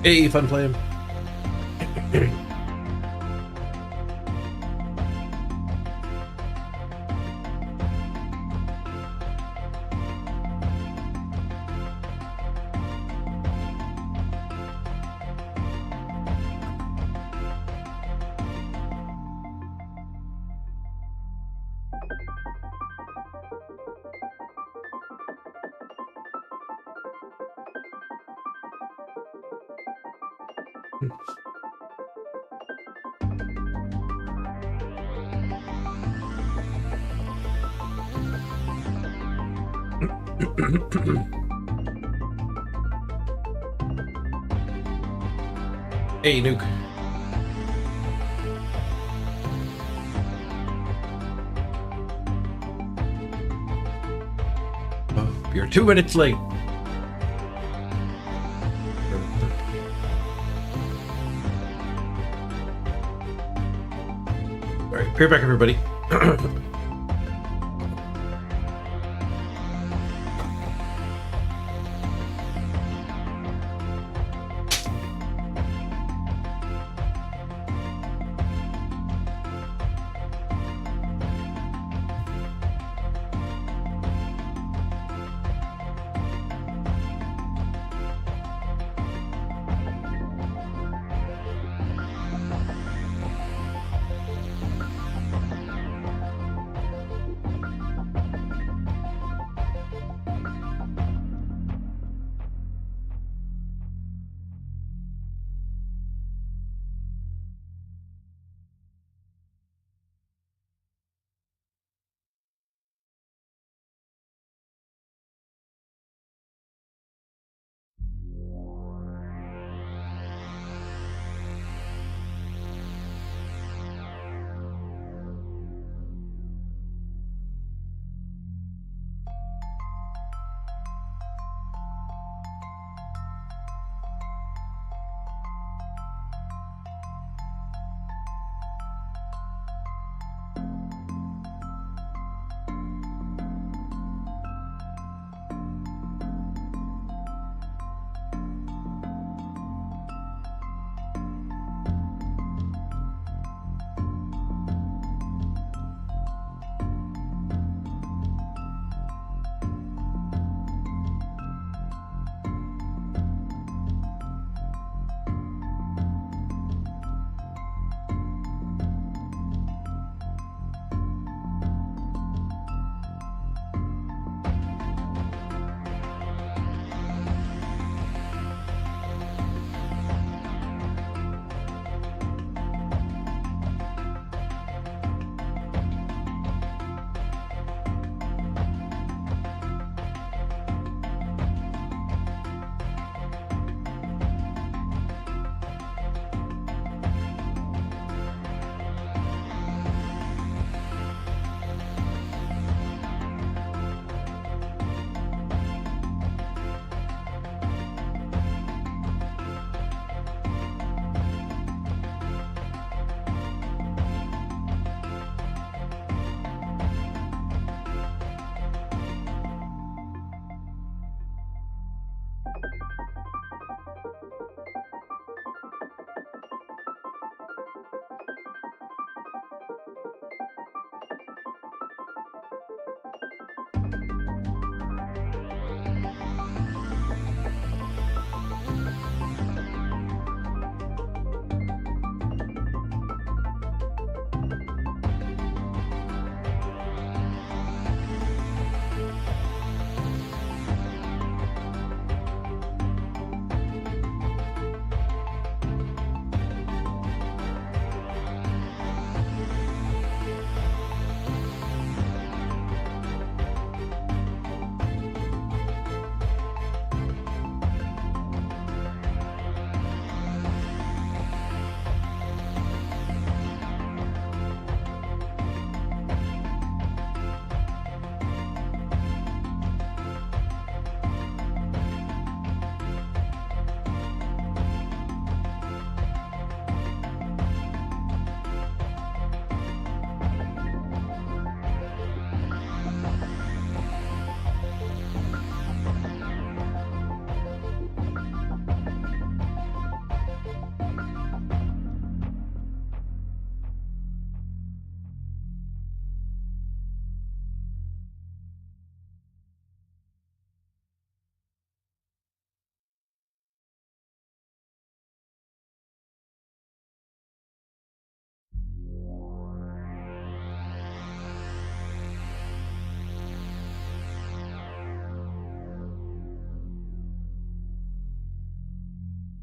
Hey, fun playing. Hey, Nuke. Oh, you're 2 minutes late. All right, peer back, everybody.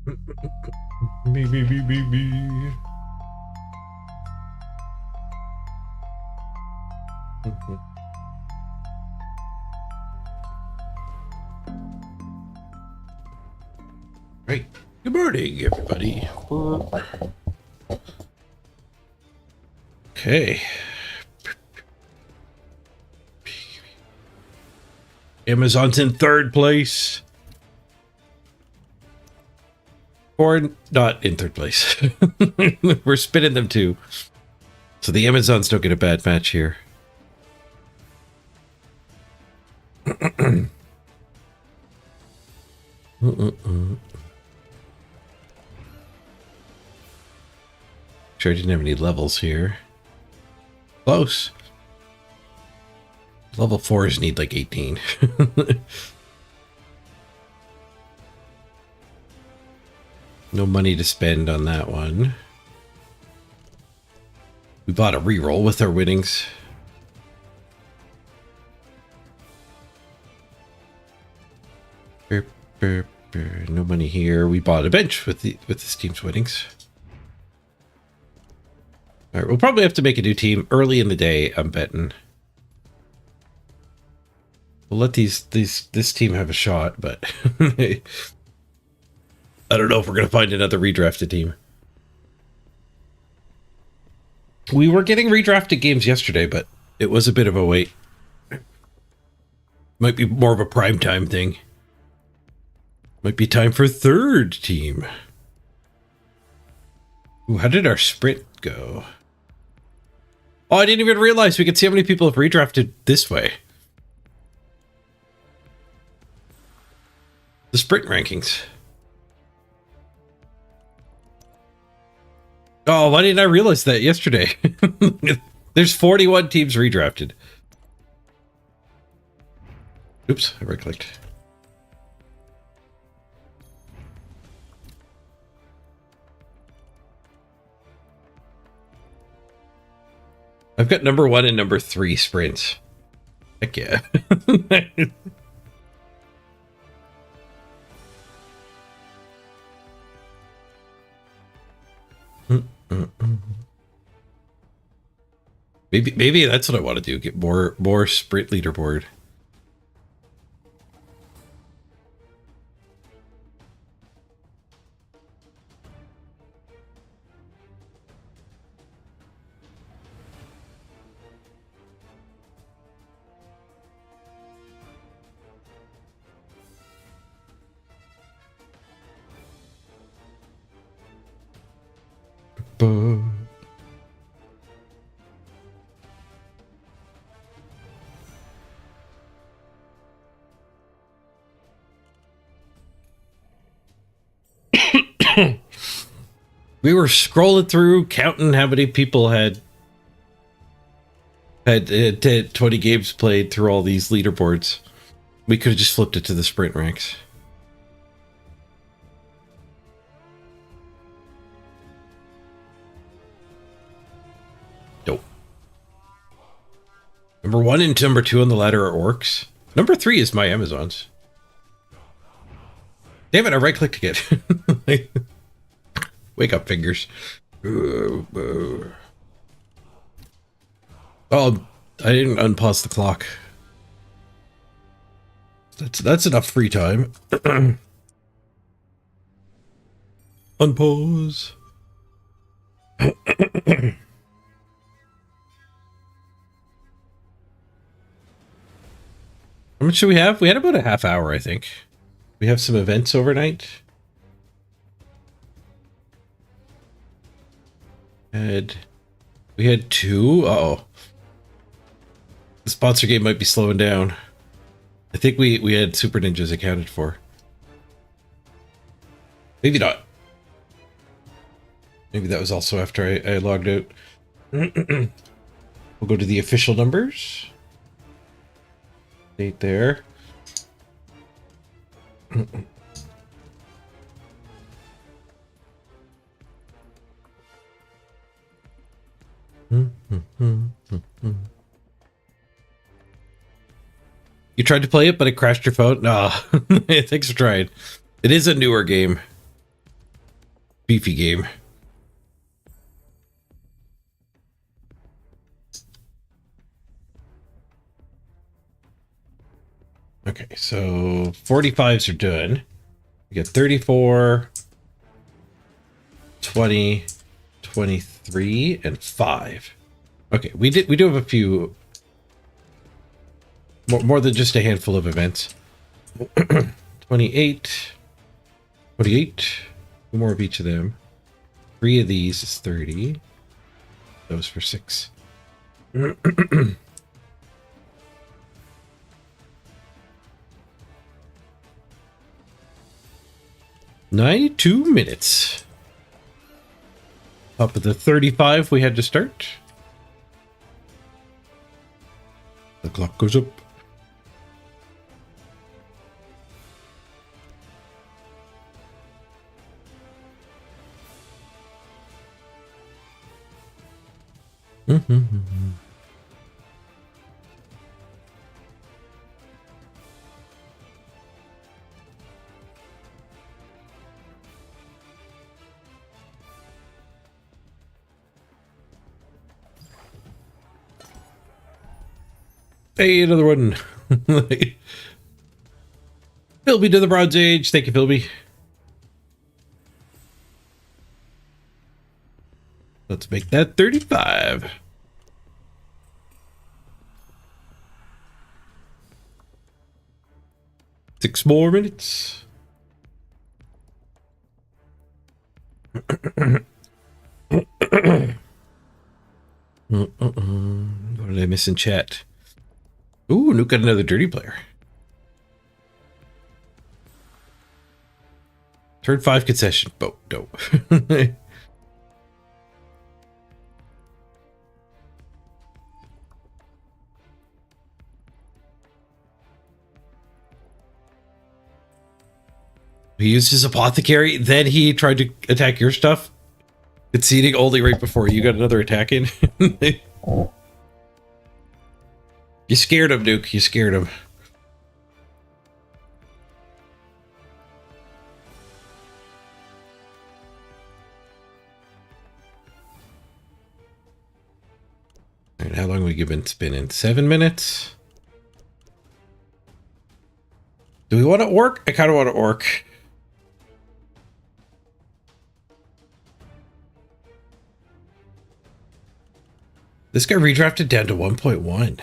Me. Right. Good morning, everybody. Okay. Amazon's in third place. Or not in third place. We're spinning them too. So the Amazons don't get a bad match here. Sure, I didn't have any levels here. Close. Level 4s need like 18. No money to spend on that one. We bought a reroll with our winnings. No money here. We bought a bench with this team's winnings. All right, we'll probably have to make a new team early in the day, I'm betting. We'll let this team have a shot, but I don't know if we're going to find another redrafted team. We were getting redrafted games yesterday, but it was a bit of a wait. Might be more of a prime time thing. Might be time for third team. Ooh, how did our sprint go? Oh, I didn't even realize we could see how many people have redrafted this way. The sprint rankings. Oh, why didn't I realize that yesterday? There's 41 teams redrafted. Oops, I right-clicked. I've got number 1 and number 3 sprints. Heck yeah. Maybe that's what I want to do. Get more sprint leaderboard. We were scrolling through, counting how many people had 20 games played through all these leaderboards. We could have just flipped it to the sprint ranks. Nope. Number 1 and number 2 on the ladder are orcs. Number 3 is my Amazons. Damn it, I right-clicked again. Wake up, fingers. Oh, I didn't unpause the clock. That's enough free time. Unpause. How much do we have? We had about a half hour, I think. We have some events overnight. We had 2. Uh-oh. The sponsor game might be slowing down. I think we had Super Ninjas accounted for. Maybe not. Maybe that was also after I logged out. We'll go to the official numbers. Date there. You tried to play it, but it crashed your phone? No. Thanks for trying. It is a newer game. beefy game. Okay, so 45s are done. We got 34, 20, 23, and 5. Okay, we do have a few more than just a handful of events. 28, 28, 2 more of each of them. 3 of these is 30. Those for 6. 92 minutes. Up at the 35 we had to start. The clock goes up. Hey, another one. Philby to the Bronze Age. Thank you, Philby. Let's make that 35. Six more minutes. What did I miss in chat? Ooh, Nuke got another dirty player. Turn 5 concession. Boat, dope. He used his apothecary, then he tried to attack your stuff, conceding only right before you got another attack in. You scared him, Nuke. You scared him. All right, how long have we been spinning? 7 minutes? Do we want to orc? I kind of want to orc. This guy redrafted down to 1.1.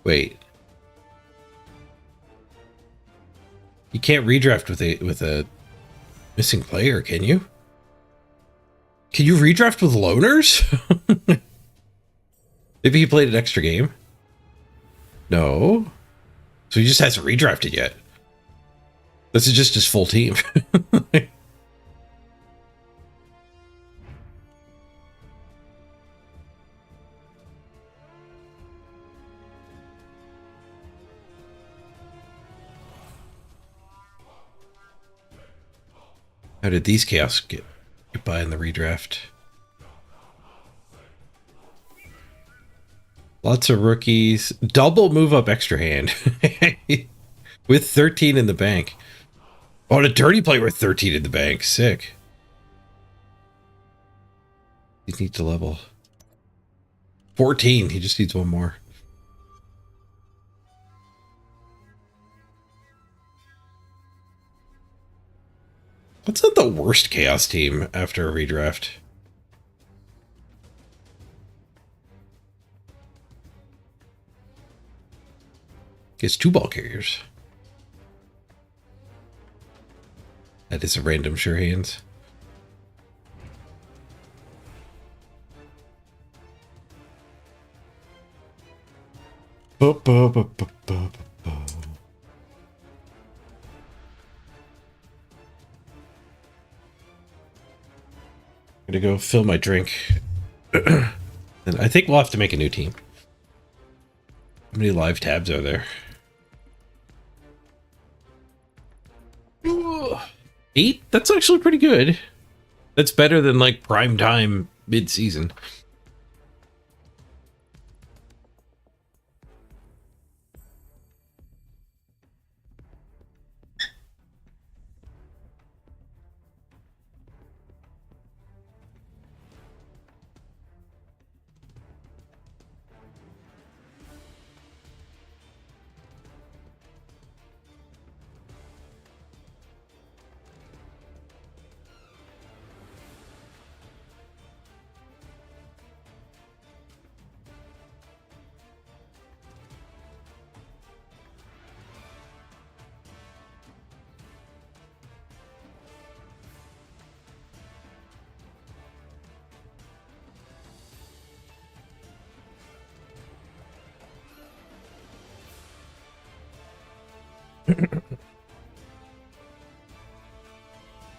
Wait. You can't redraft with a missing player, can you? Can you redraft with loners? Maybe he played an extra game. No. So he just hasn't redrafted yet. This is just his full team. How did these chaos get by in the redraft? Lots of rookies. Double move up extra hand. With 13 in the bank. Oh, and a dirty player with 13 in the bank. Sick. He needs to level. 14. He just needs one more. What's not the worst chaos team after a redraft? Gets 2 ball carriers. That is a random sure hands. Gonna go fill my drink. And I think we'll have to make a new team. How many live tabs are there? 8? That's actually pretty good. That's better than like prime time mid-season.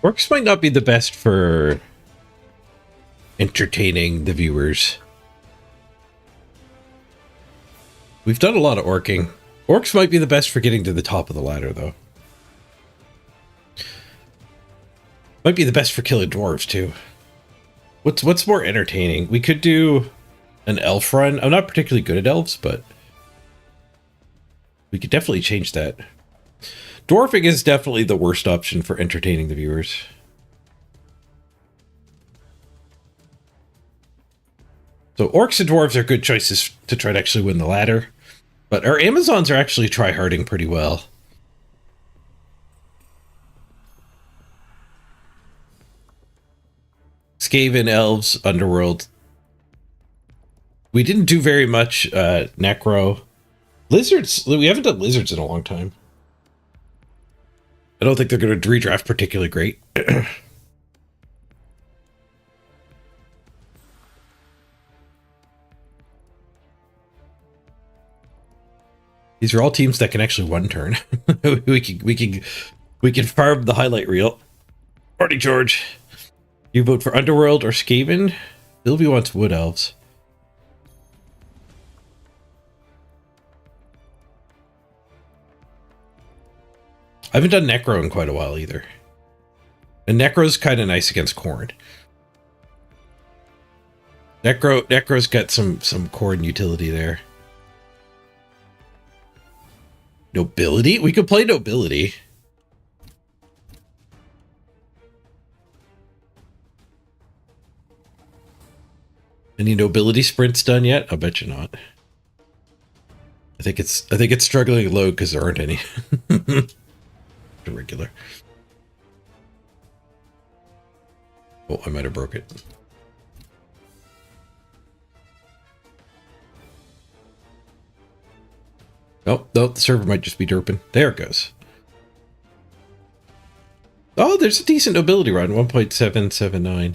Orcs might not be the best for entertaining the viewers. We've done a lot of orking. Orcs might be the best for getting to the top of the ladder, though. Might be the best for killing dwarves, too. What's more entertaining? We could do an elf run. I'm not particularly good at elves, but we could definitely change that. Dwarfing is definitely the worst option for entertaining the viewers. So orcs and dwarves are good choices to try to actually win the ladder. But our Amazons are actually try-harding pretty well. Skaven, elves, underworld. We didn't do very much necro. Lizards, we haven't done lizards in a long time. I don't think they're going to redraft particularly great. These are all teams that can actually one turn. we can farm the highlight reel. Morning, George. You vote for Underworld or Skaven? Sylvie wants Wood Elves. I haven't done Necro in quite a while either. And Necro's kind of nice against Khorne. Necro's got some Khorne utility there. Nobility? We could play Nobility. Any Nobility sprints done yet? I bet you not. I think it's struggling low because there aren't any. Regular. Oh, I might have broke it. Nope, the server might just be derping. There it goes. Oh, there's a decent nobility run, 1.779.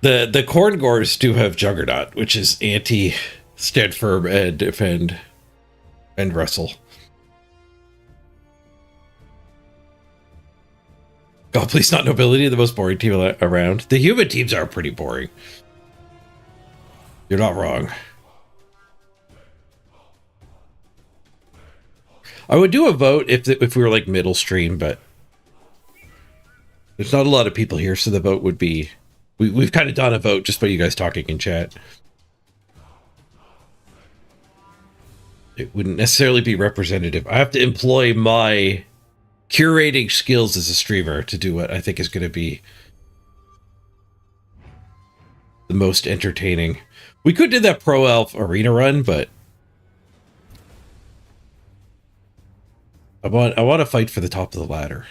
The Khorne Gores do have Juggernaut, which is anti-stand firm and defend and wrestle. God, please not nobility, the most boring team around. The human teams are pretty boring. You're not wrong. I would do a vote if we were like middle stream, but there's not a lot of people here, so the vote would be... We've kind of done a vote just by you guys talking in chat. It wouldn't necessarily be representative. I have to employ my curating skills as a streamer to do what I think is going to be the most entertaining. We could do that Pro Elf arena run, but I want to fight for the top of the ladder.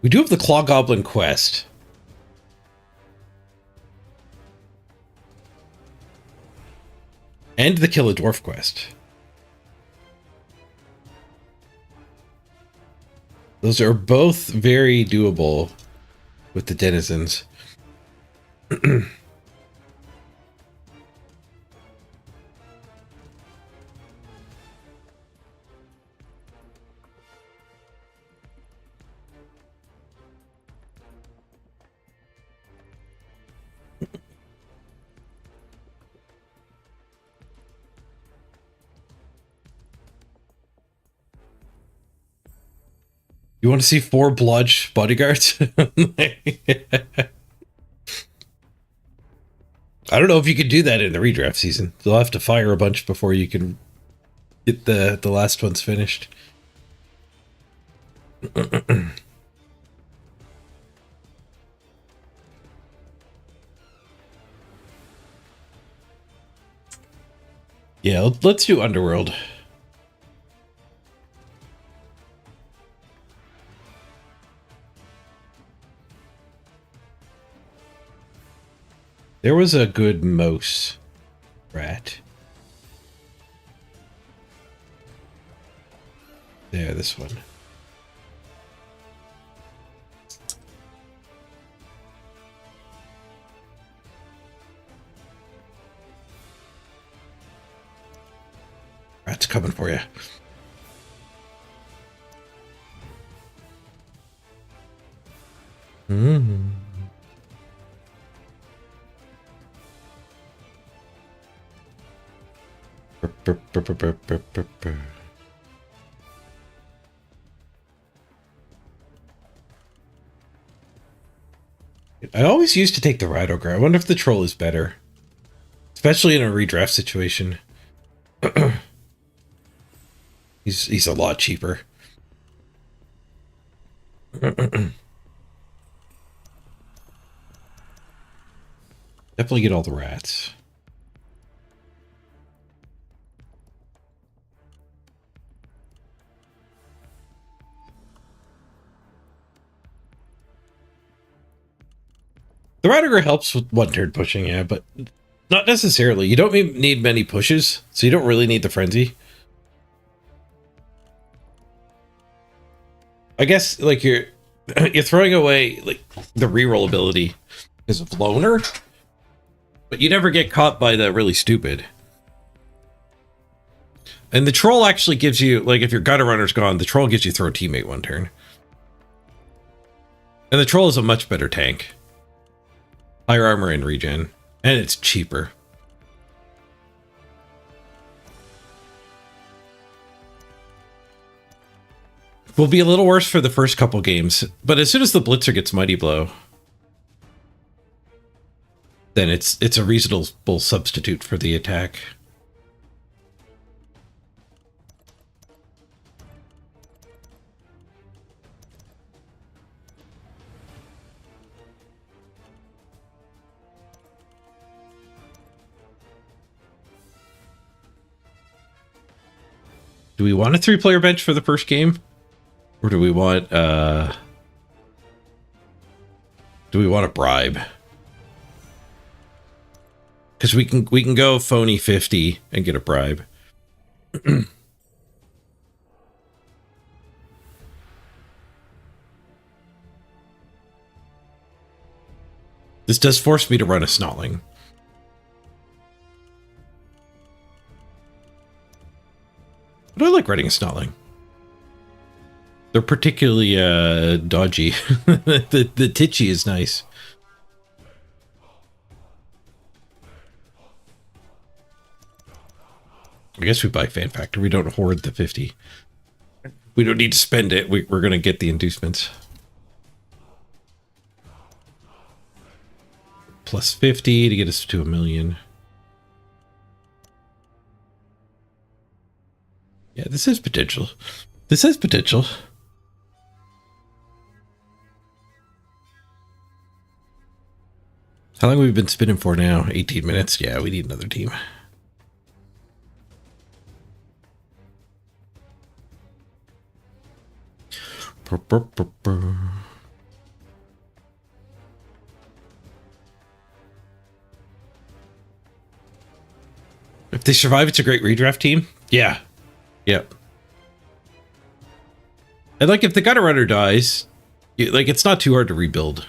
We do have the Claw Goblin quest. And the Kill a Dwarf quest. Those are both very doable with the denizens. You want to see 4 blodge bodyguards? I don't know if you could do that in the redraft season. You'll have to fire a bunch before you can get the last ones finished. Yeah, let's do Underworld. There was a good mouse rat. There, this one. coming for you. I always used to take the Rhino Ogre. I wonder if the Troll is better. Especially in a redraft situation. He's a lot cheaper. Definitely get all the rats. The Radiger helps with one-turn pushing, yeah, but not necessarily. You don't need many pushes, so you don't really need the Frenzy. I guess, like, you're throwing away, like, the reroll ability because of Loner, but you never get caught by the really stupid. And the Troll actually gives you, like, if your Gutter Runner's gone, the Troll gives you throw teammate one turn. And the Troll is a much better tank. Higher armor and regen. And it's cheaper. Will be a little worse for the first couple games, but as soon as the Blitzer gets Mighty Blow, then it's a reasonable substitute for the attack. Do we want a 3-player bench for the first game? Or do we want a bribe? Because we can go phony 50 and get a bribe. This does force me to run a Snotling. But I like running a Snotling. They're particularly dodgy. the Titchy is nice. I guess we buy Fan Factor. We don't hoard the 50. We don't need to spend it. We're going to get the inducements. Plus 50 to get us to 1 million. Yeah, this has potential. This has potential. How long have we been spinning for now? 18 minutes? Yeah, we need another team. If they survive, it's a great redraft team. Yeah. Yep. And like if the Gutter Runner dies, like it's not too hard to rebuild.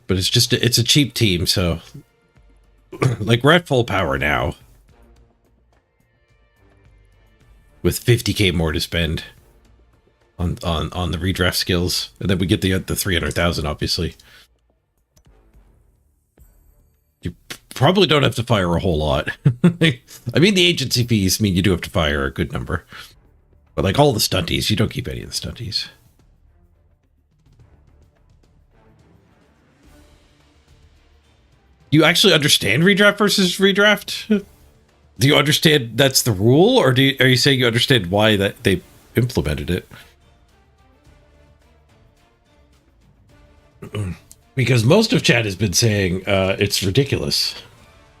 But it's just it's a cheap team, so like we're at full power now with 50k more to spend on the redraft skills, and then we get the 300,000 obviously. You probably don't have to fire a whole lot. I mean, the agency fees mean you do have to fire a good number, but like all the stunties, you don't keep any of the stunties. You actually understand redraft versus redraft? Do you understand that's the rule, or are you saying you understand why that they implemented it? Because most of chat has been saying it's ridiculous.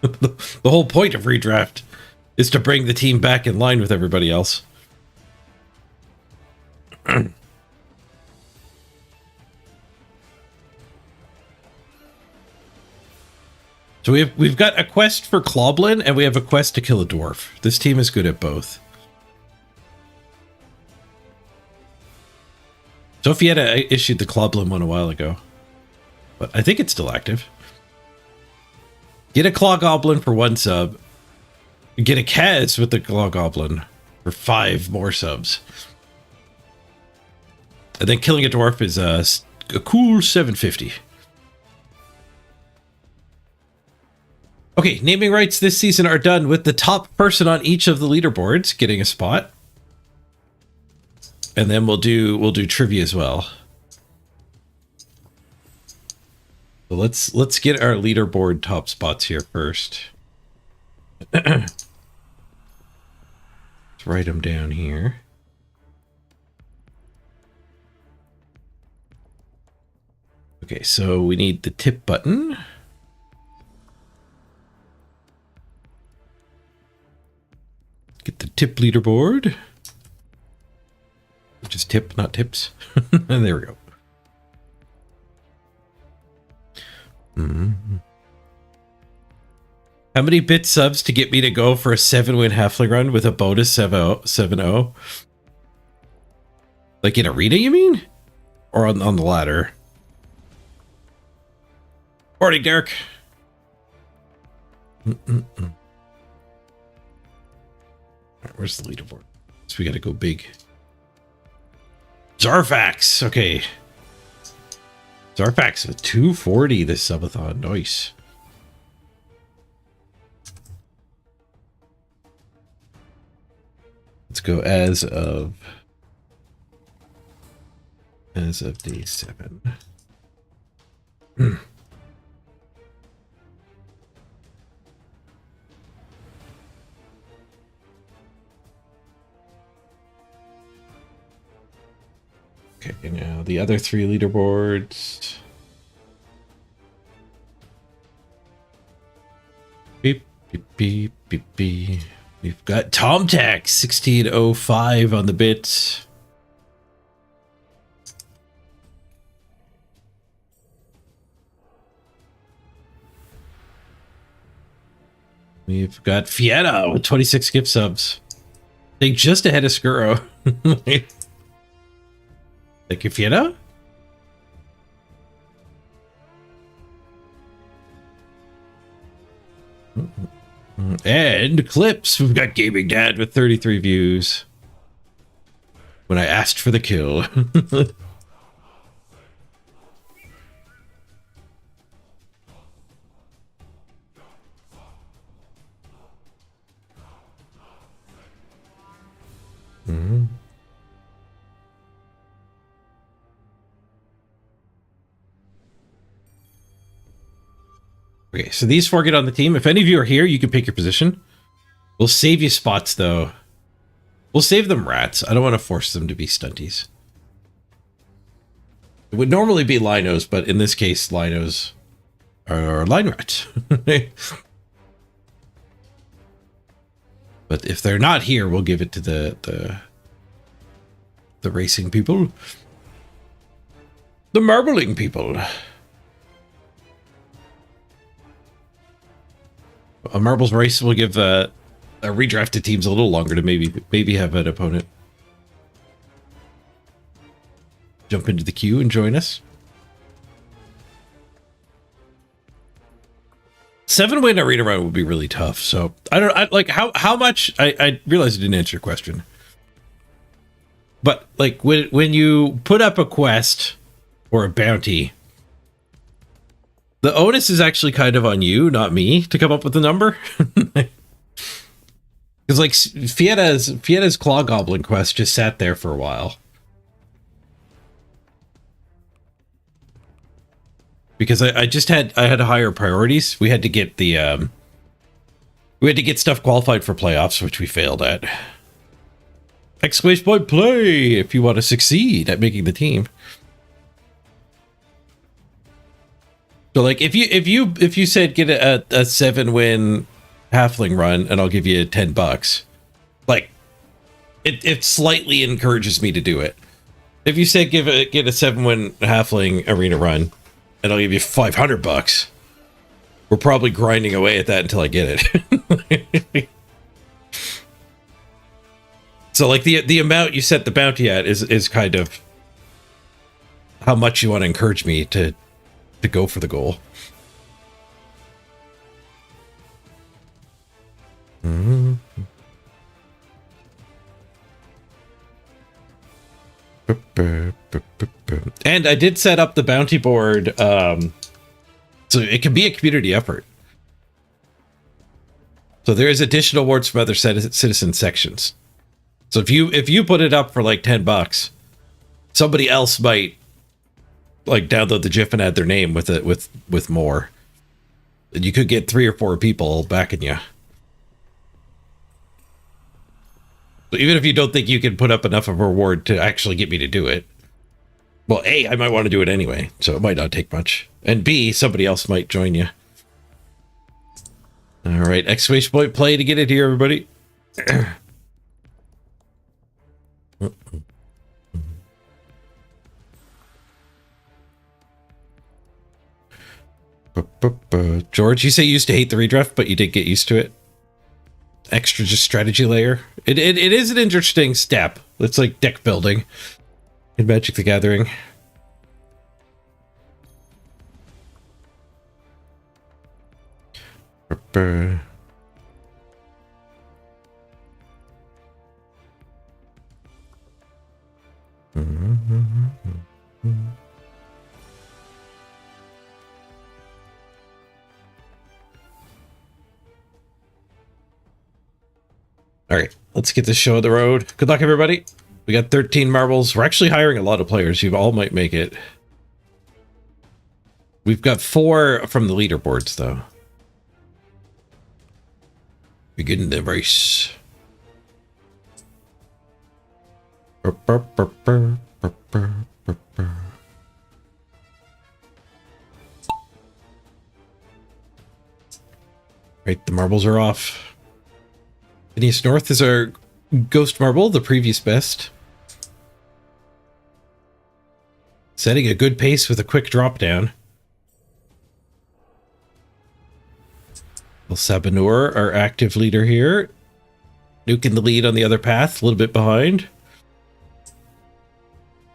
The whole point of redraft is to bring the team back in line with everybody else. So we've got a quest for Cloblin, and we have a quest to kill a dwarf. This team is good at both. Sophietta issued the Cloblin one a while ago, but I think it's still active. Get a Claw Goblin for 1 sub. Get a Kaz with the Claw Goblin for 5 more subs. And then killing a dwarf is a cool 750. Okay, naming rights this season are done with the top person on each of the leaderboards getting a spot. And then we'll do trivia as well. So let's get our leaderboard top spots here first. Let's write them down here. Okay, so we need the tip button. Get the tip leaderboard. Which is tip, not tips. And there we go. How many bit subs to get me to go for a 7-win halfling run with a bonus 7-0? Like in arena, you mean? Or on the ladder? Morning, Derek. Right, where's the leaderboard? So we gotta go big. Zarfax, okay. Zarfax with 240 this subathon, nice. Let's go as of day 7. Okay, now the other 3 leaderboards. Beep, beep, beep, beep, beep. We've got TomTac 1605 on the bit. We've got Fietta with 26 gift subs. They just ahead of Skuro. Thank you, Fietta. And clips. We've got Gaming Dad with 33 views. When I asked for the kill. Okay, so these 4 get on the team. If any of you are here, you can pick your position. We'll save you spots, though. We'll save them rats. I don't want to force them to be stunties. It would normally be linos, but in this case, linos are line rats. But if they're not here, we'll give it to the racing people. The marbling people. A marbles race will give redrafted teams a little longer to maybe have an opponent jump into the queue and join us. 7-win arena run would be really tough. So I like how much. I realize I didn't answer your question, but like when you put up a quest or a bounty, the onus is actually kind of on you, not me, to come up with the number. Because like Fietta's Claw Goblin quest just sat there for a while. Because I had higher priorities. We had to get stuff qualified for playoffs, which we failed at. Exclamation point play if you want to succeed at making the team. So like if you said get a 7-win halfling run and I'll give you $10, like it slightly encourages me to do it. If you said get a 7-win halfling arena run and I'll give you $500, we're probably grinding away at that until I get it. So like the amount you set the bounty at is kind of how much you want to encourage me to go for the goal. And I did set up the bounty board, so it can be a community effort. So there is additional awards from other citizen sections. So if you put it up for like $10, somebody else might like download the GIF and add their name with it with more. And you could get 3 or 4 people backing you. So even if you don't think you can put up enough of a reward to actually get me to do it, well, A, I might want to do it anyway, so it might not take much. And B, somebody else might join you. All right, exclamation point play to get it here, everybody. George, you say you used to hate the redraft, but you did get used to it. Extra just strategy layer. It is an interesting step. It's like deck building in Magic the Gathering. All right, let's get this show on the road. Good luck, everybody. We got 13 marbles. We're actually hiring a lot of players. You all might make it. We've got 4 from the leaderboards, though. Begin the race. Right, the marbles are off. Phineas North is our ghost marble, the previous best. Setting a good pace with a quick drop down. Sabanur, our active leader here. Nuke in the lead on the other path, a little bit behind.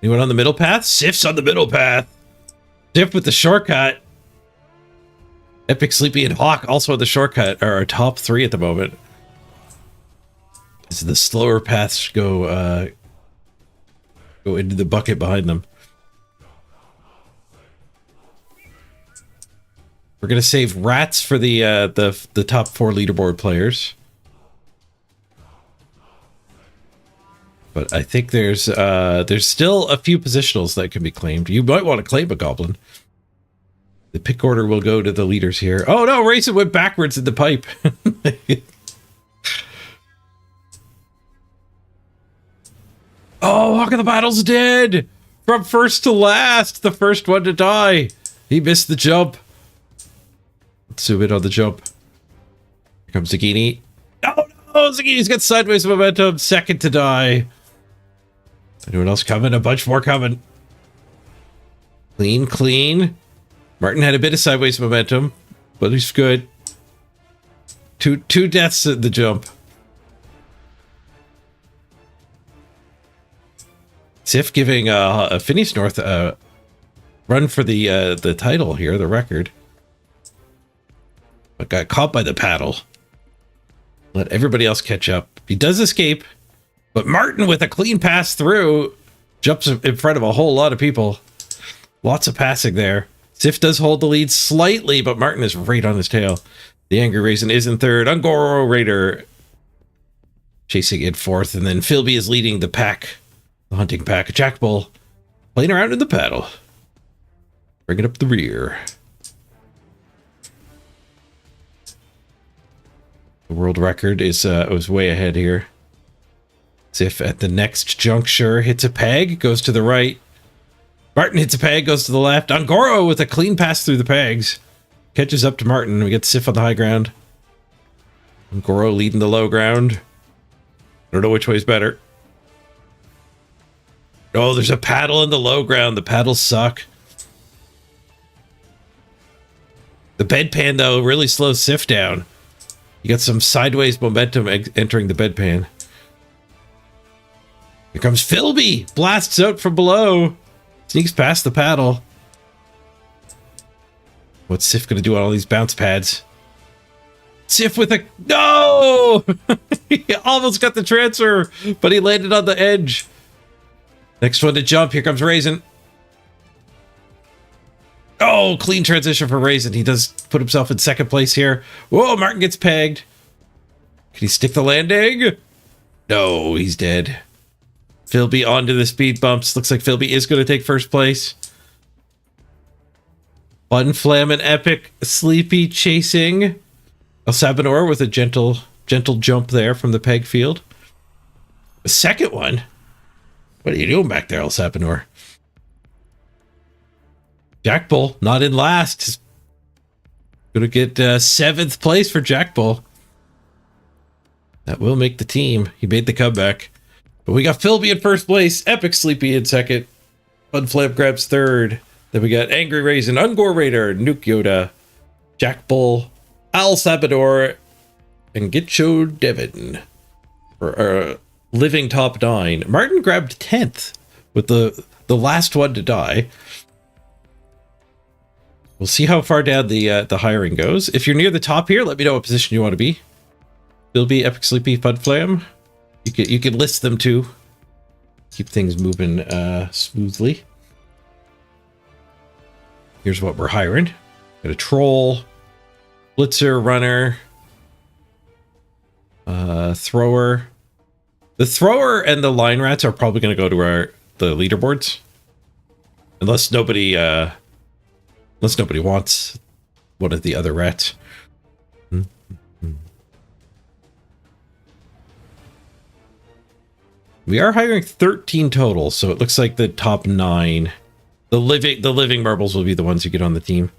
Anyone on the middle path? Sif's on the middle path. Sif with the shortcut. Epic, Sleepy, and Hawk also on the shortcut are our top 3 at the moment. As the slower paths go into the bucket behind them. We're gonna save rats for the top 4 leaderboard players. But I think there's still a few positionals that can be claimed. You might want to claim a goblin. The pick order will go to the leaders here. Oh no, Raisin went backwards in the pipe. Oh, Hawk of the Battle's dead! From first to last, the first one to die. He missed the jump. Let's zoom in on the jump. Here comes Zagini. Oh no, Zagini's got sideways momentum, second to die. Anyone else coming? A bunch more coming. Clean, clean. Martin had a bit of sideways momentum, but he's good. Two deaths at the jump. Sif giving a Phineas North run for the title here, the record. But got caught by the paddle. Let everybody else catch up. He does escape, but Martin with a clean pass through jumps in front of a whole lot of people. Lots of passing there. Sif does hold the lead slightly, but Martin is right on his tail. The Angry Raisin is in third. Ungoro Raider chasing in fourth, and then Philby is leading the pack. The hunting pack. Jack Bull playing around in the paddle. Bringing up the rear. The world record is was way ahead here. Sif at the next juncture hits a peg, goes to the right. Martin hits a peg, goes to the left. Ungoro with a clean pass through the pegs. Catches up to Martin. We get Sif on the high ground. Ungoro leading the low ground. I don't know which way's better. Oh, there's a paddle in the low ground. The paddles suck. The bedpan, though, really slows Sif down. You got some sideways momentum entering the bedpan. Here comes Philby. Blasts out from below. Sneaks past the paddle. What's Sif gonna do on all these bounce pads? Sif with a... No! He almost got the transfer, but he landed on the edge. Next one to jump. Here comes Raisin. Oh, clean transition for Raisin. He does put himself in second place here. Whoa, Martin gets pegged. Can he stick the landing? No, he's dead. Philby onto the speed bumps. Looks like Philby is going to take first place. Fun Flam and Epic Sleepy chasing El Sabinor with a gentle jump there from the peg field. The second one? What are you doing back there, El Sabinor? Jack Bull, not in last. Gonna get 7th place for Jack Bull. That will make the team. He made the comeback. But we got Philby in first place, Epic Sleepy in second, Fun Flap grabs third. Then we got Angry Raisin, Ungor Raider, Nuke Yoda, Jack Bull, Al Sabador, and Gitcho Devon for living top 9. Martin grabbed 10th with the last one to die. We'll see how far down the hiring goes. If you're near the top here, let me know what position you want to be. Philby, Epic Sleepy, Fun Flam. You can list them too. Keep things moving smoothly. Here's what we're hiring. Got a troll, blitzer, runner, thrower. The thrower and the line rats are probably going to go to the leaderboards, unless nobody wants one of the other rats. We are hiring 13 total, so it looks like the top 9, the living marbles will be the ones who get on the team.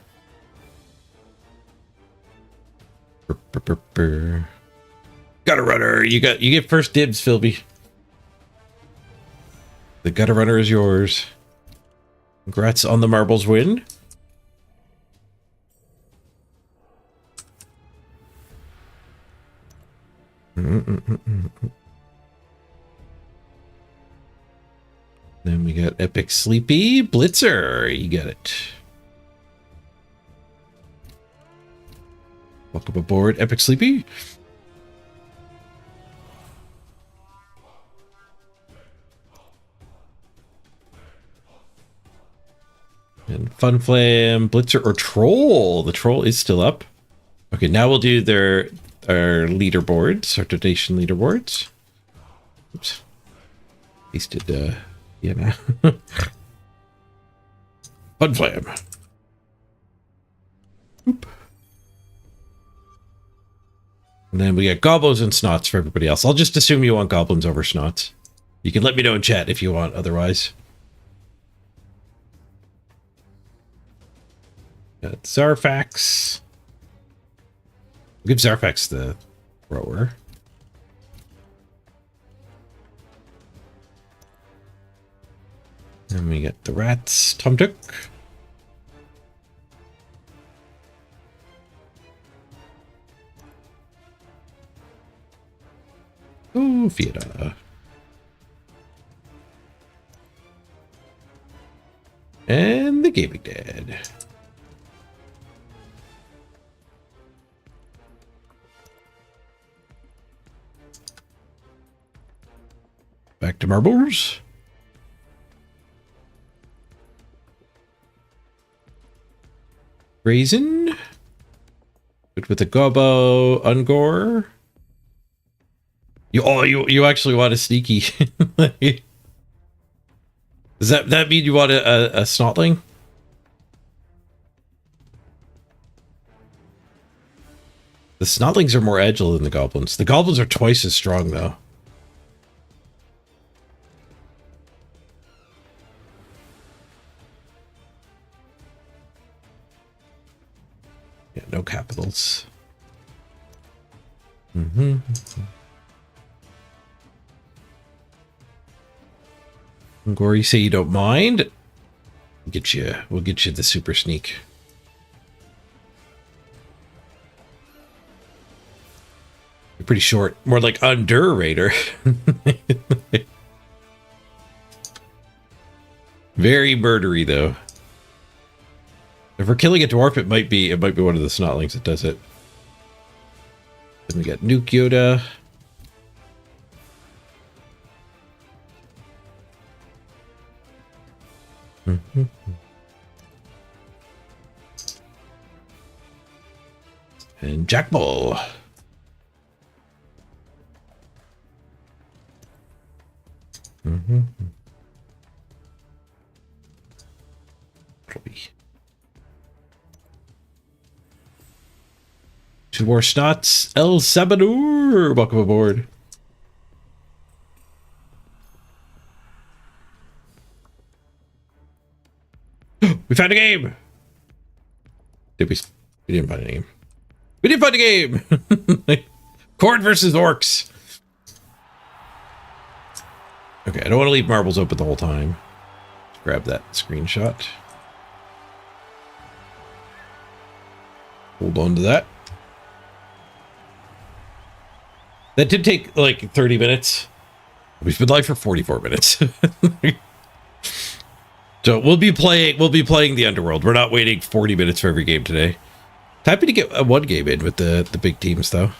Gutter runner, you get first dibs, Philby. The gutter runner is yours. Congrats on the marbles win. Then we got Epic Sleepy Blitzer. You got it. Welcome aboard, Epic Sleepy. And Fun Flam, Blitzer, or Troll. The Troll is still up. Okay, now we'll do our leaderboards, our donation leaderboards. Oops. Pasted, yeah, now. Fun Flam. Oop. And then we got Gobbles and Snots for everybody else. I'll just assume you want Goblins over Snots. You can let me know in chat if you want otherwise. Got Zarfax. We'll give Zarfax the thrower. Then we get the rats. Tumtuk. Oh, Fiona. And the Gaming Dad. Back to marbles. Raisin. Good with the Gobbo. Ungor. You actually want a sneaky. Does that mean you want a Snotling? The Snotlings are more agile than the Goblins. The Goblins are twice as strong, though. Yeah, no capitals. Mm-hmm. Gory, say you don't mind. We'll get you the super sneak. You're pretty short. More like Underrater. Very murdery, though. If we're killing a dwarf, it might be one of the snotlings that does it. Then we got Nuke Yoda. And Jack Bull. Two more snots. El Sabador. Welcome aboard. We found a game. Did we? We didn't find a game. We didn't find a game. KHORNE versus orcs. Okay, I don't want to leave marbles open the whole time. Let's grab that screenshot. Hold on to that. That did take like 30 minutes. We've been live for 44 minutes. So we'll be playing the Underworld. We're not waiting 40 minutes for every game today. Happy to get a one game in with the big teams though.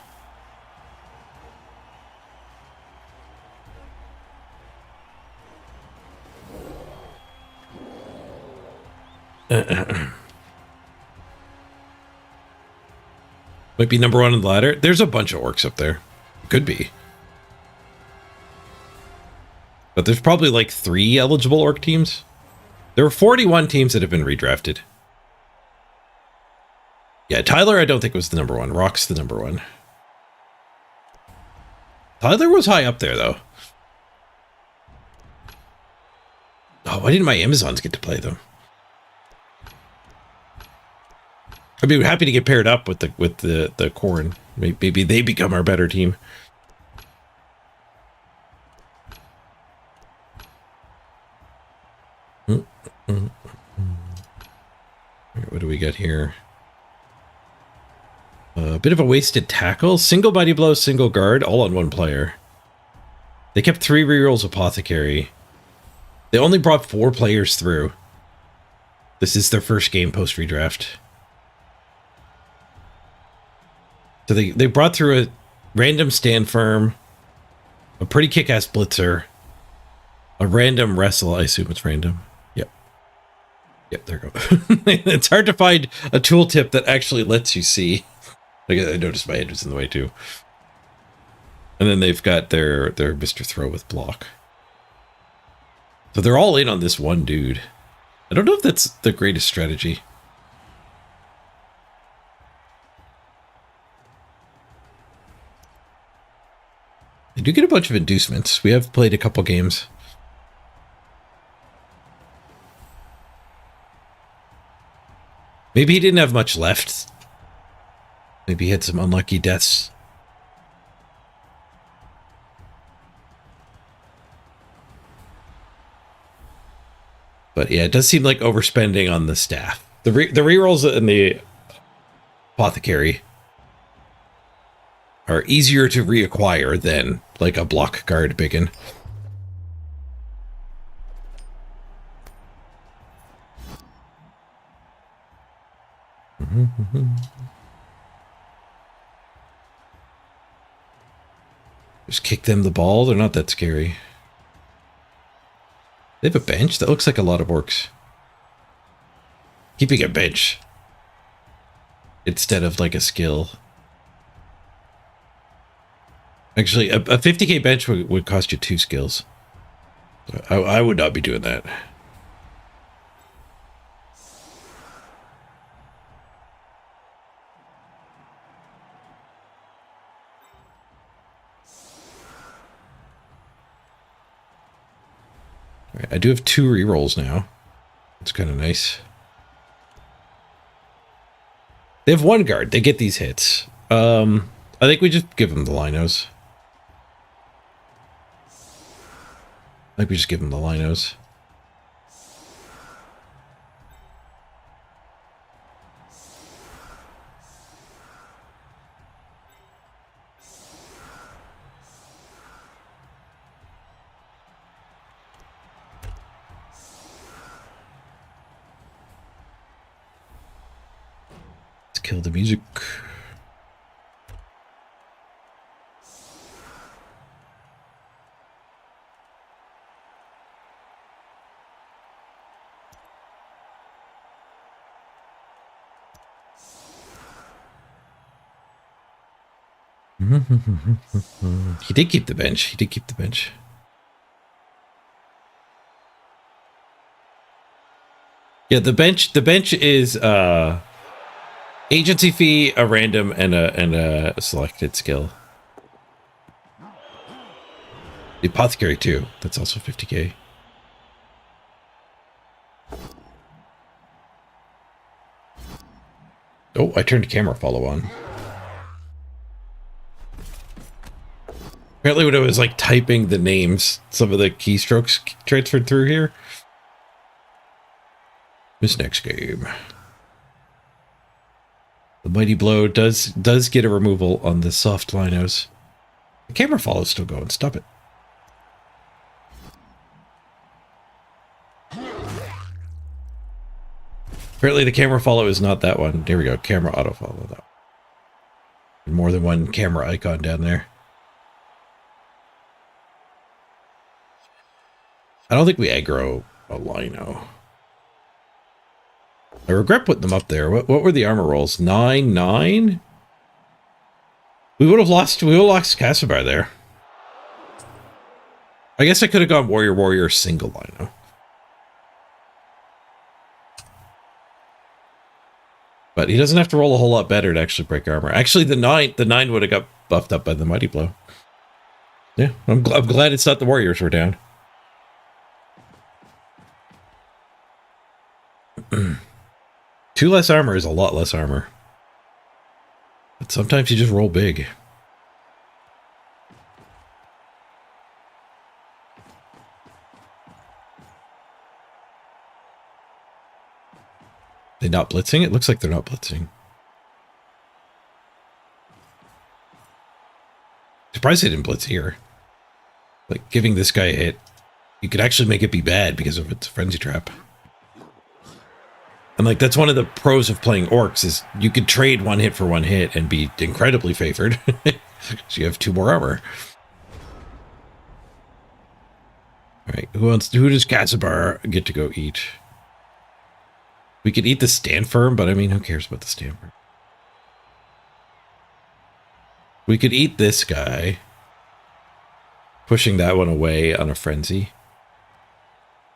Might be number one on the ladder. There's a bunch of orcs up there. Could be. But there's probably like 3 eligible orc teams. There were 41 teams that have been redrafted. Yeah, Tyler I don't think was the number one. Rock's the number one. Tyler was high up there though. Oh, why didn't my Amazons get to play them? I'd be happy to get paired up with the KHORNE. Maybe they become our better team. What do we got here? A bit of a wasted tackle. Single mighty blow, single guard, all on one player. They kept 3 rerolls apothecary. They only brought 4 players through. This is their first game post redraft. So they brought through a random stand firm, a pretty kick-ass blitzer, a random wrestle. I assume it's random. Yep, there we go. It's hard to find a tooltip that actually lets you see. I noticed my head was in the way too. And then they've got their Mr. Throw with block. So they're all in on this one dude. I don't know if that's the greatest strategy. I do get a bunch of inducements. We have played a couple games. Maybe he didn't have much left. Maybe he had some unlucky deaths. But yeah, it does seem like overspending on the staff. The rerolls in the apothecary are easier to reacquire than like a block guard biggin. Just kick them the ball. They're not that scary. They have a bench? That looks like a lot of orcs. Keeping a bench instead of like a skill. Actually, a 50k bench would cost you 2 skills. I would not be doing that. Right, I do have 2 rerolls now. It's kind of nice. They have 1 guard. They get these hits. I think we just give them the linos. kill the music. He did keep the bench. He did keep the bench. Yeah, the bench is agency fee, a random, and a selected skill. The apothecary too. That's also 50k. Oh, I turned camera follow on. Apparently when I was like typing the names, some of the keystrokes transferred through here. This next game. The Mighty Blow does get a removal on the soft linos. The camera follow is still going. Stop it. Apparently the camera follow is not that one. There we go. Camera auto follow that one. More than one camera icon down there. I don't think we aggro a lino. I regret putting them up there. What were the armor rolls? 9-9? We would have lost Casibar there. I guess I could have gone warrior single lino. But he doesn't have to roll a whole lot better to actually break armor. Actually, the 9 would have got buffed up by the Mighty Blow. Yeah, I'm glad it's not the warriors we're down. 2 less armor is a lot less armor. But sometimes you just roll big. They not blitzing? It looks like they're not blitzing. Surprised they didn't blitz here. Like, giving this guy a hit, you could actually make it be bad because of its frenzy trap. And like, that's one of the pros of playing orcs is you could trade 1 hit for 1 hit and be incredibly favored. So you have 2 more armor. All right, who does Casibar get to go eat? We could eat the stand firm, but I mean, who cares about the stand firm? We could eat this guy, pushing that one away on a frenzy,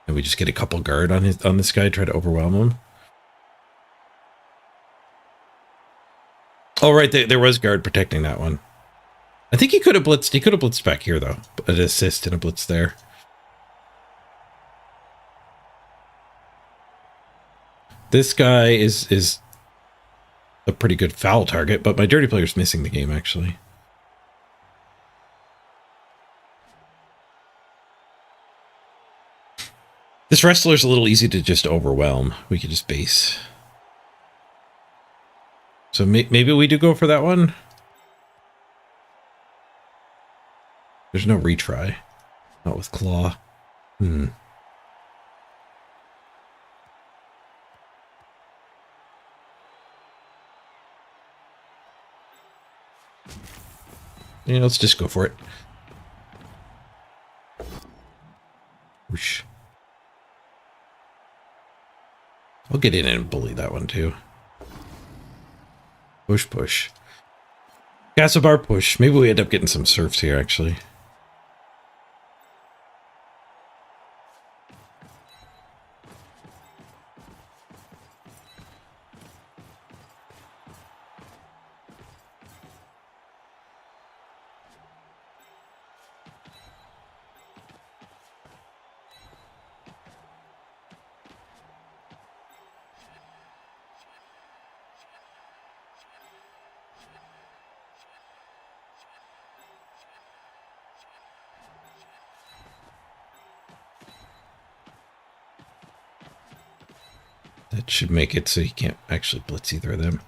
and we just get a couple guard on this guy, try to overwhelm him. Oh, right, there was guard protecting that one. I think he could have blitzed. He could have blitzed back here, though. An assist and a blitz there. This guy is a pretty good foul target, but my dirty player's missing the game, actually. This wrestler's a little easy to just overwhelm. We could just base. So maybe we do go for that one. There's no retry. Not with claw. You know, let's just go for it. Whoosh. I'll get in and bully that one too. Push, push. Casibar push. Maybe we end up getting some serfs here, actually. That should make it so he can't actually blitz either of them.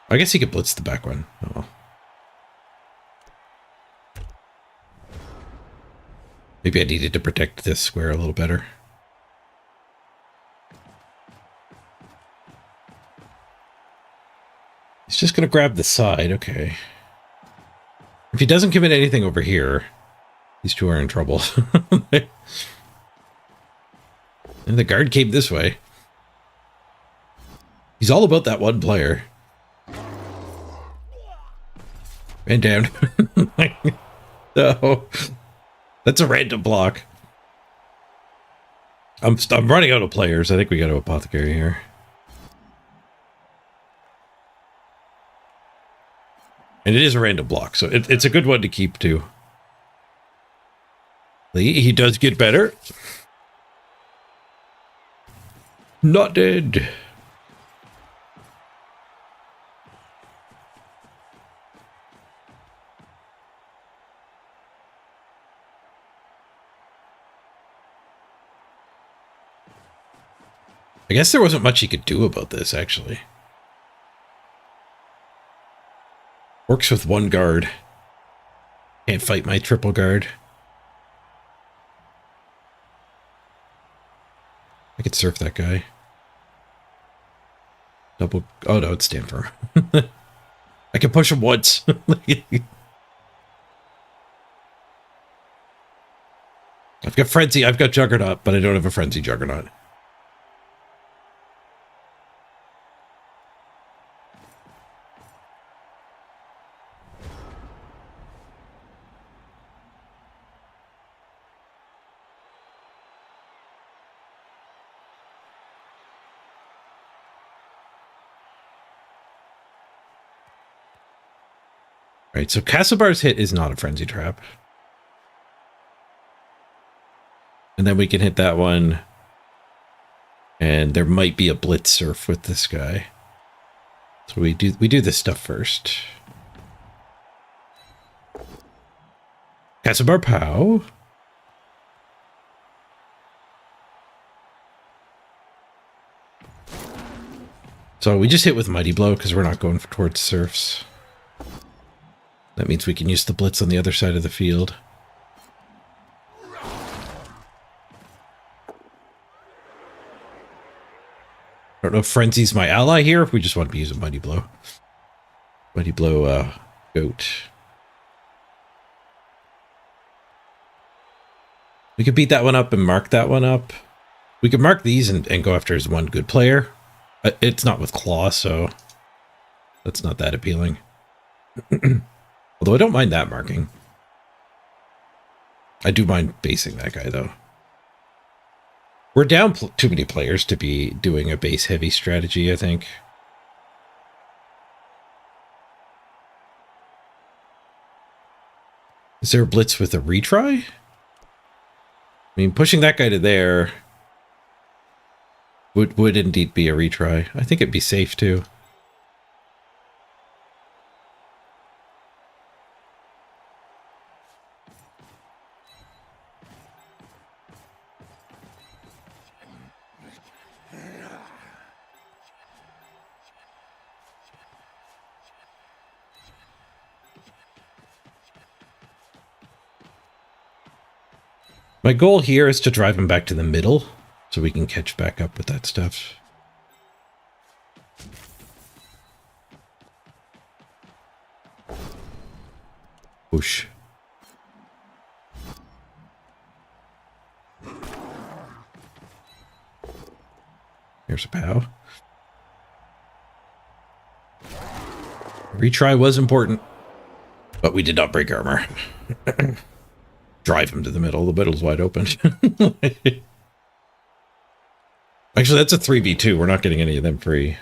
I guess he could blitz the back one. Oh well. Maybe I needed to protect this square a little better. He's just going to grab the side. Okay. If he doesn't commit anything over here, these two are in trouble. And the guard came this way. He's all about that one player. And down. No. That's a random block. I'm running out of players. I think we got to apothecary here. And it is a random block, so it's a good one to keep too. He does get better. Not dead. I guess there wasn't much he could do about this, actually. Works with one guard. Can't fight my triple guard. I could surf that guy. Double... Oh, no, it's stand firm. I can push him once. I've got Frenzy, I've got Juggernaut, but I don't have a Frenzy Juggernaut. Right, so Castlebar's hit is not a Frenzy Trap. And then we can hit that one. And there might be a Blitz Surf with this guy. So we do this stuff first. Castlebar Pow. So we just hit with Mighty Blow because we're not going towards Surfs. That means we can use the Blitz on the other side of the field. I don't know if Frenzy's my ally here, if we just want to be using Mighty Blow. Mighty Blow, Goat. We could beat that one up and mark that one up. We could mark these and go after his one good player. It's not with Claw, so that's not that appealing. Although I don't mind that marking. I do mind basing that guy, though. We're down too many players to be doing a base-heavy strategy, I think. Is there a Blitz with a retry? I mean, pushing that guy to there would indeed be a retry. I think it'd be safe, too. My goal here is to drive him back to the middle so we can catch back up with that stuff. Whoosh. Here's a POW. Retry was important, but we did not break armor. Drive him to the middle. The middle's wide open. Actually, that's a 3v2. We're not getting any of them free.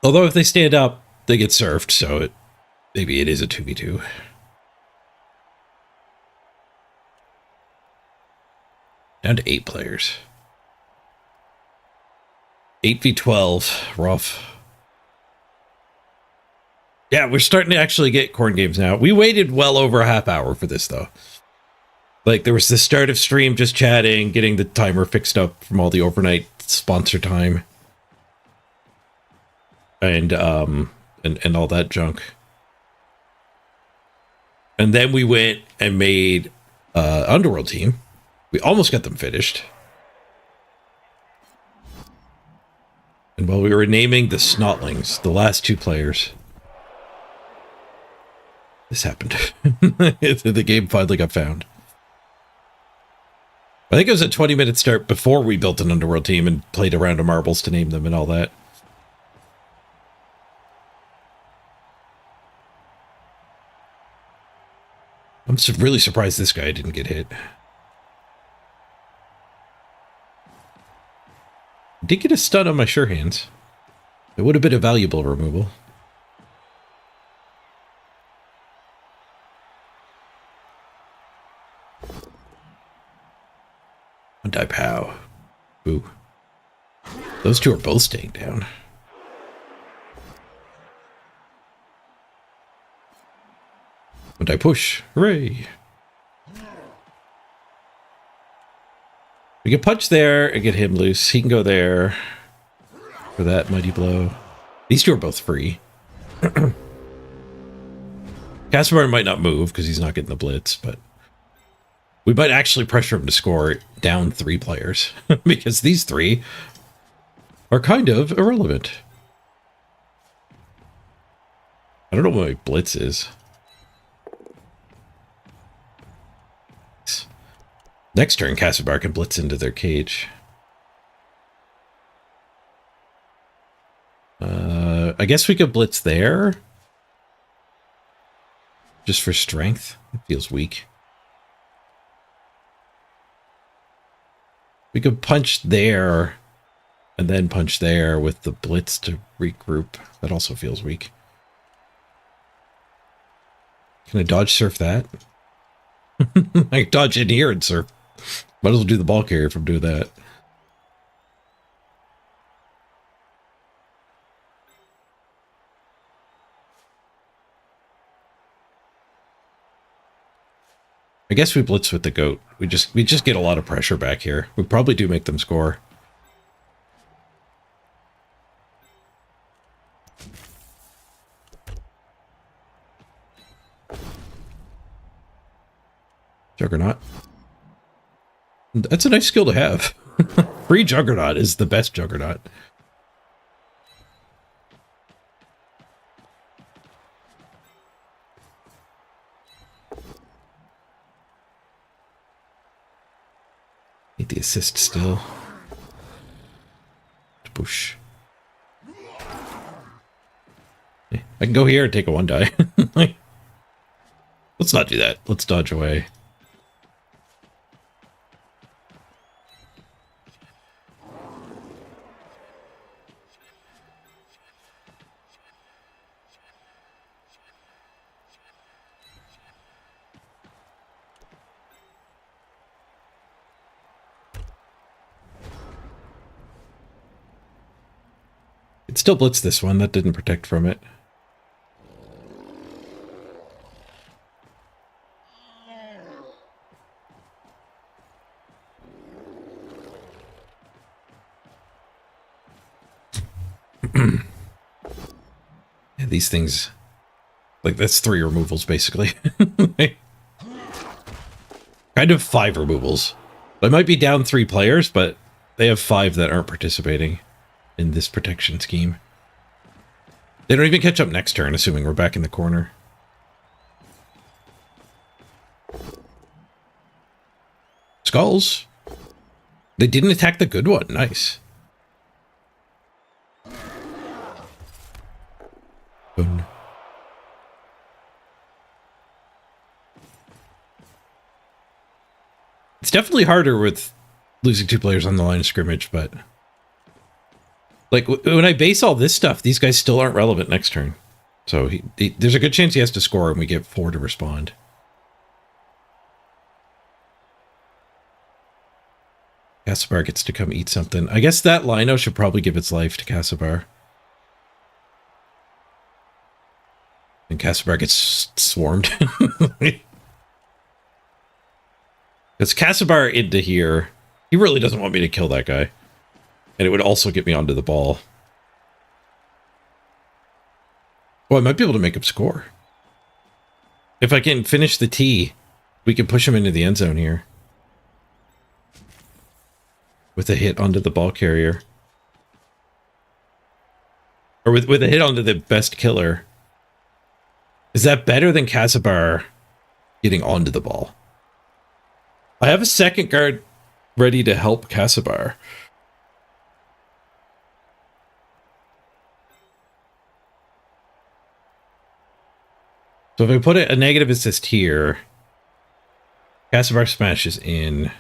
Although if they stand up, they get surfed, so maybe it is a 2v2. Down to 8 players. 8v12. Rough. Yeah, we're starting to actually get Khorne games now. We waited well over a half hour for this, though. Like, there was the start of stream, just chatting, getting the timer fixed up from all the overnight sponsor time. And all that junk. And then we went and made Underworld team. We almost got them finished. And while we were naming the Snotlings, the last two players, this happened. The game finally got found. I think it was a 20-minute start before we built an Underworld team and played a round of marbles to name them and all that. I'm really surprised this guy didn't get hit. Did get a stun on my sure hands. It would have been a valuable removal. Die pow. Ooh. Those two are both staying down. And I push. Hooray. We can punch there and get him loose. He can go there for that mighty blow. These two are both free. Casimir might not move because he's not getting the blitz, but we might actually pressure him to score down 3 players because these 3 are kind of irrelevant. I don't know what my blitz is. Next turn, Casimir can blitz into their cage. I guess we could blitz there. Just for strength. It feels weak. We could punch there and then punch there with the blitz to regroup. That also feels weak. Can I dodge surf that? I can dodge in here and surf. Might as well do the ball carrier if I'm doing that. I guess we blitz with the goat. We just get a lot of pressure back here. We probably do make them score. Juggernaut. That's a nice skill to have. Free Juggernaut is the best Juggernaut. Need the assist still. Push. I can go here and take a 1 die. Let's not do that. Let's dodge away. It still blitz this one. That didn't protect from it. Yeah, these things, like, that's 3 removals basically. Kind of 5 removals. I might be down 3 players, but they have 5 that aren't participating in this protection scheme. They don't even catch up next turn, assuming we're back in the corner. Skulls. They didn't attack the good one. Nice. Boom. It's definitely harder with losing 2 players on the line of scrimmage, but like, when I base all this stuff, these guys still aren't relevant next turn. So there's a good chance he has to score and we get 4 to respond. Casimir gets to come eat something. I guess that Lino should probably give its life to Casimir. And Casimir gets swarmed. Because Casimir into here, he really doesn't want me to kill that guy. And it would also get me onto the ball. Well, I might be able to make him score. If I can finish the tee, we can push him into the end zone here. With a hit onto the ball carrier. Or with a hit onto the best killer. Is that better than Kazabar getting onto the ball? I have a second guard ready to help Kazabar. So if I put a negative assist here, Kazabar smashes in.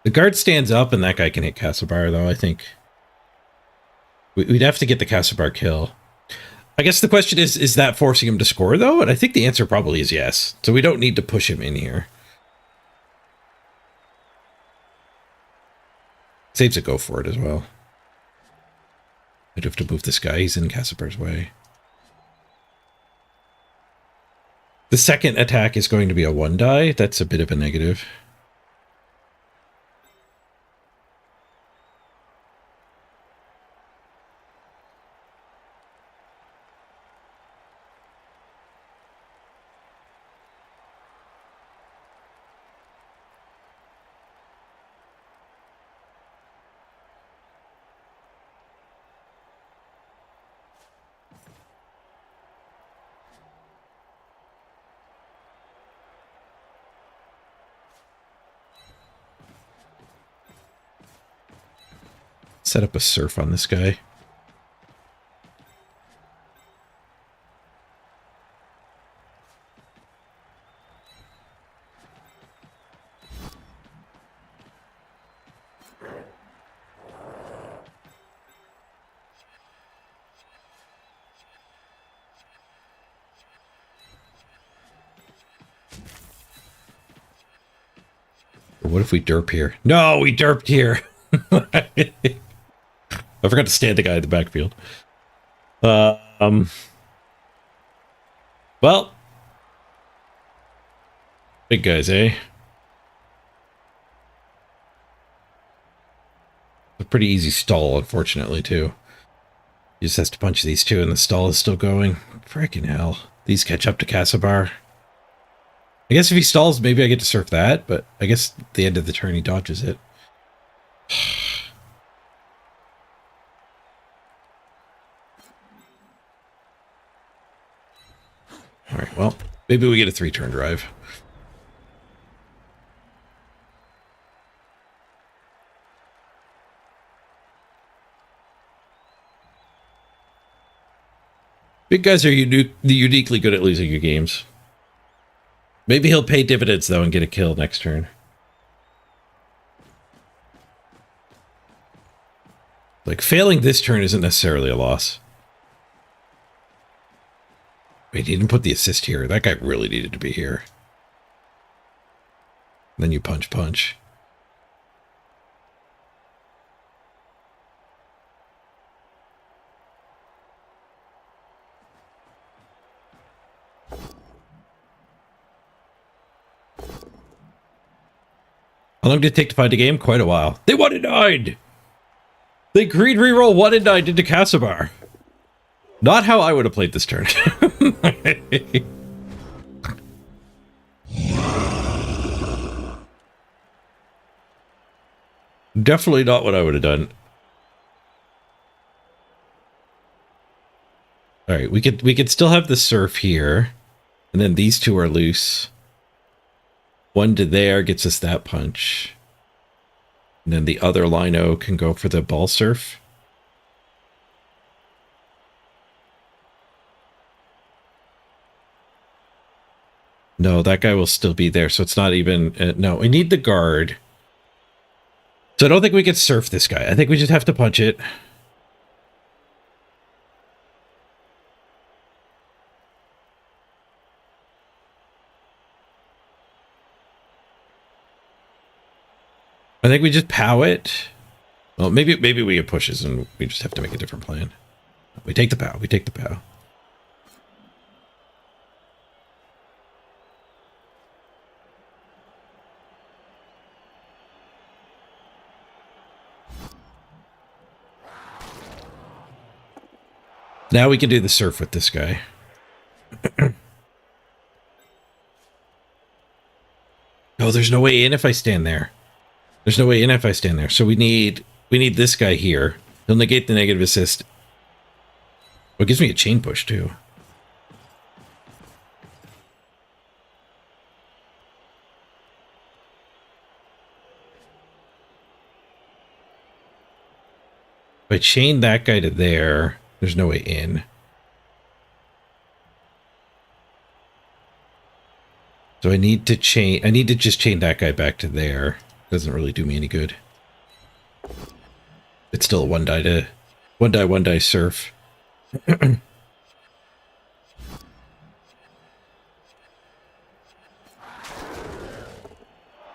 The guard stands up and that guy can hit Kazabar, though, I think. We'd have to get the Kazabar kill. I guess the question is that forcing him to score, though? And I think the answer probably is yes. So we don't need to push him in here. Saves a go for it as well. I'd have to move this guy. He's in Kazabar's way. The second attack is going to be a 1-die. That's a bit of a negative. Set up a surf on this guy. What if we derp here? No, we derped here. I forgot to stand the guy in the backfield. Well, big guys, eh? A pretty easy stall, unfortunately, too. He just has to punch these two, and the stall is still going. Freaking hell! These catch up to Kazabar. I guess if he stalls, maybe I get to surf that, but I guess at the end of the turn he dodges it. Alright, well, maybe we get a 3-turn drive. Big guys are uniquely good at losing your games. Maybe he'll pay dividends, though, and get a kill next turn. Like, failing this turn isn't necessarily a loss. Wait, he didn't put the assist here. That guy really needed to be here. Then you punch. How long did it take to find a game? Quite a while. They 1-9! They green reroll 1-9 into Kazabar. Not how I would have played this turn. Definitely not what I would have done. All right, we could still have the surf here, and then these two are loose. 1 to there gets us that punch. And then the other lino can go for the ball surf. No, that guy will still be there, so it's not even... no, we need the guard. So I don't think we can surf this guy. I think we just have to punch it. I think we just pow it. Well, maybe we get pushes and we just have to make a different plan. We take the pow. We take the pow. Now we can do the surf with this guy. Oh, there's no way in if I stand there. There's no way in if I stand there. So we need this guy here. He'll negate the negative assist. Oh, it gives me a chain push too. If I chain that guy to there, there's no way in. So I need to just chain that guy back to there. Doesn't really do me any good. It's still a one die surf.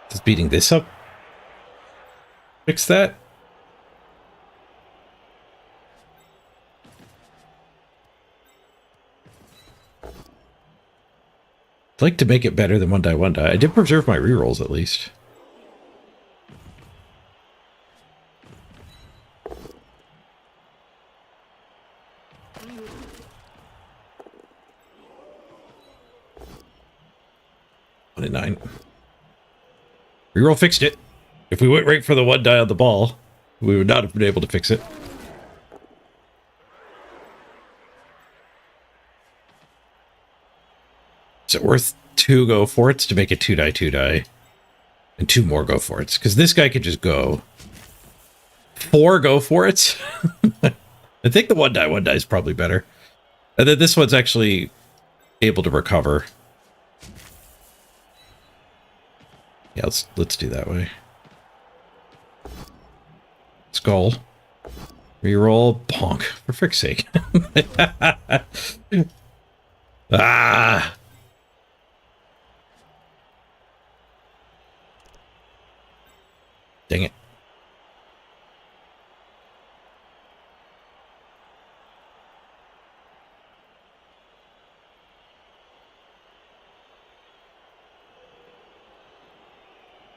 Does beating this up fix that? I'd like to make it better than one die. I did preserve my rerolls at least. One and 9. Reroll fixed it. If we went right for the one die on the ball, we would not have been able to fix it. Is it worth 2 go for it to make it 2 die, and 2 more go for it? Because this guy could just go 4 go for it. I think the one die is probably better, and then this one's actually able to recover. Yeah, let's do that way. Skull. Reroll. Bonk. For frick's sake. Ah! Dang it.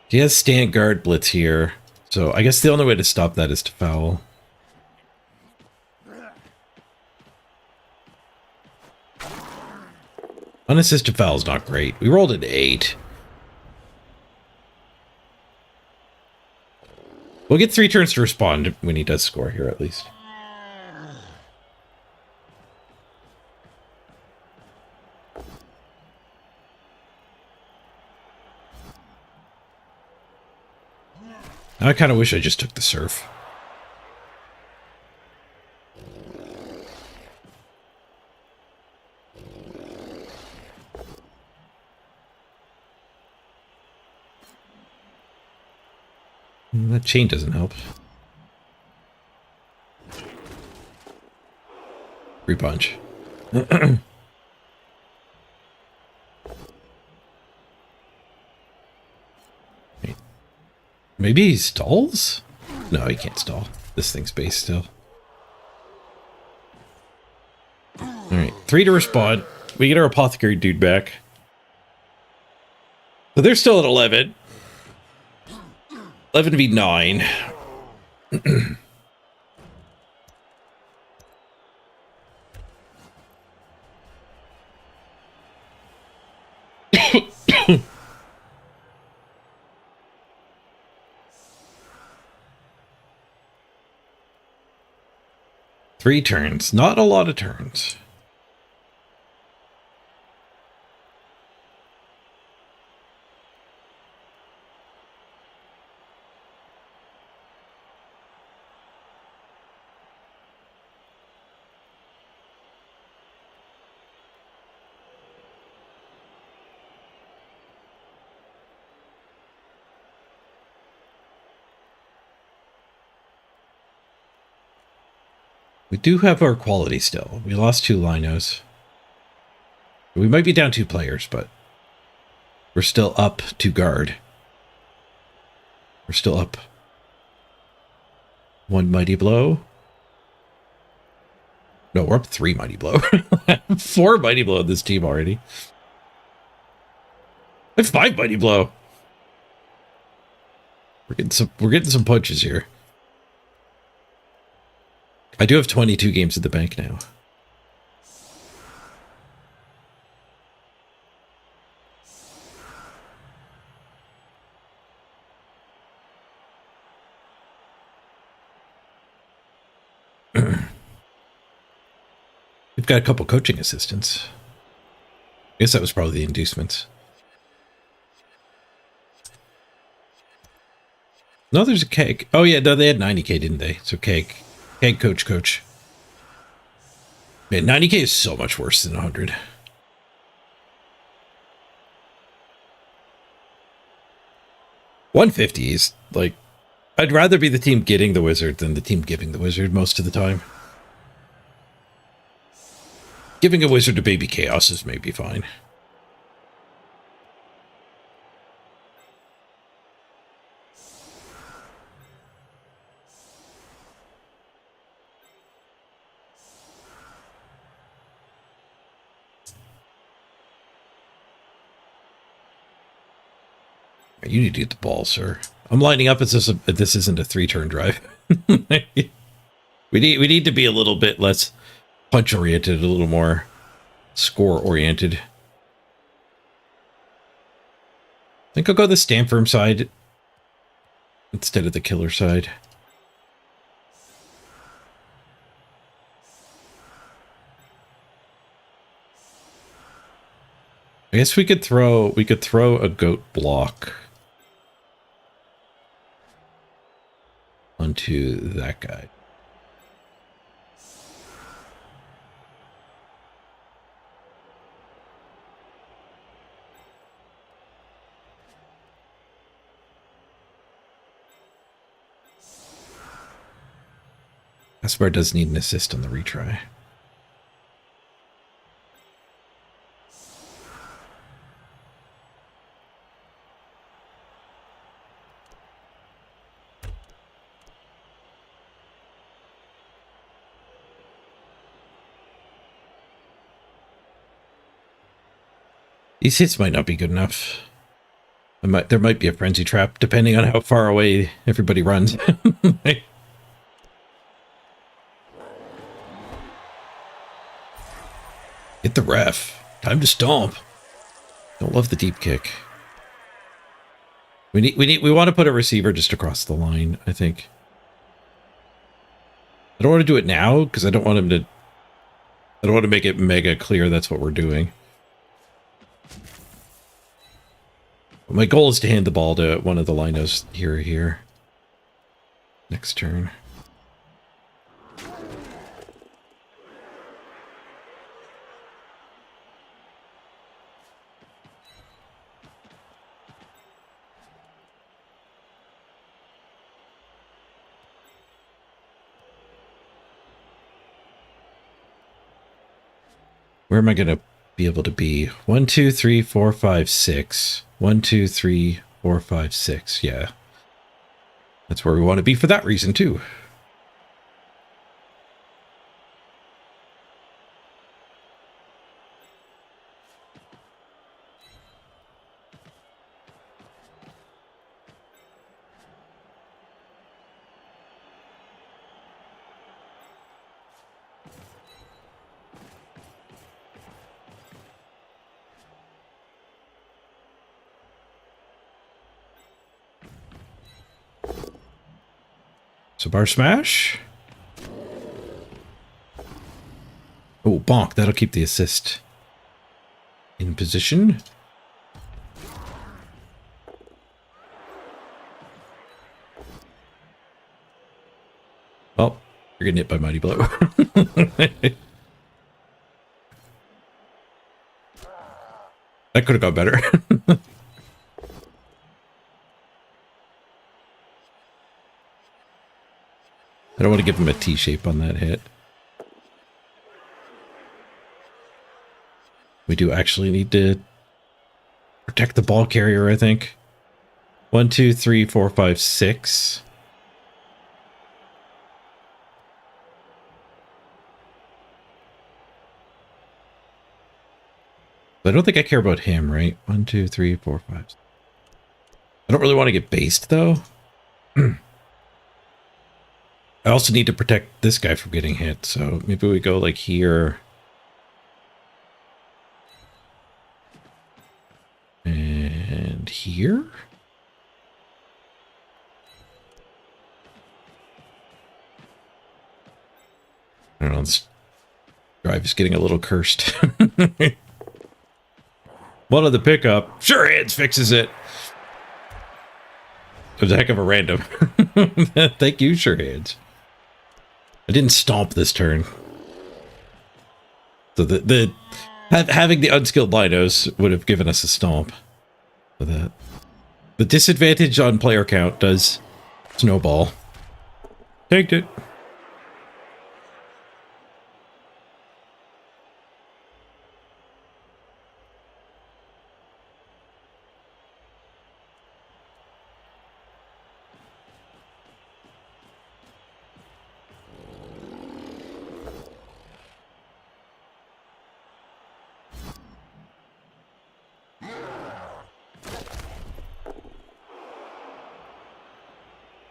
He has stand guard blitz here, so I guess the only way to stop that is to foul. Unassisted foul is not great. We rolled an 8. We'll get 3 turns to respond when he does score here, at least. I kind of wish I just took the surf. That chain doesn't help. Repunch. Maybe he stalls? No, he can't stall. This thing's base still. Alright, 3 to respond. We get our apothecary dude back. So they're still at 11. 11 v 9. Three turns. Not a lot of turns. We do have our quality still. We lost 2 linos. We might be down 2 players, but we're still up to guard. We're still up 1 mighty blow. No, we're up 3 mighty blow. 4 mighty blow in this team already. I have 5 mighty blow. We're getting some punches here. I do have 22 games at the bank now. We've got a couple coaching assistants. I guess that was probably the inducements. No, there's a keg. Oh yeah, no, they had 90k, didn't they? So keg, coach. Man, 90k is so much worse than 100. $150 is like, I'd rather be the team getting the wizard than the team giving the wizard most of the time. Giving a wizard to baby chaos is maybe fine. You need to get the ball, sir. I'm lining up as this isn't a 3-turn drive. we need to be a little bit less punch oriented, a little more score oriented. I think I'll go the stand firm side instead of the killer side. I guess we could throw a goat block onto that guy. Esper does need an assist on the retry. These hits might not be good enough. There might be a frenzy trap depending on how far away everybody runs. Hit the ref. Time to stomp. Don't love the deep kick. We want to put a receiver just across the line, I think. I don't want to do it now because I don't want to make it mega clear that's what we're doing. But my goal is to hand the ball to one of the linos here. Next turn. Where am I going to be able to be? 1, 2, 3, 4, 5, 6. 1, 2, 3, 4, 5, 6. Yeah. That's where we want to be for that reason, too. So bar smash. Oh, bonk. That'll keep the assist in position. Oh, you're getting hit by Mighty Blow. That could have got better. I don't want to give him a T-shape on that hit. We do actually need to protect the ball carrier, I think. 1, 2, 3, 4, 5, 6. I don't think I care about him, right? 1, 2, 3, 4, 5. I don't really want to get based, though. I also need to protect this guy from getting hit, so maybe we go like here. And here? I don't know. Drive is getting a little cursed. One of the pickup. Sure hands fixes it. It was a heck of a random. Thank you, sure hands. I didn't stomp this turn. So having the unskilled linos would have given us a stomp. For that. The disadvantage on player count does snowball. Tanked it.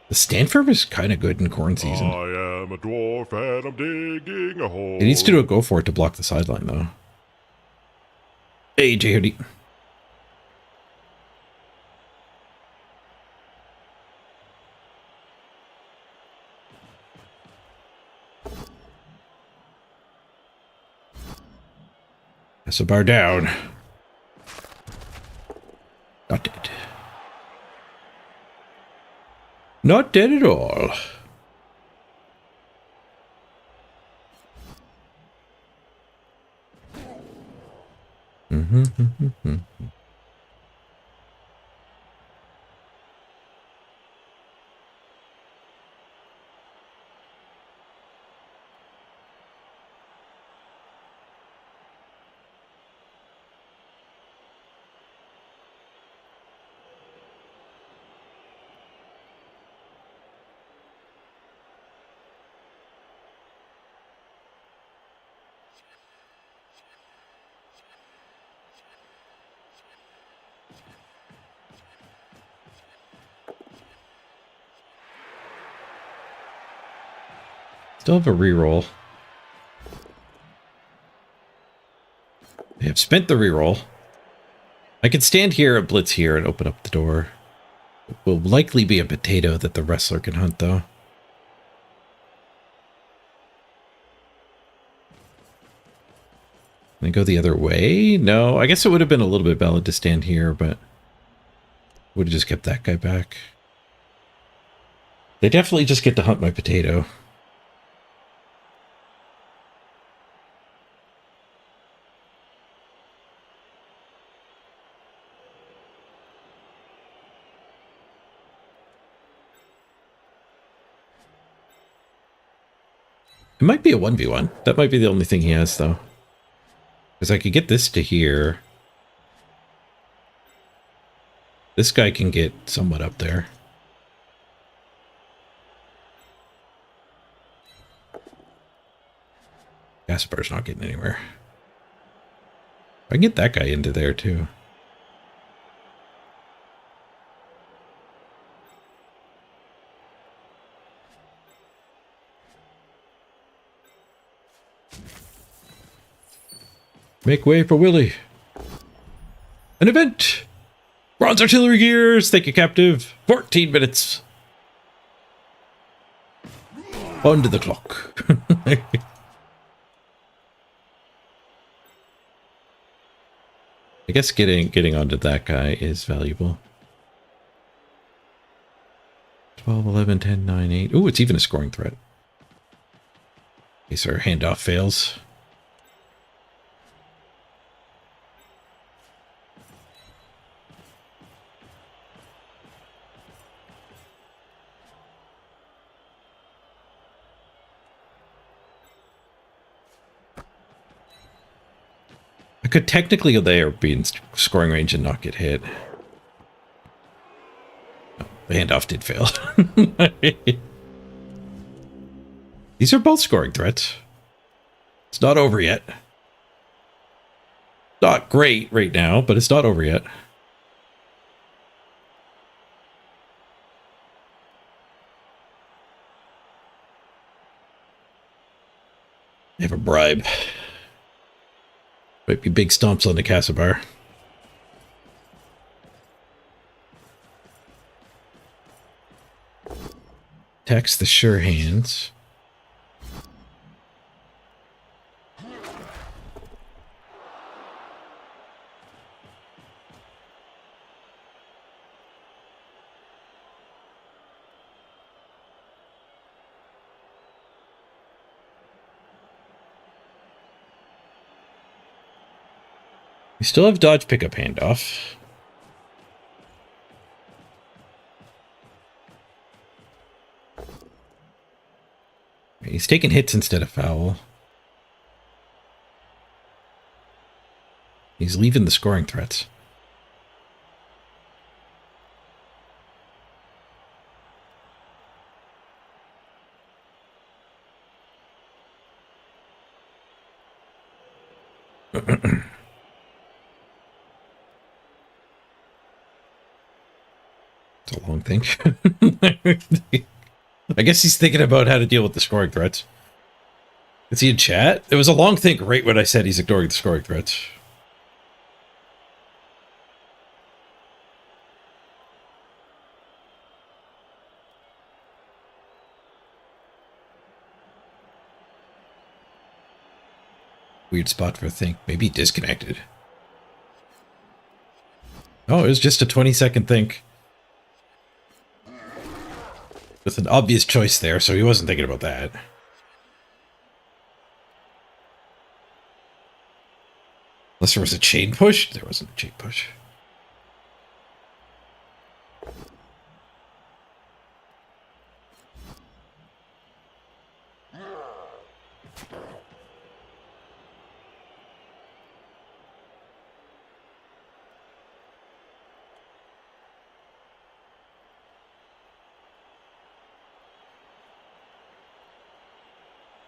The Stanford is kind of good in corn season. I am a dwarf and I'm digging a hole. It needs to do a go for it to block the sideline, though. Hey, J.O.D. That's a bar down. Not dead. Not dead at all. Still have a reroll. They have spent the reroll. I could stand here and blitz here and open up the door. It will likely be a potato that the wrestler can hunt, though. Can I go the other way? No, I guess it would have been a little bit valid to stand here, but would have just kept that guy back. They definitely just get to hunt my potato. It might be a 1v1. That might be the only thing he has, though. Because I could get this to here. This guy can get somewhat up there. Gaspar's not getting anywhere. I can get that guy into there, too. Make way for Willie. An event! Bronze artillery gears! Thank you, captive. 14 minutes. On to the clock. I guess getting onto that guy is valuable. 12, 11, 10, 9, 8. Ooh, it's even a scoring threat. In case our handoff fails. I could technically go there, be in scoring range and not get hit. Oh, the handoff did fail. These are both scoring threats. It's not over yet. Not great right now, but it's not over yet. I have a bribe. Might be big stomps on the Castlebar. Tax the sure hands. We still have dodge pickup handoff. He's taking hits instead of foul. He's leaving the scoring threats. It's a long thing. I guess he's thinking about how to deal with the scoring threats. Is he in chat? It was a long think right when I said he's ignoring the scoring threats. Weird spot for a think. Maybe he disconnected. Oh, it was just a 20-second think. With an obvious choice there, so he wasn't thinking about that. Unless there was a chain push? There wasn't a chain push.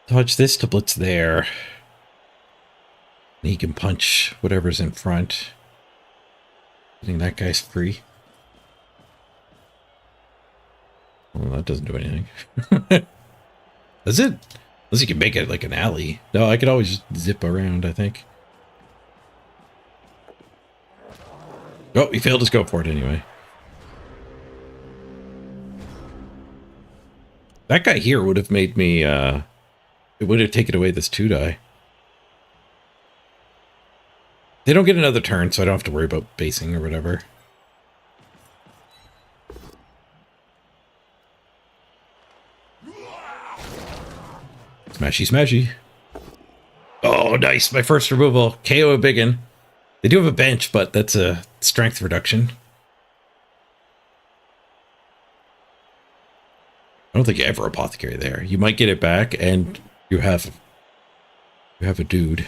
Dodge this to blitz there. He can punch whatever's in front. I think that guy's free. Well, that doesn't do anything. Does it? Unless you can make it like an alley. No, I could always just zip around, I think. Oh, he failed his go for it anyway. That guy here would have made me, it would have taken away this 2-die. They don't get another turn, so I don't have to worry about basing or whatever. Smashy, smashy. Oh, nice. My first removal. KO a biggin. They do have a bench, but that's a strength reduction. I don't think you ever apothecary there. You might get it back, and you have a dude.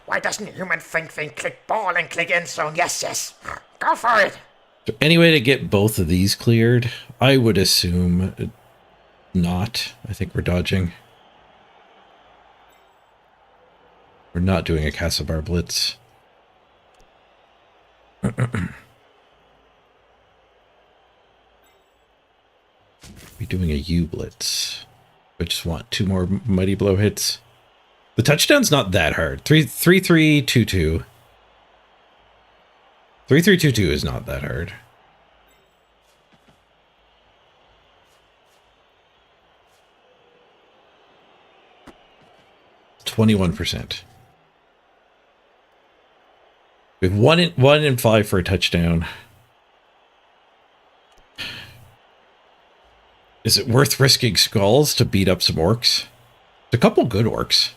Why doesn't human think click ball and click end zone? Yes, yes. Go for it. So any way to get both of these cleared? I would assume not. I think we're dodging. We're not doing a Castlebar blitz. We're doing a U blitz. I just want 2 more mighty blow hits. The touchdown's not that hard. 3-3-2-2. 3-3-2-2 is not that hard. %. We have 1 in 5 for a touchdown. Is it worth risking skulls to beat up some orcs? A couple good orcs.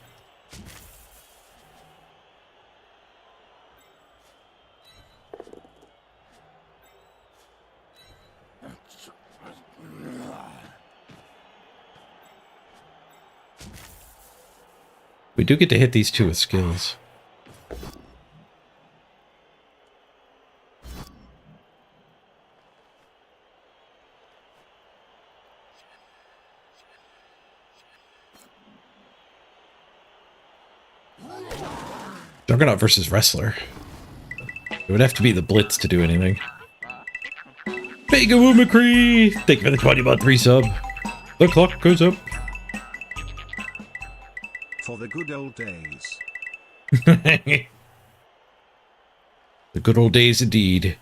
We do get to hit these 2 with skills. Juggernaut versus Wrestler. It would have to be the Blitz to do anything. Begawoo McCree! Thank you for the 20-month resub. The clock goes up. For the good old days. The good old days indeed.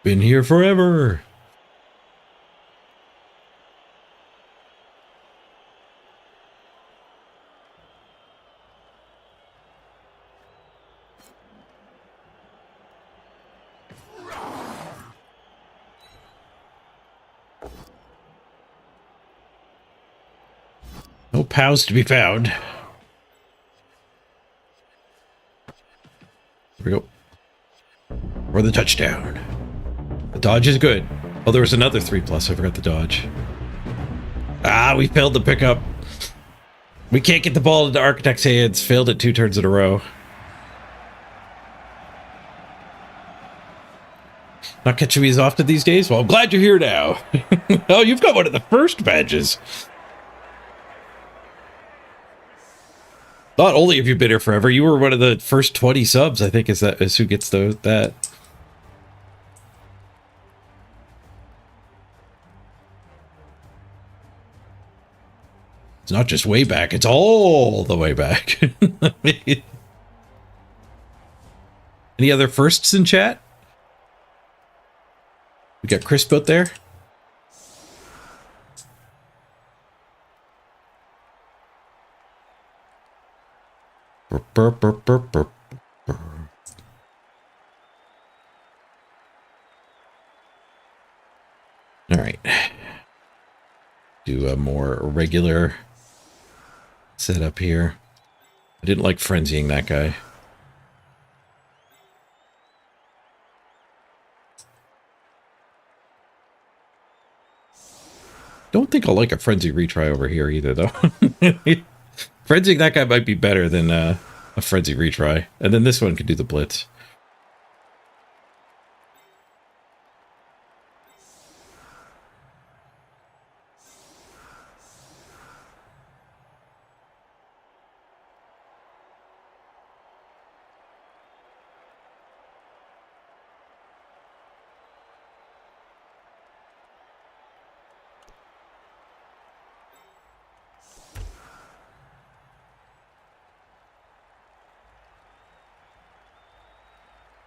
Been here forever. No pals to be found. Here we go. For the touchdown. The dodge is good. Oh, there was another 3+. I forgot the dodge. Ah, we failed the pickup. We can't get the ball into Architect's hands. Failed it 2 turns in a row. Not catching me as often these days? Well, I'm glad you're here now. Oh, you've got one of the first badges. Not only have you been here forever, you were one of the first 20 subs, I think, is who gets that. It's not just way back, it's all the way back. Any other firsts in chat? We got Crisp out there. Burr, burr, burr, burr, burr. All right. Do a more regular setup here. I didn't like frenzying that guy. Don't think I'll like a frenzy retry over here either, though. Frenzying that guy might be better than a frenzy retry. And then this one could do the blitz.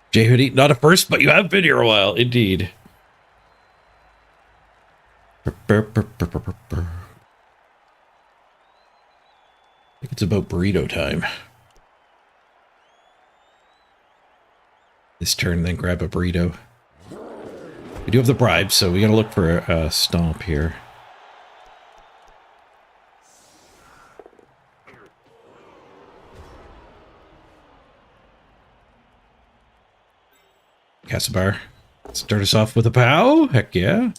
J Hoodie, not a first, but you have been here a while, indeed. I think it's about burrito time. This turn, then grab a burrito. We do have the bribe, so we gotta look for a stomp here. Castlebar, start us off with a pow. Heck yeah.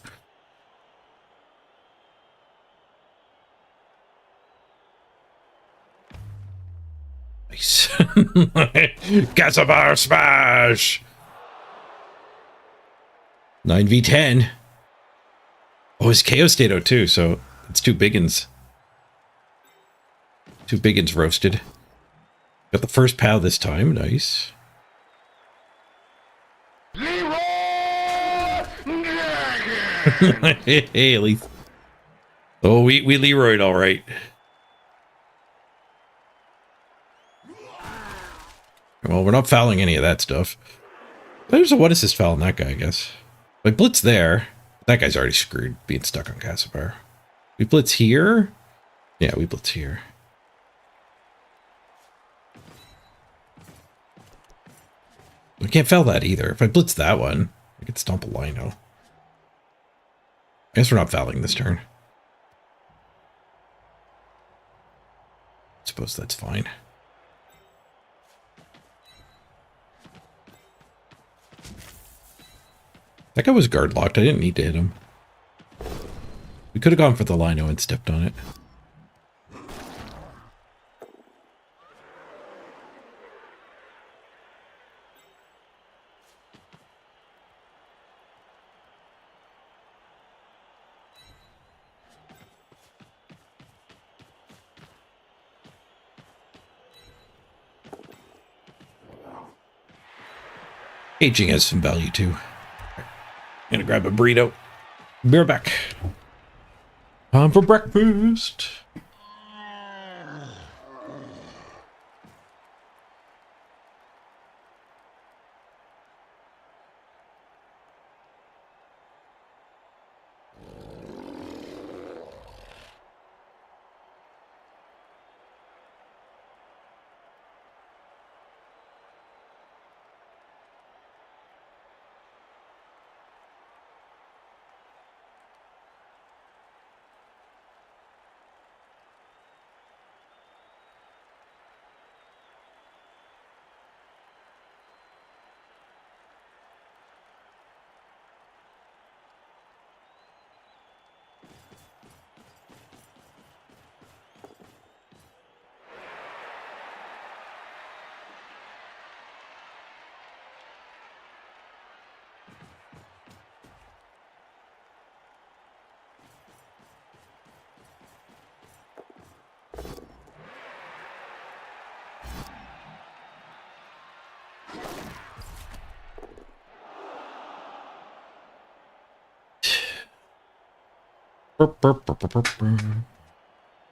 Nice. Castlebar smash. 9v10. Oh, it's KO Stato too, so it's 2 biggins. 2 biggins roasted. Got the first pow this time. Nice. Hey, at least. Oh, we Leroyed all right. Well, we're not fouling any of that stuff. There's a 1 assist foul on that guy, I guess. We blitz there. That guy's already screwed being stuck on Castlebar. We blitz here. Yeah, we blitz here. We can't foul that either. If I blitz that one, I could stomp a lino. I guess we're not fouling this turn. I suppose that's fine. That guy was guard locked. I didn't need to hit him. We could have gone for the lino and stepped on it. Aging has some value too. Gonna grab a burrito. Be right back. Time for breakfast.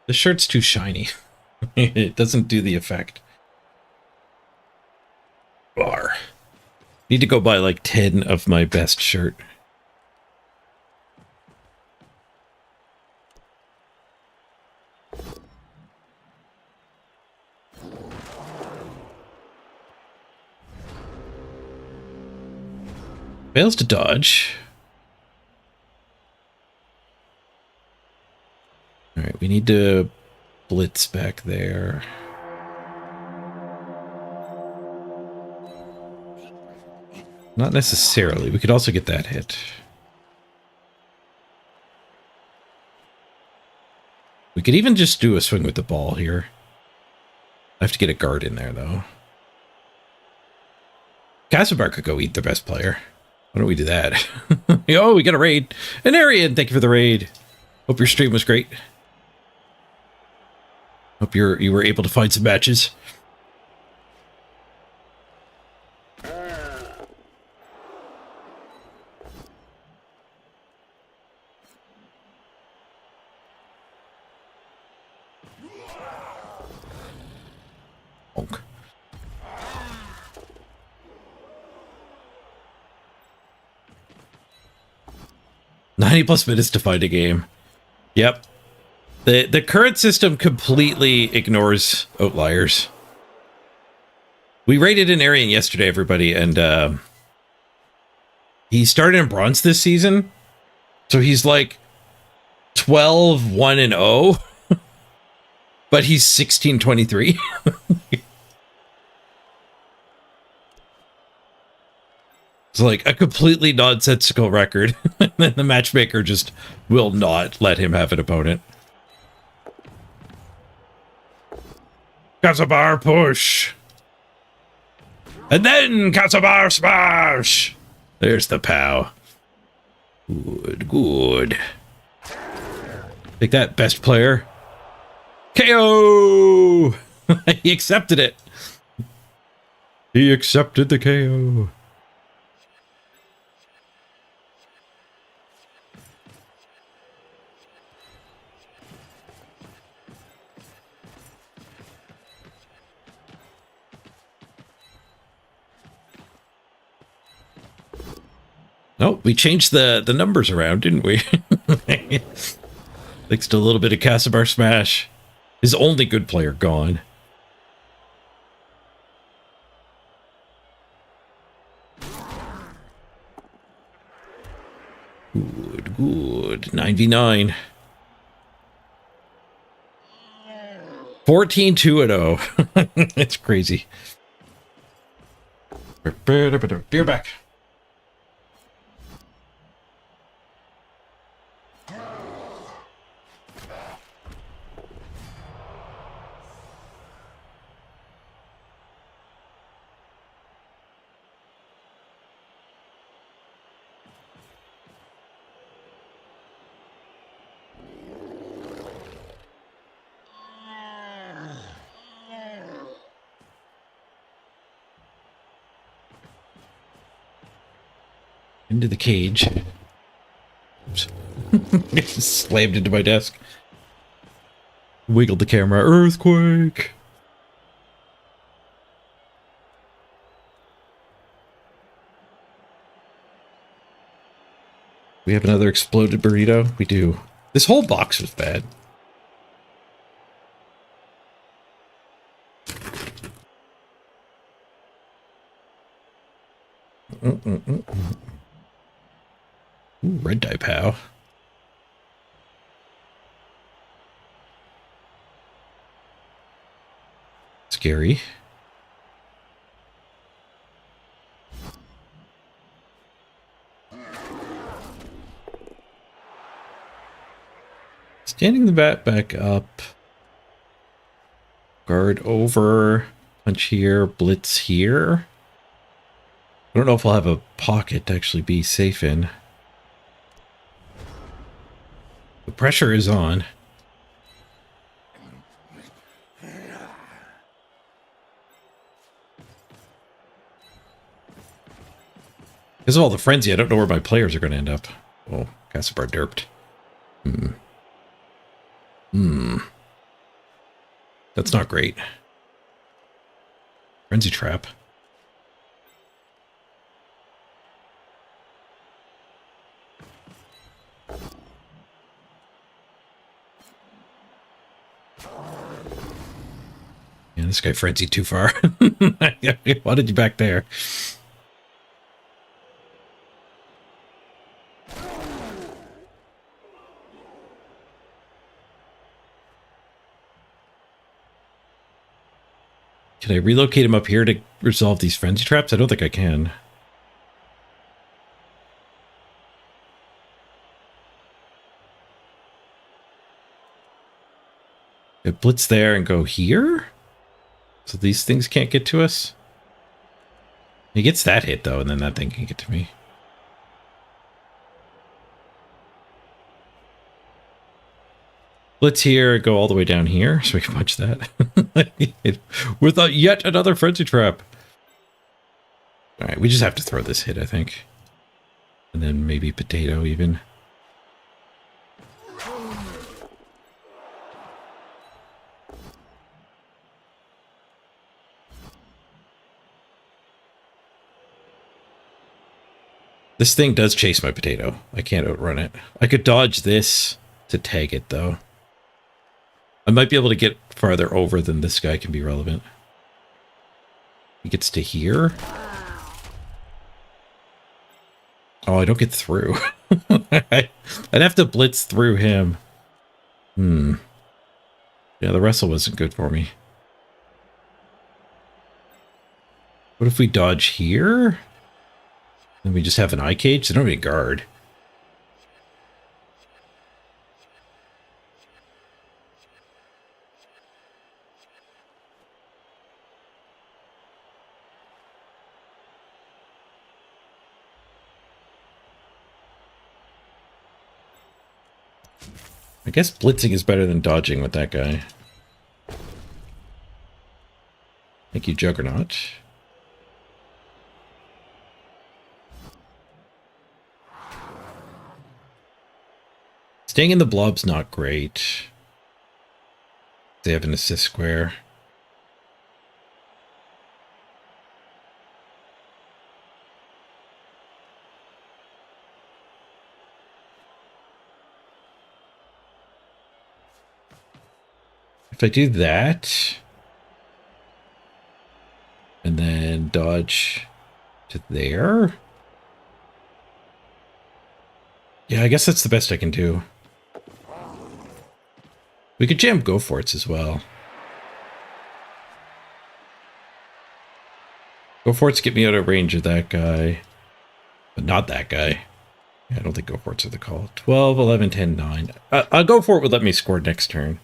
This shirt's too shiny. It doesn't do the effect. Bar. Need to go buy like 10 of my best shirt. Fails to dodge. Alright, we need to blitz back there. Not necessarily. We could also get that hit. We could even just do a swing with the ball here. I have to get a guard in there, though. Castlebar could go eat the best player. Why don't we do that? Oh, we got a raid. An Arian, thank you for the raid. Hope your stream was great. Hope you were able to find some matches. Honk. +90 minutes to find a game. Yep. The current system completely ignores outliers. We rated an Arian yesterday, everybody, and he started in bronze this season. So he's like 12-1-0, but he's 16-23. It's like a completely nonsensical record. And then the matchmaker just will not let him have an opponent. Castlebar push. And then Castlebar smash. There's the pow. Good, good. Take that, best player. KO! He accepted it. He accepted the KO. Oh, we changed the numbers around, didn't we? Thanks to a little bit of Castlebar smash. His only good player gone. Good, good. 9v9. 14-2-0. It's crazy. Beer back. Into the cage. Oops. Slammed into my desk. Wiggled the camera. Earthquake. We have another exploded burrito? We do. This whole box was bad. Ooh, red die pow. Scary. Standing the bat back up. Guard over. Punch here. Blitz here. I don't know if I'll have a pocket to actually be safe in. The pressure is on. Because of all the frenzy, I don't know where my players are going to end up. Oh, Castlebar derped. That's not great. Frenzy trap. Yeah, this guy frenzied too far. I wanted you back there. Can I relocate him up here to resolve these frenzy traps? I don't think I can. I blitz there and go here? So these things can't get to us? He gets that hit, though, and then that thing can get to me. Blitz here, go all the way down here, so we can punch that. With yet another frenzy trap. Alright, we just have to throw this hit, I think. And then maybe potato, even. This thing does chase my potato. I can't outrun it. I could dodge this to tag it, though. I might be able to get farther over than this guy can be relevant. He gets to here. Oh, I don't get through. I'd have to blitz through him. Yeah, the wrestle wasn't good for me. What if we dodge here? Then we just have an eye cage? They don't have any guard. I guess blitzing is better than dodging with that guy. Thank you, Juggernaut. Staying in the blob's not great. They have an assist square. If I do that, and then dodge to there. Yeah, I guess that's the best I can do. We could jam go for it as well. Go for it to get me out of range of that guy, but not that guy. Yeah, I don't think go for it's the call. 12, 11, 10, 9. I'll go for it would let me score next turn.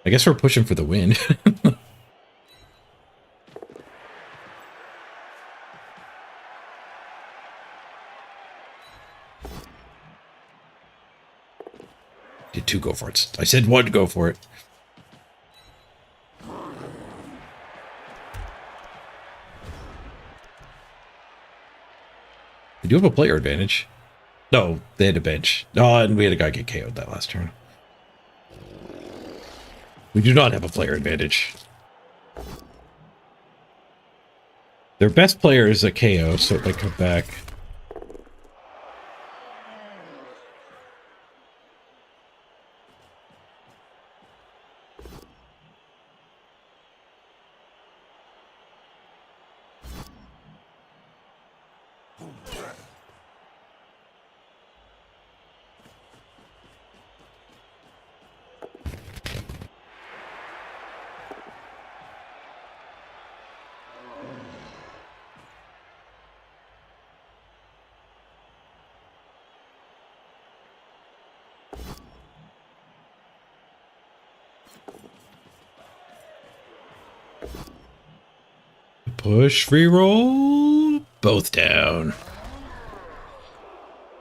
I guess we're pushing for the win. Did 2 go for it. I said 1 go for it. We do have a player advantage. No, they had a bench. Oh, and we had a guy get KO'd that last turn. We do not have a player advantage. Their best player is a KO, so they come back. Push, reroll, both down. At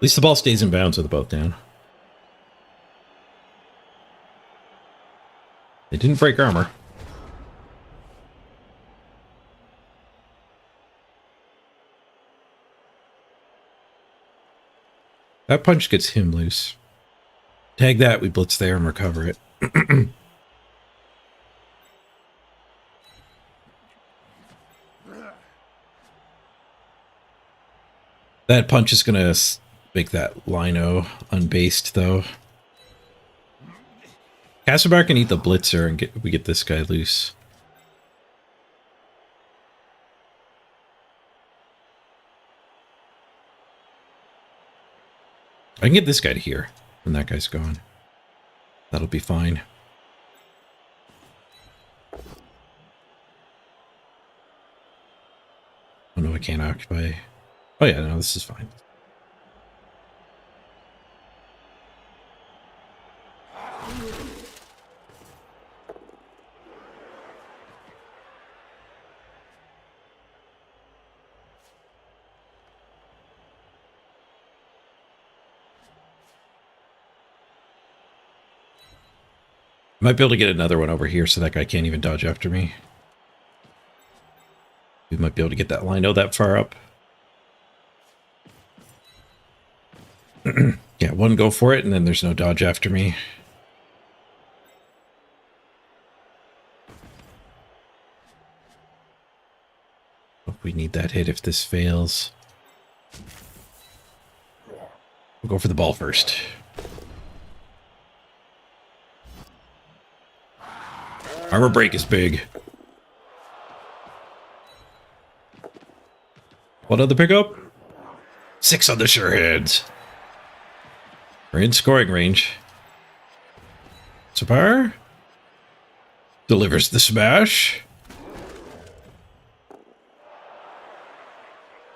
least the ball stays in bounds with both down. They didn't break armor. That punch gets him loose. Tag that, we blitz there and recover it. That punch is going to make that Lino unbased, though. Castlebar can eat the blitzer and we get this guy loose. I can get this guy to here when that guy's gone. That'll be fine. Oh no, I can't occupy. Oh yeah, no, this is fine. Might be able to get another one over here so that guy can't even dodge after me. We might be able to get that Lino that far up. Yeah, one go for it, and then there's no dodge after me. Hope we need that hit if this fails. We'll go for the ball first. Armor break is big. What other pickup? 6 on the sure heads. We're in scoring range. Sapar delivers the smash.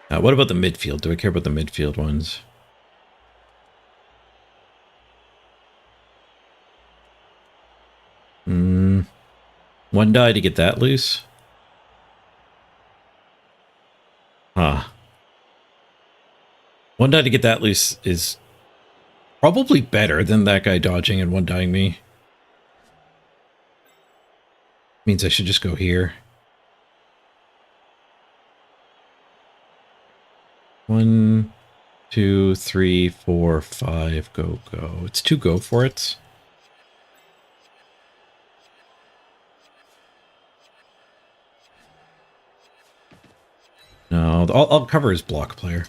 Now, what about the midfield? Do I care about the midfield ones? One die to get that loose. Huh. One die to get that loose is probably better than that guy dodging and one dying me. Means I should just go here. 1, 2, 3, 4, 5. Go, go. It's 2 go for it. No, I'll cover his block player.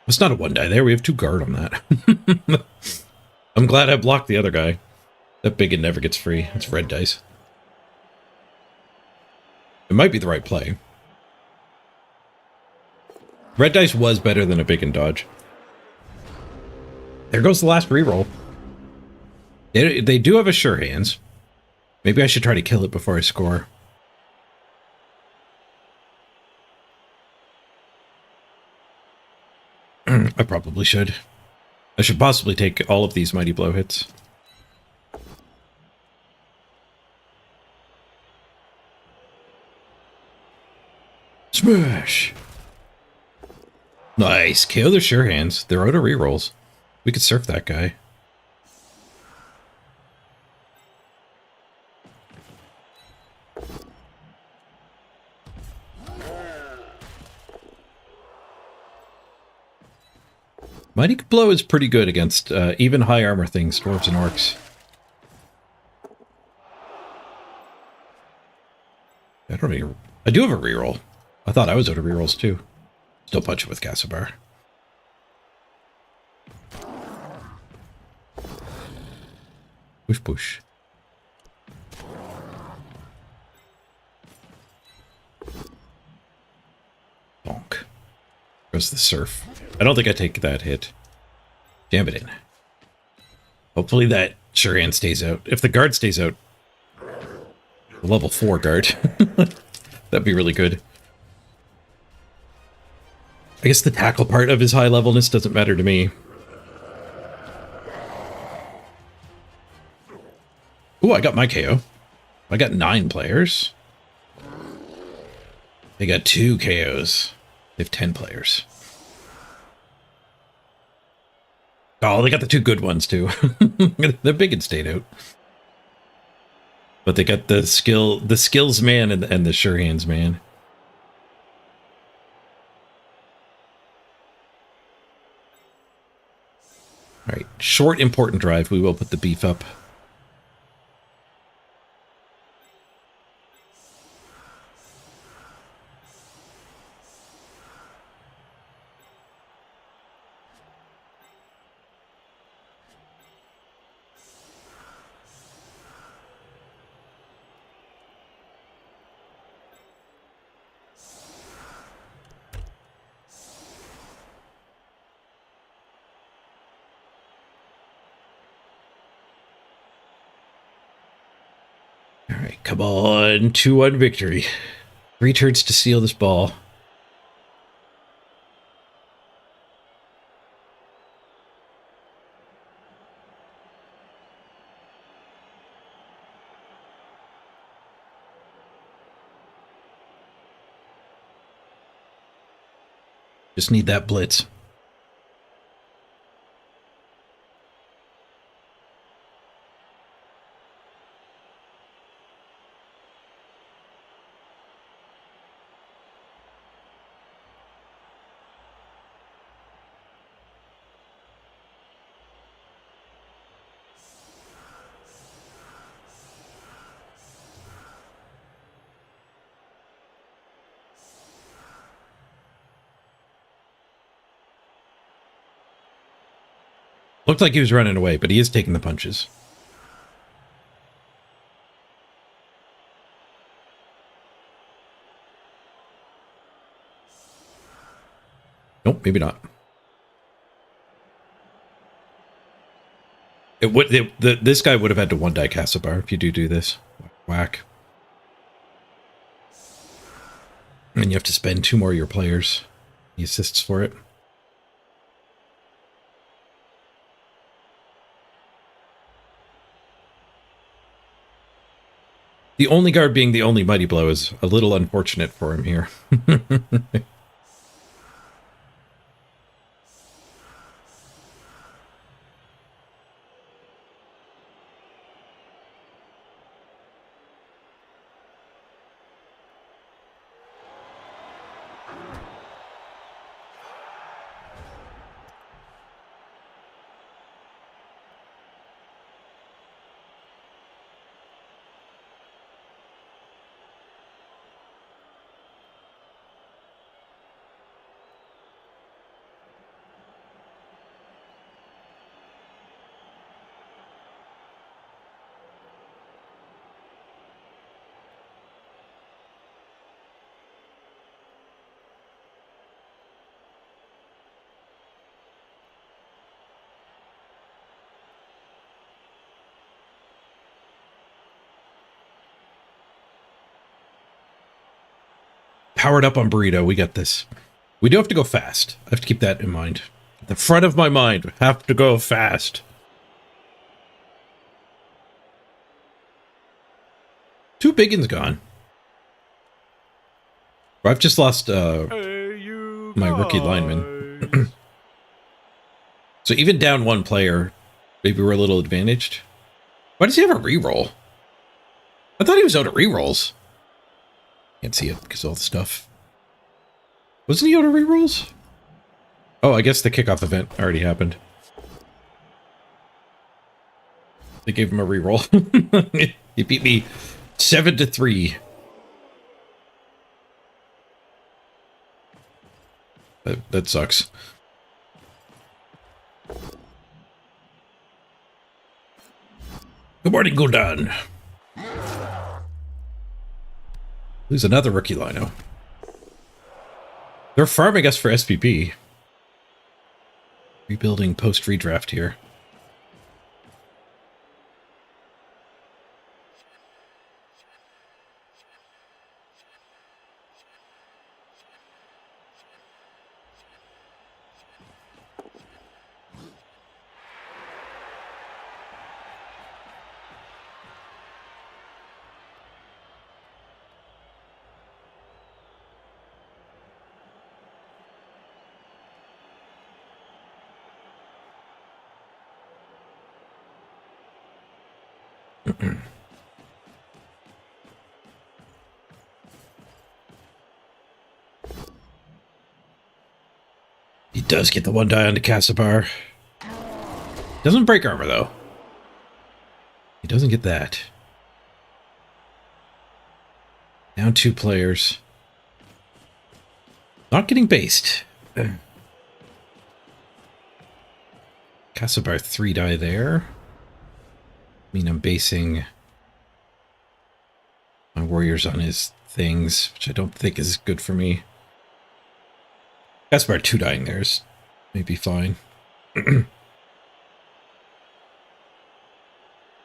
It's not a one die there. We have 2 guard on that. I'm glad I blocked the other guy. That biggin never gets free. It's red dice. It might be the right play. Red dice was better than a biggin dodge. There goes the last reroll. They do have a sure hands. Maybe I should try to kill it before I score. I probably should. I should possibly take all of these mighty blow hits. Smash! Nice. KO the sure hands. They're out of rerolls. We could surf that guy. Mighty Blow is pretty good against even high armor things, dwarves and orcs. I do have a reroll. I thought I was out of rerolls too. Still punch it with Castlebar. Push, push. Bonk. goes the surf. I don't think I take that hit. Jam it in. Hopefully that sure hand stays out. If the guard stays out, the level 4 guard, that'd be really good. I guess the tackle part of his high levelness doesn't matter to me. Ooh, I got my KO. I got 9 players. They got 2 KOs. They have 10 players. Oh, they got the 2 good ones too. The big and stayed out. But they got the skills man and the sure hands man. All right, short important drive. We will put the beef up. All right, come on. 2-1 victory. 3 turns to seal this ball. Just need that blitz. Looked like he was running away, but he is taking the punches. Nope, maybe not. It would. This guy would have had to 1-die Castlebar if you do this. Whack. And you have to spend 2 more of your players. He assists for it. The only guard being the only mighty blow is a little unfortunate for him here. Powered up on Burrito. We got this. We do have to go fast. I have to keep that in mind. At the front of my mind, we have to go fast. 2 biggins gone. I've just lost my rookie lineman. So even down 1 player, maybe we're a little advantaged. Why does he have a reroll? I thought he was out of rerolls. Can't see it because of all the stuff. Wasn't he out of rerolls? Oh, I guess the kickoff event already happened. They gave him a reroll. He beat me 7-3. That sucks. Good morning, Gul'dan. Who's another rookie lino? They're farming us for SPP. Rebuilding post-redraft here. He does get the one die onto Caspar. Doesn't break armor, though. He doesn't get that. Down 2 players. Not getting based. Caspar 3 die there. I mean, I'm basing my warriors on his things, which I don't think is good for me. Caspar 2 dying there is maybe fine. I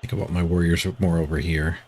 think I want my warriors more over here.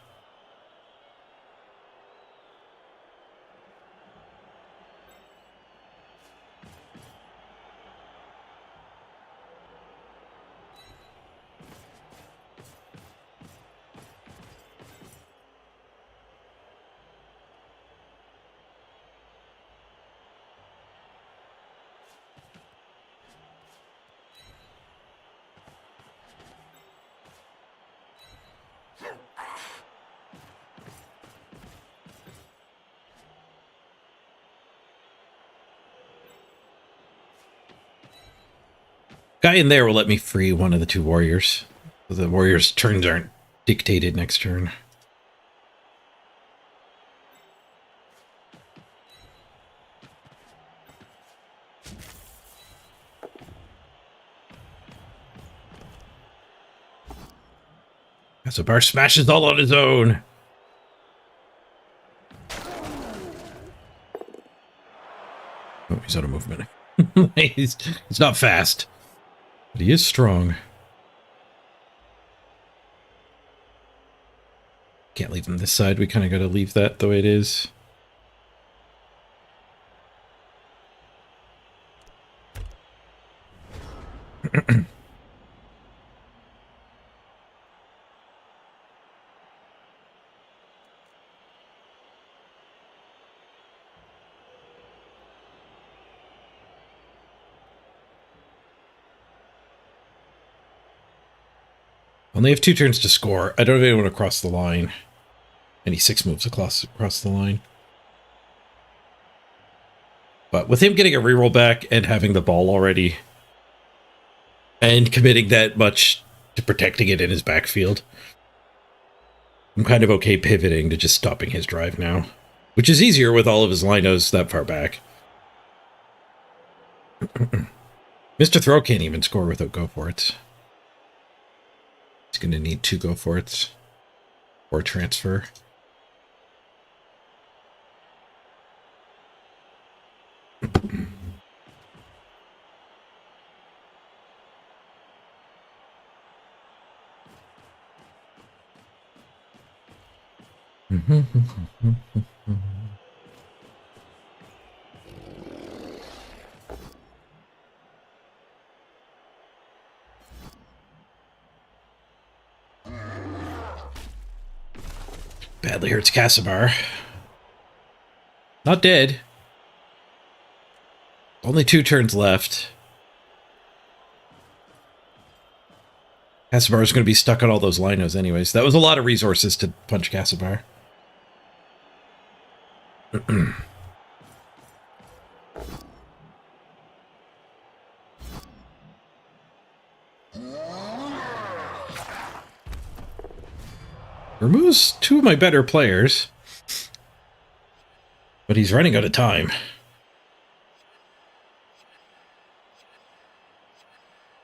Guy in there will let me free one of the 2 warriors. So the warriors' turns aren't dictated next turn. Caspar smashes all on his own. Oh, he's out of movement. he's not fast. But he is strong. Can't leave him this side. We kind of got to leave that the way it is. Only have 2 turns to score. I don't have anyone across the line. Any 6 moves across the line. But with him getting a reroll back and having the ball already, and committing that much to protecting it in his backfield, I'm kind of okay pivoting to just stopping his drive now, which is easier with all of his linos that far back. Mr. Throw can't even score without go for it. He's going to need 2 go for it or transfer. Badly hurts Caspar. Not dead. Only 2 turns left. Caspar is going to be stuck on all those linos anyways. That was a lot of resources to punch Caspar. Removes 2 of my better players. But he's running out of time.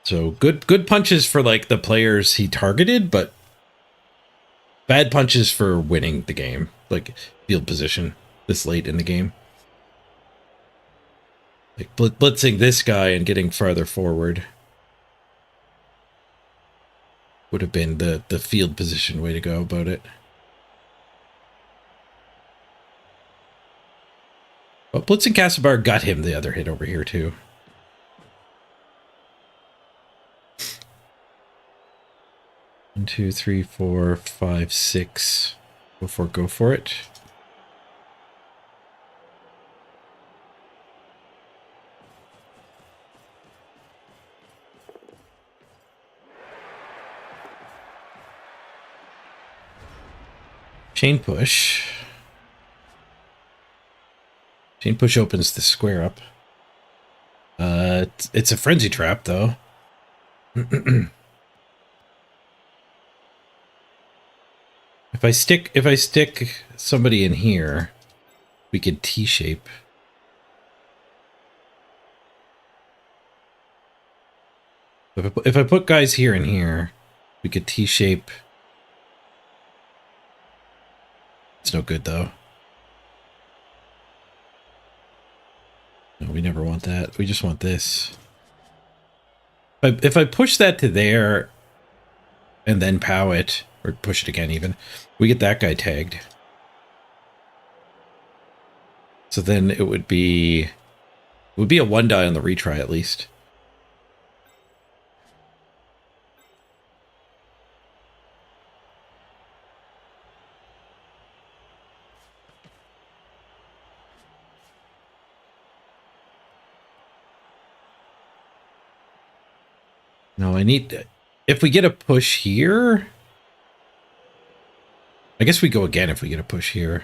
So good punches for like the players he targeted, but bad punches for winning the game, like field position this late in the game. Like blitzing this guy and getting farther forward would have been the field position way to go about it. But blitzing Castlebar got him the other hit over here too. One, two, three, four, five, six. Go for it. Chain push. Chain push opens the square up. It's a frenzy trap though. If I stick somebody in here, we could T-shape. If I put guys here and here, we could T-shape. It's no good though. No, we never want that. We just want this. If I push that to there and then POW it, or push it again even, we get that guy tagged. So then it would be a 1 die on the retry at least. No, I need... If we get a push here... I guess we go again if we get a push here.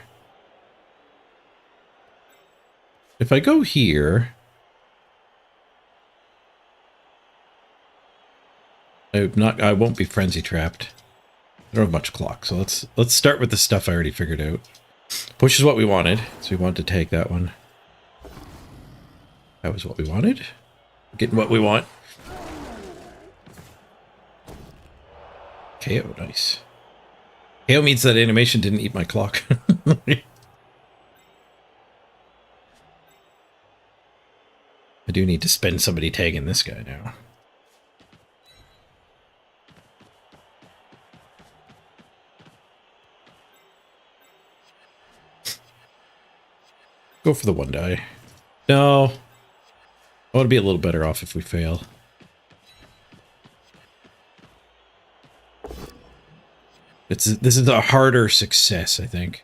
If I go here... I won't be frenzy trapped. I don't have much clock, so let's start with the stuff I already figured out. Push is what we wanted, so we wanted to take that one. That was what we wanted. Getting what we want. KO, nice. KO means that animation didn't eat my clock. I do need to spend somebody tagging this guy now. Go for the 1 die. No. I want to be a little better off if we fail. This is a harder success, I think.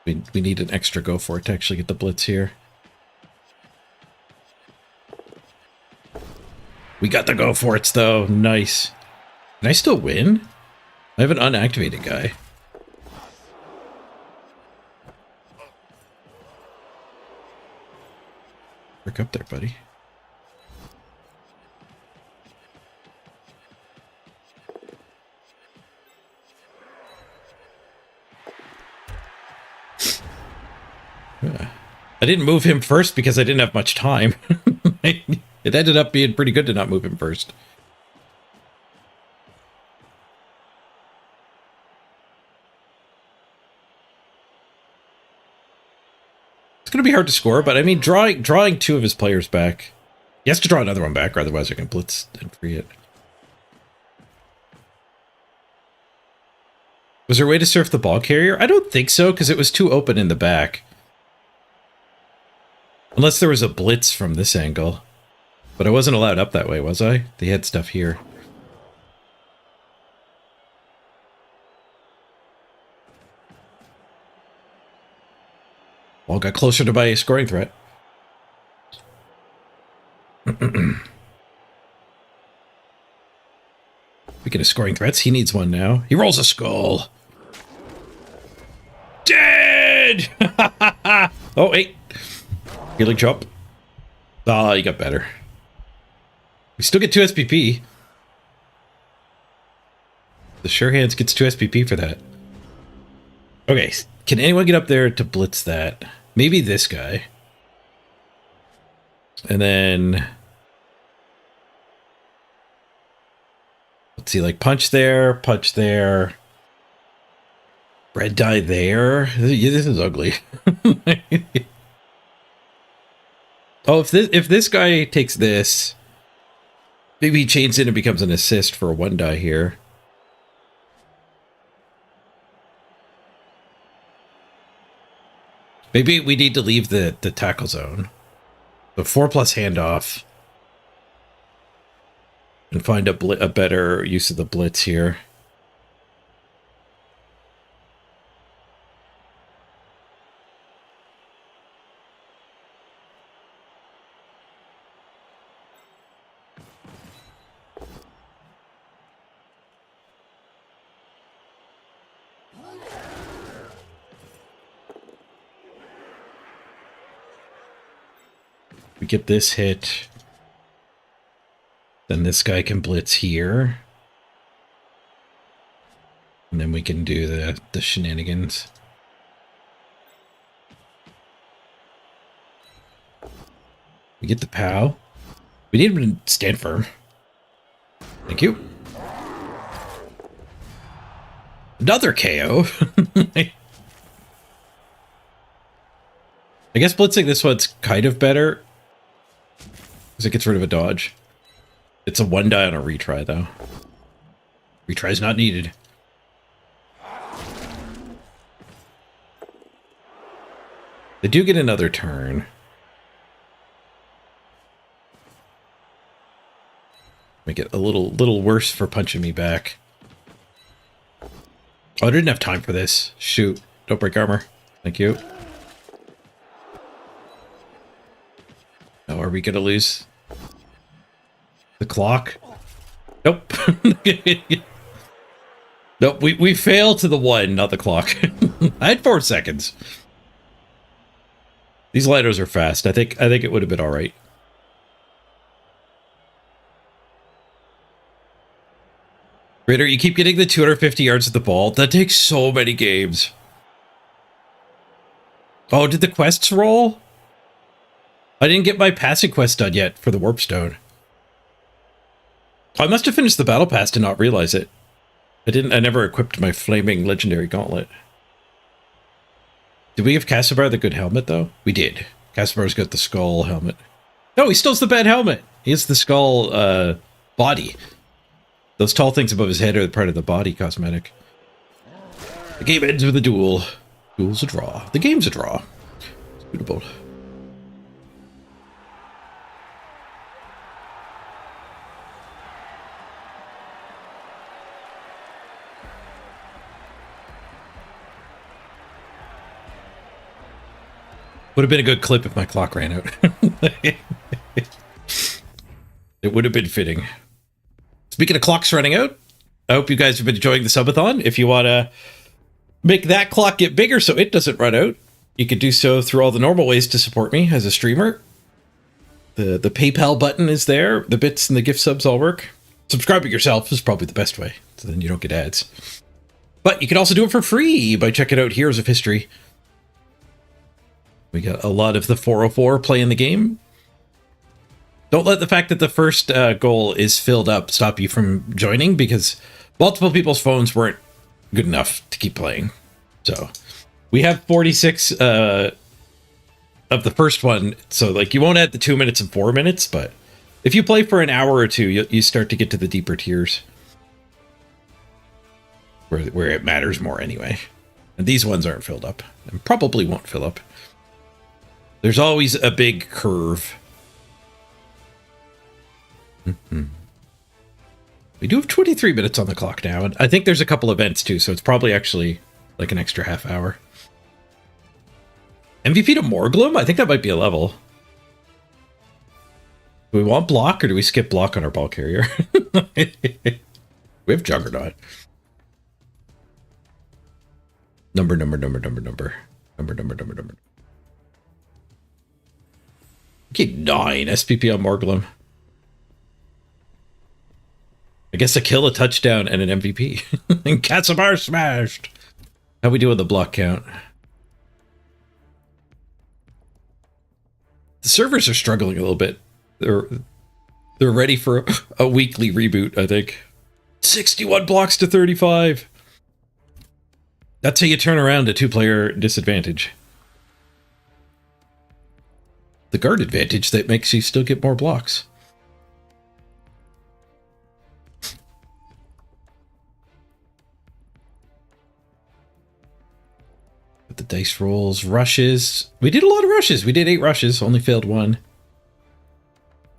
We need an extra go for it to actually get the blitz here. We got the go for it though. Nice. Can I still win? I have an unactivated guy. Work up there, buddy. I didn't move him first because I didn't have much time. It ended up being pretty good to not move him first. It's going to be hard to score, but I mean, drawing 2 of his players back. He has to draw another one back, or otherwise I can blitz and free it. Was there a way to surf the ball carrier? I don't think so, because it was too open in the back. Unless there was a blitz from this angle. But I wasn't allowed up that way, was I? They had stuff here. Well, got closer to my scoring threat. Speaking of scoring threats, he needs one now. He rolls a skull. Dead! Oh, wait. Healing chop. Ah, you got better. We still get 2 SPP. The Sure Hands gets 2 SPP for that. Okay, can anyone get up there to blitz that? Maybe this guy. And then... Let's see, like punch there, Red dye there. Yeah, this is ugly. Oh, if this guy takes this, maybe he chains in and becomes an assist for a 1 die here. Maybe we need to leave the tackle zone. The 4+ handoff. And find a better use of the blitz here. We get this hit. Then this guy can blitz here. And then we can do the shenanigans. We get the POW. We need him to stand firm. Thank you. Another KO. I guess blitzing this one's kind of better. Because it gets rid of a dodge. It's a 1 die on a retry, though. Retry's not needed. They do get another turn. Make it a little worse for punching me back. Oh, I didn't have time for this. Shoot. Don't break armor. Thank you. Oh, are we gonna lose the clock? Nope. Nope, we fail to the 1, not the clock. I had 4 seconds. These Lidos are fast. I think it would have been alright. Raider, you keep getting the 250 yards of the ball. That takes so many games. Oh, did the quests roll? I didn't get my passing quest done yet for the Warpstone. I must have finished the battle pass to not realize it. I never equipped my flaming legendary gauntlet. Did we give Casibar the good helmet, though? We did. Casibar's got the skull helmet. No, he still has the bad helmet. He has the skull body. Those tall things above his head are part of the body cosmetic. The game ends with a duel. Duel's a draw. The game's a draw. Suitable. Would have been a good clip if my clock ran out. It would have been fitting. Speaking of clocks running out, I hope you guys have been enjoying the subathon. If you want to make that clock get bigger so it doesn't run out, you can do so through all the normal ways to support me as a streamer. The PayPal button is there. The bits and the gift subs all work. Subscribing yourself is probably the best way, so then you don't get ads. But you can also do it for free by checking out Heroes of History. We got a lot of the 404 playing the game. Don't let the fact that the first goal is filled up stop you from joining, because multiple people's phones weren't good enough to keep playing. So we have 46 of the first one. So like you won't add the 2 minutes and 4 minutes, but if you play for an hour or two, you start to get to the deeper tiers where it matters more anyway. And these ones aren't filled up and probably won't fill up. There's always a big curve. We do have 23 minutes on the clock now, and I think there's a couple events too, so it's probably actually like an extra half hour. MVP to Morglum? I think that might be a level. Do we want block, or do we skip block on our ball carrier? We have Juggernaut. Number. Okay, 9 SPP on Morglum. I guess a kill, a touchdown, and an MVP. And Katsubar smashed. How we do on the block count? The servers are struggling a little bit. They're ready for a weekly reboot, I think. 61 blocks to 35. That's how you turn around a 2-player disadvantage. The guard advantage that makes you still get more blocks. But the dice rolls, rushes. We did a lot of rushes. We did 8 rushes, only failed 1.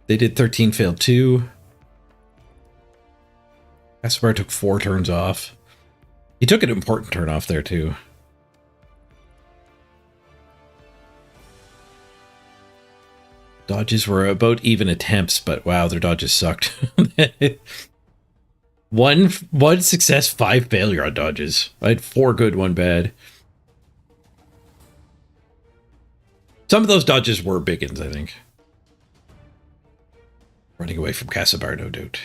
They did 13, failed 2. Caspar took 4 turns off. He took an important turn off there, too. Dodges were about even attempts, but wow, their dodges sucked. one success, 5 failure on dodges. I had 4 good, 1 bad. Some of those dodges were big ones, I think. Running away from Casabar, no doubt.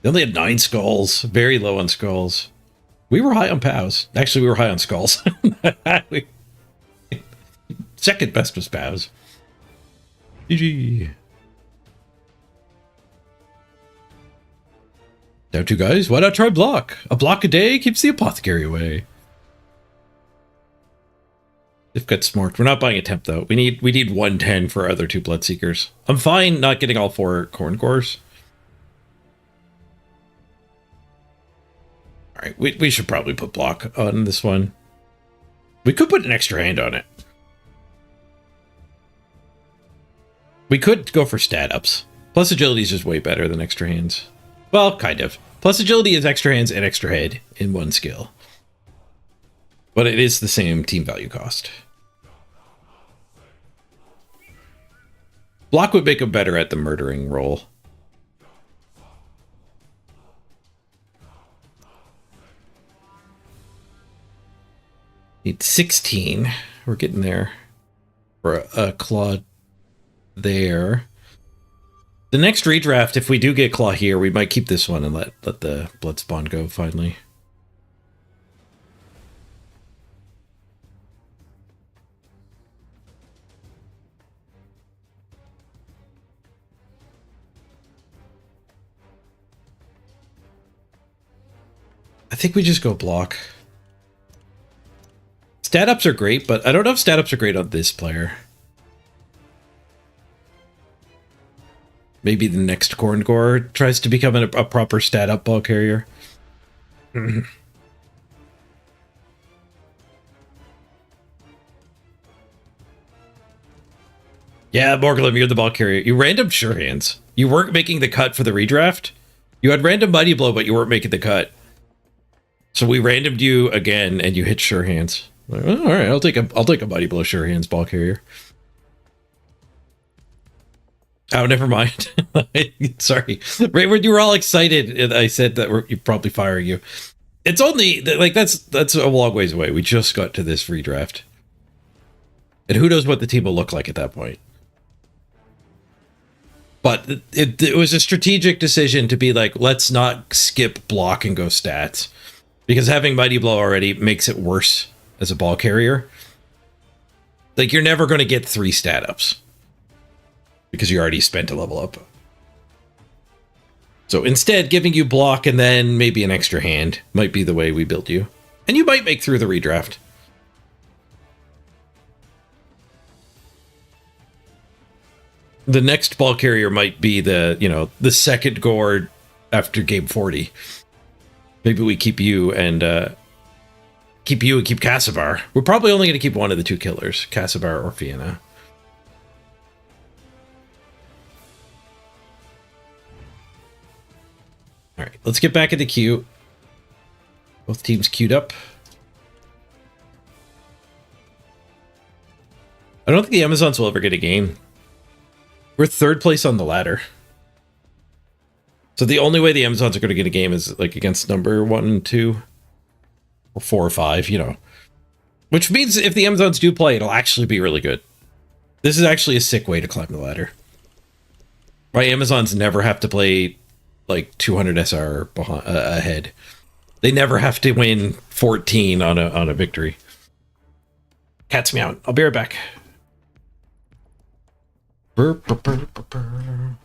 They only had 9 skulls. Very low on skulls. We were high on POWs. Actually, we were high on skulls. Second best was POWs. GG. Down 2 guys. Why not try block? A block a day keeps the apothecary away. They've got smart. We're not buying a temp though. We need 110 for our other 2 Bloodseekers. I'm fine not getting all 4 Khorne cores. Alright, we should probably put block on this one. We could put an extra hand on it. We could go for stat ups. Plus agility is just way better than extra hands. Well, kind of. Plus agility is extra hands and extra head in 1 skill. But it is the same team value cost. Block would make him better at the murdering role. Need 16. We're getting there. For a claw there. The next redraft, if we do get claw here, we might keep this one and let the blood spawn go finally. I think we just go block. Stat ups are great, but I don't know if stat ups are great on this player. Maybe the next Khorne Gore tries to become a proper stat up ball carrier. Yeah, Morgulum, you're the ball carrier. You random sure hands. You weren't making the cut for the redraft. You had random mighty blow, but you weren't making the cut. So we randomed you again, and you hit sure hands. Like, oh, all right, I'll take a mighty blow sure hands ball carrier. Oh, never mind. Sorry. Right when you were all excited, I said that you're probably firing you. It's only like that's a long ways away. We just got to this redraft, and who knows what the team will look like at that point. But it was a strategic decision to be like, let's not skip block and go stats, because having mighty blow already makes it worse as a ball carrier. Like, you're never going to get 3 stat ups because you already spent a level up. So instead, giving you block and then maybe an extra hand might be the way we build you. And you might make through the redraft. The next ball carrier might be the second Gord after game 40. Maybe we keep you and keep Casabar. We're probably only going to keep one of the 2 killers, Casabar or Fianna. All right, let's get back in the queue. Both teams queued up. I don't think the Amazons will ever get a game. We're 3rd place on the ladder. So the only way the Amazons are going to get a game is like against number 1 and 2. Or 4 or 5, Which means if the Amazons do play, it'll actually be really good. This is actually a sick way to climb the ladder. My Amazons never have to play like 200 SR ahead. They never have to win 14 on a victory. Cat's meowing. I'll be right back. Burr, burr, burr, burr, burr.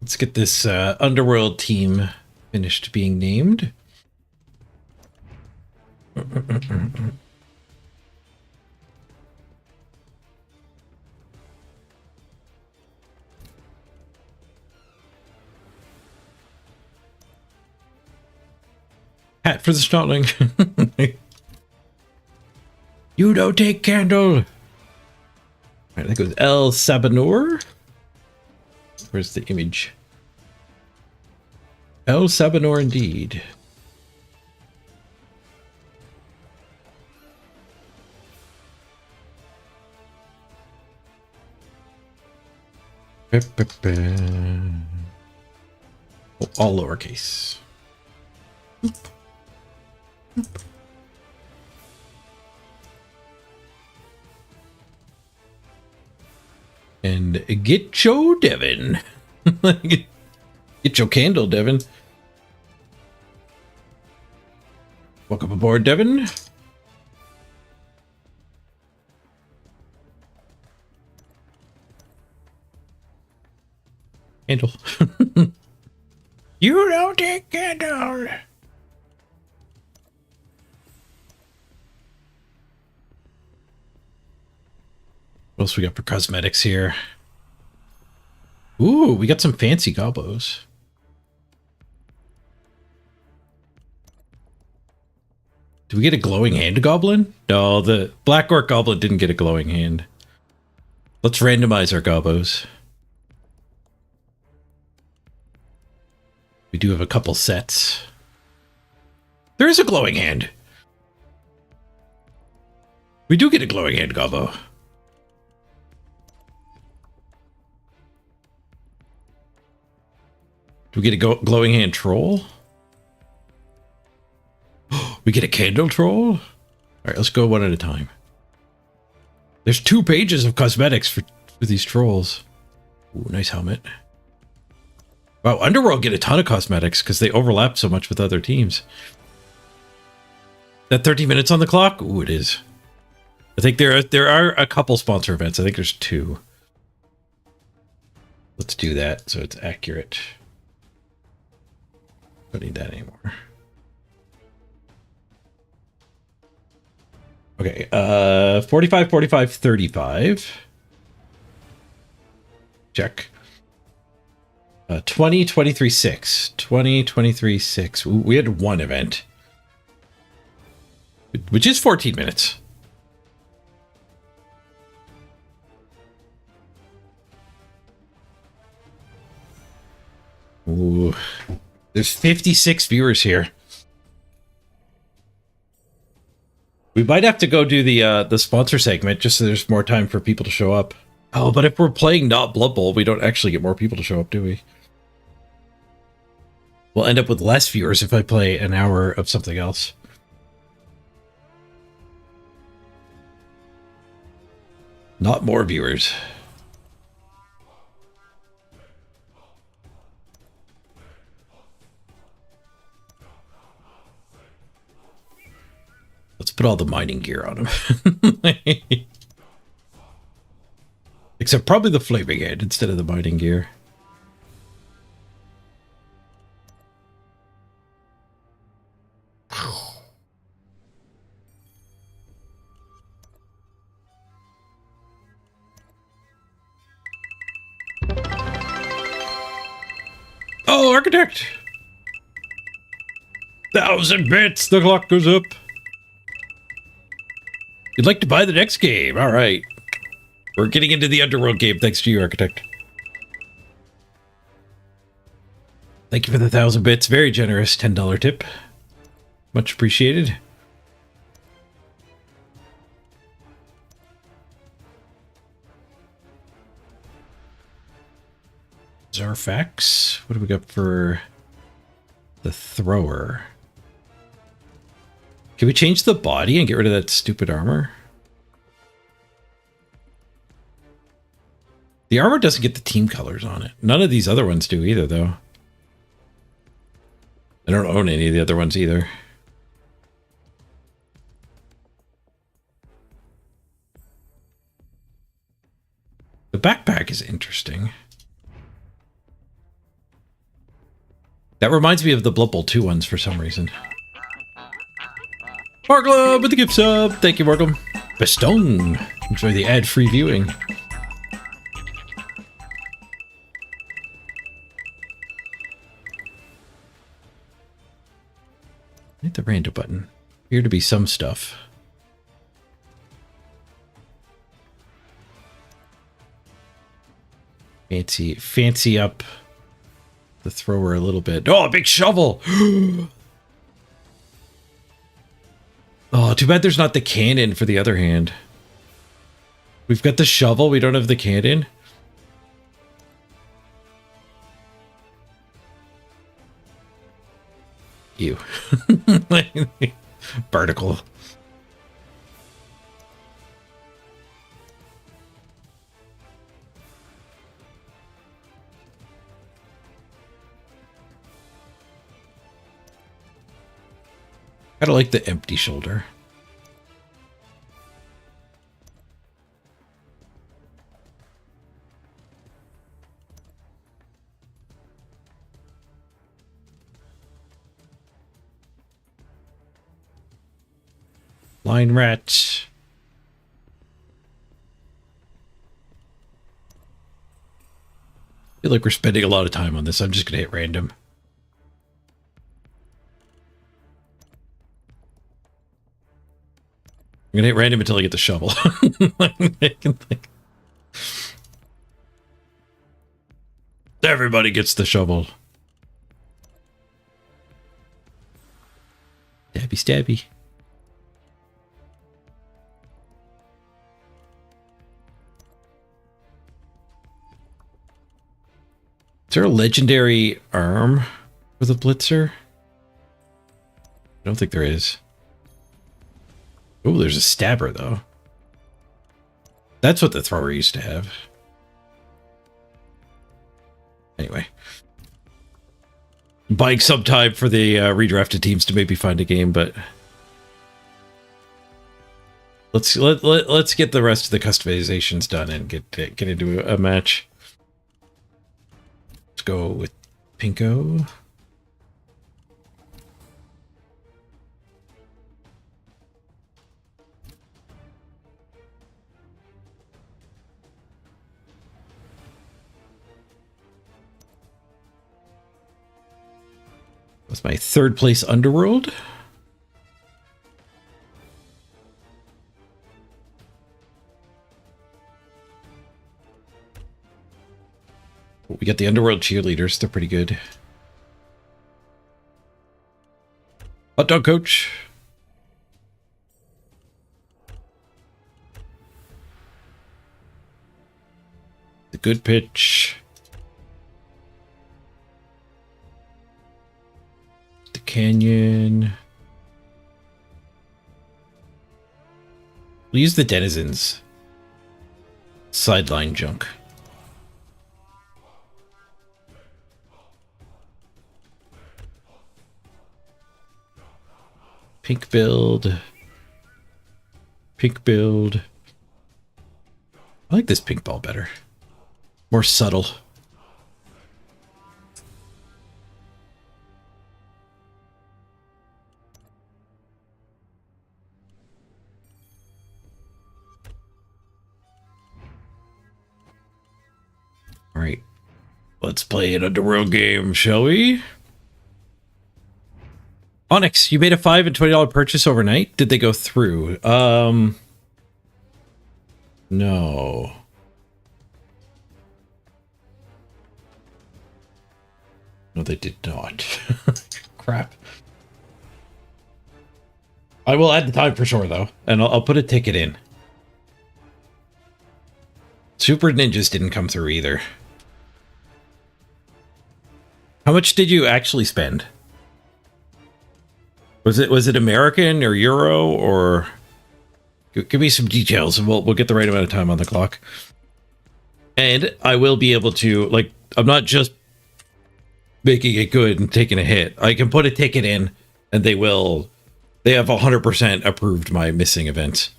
Let's get this Underworld team finished being named. Hat for the snotling. You don't take candle. I think it was El Sabanor. Where's the image? El Sabanor indeed. Oh, all lowercase. And get your Devin. Get your candle, Devin. Welcome aboard, Devin. Candle. You don't take candle. What else we got for cosmetics here? Ooh, we got some fancy gobos. Do we get a glowing hand goblin? No, the Black Orc goblin didn't get a glowing hand. Let's randomize our gobos. We do have a couple sets. There is a glowing hand. We do get a glowing hand gobbo. Do we get a glowing hand troll? We get a candle troll? All right, let's go one at a time. There's 2 pages of cosmetics for these trolls. Ooh, nice helmet. Wow, Underworld get a ton of cosmetics because they overlap so much with other teams. That 30 minutes on the clock? Ooh, it is. I think there are a couple sponsor events. I think there's 2. Let's do that so it's accurate. Don't need that anymore. Okay, 45, 45, 35. Check. 20, 23, 6. 20, 23, 6. Ooh, we had 1 event. Which is 14 minutes. Ooh. There's 56 viewers here. We might have to go do the sponsor segment just so there's more time for people to show up. Oh, but if we're playing not Blood Bowl, we don't actually get more people to show up, do we? We'll end up with less viewers if I play an hour of something else. Not more viewers. Let's put all the mining gear on him. Except probably the flaming head instead of the mining gear. Oh, Architect! 1,000 bits, the clock goes up. You'd like to buy the next game. All right. We're getting into the Underworld game thanks to you, Architect. Thank you for the 1,000 bits. Very generous $10 tip. Much appreciated. Zarfax. What do we got for the thrower? Can we change the body and get rid of that stupid armor? The armor doesn't get the team colors on it. None of these other ones do either, though. I don't own any of the other ones either. The backpack is interesting. That reminds me of the Blood Bowl 2 ones for some reason. Marglum with the gift sub. Thank you, Marglum. Baston. Enjoy the ad-free viewing. Hit the random button. Appear to be some stuff. Fancy up the thrower a little bit. Oh, a big shovel! Oh, too bad there's not the cannon for the other hand. We've got the shovel, we don't have the cannon. Ew. Vertical. Kind of like the empty shoulder. Line rat. I feel like we're spending a lot of time on this. I'm just going to hit random. I'm gonna hit random until I get the shovel. Everybody gets the shovel. Stabby, stabby. Is there a legendary arm for the blitzer? I don't think there is. Oh, there's a stabber, though. That's what the thrower used to have. Anyway. Buying some time for the redrafted teams to maybe find a game, but... Let's get the rest of the customizations done and get into a match. Let's go with Pinko. That's my third place Underworld. We got the Underworld cheerleaders. They're pretty good. Hot dog coach. The good pitch. The canyon. We'll use the denizens. Sideline junk. Pink build. Pink build. I like this pink ball better. More subtle. All right. Let's play an Underworld game, shall we? Onyx, you made a $5 and $20 purchase overnight. Did they go through? No. No, they did not. Crap. I will add the time for sure, though, and I'll put a ticket in. Super Ninjas didn't come through either. How much did you actually spend? Was it American or Euro or? Give me some details and we'll get the right amount of time on the clock. And I will be able to, like, I'm not just making it good and taking a hit. I can put a ticket in and they have 100% approved my missing events.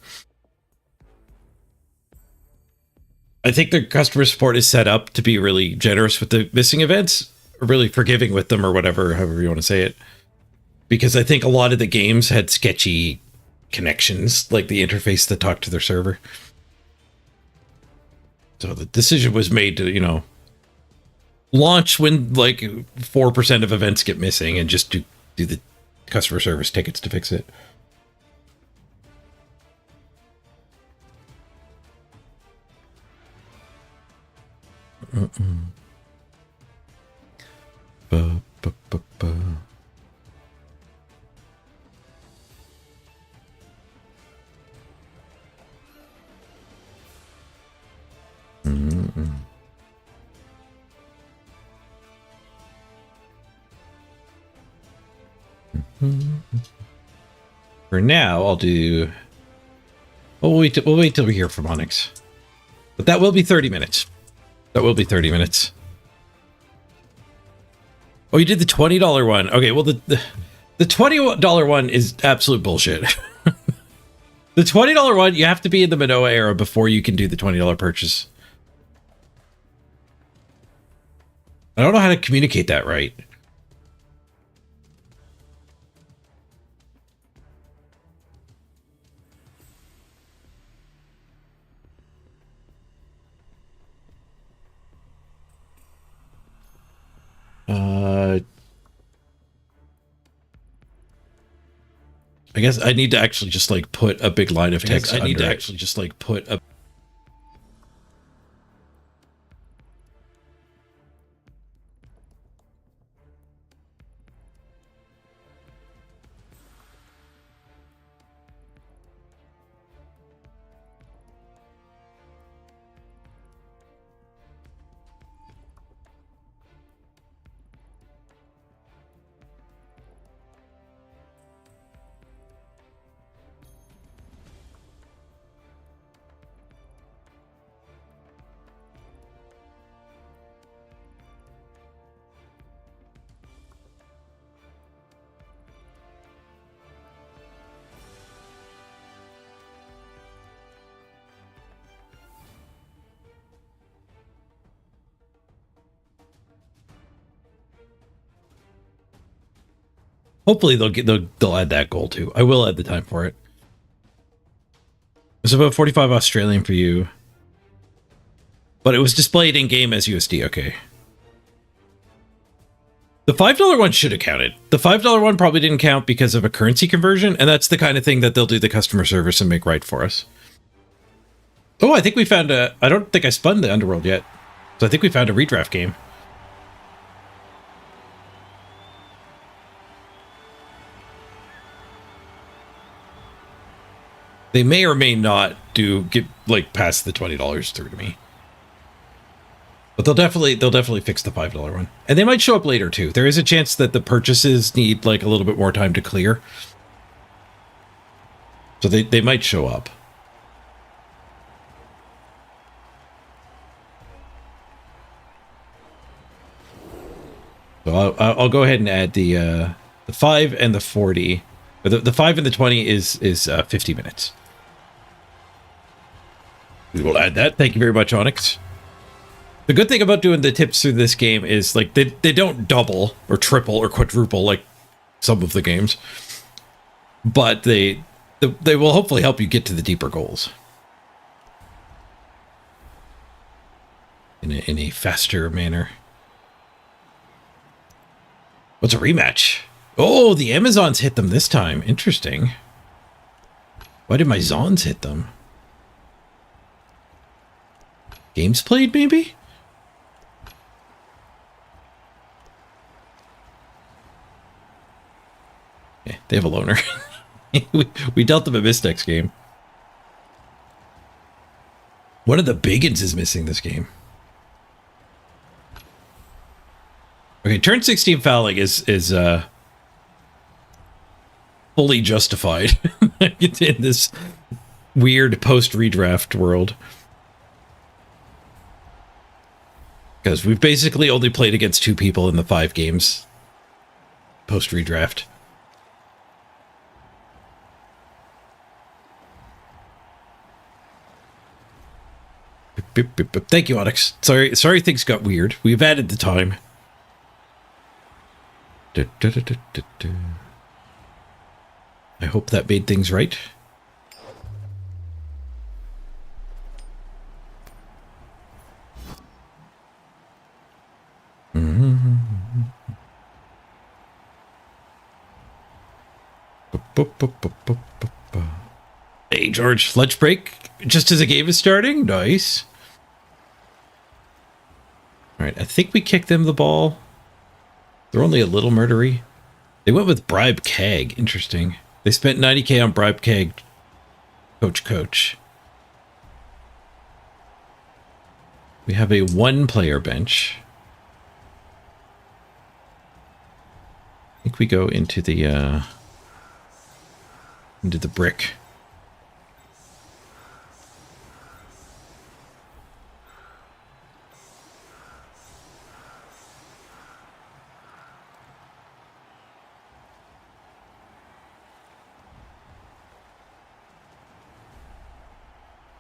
I think their customer support is set up to be really generous with the missing events. really forgiving with them or whatever, however you want to say it. Because I think a lot of the games had sketchy connections, like the interface that talked to their server. So the decision was made to, you know, launch when like 4% of events get missing and just do the customer service tickets to fix it. Ba, ba, ba, ba. For now, I'll do... We'll wait till we hear from Onyx. But that will be 30 minutes. That will be 30 minutes. Oh, you did the $20 one. Okay, well, the $20 one is absolute bullshit. The $20 one, you have to be in the Manoa era before you can do the $20 purchase. I don't know how to communicate that right. I guess I need to actually just like put a big line of text. I need to actually just like put a... Hopefully they'll add that goal too. I will add the time for it. It's about 45 Australian for you. But it was displayed in game as USD, okay. The $5 one should have counted. The $5 one probably didn't count because of a currency conversion, and that's the kind of thing that they'll do the customer service and make right for us. Oh, I think we found a... I don't think I spun the Underworld yet. So I think we found a redraft game. They may or may not get like past the $20 through to me. But they'll definitely fix the $5 one. And they might show up later too. There is a chance that the purchases need like a little bit more time to clear. So they might show up. So I'll go ahead and add the 5 and the 40. The 5 and the 20 is 50 minutes. We will add that. Thank you very much, Onyx. The good thing about doing the tips through this game is like they don't double or triple or quadruple like some of the games, but they will hopefully help you get to the deeper goals in a faster manner. What's a rematch? Oh, the Amazons hit them this time. Interesting. Why did my Zons hit them? Games played, maybe? Yeah, they have a loner. we dealt them a miss next game. One of the biggins is missing this game. Okay, turn 16 fouling is fully justified in this weird post-redraft world. Because we've basically only played against 2 people in the 5 games post-redraft. Thank you, Onyx. Sorry things got weird. We've added the time. I hope that made things right. Hey, George, lunch break just as the game is starting? Nice. All right, I think we kicked them the ball. They're only a little murdery. They went with Bribe Keg. Interesting. They spent 90k on Bribe Keg. Coach. We have a one-player bench. I think we go into the brick.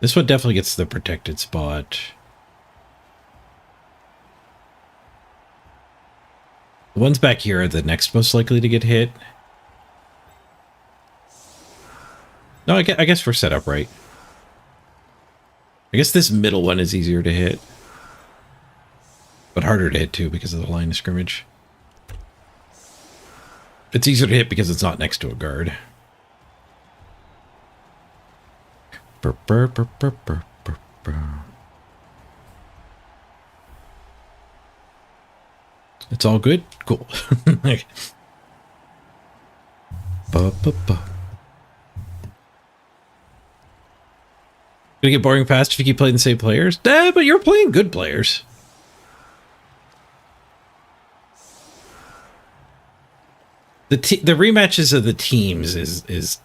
This one definitely gets the protected spot. The ones back here are the next most likely to get hit. No, I guess we're set up right. I guess this middle one is easier to hit. But harder to hit too because of the line of scrimmage. It's easier to hit because it's not next to a guard. It's all good? Cool. Gonna get boring fast if you keep playing the same players? Nah, but you're playing good players. The rematches of the teams is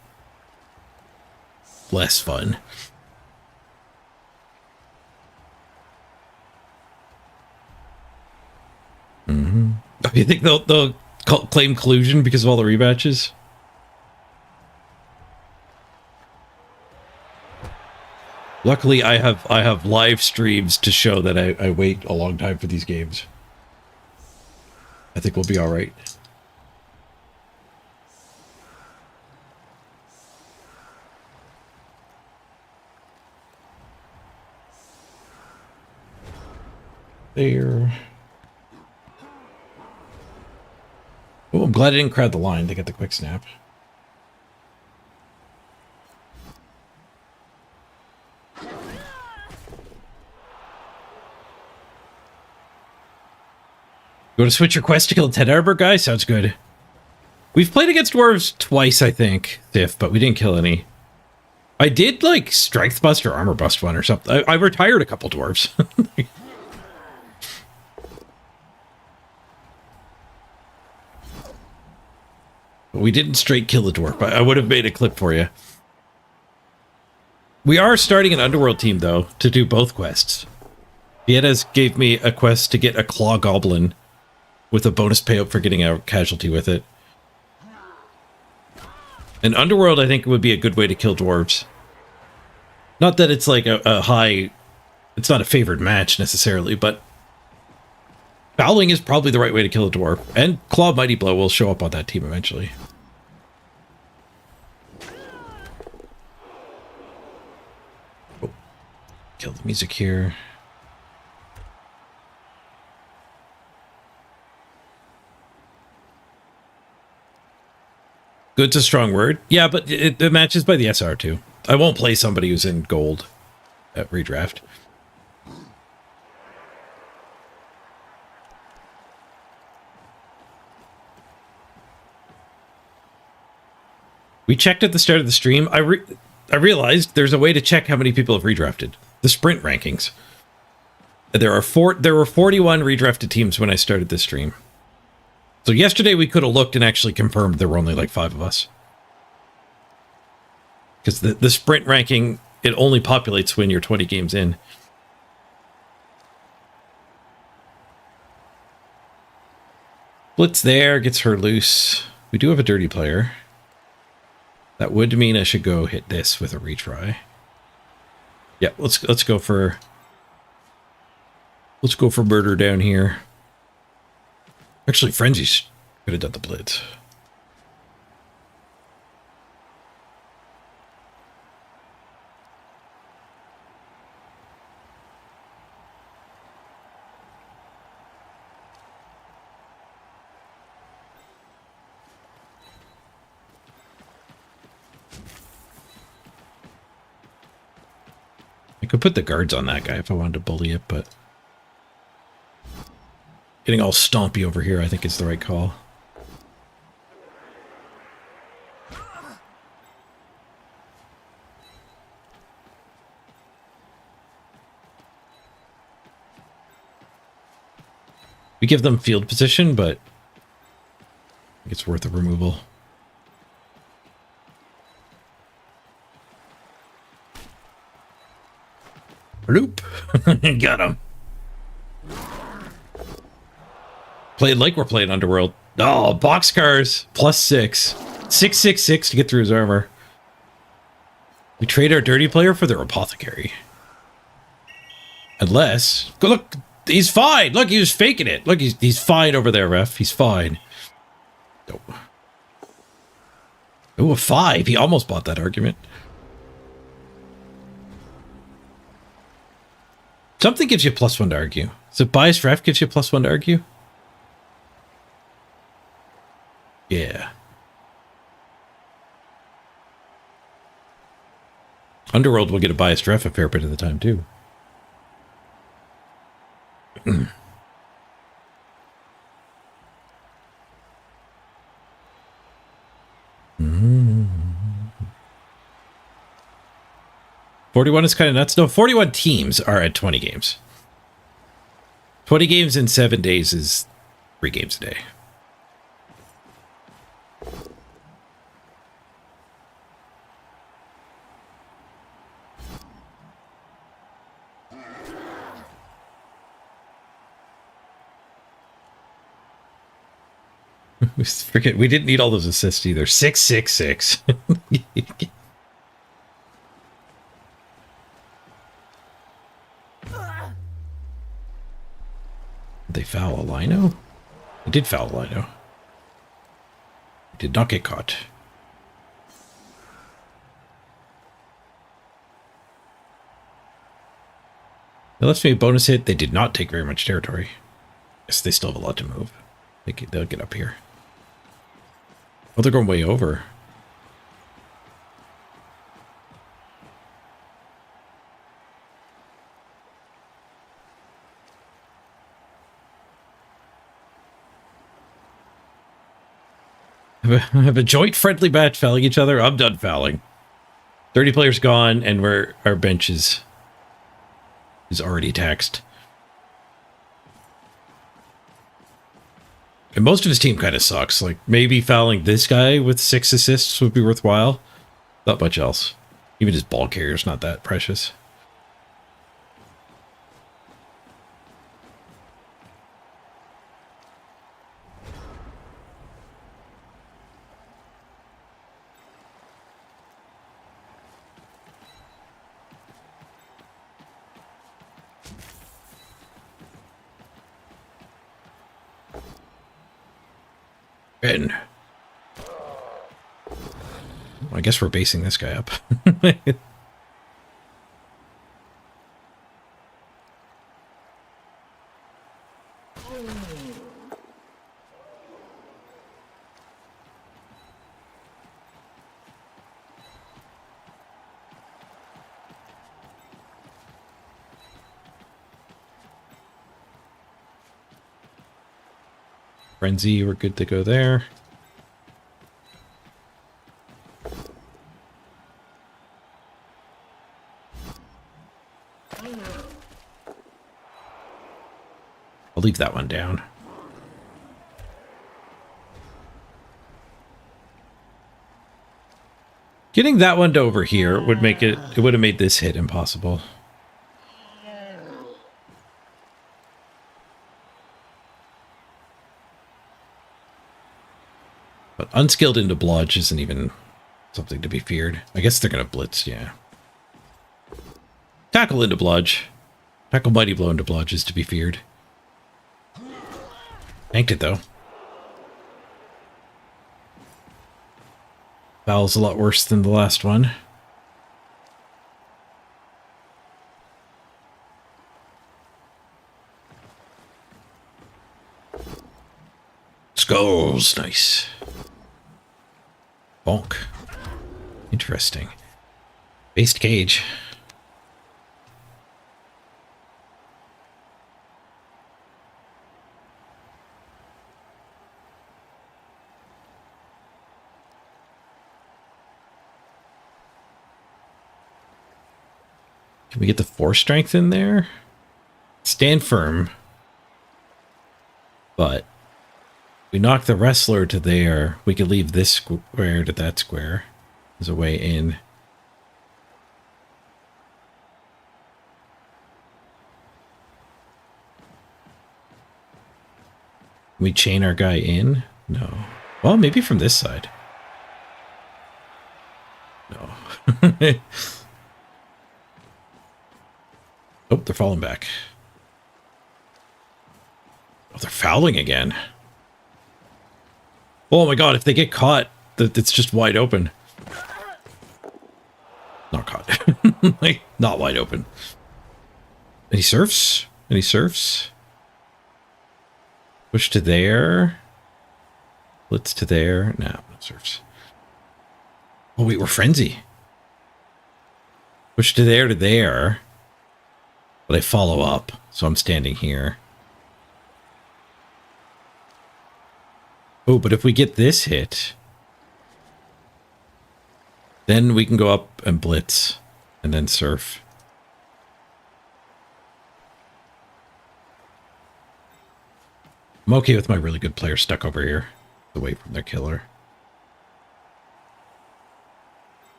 less fun. You think they'll claim collusion because of all the rematches? Luckily, I have live streams to show that I wait a long time for these games. I think we'll be all right. There. Oh, I'm glad I didn't crowd the line to get the quick snap. Go to switch your quest to kill a 10 arbor guy? Sounds good. We've played against dwarves twice, I think, Sif, but we didn't kill any. I did, like, strength bust or armor bust one or something. I retired a couple dwarves. We didn't straight kill the dwarf, but I would have made a clip for you. We are starting an Underworld team, though, to do both quests. Vietas gave me a quest to get a claw goblin with a bonus payout for getting a casualty with it. And Underworld, I think, would be a good way to kill dwarves. Not that it's like a high... It's not a favored match, necessarily, but... Fouling is probably the right way to kill a dwarf. And Claw Mighty Blow will show up on that team eventually. Oh. Kill the music here. Good's a strong word. Yeah, but it matches by the SR too. I won't play somebody who's in gold at redraft. We checked at the start of the stream. I realized there's a way to check how many people have redrafted. The sprint rankings. There were 41 redrafted teams when I started this stream. So yesterday we could have looked and actually confirmed there were only like 5 of us. Because the sprint ranking, it only populates when you're 20 games in. Blitz there, gets her loose. We do have a dirty player. That would mean I should go hit this with a retry. Yeah, let's go for murder down here. Actually, Frenzy's Could have done the blitz. I could put the guards on that guy if I wanted to bully it, but getting all stompy over here I think is the right call. We give them field position, but I think it's worth a removal. Loop. Got him. Played like we're playing Underworld. Oh, boxcars +6. 666 to get through his armor. We trade our dirty player for their apothecary. Unless, go look, he's fine. Look, he was faking it. Look, he's fine over there, ref. He's fine. Oh, a 5. He almost bought that argument. Something gives you +1 to argue. So biased ref gives you +1 to argue? Yeah. Underworld will get a biased ref a fair bit of the time, too. Mm. 41 is kind of nuts. No, 41 teams are at 20 games. 20 games in 7 days is 3 games a day. We didn't need all those assists either. 666. Did they foul a lino? They did foul a lino. Did not get caught. That lets me a bonus hit. They did not take very much territory. Yes, they still have a lot to move. They'll get up here. Oh, they're going way over. Have a joint friendly match fouling each other. I'm done fouling. 30 players gone, and our bench is already taxed. And most of his team kind of sucks. Like, maybe fouling this guy with 6 assists would be worthwhile. Not much else. Even his ball carrier's not that precious. And I guess we're basing this guy up. Frenzy, we're good to go there. I'll leave that one down. Getting that one to over here would make it would have made this hit impossible. But unskilled into blodge isn't even something to be feared. I guess they're going to blitz, yeah. Tackle into blodge. Tackle mighty blow into blodge is to be feared. Tanked it, though. Foul's a lot worse than the last one. Skulls, nice. Bonk. Interesting. Based cage. Can we get the 4 strength in there? Stand firm. But we knock the wrestler to there. We could leave this square to that square. There's a way in. Can we chain our guy in? No. Well, maybe from this side. No. Oh, they're falling back. Oh, they're fouling again. Oh my god, if they get caught, it's just wide open. Not caught. Like, not wide open. Any surfs? Any surfs? Push to there. Blitz to there. Nah, no surfs. Oh wait, we're frenzy. Push to there. But I follow up, so I'm standing here. Oh, but if we get this hit, then we can go up and blitz, and then surf. I'm okay with my really good player stuck over here, away from their killer.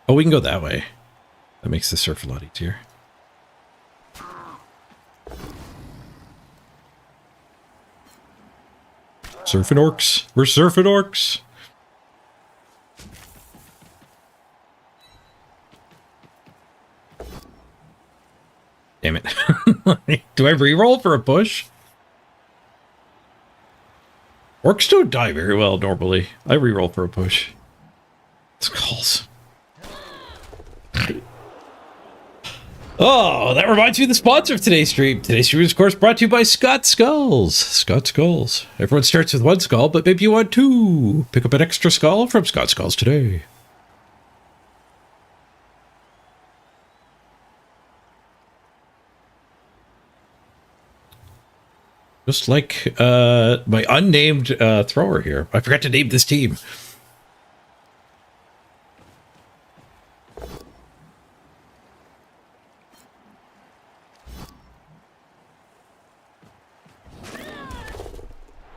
Oh, we can go that way. That makes the surf a lot easier. Surfing orcs. We're surfing orcs. Damn it. Do I reroll for a push? Orcs don't die very well normally. I reroll for a push. Skulls. Oh, that reminds me of the sponsor of today's stream. Today's stream is, of course, brought to you by Scott Skulls. Scott Skulls. Everyone starts with 1 skull, but maybe you want 2. Pick up an extra skull from Scott Skulls today. Just like my unnamed thrower here. I forgot to name this team.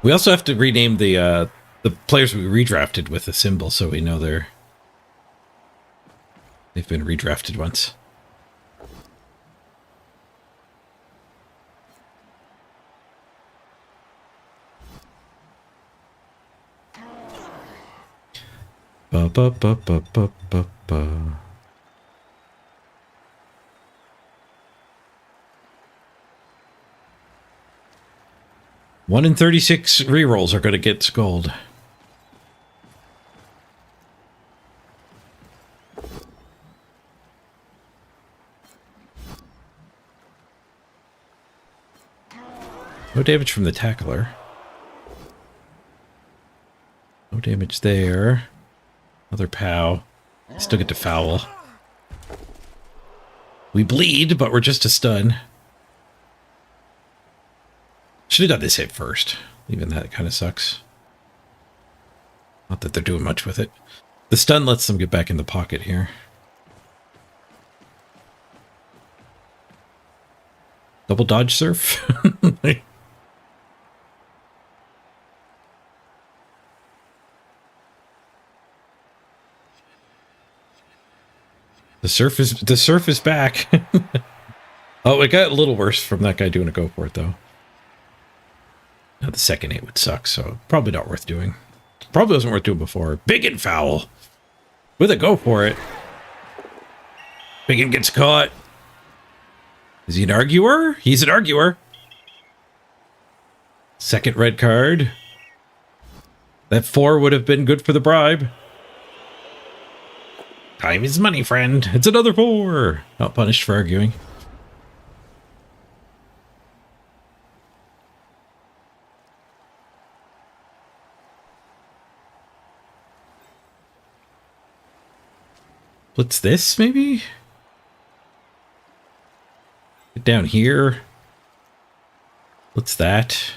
We also have to rename the players we redrafted with a symbol so we know they've been redrafted once. Ba ba ba ba ba ba ba. One in 36 rerolls are going to get skulled. No damage from the tackler. No damage there. Another POW. Still get to foul. We bleed, but we're just a stun. Should have done this hit first. Even that kind of sucks. Not that they're doing much with it. The stun lets them get back in the pocket here. Double dodge surf? The surf is back. Oh, it got a little worse from that guy doing a go for it though. Now the second hit would suck, so probably not worth doing. Probably wasn't worth doing before. Big and foul. With a go for it. Biggin gets caught. Is he an arguer? He's an arguer. Second red card. That 4 would have been good for the bribe. Time is money, friend. It's another 4. Not punished for arguing. What's this, maybe? Get down here. What's that?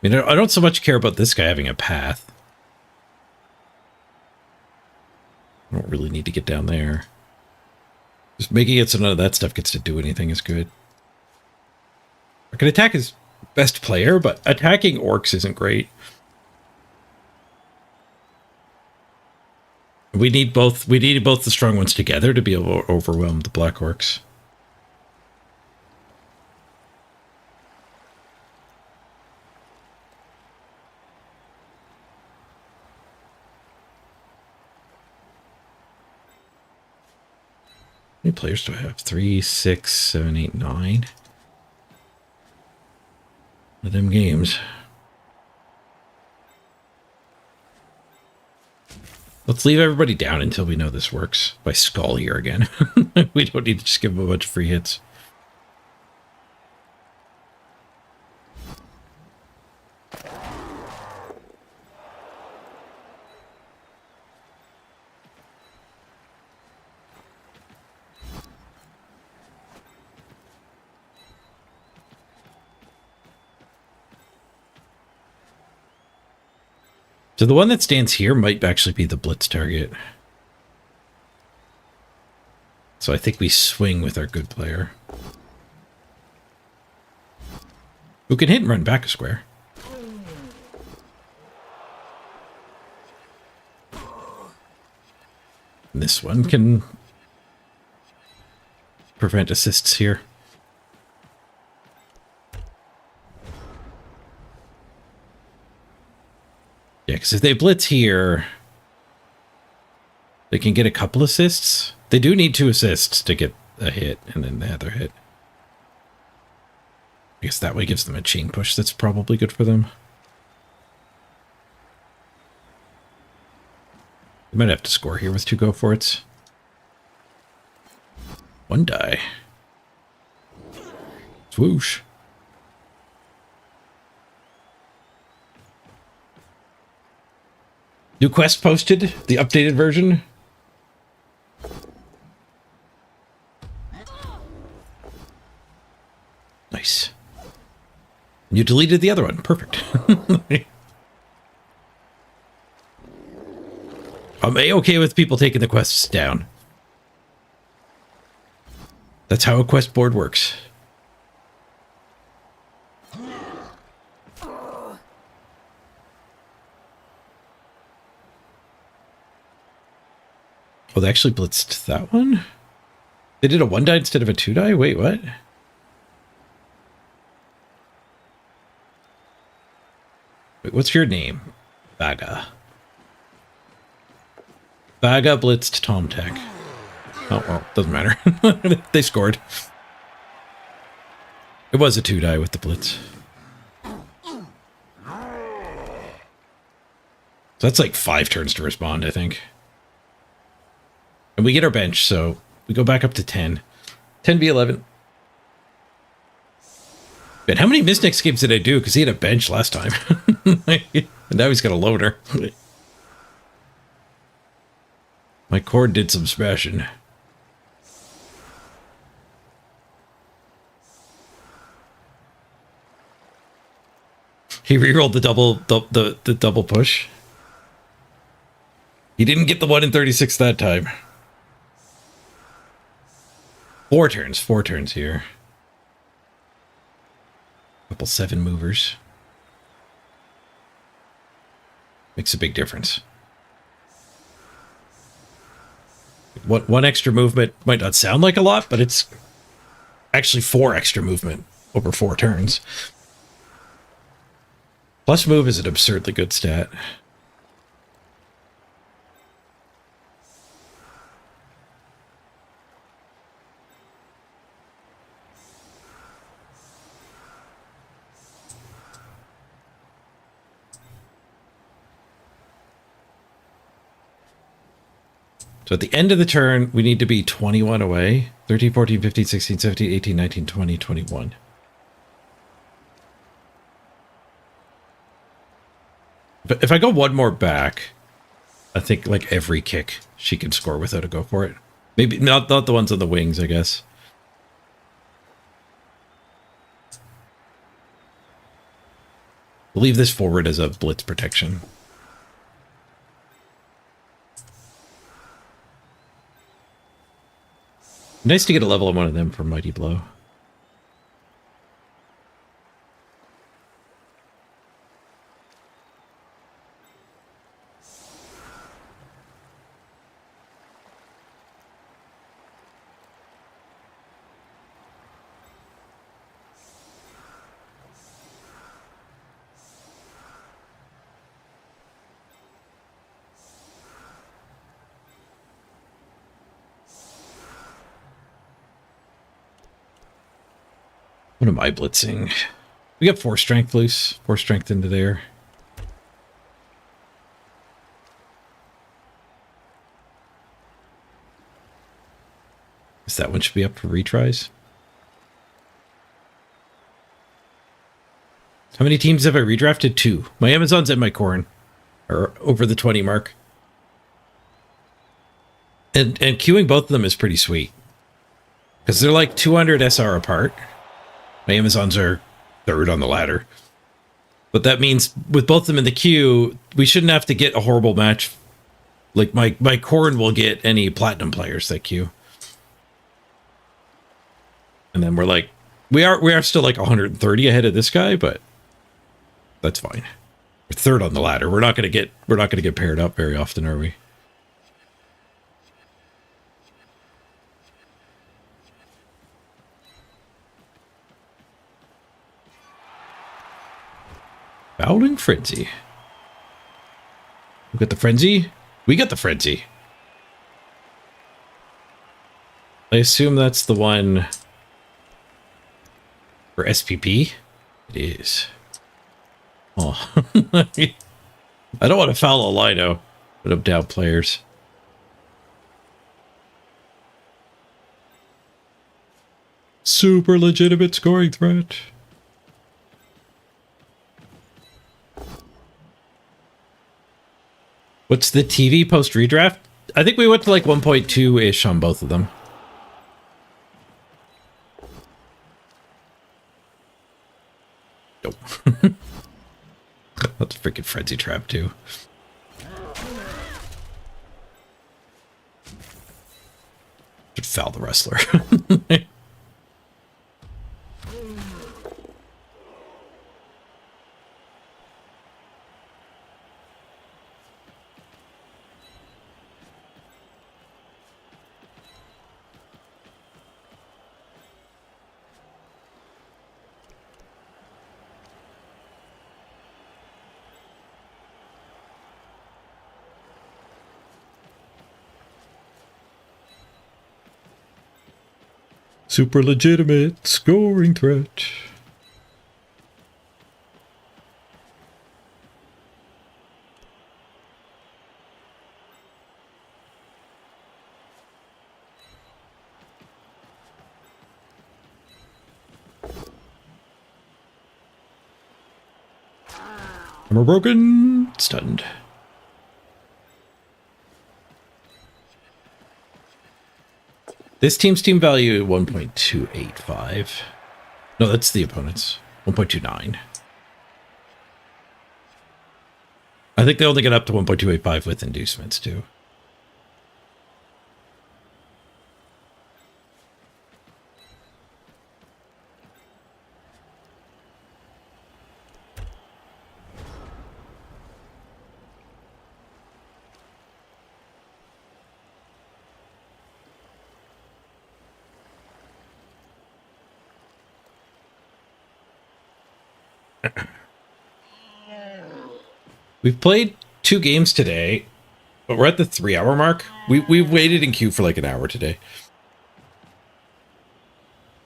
I mean, I don't so much care about this guy having a path. I don't really need to get down there. Just making it so none of that stuff gets to do anything is good. I can attack his best player, but attacking orcs isn't great. We need both the strong ones together to be able to overwhelm the black orcs. How many players do I have? 3, 6, 7, 8, 9. One of them games. Let's leave everybody down until we know this works. By Skull here again. We don't need to just give them a bunch of free hits. So the one that stands here might actually be the blitz target. So I think we swing with our good player. Who can hit and run back a square. And this one can prevent assists here. Yeah, because if they blitz here, they can get a couple assists. They do need 2 assists to get a hit, and then the other hit. I guess that way gives them a chain push that's probably good for them. They might have to score here with 2 go for it. 1 die. Swoosh. New quest posted, the updated version. Nice. You deleted the other one. Perfect. I'm A-okay with people taking the quests down. That's how a quest board works. Oh, they actually blitzed that one? They did a 1 die instead of a 2 die? Wait, what? Wait, what's your name? Baga. Baga blitzed Tomtech. Oh, well, doesn't matter. They scored. It was a 2 die with the blitz. So that's like 5 turns to respond, I think. And we get our bench, so we go back up to 10. 10v11. Man, how many Misnix games did I do? Because he had a bench last time. And now he's got a loader. My cord did some smashing. He rerolled the double push. He didn't get the 1 in 36 that time. 4 turns here. Couple 7 movers. Makes a big difference. One extra movement might not sound like a lot, but it's actually 4 extra movement over 4 turns. Plus move is an absurdly good stat. So at the end of the turn, we need to be 21 away. 13, 14, 15, 16, 17, 18, 19, 20, 21. But if I go one more back, I think like every kick she can score without a go for it. Maybe not the ones on the wings, I guess. We'll leave this forward as a blitz protection. Nice to get a level on one of them for Mighty Blow. What am I blitzing? We got 4 strength loose. 4 strength into there. Guess that one should be up for retries. How many teams have I redrafted? 2. My Amazons and my KHORNE are over the 20 mark. And queuing both of them is pretty sweet. Because they're like 200 SR apart. My Amazons are 3rd on the ladder. But that means with both of them in the queue, we shouldn't have to get a horrible match. Like my KHORNE will get any platinum players that queue. And then we're like, we are still like 130 ahead of this guy, but that's fine. We're 3rd on the ladder. We're not gonna get paired up very often, are we? Fouling Frenzy. We got the Frenzy? We got the Frenzy. I assume that's the one for SPP? It is. Oh. I don't want to foul a Lino, but I'm down players. Super legitimate scoring threat. What's the TV post redraft? I think we went to like 1.2-ish on both of them. Nope. That's a freaking frenzy trap too. Should foul the wrestler. Super legitimate scoring threat. Armor broken. Stunned. This team's team value 1.285. No, that's the opponent's. 1.29. I think they only get up to 1.285 with inducements too. We've played 2 games today, but we're at the 3-hour mark. We've waited in queue for like an hour today.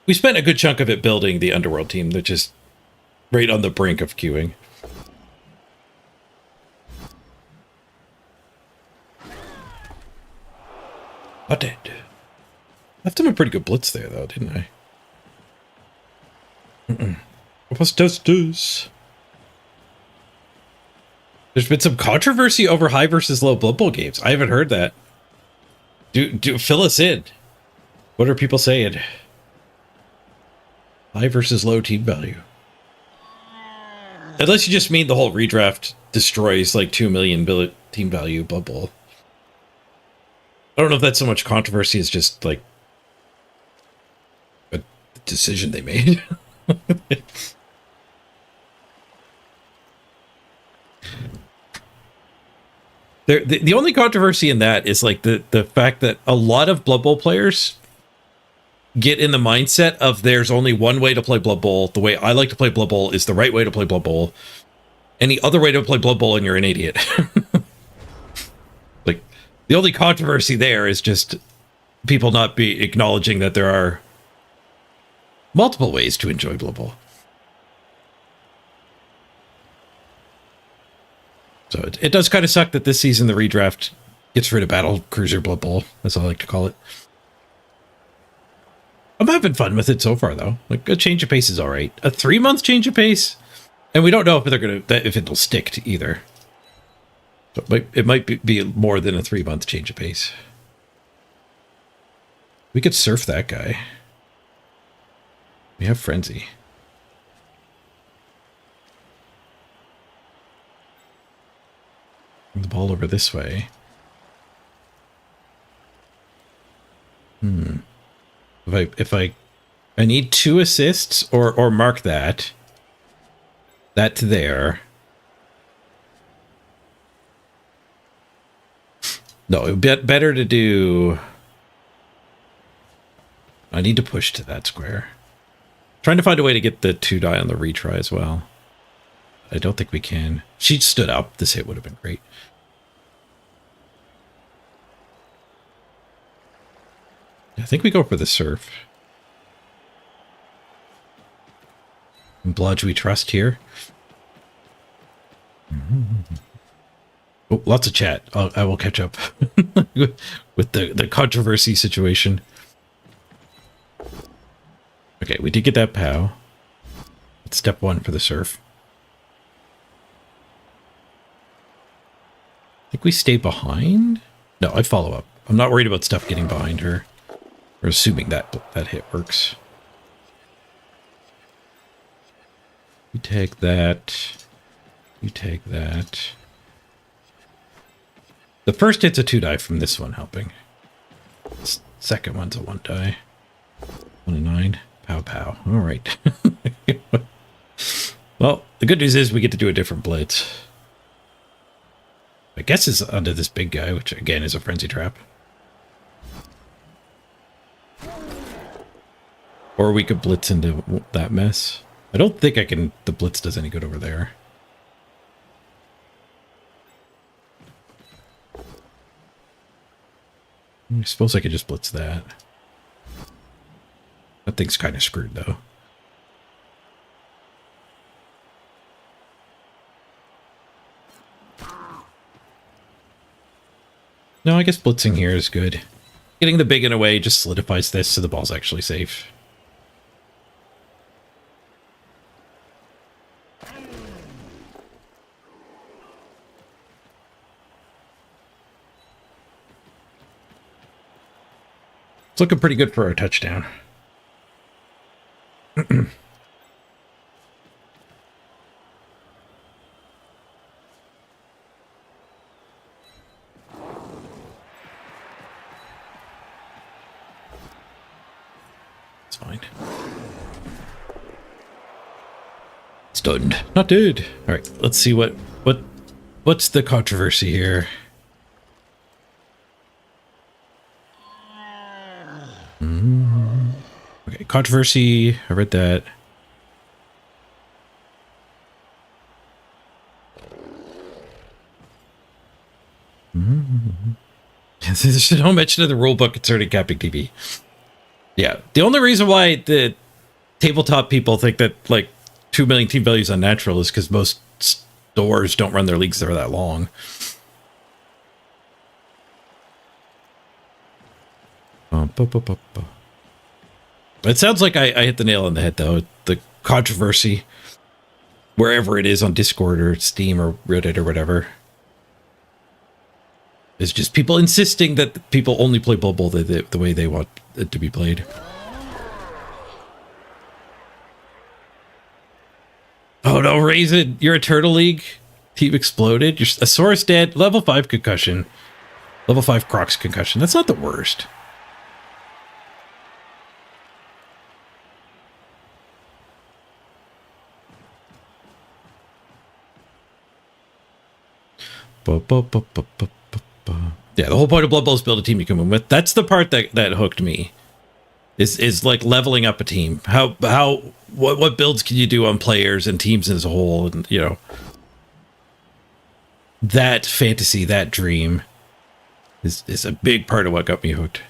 We spent a good chunk of it building the Underworld team. They're just right on the brink of queuing. I did. Left him a pretty good blitz there, though, didn't I? What's this? There's been some controversy over high versus low Blood Bowl games. I haven't heard that. Do fill us in. What are people saying? High versus low team value. Unless you just mean the whole redraft destroys like 2 million team value Blood Bowl. I don't know if that's so much controversy as just like a decision they made. The only controversy in that is like the fact that a lot of Blood Bowl players get in the mindset of there's only one way to play Blood Bowl. The way I like to play Blood Bowl is the right way to play Blood Bowl. Any other way to play Blood Bowl and you're an idiot. Like, the only controversy there is just people not be acknowledging that there are multiple ways to enjoy Blood Bowl. So it does kind of suck that this season the redraft gets rid of Battle Cruiser Blood Bowl, as I like to call it. I'm having fun with it so far, though. Like, a change of pace is all right. A 3-month change of pace, and we don't know if it'll stick to either. So it might be more than a 3-month change of pace. We could surf that guy. We have Frenzy. Bring the ball over this way. If I need 2 assists or mark that to there. No, it would be better to do. I need to push to that square. Trying to find a way to get the 2 die on the retry as well. I don't think we can. She stood up. This hit would have been great. I think we go for the surf. And Blodge we trust here. Oh, lots of chat. I will catch up with the controversy situation. Okay, we did get that POW. It's step 1 for the surf. I think we stay behind? No, I follow up. I'm not worried about stuff getting behind her. We're assuming that hit works. You take that. You take that. The first hit's a 2 die from this one helping. Second one's a 1 die. 29. Pow pow. Alright. Well, the good news is we get to do a different blitz. I guess it's under this big guy, which again is a frenzy trap. Or we could blitz into that mess. I don't think I can. The blitz does any good over there. I suppose I could just blitz that. That thing's kind of screwed though. No, I guess blitzing here is good. Getting the big in away just solidifies this so the ball's actually safe. It's looking pretty good for a touchdown. It's fine. Stunned. Not dead. All right, let's see what's the controversy here. Okay, controversy. I read that. There's no mention of the rulebook concerning capping TV. Yeah, the only reason why the tabletop people think that like 2 million team value is unnatural is because most stores don't run their leagues that are that long. It sounds like I hit the nail on the head, though. The controversy, wherever it is on Discord or Steam or Reddit or whatever, is just people insisting that people only play Blood Bowl the way they want it to be played. Oh no, Raisin, your Eternal League team exploded. Your Asaurus dead. Level 5 concussion. Level 5 Crocs concussion. That's not the worst. Yeah, the whole point of Blood Bowl is build a team you can win with. That's the part that hooked me. Is like leveling up a team. What builds can you do on players and teams as a whole, and you know, that fantasy, that dream is a big part of what got me hooked.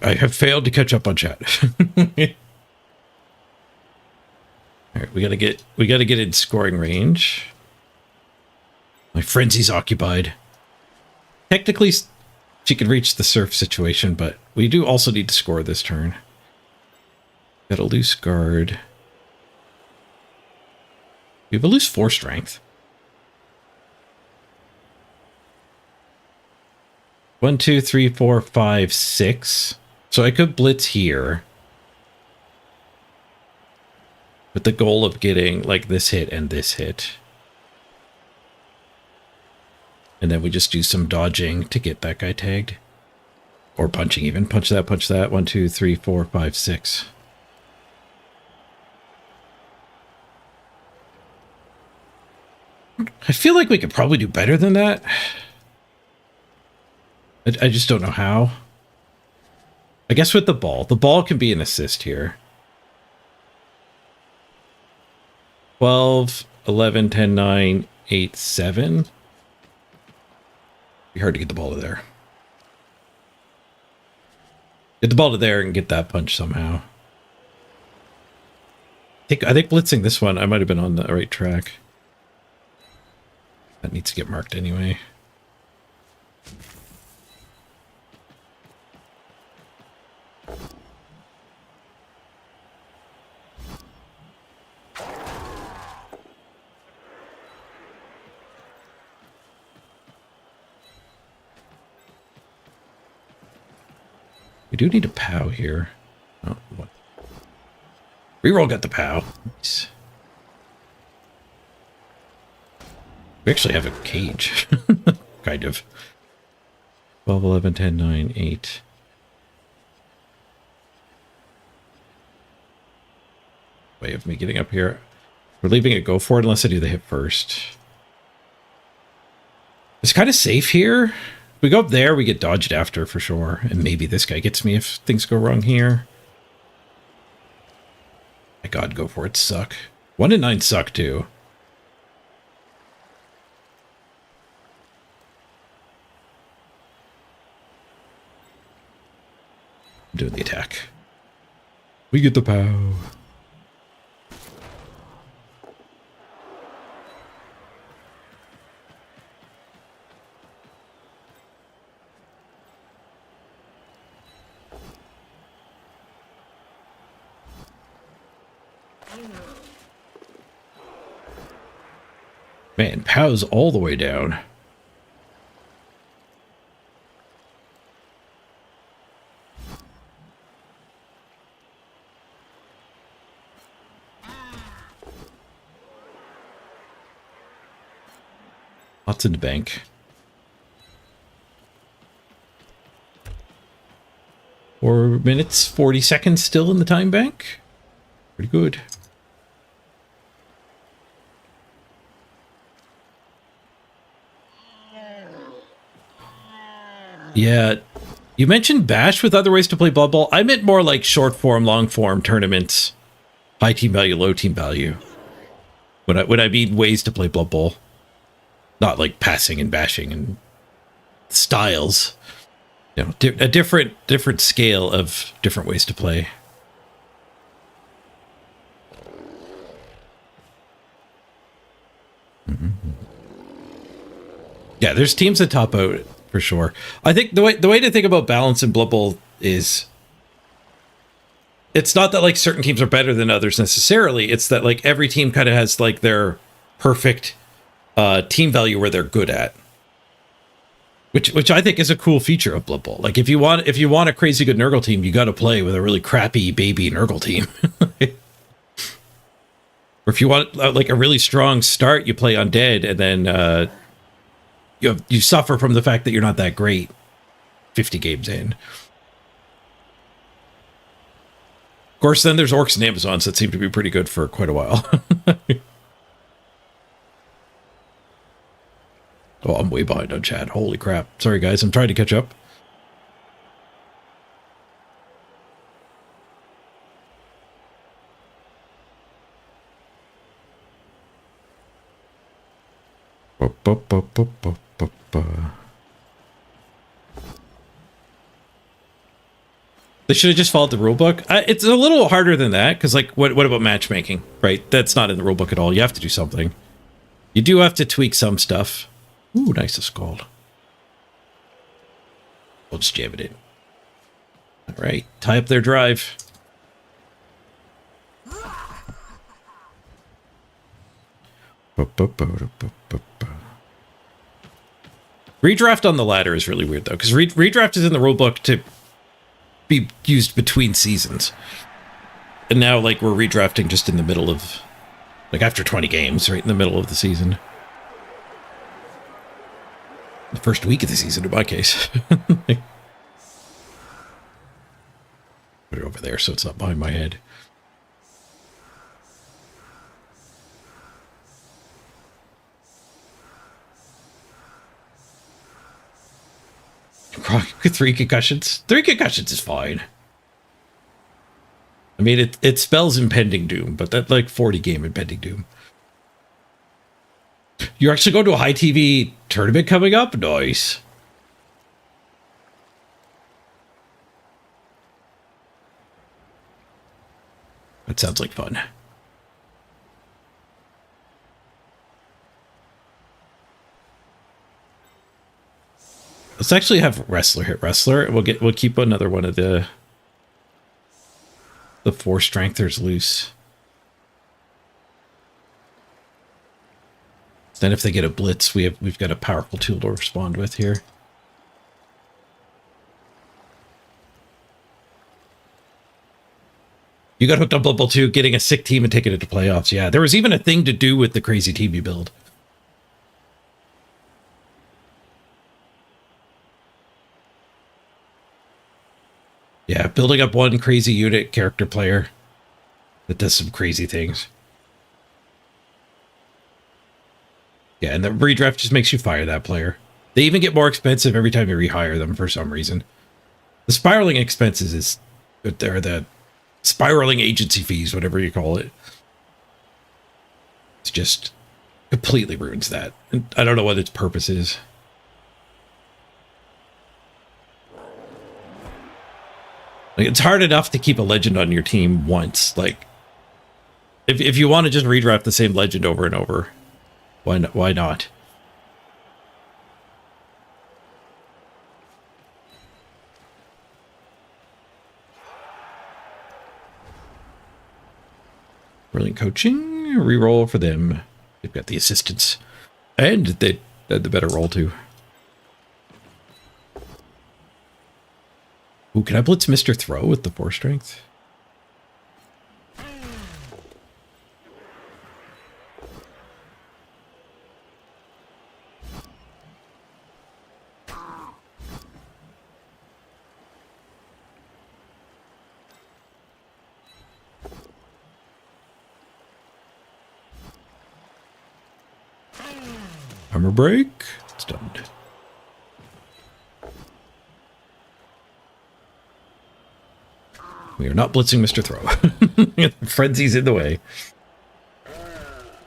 I have failed to catch up on chat. All right, we gotta get in scoring range. My frenzy's occupied. Technically, she could reach the surf situation, but we do also need to score this turn. Got a loose guard. We have a loose 4 strength. 1, 2, 3, 4, 5, 6. So I could blitz here, with the goal of getting like this hit and this hit. And then we just do some dodging to get that guy tagged. Or punching even. Punch that, punch that. 1, 2, 3, 4, 5, 6. I feel like we could probably do better than that. I just don't know how. I guess with the ball can be an assist here. 12, 11, 10, 9, 8, 7. Be hard to get the ball to there. Get the ball to there and get that punch somehow. I think blitzing this one, I might have been on the right track. That needs to get marked anyway. We do need a POW here. Oh, what? Reroll got the POW. Nice. We actually have a cage. Kind of. 12, 11, 10, 9, 8. Way of me getting up here. We're leaving it go for it unless I do the hit first. It's kind of safe here. We go up there, we get dodged after for sure. And maybe this guy gets me if things go wrong here. My god, go for it. Suck. 1 and 9 suck too. I'm doing the attack. We get the POW. Man, POW's all the way down. Lots in the bank. 4 minutes, 40 seconds still in the time bank. Pretty good. Yeah, you mentioned Bash with other ways to play Blood Bowl. I meant more like short form, long form tournaments. High team value, low team value. When I mean ways to play Blood Bowl, not like passing and bashing and styles. You know, a different scale of different ways to play. Yeah, there's teams that top out for sure. I think the way to think about balance in Blood Bowl is it's not that like certain teams are better than others necessarily. It's that like every team kind of has like their perfect team value where they're good at. Which I think is a cool feature of Blood Bowl. Like if you want a crazy good Nurgle team, you got to play with a really crappy baby Nurgle team. Or if you want like a really strong start, you play Undead, and then you suffer from the fact that you're not that great 50 games in. Of course, then there's Orcs and Amazons that seem to be pretty good for quite a while. Oh, I'm way behind on chat. Holy crap. Sorry, guys. I'm trying to catch up. They should have just followed the rulebook. It's a little harder than that, because, like, what about matchmaking, right? That's not in the rulebook at all. You have to do something. You do have to tweak some stuff. Ooh, nice of Scald. We'll just jam it in. All right, tie up their drive. Redraft on the ladder is really weird, though, because redraft is in the rulebook to be used between seasons. And now, like, we're redrafting just in the middle of, like, after 20 games, right in the middle of the season. The first week of the season, in my case. Put it over there so it's not behind my head. Three concussions? 3 concussions is fine. I mean, it spells impending doom, but that's like 40 game impending doom. You're actually going to a high TV tournament coming up? Nice. That sounds like fun. Let's actually have wrestler hit wrestler. We'll keep another one of the 4 strengthers loose. Then if they get a blitz, we've got a powerful tool to respond with here. You got hooked on Blood Bowl 2, getting a sick team and taking it to playoffs. Yeah, there was even a thing to do with the crazy team you build. Yeah, building up one crazy unit character player that does some crazy things. Yeah, and the redraft just makes you fire that player. They even get more expensive every time you rehire them for some reason. The spiraling expenses is... They're the spiraling agency fees, whatever you call it. It's just completely ruins that. And I don't know what its purpose is. Like, it's hard enough to keep a legend on your team once. Like, if you want to just redraft the same legend over and over... Why not? Brilliant coaching. Reroll for them. They've got the assistants. And they had the better roll too. Ooh, can I blitz Mr. Throw with the 4 strength? Armor break. Stunned. We are not blitzing Mr. Throw. Frenzy's in the way.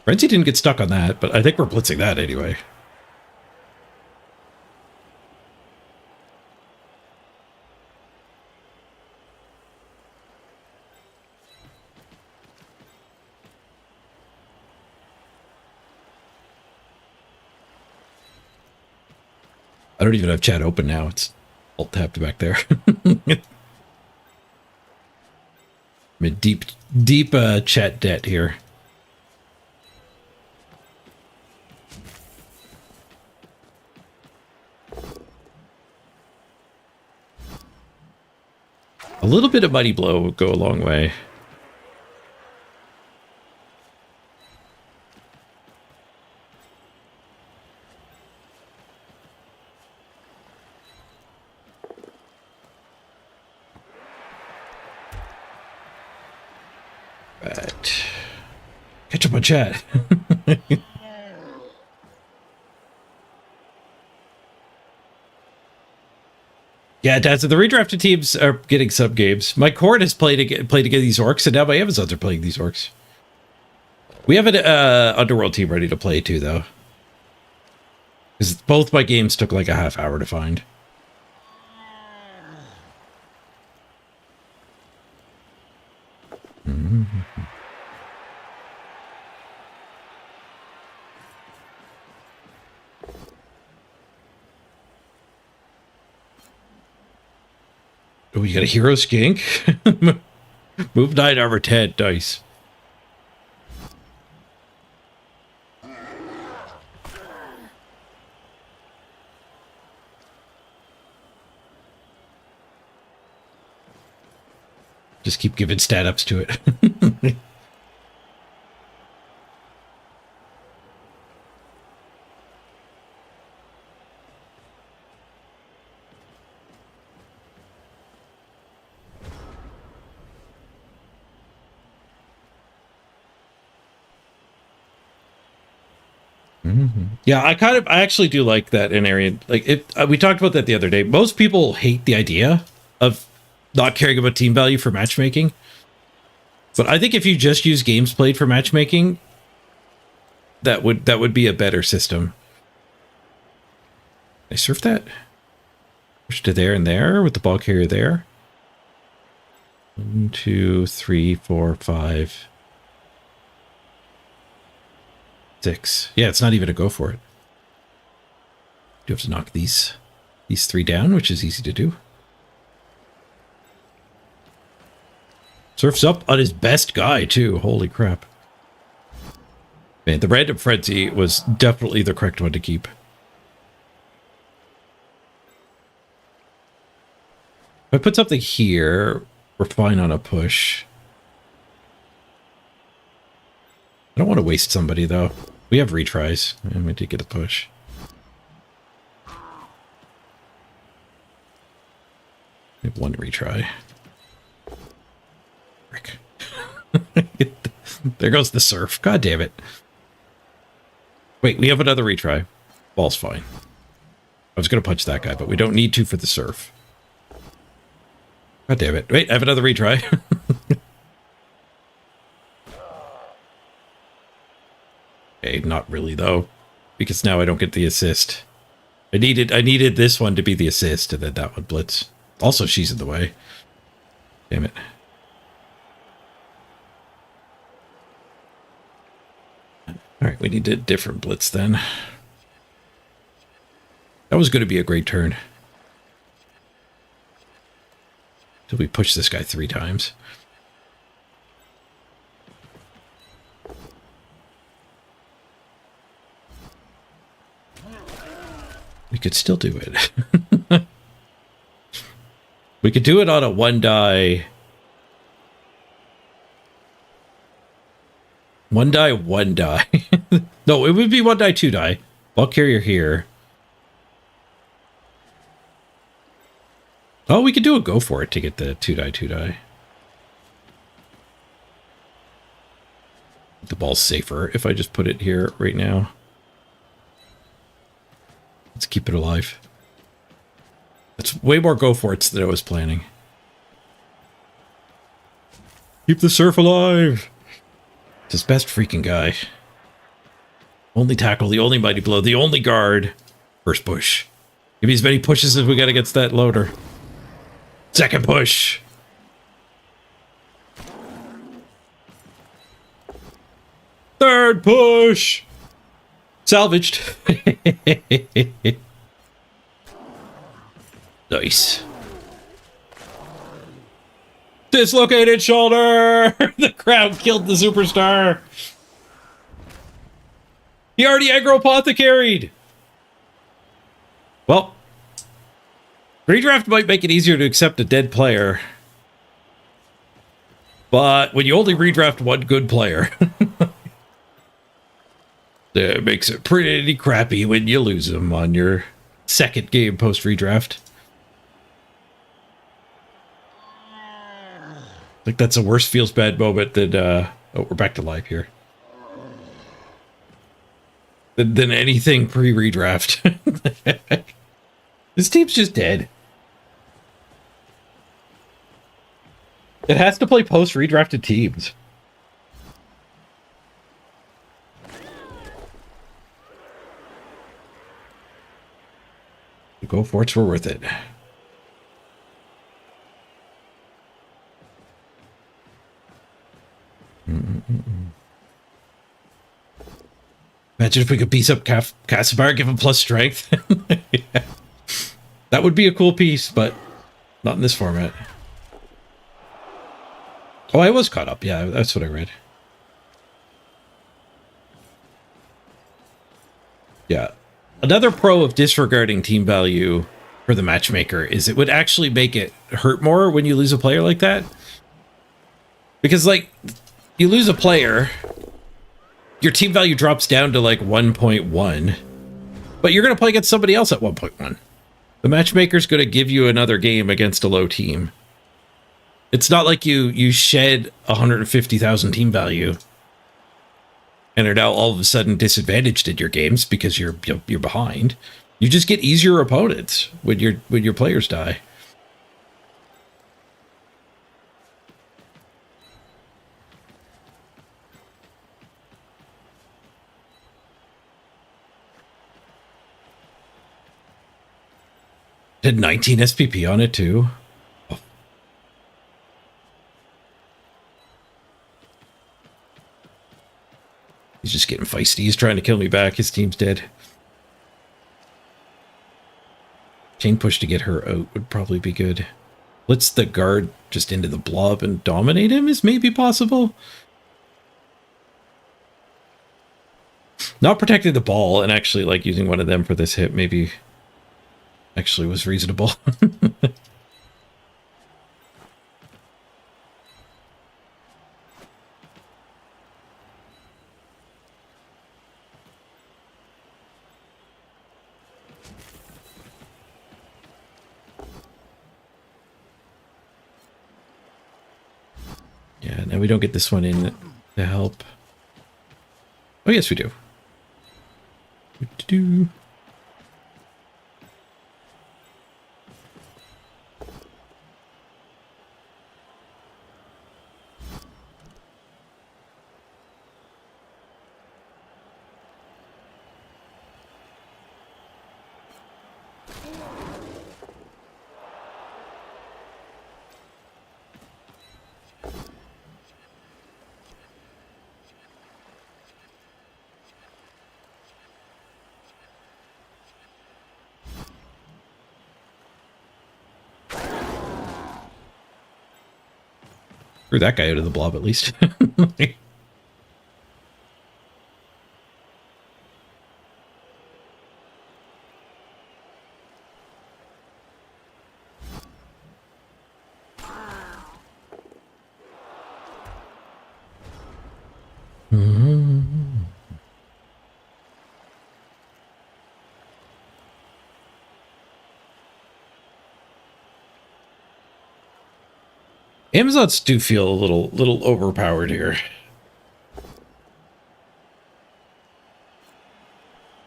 Frenzy didn't get stuck on that, but I think we're blitzing that anyway. I don't even have chat open now. It's alt tapped back there. I'm in deep chat debt here. A little bit of Mighty Blow would go a long way. Right. Catch up on chat. Yeah, Dad, so the redrafted teams are getting sub games. My KHORNE has played against these orcs, and now my Amazons are playing these orcs. We have an Underworld team ready to play too, though. Because both my games took like a half hour to find. Oh, you got a hero skink? Move 9, armor 10, dice. Just keep giving stat ups to it. Yeah, I actually do like that in area. Like we talked about that the other day. Most people hate the idea of not caring about team value for matchmaking. But I think if you just use games played for matchmaking, that would be a better system. I surf that. Push to there and there with the ball carrier there. 1, 2, 3, 4, 5. 6. Yeah, it's not even a go for it. You have to knock these 3 down, which is easy to do. Surf's up on his best guy, too. Holy crap. Man, the random frenzy was definitely the correct one to keep. If I put something here, we're fine on a push. I don't want to waste somebody, though. We have retries, and we did get a push. We have 1 retry. Frick. There goes the surf. God damn it. Wait, we have another retry. Ball's fine. I was going to punch that guy, but we don't need to for the surf. God damn it. Wait, I have another retry. Okay, not really though, because now I don't get the assist. I needed this one to be the assist, and then that one blitz. Also, she's in the way. Damn it. All right, we need a different blitz then. That was going to be a great turn. Till we push this guy 3 times. We could still do it. We could do it on a 1 die. 1 die, 1 die. No, it would be 1 die, 2 die. Ball carrier here. Oh, we could do a go for it to get the 2 die, 2 die. The ball's safer if I just put it here right now. Let's keep it alive. That's way more go for it's than I was planning. Keep the surf alive. It's his best freaking guy. Only tackle, the only mighty blow, the only guard. First push. Give me as many pushes as we got against that loader. Second push. Third push. Salvaged. Nice. Dislocated shoulder. The crowd killed the superstar. He already aggro apothecaried. Well, redraft might make it easier to accept a dead player. But when you only redraft one good player, it makes it pretty crappy when you lose them on your second game post-redraft. I think that's a worse feels bad moment than, oh, we're back to live here. Than anything pre-redraft. This team's just dead. It has to play post-redrafted teams. The go forts were worth it. Imagine if we could piece up Casimir, give him plus strength. Yeah. That would be a cool piece, but not in this format. Oh, I was caught up. Yeah, that's what I read. Yeah. Another pro of disregarding team value for the matchmaker is it would actually make it hurt more when you lose a player like that. Because, like, you lose a player, your team value drops down to, like, 1.1. But you're going to play against somebody else at 1.1. The matchmaker's going to give you another game against a low team. It's not like you shed 150,000 team value and are now all of a sudden disadvantaged in your games because you're behind. You just get easier opponents when your players die. Did 19 SPP on it too? Oh. He's just getting feisty. He's trying to kill me back. His team's dead. Chain push to get her out would probably be good. Blitz the guard just into the blob and dominate him is maybe possible. Not protecting the ball and actually like using one of them for this hit maybe actually was reasonable. Yeah, now we don't get this one in to help. Oh, yes, we do. Do-do-do. Threw that guy out of the blob at least. Amazons do feel a little overpowered here.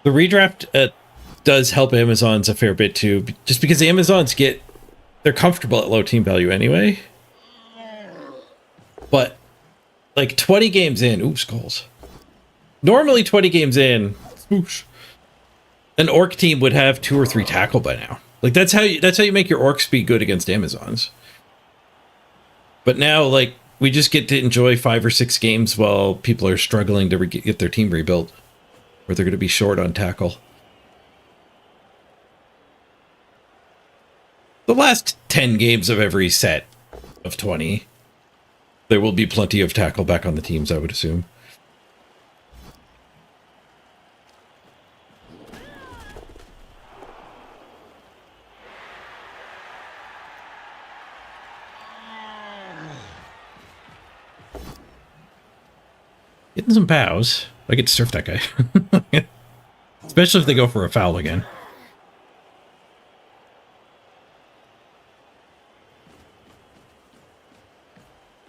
The redraft does help Amazons a fair bit too, just because Amazons they're comfortable at low team value anyway. But like 20 games in, ooh, skulls. Normally 20 games in, swoosh, an orc team would have 2 or 3 tackle by now. Like that's how you make your orcs be good against Amazons. But now, like, we just get to enjoy 5 or 6 games while people are struggling to get their team rebuilt, or they're going to be short on tackle. The last 10 games of every set of 20, there will be plenty of tackle back on the teams, I would assume. Getting some pows. I get to surf that guy. Especially if they go for a foul again.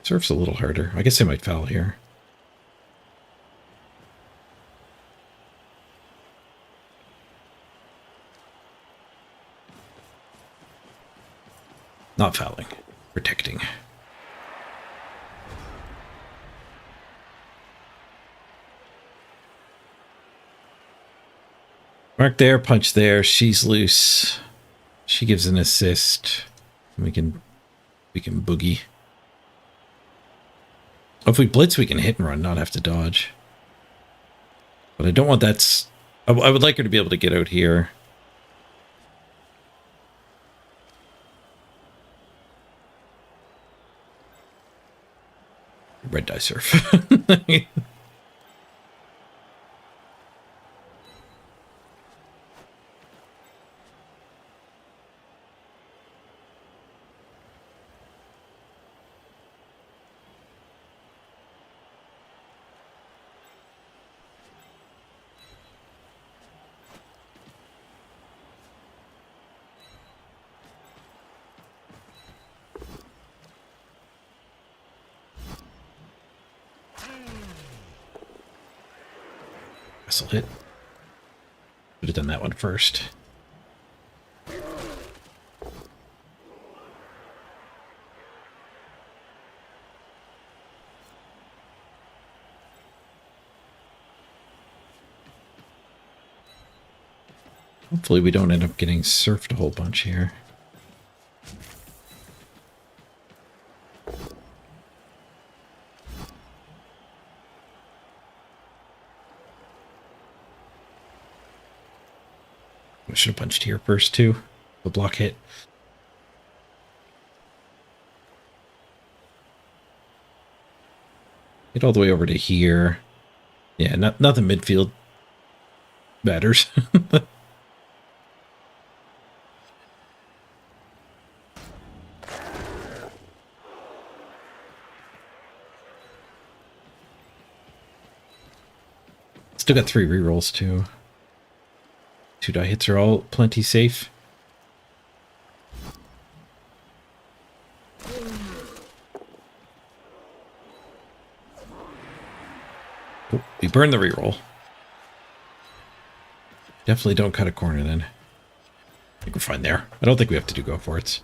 Surf's a little harder. I guess they might foul here. Not fouling. Protecting. Mark there, punch there. She's loose. She gives an assist. We can boogie. If we blitz, we can hit and run, not have to dodge. But I don't want that. I would like her to be able to get out here. Red die surf. Wrestle hit. Should have done that one first. Hopefully we don't end up getting surfed a whole bunch here. I should have punched here first too. The block hit. Get all the way over to here. Yeah, nothing midfield matters. Still got 3 rerolls too. 2 die hits are all plenty safe. Oh, we burned the reroll. Definitely don't cut a corner then. I think we're fine there. I don't think we have to do go for it.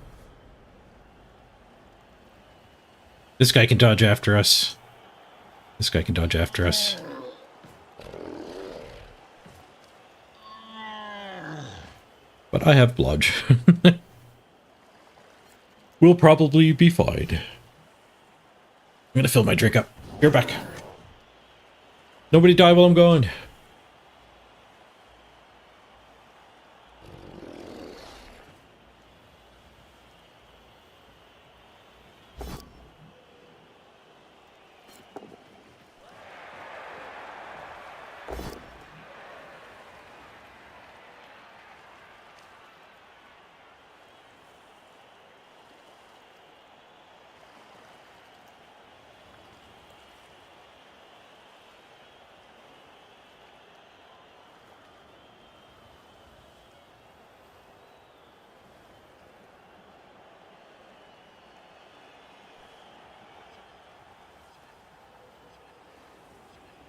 This guy can dodge after us. This guy can dodge after us. But I have bludge. We'll probably be fine. I'm gonna fill my drink up. You're back. Nobody die while I'm gone.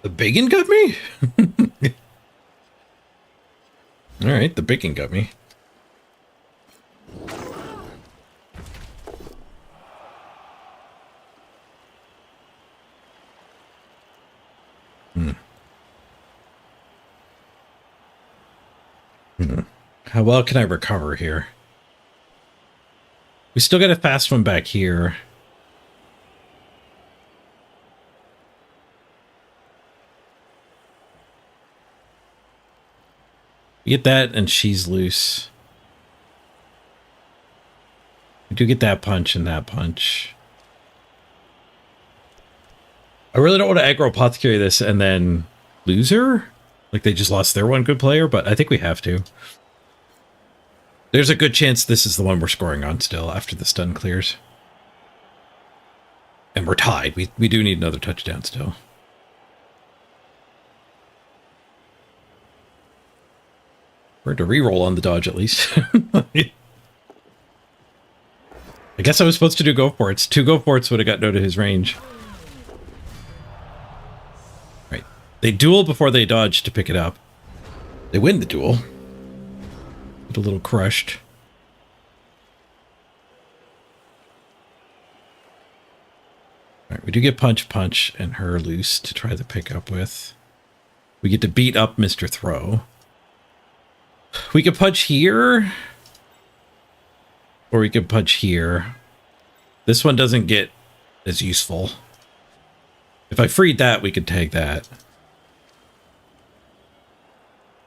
The biggin got me? Alright, the biggin got me. How well can I recover here? We still got a fast one back here. We get that, and she's loose. We do get that punch and that punch. I really don't want to aggro Apothecary this and then lose her. Like they just lost their one good player, but I think we have to. There's a good chance this is the one we're scoring on still after the stun clears. And we're tied. We do need another touchdown still. We're to reroll on the dodge at least. I guess I was supposed to do go for it. 2 go for it would have got no to his range. Right. They duel before they dodge to pick it up. They win the duel. Get a little crushed. Alright, we do get punch and her loose to try to pick up with. We get to beat up Mr. Throw. We could punch here. Or we could punch here. This one doesn't get as useful. If I freed that, we could tag that.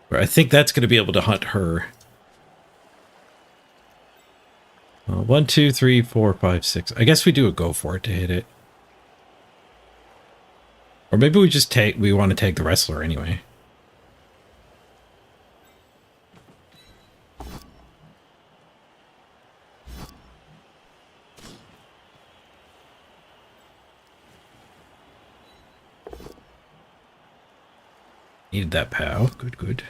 But I think that's going to be able to hunt her. 1, 2, 3, 4, 5, 6. I guess we do a go for it to hit it. Or maybe we just take, we want to tag the wrestler anyway. Needed that POW. Good, good.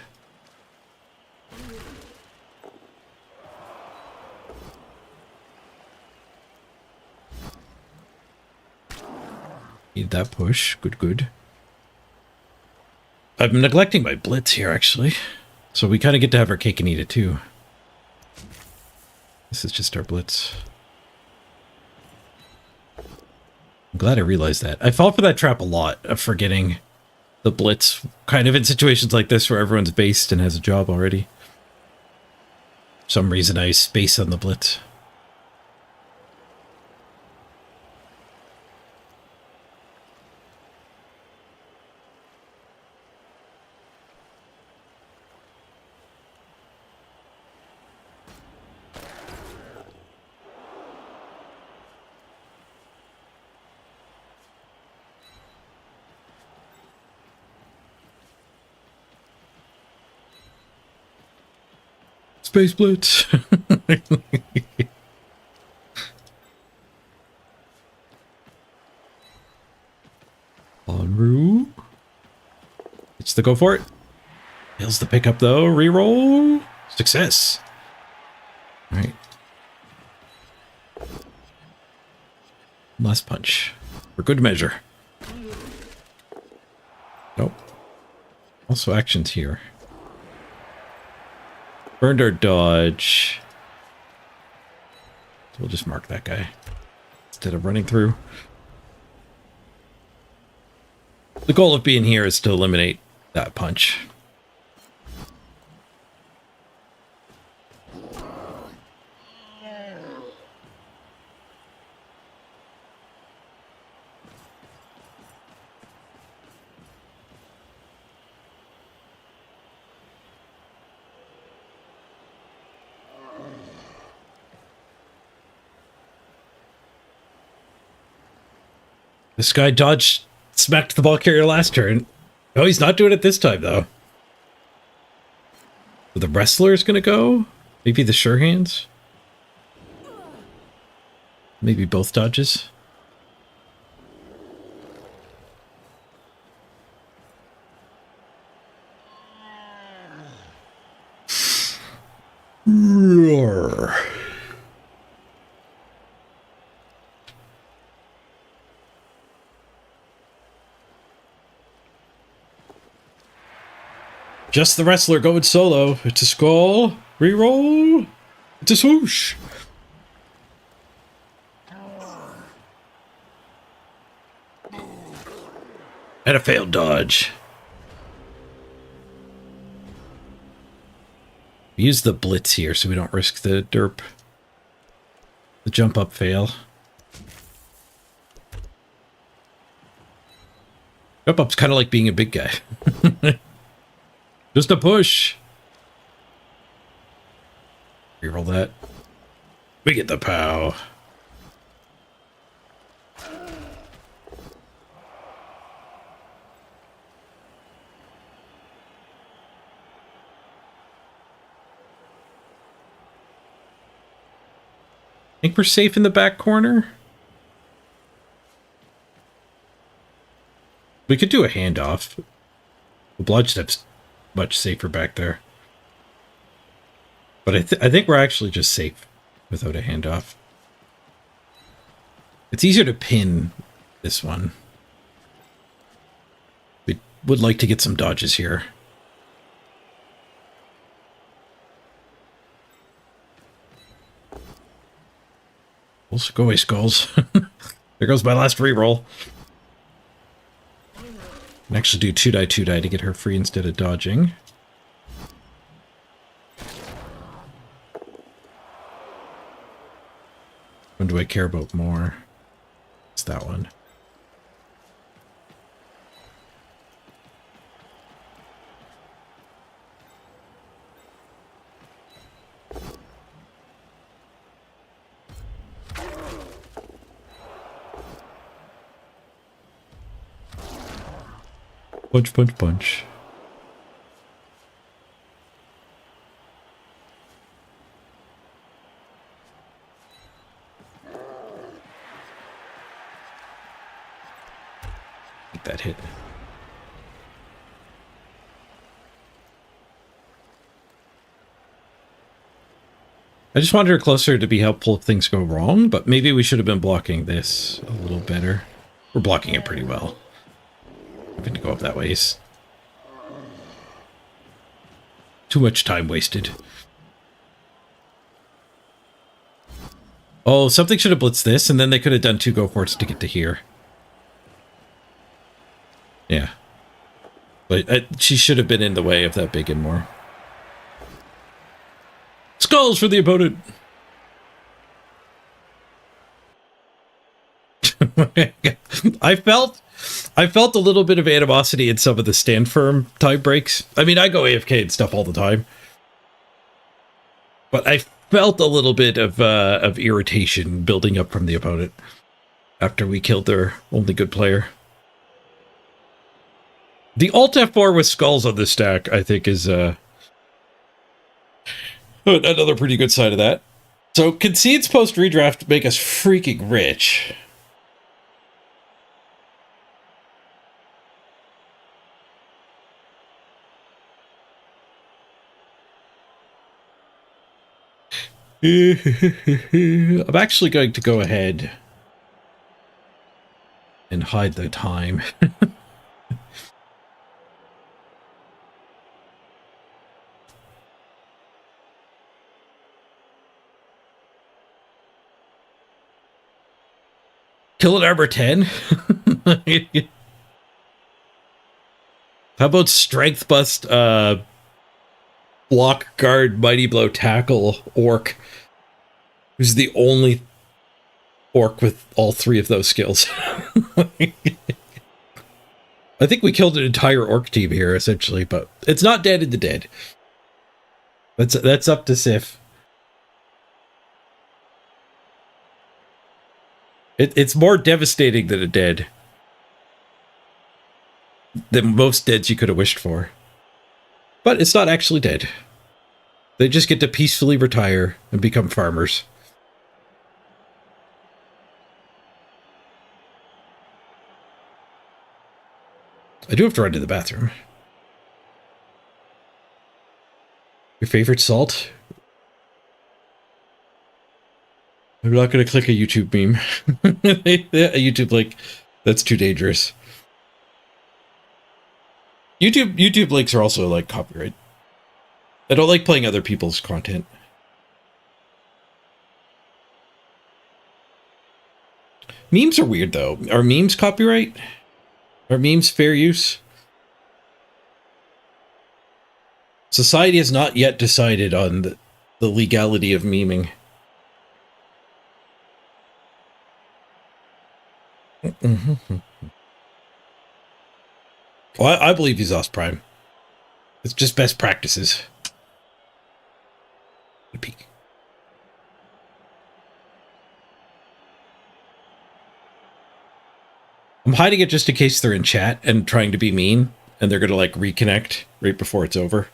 Need that push. Good, good. I'm neglecting my blitz here, actually. So we kind of get to have our cake and eat it, too. This is just our blitz. I'm glad I realized that. I fall for that trap a lot of forgetting the blitz kind of in situations like this where everyone's based and has a job already. For some reason I space on the blitz. Space blitz. Enroute. It's the go for it. Fails the pickup though. Reroll. Success. All right. Last punch. For good measure. Nope. Also actions here. Burned our dodge. So we'll just mark that guy instead of running through. The goal of being here is to eliminate that punch. This guy dodged, smacked the ball carrier last turn. Oh, he's not doing it this time, though. So the wrestler is going to go? Maybe the sure hands? Maybe both dodges? Roar. Just the wrestler going solo. It's a skull. Reroll. It's a swoosh. And a failed dodge. Use the blitz here so we don't risk the derp. The jump up fail. Jump up's kind of like being a big guy. Just a push. Reroll that. We get the POW. Think we're safe in the back corner? We could do a handoff. The blood step's much safer back there. But I think we're actually just safe without a handoff. It's easier to pin this one. We would like to get some dodges here. Go away, skulls. There goes my last reroll. Can actually do 2-die, 2-die to get her free instead of dodging. When do I care about more? It's that one. Punch, punch, punch. Get that hit. I just wanted her closer to be helpful if things go wrong, but maybe we should have been blocking this a little better. We're blocking it pretty well. I'm going to go up that ways. Too much time wasted. Oh, something should have blitzed this, and then they could have done 2 go for it to get to here. Yeah. But she should have been in the way of that big and more. Skulls for the opponent! I felt a little bit of animosity in some of the stand firm time breaks. I mean, I go AFK and stuff all the time. But I felt a little bit of irritation building up from the opponent after we killed their only good player. The Alt F4 with skulls on this stack, I think, is another pretty good side of that. So concedes post redraft make us freaking rich. I'm actually going to go ahead and hide the time. Kill at armor 10? How about strength bust, block, guard, mighty blow, tackle, orc? Who's the only orc with all 3 of those skills? I think we killed an entire orc team here, essentially, but it's not dead in the dead. That's up to Sif. It's more devastating than a dead. Than most deads you could have wished for. But it's not actually dead. They just get to peacefully retire and become farmers. I do have to run to the bathroom. Your favorite salt? I'm not going to click a YouTube meme. A YouTube link. That's too dangerous. YouTube links are also like copyright. I don't like playing other people's content. Memes are weird though. Are memes copyright? Are memes fair use? Society has not yet decided on the legality of memeing. Well, I believe he's lost Prime. It's just best practices. Peek. I'm hiding it just in case they're in chat and trying to be mean, and they're going to, like, reconnect right before it's over.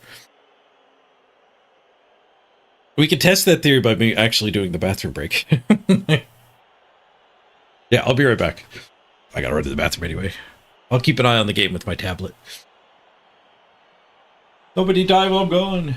We can test that theory by me actually doing the bathroom break. Yeah, I'll be right back. I gotta run to the bathroom anyway. I'll keep an eye on the game with my tablet. Nobody die while I'm gone.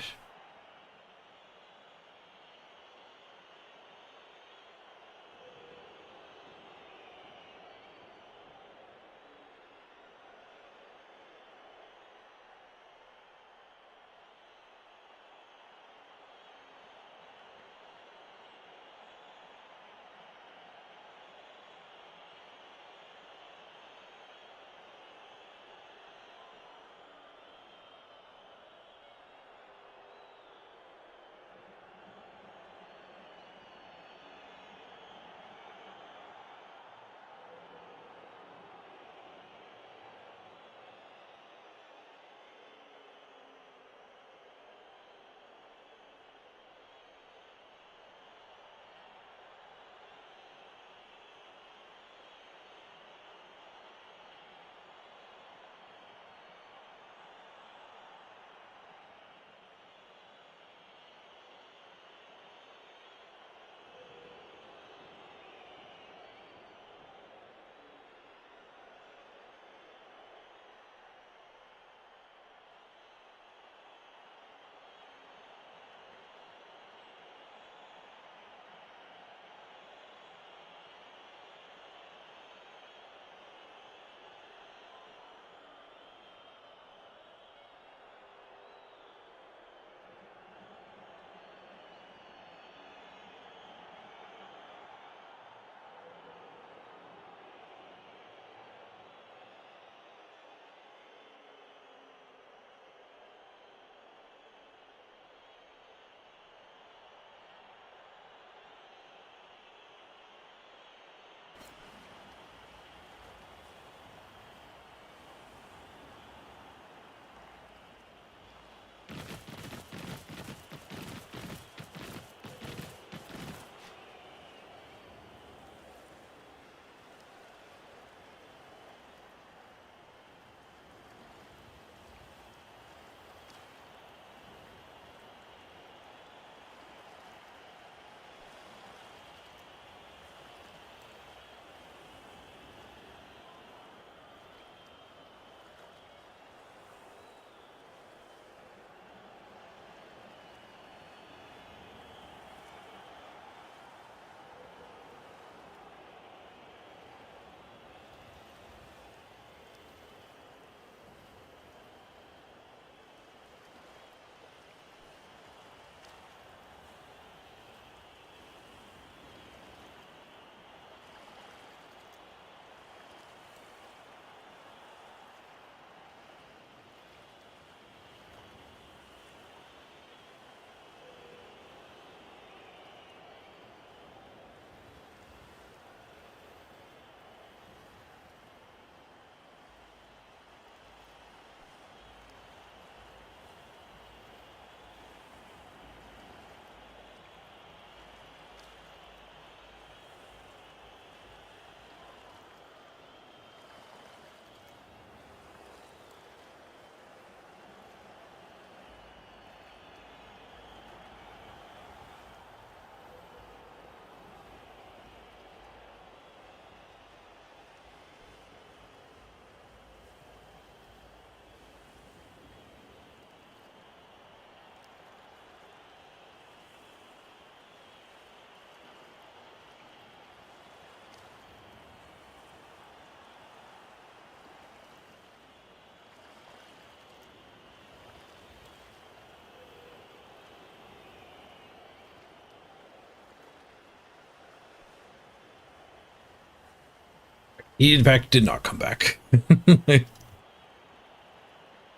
He, in fact, did not come back.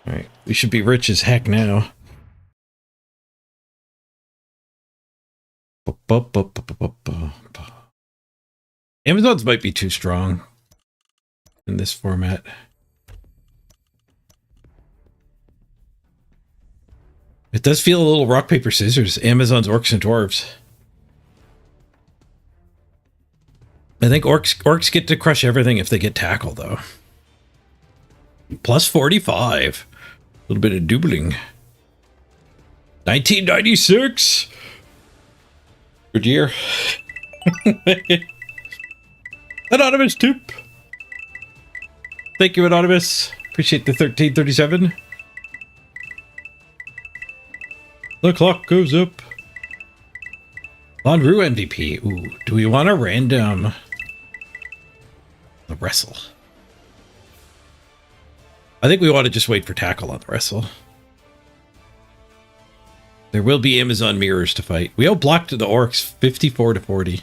Alright, we should be rich as heck now. Amazons might be too strong in this format. It does feel a little rock, paper, scissors. Amazons, orcs, and dwarves. I think orcs get to crush everything if they get tackle, though. Plus 45. A little bit of doubling. 1996. Good year. Anonymous tip. Thank you, Anonymous. Appreciate the 1337. The clock goes up. Lonru MVP. Ooh, do we want a random the wrestle? I think we want to just wait for tackle on the wrestle. There will be Amazon mirrors to fight. We outblocked the orcs 54-40.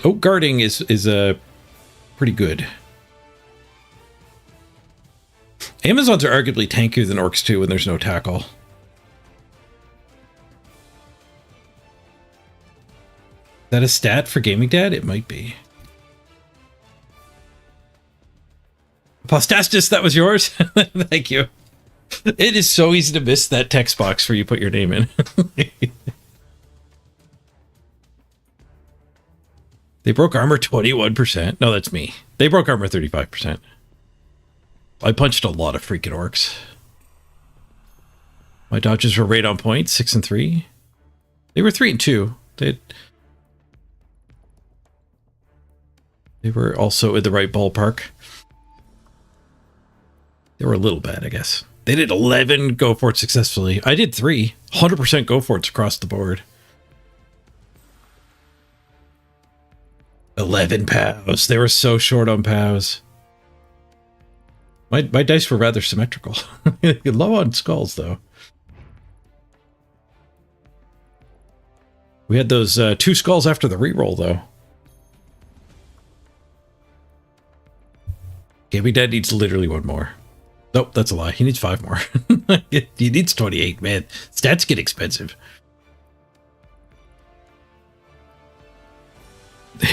Oak guarding is pretty good. Amazons are arguably tankier than orcs too when there's no tackle. Is that a stat for Gaming Dad? It might be. Apostastis, that was yours? Thank you. It is so easy to miss that text box where you put your name in. They broke armor 21%. No, that's me. They broke armor 35%. I punched a lot of freaking orcs. My dodges were right on point, 6 and 3. They were 3 and 2. They were also in the right ballpark. They were a little bad, I guess. They did 11 go for it successfully. I did 3. 100% go for it across the board. 11 POWs. They were so short on POWs. My dice were rather symmetrical. Low on skulls, though. We had those 2 skulls after the reroll, though. Gaming Dad needs literally 1 more. Nope, that's a lie. He needs 5 more. He needs 28, man. Stats get expensive.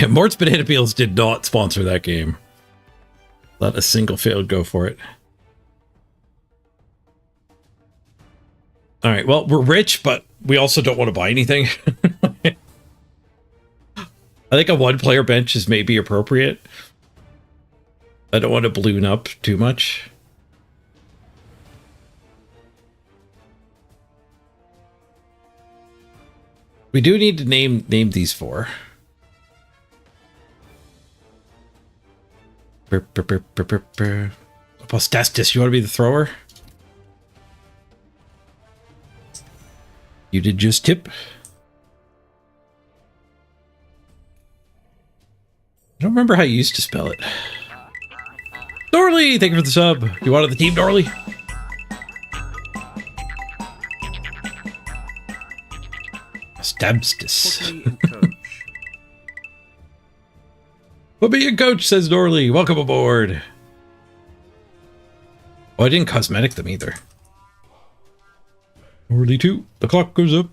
Mort's Banana Peels did not sponsor that game. Not a single failed go for it. Alright, well, we're rich, but we also don't want to buy anything. I think a 1-player bench is maybe appropriate. I don't want to balloon up too much. We do need to name these 4. Apostastis, you want to be the thrower? You did just tip. I don't remember how you used to spell it. Dorley, thank you for the sub. You wanted the team, Dorley? Stabstis. Put me in coach, says Dorley. Welcome aboard. Oh, I didn't cosmetic them either. Dorley 2. The clock goes up.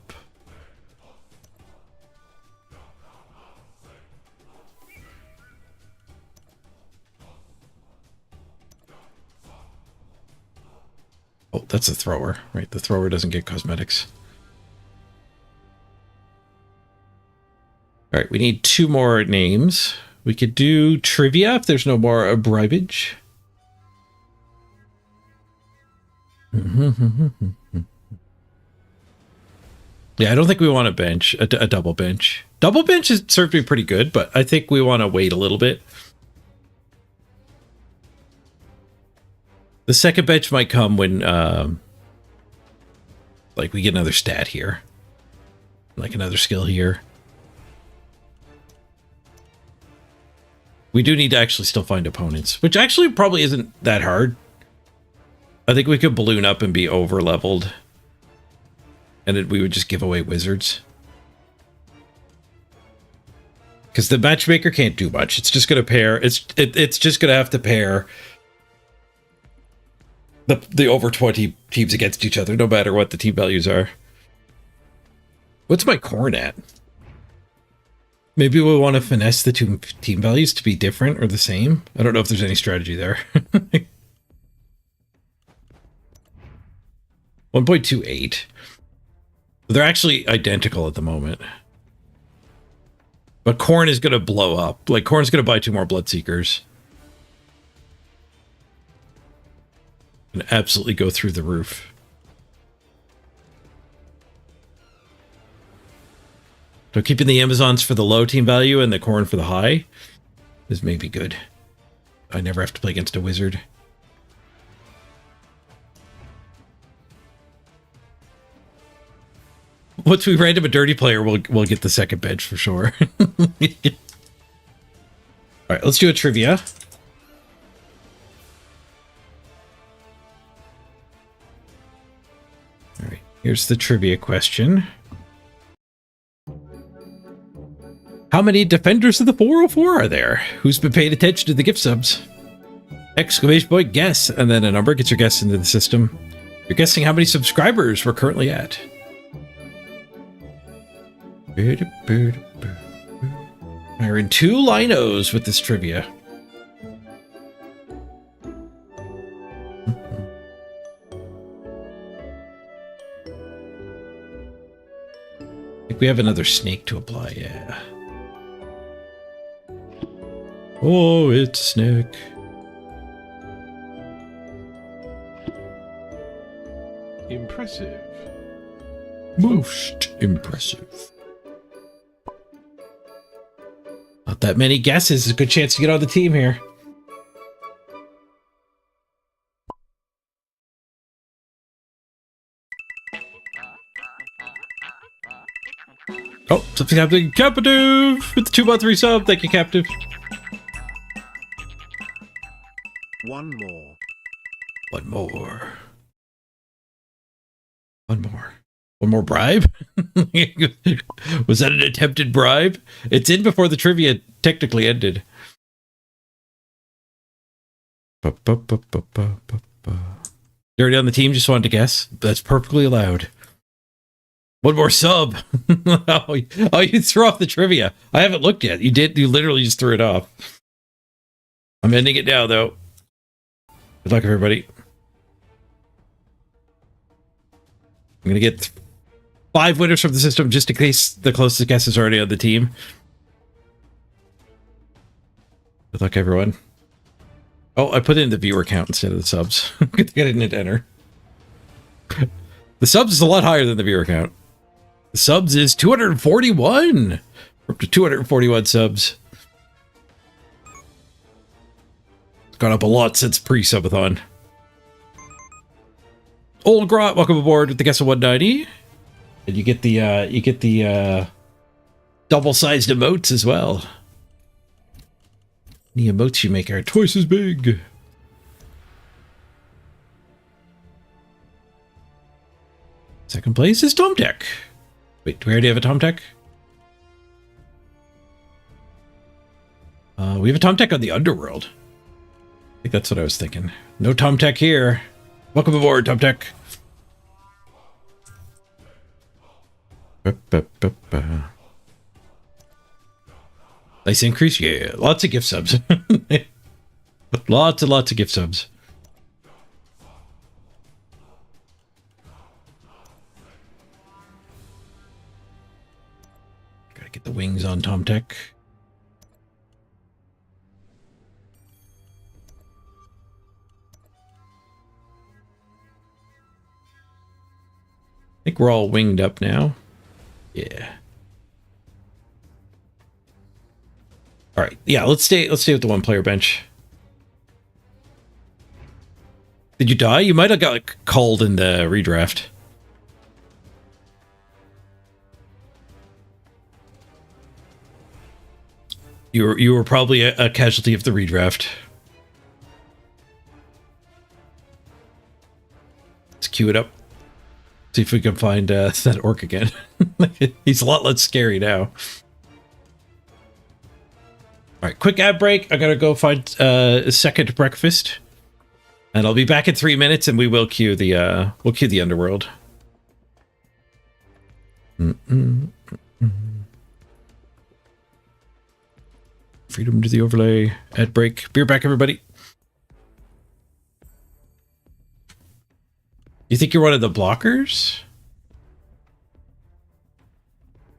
Oh, that's a thrower, right? The thrower doesn't get cosmetics. All right, we need 2 more names. We could do trivia if there's no more bribage. Yeah, I don't think we want a bench, a double bench. Double bench has served me pretty good, but I think we want to wait a little bit. The second bench might come when, like, we get another stat here. Like another skill here. We do need to actually still find opponents, which actually probably isn't that hard. I think we could balloon up and be over leveled. And we would just give away wizards. Because the matchmaker can't do much. It's just going to pair. It's just going to have to pair the over 20 teams against each other, no matter what the team values are. What's my KHORNE at? Maybe we want to finesse the two team values to be different or the same. I don't know if there's any strategy there. 1.28. They're actually identical at the moment. But KHORNE is going to blow up. Like, KHORNE's going to buy 2 more Bloodseekers. And absolutely go through the roof. So keeping the Amazons for the low team value and the KHORNE for the high is maybe good. I never have to play against a wizard. Once we random a dirty player, we'll get the second bench for sure. All right, let's do a trivia. All right, here's the trivia question. How many defenders of the 404 are there? Who's been paying attention to the gift subs? Exclamation point, guess, and then a number gets your guess into the system. You're guessing how many subscribers we're currently at. We're in 2 linos with this trivia. I think we have another snake to apply, yeah. Oh, it's a snake. Impressive. Most impressive. Not that many guesses. A good chance to get on the team here. Oh, something happening. Captive with the 2-month resub. Thank you, Captive. One more. One more. One more. One more bribe? Was that an attempted bribe? It's in before the trivia technically ended. You're already on the team, just wanted to guess. That's perfectly allowed. One more sub. Oh, you threw off the trivia. I haven't looked yet. You did. You literally just threw it off. I'm ending it now, though. Good luck, everybody. I'm going to get 5 winners from the system just in case the closest guess is already on the team. Good luck, everyone. Oh, I put in the viewer count instead of the subs. Good thing I didn't enter. The subs is a lot higher than the viewer count. The subs is 241. We're up to 241 subs. It's gone up a lot since pre-subathon. Old Grot, welcome aboard with the guess of 190. And you get the double-sized emotes as well. The emotes you make are twice as big. Second place is Tom Tech. Wait, do we already have a Tom Tech? We have a Tom Tech on the Underworld. I think that's what I was thinking. No Tom Tech here. Welcome aboard, Tom Tech. Nice increase? Yeah, lots of gift subs. Lots and lots of gift subs. Gotta get the wings on Tom Tech. I think we're all winged up now. Yeah. All right. Yeah, let's stay with the 1-player bench. Did you die? You might have got called in the redraft. You were probably a casualty of the redraft. Let's queue it up. See if we can find that orc again. He's a lot less scary now. All right, quick ad break. I gotta go find a second breakfast, and I'll be back in 3 minutes, and we will queue the Underworld. Freedom to the overlay. Ad break. Beer back, everybody. You think you're one of the blockers?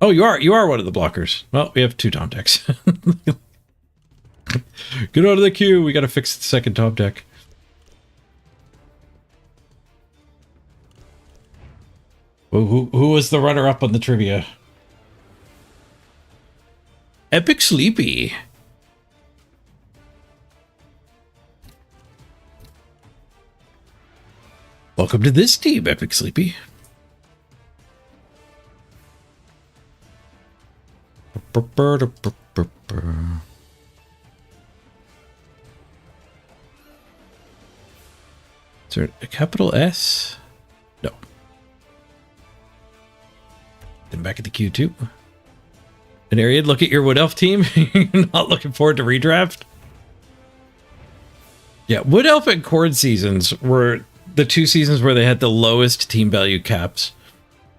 Oh, you are. You are one of the blockers. Well, we have 2 top decks. Get out of the queue. We got to fix the second top deck. Who was the runner-up on the trivia? Epic Sleepy. Welcome to this team, Epic Sleepy. Is there a capital S? No. Then back at the queue too. An area, look at your Wood Elf team. You're not looking forward to redraft? Yeah, Wood Elf and KHORNE seasons were the 2 seasons where they had the lowest team value caps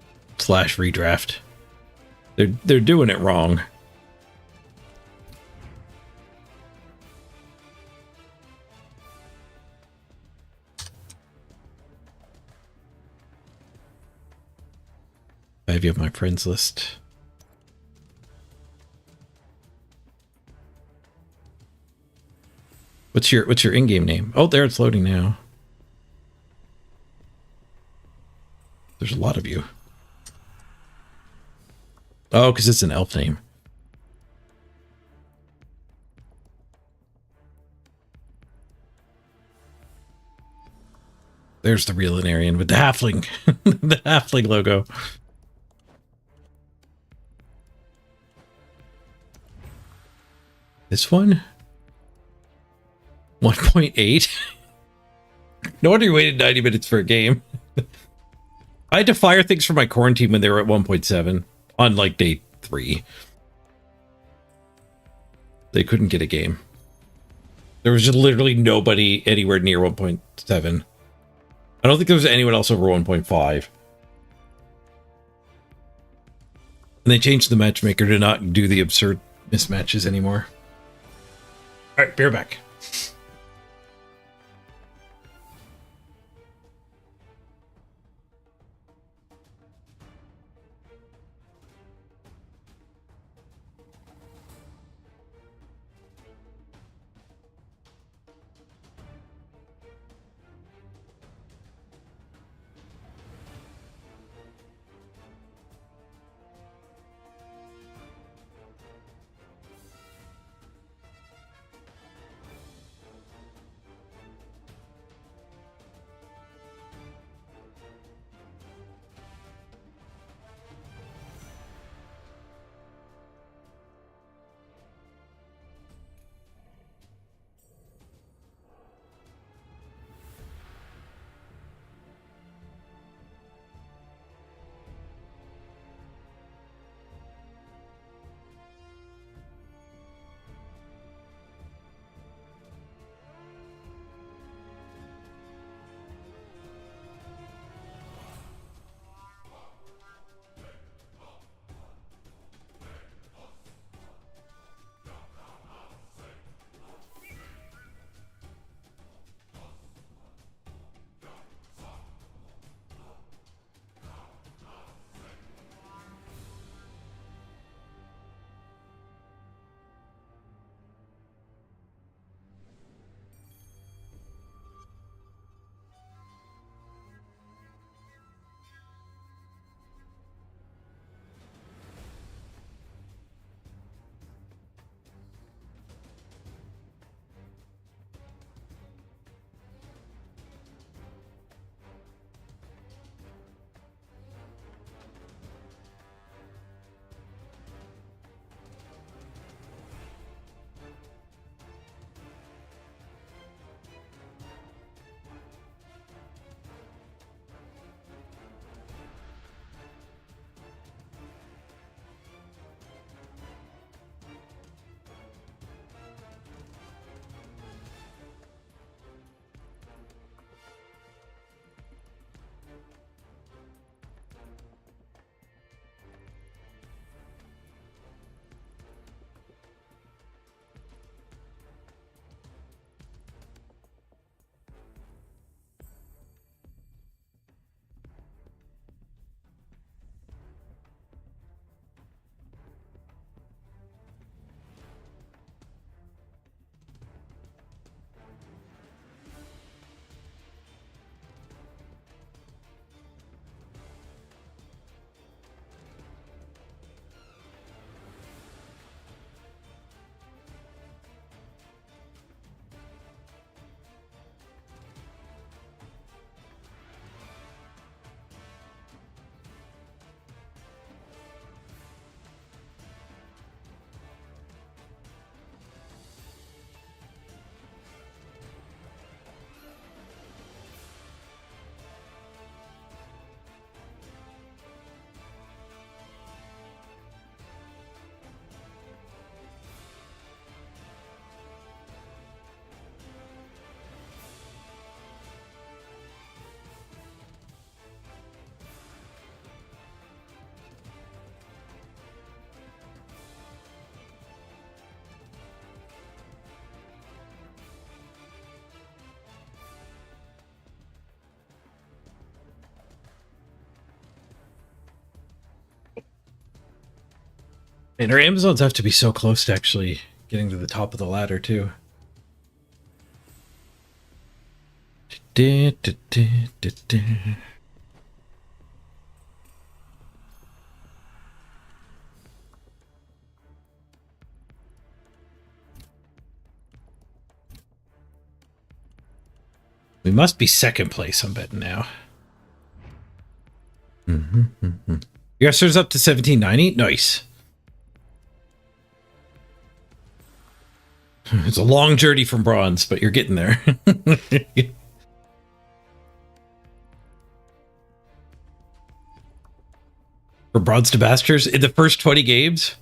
/ redraft. They're doing it wrong. I have you on my friends list. What's your in-game name? Oh, there, it's loading now. There's a lot of you. Oh, because it's an elf name. There's the real Anarian with the halfling. The halfling logo. This one? 1.8? No wonder you waited 90 minutes for a game. I had to fire things from my KHORNE team when they were at 1.7 on like day 3. They couldn't get a game. There was just literally nobody anywhere near 1.7. I don't think there was anyone else over 1.5. And they changed the matchmaker to not do the absurd mismatches anymore. All right, beer back. And our Amazons have to be so close to actually getting to the top of the ladder, too. We must be second place, I'm betting now. Your SR's up to 1790? Nice. It's a long journey from bronze, but you're getting there. For bronze to masters in the first 20 games?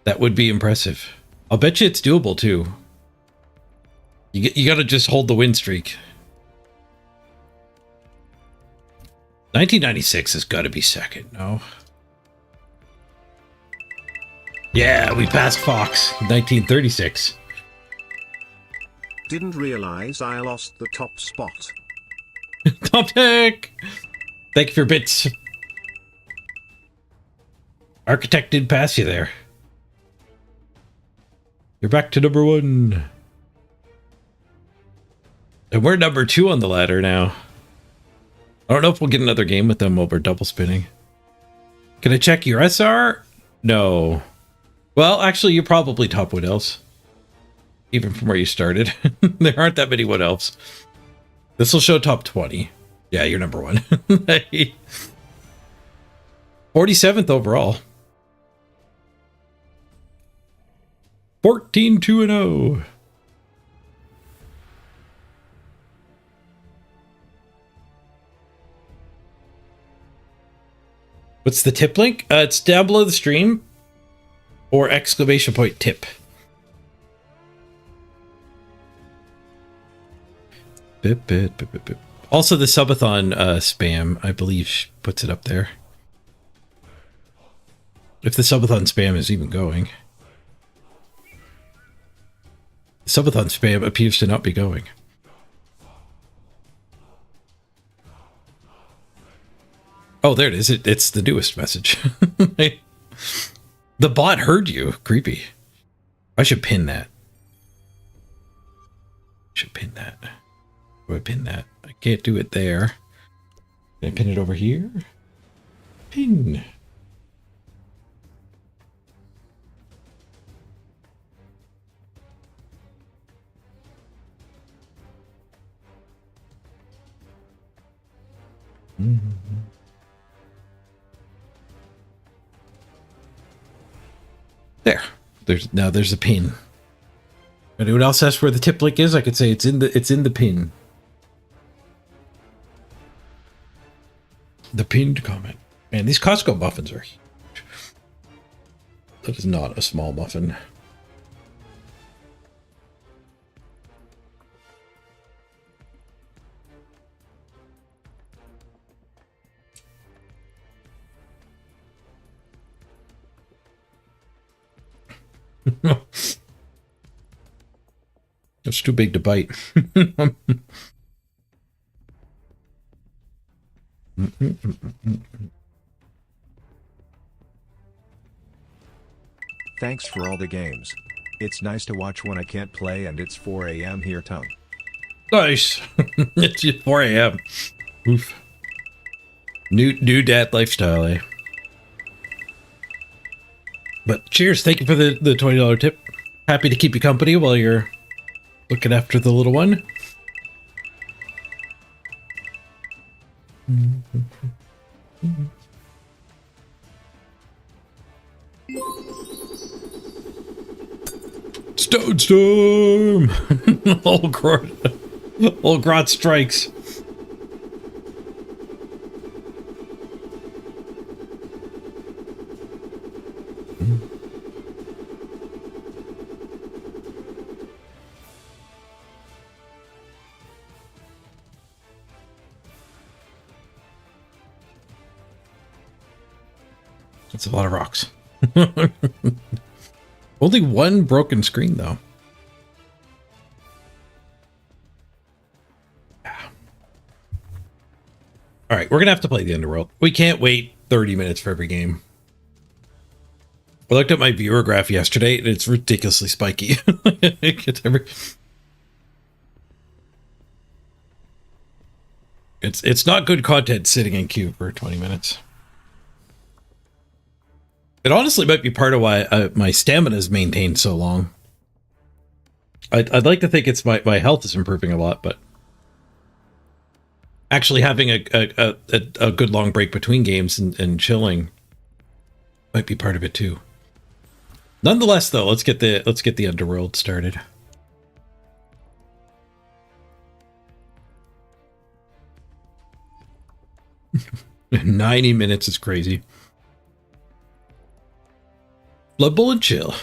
That would be impressive. I'll bet you it's doable too. You gotta just hold the win streak. 1996 has got to be second, no? Yeah, we passed Fox. 1936. Didn't realize I lost the top spot. Top pick! Thank you for bits. Architect did pass you there. You're back to number 1. And we're number 2 on the ladder now. I don't know if we'll get another game with them while we're double spinning. Can I check your SR? No. Well, actually, you're probably top Wood Elves. Even from where you started. There aren't that many Wood Elves. This will show top 20. Yeah, you're number 1. 47th overall. 14-2-0. What's the tip link? It's down below the stream or !tip. Also, the subathon spam, I believe, puts it up there. If the subathon spam is even going. The subathon spam appears to not be going. Oh, there it is. It's the newest message. The bot heard you. Creepy. I should pin that. Do I pin that? I can't do it there. Can I pin it over here? Pin. There. There's a pin. Anyone else asks where the tip link is? I could say it's in the pin. The pinned comment. Man, these Costco muffins are huge. That is not a small muffin. It's too big to bite. Thanks for all the games. It's nice to watch when I can't play and it's 4 a.m. here, tongue. Nice. It's just 4 a.m. Oof. New dad lifestyle, eh? But cheers. Thank you for the $20 tip. Happy to keep you company while you're looking after the little one. Stone Storm! Old Grot strikes. That's a lot of rocks. Only one broken screen, though. Yeah. All right, we're going to have to play the Underworld. We can't wait 30 minutes for every game. I looked at my viewer graph yesterday, and it's ridiculously spiky. It's not good content sitting in queue for 20 minutes. It honestly might be part of why my stamina is maintained so long. I'd like to think it's my health is improving a lot, but actually having a good long break between games and chilling might be part of it too. Nonetheless, though, let's get the Underworld started. "90 minutes is crazy. Blood Bowl and chill."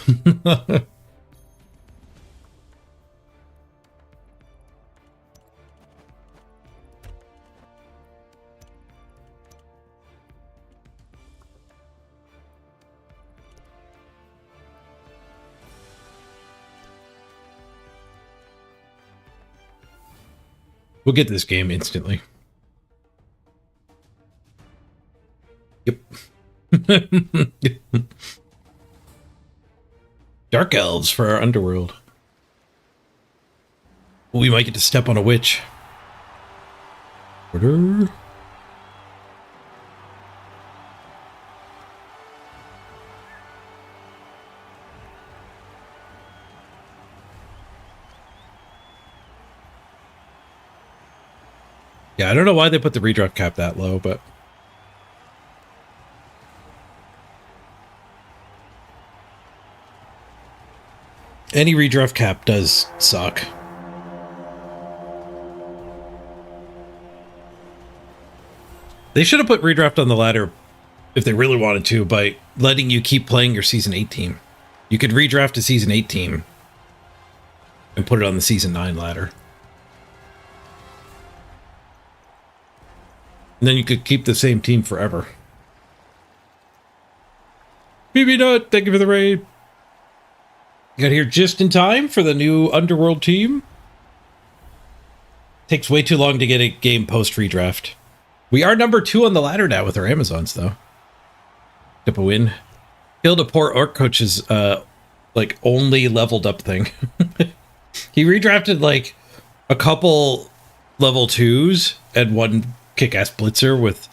We'll get this game instantly. Yep. Dark elves for our Underworld. We might get to step on a witch. Order. Yeah, I don't know why they put the redraft cap that low, but any redraft cap does suck. They should have put redraft on the ladder if they really wanted to by letting you keep playing your Season 8 team. You could redraft a Season 8 team and put it on the Season 9 ladder. And then you could keep the same team forever. BB Nut, thank you for the raid. Got here just in time for the new Underworld team. Takes way too long to get a game post redraft. We are number 2 on the ladder now with our Amazons, though. Up a win. Killed a poor orc coach's like only leveled up thing. He redrafted like a couple level 2s and one kick-ass blitzer with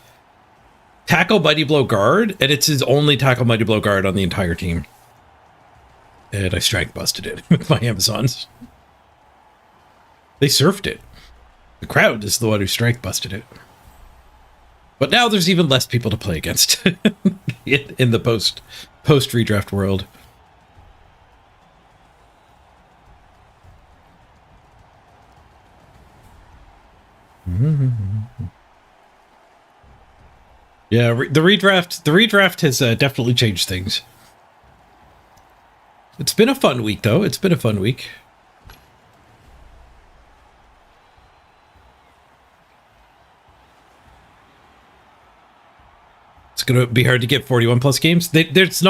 tackle, mighty blow, guard, and it's his only tackle, mighty blow, guard on the entire team. And I strike busted it with my Amazons. They surfed it. The crowd is the one who strike busted it. But now there's even less people to play against in the post redraft world. Yeah, the redraft has definitely changed things. It's been a fun week, though. It's been a fun week. It's going to be hard to get 41 plus games. There's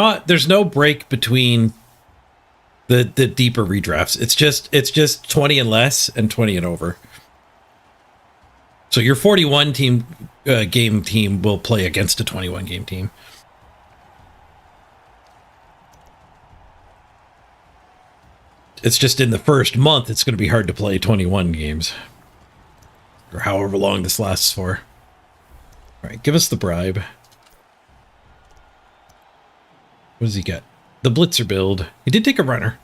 no break between the deeper redrafts. It's just 20 and less and 20 and over. So your 41 game team will play against a 21 game team. It's just in the first month, it's going to be hard to play 21 games. Or however long this lasts for. All right, give us the bribe. What does he get? The Blitzer build. He did take a runner.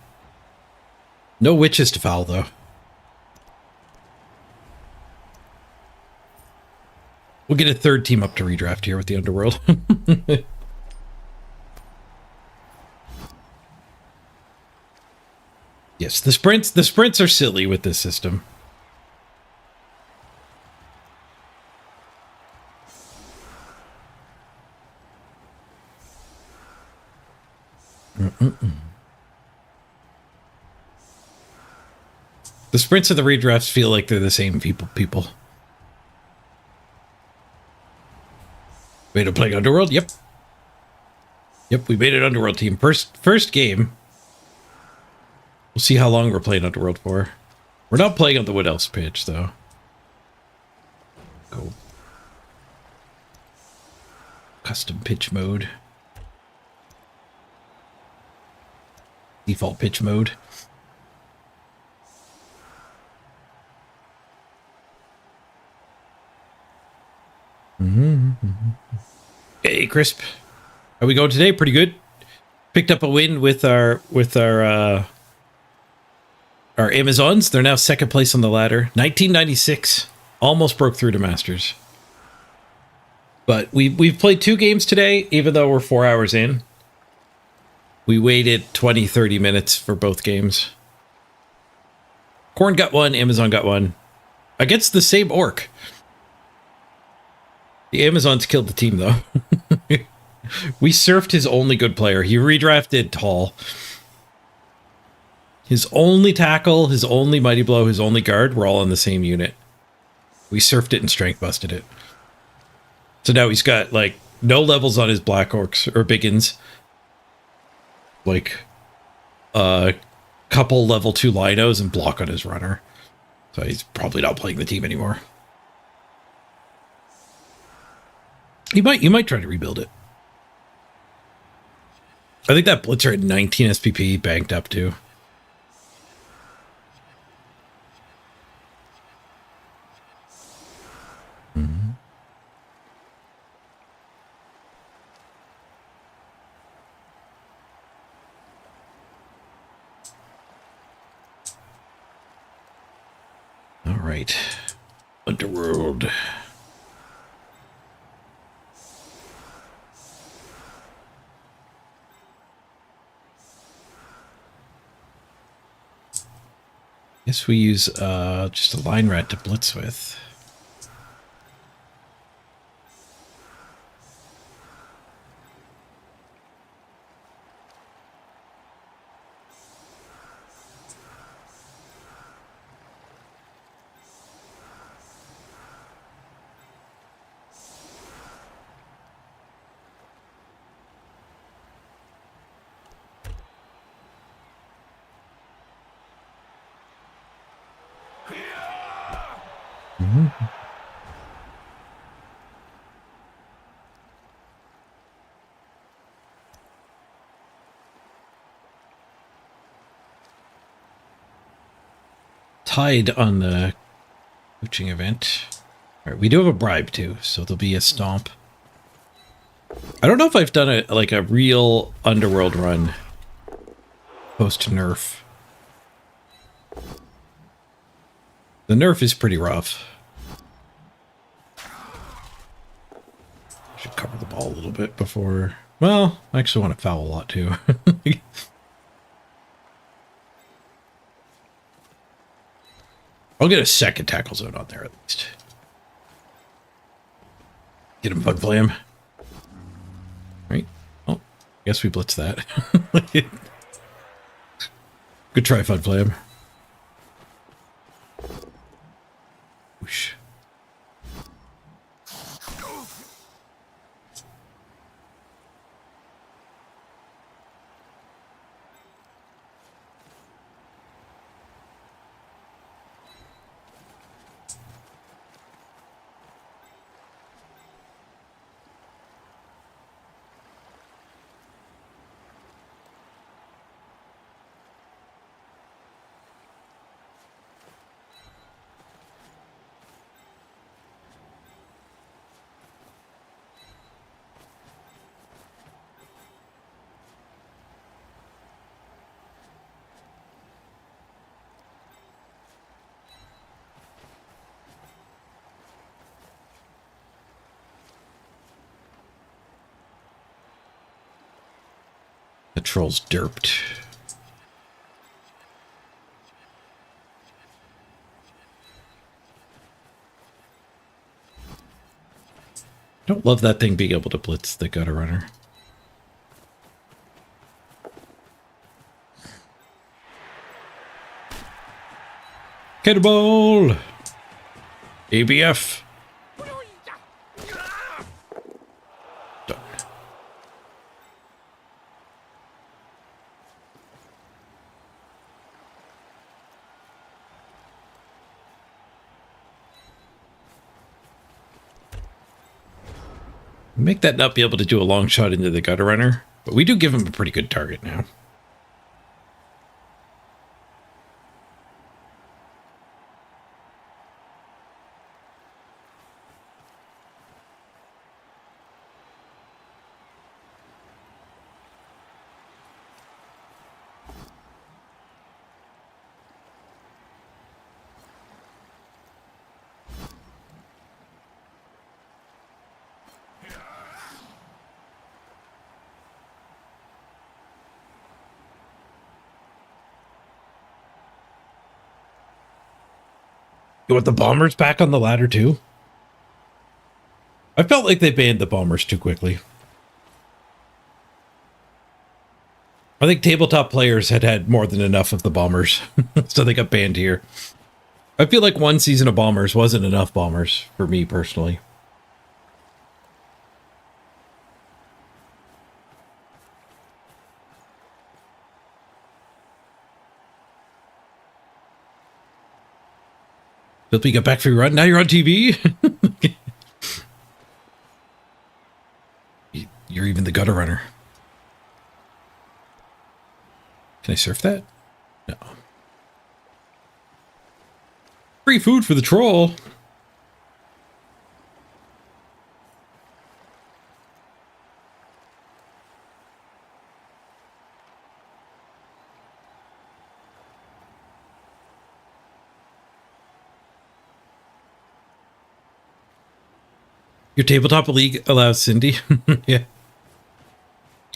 No witches to foul, though. We'll get a third team up to redraft here with the Underworld. Yes, the sprints are silly with this system. The sprints of the redrafts feel like they're the same people. Made it playing Underworld? Yep. Yep, we made it Underworld team. First game. We'll see how long we're playing Underworld for. We're not playing on the What Else page, though. Go. custom pitch mode. Default pitch mode. Hey, Crisp. How we going today? Pretty good. Picked up a win with our Amazons. They're now second place on the ladder. 1996. Almost broke through to Masters. But we've played 2 games today, even though we're 4 hours in. We waited 20, 30 minutes for both games. KHORNE got 1, Amazon got 1. Against the same orc. The Amazons killed the team, though. We surfed his only good player. He redrafted Hall. His only tackle, his only mighty blow, his only guard were all in the same unit. We surfed it and strength busted it. So now he's got, like, no levels on his Black Orcs or Biggins. Like, a couple level 2 Linos and block on his runner. So he's probably not playing the team anymore. You might try to rebuild it. I think that Blitzer had 19 SPP banked up too. All right. Underworld. Guess we use just a line rat to blitz with. Tied on the coaching event. All right, we do have a bribe too, so there'll be a stomp. I don't know if I've done a real Underworld run post nerf. The nerf is pretty rough. Should cover the ball a little bit before. Well, I actually want to foul a lot too. I'll get a second tackle zone on there at least. Get him, Bug Flam. Right. Oh, guess we blitz that. Good try, Fud Flam. Whoosh. The troll's derped. Don't love that thing being able to blitz the gutter runner. Kettleball! ABF! Done. Make that not be able to do a long shot into the gutter runner, but we do give him a pretty good target now. You want the bombers back on the ladder too? I felt like they banned the bombers too quickly. I think tabletop players had more than enough of the bombers, so they got banned here. I feel like one season of bombers wasn't enough bombers for me personally. Philippi got back for your run. Now you're on TV. You're even the gutter runner. Can I surf that? No. Free food for the troll. Your tabletop league allows Cindy. Yeah.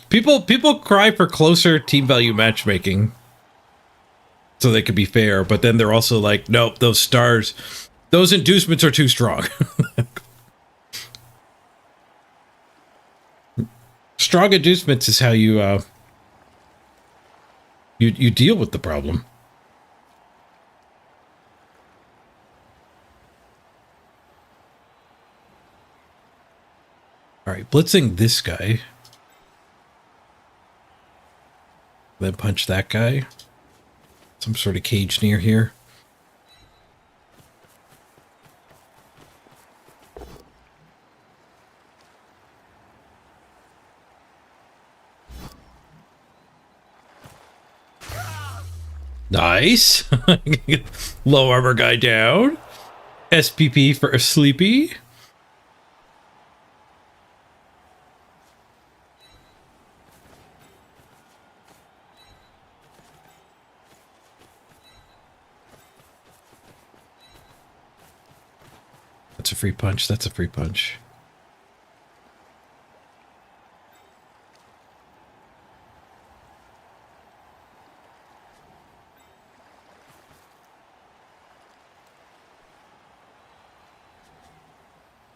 People cry for closer team value matchmaking so they could be fair, but then they're also like, nope, those stars, those inducements are too strong. Strong inducements is how you you deal with the problem. All right, blitzing this guy. Then punch that guy. Some sort of cage near here. Nice. Low armor guy down. SPP for a sleepy. That's a free punch. That's a free punch.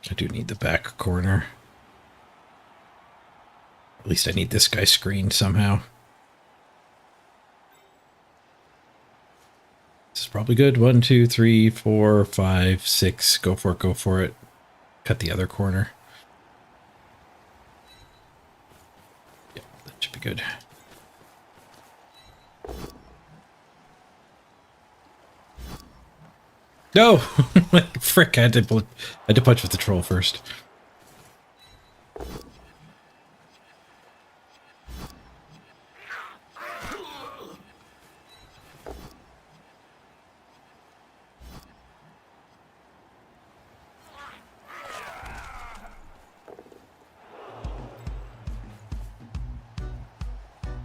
I do need the back corner. At least I need this guy screened somehow. This is probably good. 1, 2, 3, 4, 5, 6. Go for it. Go for it. Cut the other corner. Yep, that should be good. No! Frick, I had to punch with the troll first.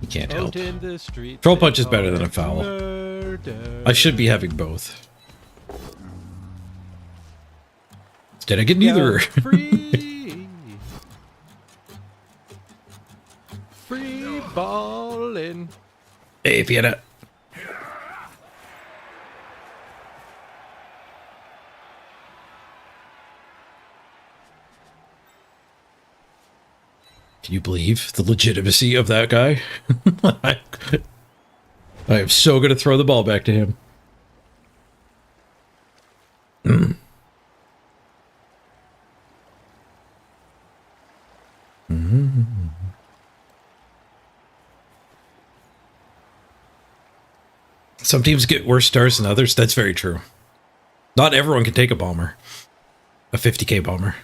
You can't help. Troll punch is better than a foul. I should be having both. Instead I get neither. Free. Free ballin'. Hey, Fiona. Can you believe the legitimacy of that guy? I am so going to throw the ball back to him. Some teams get worse stars than others. That's very true. Not everyone can take a bomber. A 50k bomber.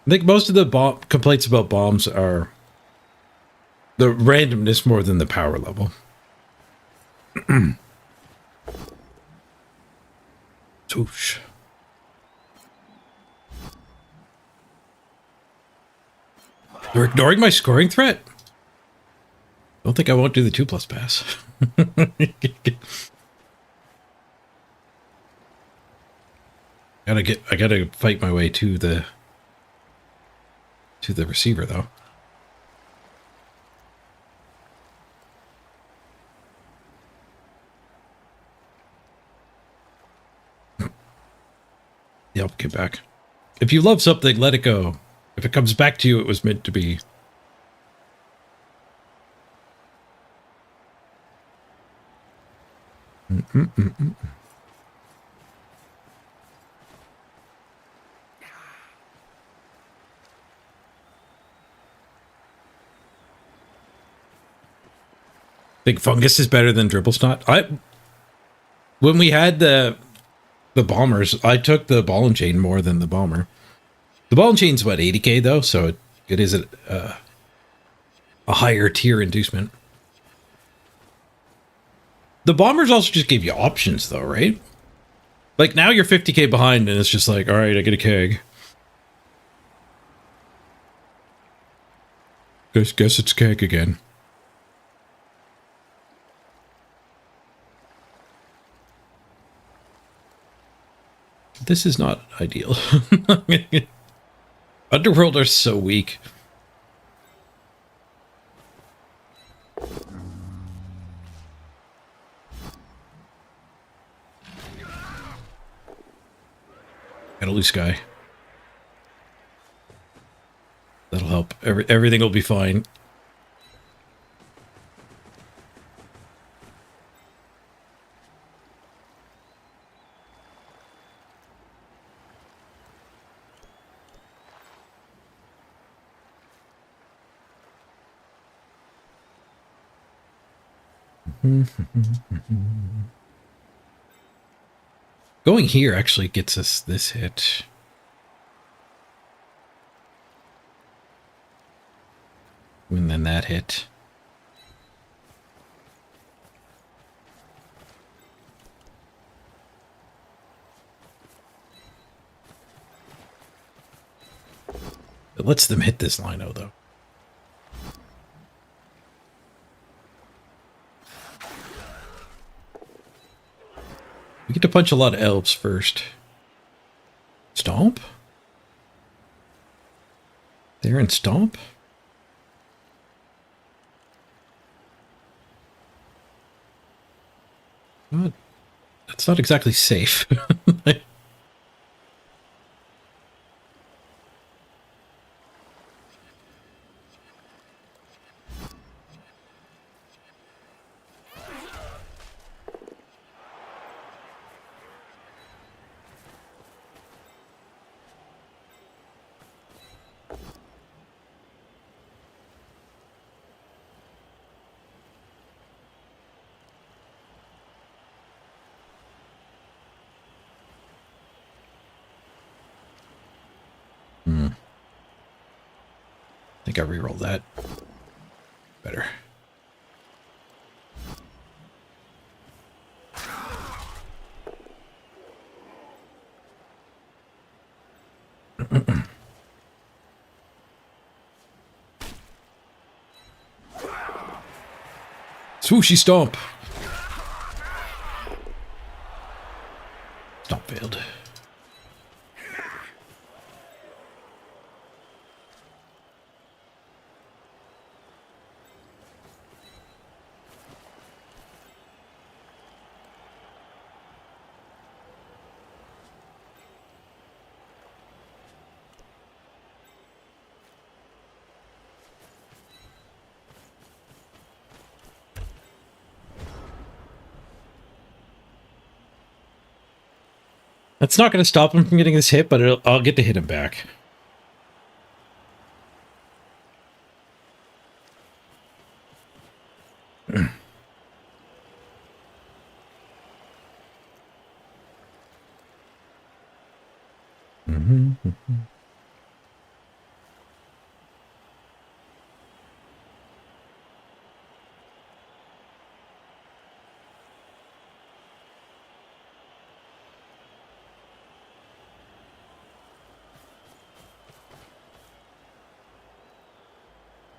I think most of the complaints about bombs are the randomness more than the power level. Swoosh. You're ignoring my scoring threat? Don't think I won't do the 2+ pass. I gotta fight my way to the receiver though. Yep, get back. If you love something, let it go. If it comes back to you, it was meant to be. Think fungus is better than dribble snot? When we had the bombers, I took the ball and chain more than the bomber. The ball and chain's what, 80k though, so it is a higher tier inducement. The bombers also just gave you options though, right? Like now you're 50k behind and it's just like, all right, I get a keg. Guess it's keg again. This is not ideal. Underworld are so weak. Got a loose guy. That'll help. Everything will be fine. Going here actually gets us this hit. And then that hit. It lets them hit this lino though. We get to punch a lot of elves first. Stomp? There and stomp? What? That's not exactly safe. I think I rerolled that. Better. Swooshy stomp. Stomp failed. That's not going to stop him from getting this hit, but I'll get to hit him back.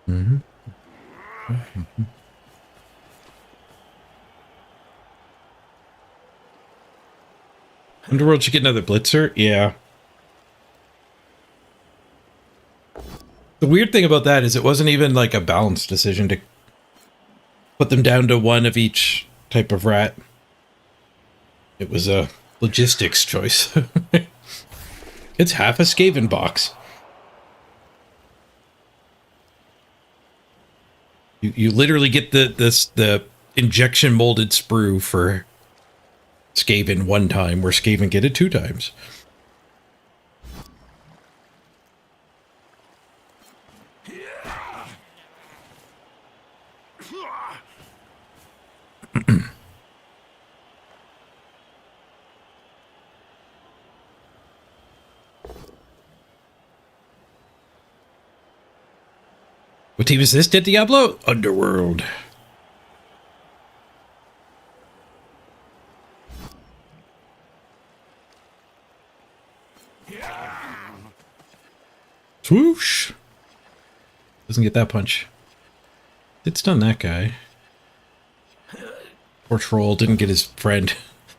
Mm-hmm. Underworld should get another blitzer. Yeah. The weird thing about that is it wasn't even like a balanced decision to put them down to one of each type of rat. It was a logistics choice. It's half a Skaven box. You literally get the injection molded sprue for Skaven one time, where Skaven get it 2 times. What team is this? Did Diablo? Underworld. Swoosh. Doesn't get that punch. Did stun that guy. Poor troll didn't get his friend.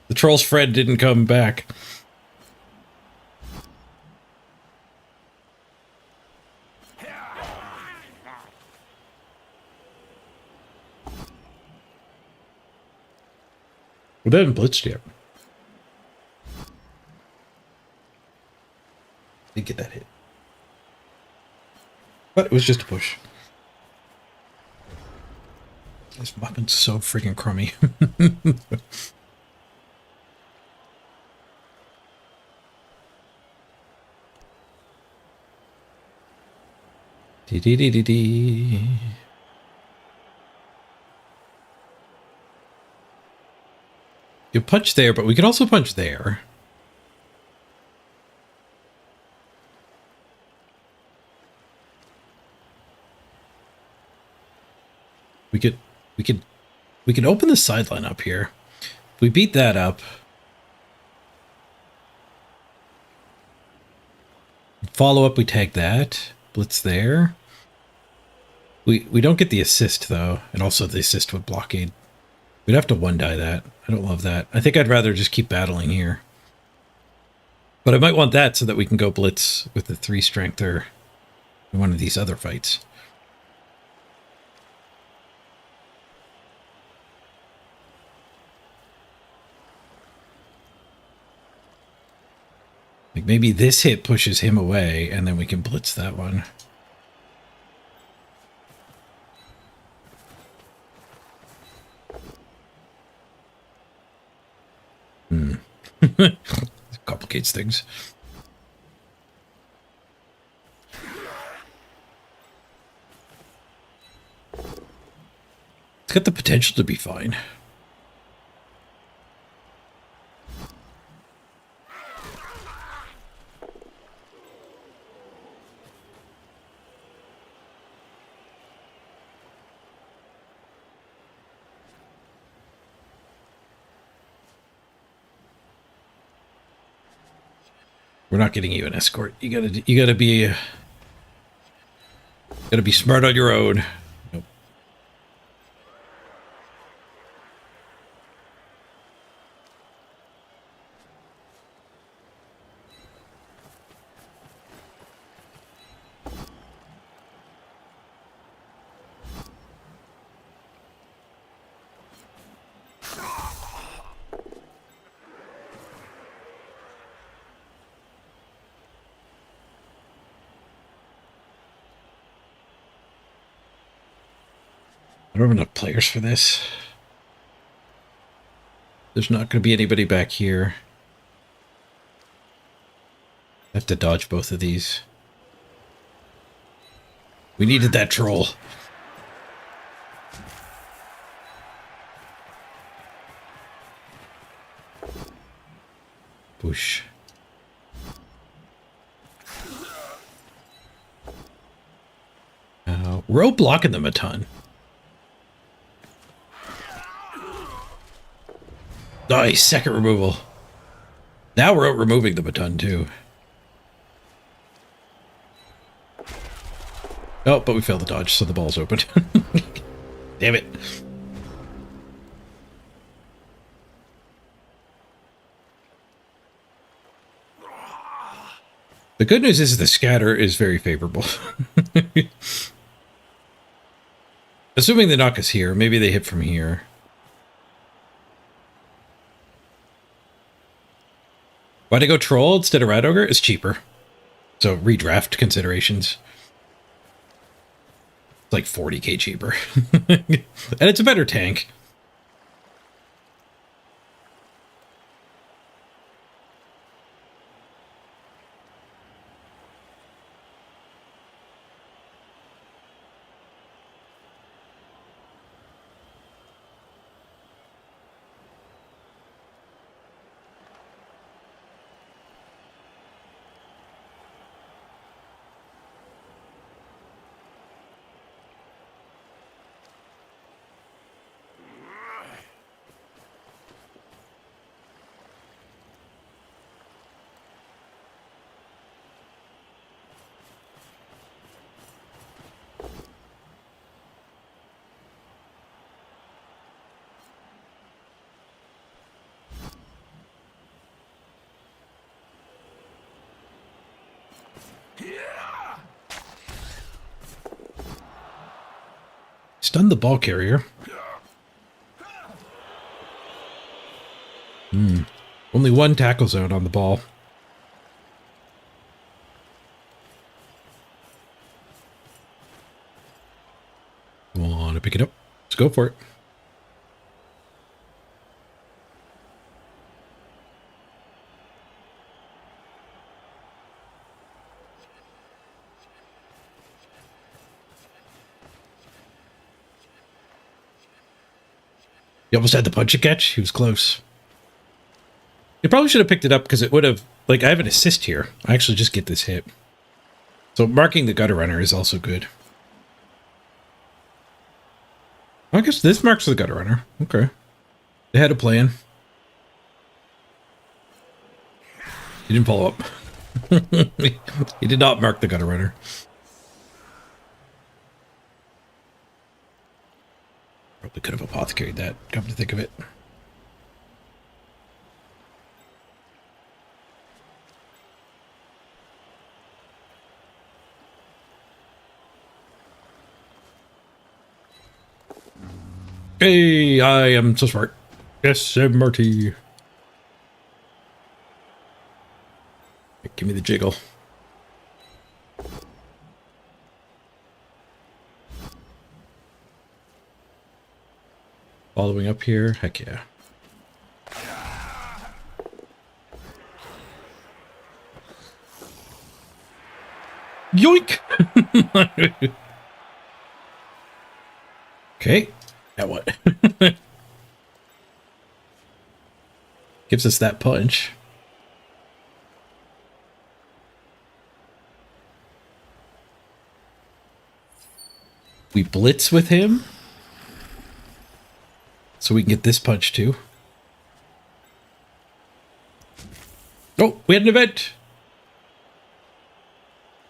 The troll's friend didn't come back. We haven't blitzed yet. Did get that hit. But it was just a push. This weapon's so freaking crummy. Dee. You punch there, but we could also punch there. We could open the sideline up here. If we beat that up, follow up, we tag that. Blitz there. We don't get the assist though, and also the assist with blockade. We'd have to one die that. I don't love that. I think I'd rather just keep battling here. But I might want that so that we can go blitz with the 3 strength or one of these other fights. Like maybe this hit pushes him away and then we can blitz that one. Complicates things. It's got the potential to be fine. We're not getting you an escort. You gotta be smart on your own. Nope. I don't have enough players for this. There's not going to be anybody back here. I have to dodge both of these. We needed that troll. Whoosh. We're all blocking them a ton. Nice, second removal. Now we're out removing them a ton too. Oh, but we failed the dodge, so the ball's open. Damn it. The good news is the scatter is very favorable. Assuming they knock us here, maybe they hit from here. Why'd I go troll instead of rat ogre? It's cheaper. So redraft considerations. It's like 40k cheaper. And it's a better tank. Stun the ball carrier. Only one tackle zone on the ball. Want to pick it up? Let's go for it. He almost had the punch and catch. He was close. You probably should have picked it up because it would have... Like, I have an assist here. I actually just get this hit. So marking the gutter runner is also good. I guess this marks the gutter runner. Okay. They had a plan. He didn't follow up. He did not mark the gutter runner. Probably could have apothecaried that, come to think of it. Hey, I am so smart. SMRT. Give me the jiggle. Following up here, heck yeah. Yoink! Okay, now what? Gives us that punch. We blitz with him. So we can get this punch too. Oh, we had an event.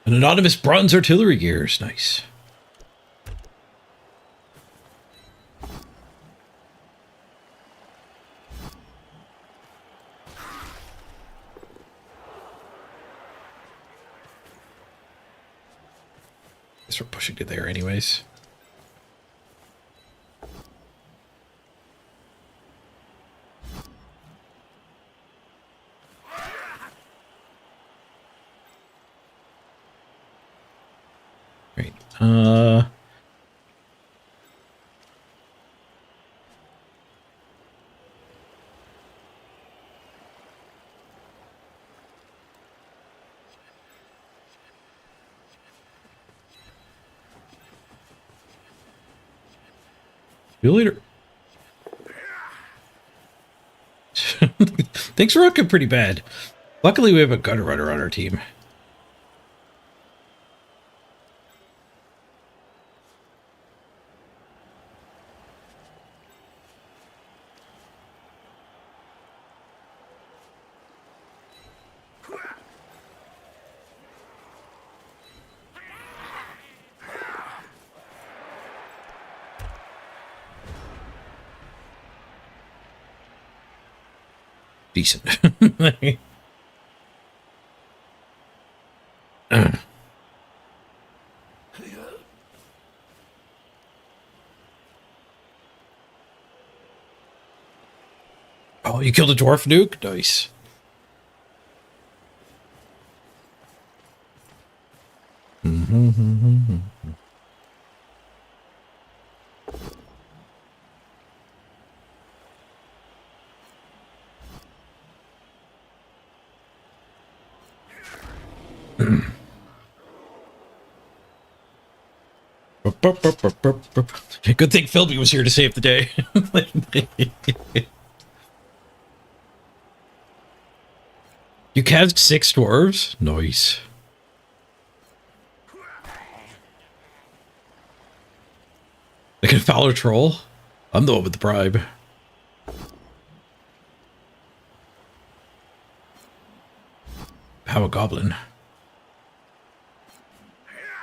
An anonymous bronze artillery gears. Nice. Guess we're pushing to there anyways. Great. See you later. Things are looking pretty bad. Luckily, we have a gutter runner on our team. Decent. Oh, you killed a dwarf nuke? Nice. Good thing Philby was here to save the day. You cast 6 dwarves? Nice. Like a Fowler troll? I'm the one with the bribe. How a goblin?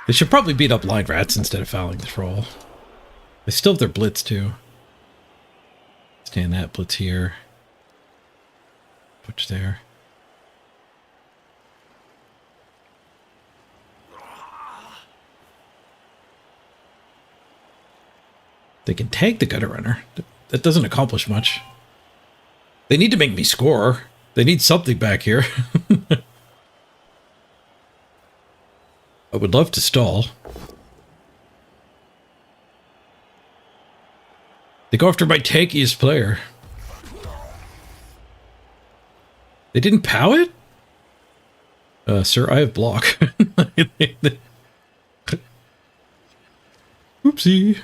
They should probably beat up line rats instead of fouling the troll. They still have their blitz too. Stand that blitz here. Switch there. They can tag the gutter runner. That doesn't accomplish much. They need to make me score. They need something back here. I would love to stall. They go after my tankiest player. They didn't POW it? Sir, I have block. Oopsie.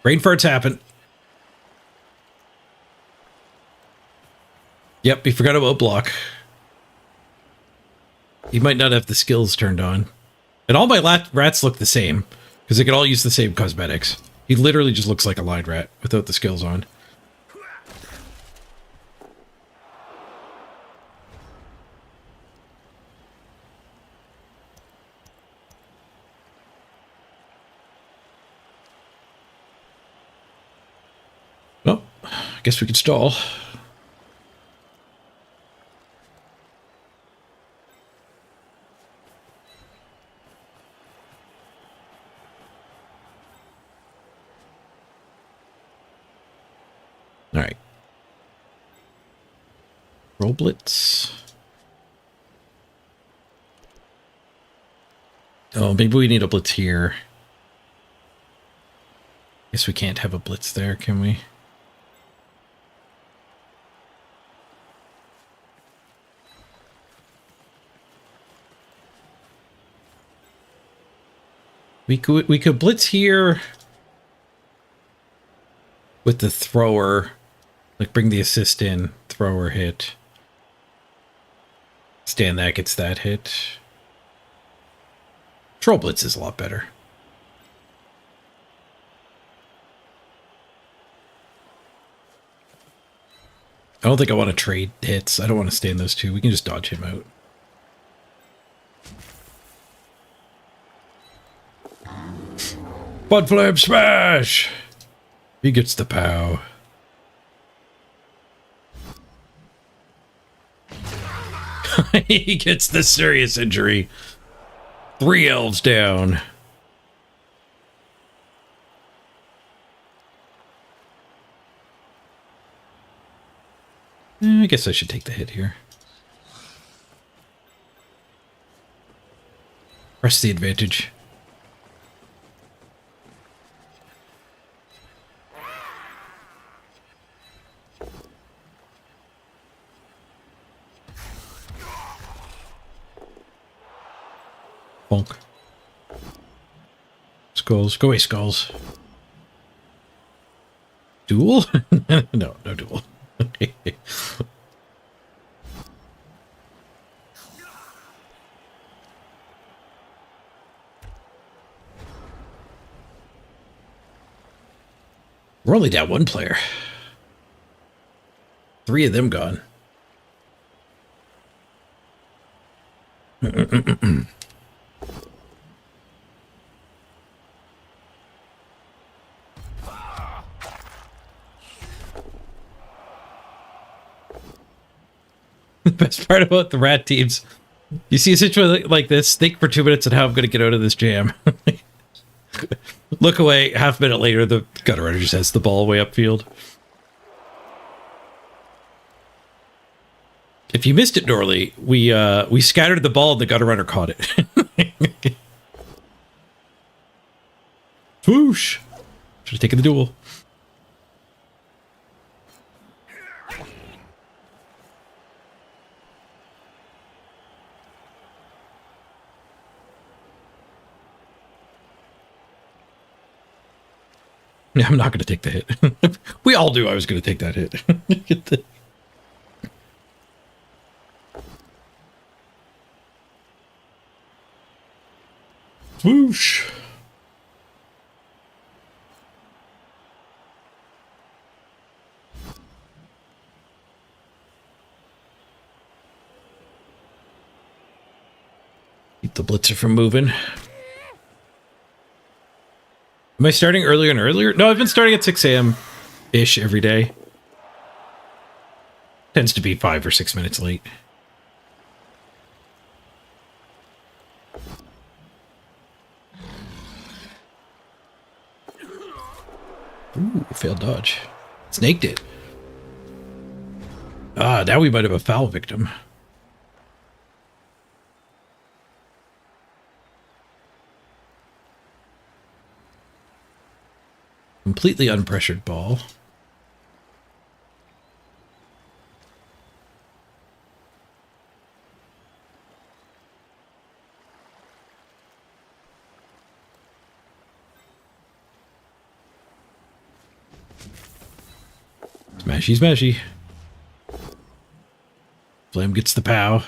Brain farts happen. Yep, he forgot about block. He might not have the skills turned on. And all my rats look the same, because they can all use the same cosmetics. He literally just looks like a line rat without the skills on. Well, I guess we could stall. All right. Roll blitz. Oh, maybe we need a blitz here. Guess we can't have a blitz there, can we? We could blitz here with the thrower, like bring the assist in, thrower hit. Stand that gets that hit. Troll blitz is a lot better. I don't think I want to trade hits. I don't want to stand those two. We can just dodge him out. Bud Flame Smash! He gets the POW. He gets the serious injury. 3 elves down. I guess I should take the hit here. Press the advantage. Bonk. Skulls. Go away, skulls. Duel? No, no duel. We're only down 1 player. 3 of them gone. The best part about the rat teams, you see a situation like this, think for 2 minutes on how I'm going to get out of this jam. Look away, half a minute later, the gutter runner just has the ball way upfield. If you missed it, Norley, we scattered the ball and the gutter runner caught it. Swoosh! Should have taken the duel. Yeah, I'm not going to take the hit. We all knew I was going to take that hit. Whoosh. Keep the blitzer from moving. Am I starting earlier and earlier? No, I've been starting at 6 a.m.-ish every day. Tends to be 5 or 6 minutes late. Ooh, failed dodge. Snaked it. Ah, now we might have a foul victim. Completely unpressured ball. Smashy, smashy. Flame gets the pow.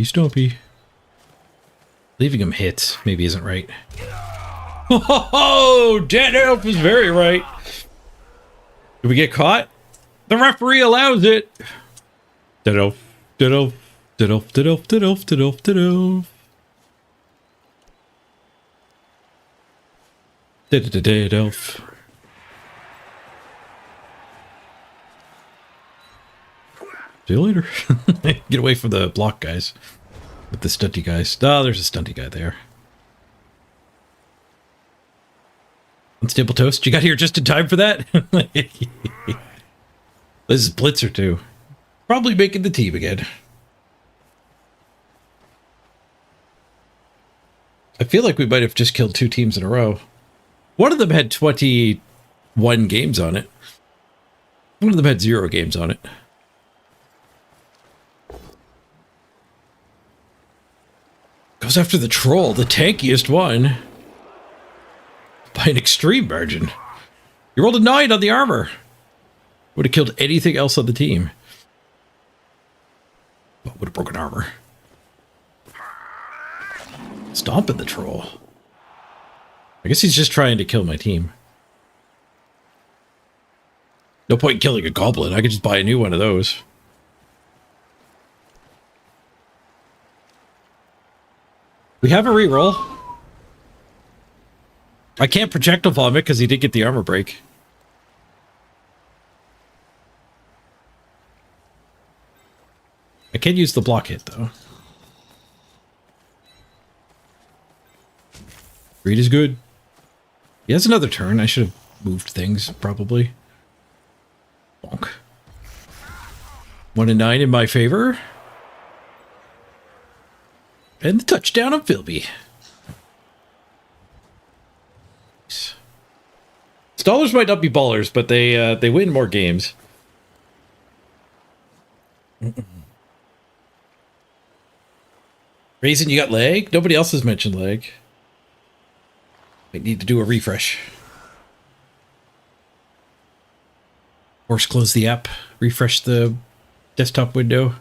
Stompy. Leaving him hit maybe isn't right. Oh, Dead Elf is very right. Did we get caught? The referee allows it. Dead Elf. Dead Elf. Dead Elf. Dead Elf. Dead Elf. Dead Elf. Dead Elf. Dead Elf. See you later. Get away from the block guys. With the stunty guys. Oh, there's a stunty guy there. Unstable toast. You got here just in time for that? This is Blitzer too. Probably making the team again. I feel like we might have just killed 2 teams in a row. One of them had 21 games on it. One of them had 0 games on it. Goes after the troll, the tankiest one. By an extreme margin. You rolled a 9 on the armor. Would have killed anything else on the team. But would have broken armor. Stomping the troll. I guess he's just trying to kill my team. No point in killing a goblin. I could just buy a new one of those. We have a reroll. I can't projectile vomit because he did get the armor break. I can use the block hit, though. Reed is good. He has another turn. I should have moved things, probably. Bonk. 1 and 9 in my favor. And the touchdown of Philby. Stallers might not be ballers, but they win more games. Raisin, you got lag? Nobody else has mentioned lag. Might need to do a refresh. Force close the app. Refresh the desktop window.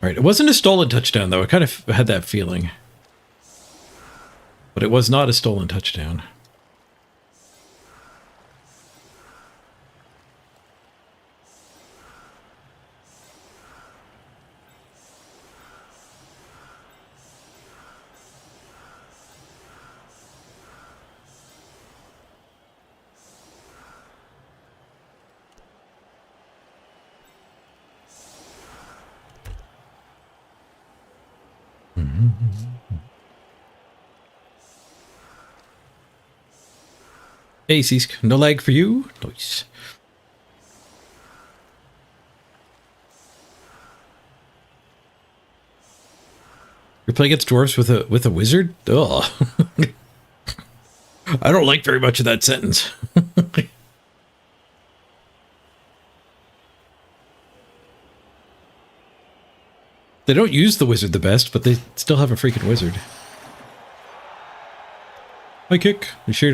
Alright, it wasn't a stolen touchdown, though. I kind of had that feeling. But it was not a stolen touchdown. Hey, Cease, no lag for you? Nice. You're playing against dwarves with a wizard? Ugh. I don't like very much of that sentence. They don't use the wizard the best, but they still have a freaking wizard. High kick. You sure you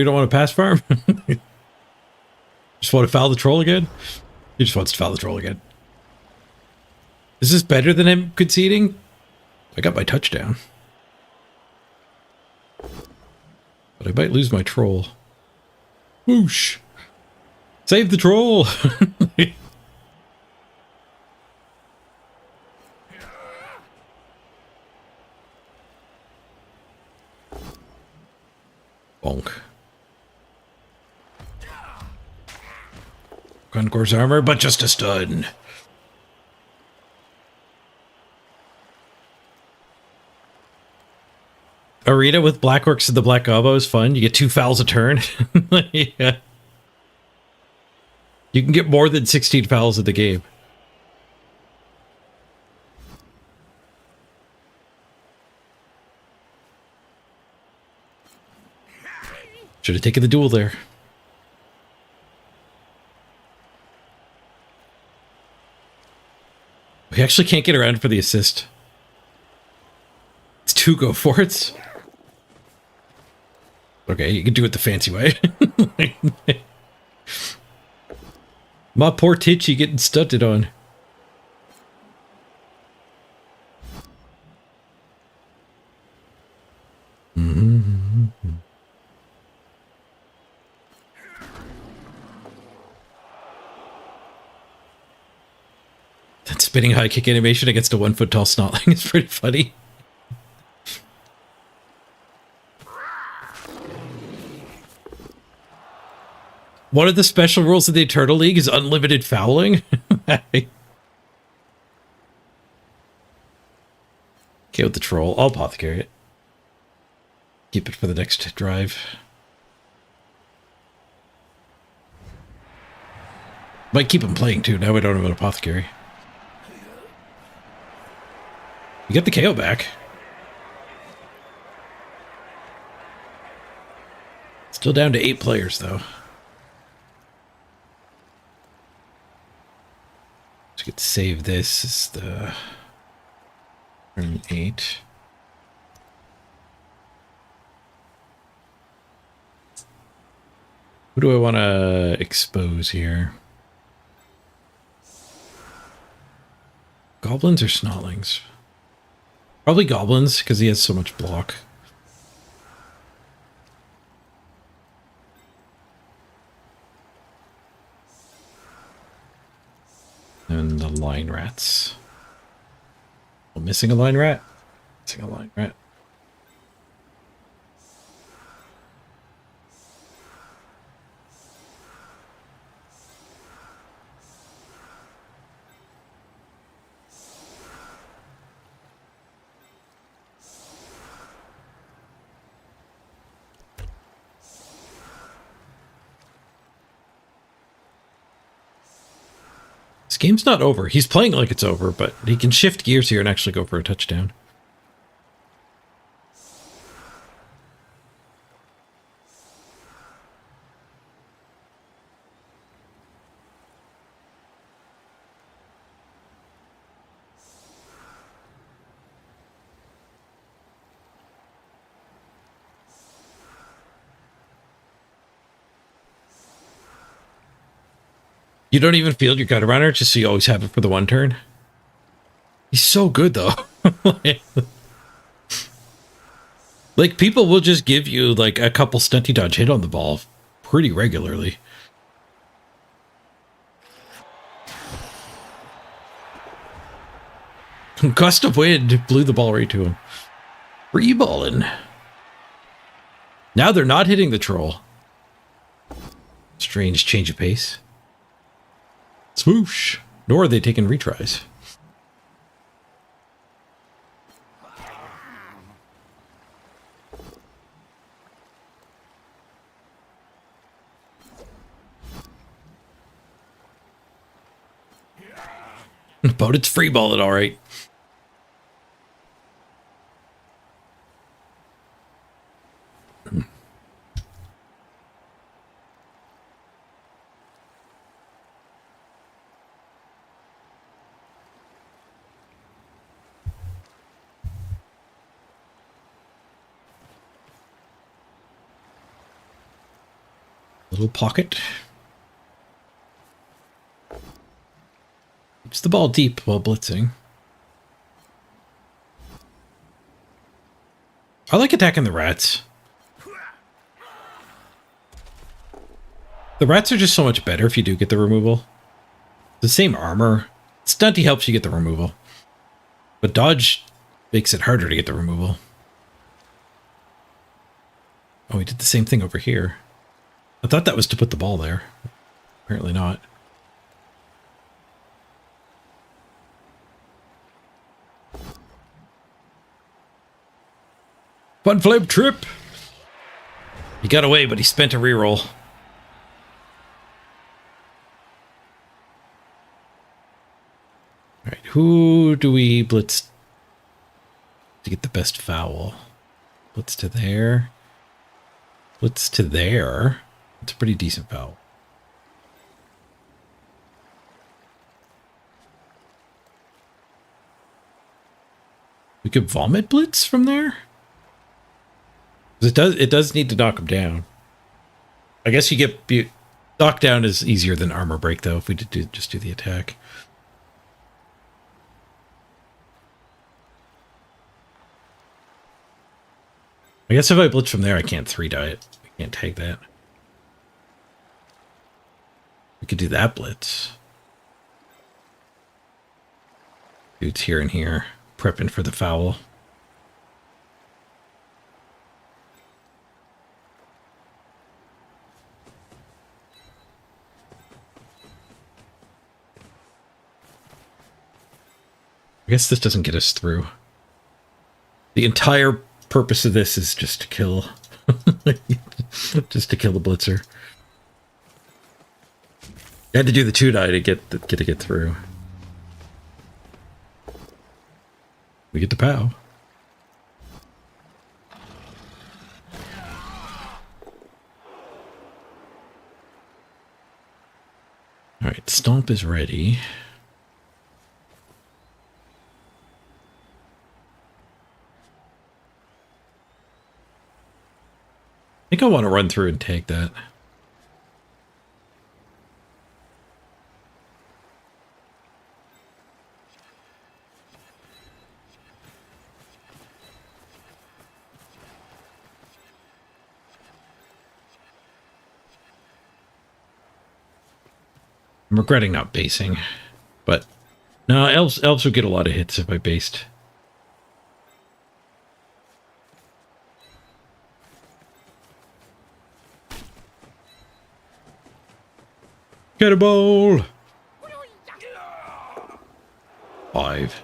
don't want to pass farm? Just want to foul the troll again? He just wants to foul the troll again. Is this better than him conceding? I got my touchdown. But I might lose my troll. Whoosh! Save the troll! Bonk. Concourse armor, but just a stun. Arena with Black Orcs and the Black Gobbo is fun. You get 2 fouls a turn. Yeah. You can get more than 16 fouls in the game. Should have taken the duel there. We actually can't get around for the assist. It's 2 go for it. Okay, you can do it the fancy way. My poor Titchy getting stunted on. That spinning high kick animation against a 1-foot tall snotling is pretty funny. One of the special rules of the Eternal League is unlimited fouling. Okay, with the troll. I'll apothecary it. Keep it for the next drive. Might keep him playing too. Now we don't have an apothecary. You get the KO back. Still down to 8 players though. So we could save this as the turn 8. Who do I want to expose here? Goblins or snotlings? Probably goblins, because he has so much block. And the line rats. Oh, missing a line rat? Missing a line rat. This game's not over. He's playing like it's over, but he can shift gears here and actually go for a touchdown. You don't even field your gutter runner just so you always have it for the 1 turn. He's so good though. Like, people will just give you, like, a couple stunty dodge hit on the ball pretty regularly. Gust of wind blew the ball right to him. Free balling. Now they're not hitting the troll. Strange change of pace. Swoosh. Nor are they taking retries. Opponent's free balling all right. Little pocket. Keeps the ball deep while blitzing. I like attacking the rats. The rats are just so much better if you do get the removal. The same armor. Stunty helps you get the removal. But dodge makes it harder to get the removal. Oh, he did the same thing over here. I thought that was to put the ball there. Apparently not. Fun flip trip. He got away, but he spent a reroll. All right, who do we blitz to get the best foul? Blitz to there. Blitz to there. It's a pretty decent foul. We could vomit blitz from there. It does need to knock him down. I guess you get knockdown is easier than armor break though if we did just do the attack. I guess if I blitz from there, I can't 3-die it. I can't tag that. We could do that blitz. Dude's here and here, prepping for the foul. I guess this doesn't get us through. The entire purpose of this is just to kill. Just to kill the blitzer. You had to do the 2-die to get through. We get the POW. Alright, Stomp is ready. I think I want to run through and take that. I'm regretting not basing, but no, elves would get a lot of hits if I based. Get a ball. 5,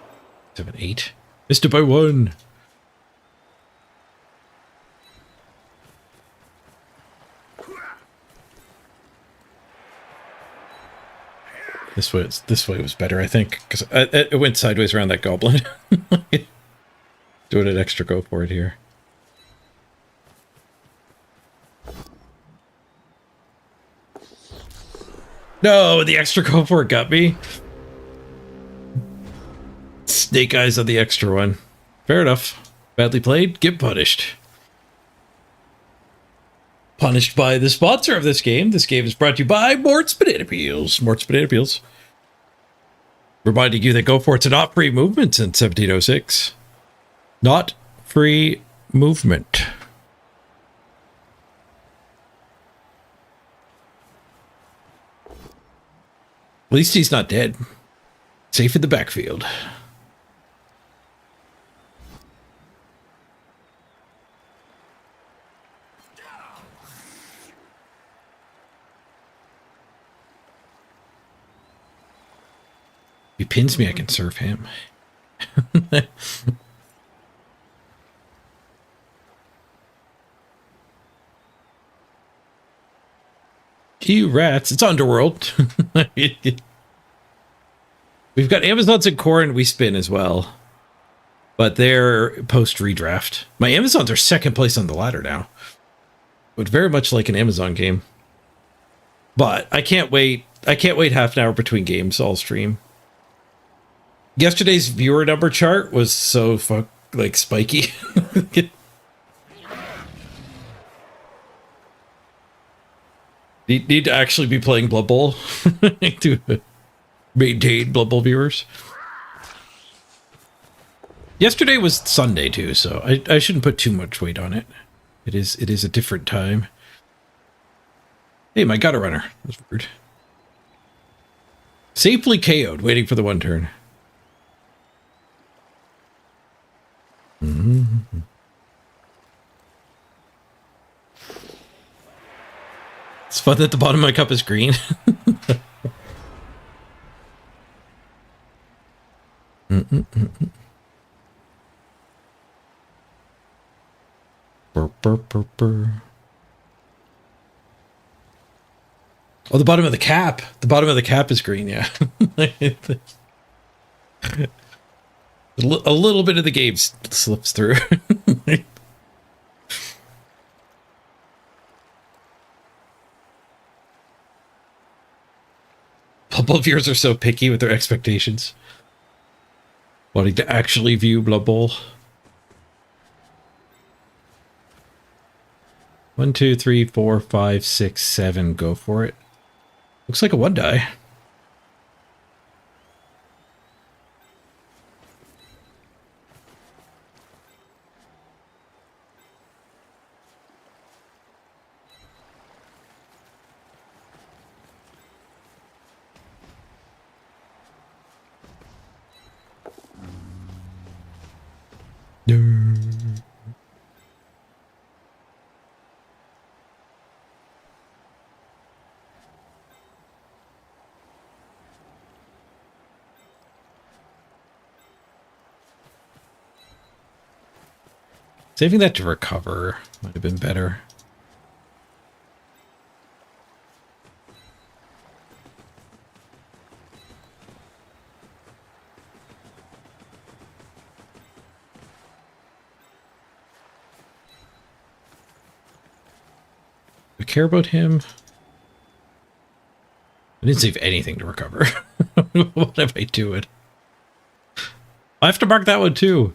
7, 8. Missed it by 1. This way was better, I think, because it went sideways around that goblin. Doing an extra go for it here. No, the extra go for it got me. Snake eyes on the extra one. Fair enough. Badly played, get punished. Punished by the sponsor of this game. This game is brought to you by Mort's Banana Peels. Mort's Banana Peels. Reminding you that Go For It's a not free movement since 1706. Not free movement. At least he's not dead. Safe in the backfield. If he pins me, I can serve him. You rats. It's Underworld. We've got Amazons and KHORNE we spin as well. But they're post redraft. My Amazons are second place on the ladder now. But very much like an Amazon game. But I can't wait. I can't wait half an hour between games all stream. Yesterday's viewer number chart was so spiky. Need to actually be playing Blood Bowl to maintain Blood Bowl viewers. Yesterday was Sunday too, so I shouldn't put too much weight on it. It is a different time. Hey, my gutter runner. That's weird. Safely KO'd, waiting for the one turn. Mm-hmm. It's fun that the bottom of my cup is green. Burr, burr, burr, burr. Oh, the bottom of the cap. The bottom of the cap is green, yeah. A little bit of the game slips through. Blood Bowl viewers are so picky with their expectations. Wanting to actually view Blood Bowl. 1, 2, 3, 4, 5, 6, 7. Go for it. Looks like a 1-die. Saving that to recover might have been better. Do I care about him? I didn't save anything to recover. What am I doing? I have to mark that one too.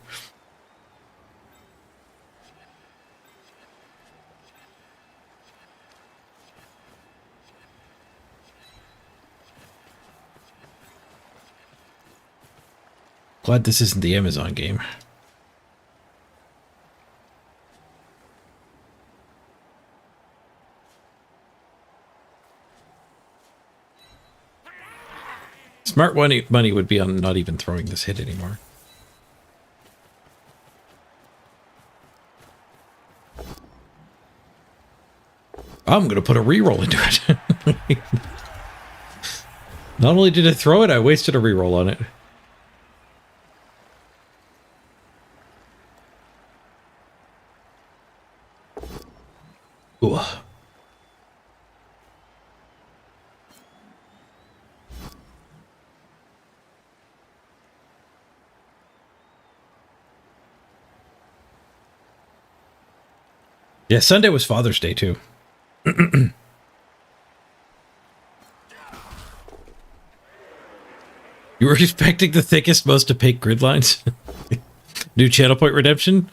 Glad this isn't the Amazon game. Smart money would be on not even throwing this hit anymore. I'm going to put a reroll into it. Not only did I throw it, I wasted a reroll on it. Ooh. Yeah, Sunday was Father's Day too. You were expecting the thickest, most opaque grid lines? New channel point redemption?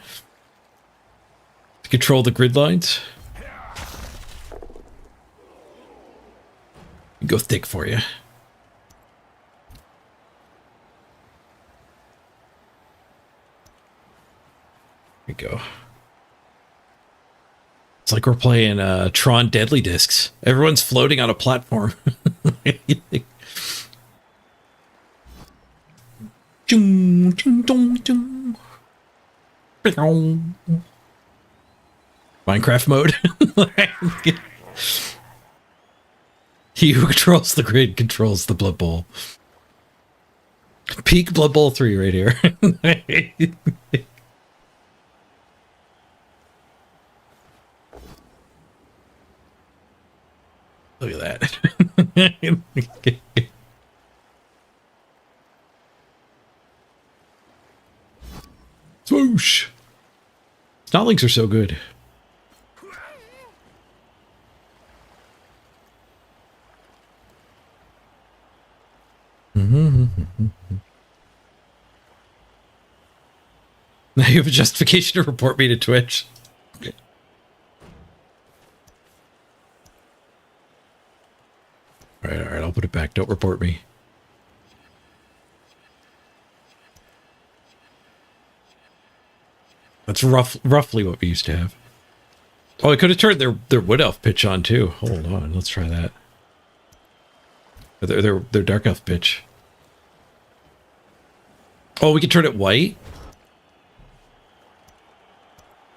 To control the grid lines? Go thick for you. Here we go. It's like we're playing Tron Deadly Discs. Everyone's floating on a platform. Chung, chung, chung, chung. Minecraft mode. He who controls the grid controls the Blood Bowl. Peak Blood Bowl 3 right here. Look at that. Swoosh. Snotlings are so good. Now you have a justification to report me to Twitch. All right, I'll put it back. Don't report me. That's roughly what we used to have. Oh, I could have turned their Wood Elf pitch on too. Hold on, let's try that. Their Dark Elf pitch. Oh, we can turn it white?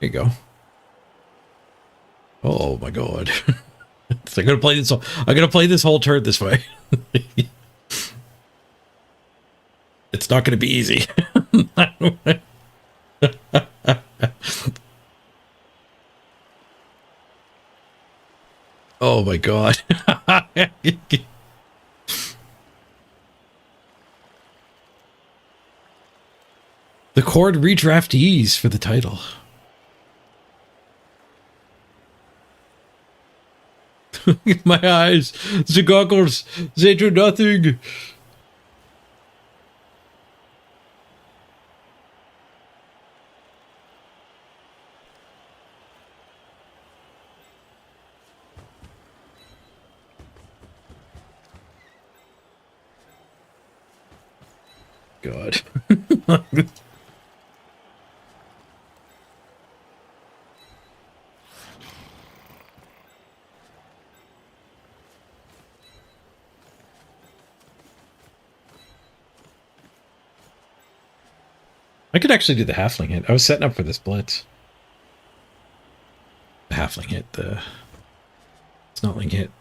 There you go. Oh my god. So I'm gonna play this whole turn this way. It's not gonna be easy. Oh my god. The KHORNE redraftees for the title. My eyes, the goggles, they do nothing. God. I could actually do the halfling hit. I was setting up for this blitz. The halfling hit, the snotling hit.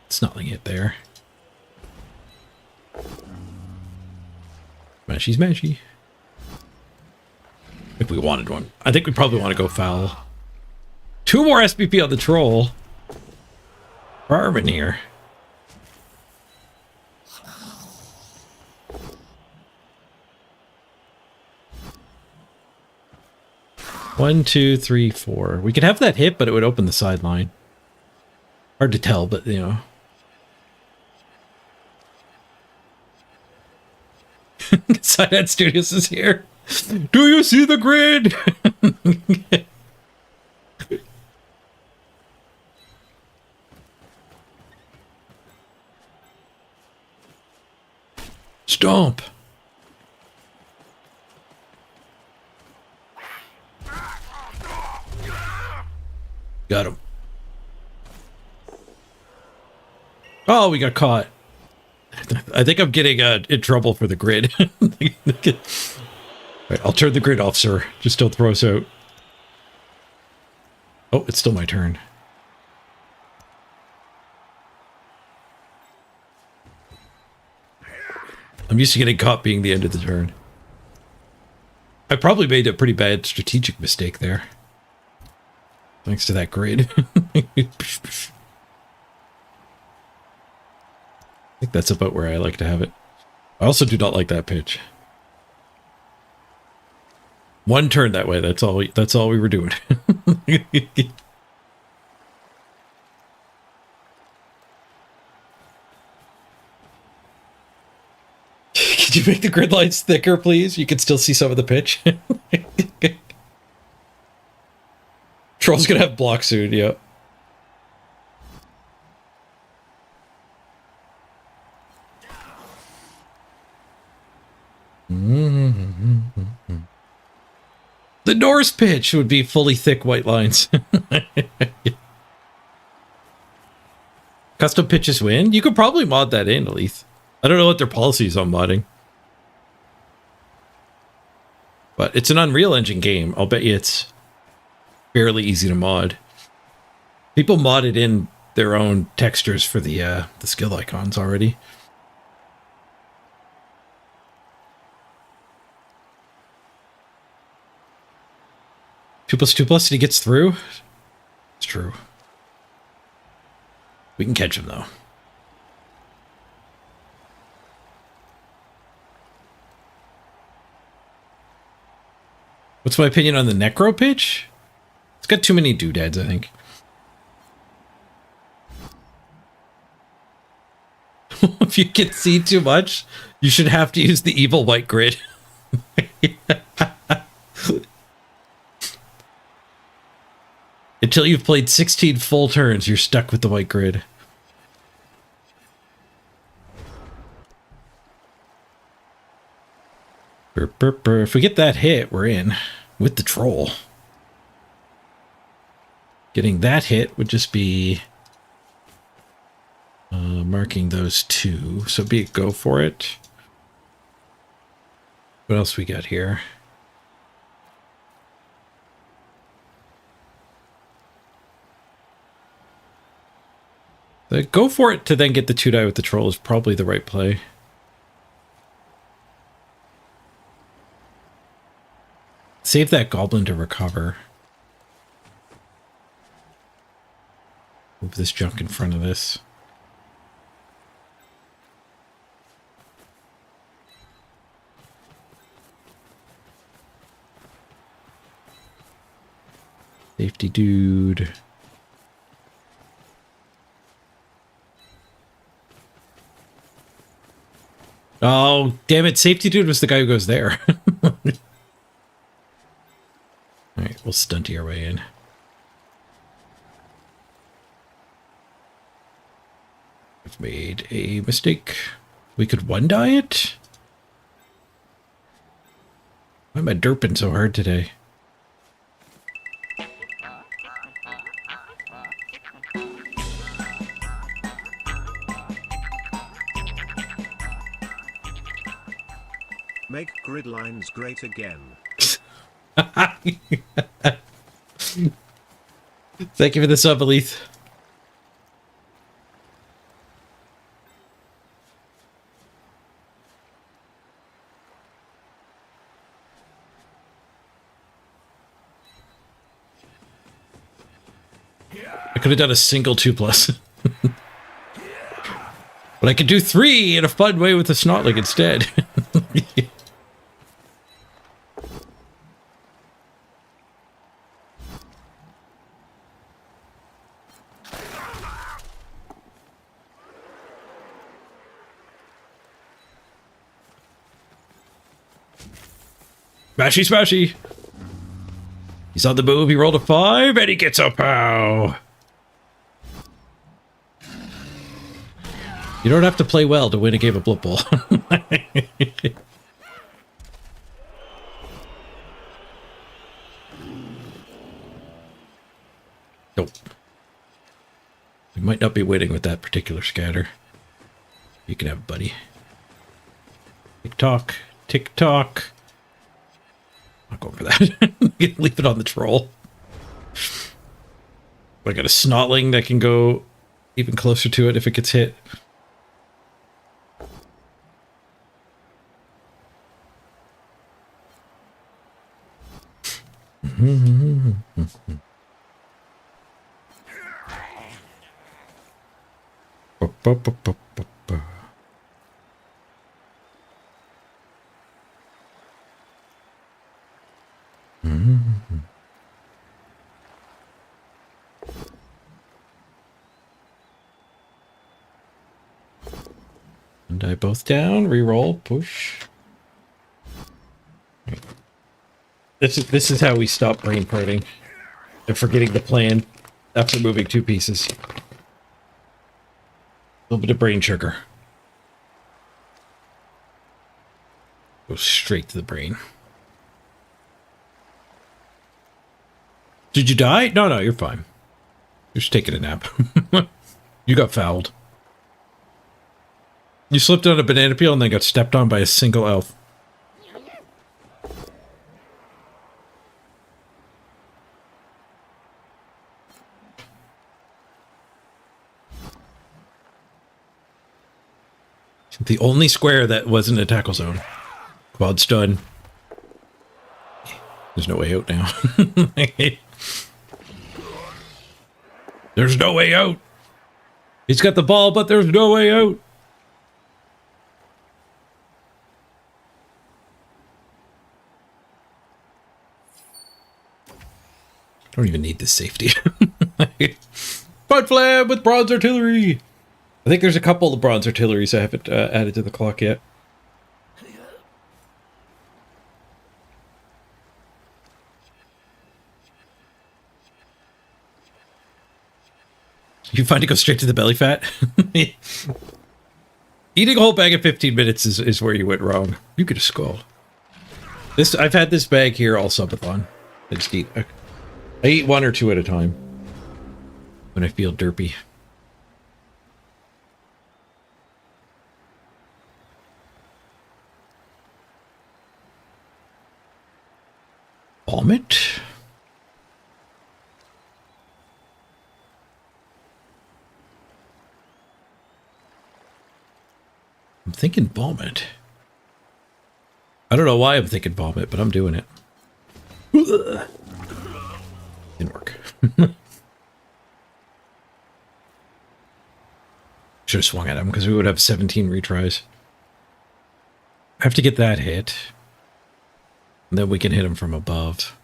Snotling hit there. Mashy smashy. If we wanted one. I think we probably want to go foul. 2 more SPP on the troll. Farming here. One, two, three, four. We could have that hit, but it would open the sideline. Hard to tell, but you know. Sidehead Studios is here. Do you see the grid? Stomp. Got him. Oh, we got caught. I think I'm getting in trouble for the grid. Right, I'll turn the grid off, sir. Just don't throw us out. Oh, it's still my turn. I'm used to getting caught being the end of the turn. I probably made a pretty bad strategic mistake there. Thanks to that grid. I think that's about where I like to have it. I also do not like that pitch. One turn that way, that's all we were doing. Could you make the grid lines thicker, please? You can still see some of the pitch. Troll's gonna have block soon, yeah. The Norse pitch would be fully thick white lines. Custom pitches win. You could probably mod that in, Alith. I don't know what their policy is on modding. But it's an Unreal Engine game. I'll bet you it's fairly easy to mod. People modded in their own textures for the skill icons already. Two plus and he gets through. It's true. We can catch him though. What's my opinion on the Necro pitch? It's got too many doodads, I think. If you can see too much, you should have to use the evil white grid. Until you've played 16 full turns, you're stuck with the white grid. If we get that hit, we're in with the troll. Getting that hit would just be marking those two. So be it, go for it. What else we got here? The go for it to then get the 2-die with the troll is probably the right play. Save that goblin to recover. Move this junk in front of this. Safety dude. Oh, damn it. Safety dude was the guy who goes there. Alright, we'll stunty our way in. I've made a mistake. We could 1-die it? Why am I derping so hard today? Make grid lines great again. Thank you for the sub, Alith. I could have done a single 2+. But I could do 3 in a fun way with the Snotling instead. Smashy, smashy. He's on the move. He rolled a 5 and he gets a pow. You don't have to play well to win a game of Blood Bowl. Nope. We might not be winning with that particular scatter. You can have it, buddy. Tick tock, tick tock. I'll go for that. Leave it on the troll. I got a Snotling that can go even closer to it if it gets hit. And I both down, reroll, push. This is how we stop brain parting and forgetting the plan after moving 2 pieces. A little bit of brain sugar. Go straight to the brain. Did you die? No, you're fine. You're just taking a nap. You got fouled. You slipped on a banana peel and then got stepped on by a single elf. The only square that wasn't a tackle zone. Quad stun. There's no way out now. There's no way out. He's got the ball, but there's no way out. Don't even need this safety. Bud Flab with bronze artillery. I think there's a couple of bronze artilleries I haven't added to the clock yet. You find it go straight to the belly fat? Eating a whole bag in 15 minutes is where you went wrong. You could have skulled. I've had this bag here all subathon. I just eat. I eat 1 or 2 at a time when I feel derpy. Vomit. I'm thinking vomit. I don't know why I'm thinking vomit, but I'm doing it. Didn't work. Should have swung at him because we would have 17 retries. I have to get that hit. And then we can hit him from above.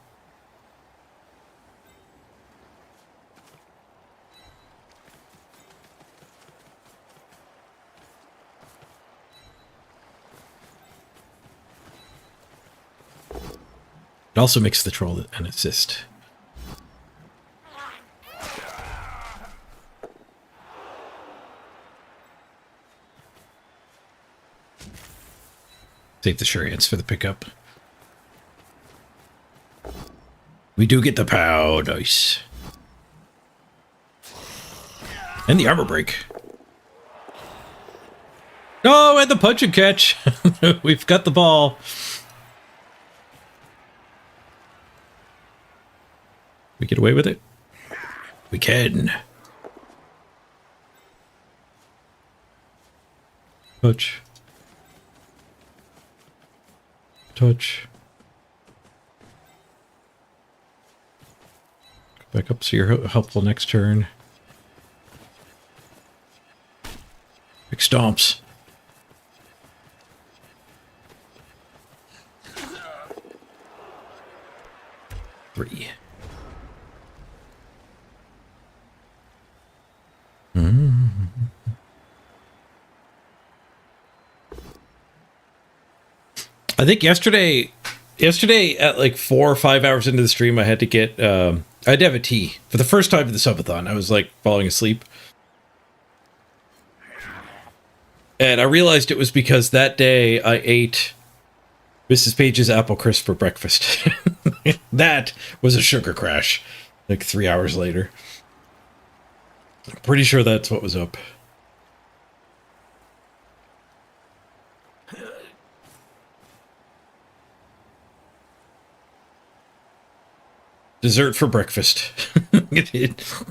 It also makes the troll an assist. Save the chariots for the pickup. We do get the pow. Nice. And the armor break. Oh, and the punch and catch. We've got the ball. We get away with it? We can. Touch. Touch. Back up so you're helpful next turn. Big stomps. Three. I think yesterday at like 4 or 5 hours into the stream, I had to get, I had to have a tea for the first time in the subathon. I was like falling asleep. And I realized it was because that day I ate Mrs. Page's apple crisp for breakfast. That was a sugar crash like 3 hours later. I'm pretty sure that's what was up. Dessert for breakfast. It's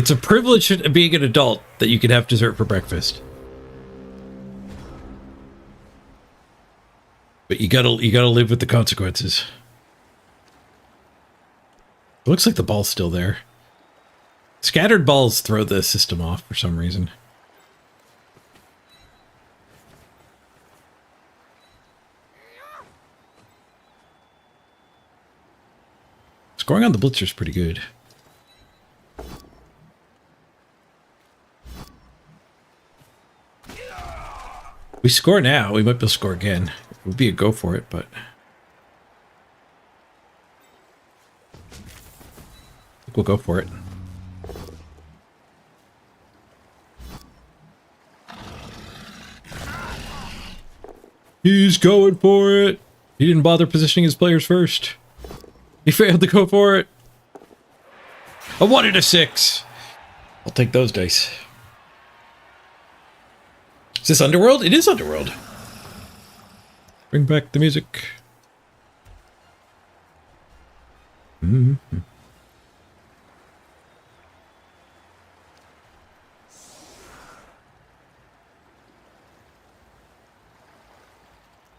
a privilege of being an adult that you can have dessert for breakfast. But you gotta live with the consequences. It looks like the ball's still there. Scattered balls throw the system off for some reason. Scoring on the blitzer is pretty good. We score now. We might be able to score again. It would be a go for it, but I think we'll go for it. He's going for it. He didn't bother positioning his players first. He failed to go for it. A 1 and a 6. I'll take those dice. Is this Underworld? It is Underworld. Bring back the music.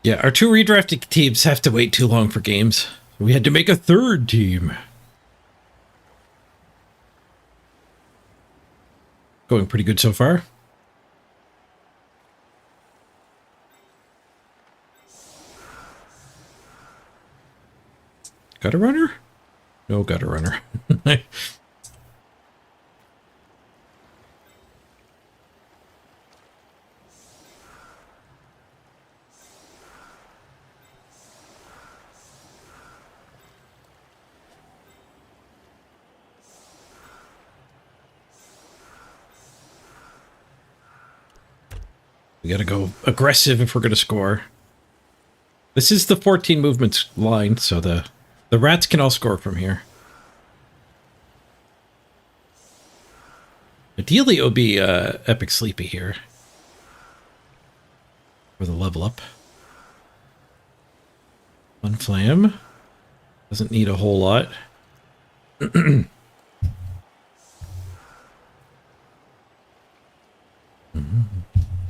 Yeah, our 2 redrafted teams have to wait too long for games. We had to make a 3rd team. Going pretty good so far. Gutter runner? No gutter runner. We gotta go aggressive if we're gonna score. This is the 14 movements line, so the rats can all score from here. Ideally, it would be Epic Sleepy here for the level up. One Flam. Doesn't need a whole lot.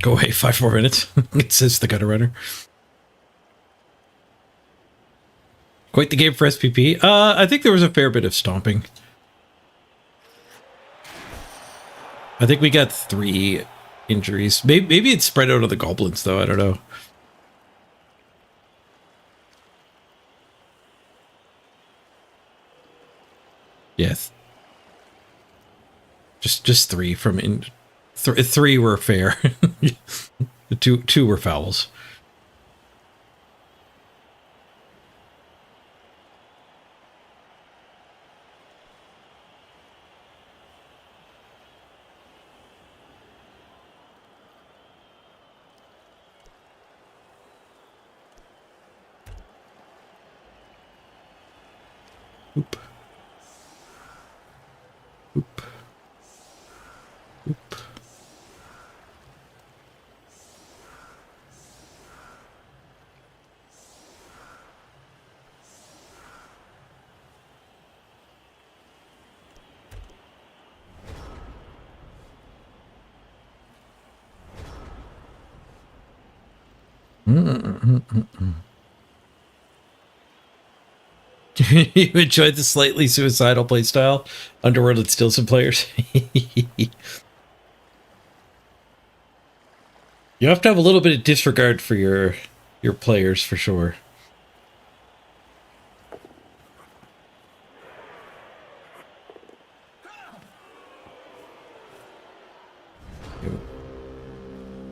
Go away, 5 more minutes. It says the gutter runner. Quite the game for SPP. I think there was a fair bit of stomping. I think we got 3 injuries. Maybe it's spread out on the goblins, though. I don't know. Yes. Just 3 from in. 3 were fair. The two were fouls. Oop. Oop. Oop. You enjoyed the slightly suicidal playstyle? Underworld and still some players. You have to have a little bit of disregard for your players for sure.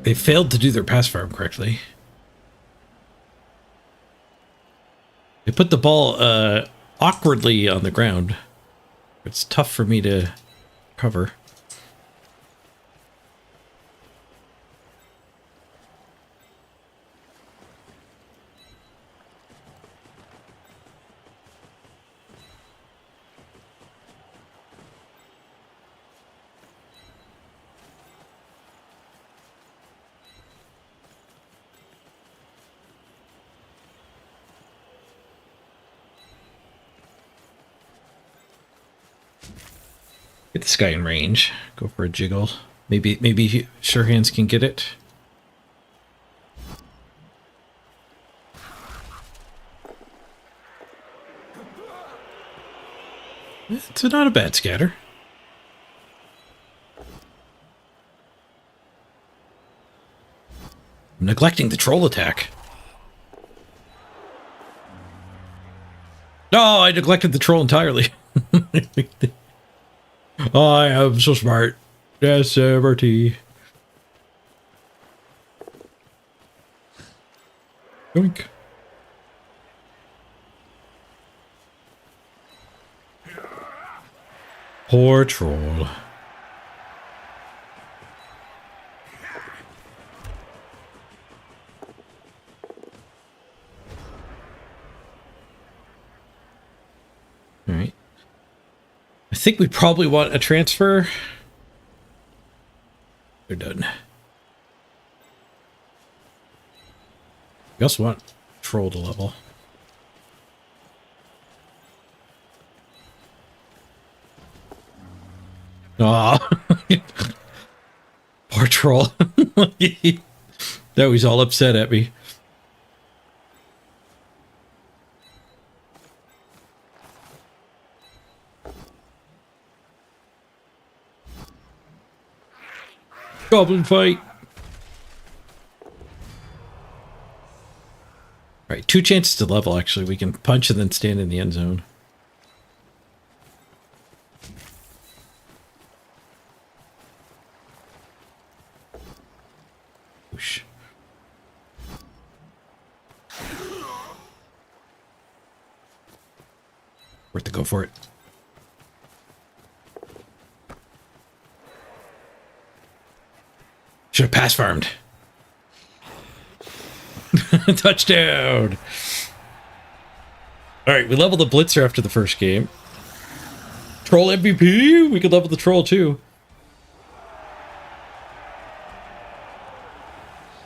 They failed to do their pass farm correctly. They put the ball awkwardly on the ground. It's tough for me to cover. Get this guy in range. Go for a jiggle. Maybe Sure Hands can get it. It's not a bad scatter. I'm neglecting the troll attack. No, I neglected the troll entirely. I am so smart. Yes, Bertie. Yoink. Poor troll. All right. I think we probably want a transfer. They're done. We also want troll to level. Aw. Poor troll. Now he's all upset at me. Goblin fight. Alright, 2 chances to level, actually. We can punch and then stand in the end zone. Whoosh. Worth to go for it. Should have pass farmed. Touchdown! Alright, we leveled the Blitzer after the first game. Troll MVP? We could level the Troll too.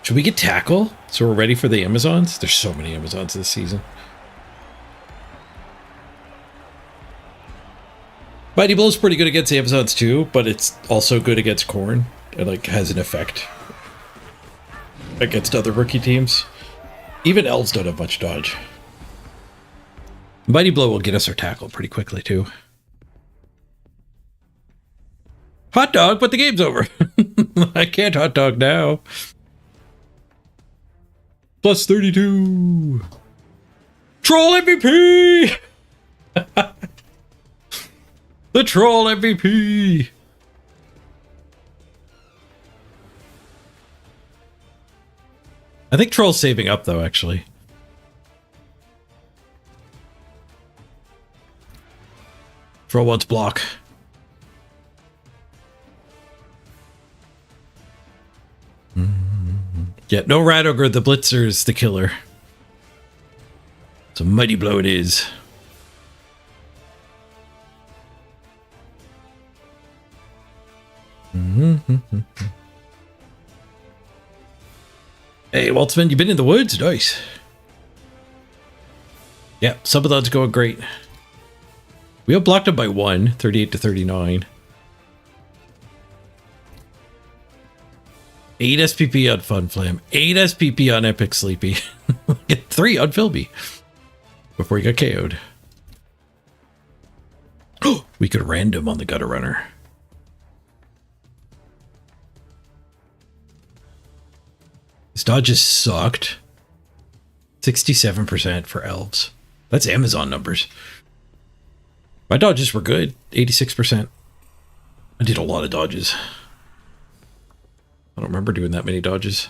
Should we get Tackle? So we're ready for the Amazons? There's so many Amazons this season. Mighty Blow's pretty good against Amazons too, but it's also good against KHORNE. It like has an effect against other rookie teams. Even elves don't have much dodge. Mighty Blow will get us our tackle pretty quickly too. Hot dog, but the game's over. I can't hot dog now. Plus 32. Troll MVP. The Troll MVP. I think Troll's saving up, though, actually. Troll wants block. Yeah, no Rat Ogre, the Blitzer is the killer. So Mighty Blow it is. Hey, Waltzman, you been in the woods? Nice. Yeah, Subathon's going great. We outblocked him by 1, 38 to 39. 8 SPP on Fun Flam, 8 SPP on Epic Sleepy, 3 on Philby before he got KO'd. We could random on the Gutter Runner. His dodges sucked. 67% for elves. That's Amazon numbers. My dodges were good. 86%. I did a lot of dodges. I don't remember doing that many dodges.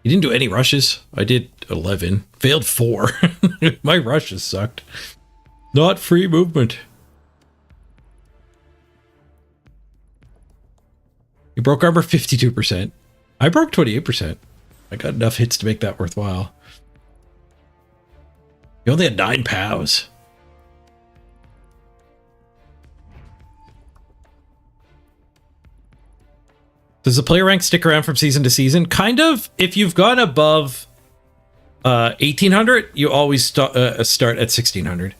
You didn't do any rushes. I did 11. Failed 4. My rushes sucked. Not free movement. You broke armor 52%. I broke 28%. I got enough hits to make that worthwhile. You only had 9 POWs. Does the player rank stick around from season to season? Kind of. If you've gone above 1800, you always start at 1600.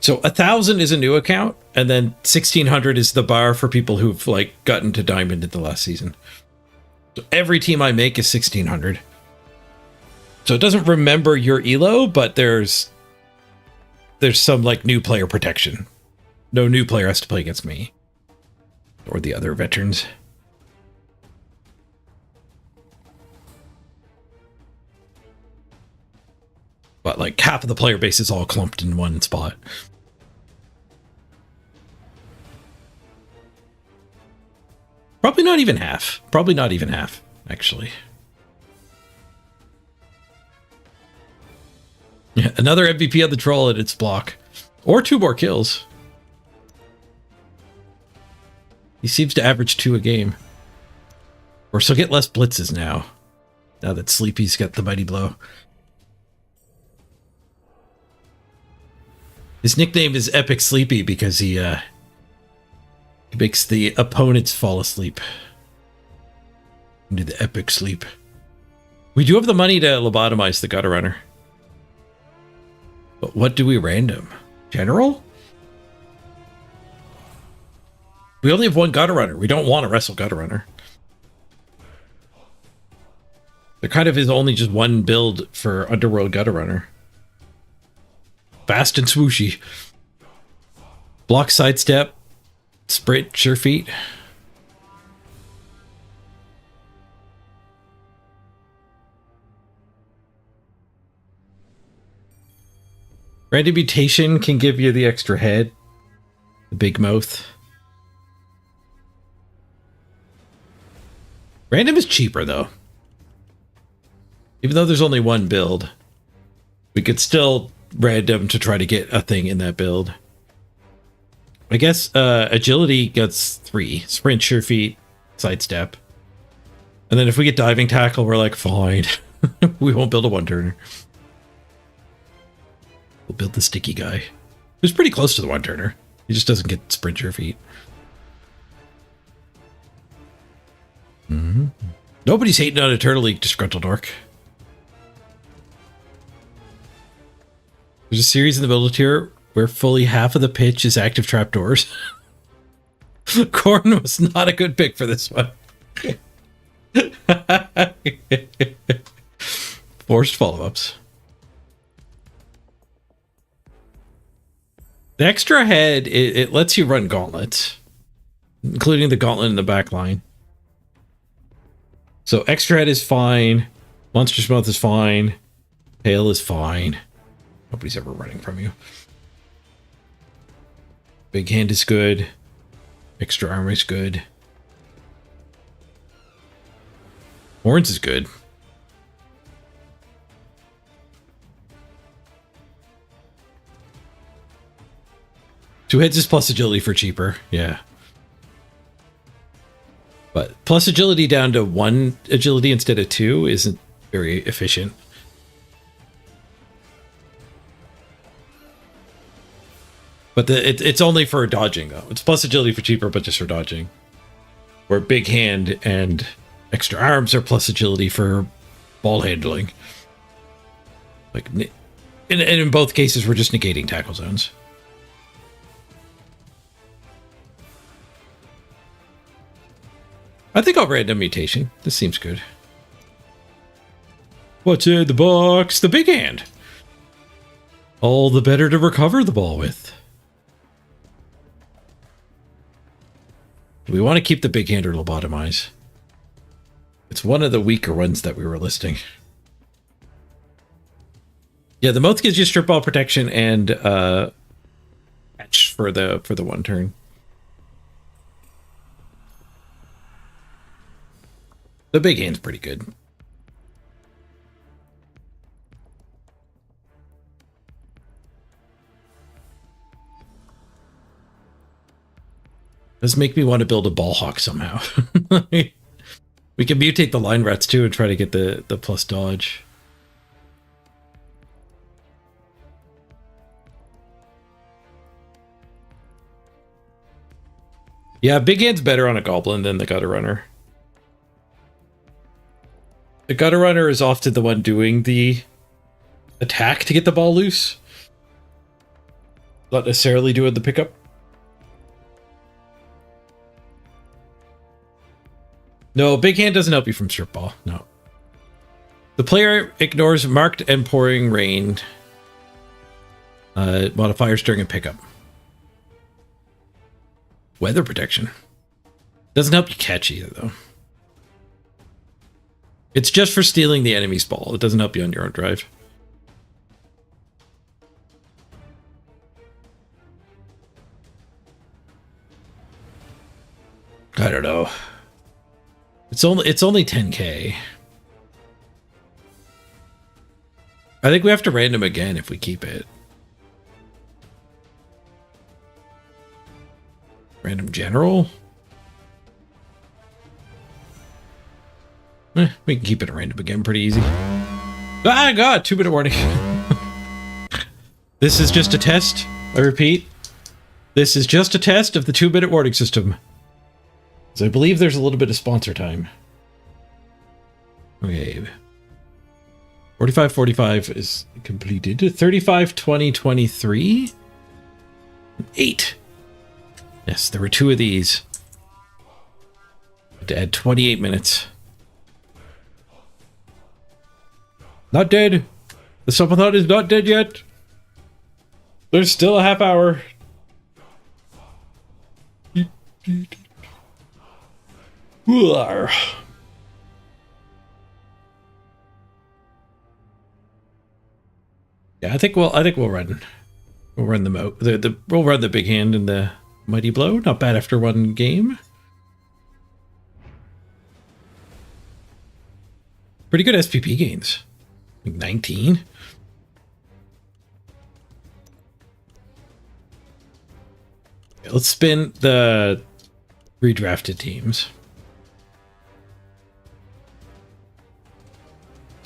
So 1000 is a new account, and then 1600 is the bar for people who've like gotten to diamond in the last season. So every team I make is 1600. So it doesn't remember your elo, but there's some like new player protection. No new player has to play against me or the other veterans. But like half of the player base is all clumped in one spot. Probably not even half. Probably not even half, actually. Yeah, another MVP on the Troll at its block. Or 2 more kills. He seems to average 2 a game. Or so get less blitzes now. Now that Sleepy's got the Mighty Blow. His nickname is Epic Sleepy because he makes the opponents fall asleep. Into the epic sleep. We do have the money to lobotomize the gutter runner. But what do we random? General? We only have one gutter runner. We don't want to wrestle gutter runner. There kind of is only just one build for Underworld gutter runner. Fast and swooshy. Block sidestep. Sprint, sure feet. Random mutation can give you the extra head. The big mouth. Random is cheaper though. Even though there's only one build, we could still random to try to get a thing in that build. I guess agility gets 3. Sprint, sure feet, sidestep. And then if we get diving tackle, we're like, fine. We won't build a one-turner. We'll build the sticky guy. Who's pretty close to the one-turner. He just doesn't get sprint, sure feet. Nobody's hating on eternally disgruntled orc. There's a series in the middle tier where fully half of the pitch is active trapdoors. KHORNE was not a good pick for this one. Forced follow-ups. The extra head, it lets you run gauntlets, including the gauntlet in the back line. So extra head is fine. Monstrous mouth is fine. Tail is fine. Nobody's ever running from you. Big hand is good. Extra armor is good. Horns is good. Two heads is plus agility for cheaper. Yeah. But plus agility down to 1 agility instead of 2 isn't very efficient. But it's only for dodging, though. It's plus agility for cheaper, but just for dodging. Where big hand and extra arms are plus agility for ball handling. Like, and in both cases, we're just negating tackle zones. I think I'll random mutation. This seems good. What's in the box? The big hand. All the better to recover the ball with. Do we want to keep the big hand or lobotomize? It's one of the weaker ones that we were listing. Yeah, the mouth gives you strip ball protection and catch for the one turn. The big hand's pretty good. Does make me want to build a ball hawk somehow. We can mutate the line rats too and try to get the plus dodge. Yeah, big hand's better on a goblin than the gutter runner. The gutter runner is often the one doing the attack to get the ball loose. Not necessarily doing the pickup. No, big hand doesn't help you from strip ball. No. The player ignores marked and pouring rain modifiers during a pickup. Weather protection. Doesn't help you catch either, though. It's just for stealing the enemy's ball. It doesn't help you on your own drive. I don't know. It's only 10k. I think we have to random again if we keep it. Random general? We can keep it a random again pretty easy. Ah, God, 2-minute warning. This is just a test. I repeat. This is just a test of the 2-minute warning system. So I believe there's a little bit of sponsor time. Okay. 45 is completed. 35 20 23. 8. Yes, there were 2 of these. To add 28 minutes. Not dead. The subathon is not dead yet. There's still a half hour. Yeah, I think we'll run we'll run the big hand and the mighty blow. Not bad after one game. Pretty good SPP gains. Like 19. Okay, let's spin the redrafted teams.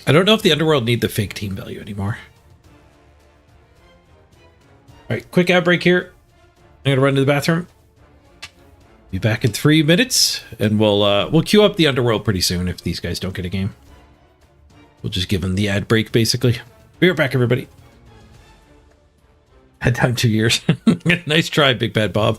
I don't know if the Underworld need the fake team value anymore. Alright, quick ad break here. I'm gonna run to the bathroom. Be back in 3 minutes, and we'll queue up the Underworld pretty soon if these guys don't get a game. We'll just give them the ad break, basically. Be right back, everybody. Had time 2 years. Nice try, Big Bad Bob.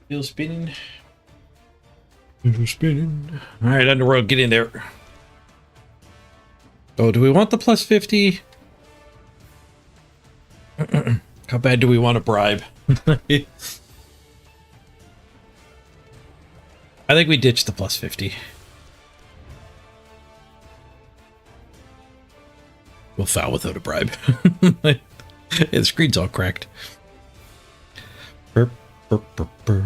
Wheel spinning. Wheel spinning. All right, Underworld, get in there. Oh, do we want the plus 50? How bad do we want to bribe? I think we ditched the plus 50. We'll foul without a bribe. Yeah, the screen's all cracked. Burp, burp, burp, burp.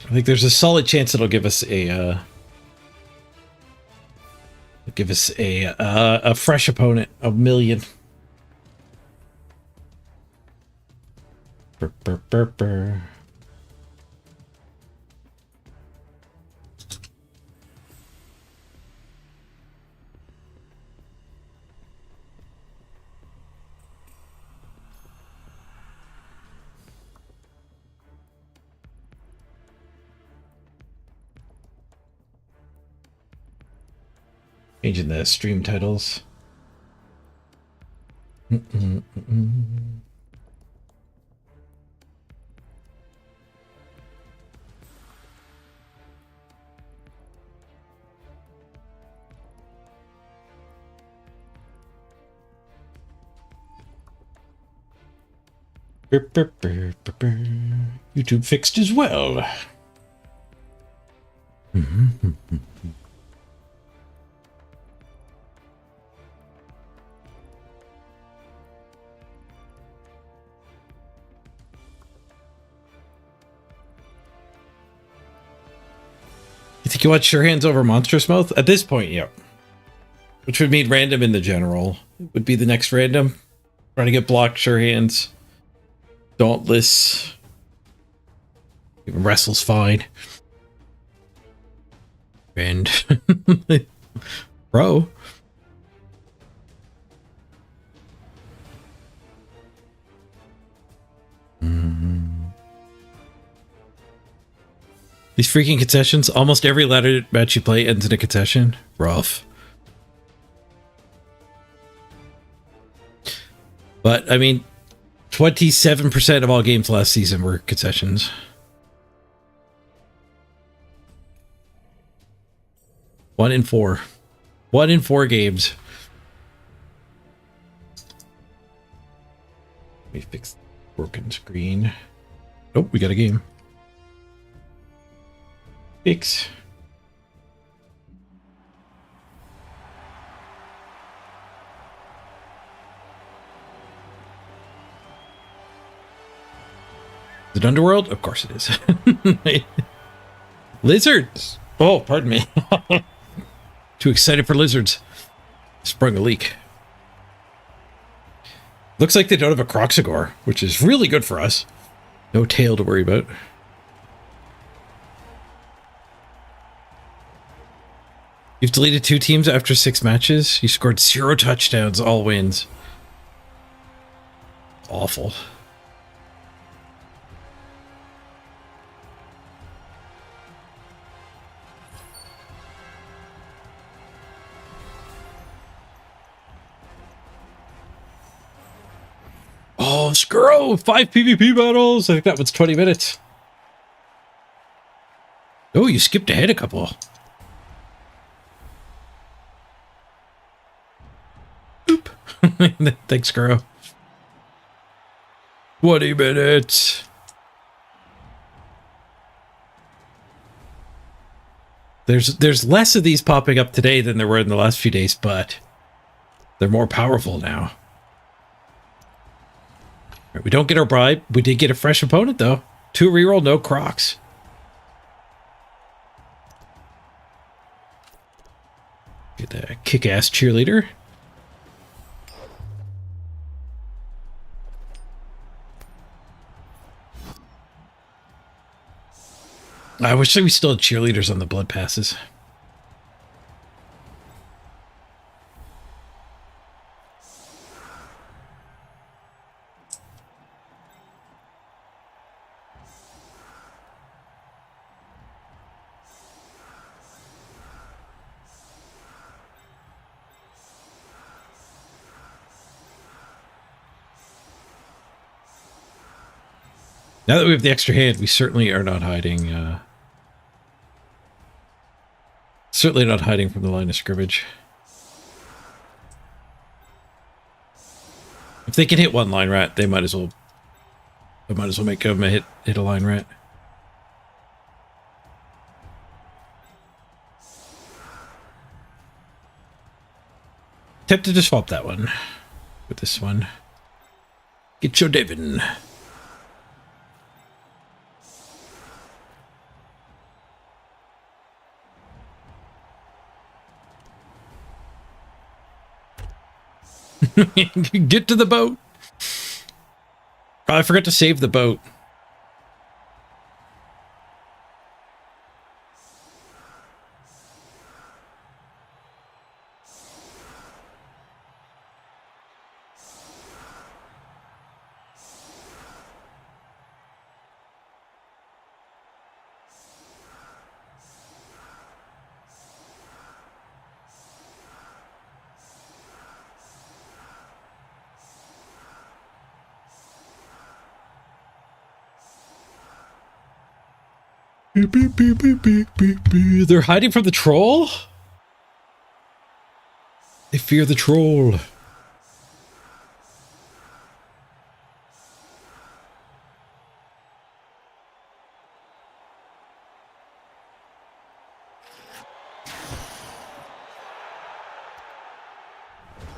I think there's a solid chance it'll give us a fresh opponent, a million. Burr, burr, burr, burr. Changing the stream titles. YouTube fixed as well. You think you want Sure Hands over Monstrous Mouth? At this point, yep. Which would mean random in the general. Would be the next random. Trying to get blocked Sure Hands. Dauntless. Even Wrestle's fine. And Bro. These freaking concessions. Almost every ladder match you play ends in a concession. Rough. But, I mean, 27% of all games last season were concessions. One in four. 1 in 4 games. Let me fix the broken screen. Oh, we got a game. Fix. Is it Underworld? Of course it is. Lizards! Oh, pardon me. Too excited for lizards. Sprung a leak. Looks like they don't have a Croxagore, which is really good for us. No tail to worry about. You've deleted 2 teams after 6 matches. You scored 0 touchdowns, all wins. Awful. Oh, Skuro! 5 PvP battles! I think that was 20 minutes. Oh, you skipped ahead a couple. Oop. Thanks, Skuro. 20 minutes. There's less of these popping up today than there were in the last few days, but they're more powerful now. Right, we don't get our bribe. We did get a fresh opponent, though. 2 reroll, no Crocs. Get a kick-ass cheerleader. I wish we still had cheerleaders on the blood passes. Now that we have the extra hand, we certainly are not hiding. Certainly not hiding from the line of scrimmage. If they can hit one line rat, they might as well. I might as well make them hit a line rat. Tempted to swap that one with this one. Get your Devin. Get to the boat. Oh, I forgot to save the boat. They're hiding from the troll? They fear the troll.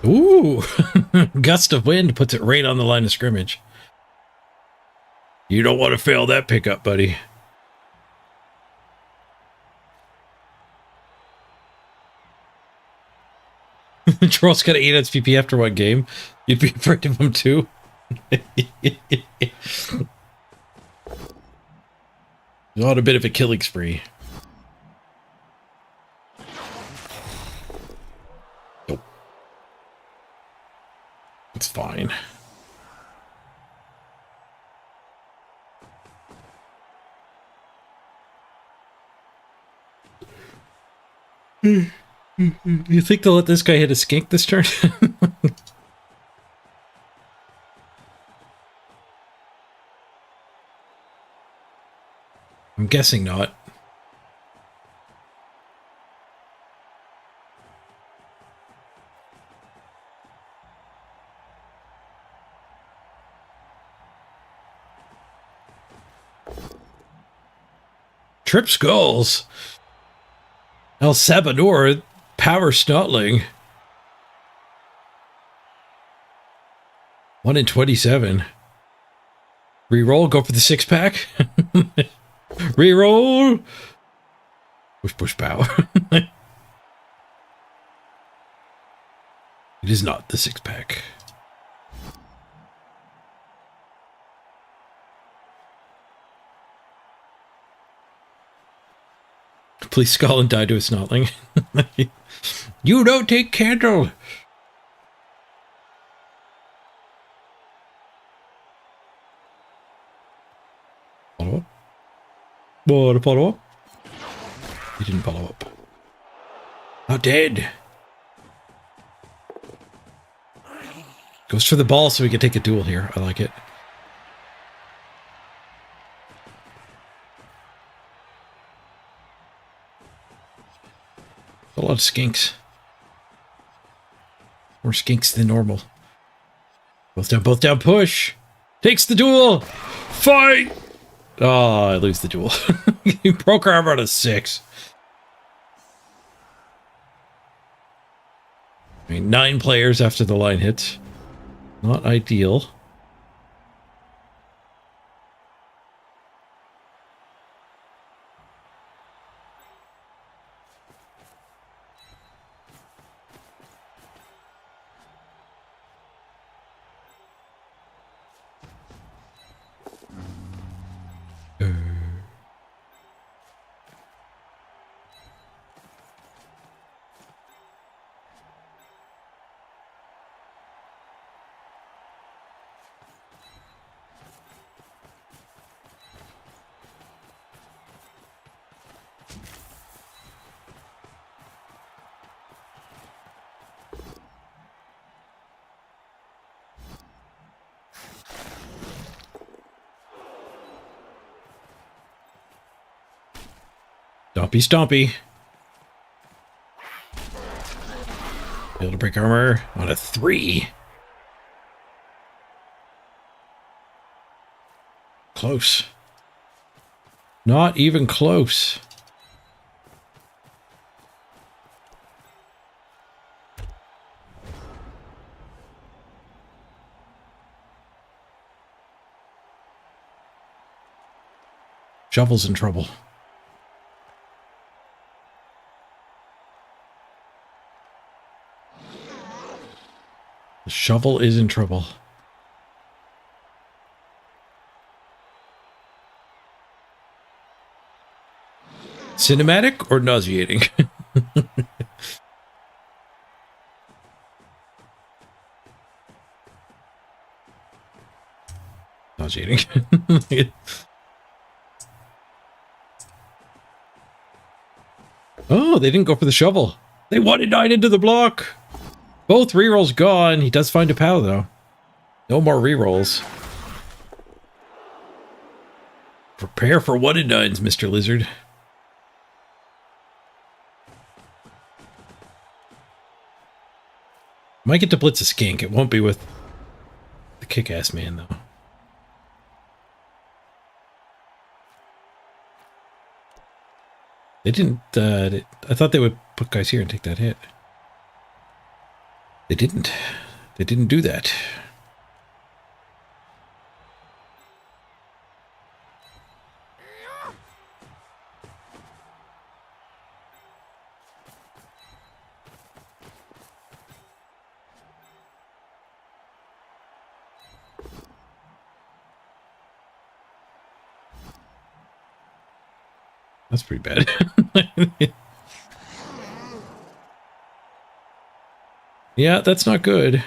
Ooh, gust of wind puts it right on the line of scrimmage. You don't want to fail that pickup, buddy. Troll's got 8 SPP after one game. You'd be afraid of him too. On a bit of a killing spree. Nope. It's fine. You think they'll let this guy hit a skink this turn? I'm guessing not. Trip Skulls. El Sabador, Power Snotling. 1 in 27. Reroll, go for the 6-pack. Reroll. Push, push, pow. It is not the 6-pack. Please skull and die to a snotling. You don't take candle. Follow up. What a follow up? He didn't follow up. Not dead. Goes for the ball so we can take a duel here. I like it. A lot of skinks. More skinks than normal. Both down, push. Takes the duel. Fight. Oh, I lose the duel. He broke our arm out of 6. I mean, 9 players after the line hits. Not ideal. Stompy, stompy. Able to break armor on a 3. Close. Not even close. Shovel's in trouble. The shovel is in trouble. Cinematic or nauseating? Nauseating. Oh, they didn't go for the shovel. They wanted 9 into the block. Both rerolls gone. He does find a POW, though. No more rerolls. Prepare for 1 in 9s, Mr. Lizard. Might get to blitz a skink. It won't be with the kick-ass man, though. They didn't, I thought they would put guys here and take that hit. They didn't. They didn't do that. That's pretty bad. Yeah, that's not good.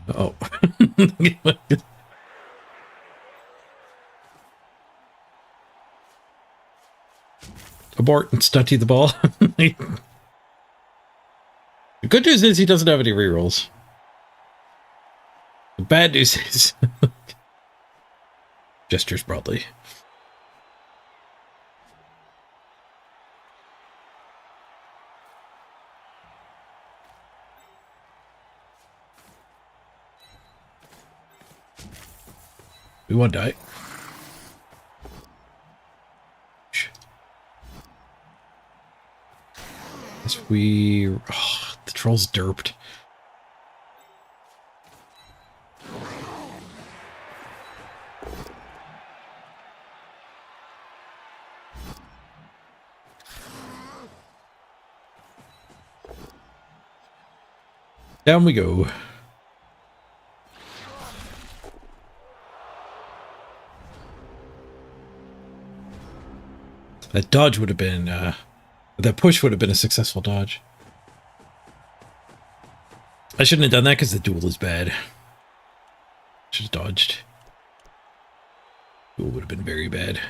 Uh-oh. Abort and stunty the ball. The good news is he doesn't have any rerolls. The bad news is gestures broadly. We won't die. Yes, we... Oh, the troll's derped. Down we go. That dodge would have been, that push would have been a successful dodge. I shouldn't have done that because the duel is bad. Should have dodged. Duel would have been very bad.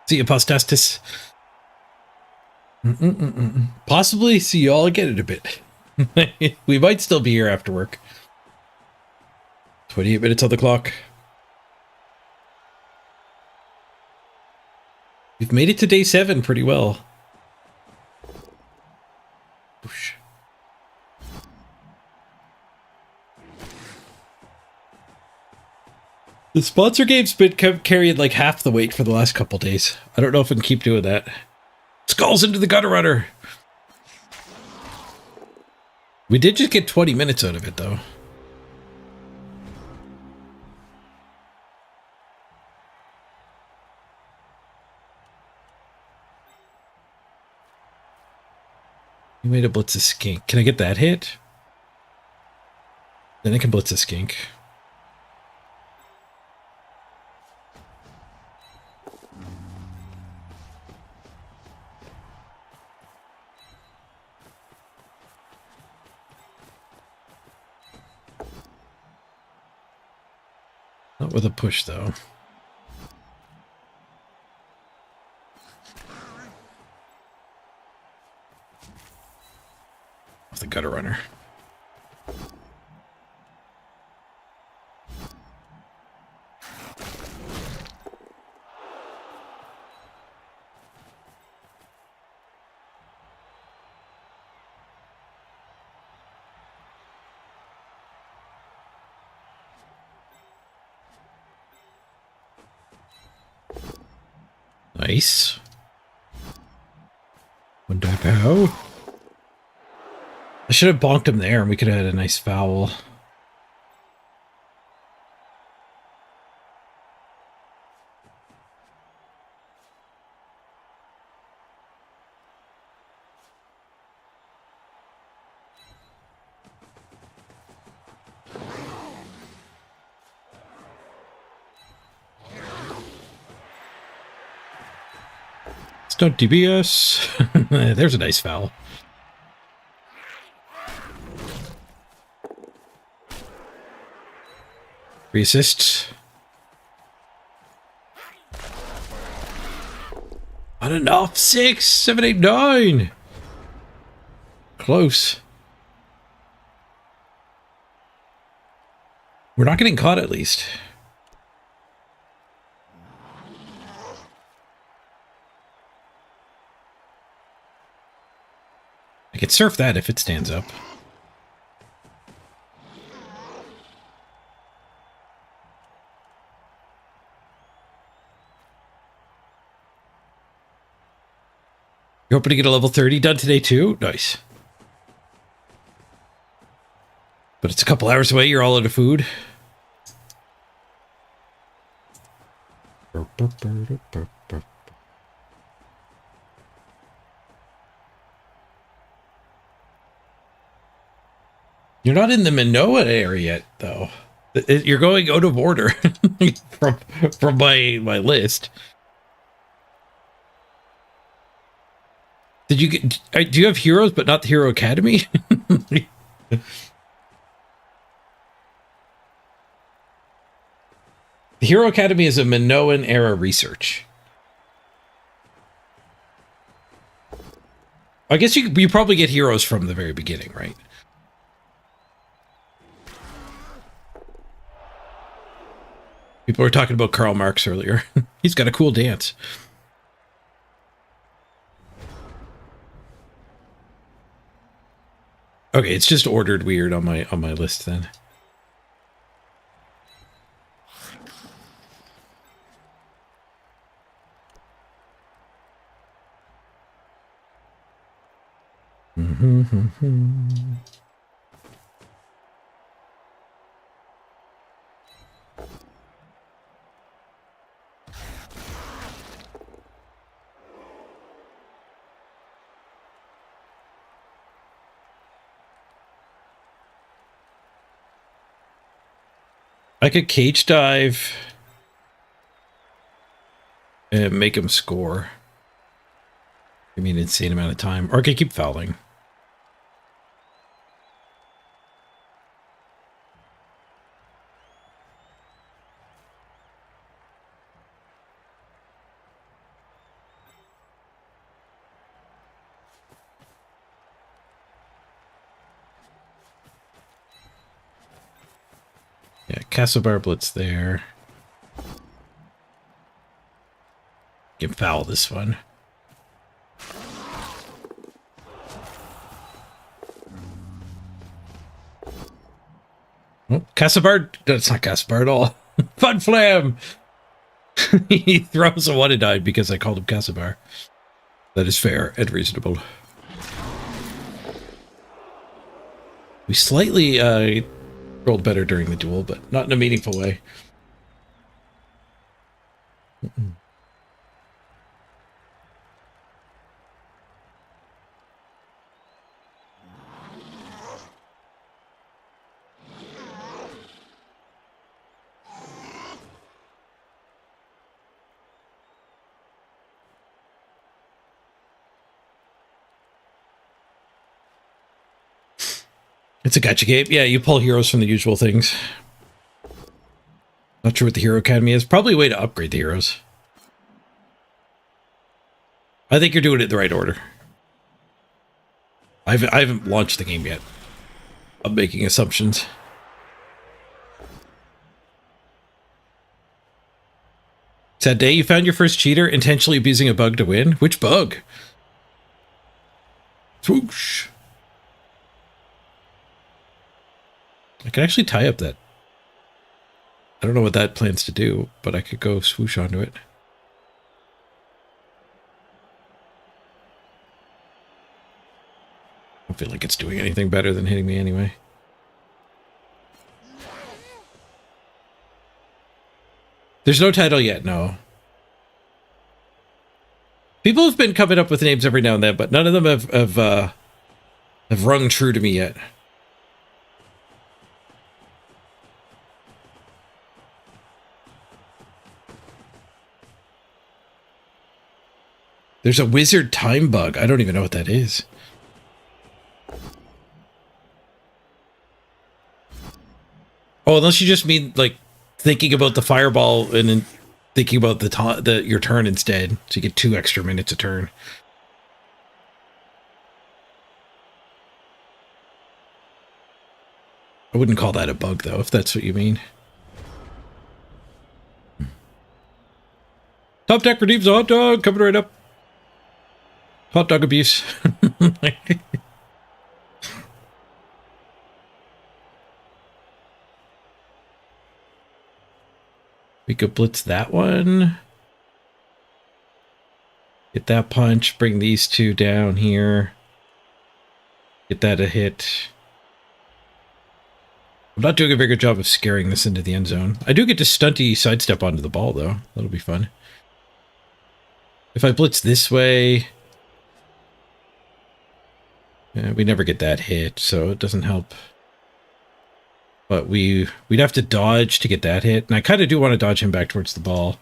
See you, Postastis. Possibly see you all again in a bit. We might still be here after work. 28 minutes on the clock. We've made it to day 7 pretty well. Whoosh. The sponsor game's been carrying like half the weight for the last couple days. I don't know if I can keep doing that. Skulls into the gutter runner. We did just get 20 minutes out of it, though. You made a blitz a skink. Can I get that hit? Then I can blitz a skink. Not with a push, though. With the gutter runner. Nice. One die pow. I should have bonked him there and we could have had a nice foul. Stunt DBS. There's a nice foul. Free assists. Not enough. 6, 7, 8, 9. Close. We're not getting caught at least. I could surf that if it stands up. You're hoping to get a level 30 done today too? Nice. But it's a couple hours away, you're all out of food. You're not in the Manoa area yet, though. You're going out of order from my list. Did you get? Do you have heroes, but not the Hero Academy? The Hero Academy is a Minoan era research. I guess you probably get heroes from the very beginning, right? People were talking about Karl Marx earlier. He's got a cool dance. Okay, it's just ordered weird on my list then. I could cage dive and make him score. Give me an insane amount of time. Or I could keep fouling. Yeah, Castlebar Blitz there. Can foul this one. Oh, Castlebar. That's not Castlebar at all. Fun Flam! He throws a one and died because I called him Castlebar. That is fair and reasonable. We slightly rolled better during the duel, but not in a meaningful way. It's a gacha game. Yeah, you pull heroes from the usual things. Not sure what the Hero Academy is. Probably a way to upgrade the heroes. I think you're doing it in the right order. I haven't launched the game yet. I'm making assumptions. Sad day, you found your first cheater intentionally abusing a bug to win? Which bug? Swoosh. I can actually tie up that. I don't know what that plans to do, but I could go swoosh onto it. I don't feel like it's doing anything better than hitting me anyway. There's no title yet, no. People have been coming up with names every now and then, but none of them have rung true to me yet. There's a wizard time bug. I don't even know what that is. Oh, unless you just mean like thinking about the fireball and then thinking about your turn instead, so you get 2 extra minutes a turn. I wouldn't call that a bug though, if that's what you mean. Top deck redeems a hot dog coming right up. Hot dog abuse. We could blitz that one. Get that punch. Bring these 2 down here. Get that a hit. I'm not doing a very good job of scaring this into the end zone. I do get to stunty sidestep onto the ball, though. That'll be fun. If I blitz this way... Yeah, we never get that hit, so it doesn't help. But we'd have to dodge to get that hit, and I kind of do want to dodge him back towards the ball.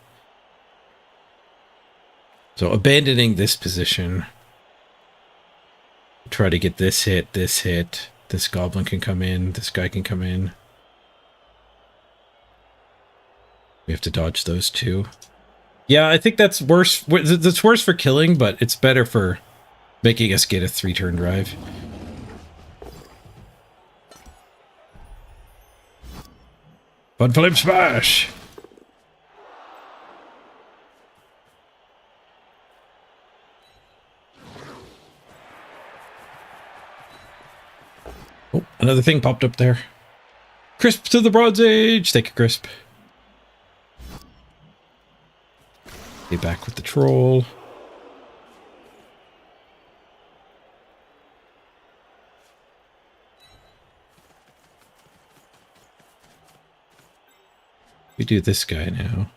So abandoning this position. Try to get this hit, this hit. This goblin can come in, this guy can come in. We have to dodge those 2. Yeah, I think that's worse. That's worse for killing, but it's better for making us get a 3-turn drive. Fun flame smash! Oh, another thing popped up there. Crisp to the Bronze Age! Take a crisp. Get back with the troll. We do this guy now.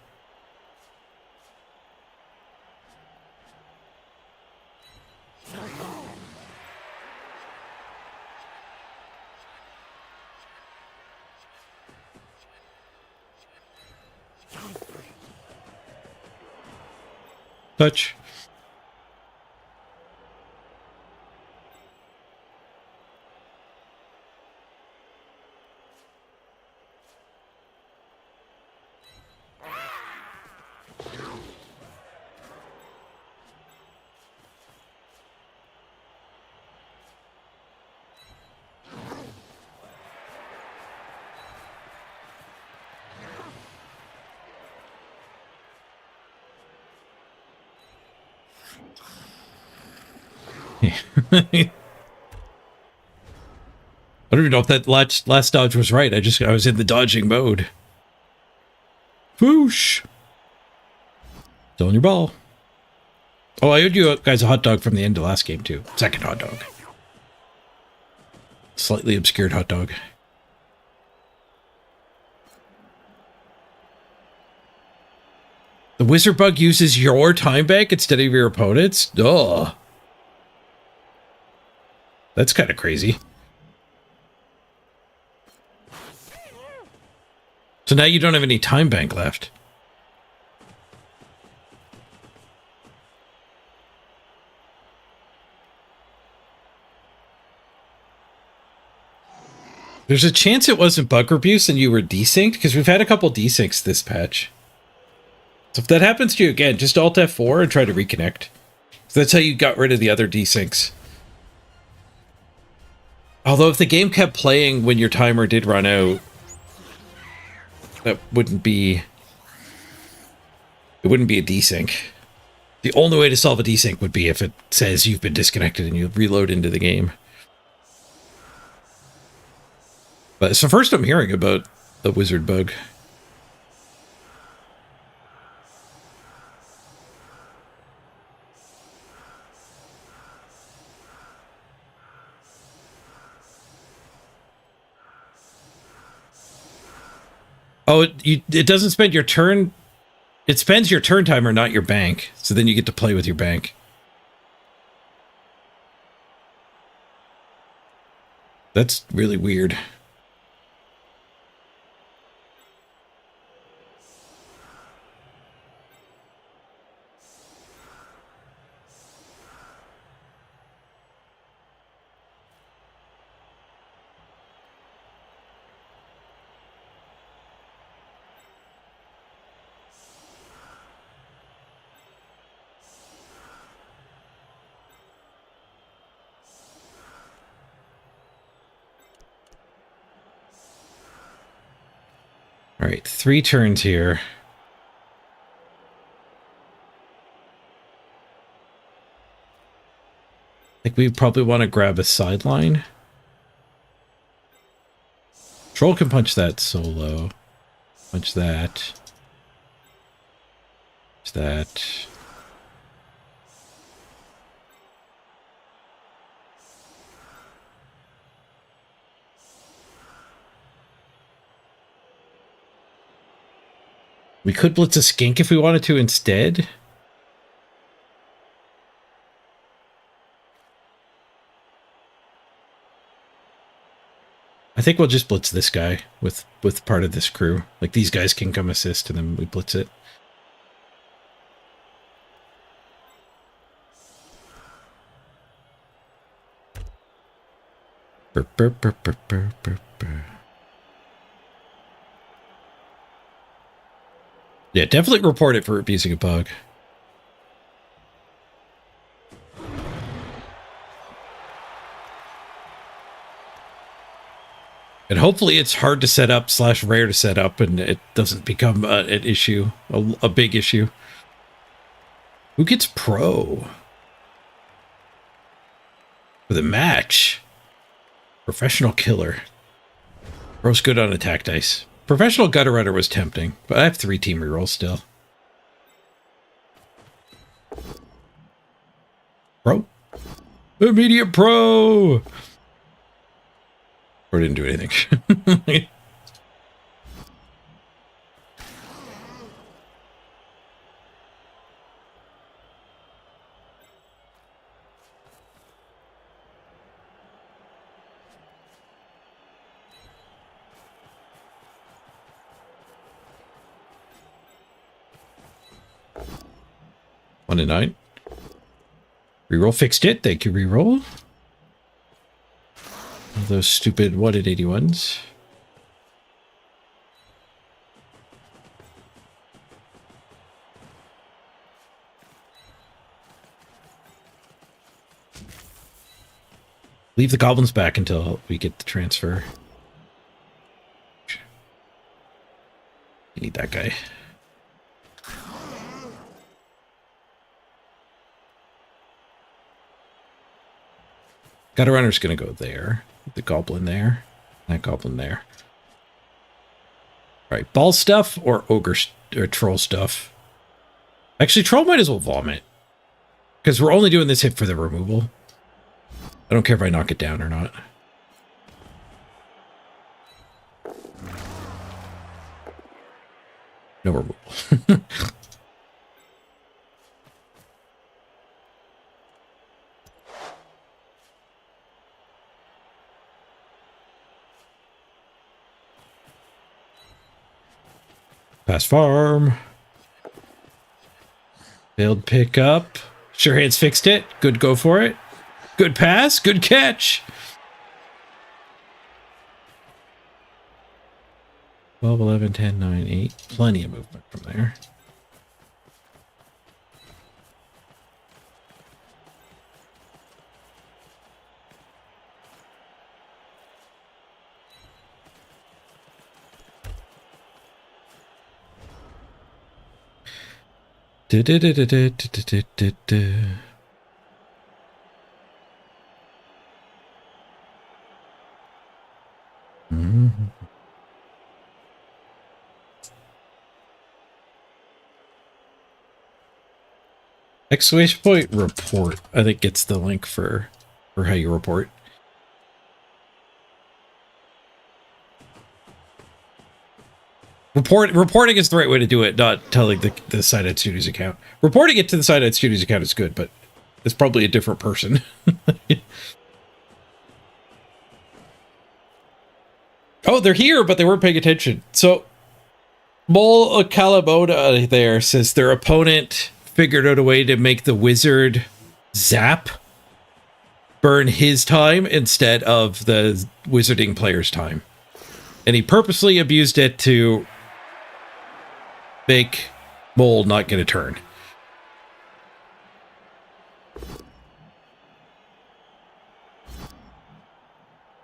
Touch. I don't even know if that last dodge was right. I was in the dodging mode. Whoosh! Still on your ball. Oh, I owed you guys a hot dog from the end of last game too. Second hot dog. Slightly obscured hot dog. The wizard bug uses your time bank instead of your opponent's? Ugh. That's kind of crazy. So now you don't have any time bank left. There's a chance it wasn't bug abuse and you were desynced, because we've had a couple desyncs this patch. So if that happens to you again, just Alt F4 and try to reconnect. So that's how you got rid of the other desyncs. Although if the game kept playing when your timer did run out, that wouldn't be... It wouldn't be a desync. The only way to solve a desync would be if it says you've been disconnected and you reload into the game. But it's the first I'm hearing about the wizard bug. Oh, it doesn't spend your turn. It spends your turn timer, not your bank. So then you get to play with your bank. That's really weird. All right, 3 turns here. I think we probably want to grab a sideline. Troll can punch that solo. Punch that. Punch that. We could blitz a skink if we wanted to instead. I think we'll just blitz this guy with part of this crew. Like, these guys can come assist and then we blitz it. Burr, burr, burr, burr, burr, burr, burr. Yeah, definitely report it for abusing a bug. And hopefully it's hard to set up / rare to set up and it doesn't become an issue, a big issue. Who gets pro? For the match? Professional killer. Pro's good on attack dice. Professional gutter runner was tempting, but I have 3 team rerolls still. Pro? Immediate pro! Or didn't do anything. One to 9. Reroll fixed it. Thank you, reroll. Those stupid 1 in 81s. Leave the goblins back until we get the transfer. You need that guy. Gutter runner's gonna go there. The goblin there. That goblin there. Alright, ball stuff or ogre or troll stuff? Actually, troll might as well vomit. Because we're only doing this hit for the removal. I don't care if I knock it down or not. No removal. Pass farm. Failed pickup. Sure hands fixed it. Good go for it. Good pass. Good catch. 12, 11, 10, 9, 8. Plenty of movement from there. Exclamation point report, I think, gets the link for how you report. Reporting is the right way to do it, not telling the Side-Eyed Studios account. Reporting it to the Side-Eyed Studios account is good, but it's probably a different person. Oh, they're here, but they weren't paying attention. So, Mol Kalamoda there says their opponent figured out a way to make the wizard zap burn his time instead of the wizarding player's time. And he purposely abused it to make Mole not get a turn.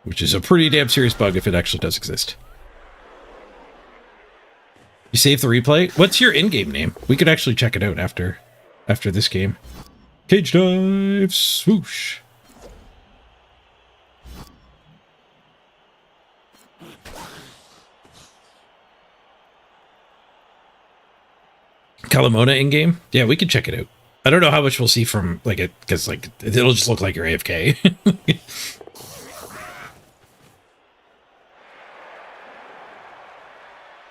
Which is a pretty damn serious bug if it actually does exist. You save the replay? What's your in-game name? We could actually check it out after this game. Cage dive, swoosh. Kalamona in-game? Yeah, we could check it out. I don't know how much we'll see from like it, because like it'll just look like you're AFK.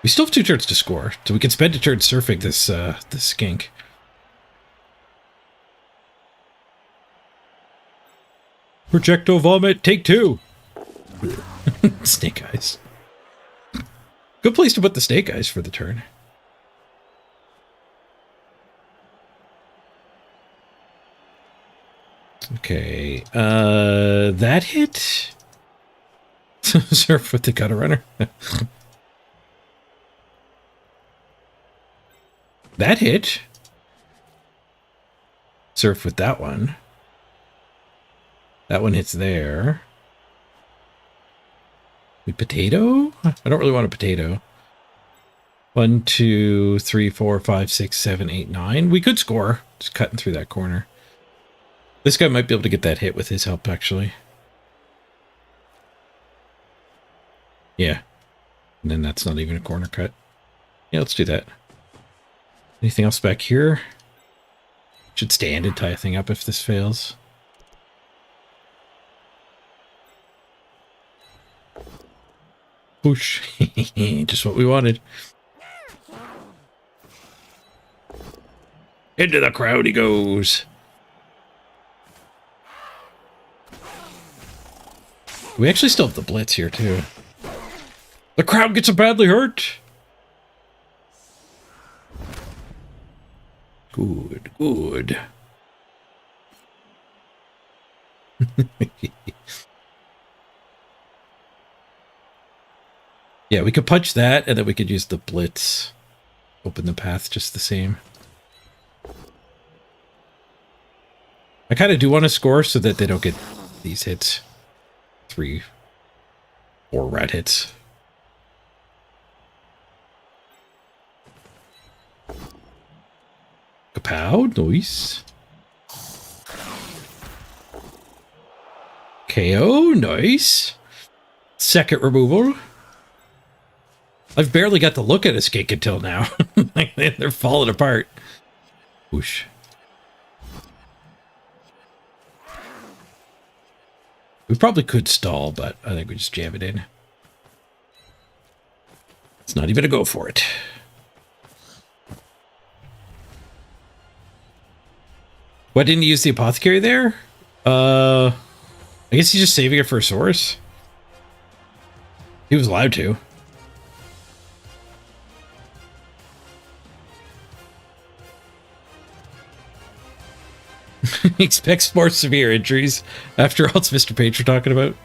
We still have 2 turns to score, so we can spend a turn surfing this skink. Projectile vomit, take 2. Snake eyes. Good place to put the snake eyes for the turn. Okay, that hit? Surf with the gutter runner. That hit. Surf with that one. That one hits there. We potato? I don't really want a potato. 1, 2, 3, 4, 5, 6, 7, 8, 9. We could score. Just cutting through that corner. This guy might be able to get that hit with his help, actually. Yeah. And then that's not even a corner cut. Yeah, let's do that. Anything else back here? Should stand and tie a thing up if this fails. Whoosh. Just what we wanted. Into the crowd he goes. We actually still have the blitz here, too. The crowd gets badly hurt. Good, good. Yeah, we could punch that, and then we could use the blitz. Open the path just the same. I kind of do want to score so that they don't get these hits. 3, 4 rat hits. Kapow, nice. KO, nice. Second removal. I've barely got to look at a skink until now. They're falling apart. Whoosh. We probably could stall, but I think we just jam it in. It's not even a go for it. Why didn't you use the apothecary there? I guess he's just saving it for a source. He was allowed to. He expects more severe injuries after all it's Mr. Page we're talking about.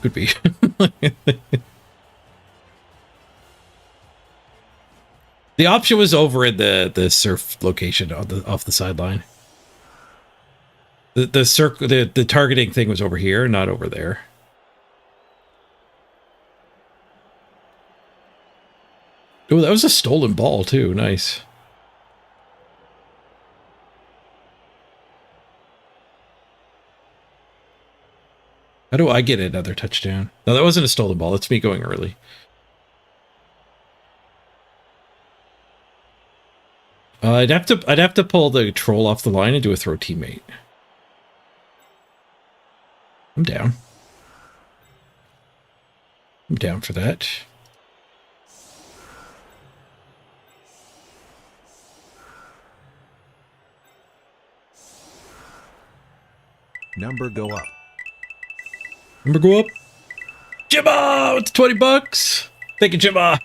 Could be. The option was over in the surf location off the sideline. The circle, the targeting thing was over here, not over there. Oh, that was a stolen ball too. Nice. How do I get another touchdown? No, that wasn't a stolen ball. It's me going early. I'd have to pull the troll off the line and do a throw teammate. I'm down. I'm down for that. Number go up. Number go up. Jimma with the 20 bucks. Thank you, Jimma.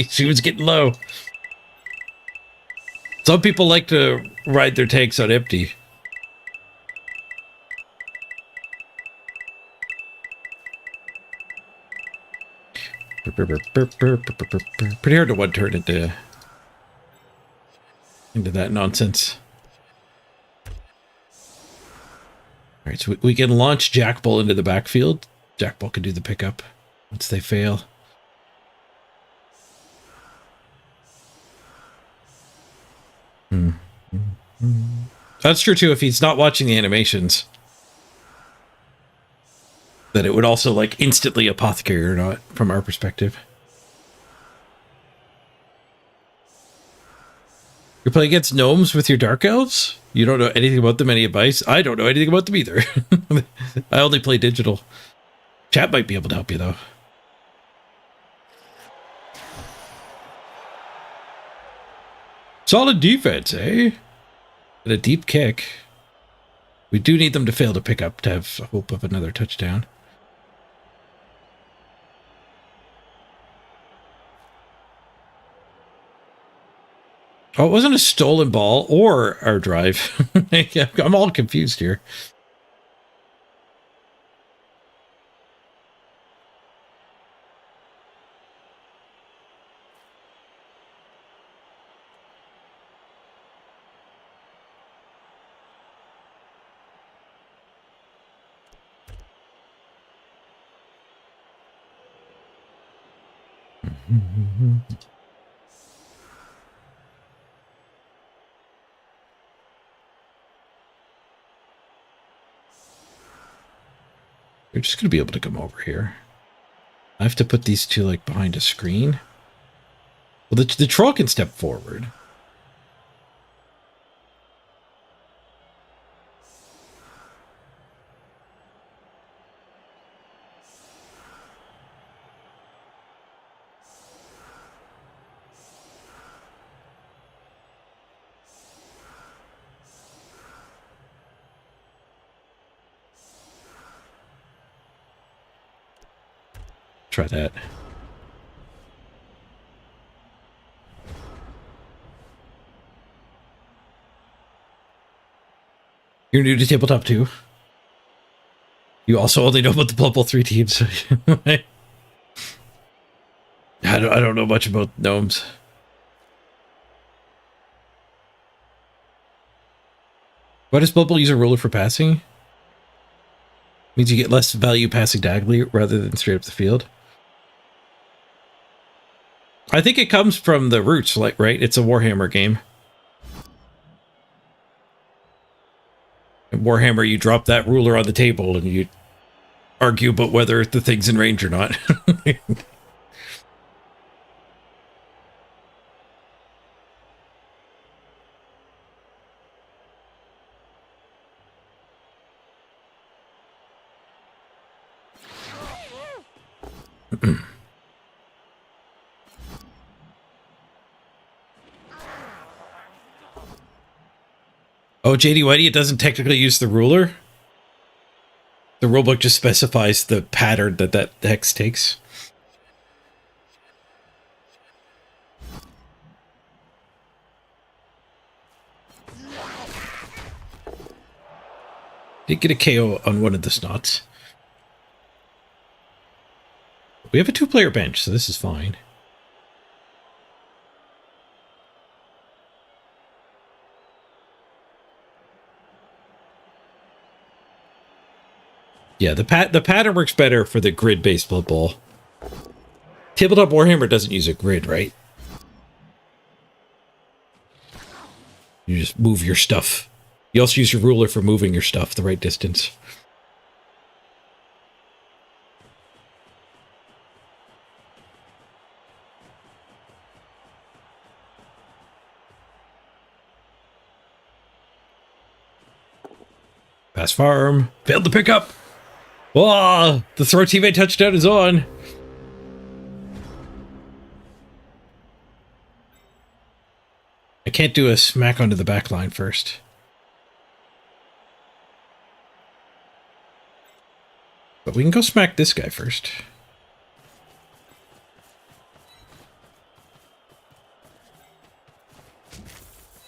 She was getting low. Some people like to ride their tanks on empty. Pretty hard to one turn into that nonsense. All right, so we can launch Jack Bull into the backfield. Jack Bull can do the pickup once they fail. That's true too. If he's not watching the animations, that it would also like instantly apothecary or not from our perspective. You're playing against gnomes with your dark elves? You don't know anything about them, any advice? I don't know anything about them either. I only play digital. Chat might be able to help you though. Solid defense, eh? And a deep kick. We do need them to fail to pick up to have hope of another touchdown. Oh, it wasn't a stolen ball or our drive. I'm all confused here. You're just going to be able to come over here. I have to put these two like behind a screen. Well, the troll can step forward. Try that. You're new to tabletop too. You also only know about the Blood Bowl 3 teams. I don't know much about gnomes. Why does Blood Bowl use a ruler for passing? Means you get less value passing diagonally rather than straight up the field. I think it comes from the roots, like, right? It's a Warhammer game. In Warhammer, you drop that ruler on the table and you argue about whether the thing's in range or not. Oh, JD Whitey, it doesn't technically use the ruler. The rulebook just specifies the pattern that hex takes. Did get a KO on one of the snots. We have a 2-player bench, so this is fine. Yeah, the pattern works better for the grid-based Blood Bowl. Tabletop Warhammer doesn't use a grid, right? You just move your stuff. You also use your ruler for moving your stuff the right distance. Pass farm. Failed to pick up. Oh, the throw teammate touchdown is on. I can't do a smack onto the back line first. But we can go smack this guy first.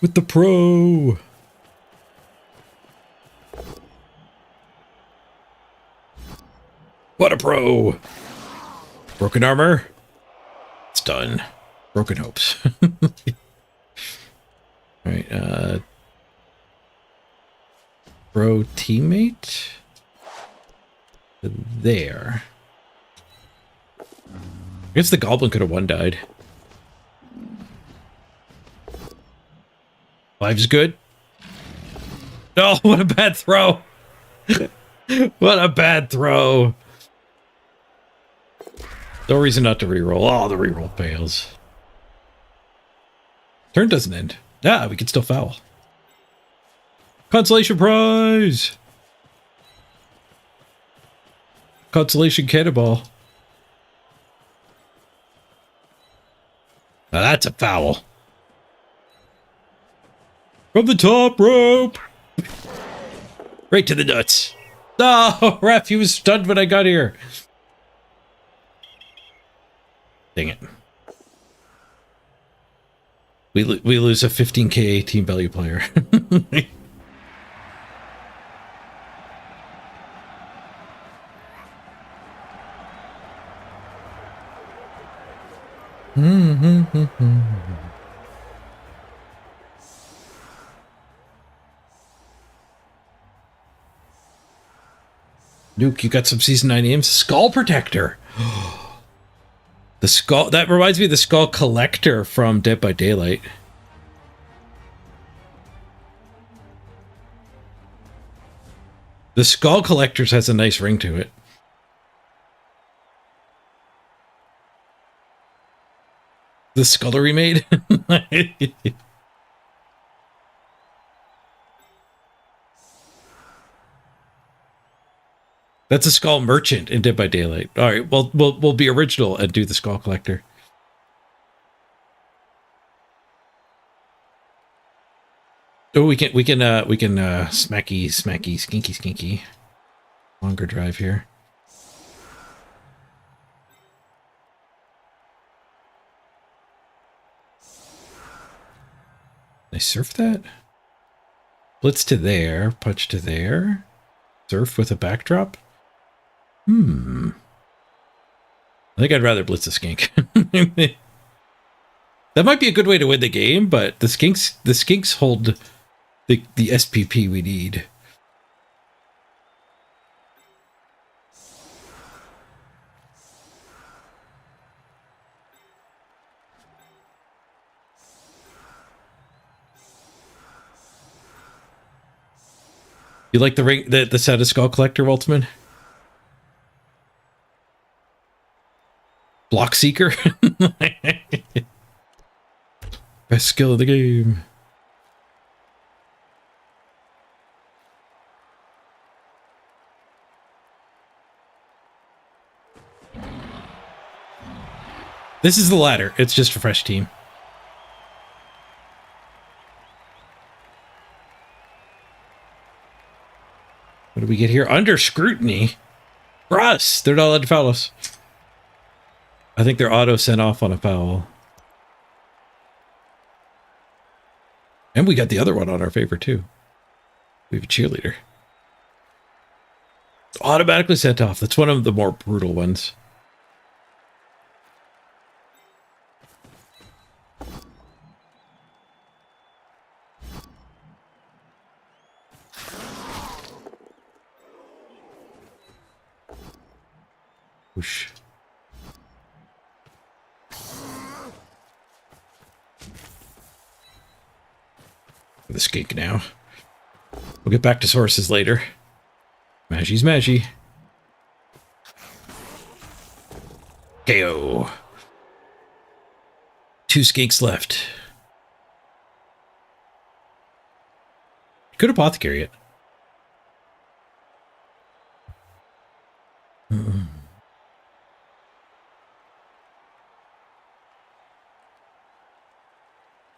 With the pro. What a pro. Broken armor. It's done. Broken hopes. All right, pro teammate. There. I guess the goblin could have one-died. 5's good. Oh, what a bad throw. What a bad throw. No reason not to reroll. Oh, the reroll fails. Turn doesn't end. Yeah, we can still foul. Consolation prize! Consolation cannonball. Now that's a foul. From the top rope! Right to the nuts. No, ref, he was stunned when I got here. Dang it. We lose a 15k team value player. Nuke, you got some season 9 names. Skull Protector. The skull, that reminds me of the Skull Collector from Dead by Daylight. The Skull Collectors has a nice ring to it. The scullery maid? That's a Skull Merchant in Dead by Daylight. All right, well, we'll be original and do the Skull Collector. Oh, we can smacky, skinky. Longer drive here. Can I surf that? Blitz to there, punch to there. Surf with a backdrop. I think I'd rather blitz a skink. That might be a good way to win the game, but the skinks hold the SPP we need. You like the ring, the set of Skull Collector, Waltzman? Block Seeker? Best skill of the game. This is the ladder. It's just a fresh team. What do we get here? Under scrutiny. For us. They're not allowed to foul us. I think they're auto sent off on a foul. And we got the other one on our favor too. We have a cheerleader. Automatically sent off. That's one of the more brutal ones. Whoosh. The skink now. We'll get back to sources later. Magie's Magie. KO. 2 skinks left. Could apothecary it.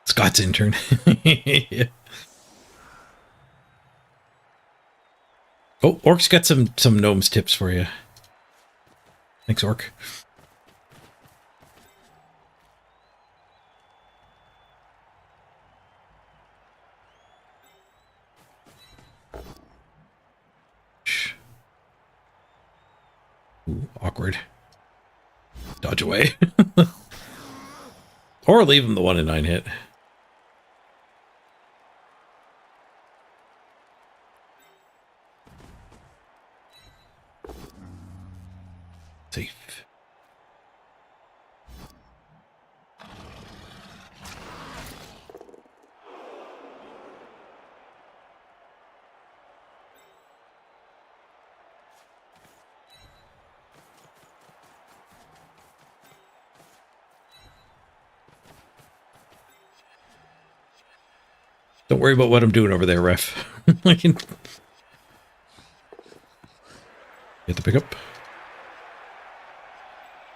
Scott's intern. Yeah. Oh, Orc's got some gnomes tips for you. Thanks, Orc. Shh. Ooh, awkward. Dodge away. Or leave him the 1 in 9 hit. Safe. Don't worry about what I'm doing over there, ref. I can get the pickup.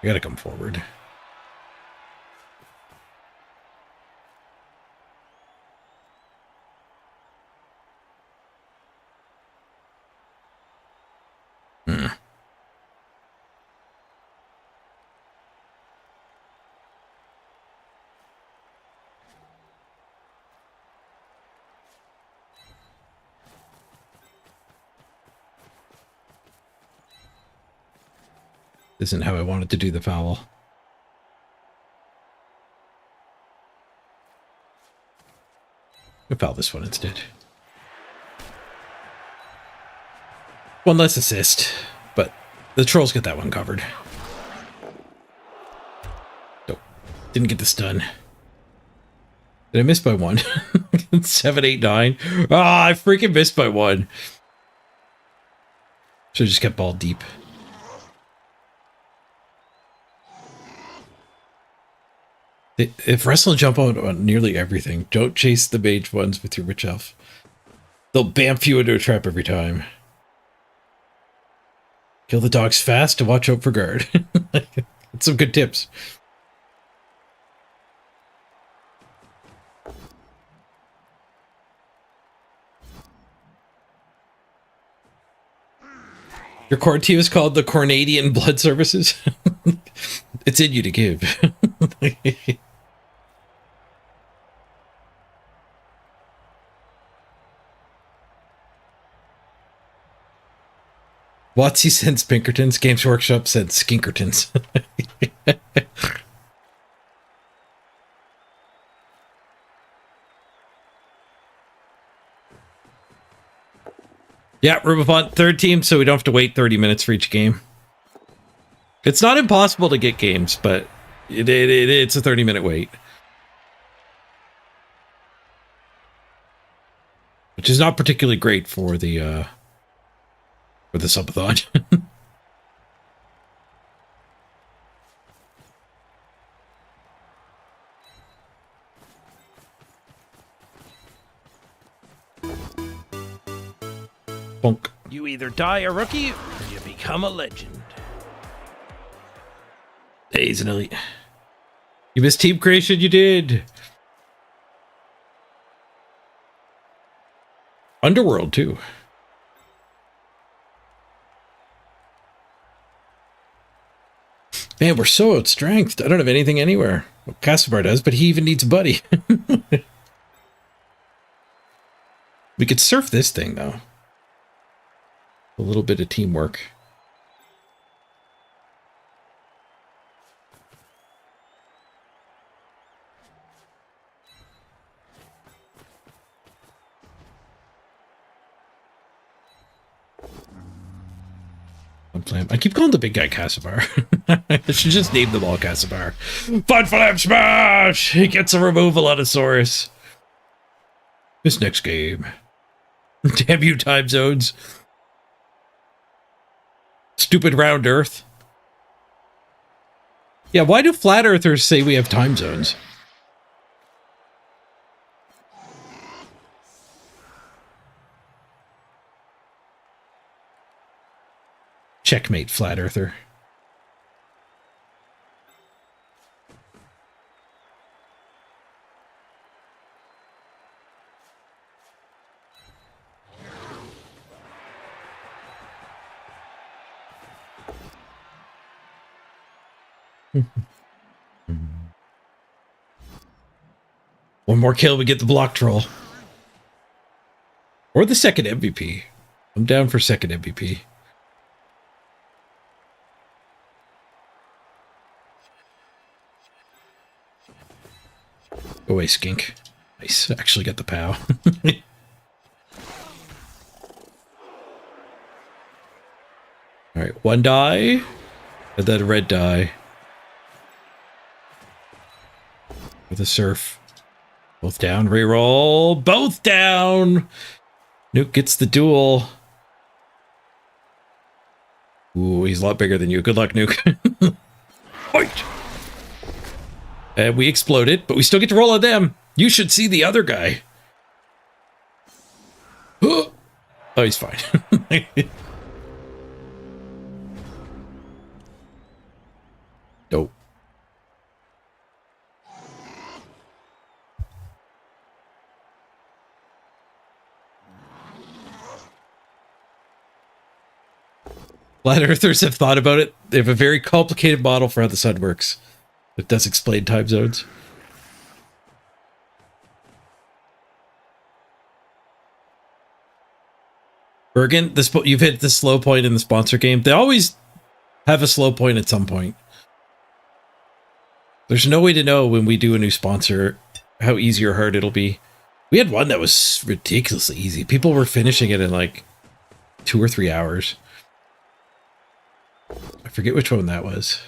I gotta come forward. This isn't how I wanted to do the foul. I'll foul this one instead. 1 less assist, but the trolls get that one covered. Nope. Didn't get the stun. Did I miss by 1? 7, 8, 9. Ah, I freaking missed by 1. Should've just kept ball deep. If wrestle jump out on nearly everything, don't chase the mage ones with your witch elf. They'll bamf you into a trap every time. Kill the dogs fast to watch out for guard. That's some good tips. Your core team is called the Cornadian Blood Services. It's in you to give. Watsy sends Pinkertons. Games Workshop sends Skinkertons. Yeah, Rubafont, 3rd team, so we don't have to wait 30 minutes for each game. It's not impossible to get games, but it's a 30-minute wait. Which is not particularly great for the subathon. Bonk. You either die a rookie or you become a legend. Hey, he's an elite. You missed team creation, you did. Underworld, too. Man, we're so outstrengthed. I don't have anything anywhere. Well, Casabar does, but he even needs a buddy. We could surf this thing, though. A little bit of teamwork. I keep calling the big guy Cassibar. I should just name them all Cassibar. Fun Flame Smash! He gets a removal on a Saurus. This next game. Damn you, time zones. Stupid round earth. Yeah, why do flat earthers say we have time zones? Checkmate, flat earther. One more kill, we get the block troll. Or the second MVP. I'm down for second MVP. Go away, skink. Nice. Actually got the POW. Alright, one die. And then a red die. With a surf. Both down. Reroll. Both down! Nuke gets the duel. Ooh, he's a lot bigger than you. Good luck, Nuke. Fight! And we exploded, but we still get to roll on them. You should see the other guy. Oh, he's fine. Nope. Flat earthers have thought about it. They have a very complicated model for how the sun works. It does explain time zones. Bergen, you've hit the slow point in the sponsor game. They always have a slow point at some point. There's no way to know when we do a new sponsor how easy or hard it'll be. We had one that was ridiculously easy. People were finishing it in like 2 or 3 hours. I forget which one that was.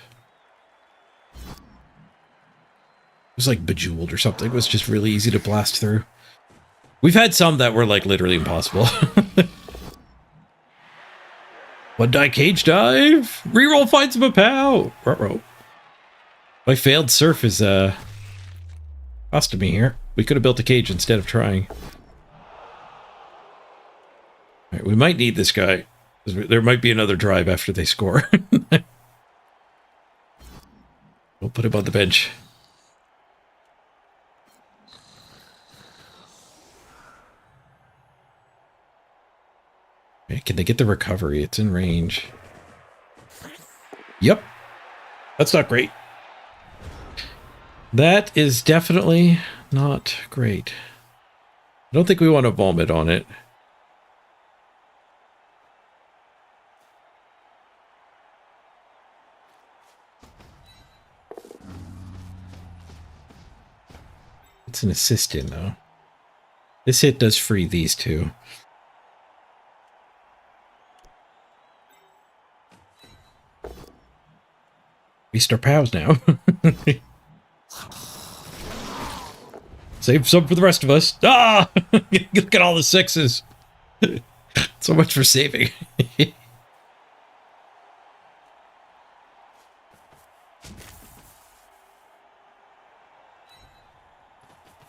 It was like Bejeweled or something. It was just really easy to blast through. We've had some that were like literally impossible. One die cage dive. Reroll finds him a POW. Ruh-roh. My failed surf is costing me here. We could have built a cage instead of trying. All right, we might need this guy. There might be another drive after they score. We'll put him on the bench. Okay, can they get the recovery? It's in range. Yep. That's not great. That is definitely not great. I don't think we want to vomit on it. It's an assist in, though. This hit does free these two. Waste our POWs now. Save some for the rest of us. Ah! Look at all the 6s. So much for saving.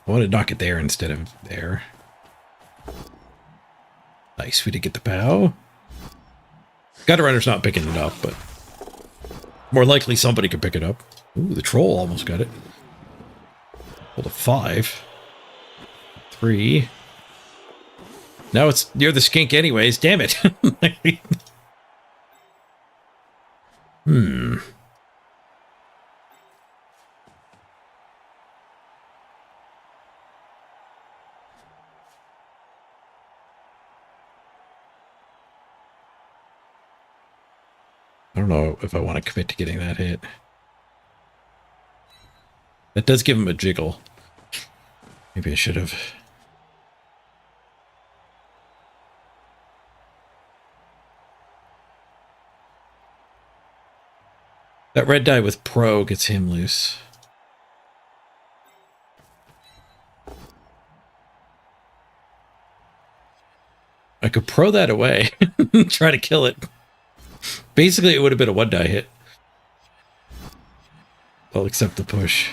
I want to knock it there instead of there. Nice, we did get the POW. Gutter Runner's not picking it up, but more likely somebody could pick it up. Ooh, the troll almost got it. Hold a 5. 3. Now it's near the skink anyways, damn it. I don't know if I want to commit to getting that hit. That does give him a jiggle. Maybe I should have. That red die with pro gets him loose. I could pro that away. Try to kill it. Basically, it would have been a 1-die hit. I'll accept the push.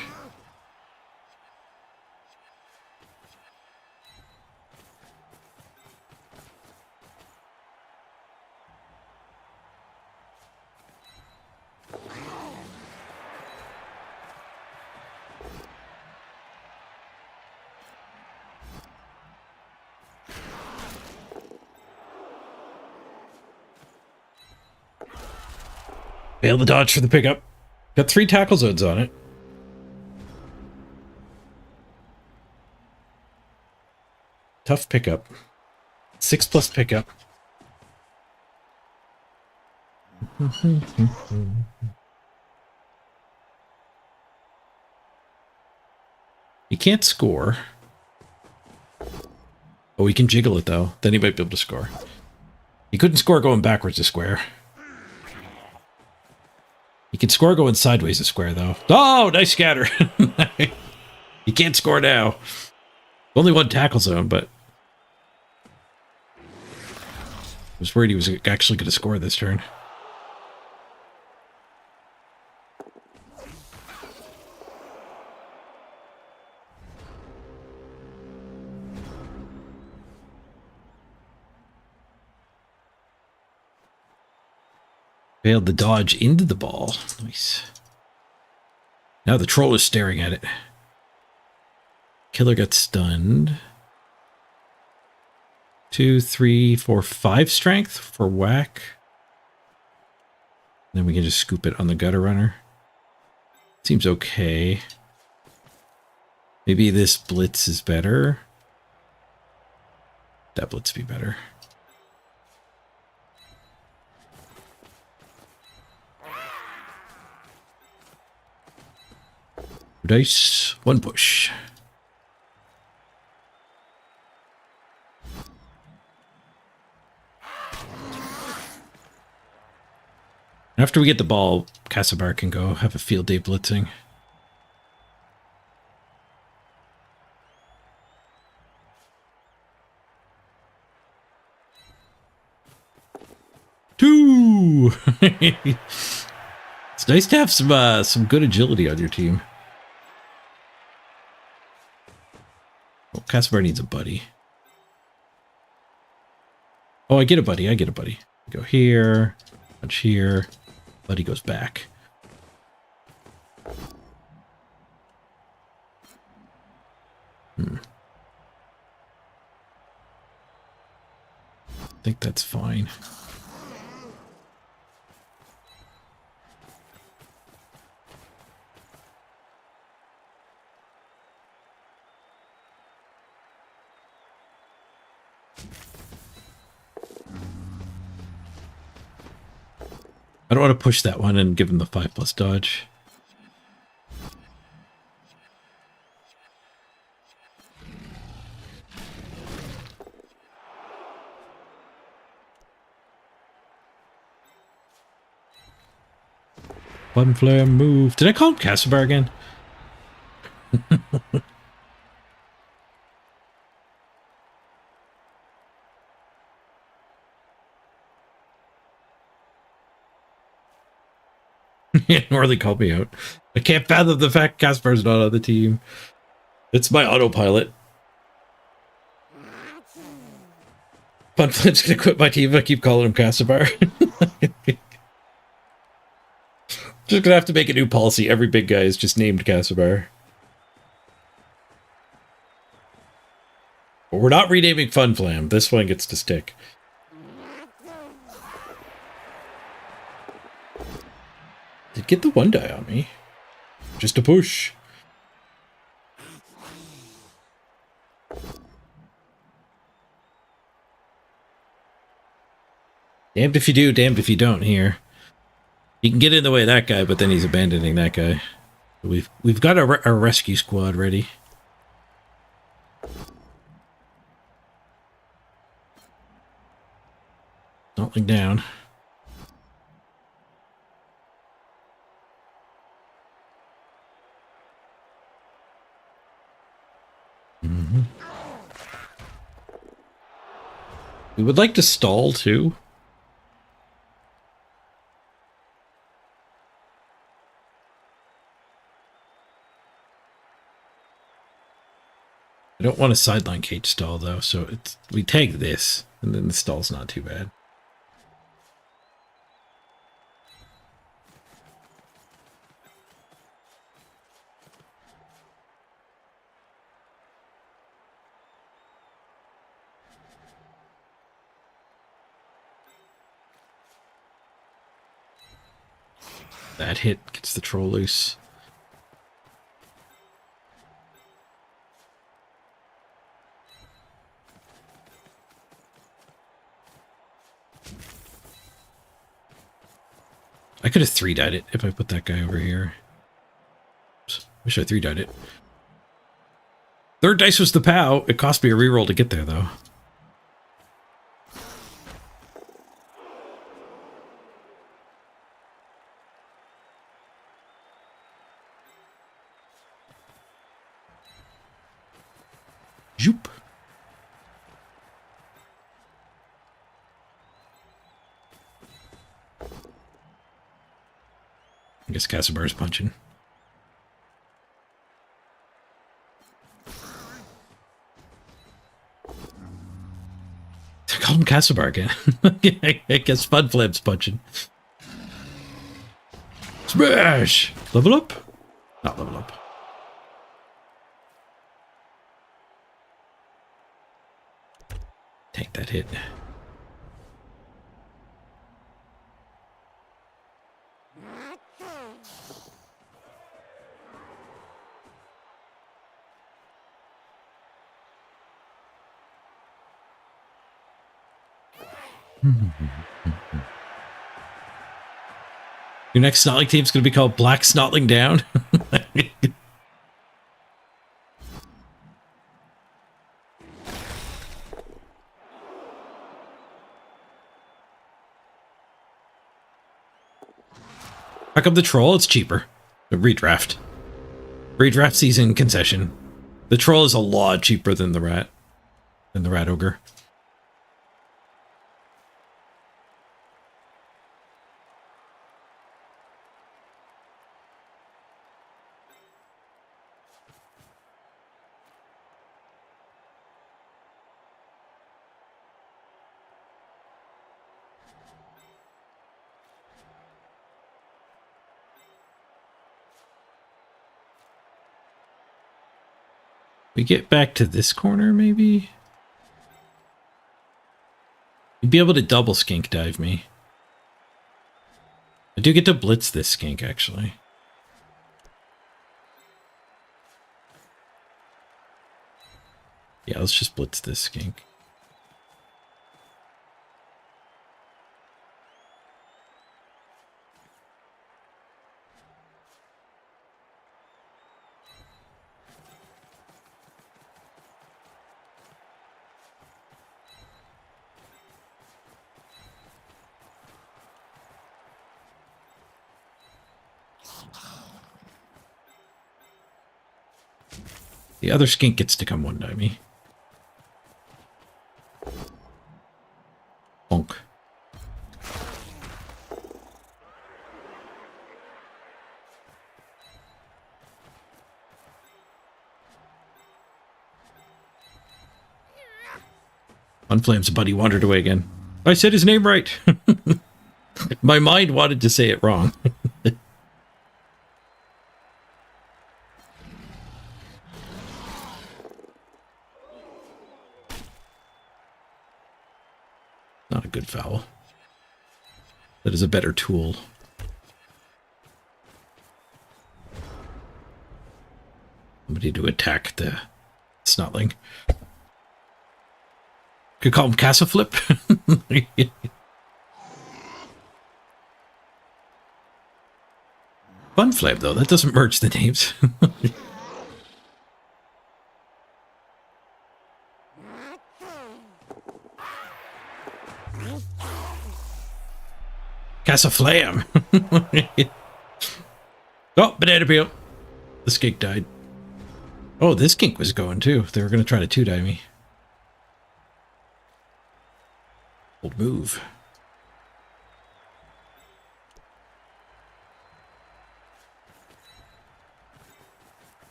Fail the dodge for the pickup. Got 3 tackle zones on it. Tough pickup. 6+ pickup. He can't score. Oh, he can jiggle it though. Then he might be able to score. He couldn't score going backwards a square. He can score going sideways a square though. Oh, nice scatter. He can't score now. Only 1 tackle zone, but I was worried he was actually going to score this turn. Failed the dodge into the ball. Nice. Now the troll is staring at it. Killer got stunned. 2, 3, 4, 5 strength for whack. Then we can just scoop it on the gutter runner. Seems okay. Maybe this blitz is better. That blitz be better. Dice, 1 push. After we get the ball, Casabar can go have a field day blitzing. Two! It's nice to have some good agility on your team. Oh, Casabar needs a buddy. Oh, I get a buddy. I get a buddy. Go here. Punch here. Buddy goes back. I think that's fine. I don't want to push that one and give him the 5+ dodge. One flare move. Did I call him Casabar again? Yeah, Norley called me out. I can't fathom the fact Caspar's not on the team. It's my autopilot. Funflint's gonna quit my team if I keep calling him Casabar. Just gonna have to make a new policy. Every big guy is just named Casabar. But we're not renaming Funflam. This one gets to stick. Did get the 1-die on me. Just a push. Damned if you do, damned if you don't here. You can get in the way of that guy, but then he's abandoning that guy. We've got a rescue squad ready. Not down. We would like to stall too. I don't want a sideline cage stall though, so we tag this, and then the stall's not too bad. That hit gets the troll loose. I could have 3-dyed it if I put that guy over here. Oops. Wish I 3-dyed it. Third dice was the POW. It cost me a reroll to get there, though. Zoop. I guess Casibar's punching. I called him Casibar again. I guess Funflab's punching. Smash! Level up? Not level up. Take that hit. Your next Snotling team's going to be called Black Snotling Down. How come the troll? It's cheaper. The redraft. Redraft season concession. The troll is a lot cheaper than the rat. Than the rat ogre. We get back to this corner, maybe? You'd be able to double skink dive me. I do get to blitz this skink, actually. Yeah, let's just blitz this skink. The other skink gets to come one die me. Bonk. Unflame's buddy wandered away again. I said his name right. My mind wanted to say it wrong. Not a good foul. That is a better tool. Somebody to attack the snotling. Could call him Casaflip. Funflame, though. That doesn't merge the names. Casaflam. Oh, banana peel. The skink died. Oh, this skink was going too. They were going to try to 2-die me. Old move.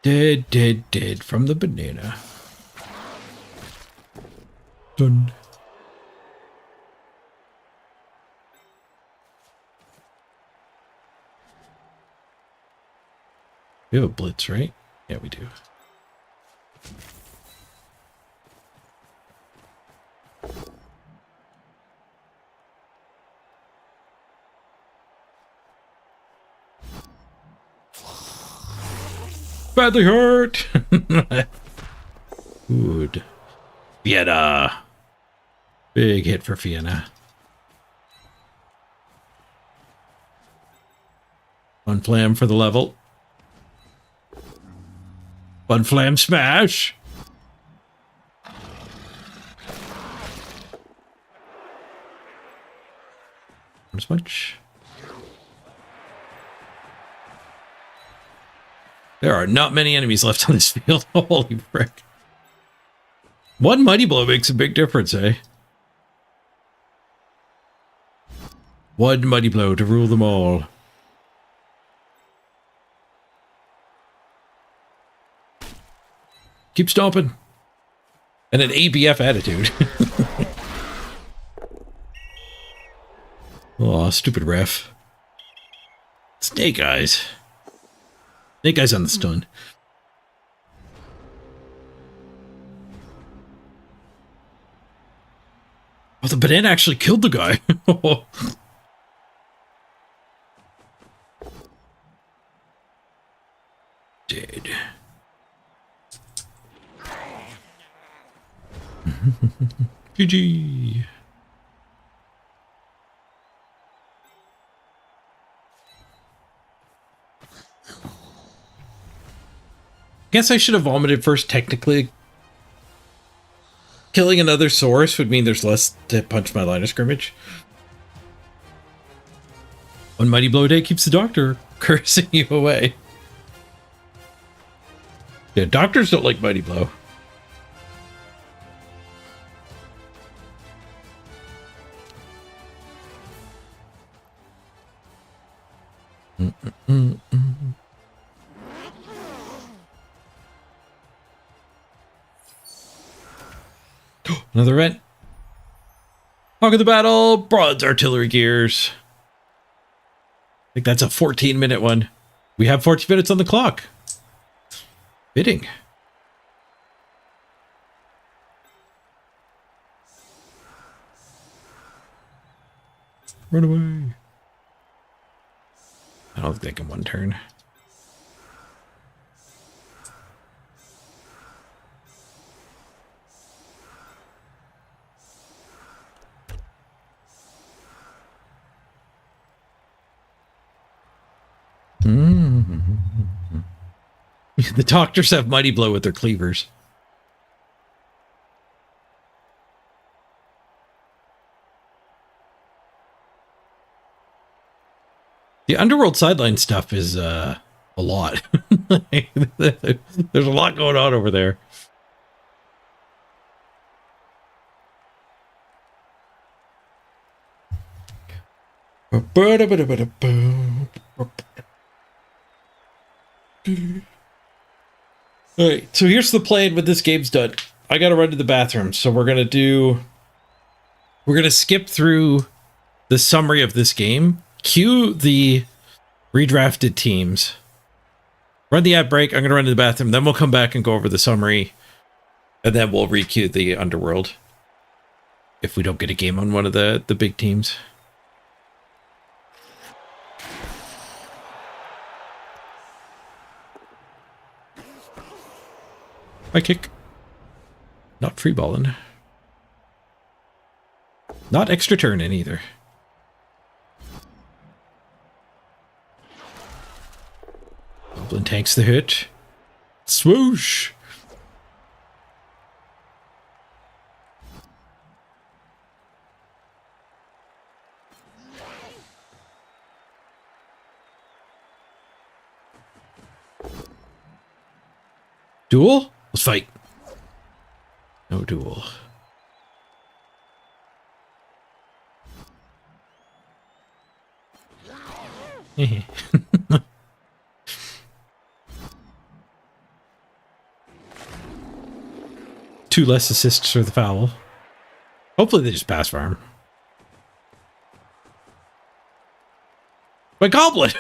Dead, dead, dead from the banana. Done. We have a blitz, right? Yeah, we do. Badly hurt. Good. Vienna. Big hit for Vienna. One flam for the level. One flam smash. As much. There are not many enemies left on this field. Holy frick. One mighty blow makes a big difference, eh? One mighty blow to rule them all. Keep stomping. And an ABF attitude. Oh, stupid ref. Snake Eyes. Snake Eyes on the stun. Oh, the banana actually killed the guy. Dead. GG. Guess I should have vomited first, technically. Killing another source would mean there's less to punch my line of scrimmage. One mighty blow a day keeps the doctor cursing you away. Yeah, doctors don't like mighty blow. Another rent. Hog of the battle, bronze artillery gears. I think that's a 14-minute one. We have 14 minutes on the clock. Bidding. Run away. I don't think they can one turn. The doctors have mighty blow with their cleavers. The Underworld sideline stuff is a lot. There's a lot going on over there. Alright, so here's the plan when this game's done. I gotta run to the bathroom, so we're gonna skip through the summary of this game, cue the redrafted teams, run the ad break, I'm gonna run to the bathroom, then we'll come back and go over the summary, and then we'll re-queue the Underworld if we don't get a game on one of the big teams. High kick. Not free balling. Not extra turning either. Goblin tanks the hit. Swoosh. Duel? Let's fight. No duel. Two less assists for the foul. Hopefully they just pass farm. My goblin!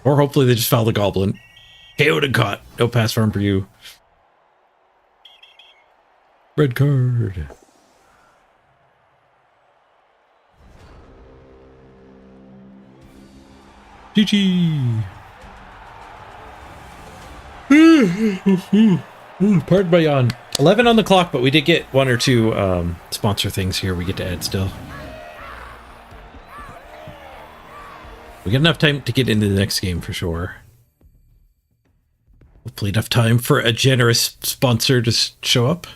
Or hopefully they just foul the goblin. KO'd and caught. No pass farm for you. Red card. GG. Pardon my yawn. 11 on the clock, but we did get one or two sponsor things here we get to add still. We get enough time to get into the next game for sure. Hopefully enough time for a generous sponsor to show up.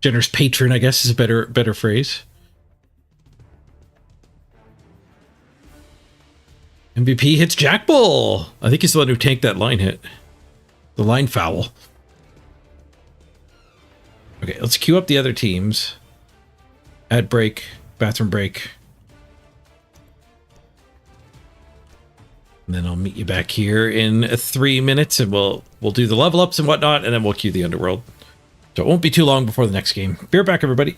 Generous patron, I guess, is a better phrase. MVP hits Jack Bull. I think he's the one who tanked that line hit. The line foul. Okay, let's queue up the other teams. Ad break, bathroom break. And then I'll meet you back here in 3 minutes and we'll do the level ups and whatnot, and then we'll queue the Underworld. So it won't be too long before the next game. Be right back, everybody.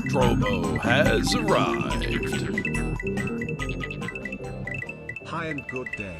Drobo has arrived. Hi and good day.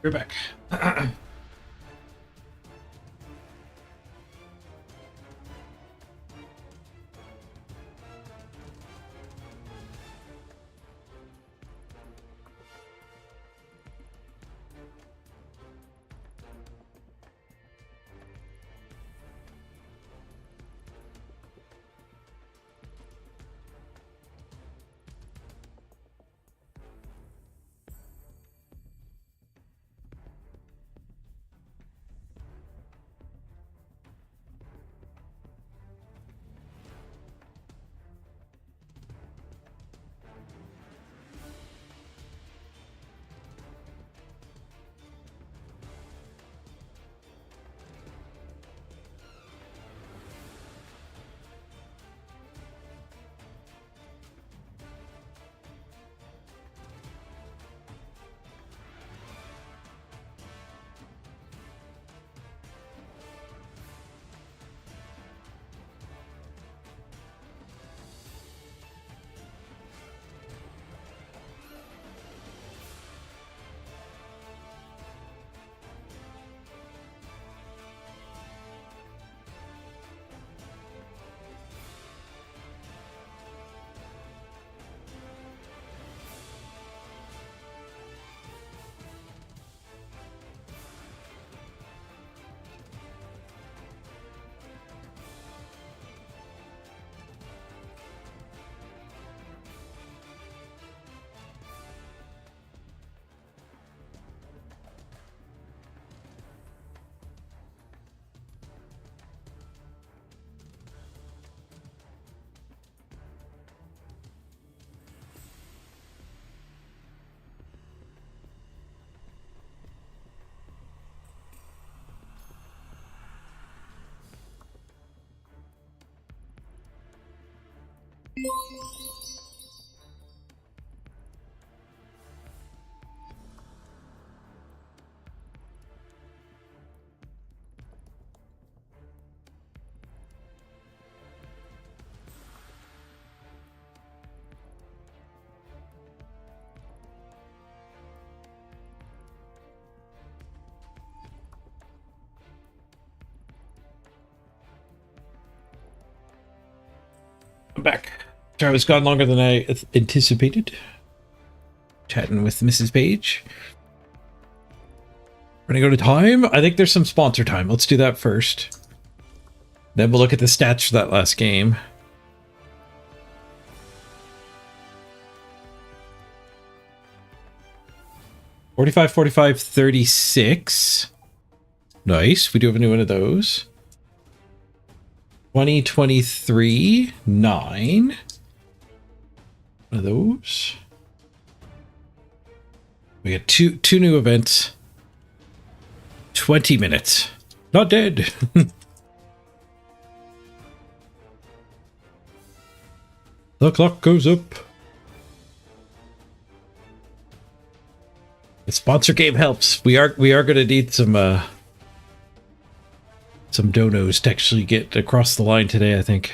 We're back. I'm back. Sorry, I was gone longer than I anticipated. Chatting with Mrs. Page. We're gonna go to time. I think there's some sponsor time. Let's do that first. Then we'll look at the stats for that last game. $45, $45, $36. Nice. We do have a new one of those. 2023, 9. One of those. We got two new events. 20 minutes. Not dead. The clock goes up. The sponsor game helps. We are going to need some donos to actually get across the line today, I think.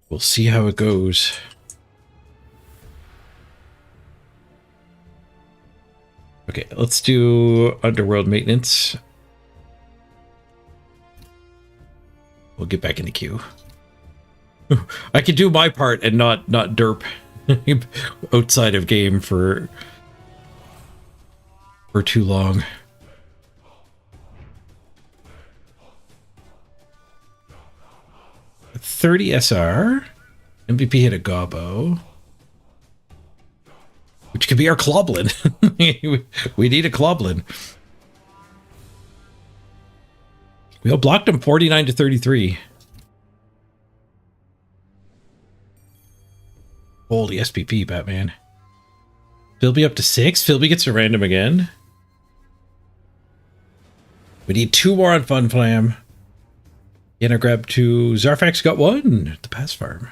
We'll see how it goes. Okay, let's do Underworld maintenance. We'll get back in the queue. I can do my part and not derp outside of game for too long. 30 SR. MVP hit a gobbo. Which could be our Cloblin. We need a Cloblin. We all blocked him 49 to 33. Holy SPP, Batman. Philby up to 6. Philby gets a random again. We need 2 more on Fun Flam. And I grabbed 2. Zarfax got 1 at the pass farm.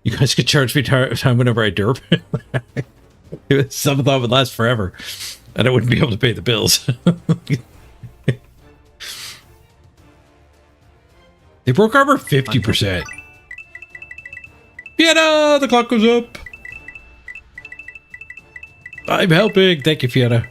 You guys could charge me time whenever I derp. Some thought would last forever. And I wouldn't be able to pay the bills. They broke armor 50%. Fiona, the clock goes up. I'm helping. Thank you, Fiona.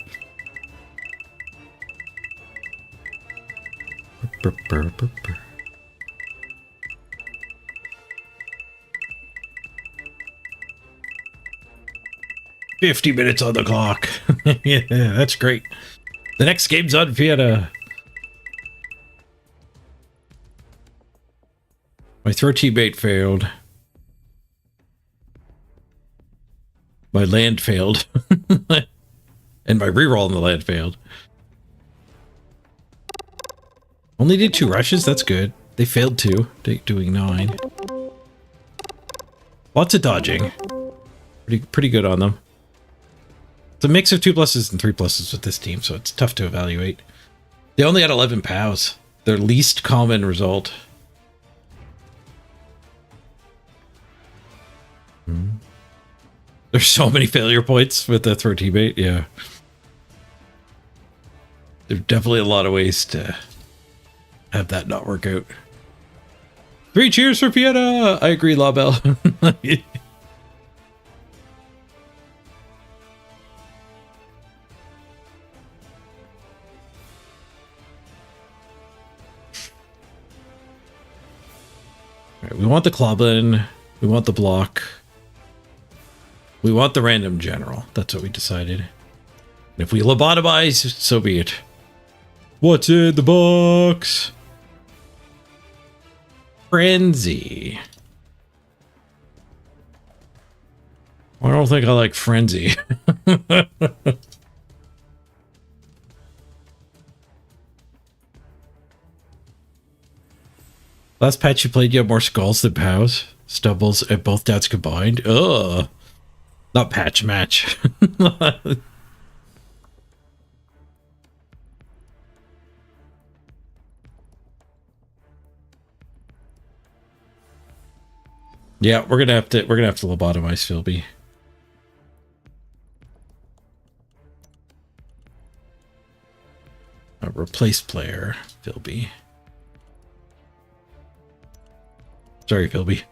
50 minutes on the clock. Yeah, that's great. The next game's on Fiona. My throw teammate failed. My land failed. And my reroll on the land failed. Only did 2 rushes? That's good. They failed 2, doing 9. Lots of dodging. Pretty good on them. It's a mix of 2 pluses and 3 pluses with this team, so it's tough to evaluate. They only had 11 POWs. Their least common result. There's so many failure points with the throw teammate, yeah. There's definitely a lot of ways to have that not work out. 3 cheers for Fiona! I agree, LaBelle. Alright, we want the Cloblin. We want the block. We want the random general. That's what we decided. And if we lobotomize, so be it. What's in the box? Frenzy. I don't think I like Frenzy. Last patch you played, you have more skulls than POWs. Stumbles at both dads combined. Ugh. Not patch, match. Yeah, we're gonna have to lobotomize Philby. A replace player, Philby. Sorry, Philby.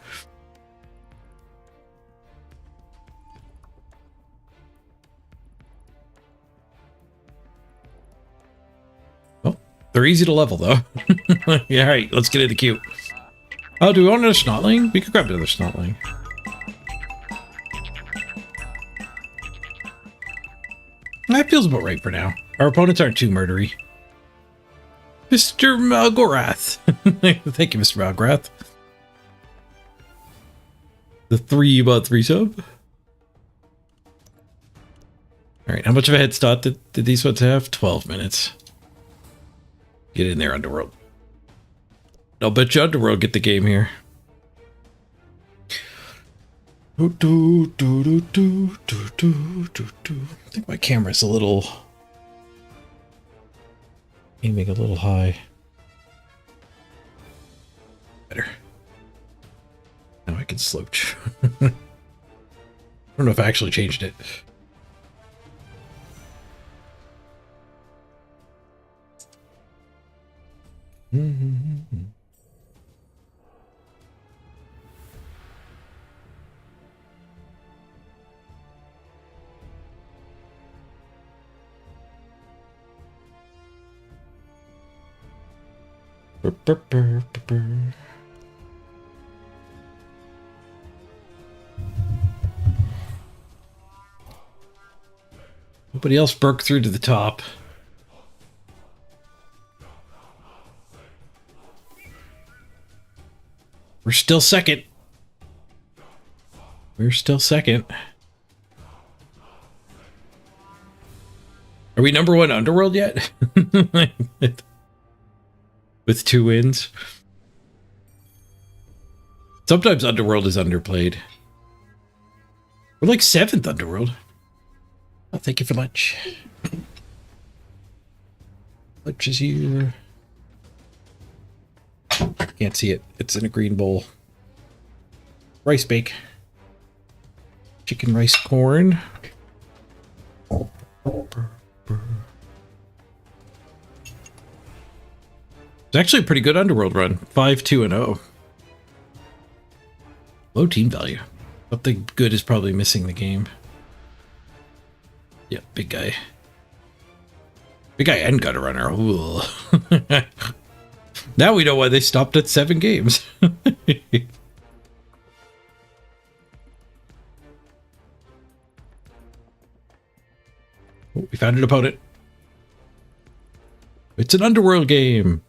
Oh, they're easy to level though. Yeah, all right, let's get into queue. Oh, do we want another Snotling? We could grab another Snotling. That feels about right for now. Our opponents aren't too murdery. Mr. Malgorath. Thank you, Mr. Malgorath. The 3 sub. Alright, how much of a head start did these ones have? 12 minutes. Get in there, Underworld. I'll bet you Underworld get the game here. I think my camera's a little... aiming a little high. Better. Now I can slouch. I don't know if I actually changed it. Nobody else broke through to the top. We're still second. We're still second. Are we number 1 Underworld yet? With 2 wins. Sometimes Underworld is underplayed. We're like 7th Underworld. Oh, thank you for lunch. Lunch is here. Can't see it. It's in a green bowl. Rice bake. Chicken rice corn. It's actually a pretty good Underworld run. 5-2-0. Low team value. Something good is probably missing the game. Yeah, big guy. Big guy and gutter runner. Ooh. Now we know why they stopped at 7 games. Oh, we found an opponent. It's an Underworld game.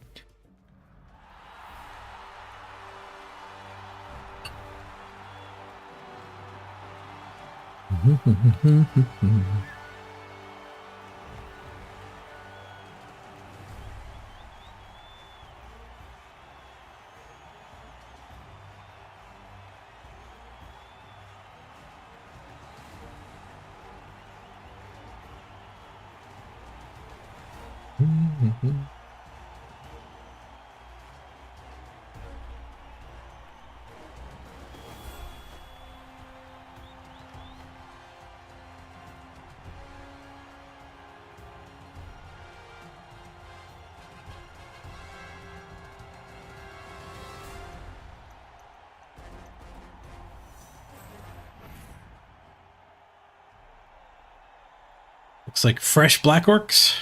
Looks like fresh Black Orcs.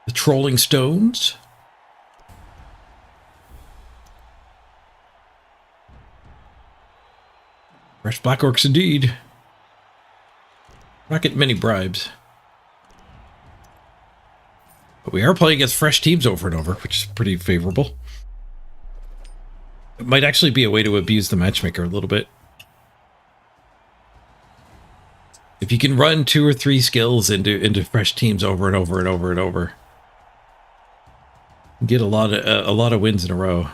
The Trolling Stones. Fresh Black Orcs indeed. Not getting many bribes. But we are playing against fresh teams over and over, which is pretty favorable. It might actually be a way to abuse the matchmaker a little bit. If you can run 2 or 3 skills into fresh teams over and over and over and over, get a lot of wins in a row.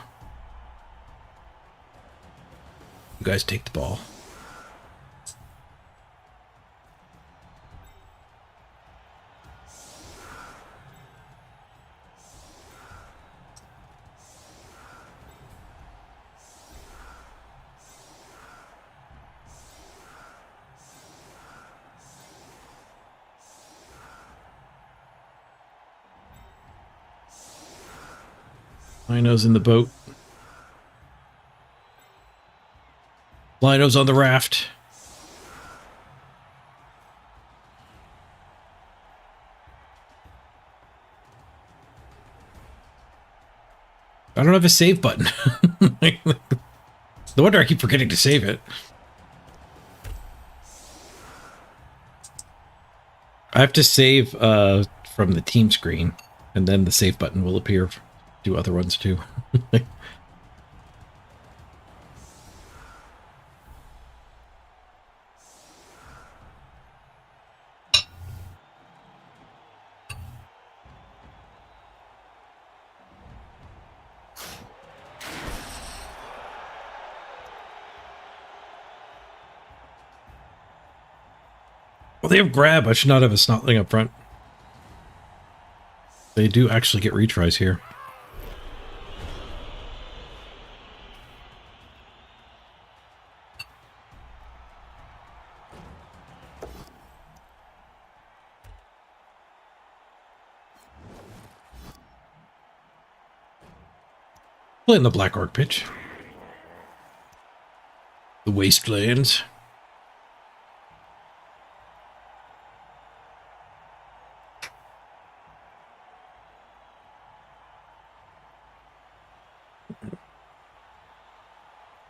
You guys take the ball. Lino's in the boat. Lino's on the raft. I don't have a save button. No wonder I keep forgetting to save it. I have to save from the team screen, and then the save button will appear. Do other ones too. Well, they have grab. I should not have a snotling up front. They do actually get retries here. Playing the Black Orc pitch. The Wastelands.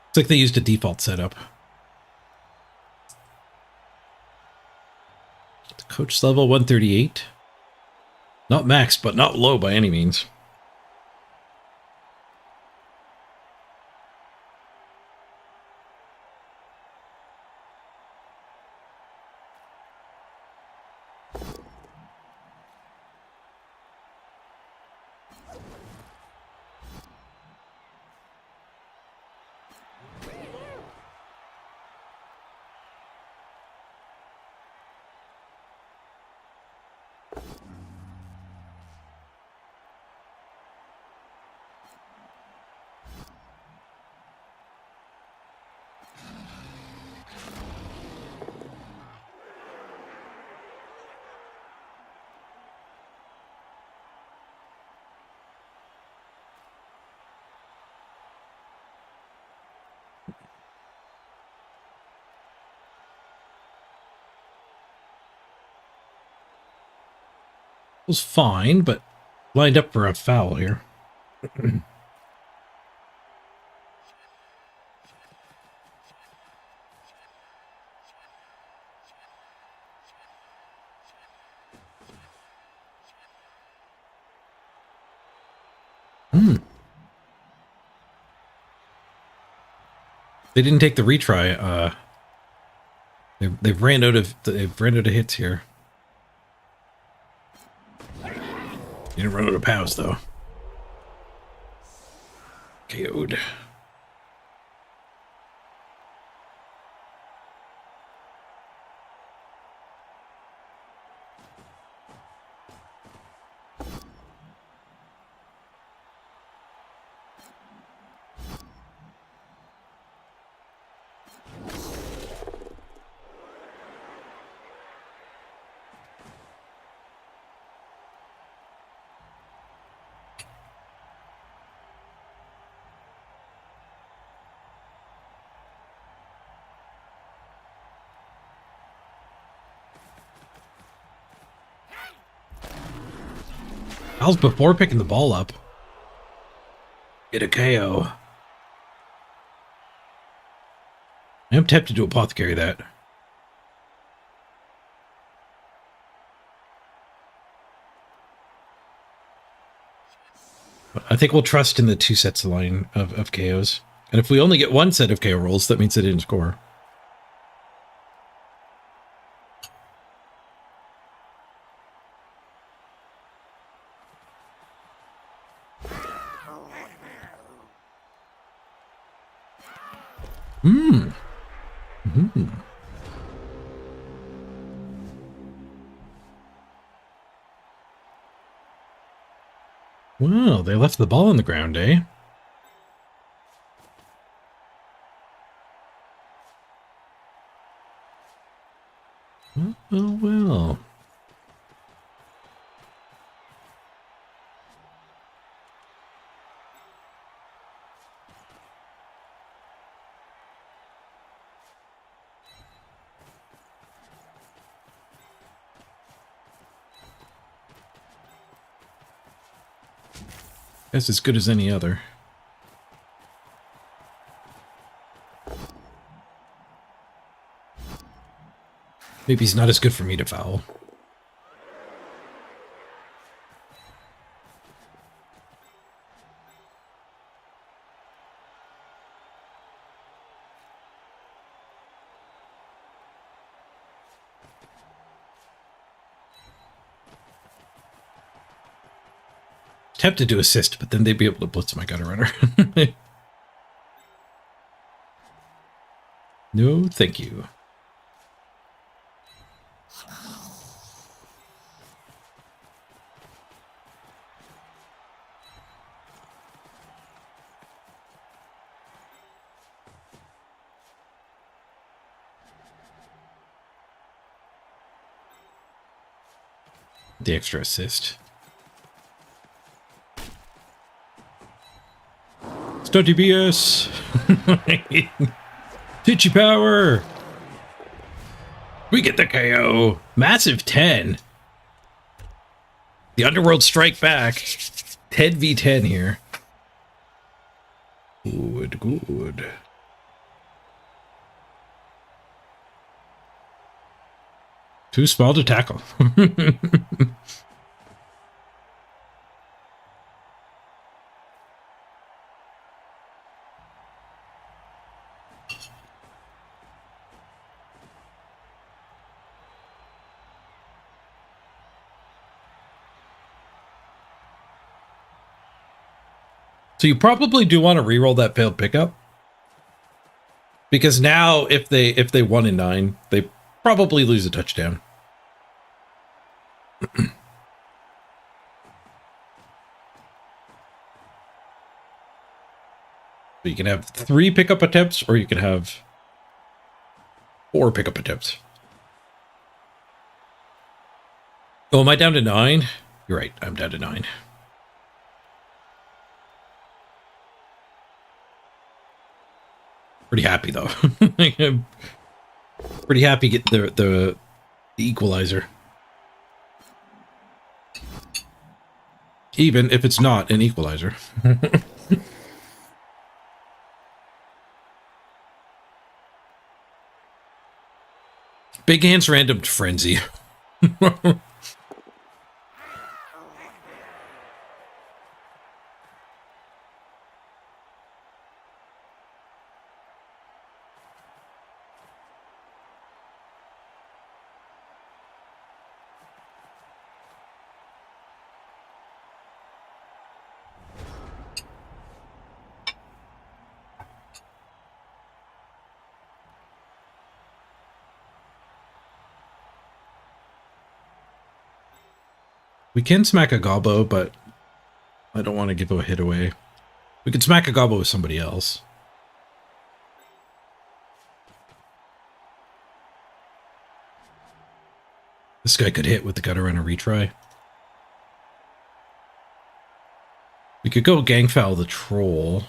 It's like they used a default setup. The coach level 138. Not maxed, but not low by any means. Was fine, but lined up for a foul here. They didn't take the retry. They've ran out of hits here. You didn't run out of pows though. KO'd. Fouls before picking the ball up. Get a KO. I'm tempted to apothecary that. But I think we'll trust in the 2 sets line of KOs. And if we only get 1 set of KO rolls, that means they didn't score. Well, they left the ball on the ground, eh? Well. Guess as good as any other. Maybe he's not as good for me to foul. Tempted to assist, but then they'd be able to blitz my gutter runner. No, thank you. The extra assist. Stunty BS! Titchy power! We get the KO! Massive 10! The Underworld strike back. 10v10 here. Good, good. Too small to tackle. So you probably do want to reroll that failed pickup, because now if they won in 9, they probably lose a touchdown. But you can have 3 pickup attempts, or you can have 4 pickup attempts. Oh, am I down to 9? You're right, I'm down to 9. Pretty happy though. I'm pretty happy getting the equalizer. Even if it's not an equalizer. Big Hands random frenzy. We can smack a gobbo, but I don't want to give a hit away. We could smack a gobbo with somebody else. This guy could hit with the gutter on a retry. We could go gangfoul the troll.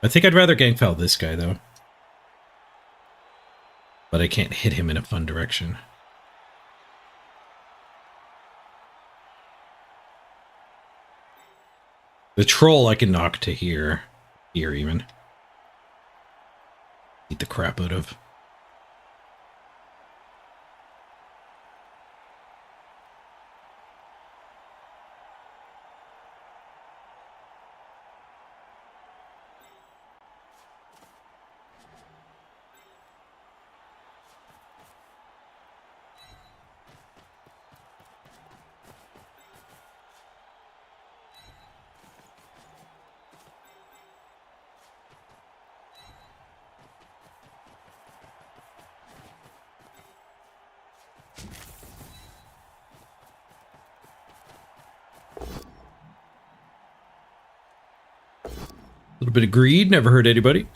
I think I'd rather gangfoul this guy, though. But I can't hit him in a fun direction. The troll I can knock to here. Here, even. Beat the crap out of. A little bit of greed, never hurt anybody.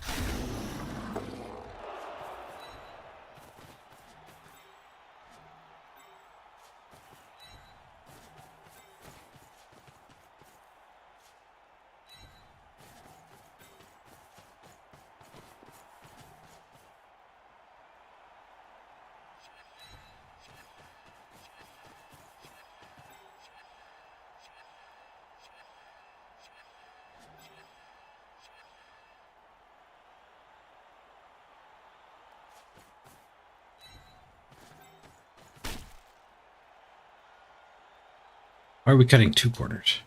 Why are we cutting two corners?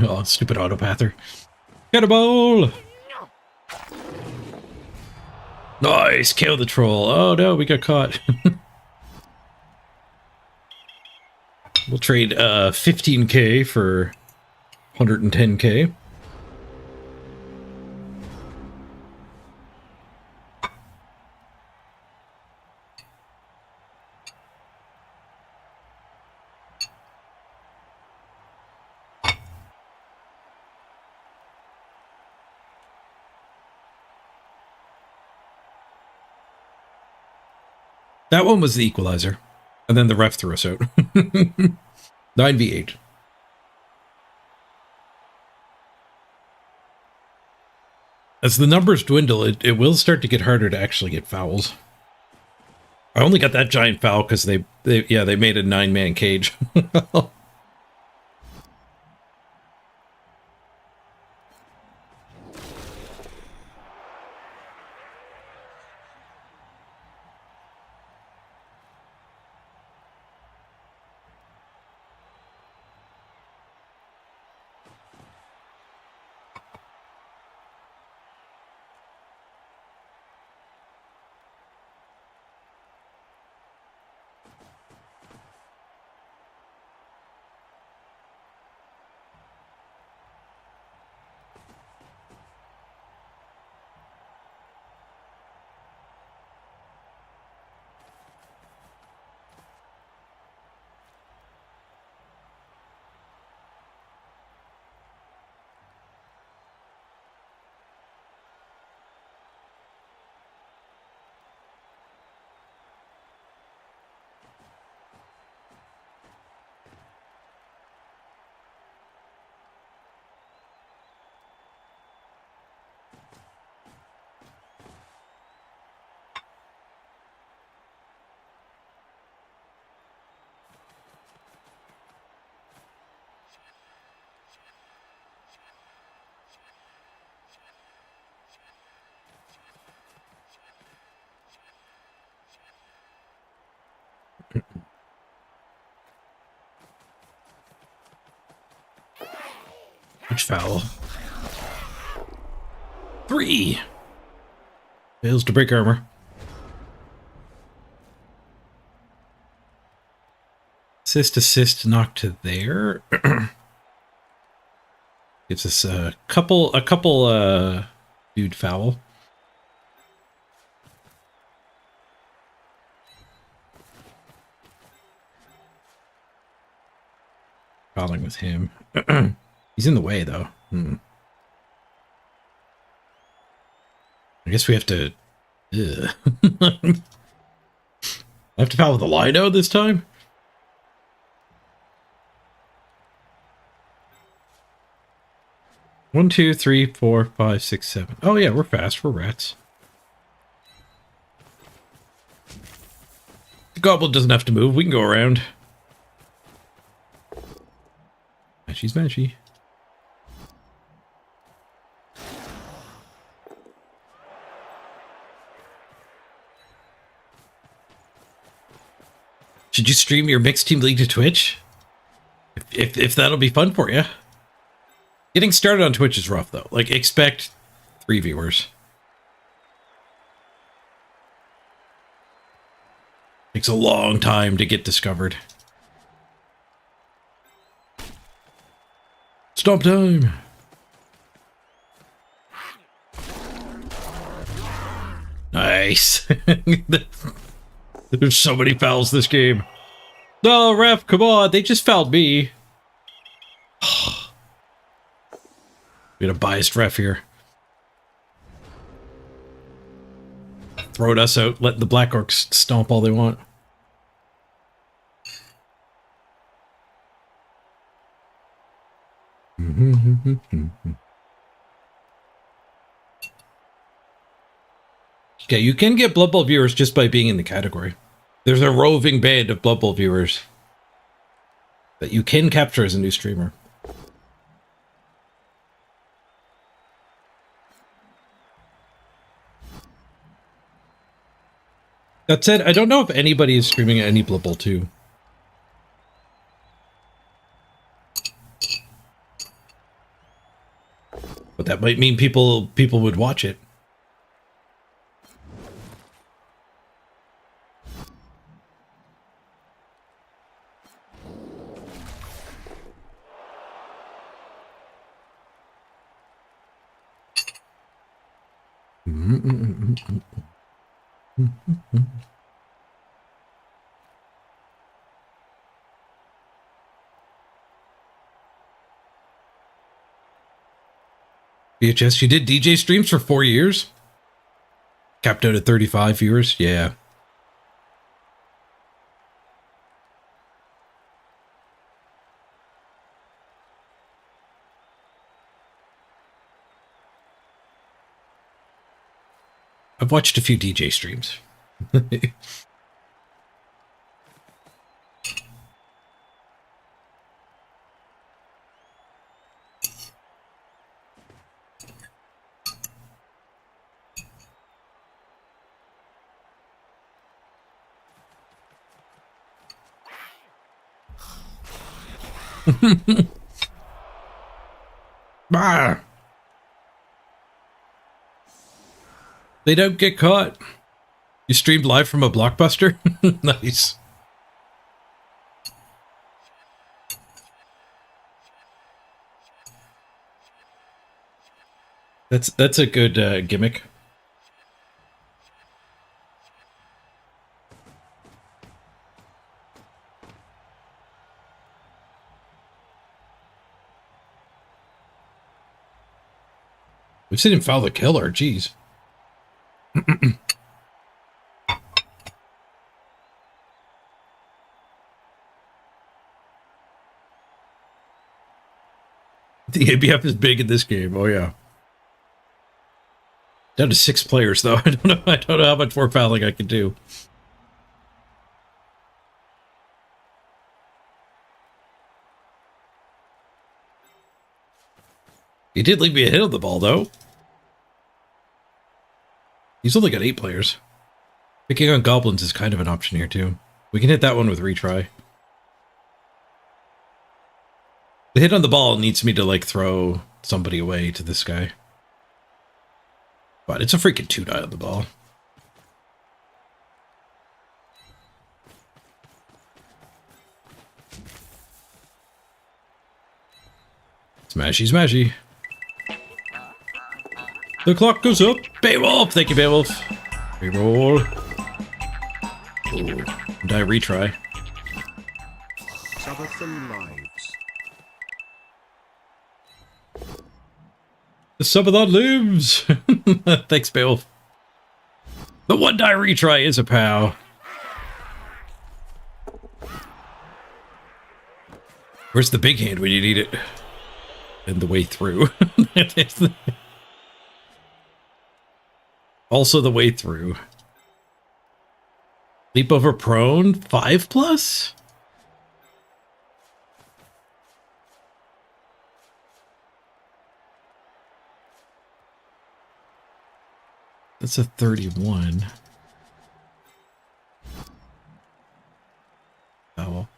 Oh, stupid autopather. Get a bowl! Nice! Kill the troll. Oh no, we got caught. We'll trade 15k for 110k. That one was the equalizer. And then the ref threw us out. 9v8. As the numbers dwindle, it will start to get harder to actually get fouls. I only got that giant foul because they made a 9-man cage. Which foul? 3. Fails to break armor. Assist, knock to there. Gives us a couple, dude foul. Fouling with him. He's in the way, though. I guess we have to... I have to foul with the Lido this time? One, 2, 3, 4, 5, 6, 7. Oh yeah, we're fast. We're rats. The goblin doesn't have to move. We can go around. She's Banshee. Should you stream your mixed team league to Twitch? If that'll be fun for you. Getting started on Twitch is rough though. Like, expect 3 viewers. Takes a long time to get discovered. Stop time. Nice. There's so many fouls this game. No, ref, come on. They just fouled me. We got a biased ref here. Throwing us out, letting the Black Orcs stomp all they want. Yeah, you can get Blood Bowl viewers just by being in the category. There's a roving band of Blood Bowl viewers that you can capture as a new streamer. That said, I don't know if anybody is streaming any Blood Bowl 2. But that might mean people would watch it. VHS, you did DJ streams for 4 years? Capped out at 35 viewers? Yeah. I've watched a few DJ streams. Bah! They don't get caught. You streamed live from a Blockbuster? Nice. That's a good gimmick. We've seen him foul the killer, jeez. The ABF is big in this game, oh yeah. Down to 6 players though. I don't know how much more fouling I can do. He did leave me a hit on the ball though. He's only got 8 players. Picking on goblins is kind of an option here too. We can hit that one with retry. The hit on the ball needs me to, like, throw somebody away to this guy. But it's a freaking 2-die on the ball. Smashy, smashy. The clock goes up. Beowulf! Thank you, Beowulf. Reroll. Ooh. Die retry. Subathon lives. The Subathon lives! Thanks, Beowulf. The 1-die retry is a pow. Where's the big hand when you need it? And the way through. Also the way through. Leap over prone, 5+? That's a 31. Oh well.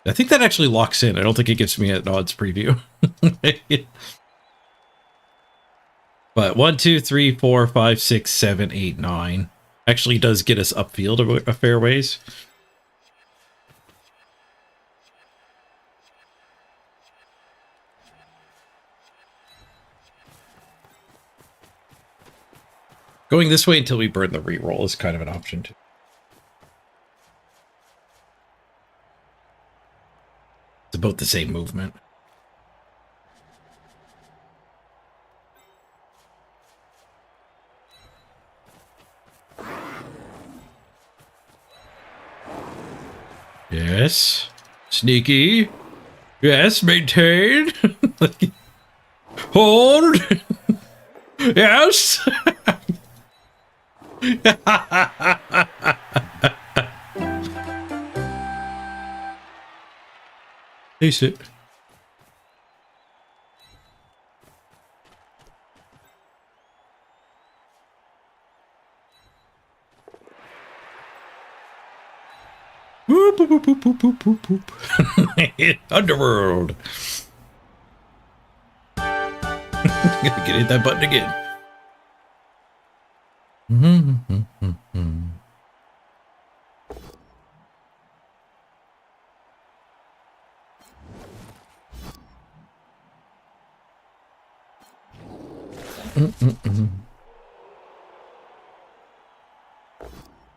I think that actually locks in. I don't think it gives me an odds preview. But 1, 2, 3, 4, 5, 6, 7, 8, 9 actually does get us upfield a fair ways. Going this way until we burn the reroll is kind of an option too. It's about the same movement. Yes. Sneaky. Yes, maintain. Hold. Yes. Ace it. Boop, boop, boop, boop, boop, boop, boop, boop. Underworld. Gonna hit that button again.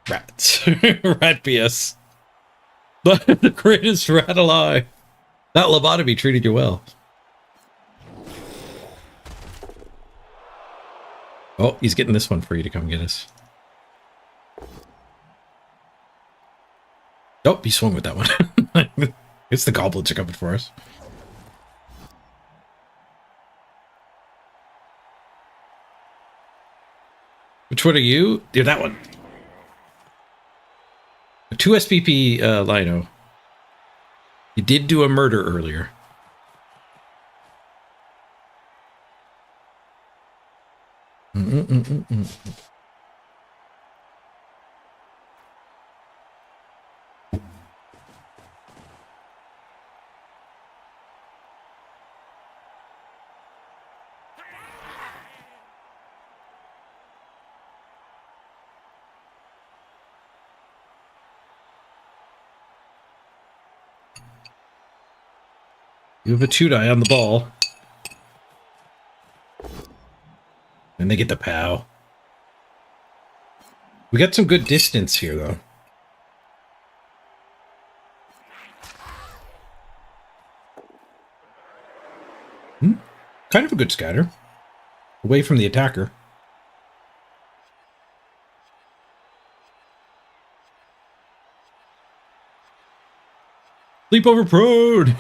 Rats. Rat PS. The greatest rat alive. That lobotomy treated you well. Oh, he's getting this one for you to come get us. Oh, he swung with that one. It's the goblins are coming for us. Which one are you? Dude, that one. A 2 SPP Lino. You did do a murder earlier. You have a 2-die on the ball. And they get the POW. We got some good distance here, though. Kind of a good scatter. Away from the attacker. Leap over prone!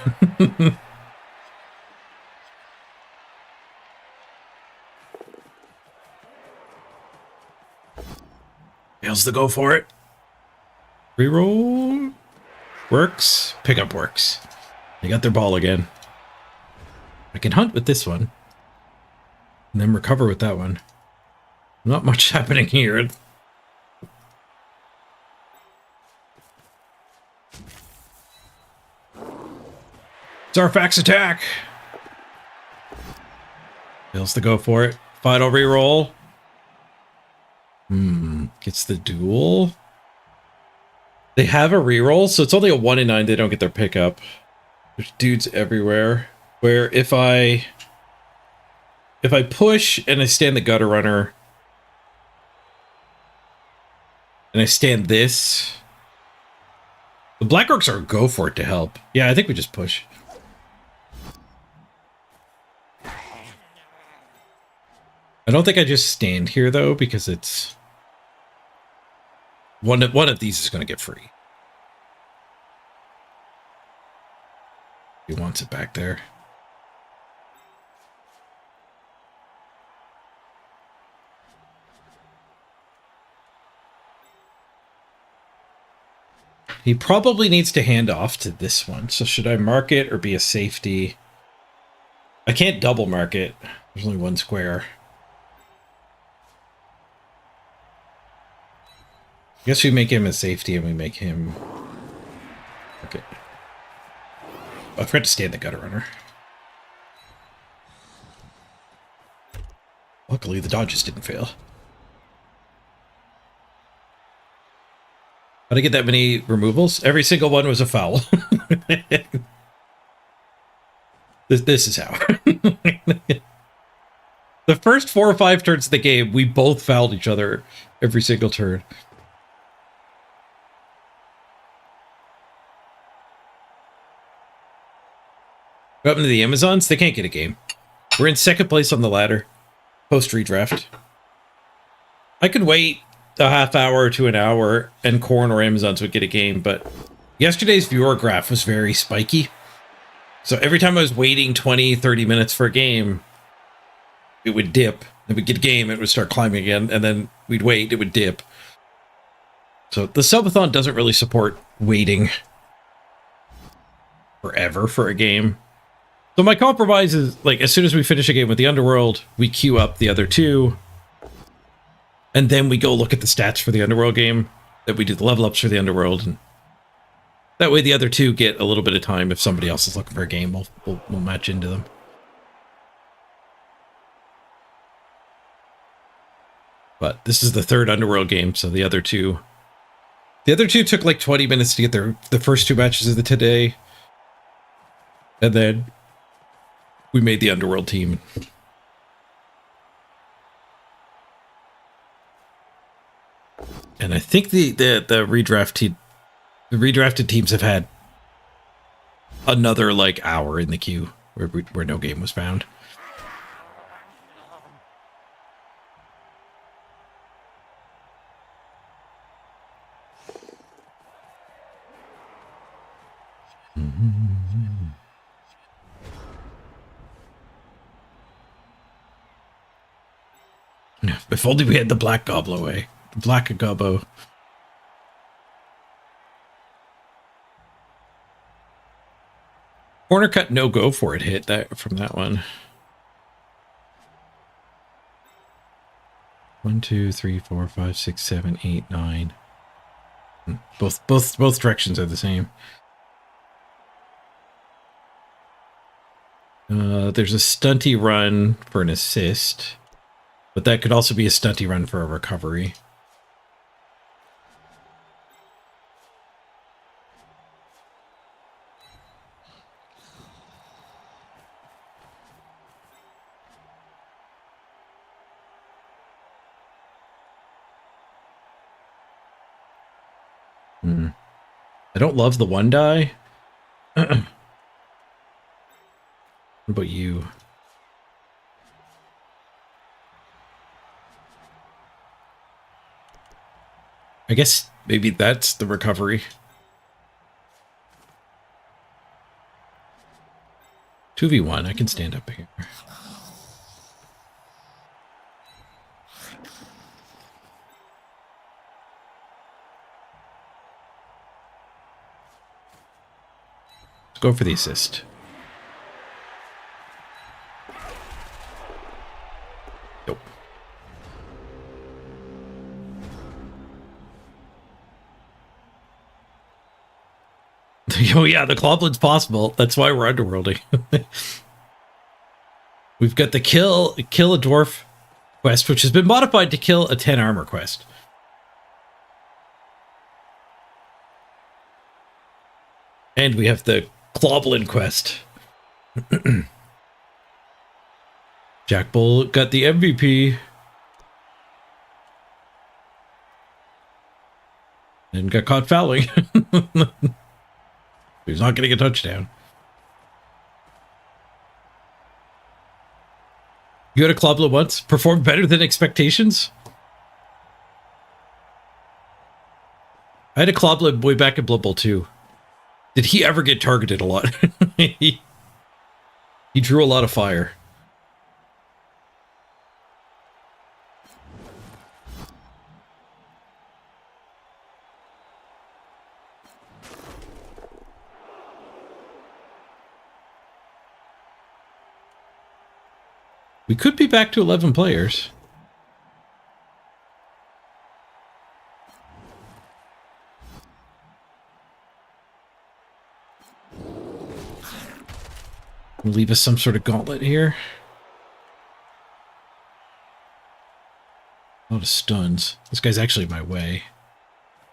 Fails to go for it. Reroll. Works. Pickup works. They got their ball again. I can hunt with this one. And then recover with that one. Not much happening here. Zarfax attack. Fails to go for it. Final reroll. Gets the duel. They have a reroll, so it's only a 1 in 9. They don't get their pickup. There's dudes everywhere. Where if I push and I stand the gutter runner and I stand this, the Black Orcs are a go for it to help. Yeah, I think we just push. I don't think I just stand here though, because it's one of these is going to get free. He wants it back there. He probably needs to hand off to this one. So should I mark it or be a safety? I can't double mark it. There's only one square. I guess we make him a safety and we make him... Okay. I forgot to stand the gutter runner. Luckily, the dodges didn't fail. How'd I get that many removals? Every single one was a foul. This is how. The first 4 or 5 turns of the game, we both fouled each other every single turn. What happened to the Amazons? They can't get a game. We're in 2nd place on the ladder. Post-redraft. I could wait a half hour to an hour and KHORNE or Amazons would get a game, but yesterday's viewer graph was very spiky. So every time I was waiting 20, 30 minutes for a game, it would dip. Then we'd get a game, it would start climbing again, and then we'd wait, it would dip. So the subathon doesn't really support waiting forever for a game. So my compromise is, like, as soon as we finish a game with the Underworld, we queue up the other 2. And then we go look at the stats for the Underworld game. That we do the level ups for the Underworld. And that way the other 2 get a little bit of time. If somebody else is looking for a game, we'll match into them. But this is the 3rd Underworld game, so the other 2... The other 2 took like 20 minutes to get the first 2 matches of the today. And then we made the Underworld team. And I think the redrafted teams have had another like hour in the queue where no game was found. If only we had the black gobbleway. The black gobbo. Corner cut no go for it hit that from that one. 1, 2, 3, 4, 5, 6, 7, 8, 9. Both directions are the same. There's a stunty run for an assist, but that could also be a stunty run for a recovery. I don't love the 1 die. What about you? I guess maybe that's the recovery. 2v1, I can stand up here. Let's go for the assist. Nope. Oh yeah, the Cloblin's possible. That's why we're underworlding. We've got the kill a dwarf quest, which has been modified to kill a 10 armor quest. And we have the Cloblin quest. Jack Bull got the MVP. And got caught fouling. He's not getting a touchdown. You had a Clobla once? Performed better than expectations? I had a Clobla way back in Blood Bowl 2. Did he ever get targeted a lot? He drew a lot of fire. We could be back to 11 players. Leave us some sort of gauntlet here. A lot of stuns. This guy's actually in my way.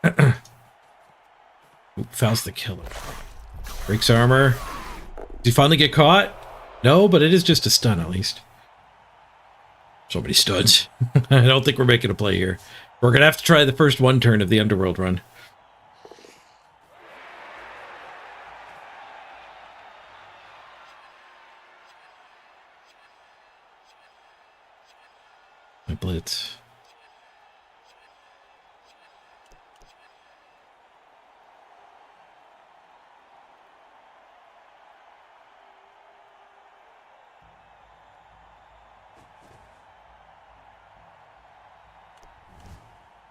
Ooh, fouls the killer. Breaks armor. Did he finally get caught? No, but it is just a stun at least. So many stuns. I don't think we're making a play here. We're going to have to try the first one turn of the Underworld run. My blitz.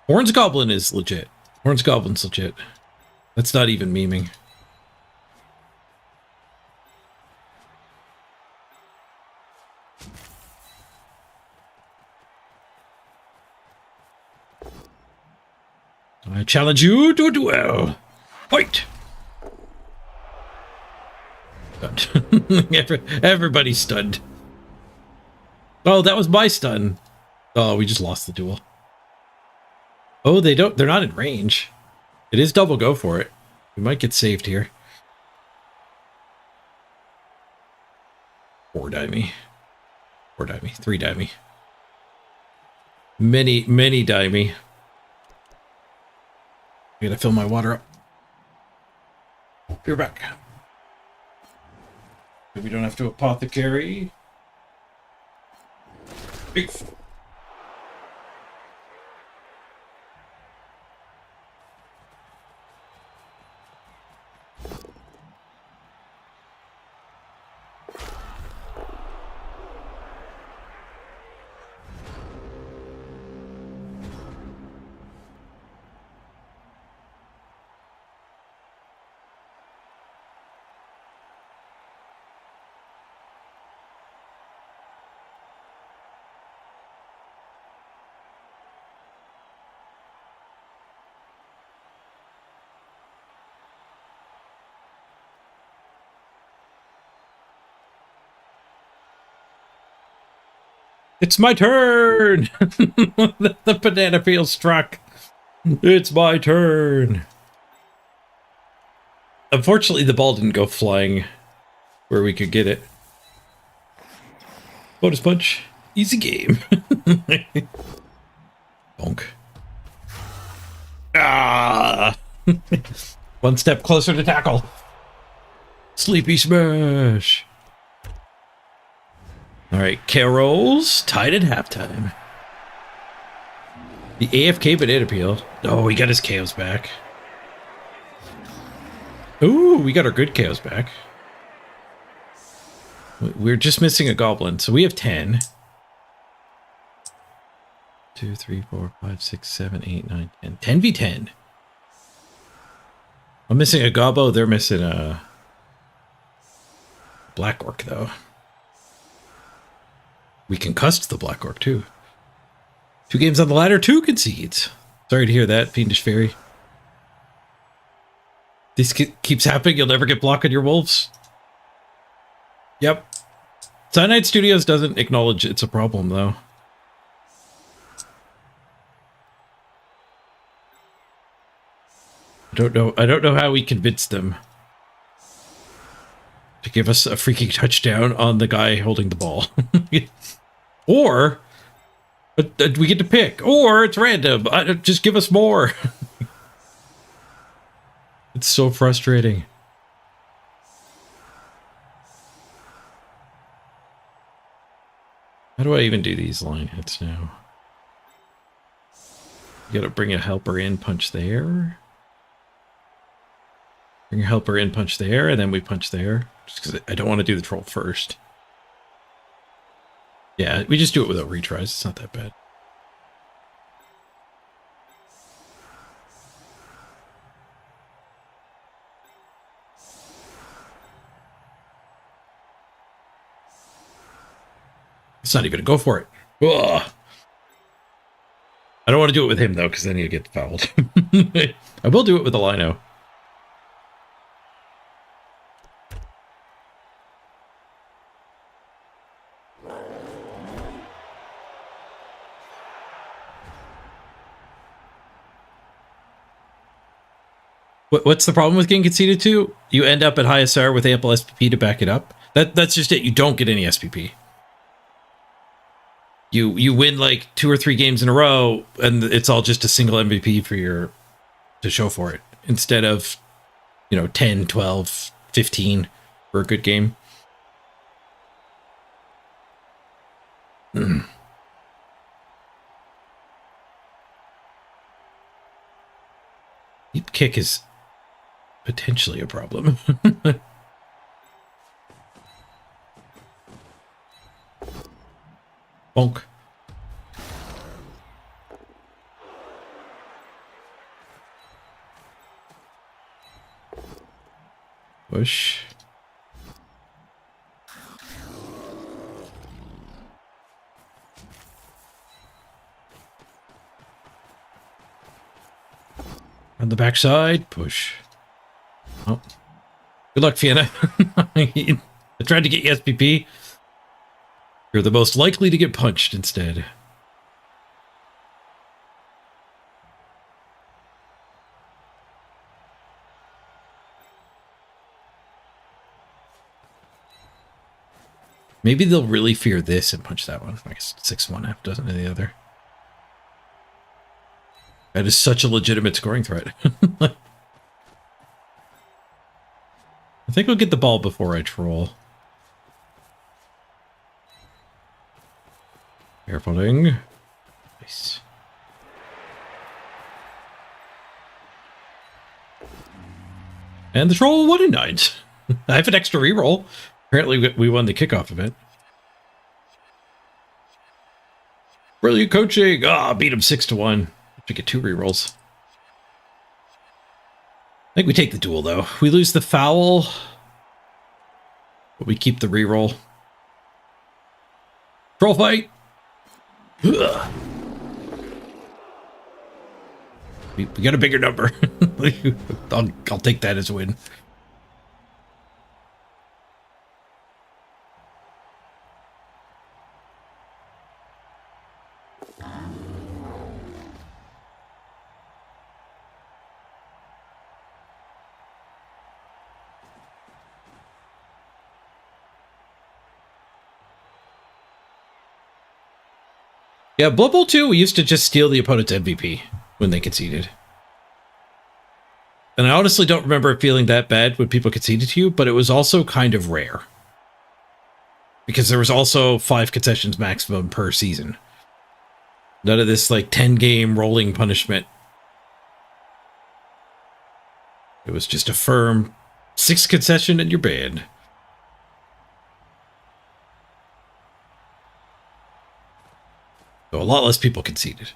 Horn's Goblin is legit. Horn's Goblin's legit. That's not even memeing. I challenge you to a duel. Fight! Everybody's stunned. Oh, that was my stun. Oh, we just lost the duel. Oh, they're not in range. It is double go for it. We might get saved here. 4 die me. 4 die me. 3 die me. Many die me. I gotta fill my water up. You're back. We don't have to apothecary. Big. It's my turn! The banana peel struck. It's my turn. Unfortunately, the ball didn't go flying where we could get it. Bonus punch. Easy game. Bonk. Ah! One step closer to tackle. Sleepy smash. All right, Carol's tied at halftime. The AFK banana peel. Oh, he got his KOs back. Ooh, we got our good KOs back. We're just missing a goblin, so we have 10. 2, 3, 4, 5, 6, 7, 8, 9, 10. 10v10. I'm missing a gobbo. They're missing a black orc, though. We concussed the Black Orc, too. 2 games on the ladder, 2 concedes. Sorry to hear that, Fiendish Fairy. This keeps happening. You'll never get blocked on your wolves. Yep. Cyanide Studios doesn't acknowledge it's a problem, though. I don't know how we convinced them to give us a freaking touchdown on the guy holding the ball. Or we get to pick, or it's random. Just give us more. It's so frustrating. How do I even do these line hits now? You gotta bring a helper in, punch there. Bring a helper in, punch there, and then we punch there. Just because I don't want to do the troll first. Yeah, we just do it without retries. It's not that bad. It's not even a go for it. Ugh. I don't want to do it with him, though, because then he'll get fouled. I will do it with the lino. What's the problem with getting conceded to? You end up at high SR with ample SPP to back it up. That's just it. You don't get any SPP. You win like 2 or 3 games in a row, and it's all just a single MVP for to show for it, instead of 10, 12, 15 for a good game. Deep kick is potentially a problem. Bonk. Push. On the backside, push. Oh. Good luck, Fiona. I tried to get you SPP. You're the most likely to get punched instead. Maybe they'll really fear this and punch that one. I guess 6-1 half doesn't any other. That is such a legitimate scoring threat. I think we'll get the ball before I troll. Carefulling. Nice. And the troll 1 in 9. I have an extra reroll. Apparently we won the kickoff event. Brilliant coaching. Ah, beat him 6-1. To get 2 rerolls. I think we take the duel though. We lose the foul, but we keep the reroll. Troll fight. Ugh. We got a bigger number. I'll take that as a win. Yeah, Blood Bowl 2, we used to just steal the opponent's MVP when they conceded. And I honestly don't remember it feeling that bad when people conceded to you, but it was also kind of rare. Because there was also 5 concessions maximum per season. None of this, like, 10-game rolling punishment. It was just a firm 6 concession and you're banned. So a lot less people conceded.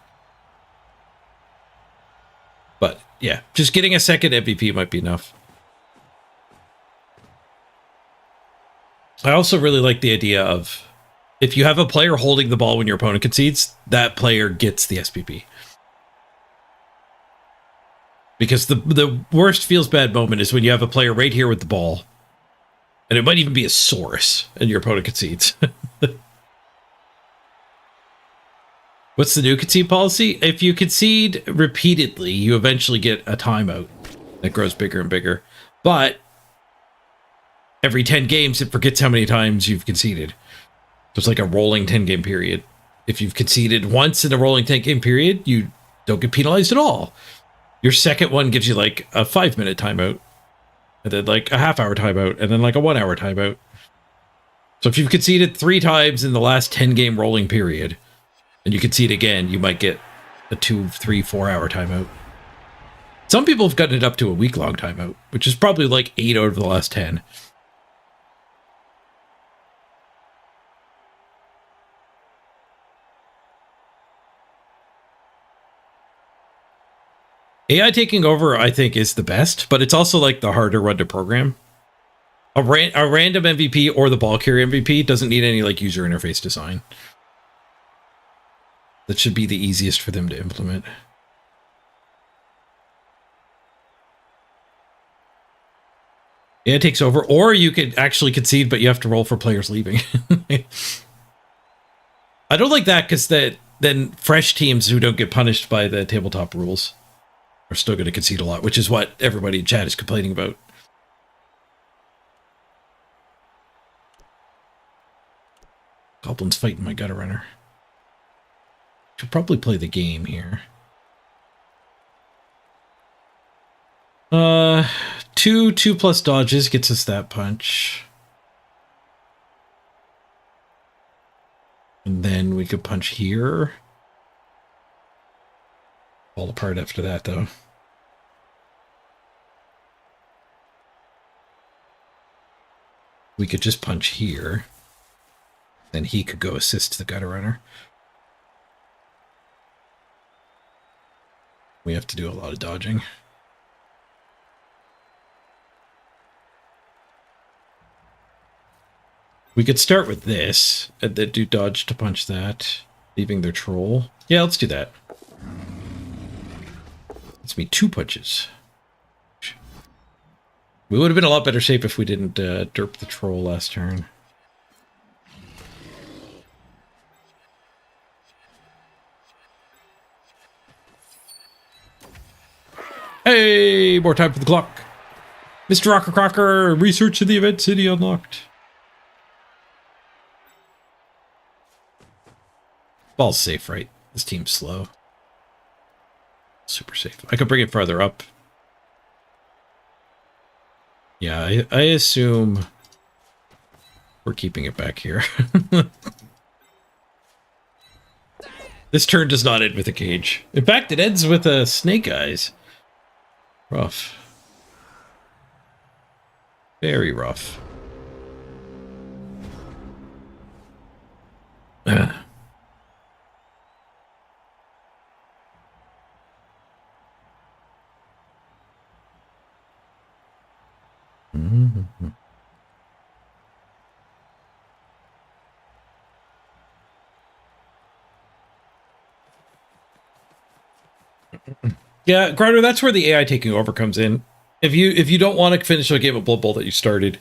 But yeah, just getting a second MVP might be enough. I also really like the idea of if you have a player holding the ball when your opponent concedes, that player gets the SPP. Because the worst feels bad moment is when you have a player right here with the ball, and it might even be a source, and your opponent concedes. What's the new concede policy? If you concede repeatedly, you eventually get a timeout that grows bigger and bigger. But every 10 games, it forgets how many times you've conceded. So it's like a rolling 10-game period. If you've conceded once in a rolling 10-game period, you don't get penalized at all. Your second one gives you like a 5-minute timeout, and then like a half-hour timeout, and then like a 1-hour timeout. So if you've conceded 3 times in the last 10-game rolling period, and you concede again, you might get a 2, 3, 4-hour timeout. Some people have gotten it up to a week-long timeout, which is probably like 8 out of the last 10. AI taking over, I think, is the best, but it's also like the harder one to program. A random MVP or the ball carrier MVP doesn't need any like user interface design. That should be the easiest for them to implement. Yeah, it takes over, or you could actually concede, but you have to roll for players leaving. I don't like that because then fresh teams who don't get punished by the tabletop rules are still going to concede a lot, which is what everybody in chat is complaining about. Goblin's fighting my gutter runner. Should probably play the game here. 2+ dodges gets us that punch. And then we could punch here. Fall apart after that, though. We could just punch here. Then he could go assist the gutter runner. We have to do a lot of dodging. We could start with this, and then do dodge to punch that, leaving their troll. Yeah, let's do that. That's me 2 punches. We would have been a lot better shape if we didn't derp the troll last turn. Hey, more time for the clock. Mr. Rocker Crocker, research in the event city unlocked. Ball's safe, right? This team's slow. Super safe. I could bring it farther up. Yeah, I assume we're keeping it back here. This turn does not end with a cage. In fact, it ends with a snake eyes. Rough. Very rough. Yeah, Grinder, that's where the AI taking over comes in. If you don't want to finish a game of Blood Bowl that you started,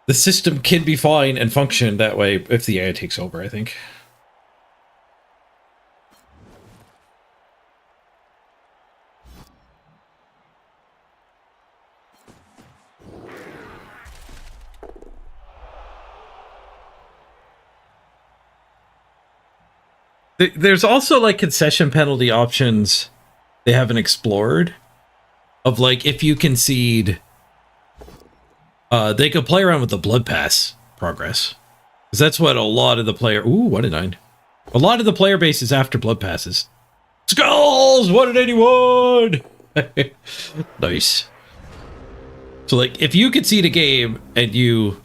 the system can be fine and function that way if the AI takes over, I think. There's also like concession penalty options they haven't explored of like if you concede, they could play around with the blood pass progress because that's what a lot of the player. Ooh, 1 in 9. A lot of the player base is after blood passes. Skulls 1 in 81. Nice. So like if you concede a game and you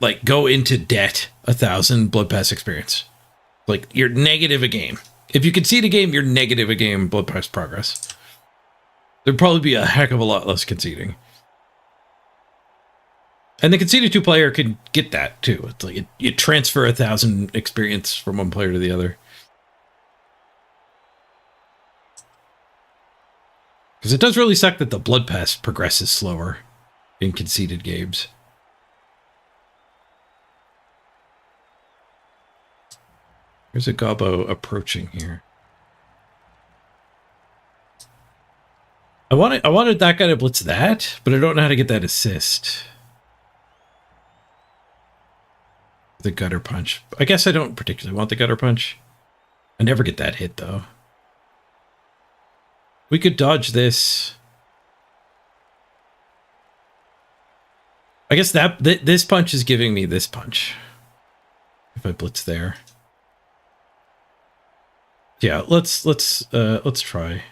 like go into debt 1,000 blood pass experience. Like, you're negative a game. If you concede a game, you're negative a game blood pass progress. There'd probably be a heck of a lot less conceding. And the conceded 2 player can get that, too. It's like, you transfer 1,000 experience from one player to the other. Because it does really suck that the blood pass progresses slower in conceded games. There's a gobbo approaching here. I wanted that guy to blitz that, but I don't know how to get that assist. The gutter punch. I guess I don't particularly want the gutter punch. I never get that hit, though. We could dodge this. I guess that this punch is giving me this punch. If I blitz there. Yeah, let's try.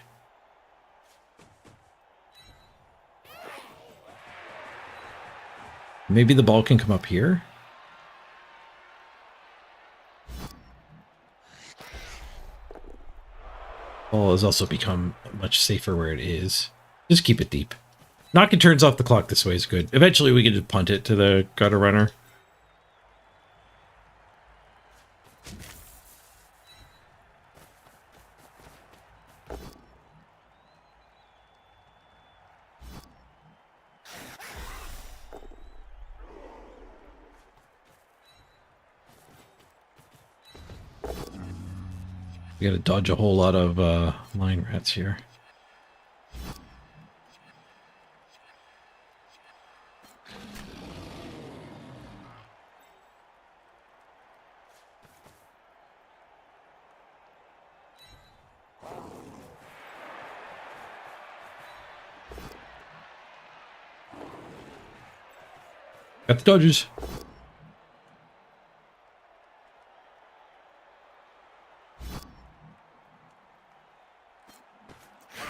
Maybe the ball can come up here. Ball has also become much safer where it is. Just keep it deep. Knocking turns off the clock this way is good. Eventually we can just punt it to the gutter runner. We gotta dodge a whole lot of line rats here. Got the dodges.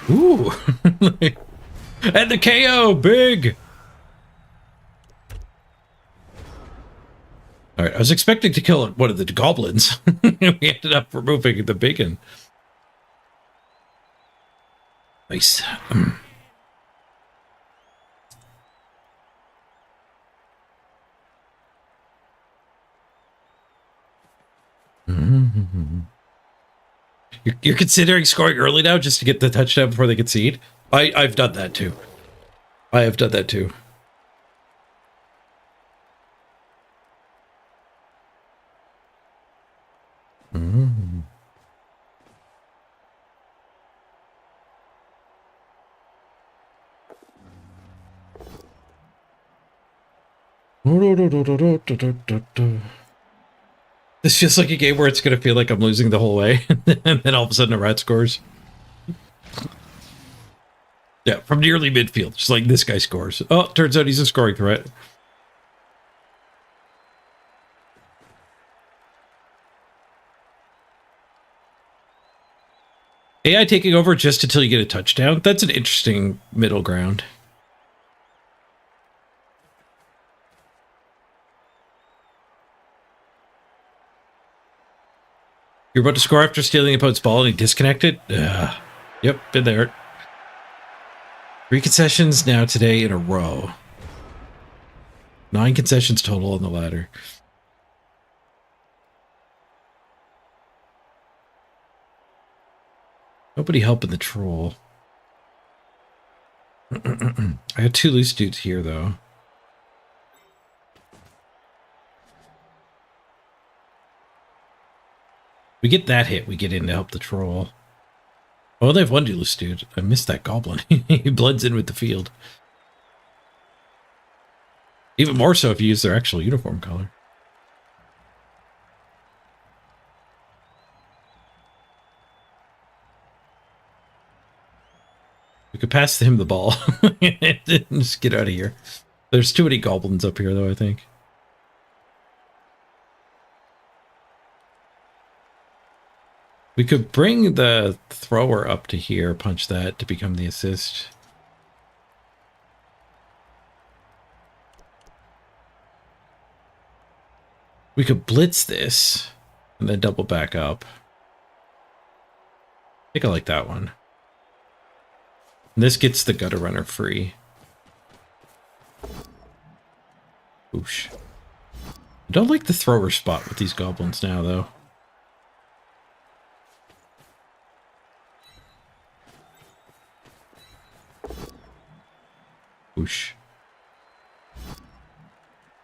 Ooh. And the KO, big. All right, I was expecting to kill one of the goblins. We ended up removing the bacon. Nice. You're considering scoring early now just to get the touchdown before they concede? I've done that too. I have done that too. This feels like a game where it's going to feel like I'm losing the whole way, and then all of a sudden a rat scores. Yeah, from nearly midfield, just like this guy scores. Oh, turns out he's a scoring threat. AI taking over just until you get a touchdown? That's an interesting middle ground. You're about to score after stealing the opponent's ball and he disconnected? Yep, been there. 3 concessions now today in a row. 9 concessions total on the ladder. Nobody helping the troll. I had 2 loose dudes here, though. We get that hit, we get in to help the troll. Oh, they have 1 loose dude. I missed that goblin. He blends in with the field. Even more so if you use their actual uniform color. We could pass him the ball. Just get out of here. There's too many goblins up here, though, I think. We could bring the thrower up to here, punch that to become the assist. We could blitz this and then double back up. I think I like that one. And this gets the gutter runner free. Oosh. I don't like the thrower spot with these goblins now, though. Whoosh.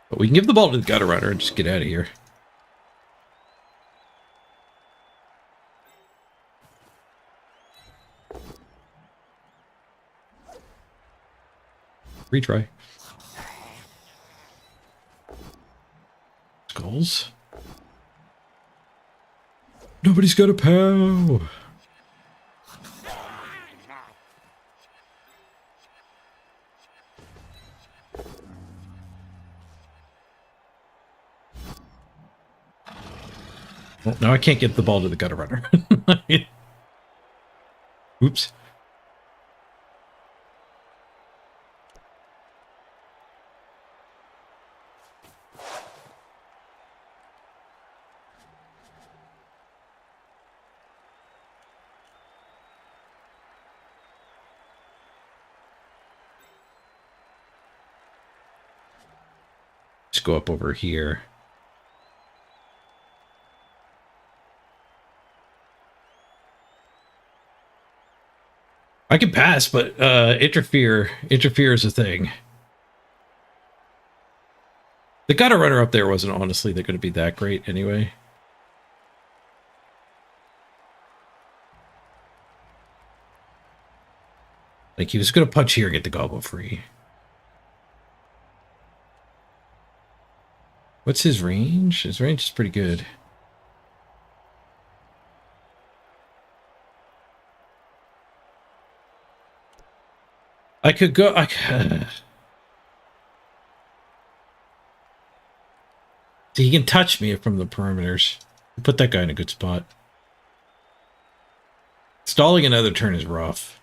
But we can give the ball to the gutter runner and just get out of here. Retry. Skulls. Nobody's got a POW. Well, now I can't get the ball to the gutter runner. Oops. Just go up over here. I can pass, but interfere is a thing. The gutter runner up there wasn't honestly going to be that great anyway. Like he was going to punch here and get the gobble free. What's his range? His range is pretty good. I could go... See, he can touch me from the perimeters. Put that guy in a good spot. Stalling another turn is rough.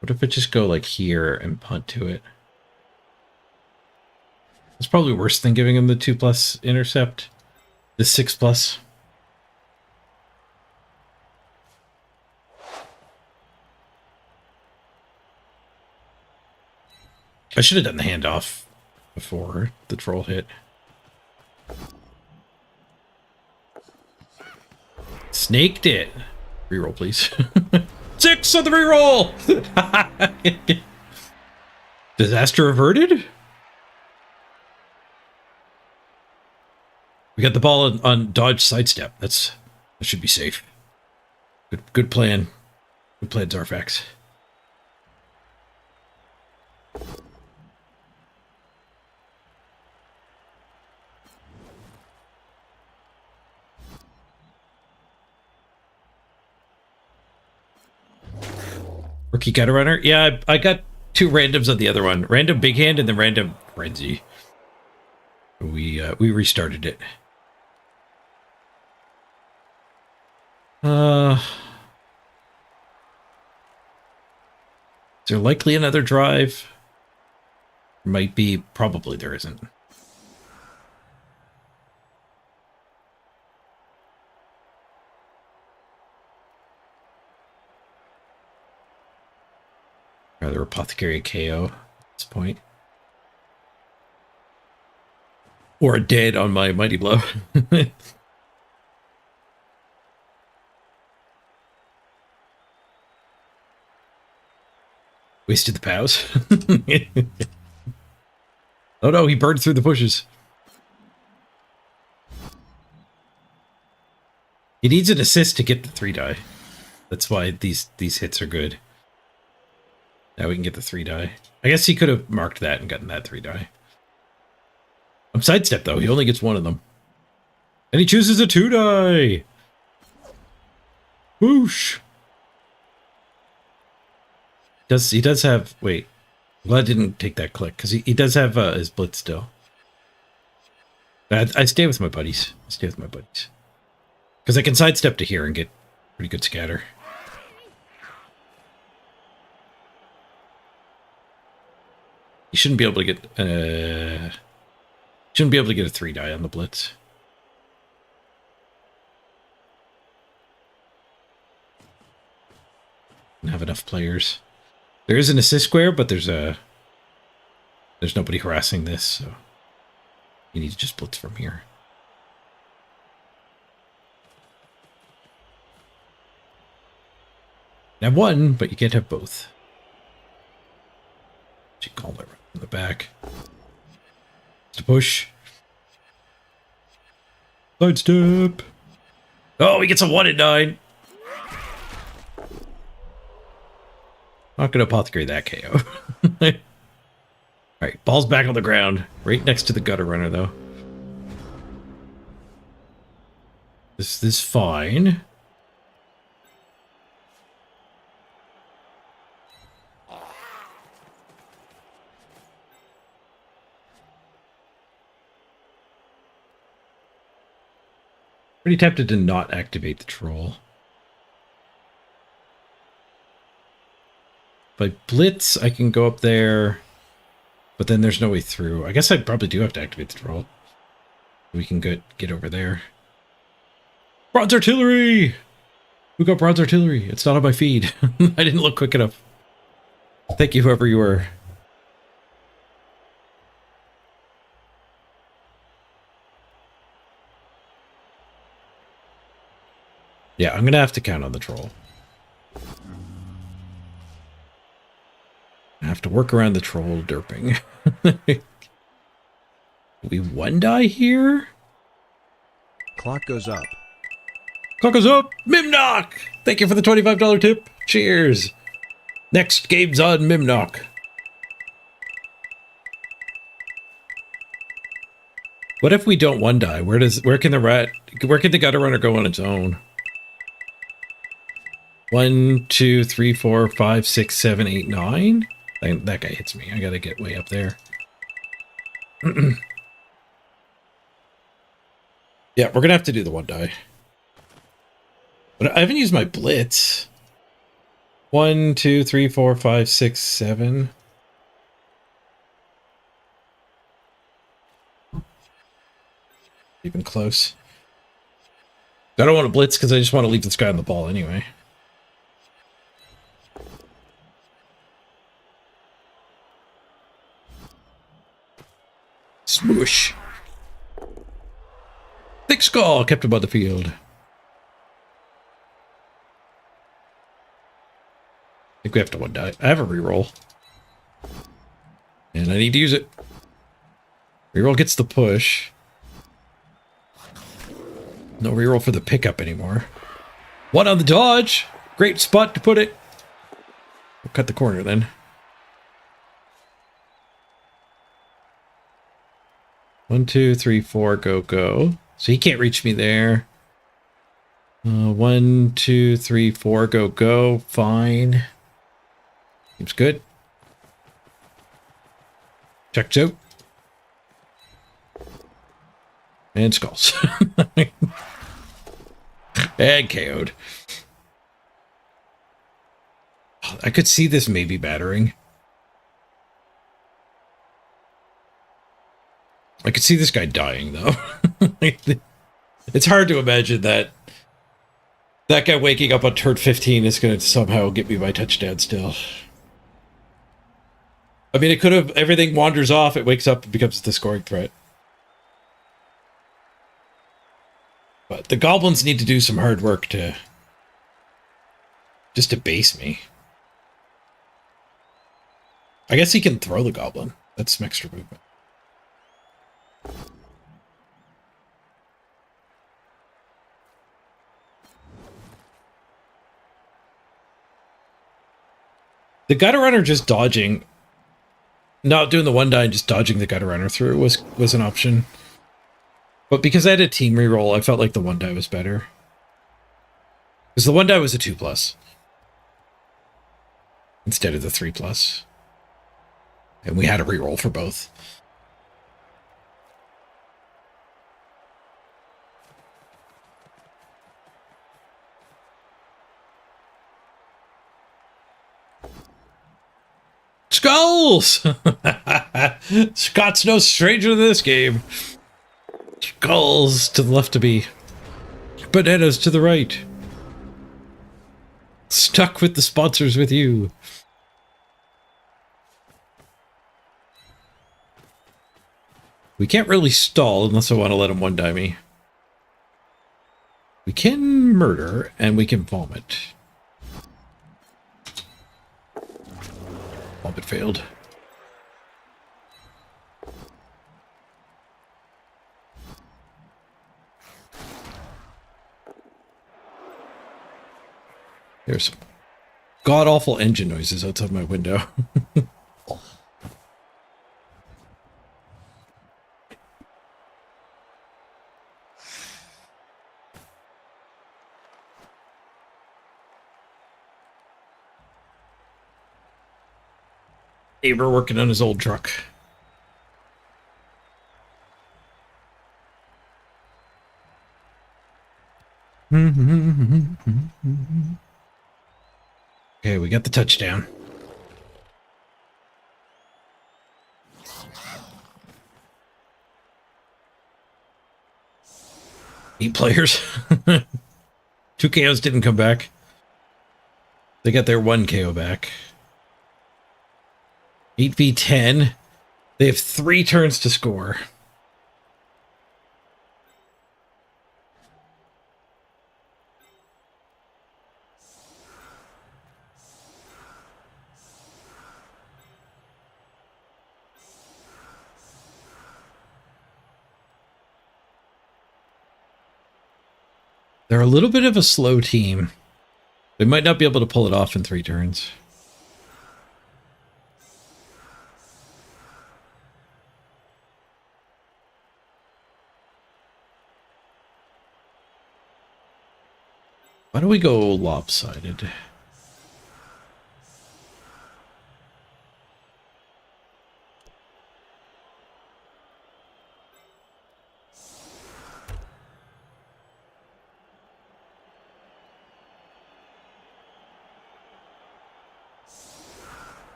What if I just go like here and punt to it? It's probably worse than giving him the 2+ intercept. The 6+. I should have done the handoff before the troll hit. Snaked it. Reroll, please. 6 on the reroll! Disaster averted? We got the ball on dodge sidestep. That should be safe. Good plan. Good plan, Zarfax. Rookie gutter runner? Yeah, I got 2 randoms on the other one. Random big hand and then random frenzy. We restarted it. Is there likely another drive? Might be. Probably there isn't. Rather Apothecary KO at this point. Or dead on my Mighty Blow. Wasted the POWs. Oh no, he burned through the bushes. He needs an assist to get the 3 die. That's why these hits are good. Now we can get the 3 die. I guess he could have marked that and gotten that 3 die. I'm sidestep though. He only gets 1 of them. And he chooses a 2 die. Whoosh. He does have... Wait. I'm glad I didn't take that click. Because he does have his blitz still. I stay with my buddies. Because I can sidestep to here and get pretty good scatter. You shouldn't be able to get... shouldn't be able to get a 3 die on the blitz. Don't have enough players. There is an assist square, but there's a... There's nobody harassing this, so you need to just blitz from here. You have one, but you can't have both. She called it right from the back. To push. Sidestep. Oh, he gets a 1 and 9. Not gonna apothecary that KO. Alright, ball's back on the ground. Right next to the gutter runner, though. This is fine. Pretty tempted to not activate the troll. If I blitz, I can go up there, but then there's no way through. I guess I probably do have to activate the troll. We can get over there. Bronze artillery! Who got bronze artillery? It's not on my feed. I didn't look quick enough. Thank you, whoever you were. Yeah, I'm gonna have to count on the troll. I have to work around the troll derping. We one die here? Clock goes up. Clock goes up! Mimnock! Thank you for the $25 tip. Cheers! Next game's on Mimnock. What if we don't one die? Where can the gutter runner go on its own? 1, 2, 3, 4, 5, 6, 7, 8, 9. That guy hits me. I gotta get way up there. Yeah, we're gonna have to do the one die. But I haven't used my blitz. 1, 2, 3, 4, 5, 6, 7. Even close. I don't want to blitz because I just want to leave this guy on the ball anyway. Smoosh. Thick skull kept above the field. I think we have to one die. I have a reroll. And I need to use it. Reroll gets the push. No reroll for the pickup anymore. One on the dodge. Great spot to put it. We'll cut the corner then. 1, 2, 3, 4, go, go. So he can't reach me there. 1, 2, 3, 4, go, go. Fine. Seems good. Checks out. And skulls. And KO'd. I could see this maybe battering. I could see this guy dying, though. It's hard to imagine that guy waking up on turn 15 is going to somehow get me my touchdown still. I mean, it could have... Everything wanders off, it wakes up and becomes the scoring threat. But the goblins need to do some hard work to... just to base me. I guess he can throw the goblin. That's some extra movement. The gutter runner just dodging, not doing the one die and just dodging the gutter runner through was an option. But because I had a team reroll, I felt like the one die was better. Because the one die was a 2+ instead of the 3+. And we had a reroll for both. Skulls! Scott's no stranger to this game. Skulls to the left of me. Bananas to the right. Stuck with the sponsors with you. We can't really stall unless I want to let him one-die me. We can murder, and we can vomit. Vomit failed. There's some god-awful engine noises outside my window. Neighbor working on his old truck. Okay, we got the touchdown. Eight players. 2 KOs didn't come back. They got their 1 KO back. 8v10. They have 3 turns to score. They're a little bit of a slow team. They might not be able to pull it off in 3 turns. Why don't we go lopsided?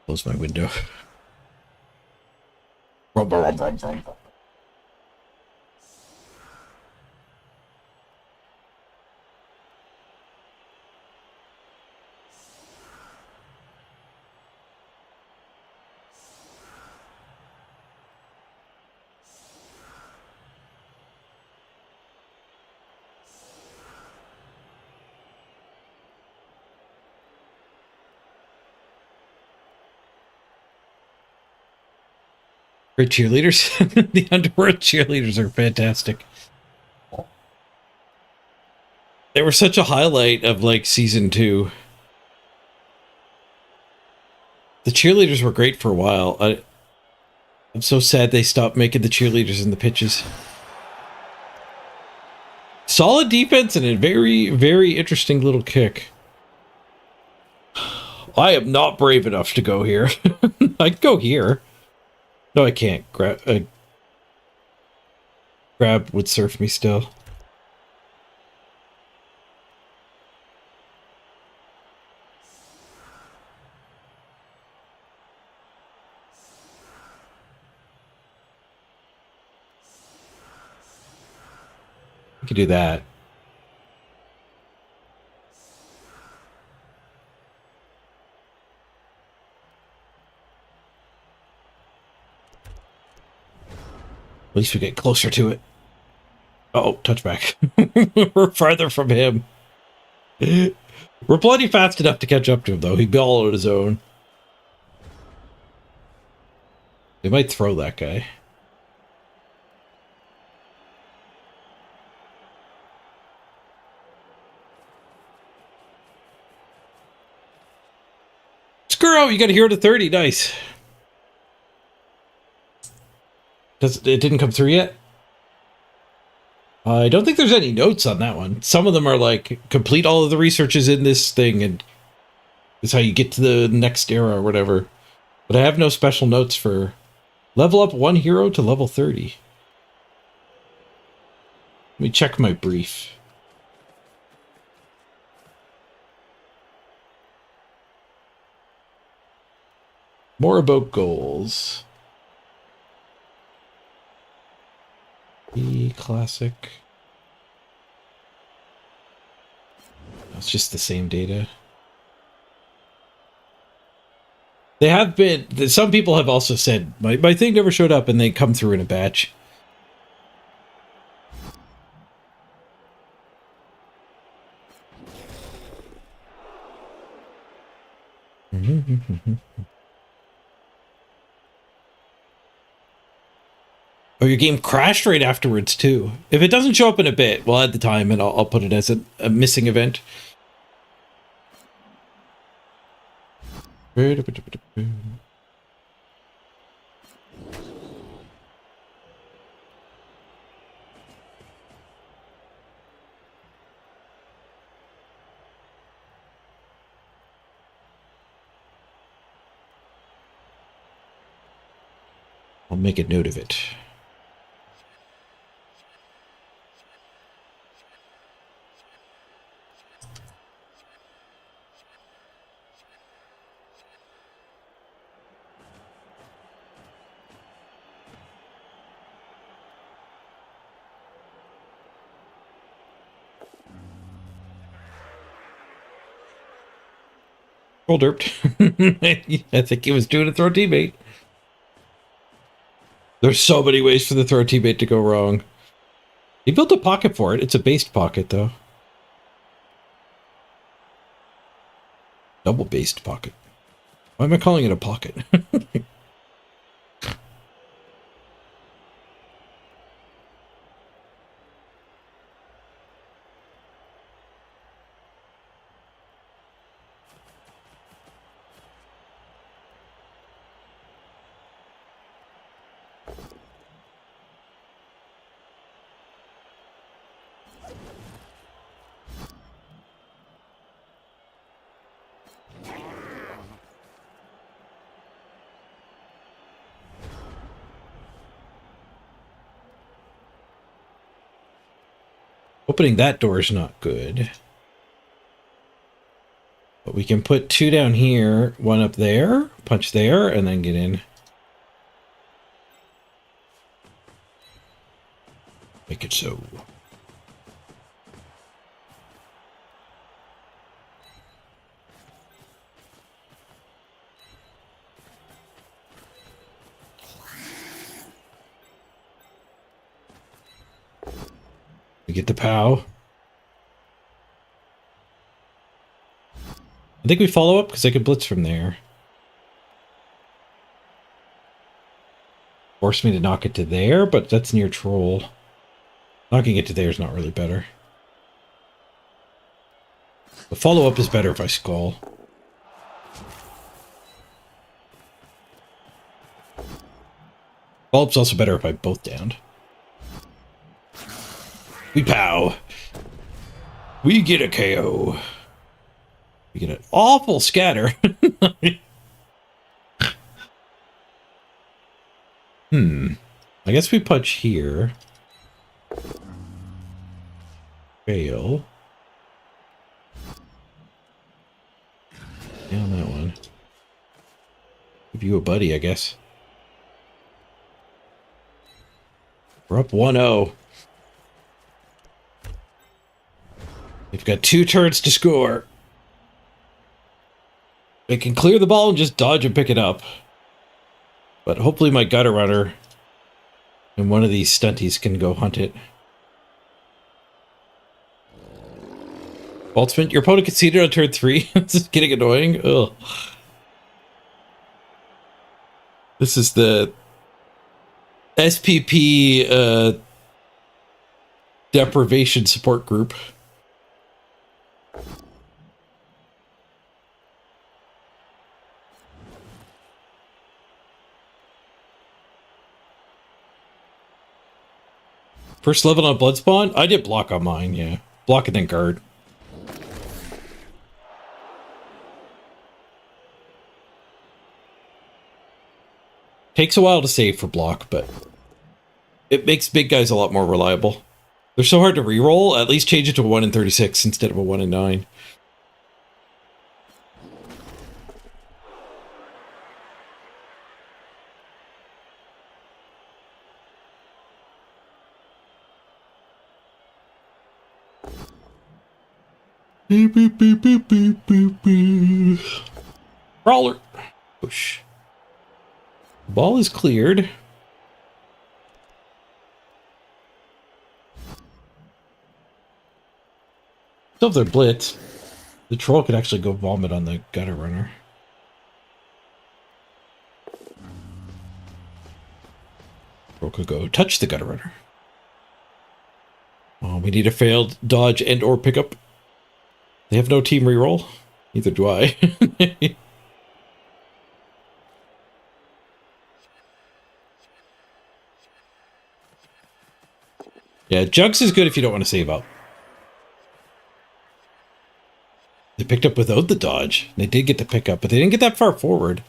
Close my window. Great cheerleaders. The Underworld cheerleaders are fantastic. They were such a highlight of like season 2. The cheerleaders were great for a while. I'm so sad they stopped making the cheerleaders in the pitches. Solid defense and a very, very interesting little kick. I am not brave enough to go here. I can go here. No, I can't. Grab would surf me still. We could do that. At least we get closer to it. Oh, touchback. We're farther from him. We're plenty fast enough to catch up to him, though. He'd be all on his own. They might throw that guy. Screw out, you got a hero to 30. Nice. It didn't come through yet? I don't think there's any notes on that one. Some of them are like, complete all of the researches in this thing, and it's how you get to the next era or whatever. But I have no special notes for level up 1 hero to level 30. Let me check my brief. More about goals. The classic. It's just the same data. They have been. Some people have also said my thing never showed up, and they come through in a batch. Oh, your game crashed right afterwards too. If it doesn't show up in a bit, we'll add the time and I'll put it as a missing event. I'll make a note of it. Roll derped. I think he was doing a throw teammate. There's so many ways for the throw teammate to go wrong. He built a pocket for it. It's a based pocket, though. Double based pocket. Why am I calling it a pocket? Opening that door is not good. But we can put 2 down here, 1 up there, punch there, and then get in. Make it so. We get the POW. I think we follow up because I could blitz from there. Force me to knock it to there, but that's near troll. Knocking it to there is not really better. The follow-up is better if I skull. Follow-up's also better if I both downed. We POW. We get a KO. We get an awful scatter. I guess we punch here. Fail. Down that one. Give you a buddy, I guess. We're up 1-0. We've got 2 turns to score. They can clear the ball and just dodge and pick it up. But hopefully my gutter runner and one of these stunties can go hunt it. Ultimate, your opponent conceded on turn 3. This is getting annoying. Ugh. This is the SPP deprivation support group. First level on blood spawn? I did block on mine, yeah. Block and then guard. Takes a while to save for block, but it makes big guys a lot more reliable. They're so hard to reroll, at least change it to a 1 in 36 instead of a 1 in 9. Beep, beep, beep, beep, beep, beep, beep. Brawler. Push. Ball is cleared. Still have their blitz. The troll could actually go vomit on the gutter runner. Troll could go touch the gutter runner. Oh, we need a failed dodge and or pickup. They have no team reroll. Neither do I. Yeah, Jugs is good if you don't want to save up. They picked up without the dodge. They did get the pickup, but they didn't get that far forward.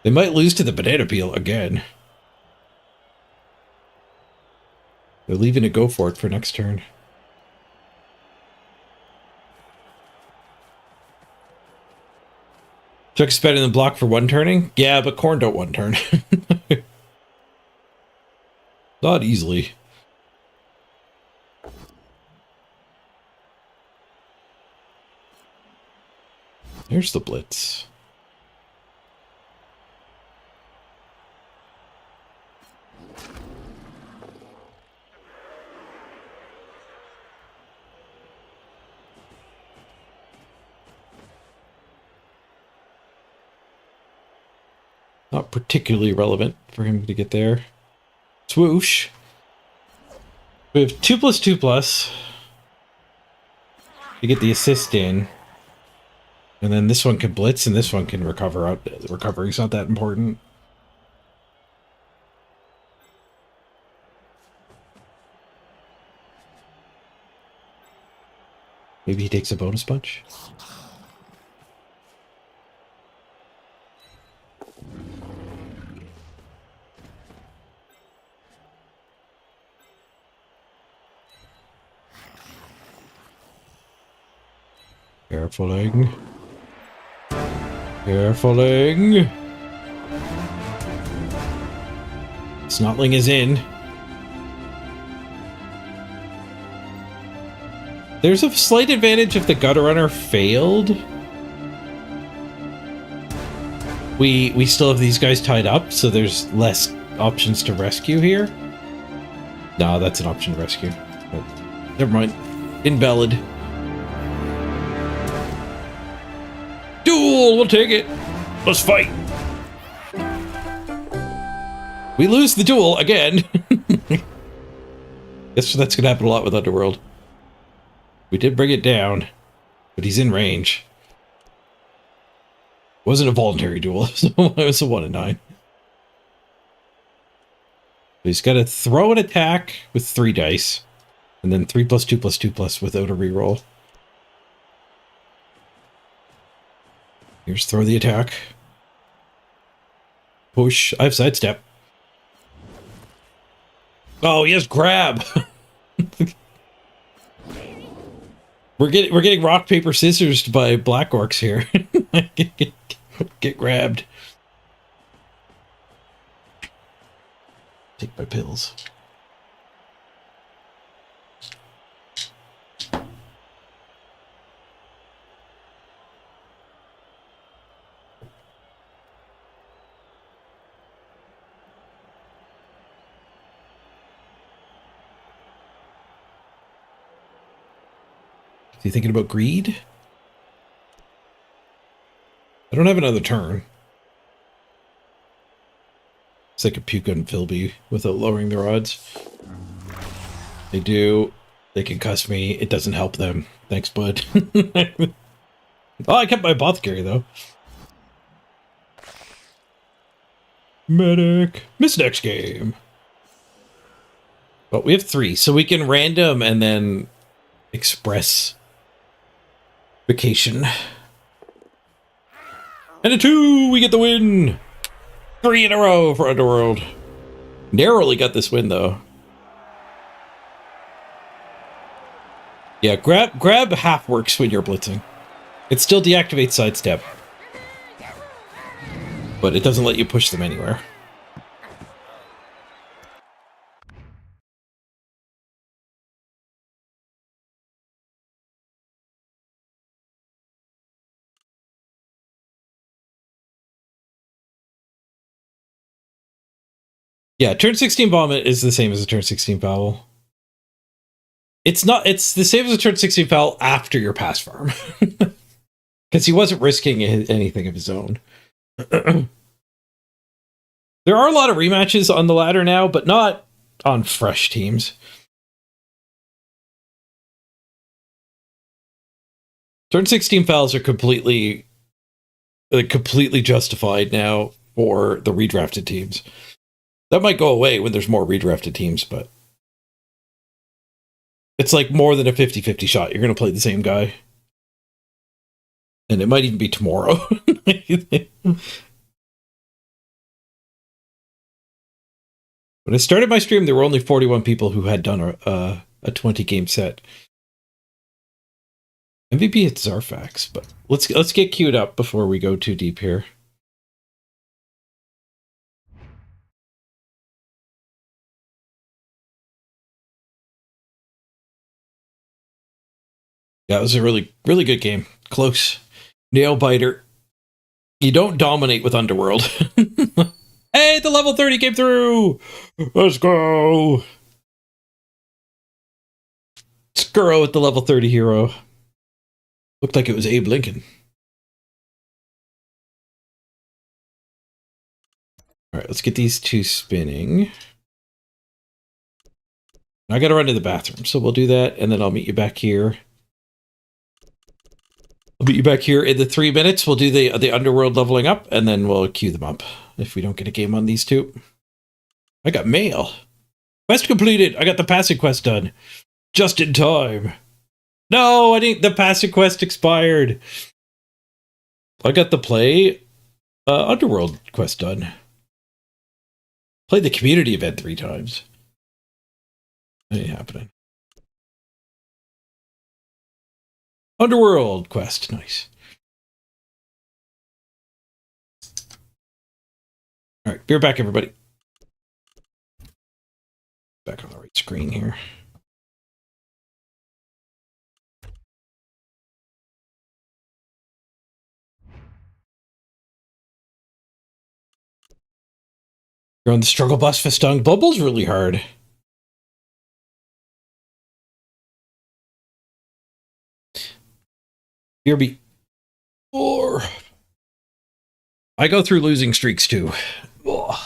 They might lose to the banana peel again. They're leaving to go for it for next turn. Jugs better than block for one turning? Yeah, but Khorne don't one turn. Not easily. There's the blitz. Not particularly relevant for him to get there. Swoosh. We have 2+2+. To get the assist in. And then this one can blitz and this one can recover out. The recovery's not that important. Maybe he takes a bonus punch. Carefuling. Carefuling. Snotling is in. There's a slight advantage if the gutter runner failed. We still have these guys tied up, so there's less options to rescue here. No, that's an option to rescue. Oh, never mind. Invalid. Duel! We'll take it. Let's fight. We lose the duel again. Guess that's gonna happen a lot with Underworld. We did bring it down, but he's in range. Wasn't a voluntary duel, so it was a 1 in 9. But he's got to throw an attack with 3 dice, and then 3+2+2+ without a reroll. Here's throw the attack. Push. I have sidestep. Oh, he has grab. We're getting rock paper scissors by black orcs here. Get grabbed. Take my pills. Is he thinking about greed? I don't have another turn. It's like a puke on Philby without lowering their odds. They do. They can cuss me. It doesn't help them. Thanks, bud. Oh, I kept my apothecary, though. Medic. Miss next game. But we have 3, so we can random and then express vacation. And a 2, we get the win. 3 in a row for Underworld. Narrowly got this win, though. Yeah, grab half works when you're blitzing. It still deactivates sidestep, but it doesn't let you push them anywhere. Yeah, turn 16 vomit is the same as a turn 16 foul. It's not. It's the same as a turn 16 foul after your pass farm, because he wasn't risking anything of his own. There are a lot of rematches on the ladder now, but not on fresh teams. Turn 16 fouls are completely justified now for the redrafted teams. That might go away when there's more redrafted teams, but it's like more than a 50-50 shot. You're going to play the same guy. And it might even be tomorrow. When I started my stream, there were only 41 people who had done a 20-game set. MVP hits Zarfax, but let's get queued up before we go too deep here. Yeah, it was a really, really good game. Close. Nail biter. You don't dominate with Underworld. Hey, the level 30 came through! Let's go! Skuro with the level 30 hero. Looked like it was Abe Lincoln. Alright, let's get these two spinning. I gotta run to the bathroom, so we'll do that, and then I'll meet you back here. I'll meet you back here in the 3 minutes. We'll do the Underworld leveling up, and then we'll queue them up if we don't get a game on these two. I got mail. Quest completed. I got the passing quest done. Just in time. No, I didn't. The passing quest expired. I got the play Underworld quest done. Played the community event 3 times. That ain't happening. Underworld quest. Nice. All right, be right back, everybody. Back on the right screen here. You're on the struggle bus, Festung. Bubble's really hard. BRB. Or I go through losing streaks too. Ugh.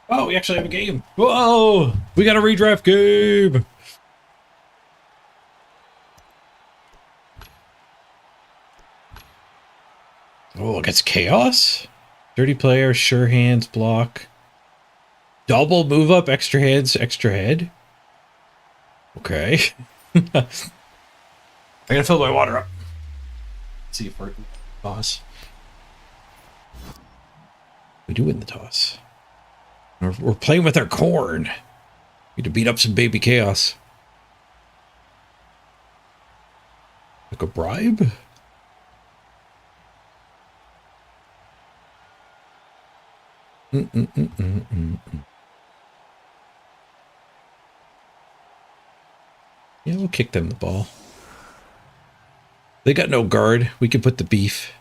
Oh, we actually have a game. Whoa! We got a redraft game! Oh, against Chaos? Dirty player, sure hands, block. Double move up, extra hands, extra head. Okay. I gotta fill my water up. Let's see if we're toss. We do win the toss. We're playing with our corn. Need to beat up some baby chaos. Like a bribe? Yeah, we'll kick them the ball. They got no guard. We can put the beef.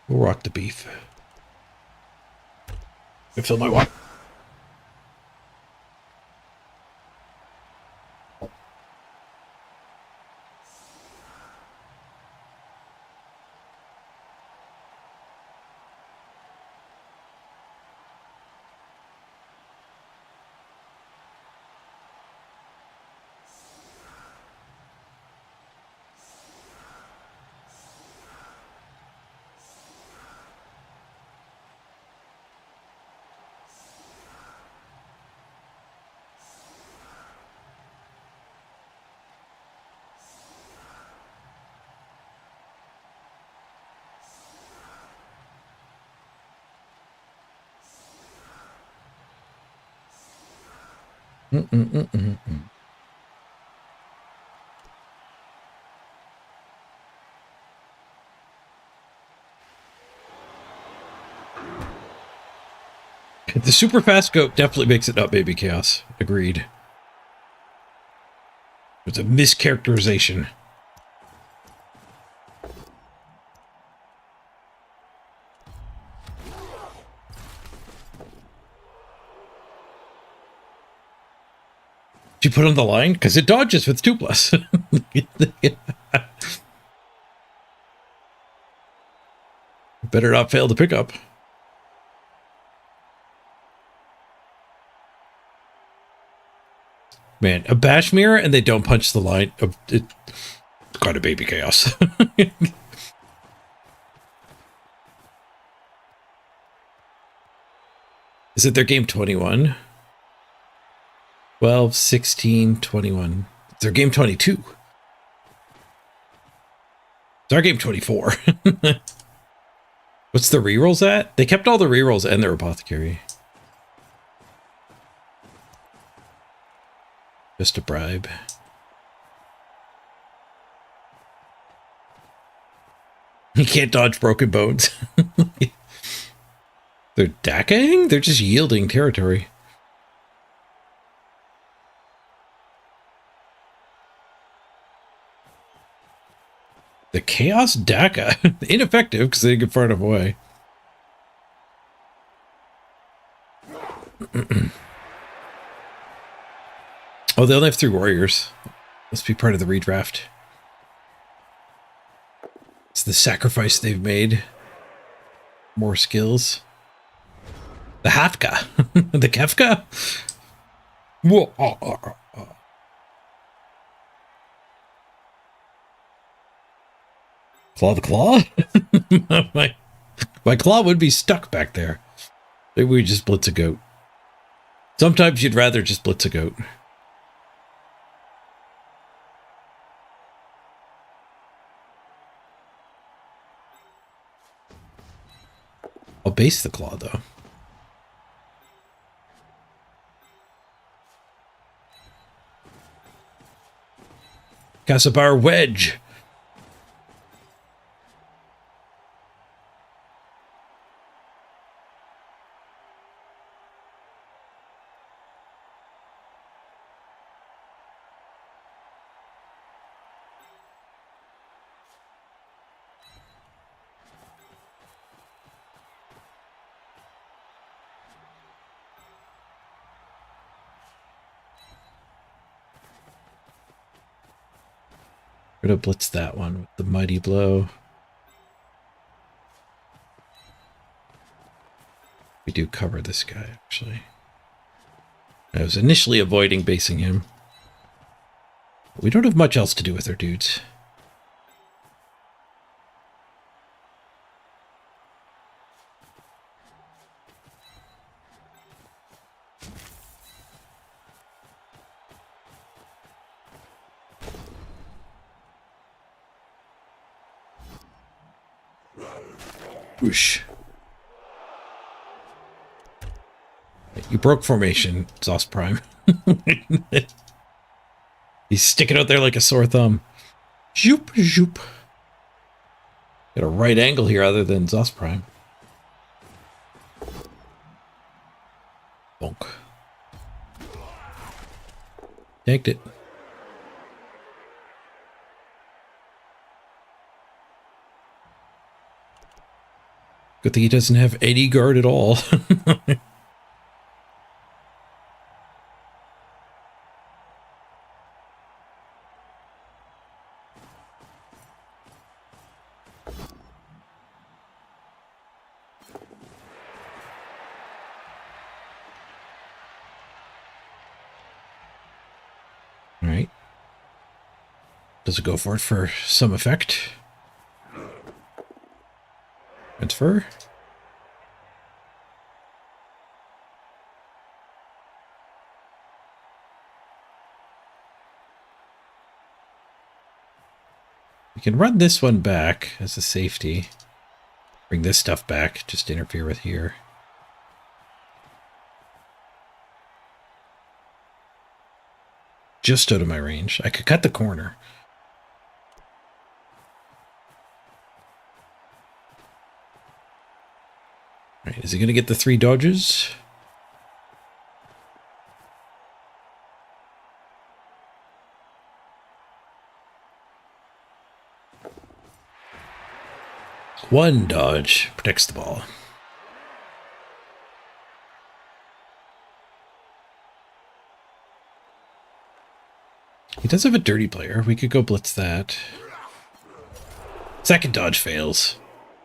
We'll rock the beef. I fill my water. The super fast goat definitely makes it not baby chaos. Agreed. It's a mischaracterization. Did you put on the line? Because it dodges with 2+. Better not fail to pick up. Man, a bash mirror and they don't punch the line. It's got a baby chaos. Is it their game 21? 12, 16, 21. It's their game 22. It's our game 24. What's the rerolls at? They kept all the rerolls and their apothecary. Just a bribe. You can't dodge broken bones. They're dacking? They're just yielding territory. The Chaos Daka. Ineffective because they didn't get far enough away. Oh, they only have 3 warriors. Must be part of the redraft. It's the sacrifice they've made. More skills. The Hafka. The Kefka. Whoa. Claw the claw? my claw would be stuck back there. Maybe we just blitz a goat. Sometimes you'd rather just blitz a goat. I'll base the claw, though. Casabar wedge. We're gonna blitz that one with the mighty blow. We do cover this guy, actually. I was initially avoiding basing him. We don't have much else to do with our dudes. Whoosh. You broke formation, Zos Prime. He's sticking out there like a sore thumb. Zoop, zoop. Got a right angle here other than Zos Prime. Bonk. Tanked it. Good thing he doesn't have any guard at all. All right. Does it go for it for some effect? Transfer. We can run this one back as a safety. Bring this stuff back, just interfere with here. Just out of my range. I could cut the corner. All right, is he going to get the 3 dodges? One dodge protects the ball. He does have a dirty player. We could go blitz that. Second dodge fails.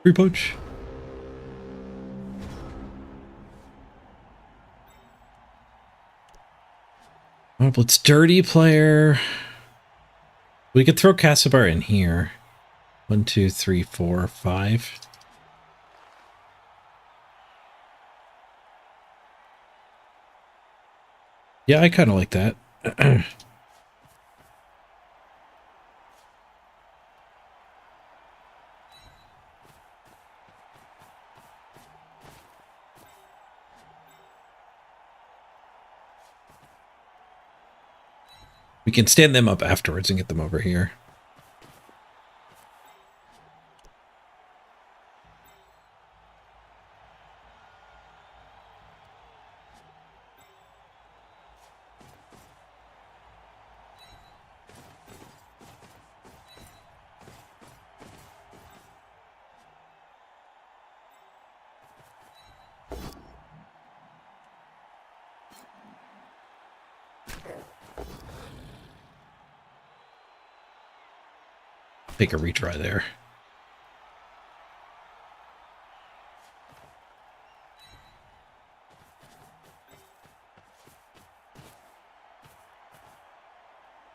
Free punch. Oh, blitz dirty player. We could throw Casibar in here. 1, 2, 3, 4, 5. Yeah, I kind of like that. We can stand them up afterwards and get them over here. Take a retry there.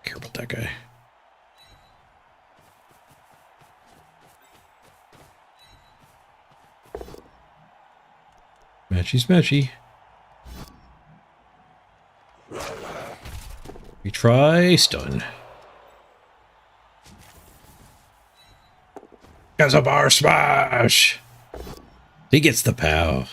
Care about that guy. Matchy smatchy. Retry, stun. Gazabar smash! He gets the POW.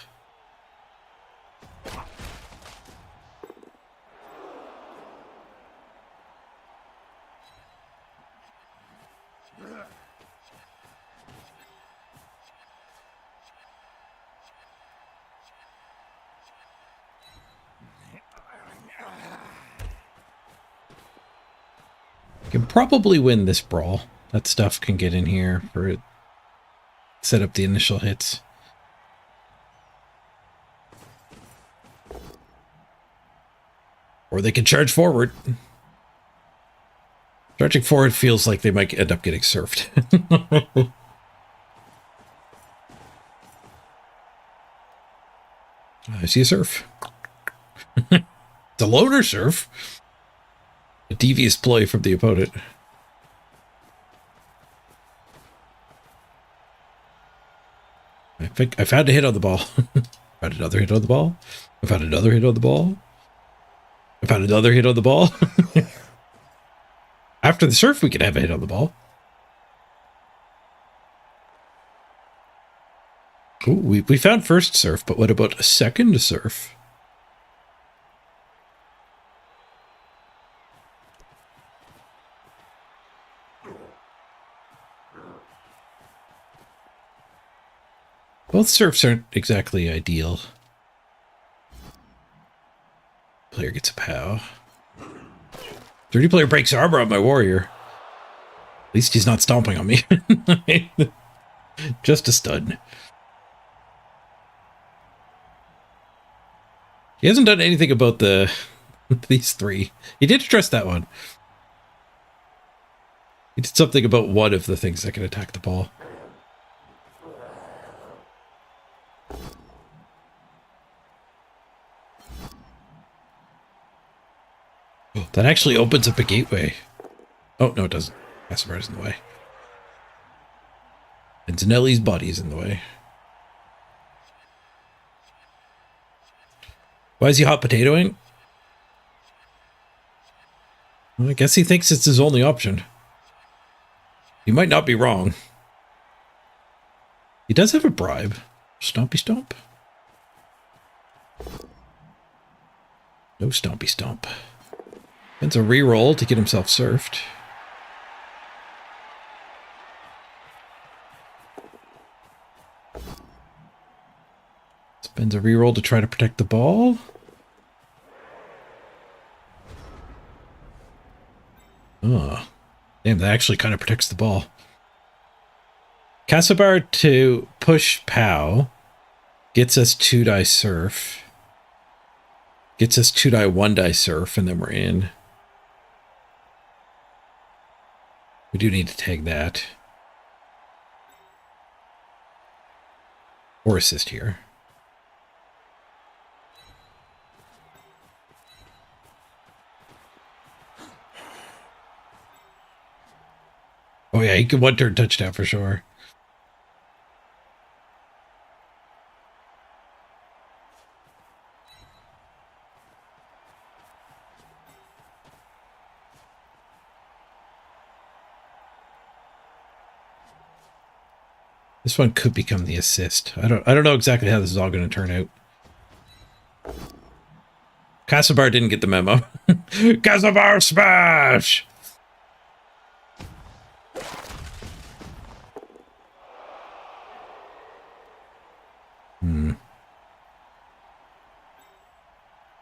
Can probably win this brawl. That stuff can get in here for it. Set up the initial hits. Or they can charge forward. Charging forward feels like they might end up getting surfed. I see a surf. It's a loner surf. A devious ploy from the opponent. I think I found a hit on the ball. Found another hit on the ball. I found another hit on the ball. I found another hit on the ball. After the surf, we could have a hit on the ball. Ooh, we found first surf, but what about a second surf? Both surfs aren't exactly ideal. Player gets a POW. 30 player breaks armor on my warrior. At least he's not stomping on me. Just a stun. He hasn't done anything about these three. He did address that one. He did something about one of the things that can attack the ball. Oh, that actually opens up a gateway. Oh, no, it doesn't. Cassimar's in the way. And Zanelli's body is in the way. Why is he hot potatoing? Well, I guess he thinks it's his only option. He might not be wrong. He does have a bribe. Stompy stomp. No stompy stomp. Spends a reroll to get himself surfed. Spends a reroll to try to protect the ball. Oh, damn, that actually kind of protects the ball. Cassibar to push POW gets us 2-die surf. Gets us 2-die 1-die surf, and then we're in. We do need to tag that. Or assist here. Oh yeah, he could one-turn touchdown for sure. This one could become the assist. I don't know exactly how this is all going to turn out. Cassibar didn't get the memo. Cassibar smash!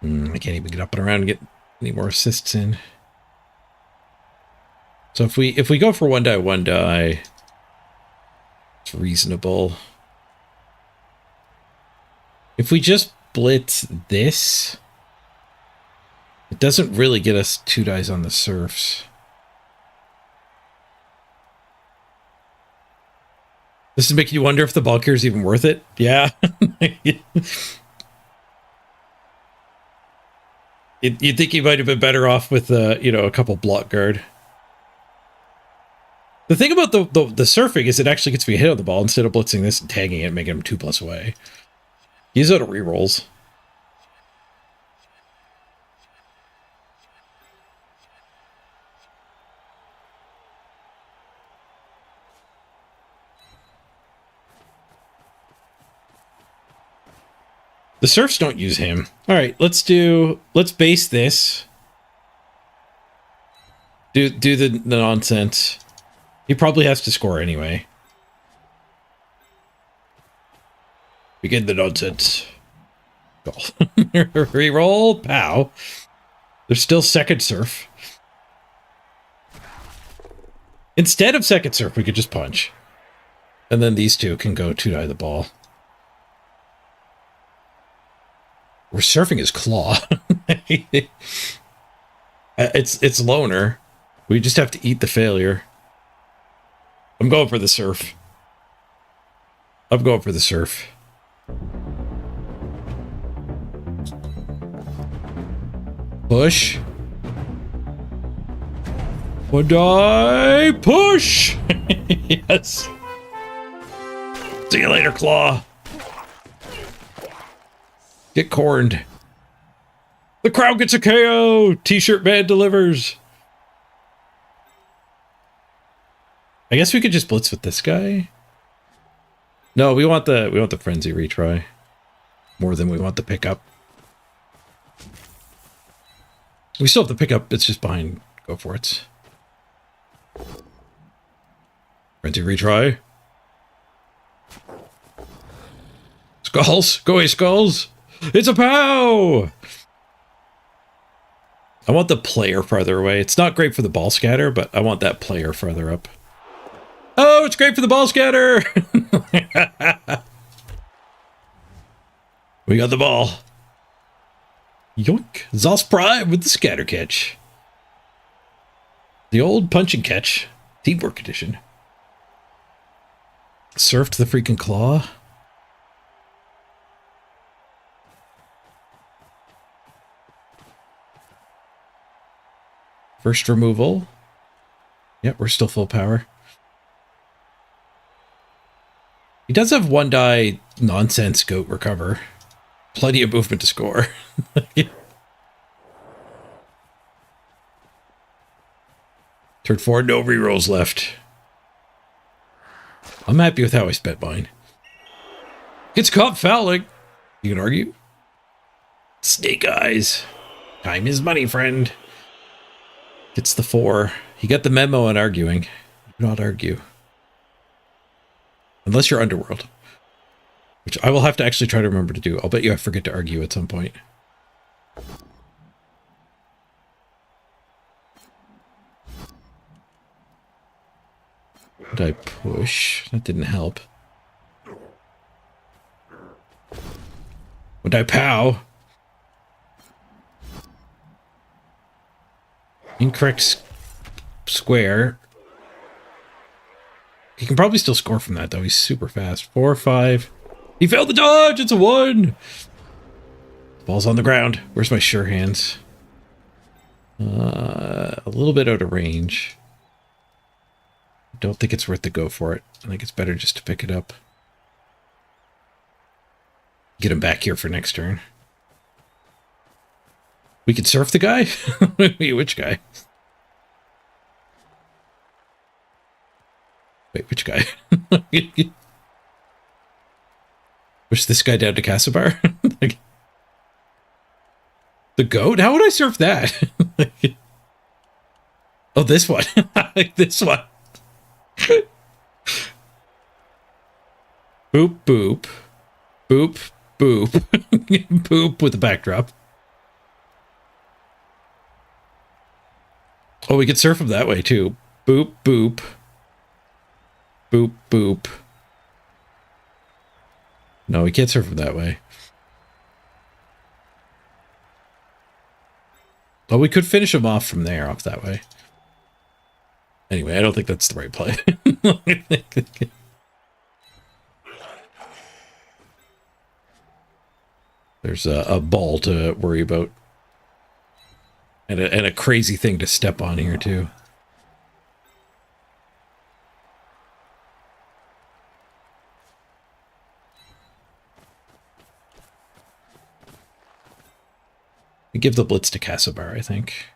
I can't even get up and around and get any more assists in. So if we go for 1-die 1-die, it's reasonable. If we just blitz this, it doesn't really get us 2 dies on the surfs. This is making you wonder if the ball carrier is even worth it. Yeah. You'd think he might have been better off with, a couple block guard. The thing about the surfing is it actually gets me a hit on the ball instead of blitzing this and tagging it and making him 2+ away. He's out of rerolls. The surfs don't use him. All right, let's base this. Do the nonsense. He probably has to score anyway. Begin the nonsense. Goal. Reroll. POW. There's still second surf. Instead of second surf, we could just punch. And then these two can go 2-die the ball. We're surfing his claw. It's loner. We just have to eat the failure. I'm going for the surf. I'm going for the surf. Push. One die. Push. Yes. See you later, Claw. Get corned. The crowd gets a KO. T-shirt man delivers. I guess we could just blitz with this guy. No, we want the frenzy retry more than we want the pickup. We still have the pickup. It's just behind. Go for it. Frenzy retry. Skulls. Go away, Skulls. It's a POW! I want the player farther away. It's not great for the ball scatter, but I want that player farther up. Oh, it's great for the ball scatter! We got the ball. Yoink. Zos Prime with the scatter catch. The old punch and catch. Teamwork edition. Surf to the freaking claw. First removal. Yep, we're still full power. He does have one die nonsense goat recover. Plenty of movement to score. Turn 4, no rerolls left. I'm happy with how I spent mine. Gets caught fouling. You can argue. Snake eyes. Time is money, friend. Gets the 4. He got the memo on arguing. Do not argue. Unless you're Underworld. Which I will have to actually try to remember to do. I'll bet you I forget to argue at some point. Did I push? That didn't help. Would I POW? Incorrect square. He can probably still score from that, though. He's super fast. 4, 5. He failed the dodge! It's a 1! Ball's on the ground. Where's my sure hands? A little bit out of range. Don't think it's worth to go for it. I think it's better just to pick it up. Get him back here for next turn. We can surf the guy? Wait, which guy? Wait, which guy? Push this guy down to Castlebar? Like, the goat? How would I surf that? Oh, this one. This one. Boop, boop. Boop, boop. Boop with the backdrop. Oh, we could surf him that way, too. Boop, boop. Boop, boop. No, we can't surf him that way. Oh, we could finish him off from there, off that way. Anyway, I don't think that's the right play. There's a ball to worry about. And a crazy thing to step on here, too. We give the blitz to Castlebar, I think.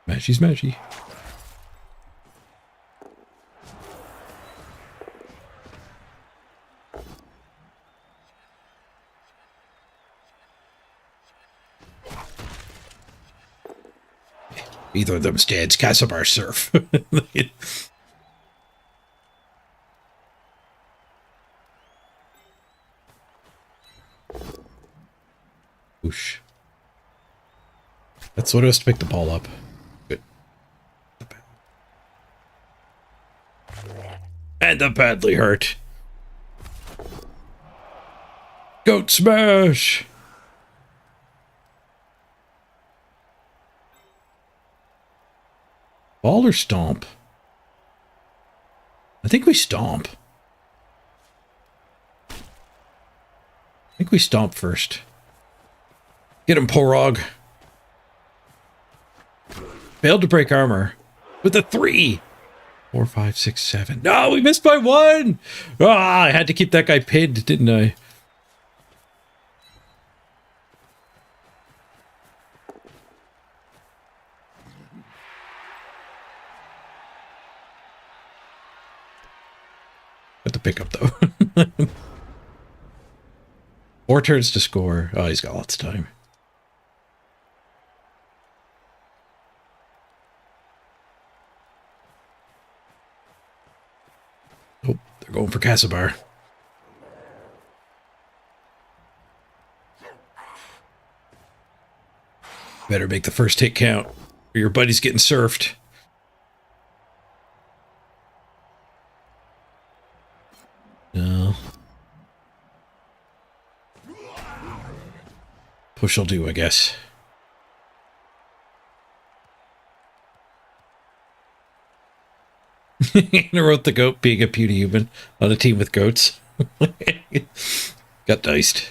Smashy, smashy. Either of them stands Castlebar surf. Whoosh. That's what it was to pick the ball up. Good. And the badly hurt. Goat smash! Ball or stomp? I think we stomp. I think we stomp first. Get him, Porog. Failed to break armor. With a 3! 4, 5, 6, 7. No, we missed by 1! Ah, I had to keep that guy pinned, didn't I? Got the pickup, though. 4 turns to score. Oh, he's got lots of time. Oh, they're going for Castlebar. Better make the first hit count, or your buddy's getting surfed. No. Push will do, I guess. I wrote the goat being a puny human on a team with goats. Got diced.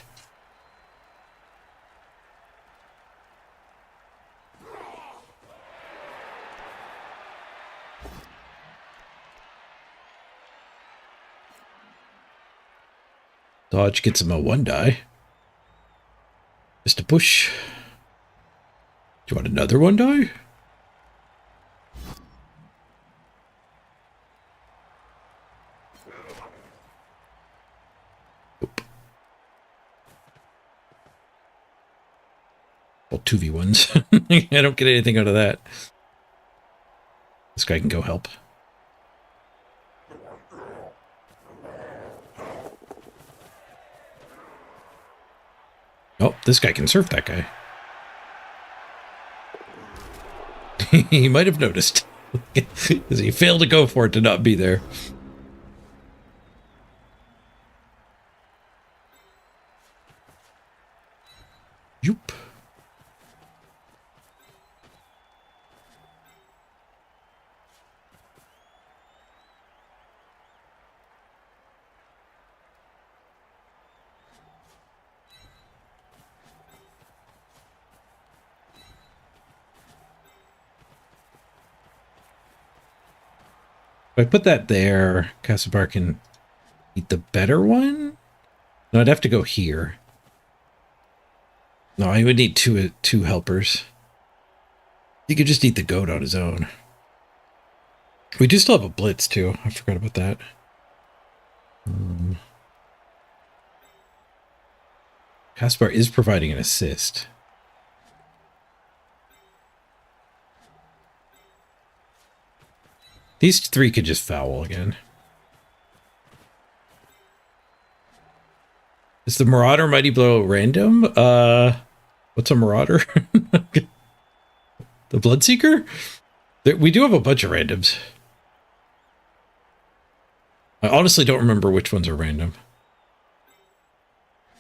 Dodge gets him a 1 die. Just a push. Do you want another 1 die? Nope. Well, 2v1s. I don't get anything out of that. This guy can go help. Oh, this guy can surf that guy. He might have noticed. Because he failed to go for it to not be there. Yoop. If I put that there, Castlebar can eat the better one? No, I'd have to go here. No, I would need two helpers. He could just eat the goat on his own. We do still have a blitz, too. I forgot about that. Castlebar is providing an assist. These 3 could just foul again. Is the Marauder Mighty Blow random? What's a Marauder? The Bloodseeker? We do have a bunch of randoms. I honestly don't remember which ones are random.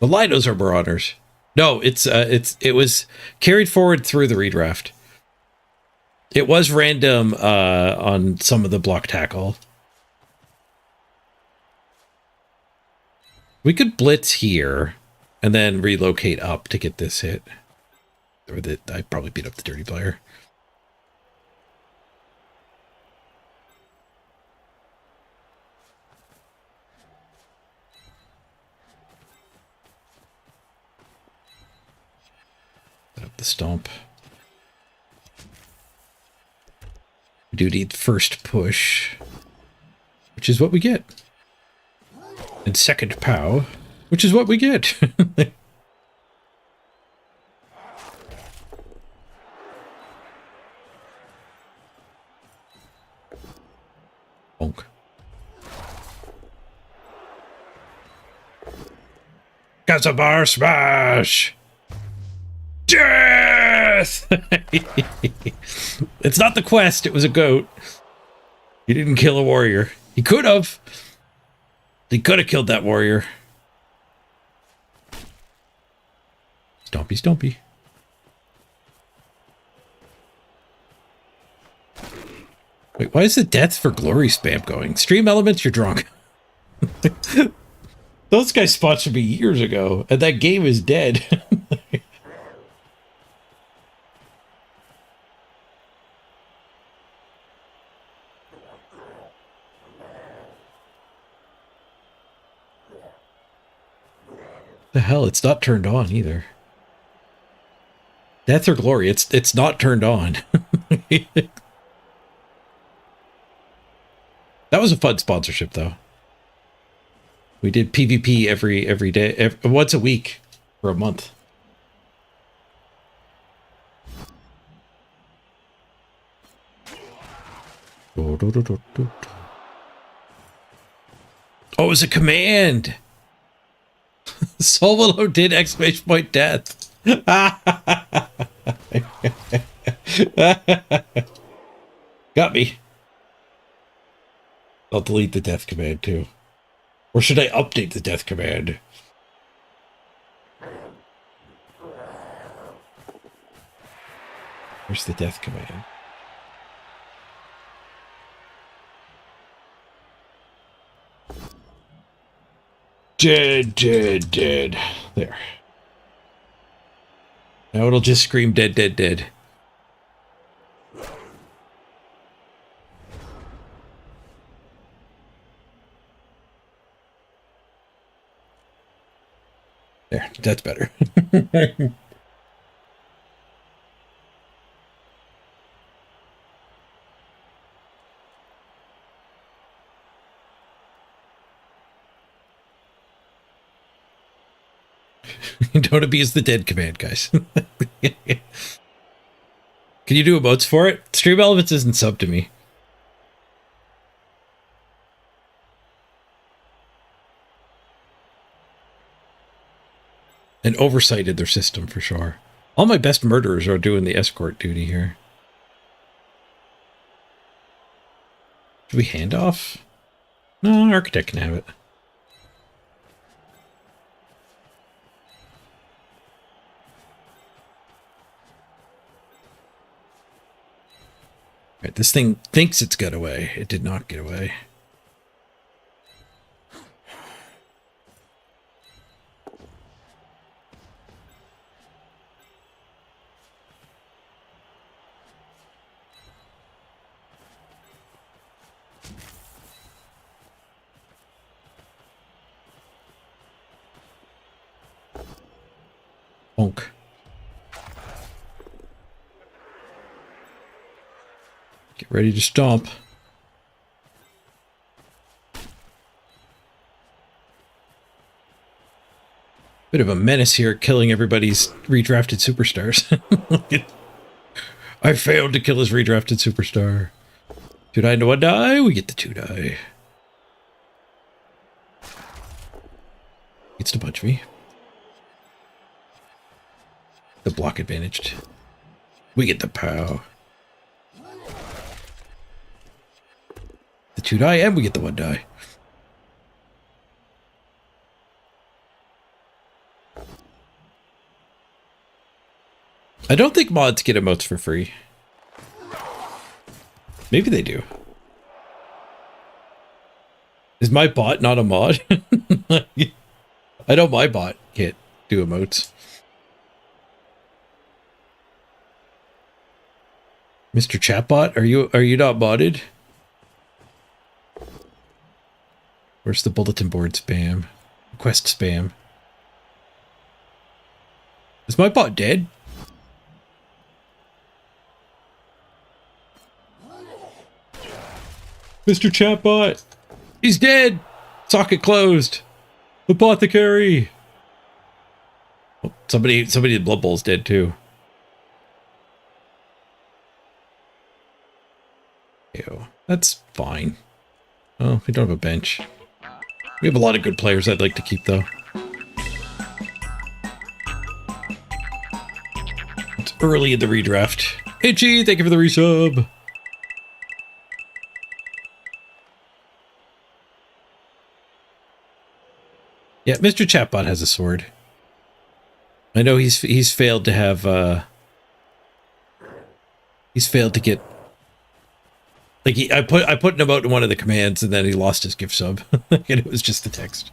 The Linos are Marauders. No, it was carried forward through the redraft. It was random on some of the block tackle. We could blitz here and then relocate up to get this hit. Or I'd probably beat up the dirty player. Put up the stomp. We do need first push, which is what we get. And second pow, which is what we get. Bonk. Castlebar smash! Yes! It's not the quest, it was a goat. He didn't kill a warrior. He could have. They could have killed that warrior. Stompy, stompy. Wait, why is the death for glory spam going? Stream elements, you're drunk. Those guys sponsored me years ago, and that game is dead. The hell, it's not turned on either. Death or glory, it's not turned on. That was a fun sponsorship, though. We did PvP every day, once a week for a month. Oh, it was a command. Solo did exclamation point death. Got me. I'll delete the death command too. Or should I update the death command? Where's the death command? Dead, dead, dead. There. Now it'll just scream dead, dead, dead. There, that's better. Don't abuse the dead command, guys. Can you do emotes for it? Stream Elements isn't sub to me. And oversighted their system for sure. All my best murderers are doing the escort duty here. Should we hand off? No, Architect can have it. Right, this thing thinks it's got away. It did not get away. Bonk. Get ready to stomp. Bit of a menace here, killing everybody's redrafted superstars. I failed to kill his redrafted superstar. 2 die into 1 die, we get the 2 die. Gets to punch me. The block advantaged. We get the pow. The 2 die, and we get the 1 die. I don't think mods get emotes for free. Maybe they do. Is my bot not a mod? I know my bot can't do emotes. Mr. Chatbot, are you not modded? Where's the bulletin board spam? Quest spam. Is my bot dead? Mr. Chatbot! He's dead! Socket closed! Apothecary! Oh, somebody in Blood Bowl's dead too. Ew, that's fine. Oh, we don't have a bench. We have a lot of good players I'd like to keep though. It's early in the redraft. Itchy, thank you for the resub. Yeah, Mr. Chatbot has a sword. I know he's failed to have he's failed to get like I put him out in one of the commands and then he lost his gift sub and it was just the text.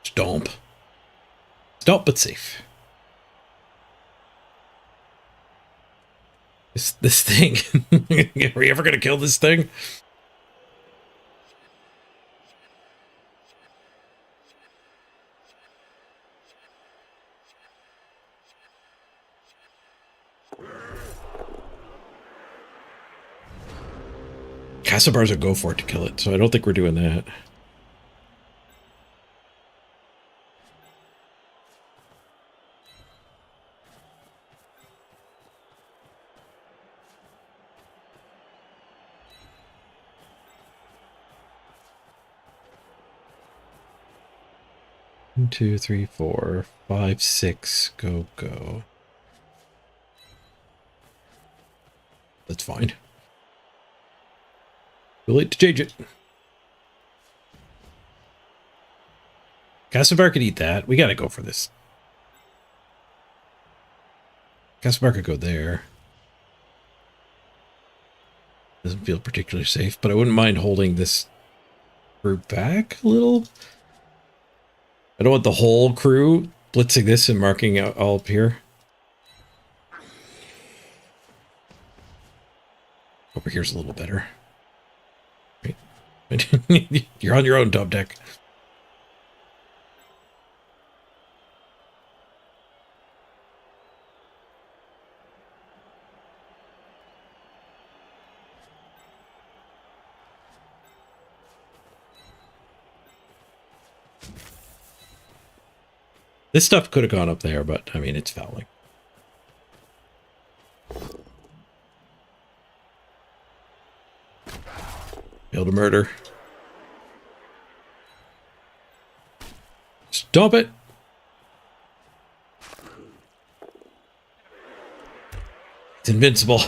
Stomp. Stomp but safe. This thing. Are we ever gonna kill this thing? Castlebar's a go for it to kill it, so I don't think we're doing that. One, 2, 3, 4, 5, 6. Go, go. That's fine. Too late to change it. Castlebar could eat that. We gotta go for this. Castlebar could go there. Doesn't feel particularly safe, but I wouldn't mind holding this crew back a little. I don't want the whole crew blitzing this and marking out all up here. Over here's a little better. Right. You're on your own, top deck. This stuff could have gone up there, but I mean, it's fouling. Failed to murder. Stop it! It's invincible.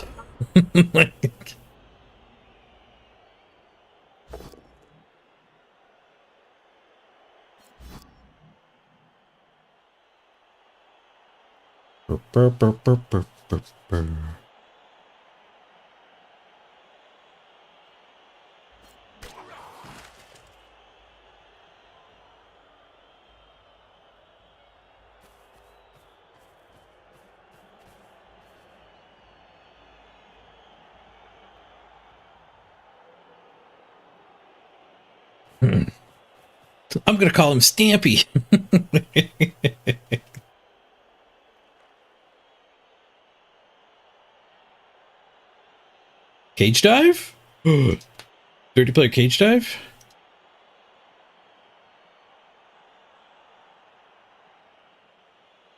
Burr, burr, burr, burr, burr, burr. I'm gonna call him Stampy. Cage dive? 30-player cage dive?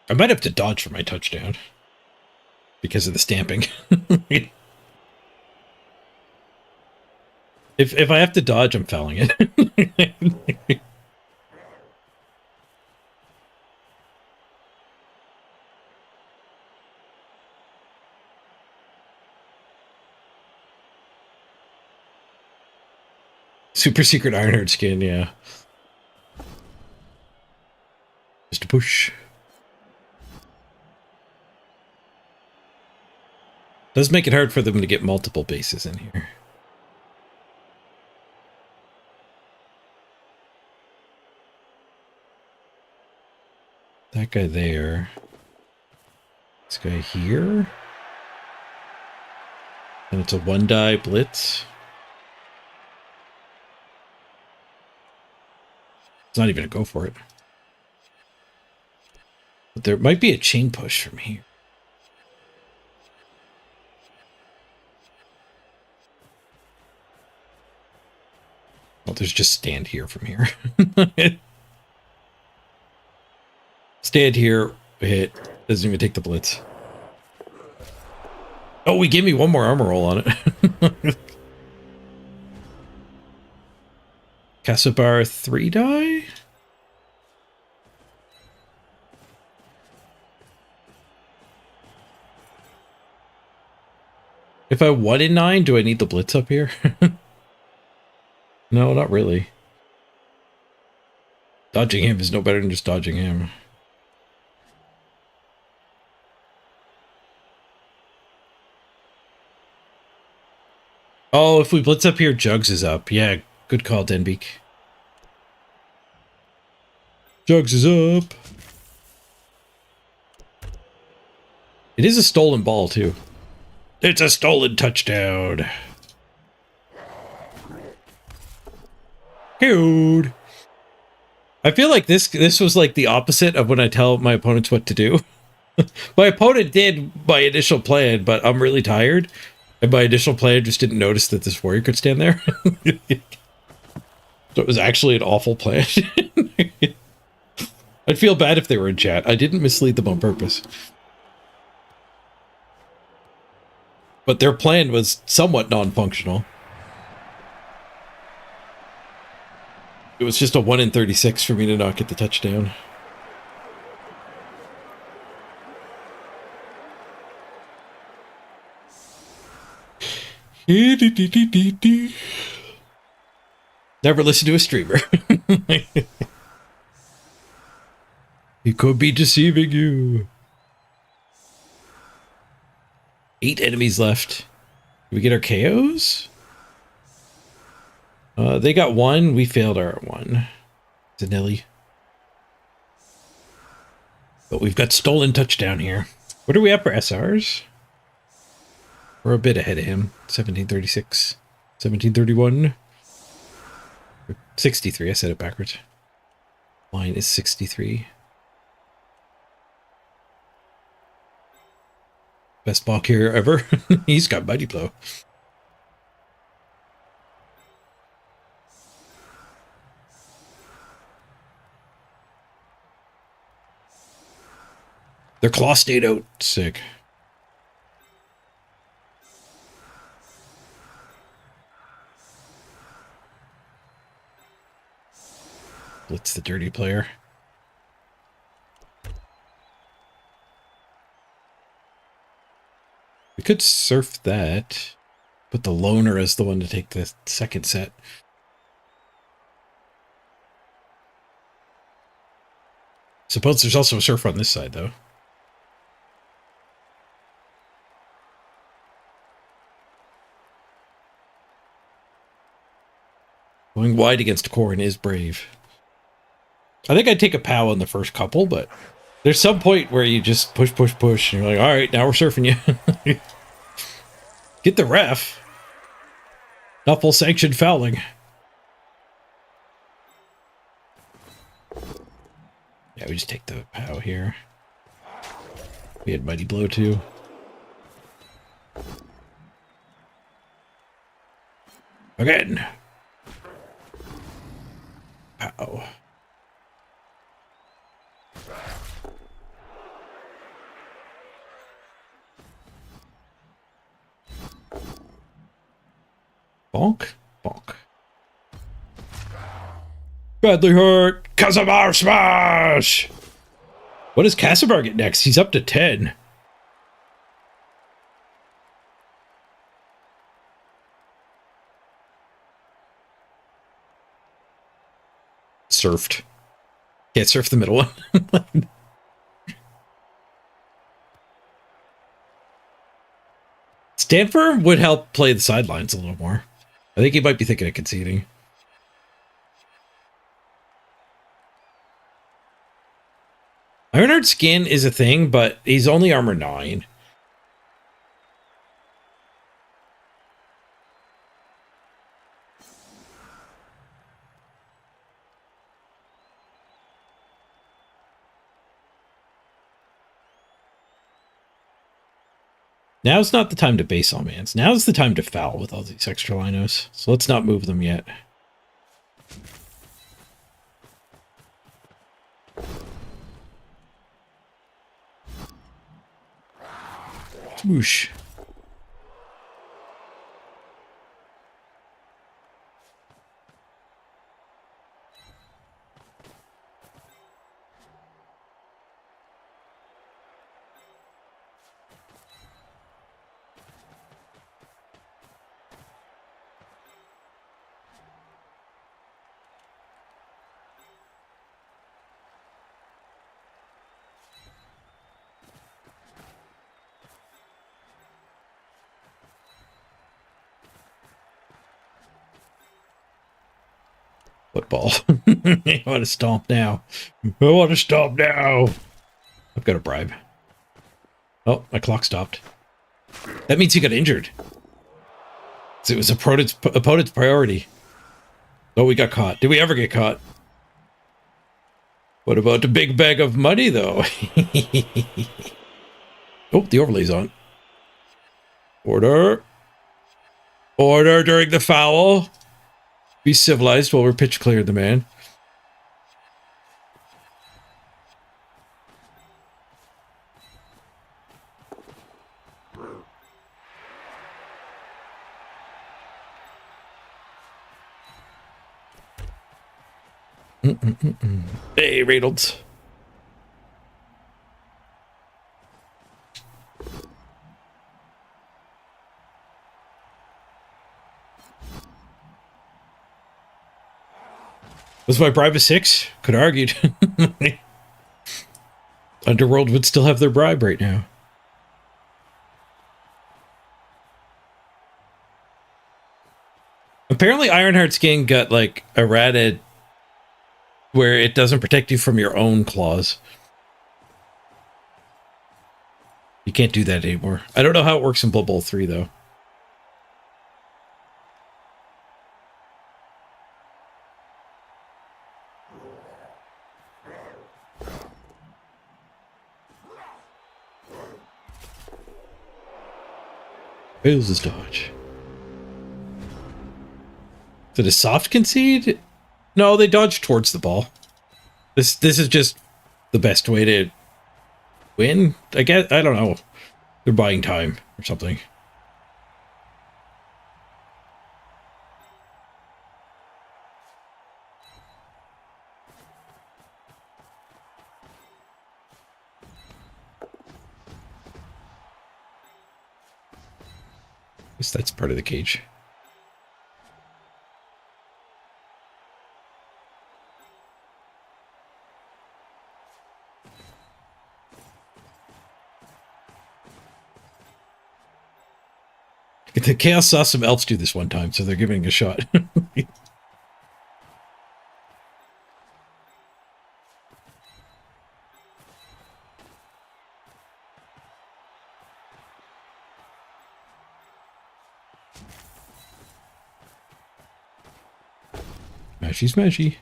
I might have to dodge for my touchdown because of the stamping. If I have to dodge, I'm fouling it. Super secret Ironheart skin, yeah. Just a push. Does make it hard for them to get multiple bases in here. That guy there. This guy here. And it's a 1-die blitz. It's not even a go for it. But there might be a chain push from here. I'll there's just stand here from here. Stand here, hit. Doesn't even take the blitz. Oh, he gave me one more armor roll on it. Castlebar 3 die? If I 1 in 9, do I need the blitz up here? No, not really. Dodging him is no better than just dodging him. Oh, if we blitz up here, Jugs is up. Yeah, good call, Denbeek. Jugs is up. It is a stolen ball, too. It's a stolen touchdown. Dude. I feel like this was like the opposite of when I tell my opponents what to do. My opponent did my initial plan, but I'm really tired. And my initial plan just didn't notice that this warrior could stand there. So it was actually an awful plan. I'd feel bad if they were in chat. I didn't mislead them on purpose. But their plan was somewhat non-functional. It was just a 1 in 36 for me to not get the touchdown. Never listen to a streamer. He could be deceiving you. 8 enemies left. Did we get our KOs? They got 1. We failed our 1. Zanelli. But we've got stolen touchdown here. What are we up for SRs? We're a bit ahead of him. 1736. 1731. 63. I said it backwards. Line is 63. Best ball carrier ever. He's got Mighty Blow. Their claw stayed out. Sick. Blitz the dirty player. We could surf that. Put the loner as the one to take the second set. Suppose there's also a surf on this side, though. Going wide against KHORNE is brave. I think I'd take a POW on the first couple, but there's some point where you just push, and you're like, all right, now we're surfing you. Get the ref. Not full sanctioned fouling. Yeah, we just take the POW here. We had Mighty Blow too. Again. POW. Bonk, bonk. Badly hurt. Casimir smash! What does Casimir get next? He's up to 10. Surfed. Can't surf the middle one. Stanford would help play the sidelines a little more. I think he might be thinking of conceding. Ironheart skin is a thing, but he's only armor 9. Now's not the time to base all mans. Now's the time to foul with all these extra linos. So let's not move them yet. Swoosh. Football. I want to stomp now. I want to stomp now. I've got a bribe. Oh, my clock stopped. That means he got injured. So it was opponent's priority. Oh, we got caught. Did we ever get caught? What about the big bag of money, though? Oh, the overlay's on. Order. Order during the foul. Be civilized while we're pitch clear the man. Hey, Reynolds. Was my bribe a 6? Could have argued. Underworld would still have their bribe right now. Apparently Ironheart's game got like errated where it doesn't protect you from your own claws. You can't do that anymore. I don't know how it works in Blood Bowl 3 though. Fails his dodge. Is it a soft concede? No, they dodge towards the ball. This is just the best way to win, I guess. I don't know. They're buying time or something. I guess that's part of the cage. The Chaos saw some elves do this one time, so they're giving it a shot. Smashy, smashy.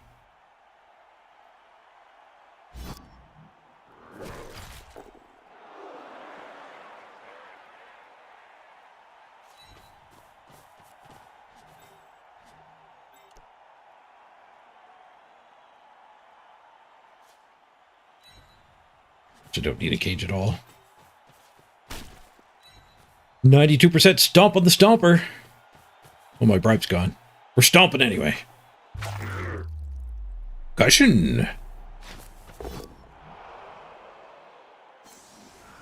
I don't need a cage at all. 92% stomp on the stomper. Oh, my bribe's gone. We're stomping anyway. Cushion.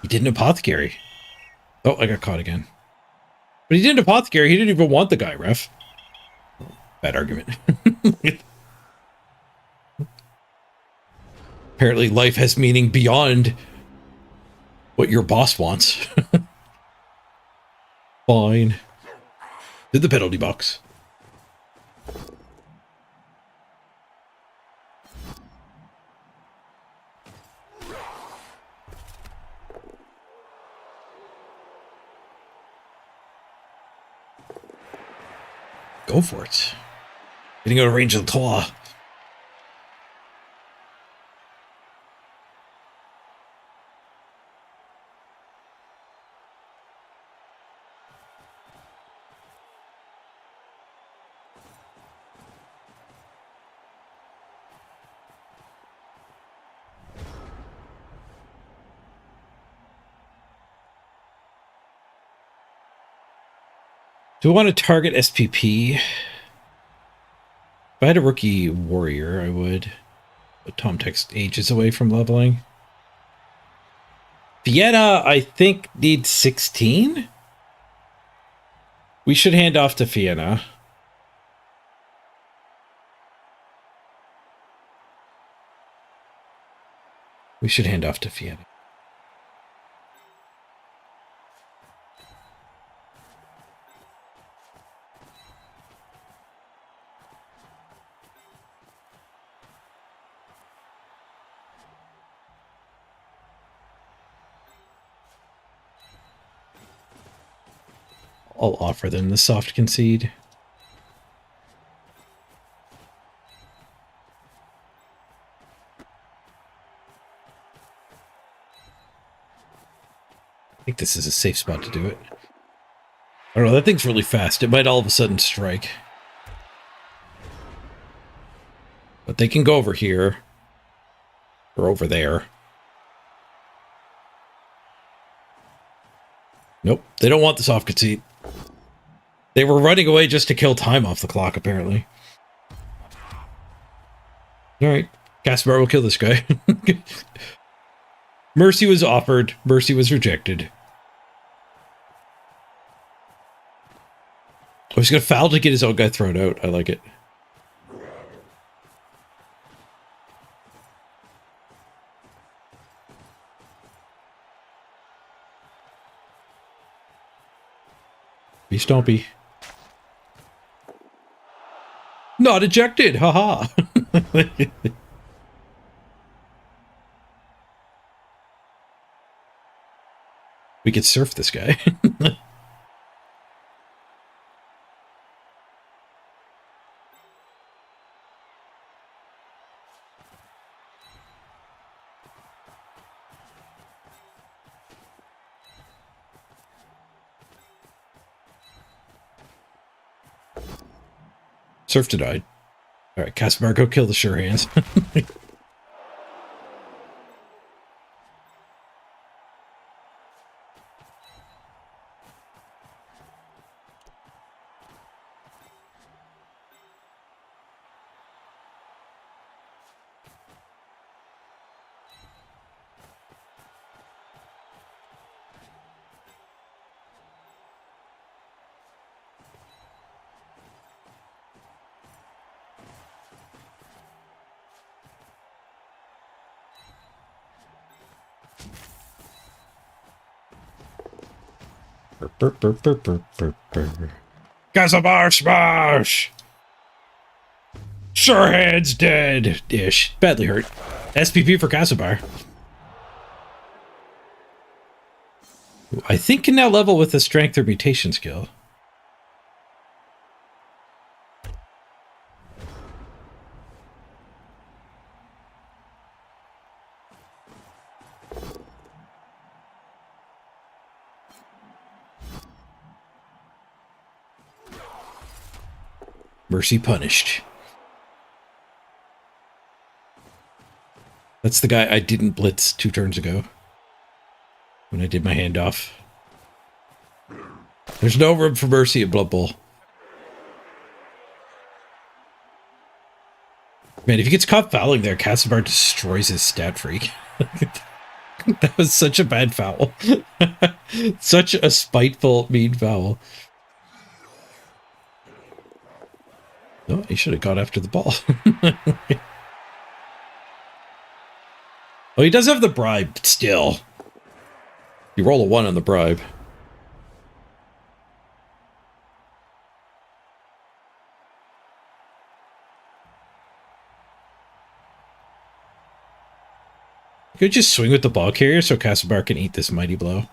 He did an apothecary. Oh, I got caught again. But he did an apothecary. He didn't even want the guy, ref. Bad argument. Apparently life has meaning beyond what your boss wants. Fine. Did the penalty box. Go for it. Getting out of range of the claw. Do we want to target SPP? If I had a rookie warrior, I would. But Tom Text ages away from leveling. Vienna, I think, needs 16. We should hand off to Vienna. We should hand off to Vienna. I'll offer them the soft concede. I think this is a safe spot to do it. I don't know, that thing's really fast. It might all of a sudden strike. But they can go over here. Or over there. Nope, they don't want the soft concede. They were running away just to kill time off the clock, apparently. Alright, Casimir will kill this guy. Mercy was offered. Mercy was rejected. Oh, he's going to foul to get his own guy thrown out. I like it. Be stompy. Not ejected. Haha. We could surf this guy. Surf denied. Alright, Casimir, go kill the sure hands. Casimir smash! Sure hands dead. Ish. Badly hurt. SPP for Casimir. I think can now level with the strength or mutation skill. Mercy punished. That's the guy I didn't blitz 2 turns ago. When I did my handoff. There's no room for mercy at Blood Bowl. Man, if he gets caught fouling there, Casimir destroys his stat freak. That was such a bad foul. Such a spiteful, mean foul. No, he should have got after the ball. Oh, he does have the bribe still. You roll a 1 on the bribe. You could just swing with the ball carrier so Casimir can eat this mighty blow.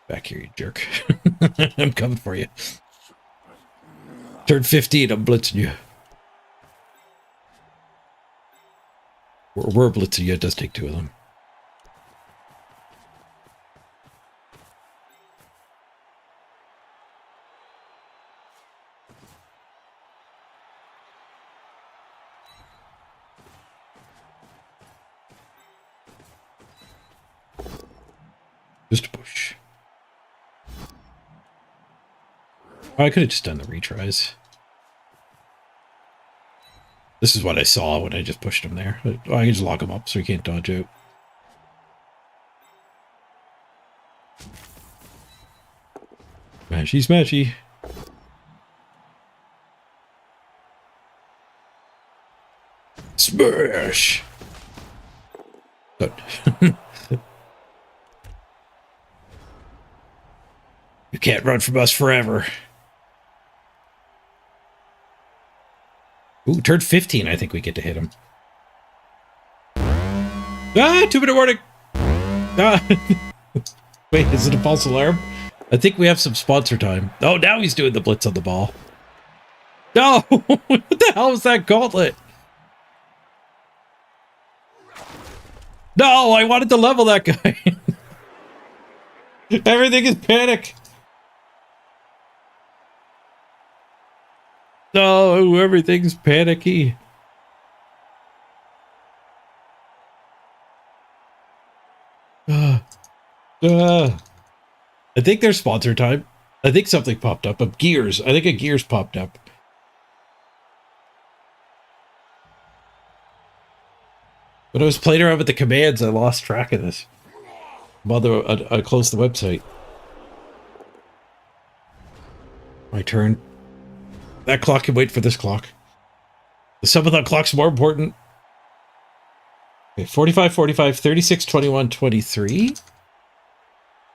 Back here, you jerk. I'm coming for you. Turn 15, I'm blitzing you. We're blitzing you, it does take 2 of them. Just a push. Oh, I could have just done the retries. This is what I saw when I just pushed him there. Oh, I can just lock him up so he can't dodge out. Smashy, smashy. Smash! Good. You can't run from us forever. Ooh, turn 15, I think we get to hit him. Ah, 2-minute warning! Ah. Wait, is it a false alarm? I think we have some sponsor time. Oh, now he's doing the blitz on the ball. No! What the hell was that gauntlet? No, I wanted to level that guy. Everything is panic. No, everything's panicky. I think there's sponsor time. I think something popped up. Of gears. I think a gears popped up. When I was playing around with the commands, I lost track of this. Mother, I closed the website. My turn. That clock can wait for this clock. The Subathon clock's more important. Okay, 45, 45, 36, 21, 23.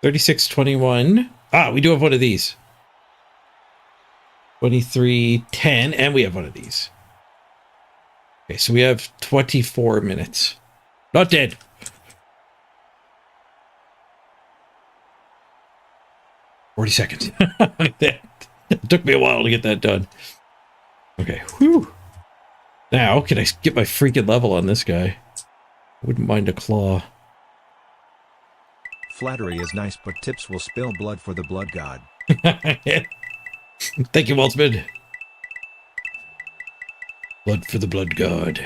36, 21. Ah, we do have one of these. 23, 10, and we have one of these. Okay, so we have 24 minutes. Not dead. $40. It took me a while to get that done. Okay, whew. Now, can I get my freaking level on this guy? I wouldn't mind a claw. Flattery is nice, but tips will spill blood for the blood god. Thank you, Waltzman. Blood for the blood god.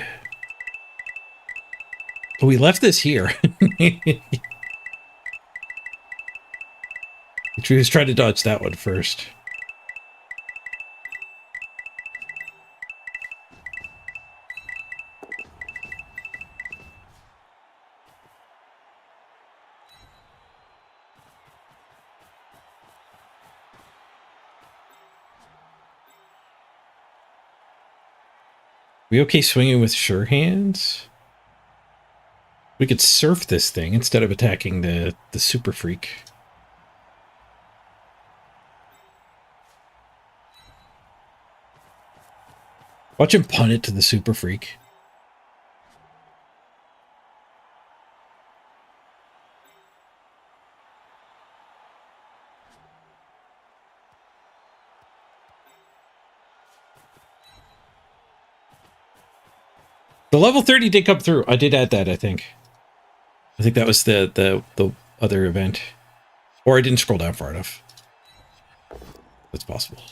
Oh, we left this here. Which we was trying to dodge that one first. We okay swinging with sure hands? We could surf this thing instead of attacking the super freak. Watch him punt it to the super freak. The level 30 did come through. I did add that, I think. I think that was the other event. Or I didn't scroll down far enough. That's possible.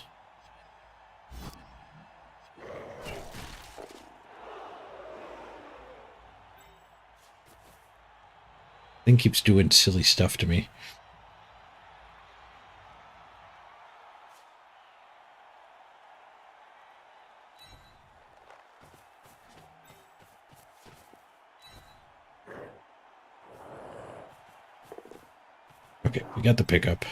Thing keeps doing silly stuff to me. Okay, we got the pickup.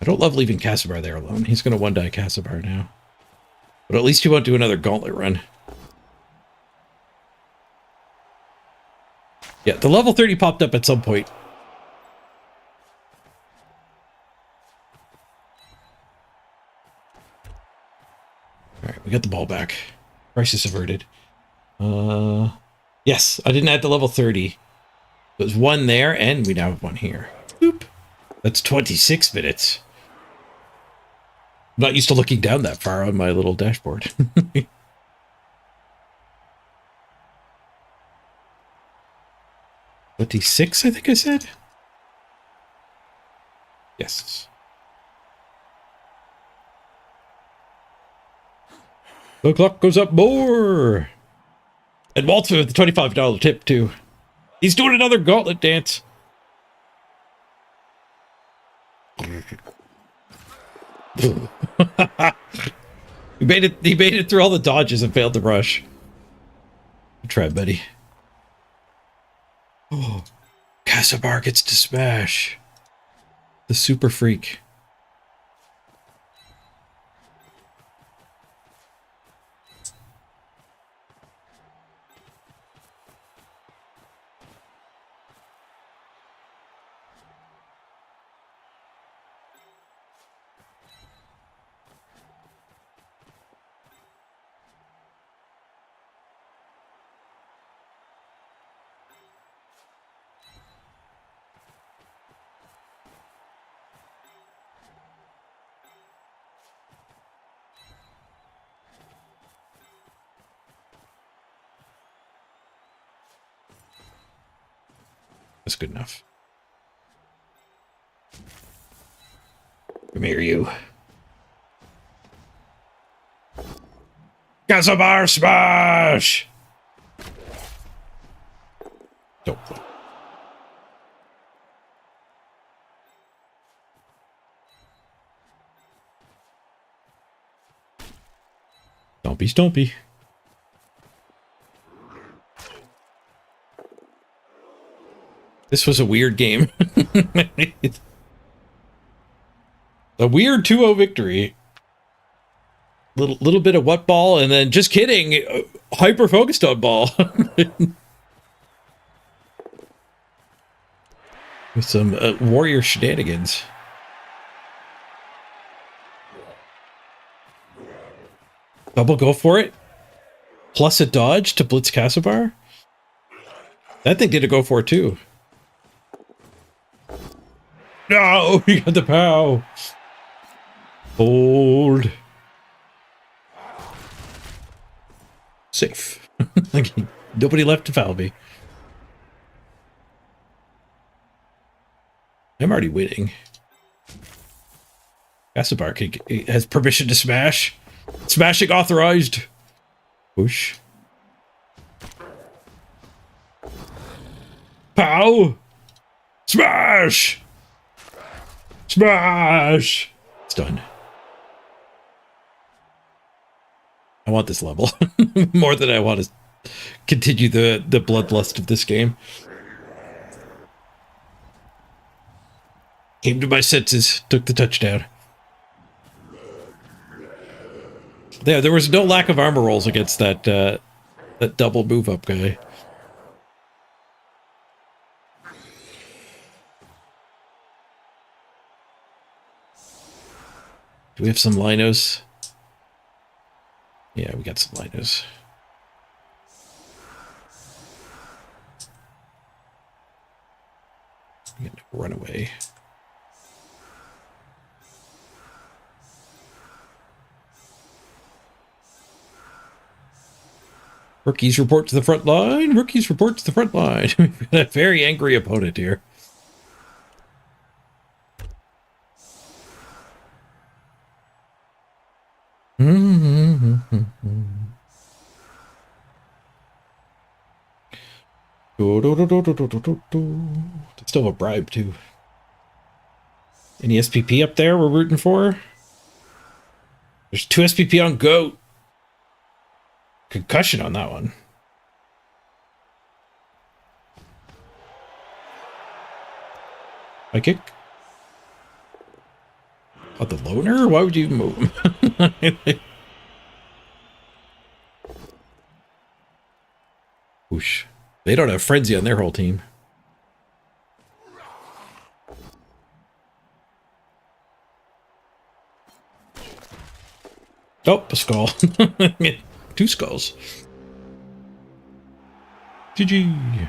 I don't love leaving Casibar there alone. He's going to one-die Casibar now. But at least he won't do another gauntlet run. Yeah, the level 30 popped up at some point. Alright, we got the ball back. Crisis averted. Yes, I didn't add the level 30. There's one there, and we now have one here. Boop. That's 26 minutes. I'm not used to looking down that far on my little dashboard. 26, I think I said. Yes. The clock goes up more. And Walter with the $25 tip, too. He's doing another gauntlet dance. He made it through all the dodges and failed the rush. Good try, buddy. Oh, Casabar gets to smash. The super freak. That's good enough. Come here, you. Casabar smash! Don't. Stompy, stompy. This was a weird game. A weird 2-0 victory. Little bit of what ball, and then just kidding, hyper focused on ball. With some warrior shenanigans. Double go for it. Plus a dodge to blitz Casabar. That thing did a go for it too. No, he got the pow. Hold. Safe. Nobody left to foul me. I'm already winning. Casabar has permission to smash. Smashing authorized. Whoosh. Pow. Smash. Smash. It's done. I want this level more than I want to continue the bloodlust of this game. Came to my senses, took the touchdown. There was no lack of armor rolls against that that double move up guy. Do we have some linos? Yeah, we got some linos. I'm gonna run away. Rookies report to the front line. Rookies report to the front line. We've got a very angry opponent here. Still have a bribe too. Any SPP up there we're rooting for? There's 2 SPP on GOAT. Concussion on that one. High kick. Oh, the loner? Why would you even move him? Whoosh. They don't have Frenzy on their whole team. Oh, a skull. 2 skulls. GG.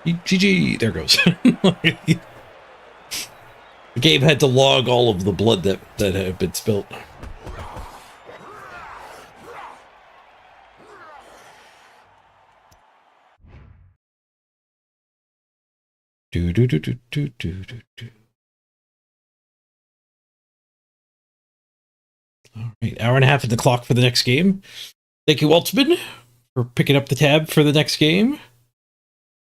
GG. There goes. The game had to log all of the blood that had been spilt. Do, do, do, do, do, do, do, do. All right, hour and a half in the clock for the next game. Thank you, Waltzman, for picking up the tab for the next game.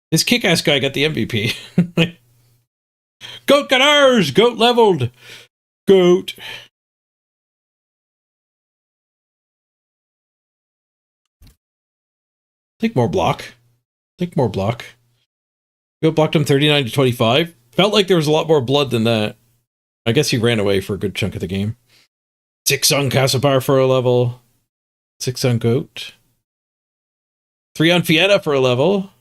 This kick-ass guy got the MVP. Goat got ours! Goat leveled! Goat. Take more block. Take more block. Goat blocked him 39 to 25. Felt like there was a lot more blood than that. I guess he ran away for a good chunk of the game. 6 on Cassipar for a level. 6 on Goat. 3 on Fietta for a level.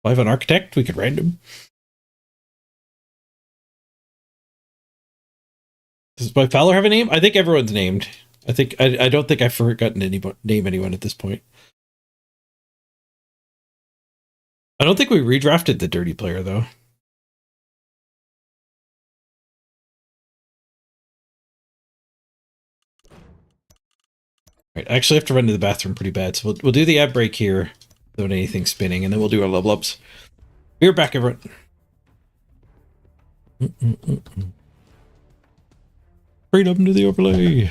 5 on Architect. We could random. Does my Fowler have a name? I think everyone's named. I don't think I've forgotten name anyone at this point. I don't think we redrafted the dirty player though. Right, I actually have to run to the bathroom pretty bad, so we'll do the ad break here without anything spinning, and then we'll do our level ups. We're back, everyone. Freedom to the overlay.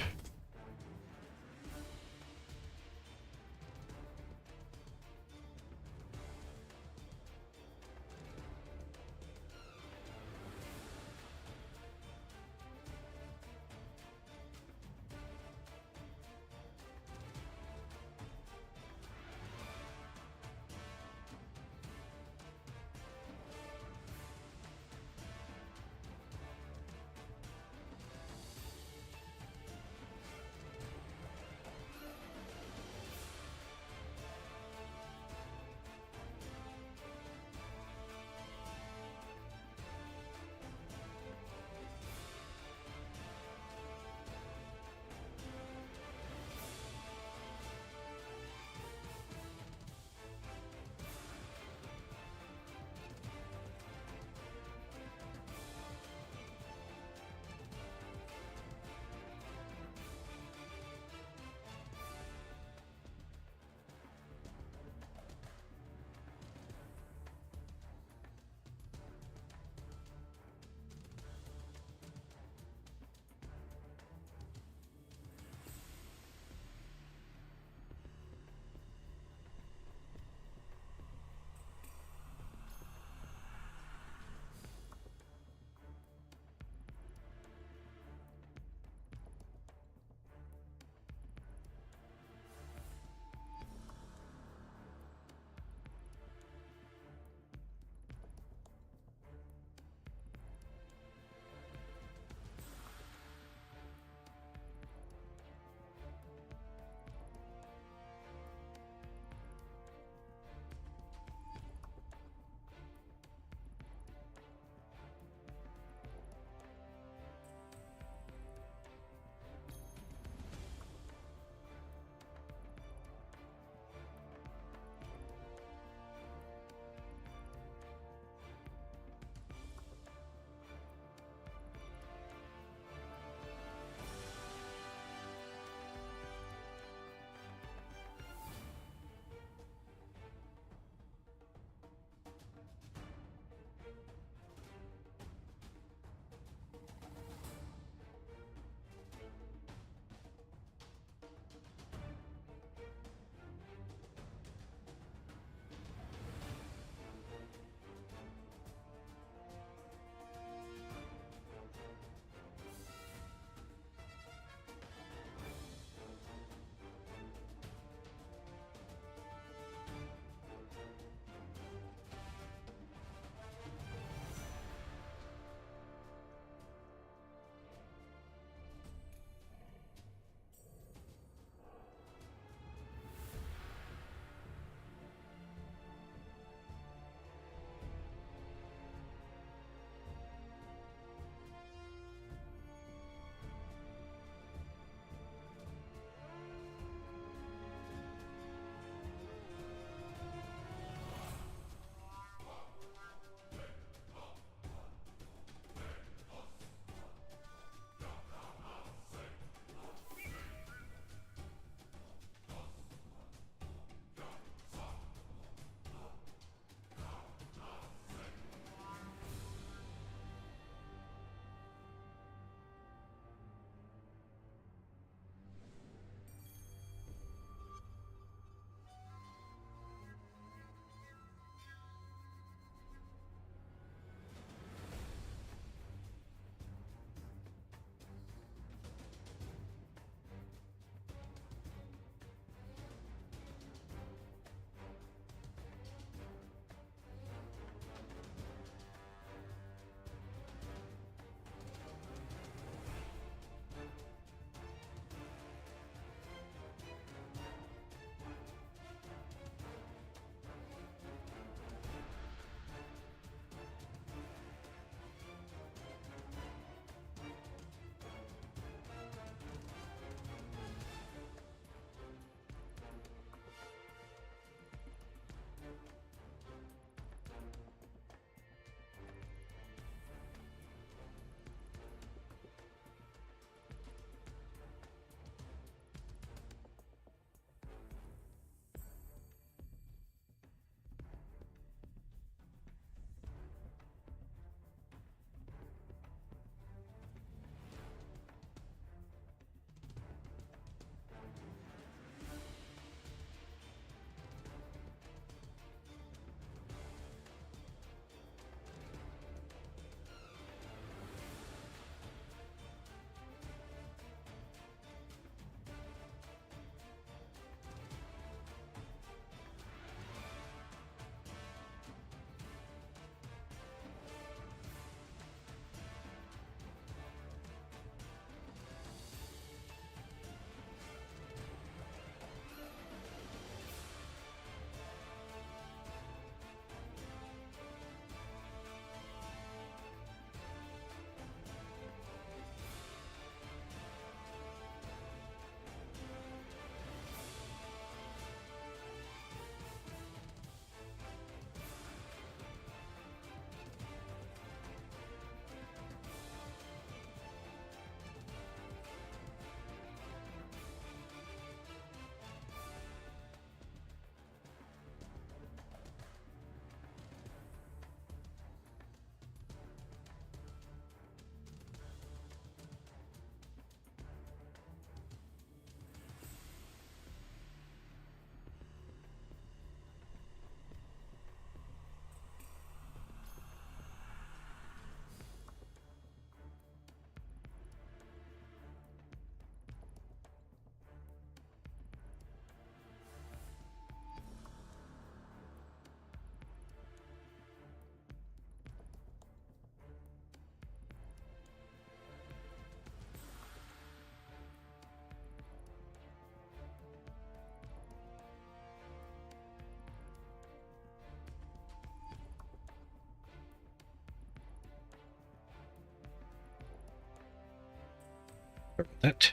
That.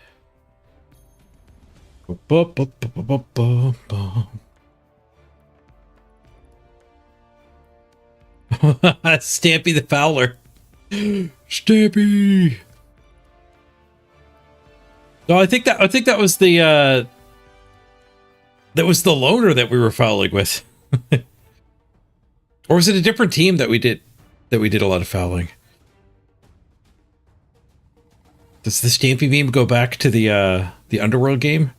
Stampy the Fowler. Stampy. No, I think that was the loner that we were fouling with. Or was it a different team that we did a lot of fouling? Does the Stampy meme go back to the Underworld game?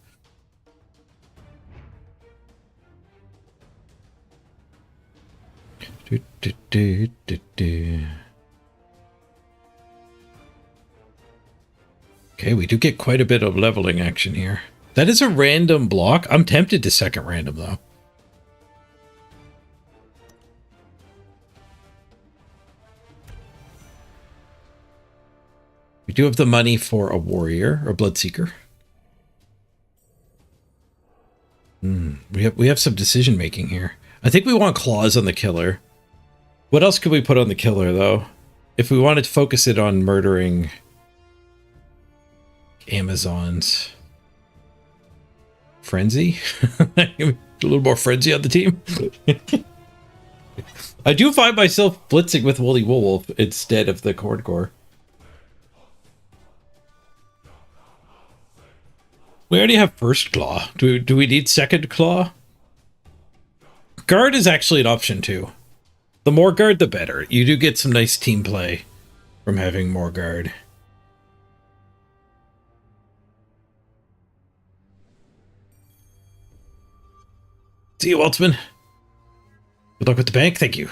Okay, we do get quite a bit of leveling action here. That is a random block. I'm tempted to second random, though. We do have the money for a warrior or bloodseeker. We have some decision making here. I think we want claws on the killer. What else could we put on the killer, though? If we wanted to focus it on murdering Amazons. Frenzy? A little more frenzy on the team. I do find myself blitzing with Woolly Wolf instead of the Khorne Core. We already have first claw. Do we need second claw? Guard is actually an option too. The more guard, the better. You do get some nice team play from having more guard. See you, Waltzman. Good luck with the bank. Thank you.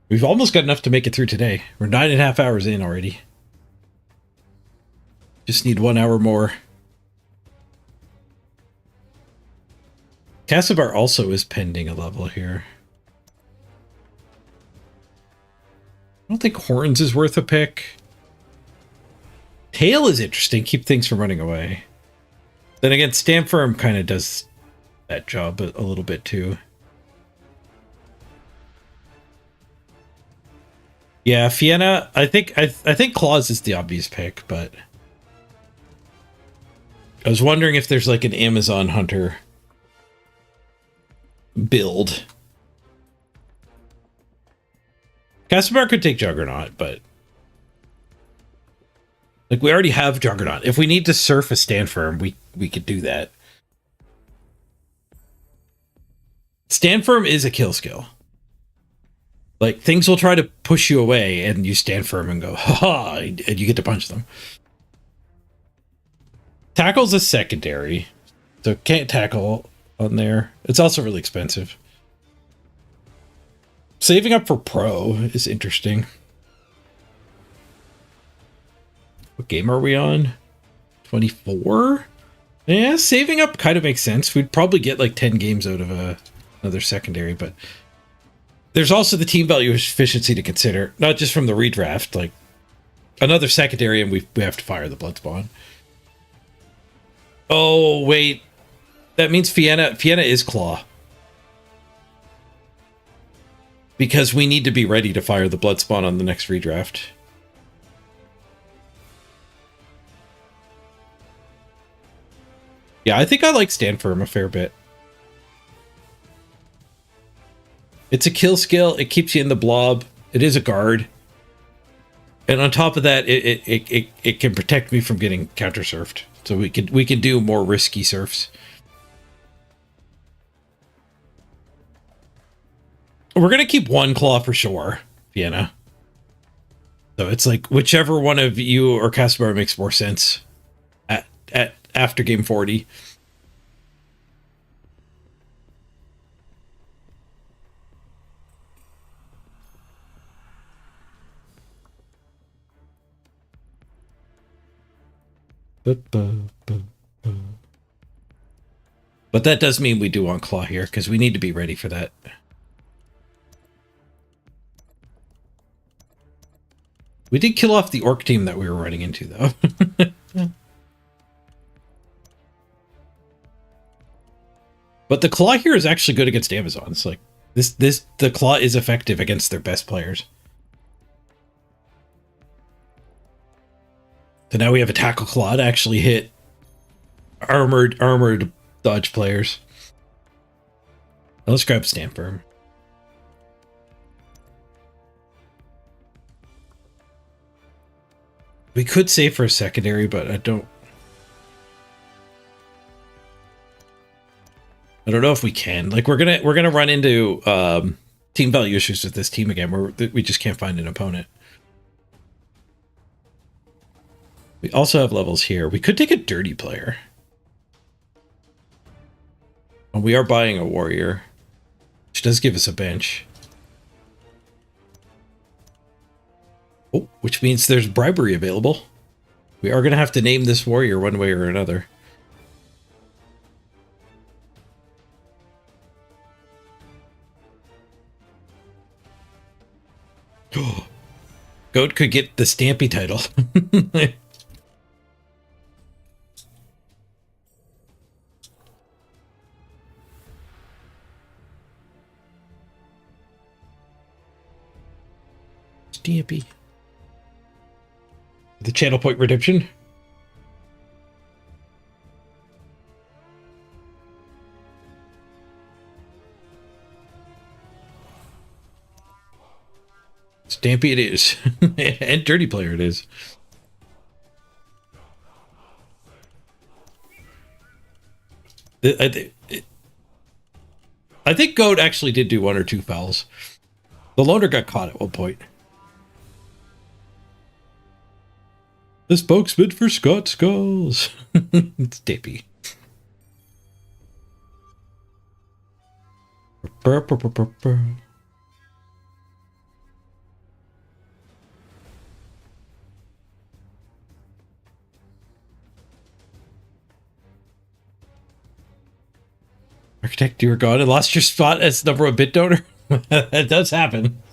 We've almost got enough to make it through today. We're 9.5 hours in already. Just need 1 hour more. Castlebar also is pending a level here. I don't think Horns is worth a pick. Tail is interesting. Keep things from running away. Then again, Stand Firm kind of does that job a little bit too. Yeah, Fienna. I think Claws is the obvious pick, but I was wondering if there's like an Amazon Hunter build. Castlebar could take Juggernaut, but like we already have Juggernaut. If we need to surf a Stand Firm, we could do that. Stand Firm is a kill skill. Like things will try to push you away and you stand firm and go, ha, and you get to punch them. Tackle's a secondary, so can't tackle on there. It's also really expensive. Saving up for pro is interesting. What game are we on? 24? Yeah, saving up kind of makes sense. We'd probably get like 10 games out of another secondary, but there's also the team value efficiency to consider, not just from the redraft, like another secondary and we have to fire the blood spawn. Oh, wait. That means Fienna is Claw. Because we need to be ready to fire the blood spawn on the next redraft. Yeah, I think I like Stand Firm a fair bit. It's a kill skill. It keeps you in the blob. It is a guard. And on top of that, it can protect me from getting counter surfed. So we can do more risky surfs. We're gonna keep one claw for sure, Vienna. So it's like whichever one of you or Caspar makes more sense at after game 40. But that does mean we do want Claw here, because we need to be ready for that. We did kill off the Orc team that we were running into, though. But the Claw here is actually good against Amazons. Like the Claw is effective against their best players. So now we have a tackle claw to actually hit armored dodge players. Now let's grab Stand Firm. We could save for a secondary, but I don't know if we can. Like we're gonna run into team value issues with this team again. We just can't find an opponent. We also have levels here. We could take a dirty player. And we are buying a warrior, which does give us a bench. Oh, which means there's bribery available. We are going to have to name this warrior one way or another. Goat could get the Stampy title. Stampy. The channel point redemption. Stampy it is. And dirty player it is. I think Goat actually did do 1 or 2 fouls. The loner got caught at one point. The spokesman for Scott Skulls. It's Dippy. Architect, you were gone and lost your spot as number 1 bit donor. That does happen.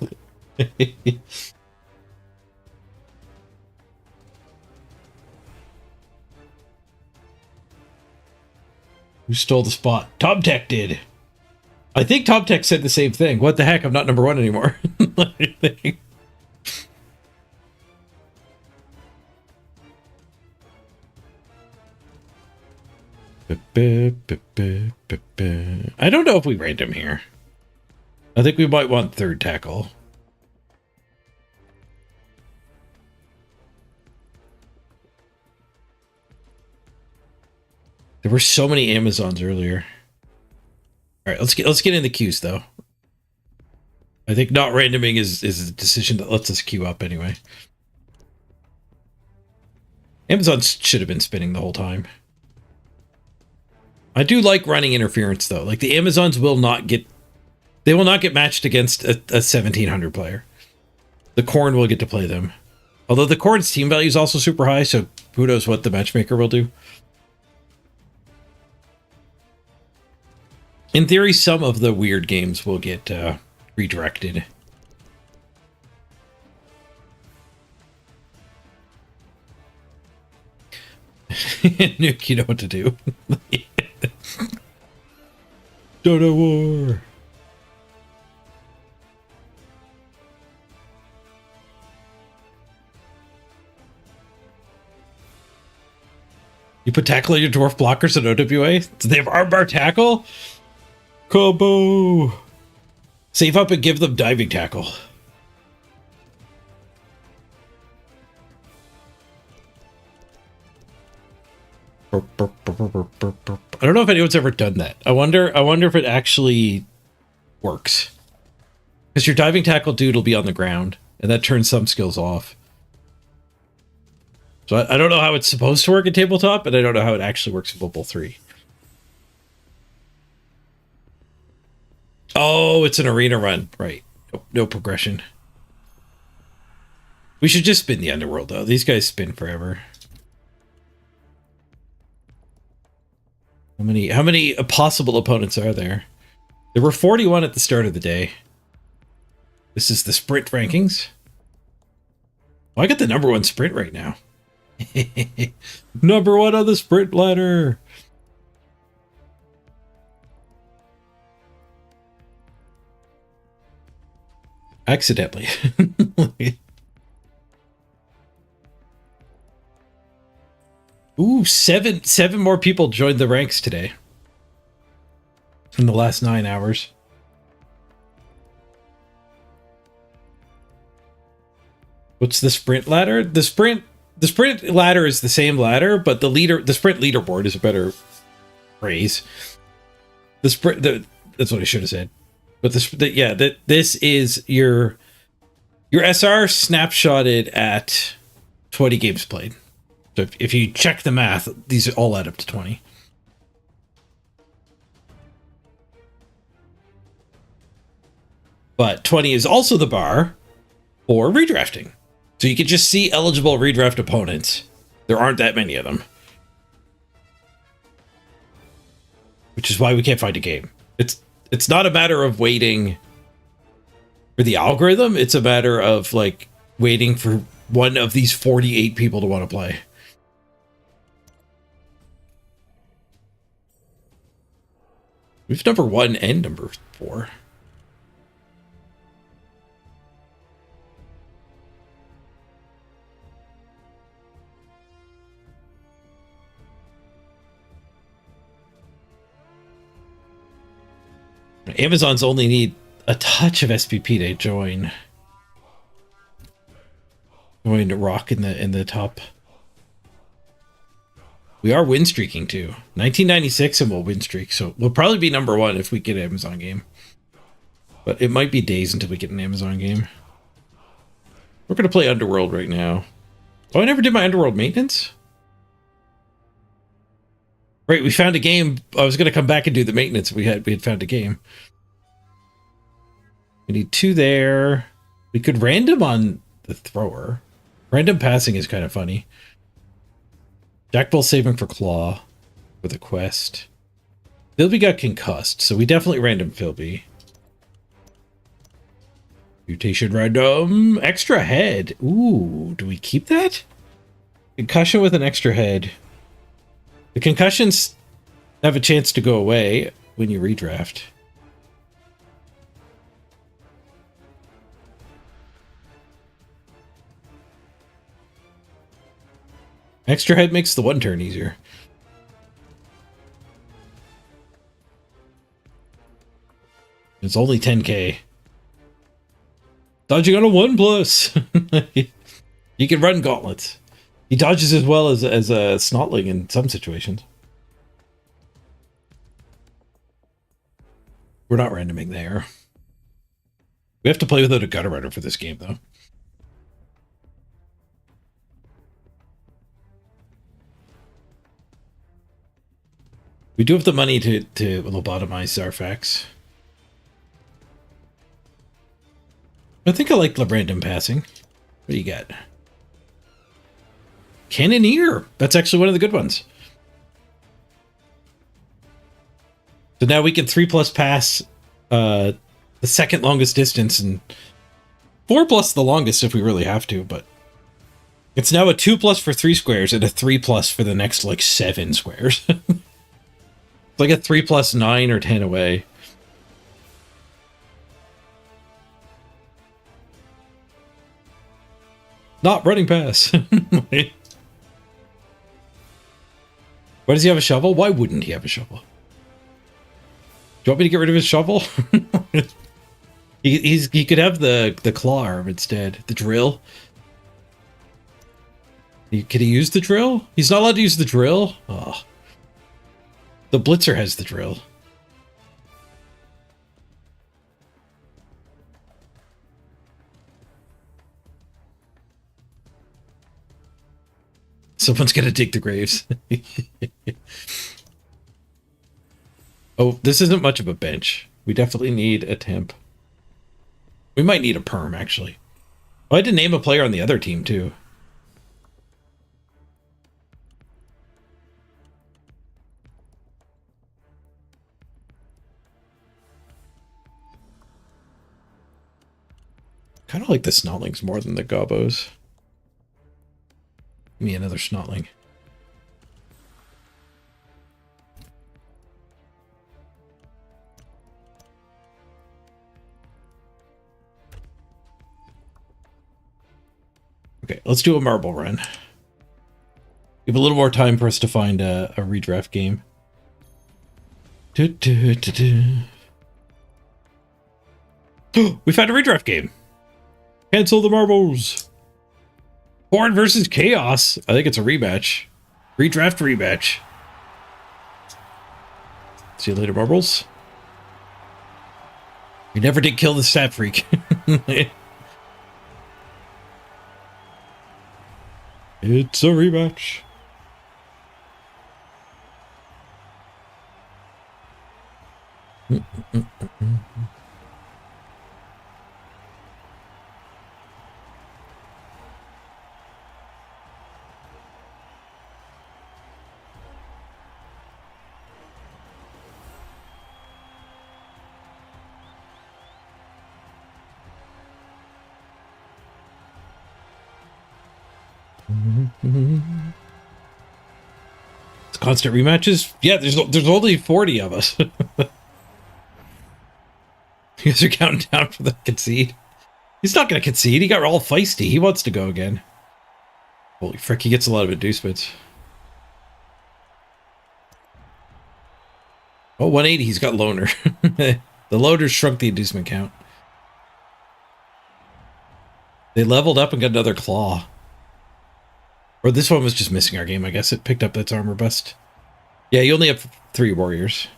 Who stole the spot? TomTech did. I think TomTech said the same thing. What the heck? I'm not number 1 anymore. I don't know if we rate him here. I think we might want 3rd tackle. There were so many Amazons earlier. All right, let's get in the queues though. I think not randoming is a decision that lets us queue up anyway. Amazons should have been spinning the whole time. I do like running interference though. Like the Amazons will not get matched against a 1700 player. The KHORNE will get to play them. Although the KHORNE's team value is also super high, so who knows what the matchmaker will do. In theory, some of the weird games will get redirected. Nuke, you know what to do. Dodo War. You put tackle on your dwarf blockers at OWA? Do they have armbar tackle? Combo. Save up and give them diving tackle. I don't know if anyone's ever done that. I wonder if it actually works. Because your diving tackle dude will be on the ground, and that turns some skills off. So I don't know how it's supposed to work in tabletop, and I don't know how it actually works in Mobile 3. Oh, it's an arena run. Right. No progression. We should just spin the Underworld, though. These guys spin forever. How many possible opponents are there? There were 41 at the start of the day. This is the sprint rankings. Well, I got the number 1 sprint right now. Number 1 on the sprint ladder. Accidentally. Ooh, seven more people joined the ranks today. In the last 9 hours. What's the sprint ladder? The sprint ladder is the same ladder, but the sprint leaderboard is a better phrase. That's what I should have said. But this is your SR snapshotted at 20 games played. So if you check the math, these all add up to 20. But 20 is also the bar for redrafting. So you can just see eligible redraft opponents. There aren't that many of them. Which is why we can't find a game. It's not a matter of waiting for the algorithm. It's a matter of like waiting for one of these 48 people to want to play. We have number 1 and number 4. Amazons only need a touch of SPP to join to rock in the top. We are win streaking too. 1996 and we'll win streak, so we'll probably be number 1 if we get an Amazon game. But it might be days until we get an Amazon game. We're gonna play Underworld right now. Oh, I never did my Underworld maintenance? Right, we found a game. I was gonna come back and do the maintenance. We had found a game. We need 2 there. We could random on the thrower. Random passing is kind of funny. Jack Bull saving for Claw for the quest. Philby got concussed, so we definitely random Philby. Mutation random. Extra head. Ooh, do we keep that? Concussion with an extra head. The concussions have a chance to go away when you redraft. Extra head makes the 1 turn easier. It's only 10k. Dodging on a 1+. You can run gauntlets. He dodges as well as a Snotling in some situations. We're not randoming there. We have to play without a gutter runner for this game, though. We do have the money to lobotomize Zarfax. I think I like the random passing. What do you got? Cannoneer. That's actually one of the good ones. So now we can 3+ pass the second longest distance and 4+ the longest if we really have to, but it's now a 2+ for 3 squares and a 3+ for the next like 7 squares. It's like a 3+ 9 or 10 away. Not running pass. Why does he have a shovel? Why wouldn't he have a shovel? Do you want me to get rid of his shovel? He could have the claw arm instead. The drill. Can he use the drill? He's not allowed to use the drill? Oh. The Blitzer has the drill. Someone's gonna dig the graves. Oh, this isn't much of a bench. We definitely need a temp. We might need a perm, actually. Oh, I had to name a player on the other team, too. Kind of like the Snotlings more than the Gobbos. Give me another Snotling. Okay, let's do a marble run. Give a little more time for us to find a redraft game. We found a redraft game. Cancel the marbles. KHORNE versus Chaos. I think it's a rematch. Redraft rematch. See you later, marbles. You never did kill the stat freak. It's a rematch. It's constant rematches. Yeah, there's only 40 of us. You guys are counting down for the concede. He's not going to concede. He got all feisty. He wants to go again. Holy frick, he gets a lot of inducements. Oh, 180. He's got loner. The loader shrunk the inducement count. They leveled up and got another claw. Or this one was just missing our game, I guess. It picked up its armor bust. Yeah, you only have 3 warriors.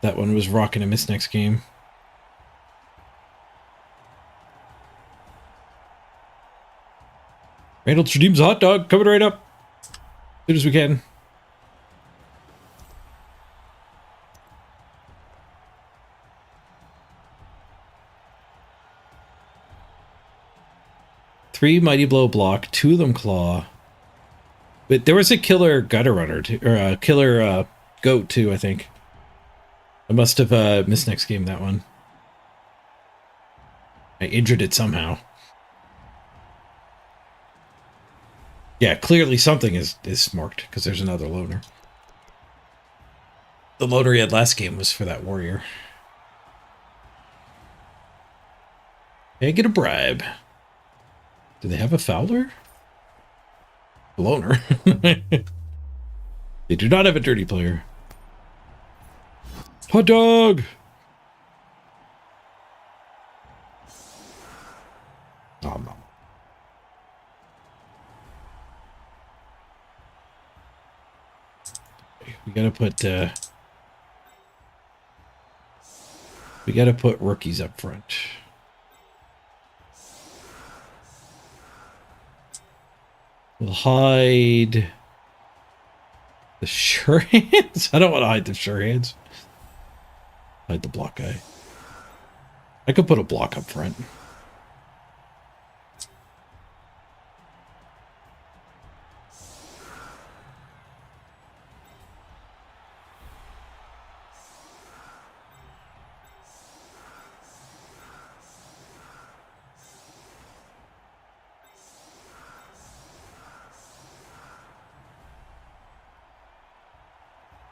That one was rocking a miss next game. Reynolds redeems a hot dog. Coming right up. As soon as we can. Three Mighty Blow block, 2 of them claw. But there was a killer gutter runner, too, or a killer goat too, I think. I must have missed next game, that one. I injured it somehow. Yeah, clearly something is marked, because there's another loner. The loner he had last game was for that warrior. Hey, get a bribe. Do they have a Fowler? A loner. They do not have a dirty player. Hot dog! Oh, no. We gotta put rookies up front. We'll hide the sure hands. I don't want to hide the sure hands. Hide the block guy. I could put a block up front.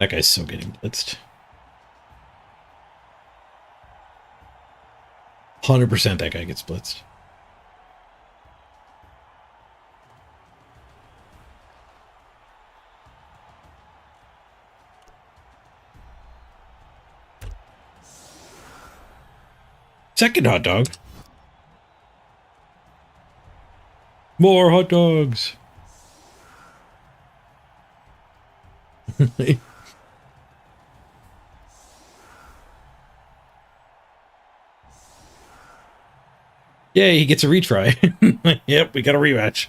That guy's so getting blitzed. 100% that guy gets blitzed. Second hot dog. More hot dogs. Yay, he gets a retry. Yep, we got a rematch.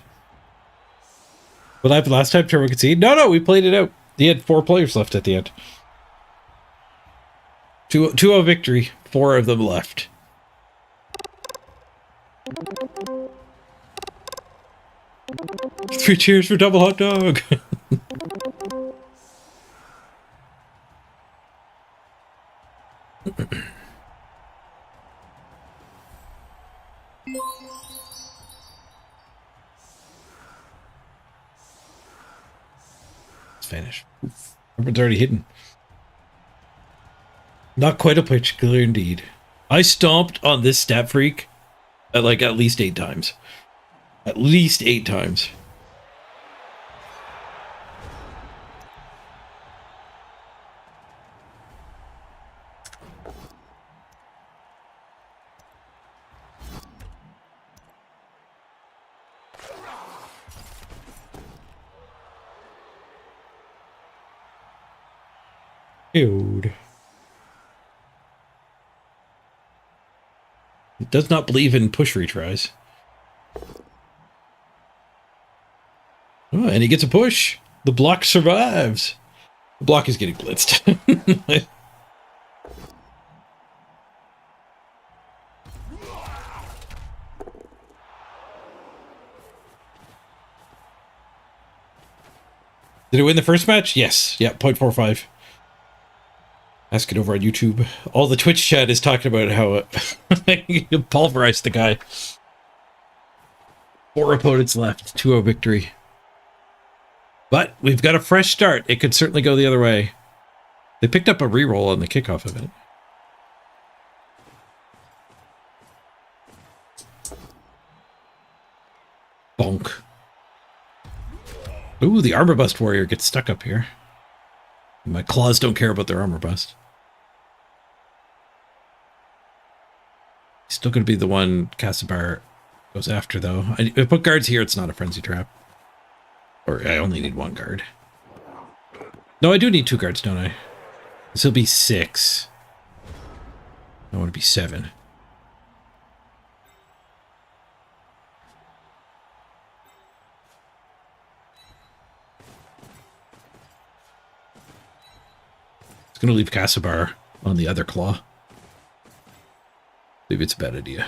What happened last time? Turbo concede? No, we played it out. He had 4 players left at the end. 2-0 victory. 4 of them left. Three cheers for double hot dog. It's vanished. Everyone's already hidden. Not quite a particular indeed. I stomped on this stat freak at least 8 times. At least 8 times. Dude. It does not believe in push retries. Oh, and he gets a push. The block survives. The block is getting blitzed. Did it win the first match? Yes. Yeah, 0.45. Ask it over on YouTube. All the Twitch chat is talking about how you pulverized the guy. 4 opponents left. 2-0 victory. But we've got a fresh start. It could certainly go the other way. They picked up a reroll on the kickoff event. Bonk. Ooh, the armor bust warrior gets stuck up here. My claws don't care about their armor bust. Still going to be the one Casabar goes after, though. If I put guards here, it's not a frenzy trap. Or I only need 1 guard. No, I do need 2 guards, don't I? This will be 6. I want to be 7. It's going to leave Casabar on the other claw. Maybe it's a bad idea.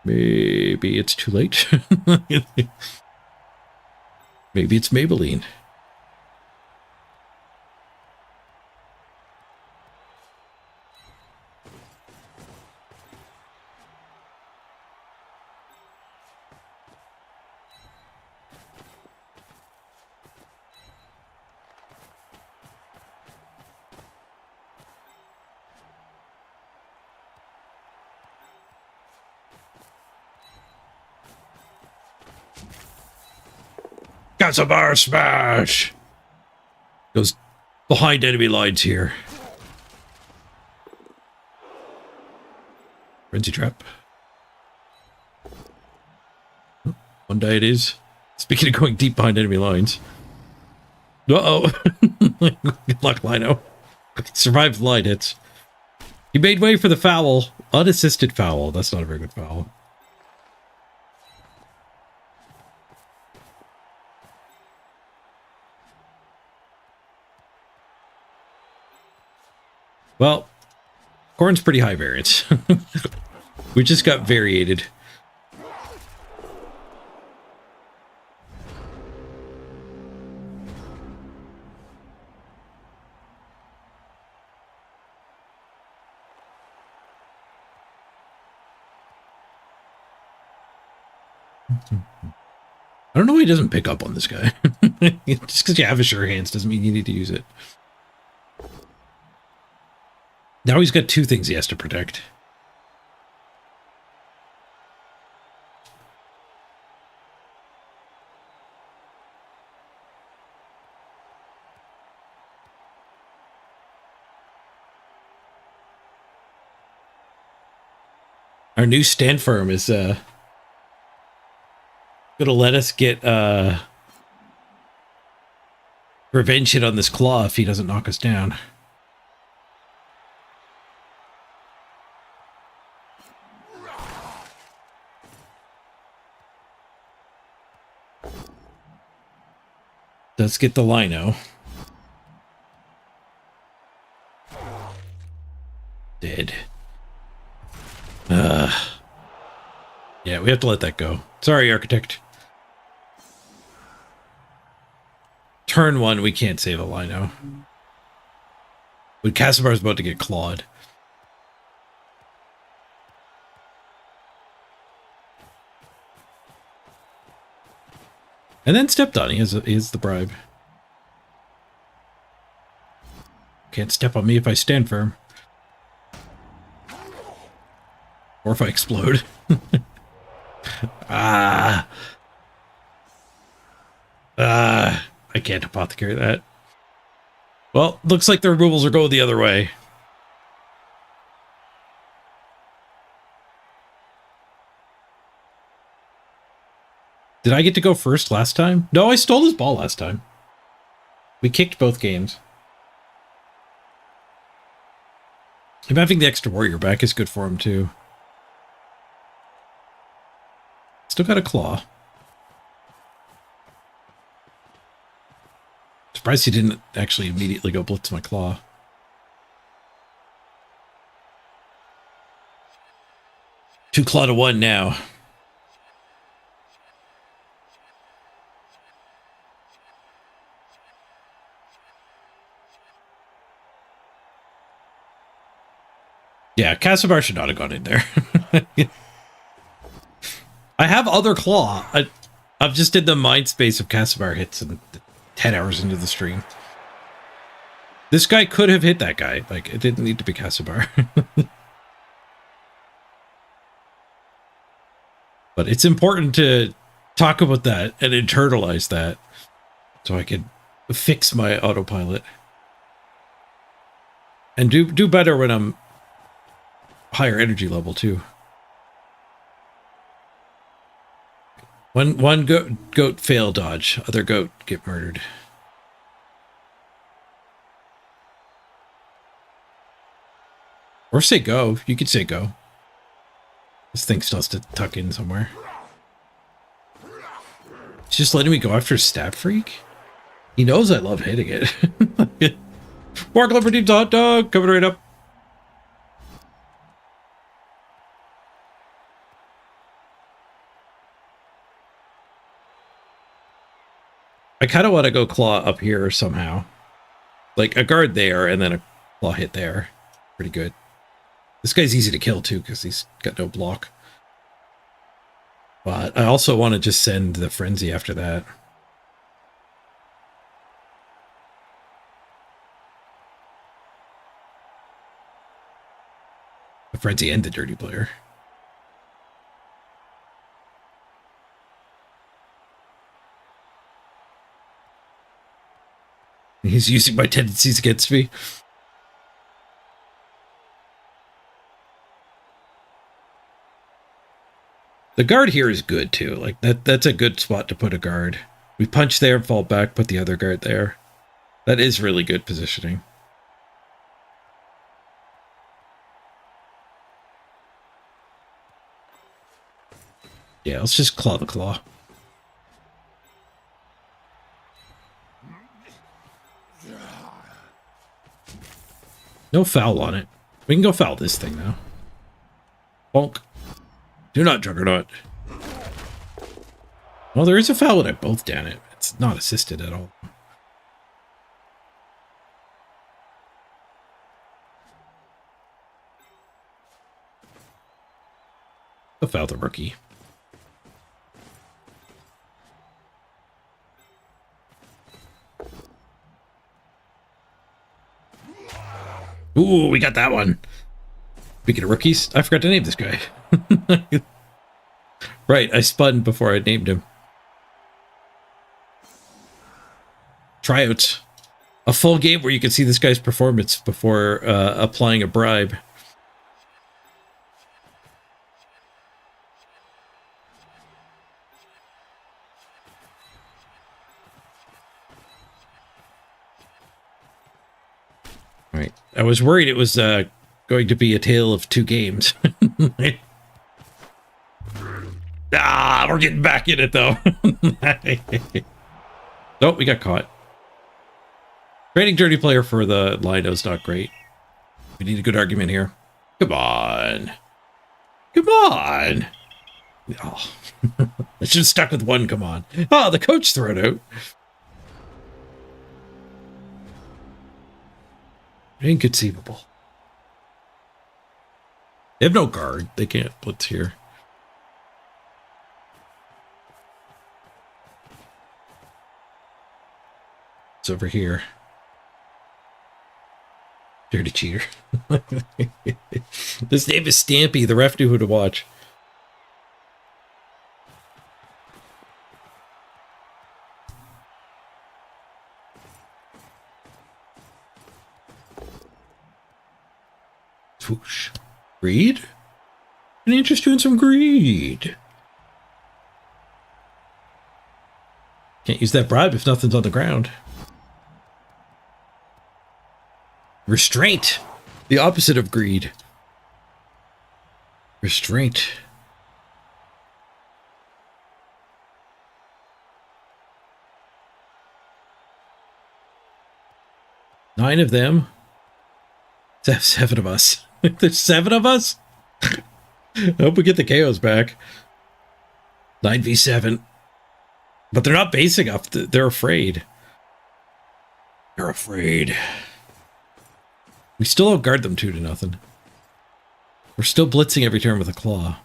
Maybe it's too late. Maybe it's Maybelline. Casabar smash! Goes behind enemy lines here. Frenzy trap. One die it is. Speaking of going deep behind enemy lines. Uh-oh. Good luck, Lino. Survived line hits. He made way for the foul. Unassisted foul. That's not a very good foul. Well, KHORNE's pretty high variance. We just got variated. I don't know why he doesn't pick up on this guy. Just because you have a sure hands doesn't mean you need to use it. Now he's got 2 things he has to protect. Our new stand firm is gonna let us get revenge hit on this claw if he doesn't knock us down. Let's get the Lino. Dead. Yeah, we have to let that go. Sorry, Architect. Turn 1, we can't save a Lino. But Casabar's about to get clawed. And then stepped on. He has the bribe. Can't step on me if I stand firm. Or if I explode. I can't apothecary that. Well, looks like the removals are going the other way. Did I get to go first last time? No, I stole his ball last time. We kicked both games. I'm having the extra warrior back is good for him, too. Still got a claw. Surprised he didn't actually immediately go blitz my claw. Two claw to one now. Yeah, Casibar should not have gone in there. I have other claw. I've just did the mind space of Casibar hits and 10 hours into the stream. This guy could have hit that guy. Like, it didn't need to be Casibar. But it's important to talk about that and internalize that so I can fix my autopilot. And do better when I'm higher energy level too. One goat fail dodge, other goat get murdered. Or say go. You could say go. This thing still has to tuck in somewhere. He's just letting me go after Stab Freak? He knows I love hitting it. Mark Liberty's hot dog coming right up. I kind of want to go claw up here somehow. Like a guard there and then a claw hit there. Pretty good. This guy's easy to kill too because he's got no block. But I also want to just send the frenzy after that. The frenzy and the dirty player. He's using my tendencies against me. The guard here is good too. Like that's a good spot to put a guard. We punch there, fall back, put the other guard there. That is really good positioning. Yeah, let's just claw the claw. No foul on it. We can go foul this thing now. Bonk. Do not Juggernaut. Well, there is a foul when I both down it. It's not assisted at all. Go foul the rookie. Ooh, we got that one. Speaking of rookies, I forgot to name this guy. Right, I spun before I named him. Tryouts. A full game where you can see this guy's performance before applying a bribe. Right. I was worried it was going to be a tale of two games. We're getting back in it though. Nope, we got caught. Trading dirty player for the Lino's not great. We need a good argument here. Come on. Come on. Oh. I should have stuck with one, come on. Oh, the coach threw it out. Inconceivable. They have no guard. They can't blitz here. It's over here. Dirty cheater. This name is Stampy. The ref knew who to watch. Whoosh. Greed? An interest in some greed. Can't use that bribe if nothing's on the ground. Restraint. The opposite of greed. Restraint. Nine of them. Seven of us. There's 7 of us? I hope we get the KOs back. 9v7. But they're not basing up. They're afraid. They're afraid. We still outguard them 2-0. We're still blitzing every turn with a claw.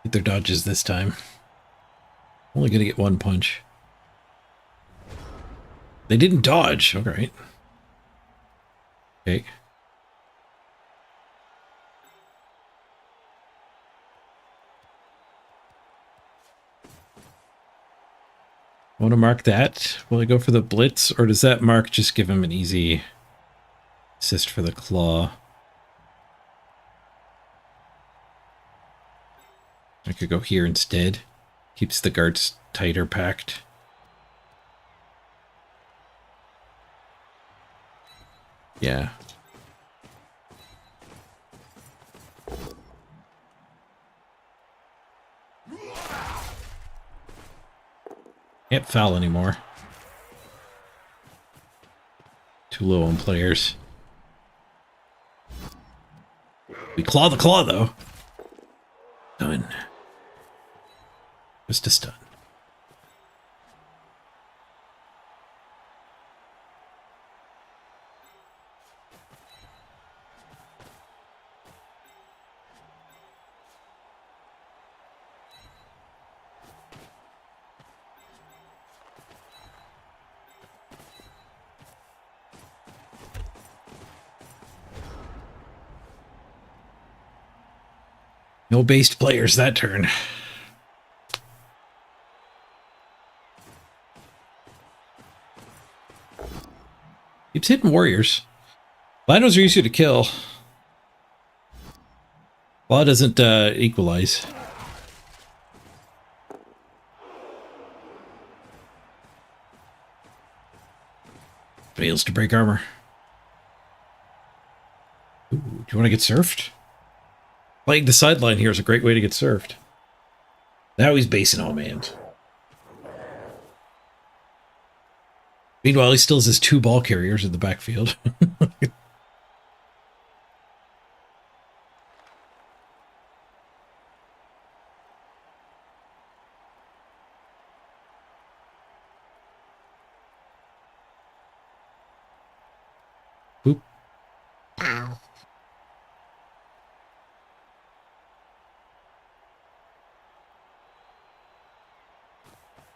Get their dodges this time. Only gonna get 1 punch. They didn't dodge. All right. Okay. Want to mark that? Will I go for the blitz, or does that mark just give him an easy assist for the claw? I could go here instead. Keeps the guards tighter packed. Yeah. Can't foul anymore. Too low on players. We claw the claw, though. Done. Just a stun. No based players that turn. Keeps hitting warriors. Linos are easier to kill. Law doesn't equalize. Fails to break armor. Ooh, do you want to get surfed? Playing the sideline here is a great way to get surfed. Now he's basing all mans. Meanwhile, he still has his 2 ball carriers in the backfield. Boop. Ow.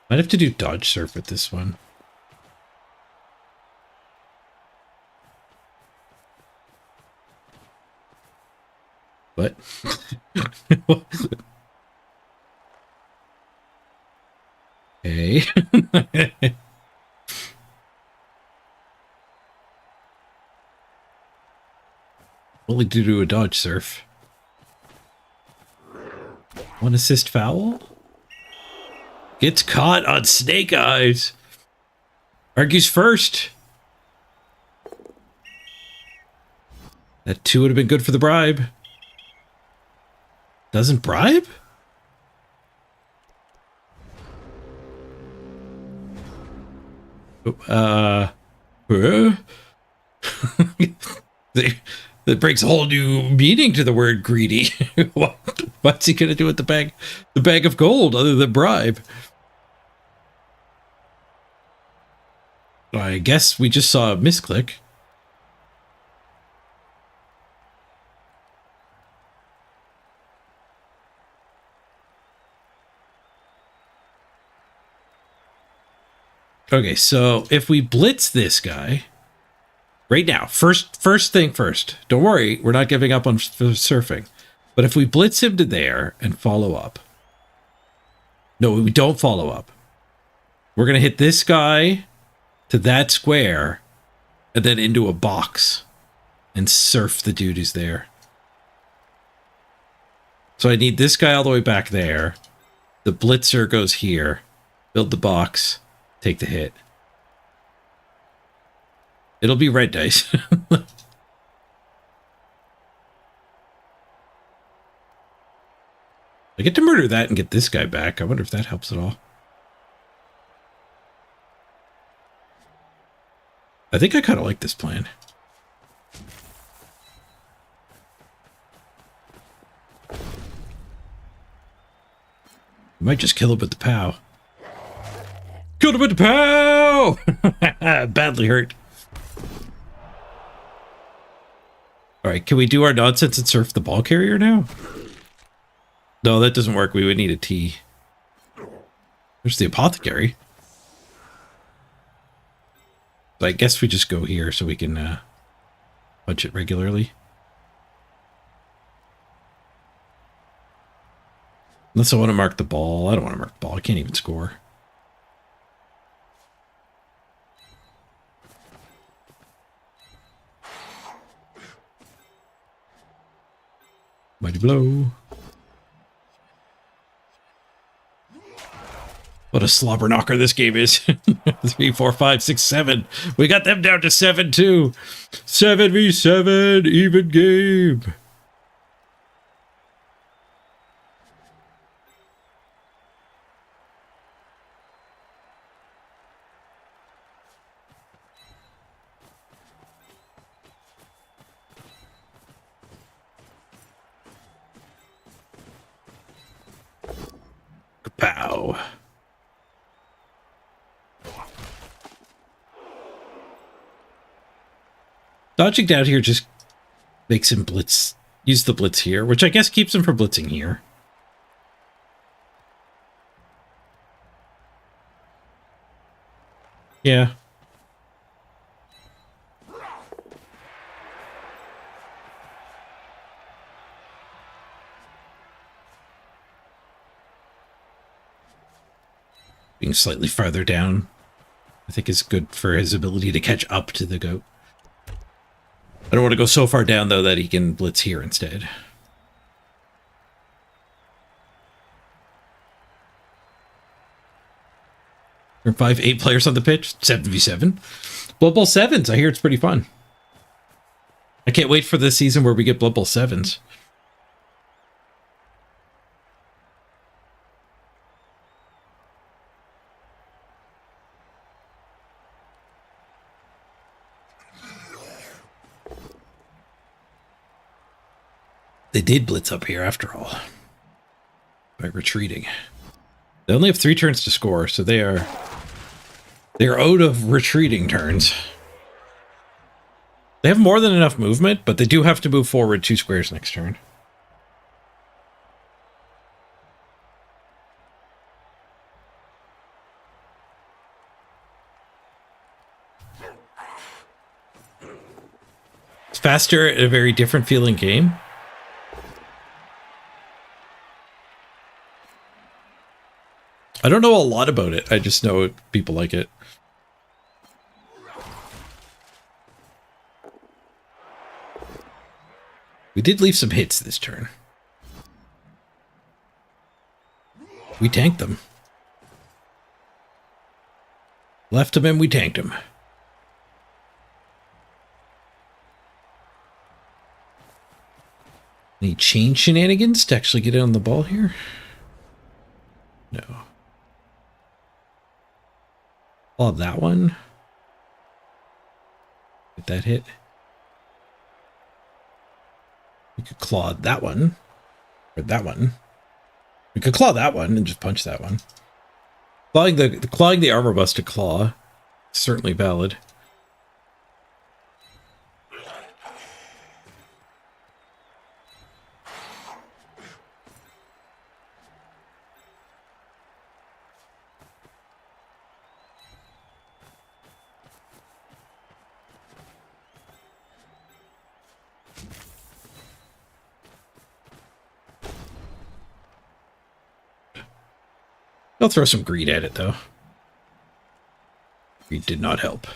Might have to do dodge surf with this one. What? Okay. Only to do a dodge surf. 1 assist foul? Gets caught on snake eyes. Argues first. That 2 would have been good for the bribe. Doesn't bribe? That brings a whole new meaning to the word greedy. What's he gonna do with the bag of gold other than bribe? I guess we just saw a misclick. Okay, so if we blitz this guy right now, first thing first, don't worry, we're not giving up on surfing. But if we blitz him to there and follow up. No, we don't follow up. We're going to hit this guy to that square and then into a box and surf the dude who's there. So I need this guy all the way back there. The blitzer goes here. Build the box. Take the hit. It'll be red dice. I get to murder that and get this guy back. I wonder if that helps at all. I think I kind of like this plan. Might just kill him with the POW. Killed him with the POW! Badly hurt. Alright, can we do our nonsense and surf the ball carrier now? No, that doesn't work. We would need a T. There's the apothecary. So I guess we just go here so we can punch it regularly. Unless I want to mark the ball. I don't want to mark the ball. I can't even score. Mighty blow. What a slobber knocker this game is. 3, 4, 5, 6, 7. We got them down to 7 too. 7v7, even game. Kapow. Dodging down here just makes him blitz, use the blitz here, which I guess keeps him from blitzing here. Yeah. Being slightly farther down, I think is good for his ability to catch up to the goat. I don't want to go so far down, though, that he can blitz here instead. There are 5, 8 players on the pitch. 7v7. Blood Bowl 7s. I hear it's pretty fun. I can't wait for the season where we get Blood Bowl 7s. They did blitz up here after all. By retreating. They only have 3 turns to score, so they are out of retreating turns. They have more than enough movement, but they do have to move forward 2 squares next turn. It's faster at a very different feeling game. I don't know a lot about it. I just know people like it. We did leave some hits this turn. We tanked them. Left them and we tanked them. Any chain shenanigans to actually get it on the ball here? No. Oh, that one. Get that hit. We could claw that one. Or that one. We could claw that one and just punch that one. Clawing the armor bust to claw. Certainly valid. I'll throw some greed at it, though. Greed did not help.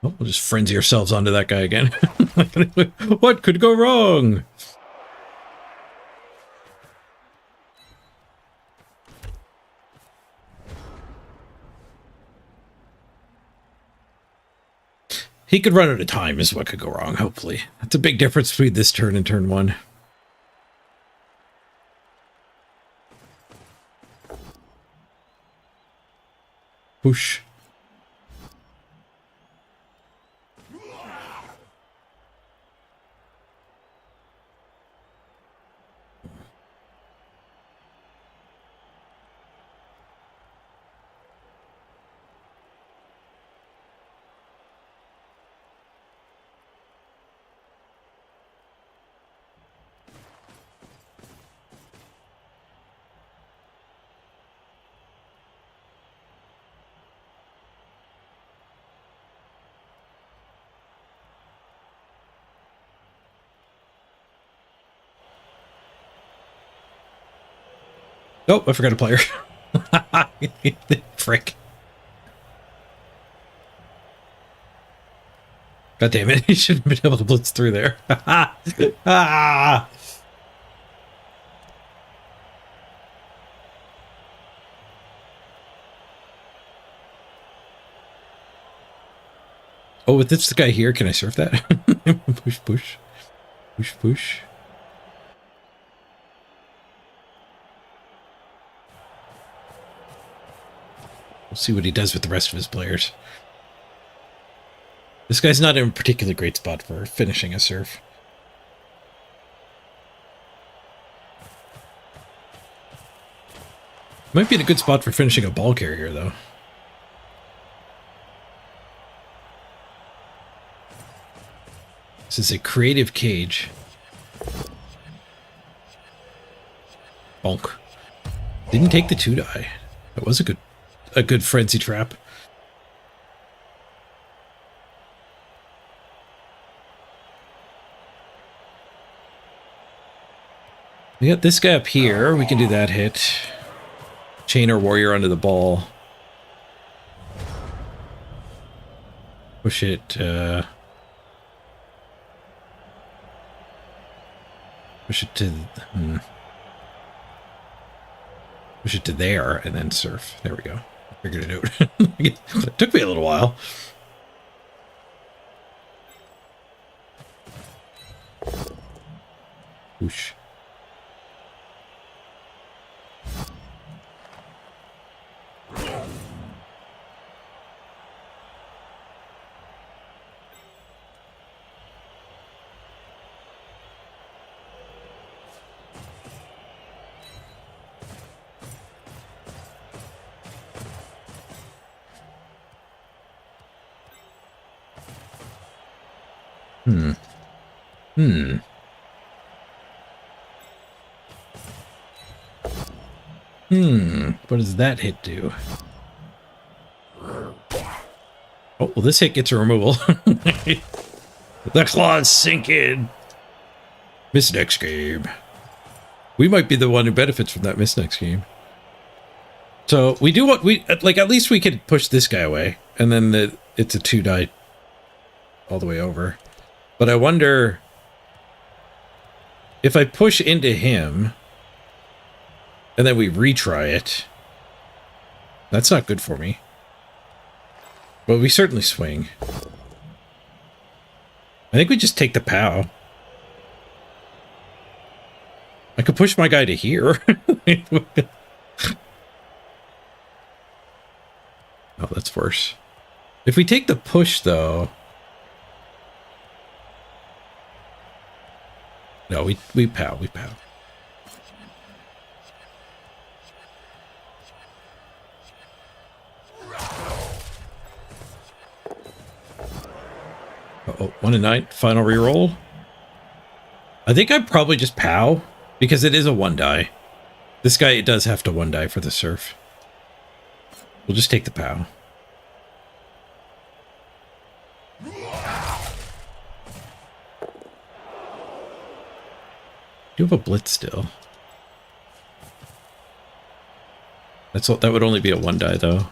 Oh, we'll just frenzy ourselves onto that guy again. What could go wrong? He could run out of time is what could go wrong, hopefully. That's a big difference between this turn and turn 1. Whoosh. Oh, I forgot a player. Frick. God damn it. He should have been able to blitz through there. Ah! Oh, with this guy here, can I surf that? Push, push. Push, push. We'll see what he does with the rest of his players. This guy's not in a particularly great spot for finishing a surf. Might be in a good spot for finishing a ball carrier, though. This is a creative cage. Bonk. Didn't take the 2-die. That was a good frenzy trap. We got this guy up here. We can do that hit. Chain our warrior onto the ball. Push it. Push it to. Push it to there and then surf. There we go. Figured it out. It took me a little while. Whoosh. What does that hit do? Oh, well, this hit gets a removal. The claws sink in. Miss next game. We might be the one who benefits from that miss next game. So we do what we like. At least we could push this guy away, and then it's a 2-die all the way over. But I wonder if I push into him, and then we retry it. That's not good for me. But we certainly swing. I think we just take the POW. I could push my guy to here. Oh, that's worse. If we take the push, though... No, we POW, we POW. Uh-oh, 1 and 9, final reroll. I think I'd probably just POW, because it is a 1-die. This guy does have to one die for the surf. We'll just take the POW. You have a blitz still. That's all, that would only be a one die though.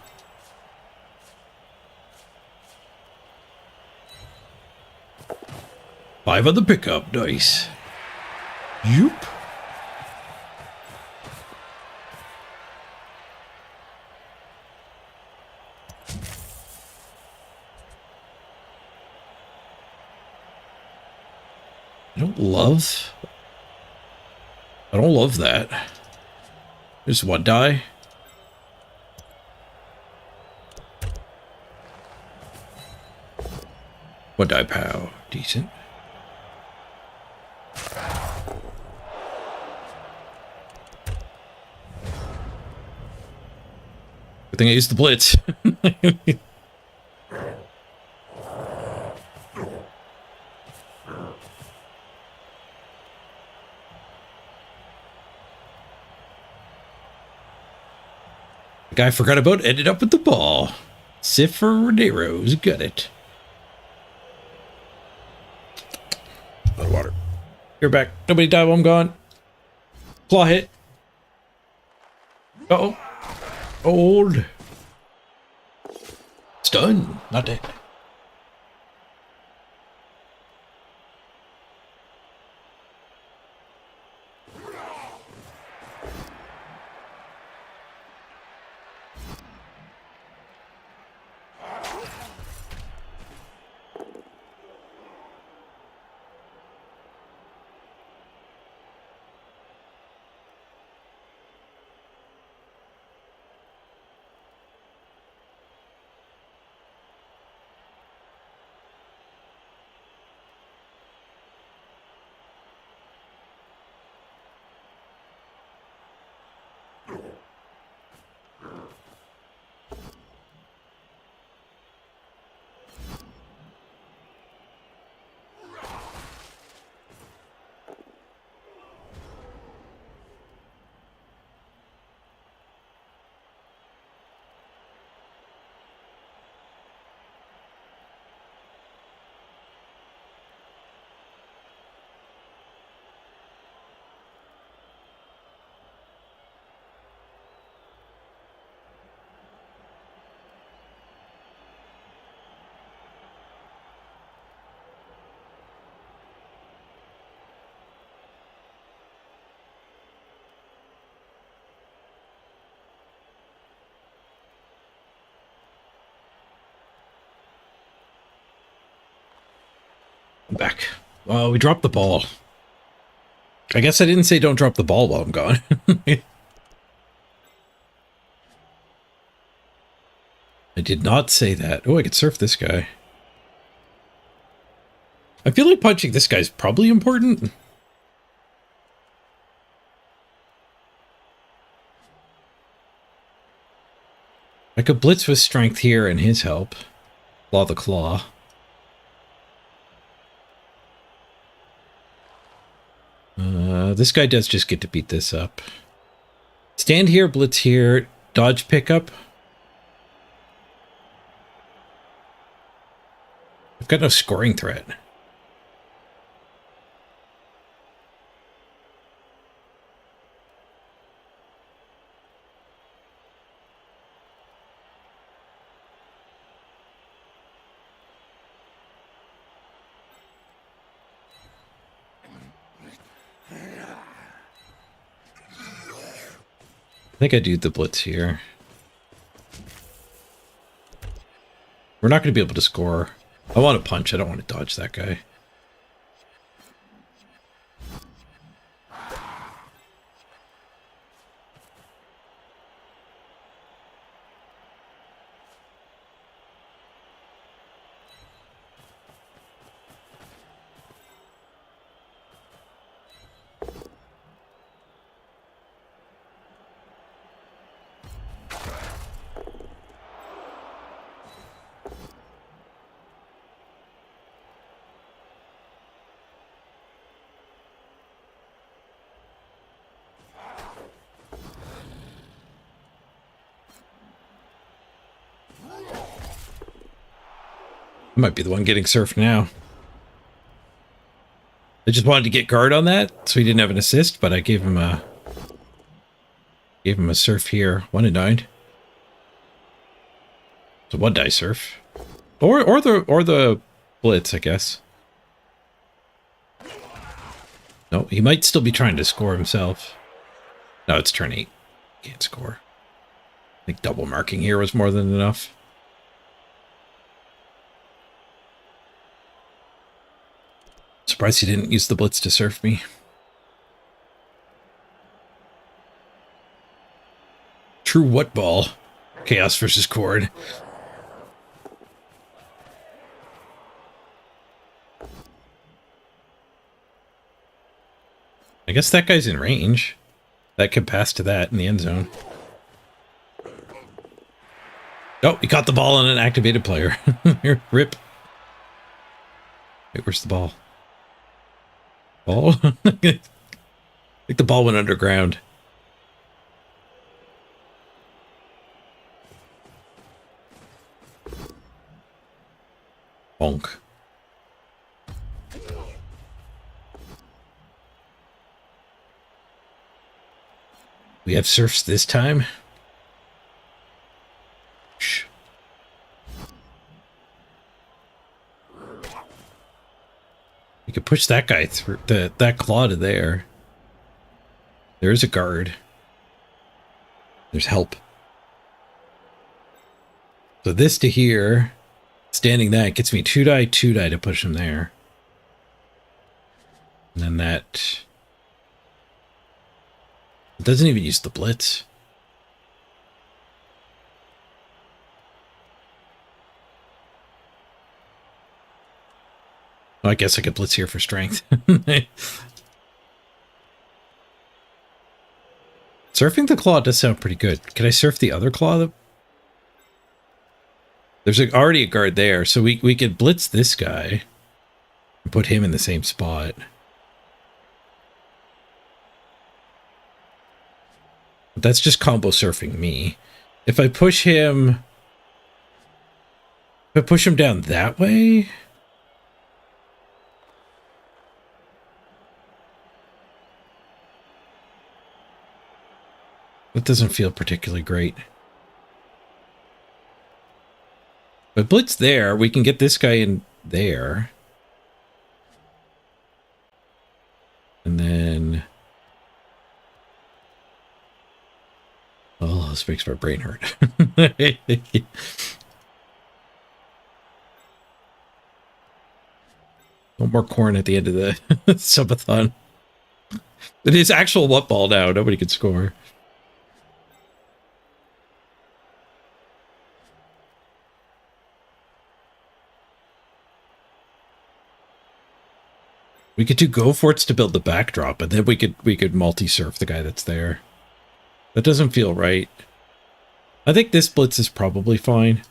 Five on the pickup, nice. Yoop. I don't love that. There's one die. One die POW. Decent. Good thing I used the blitz. The guy I forgot about ended up with the ball. Cifernero's got it. Out of water. You're back. Nobody die while I'm gone. Claw hit. Uh-oh. Old. Stun. Not dead. I'm back. We dropped the ball. I guess I didn't say don't drop the ball while I'm gone. I did not say that. Oh, I could surf this guy. I feel like punching this guy's probably important. I could blitz with strength here and his help. Claw the claw. This guy does just get to beat this up. Stand here, blitz here, dodge pickup. I've got no scoring threat. I think I do the blitz here. We're not going to be able to score. I want to punch. I don't want to dodge that guy. I might be the one getting surfed now. I just wanted to get guard on that, so he didn't have an assist, but I gave him a surf here. 1 and 9. It's a 1-die surf. Or the blitz, I guess. No, he might still be trying to score himself. No, it's turn 8. Can't score. I think double marking here was more than enough. Surprised he didn't use the blitz to surf me. True what ball? Chaos versus KHORNE. I guess that guy's in range. That could pass to that in the end zone. Oh, he caught the ball on an activated player. Rip. Wait, where's the ball? Ball? I think the ball went underground. Bonk. We have surfs this time. Shh. We could push that guy through that claw to there. There's a guard. There's help. So this to here, standing that gets me 2-die, 2-die to push him there. And then that... It doesn't even use the blitz. Well, I guess I could blitz here for strength. Surfing the claw does sound pretty good. Can I surf the other claw? There's already a guard there, so we could blitz this guy and put him in the same spot. But that's just combo surfing me. If I push him... If I push him down that way... That doesn't feel particularly great. But blitz there, we can get this guy in there. And then... Oh, this makes my brain hurt. No more corn at the end of the subathon. It is actual what ball now. Nobody can score. We could do go for it to build the backdrop, and then we could multi-surf the guy that's there. That doesn't feel right. I think this blitz is probably fine.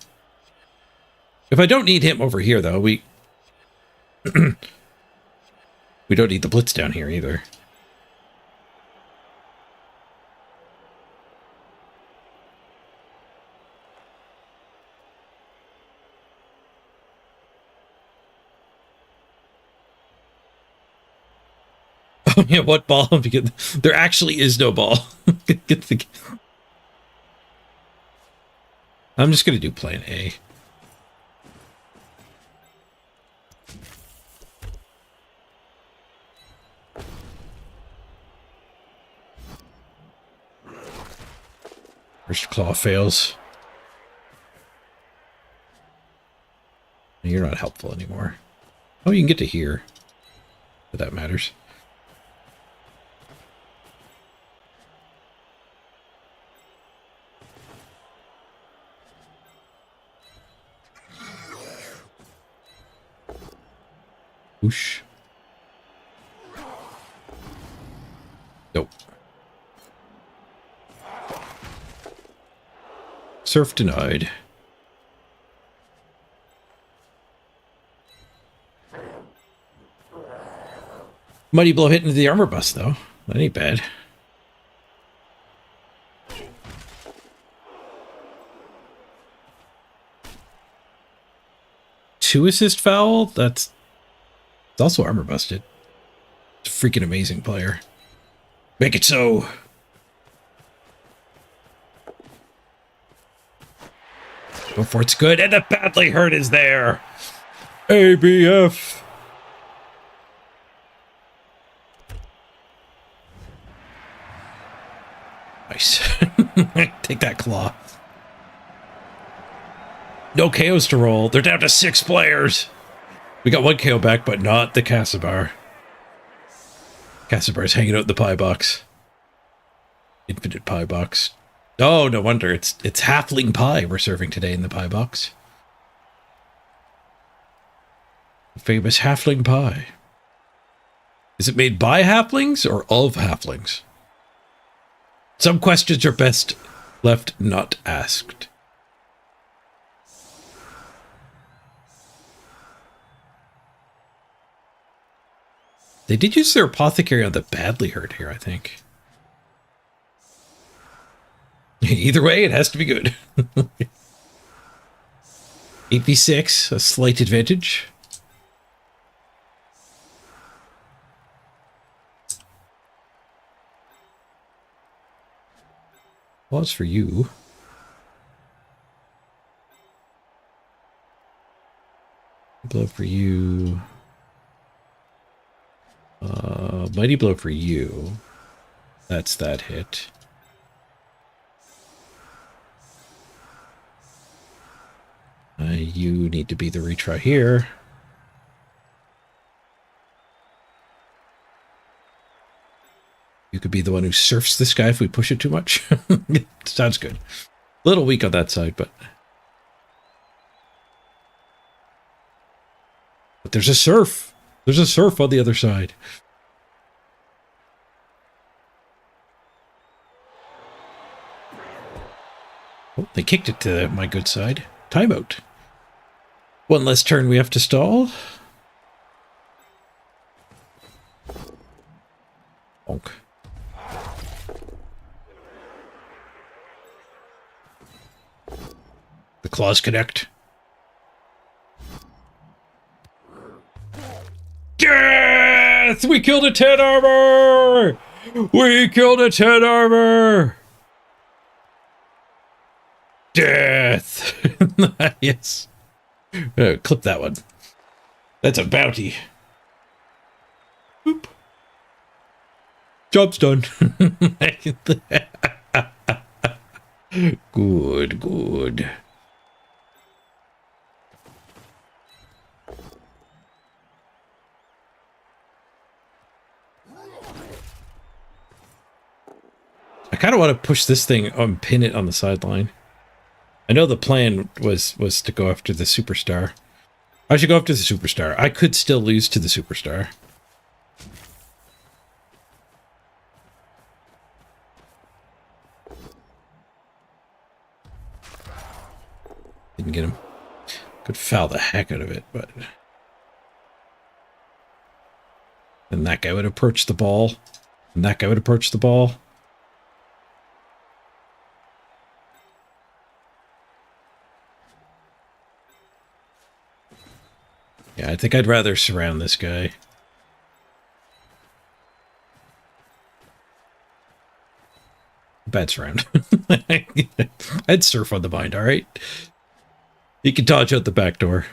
If I don't need him over here, though, we don't need the blitz down here either. Oh yeah, what ball? Because there actually is no ball. I'm just gonna do plan A. First claw fails. You're not helpful anymore. Oh, you can get to here. But that matters. Whoosh. Nope. Surf denied. Mighty blow hit into the armor bus, though. That ain't bad. 2-assist foul. It's also armor busted. It's a freaking amazing player. Make it so. Go for it's good, and the badly hurt is there. ABF. Nice. Take that claw. No KOs to roll. They're down to 6 players. We got 1 KO back, but not the Casibar. Casibar's hanging out in the pie box. Infinite pie box. Oh, no wonder. It's halfling pie we're serving today in the pie box. Famous halfling pie. Is it made by halflings or of halflings? Some questions are best left not asked. They did use their apothecary on the badly hurt here, I think. Either way, it has to be good. 8v6, a slight advantage. Applause for you. Blow for you. Mighty blow for you. That's that hit. You need to be the retry here. You could be the one who surfs this guy if we push it too much. Sounds good. A little weak on that side, but there's a surf. There's a surf on the other side. Oh, they kicked it to my good side. Timeout. One less turn we have to stall. Bonk. The claws connect. Yes! We killed a 10 armor! We killed a 10 armor! Death! Yes. Clip that one. That's a bounty. Boop. Job's done. Good, good. I kind of want to push this thing and pin it on the sideline. I know the plan was to go after the superstar. I should go after the superstar. I could still lose to the superstar. Didn't get him. Could foul the heck out of it, but then that guy would approach the ball, and that guy would approach the ball. Yeah, I think I'd rather surround this guy. Bad surround. I'd surf on the mind, alright? You can dodge out the back door.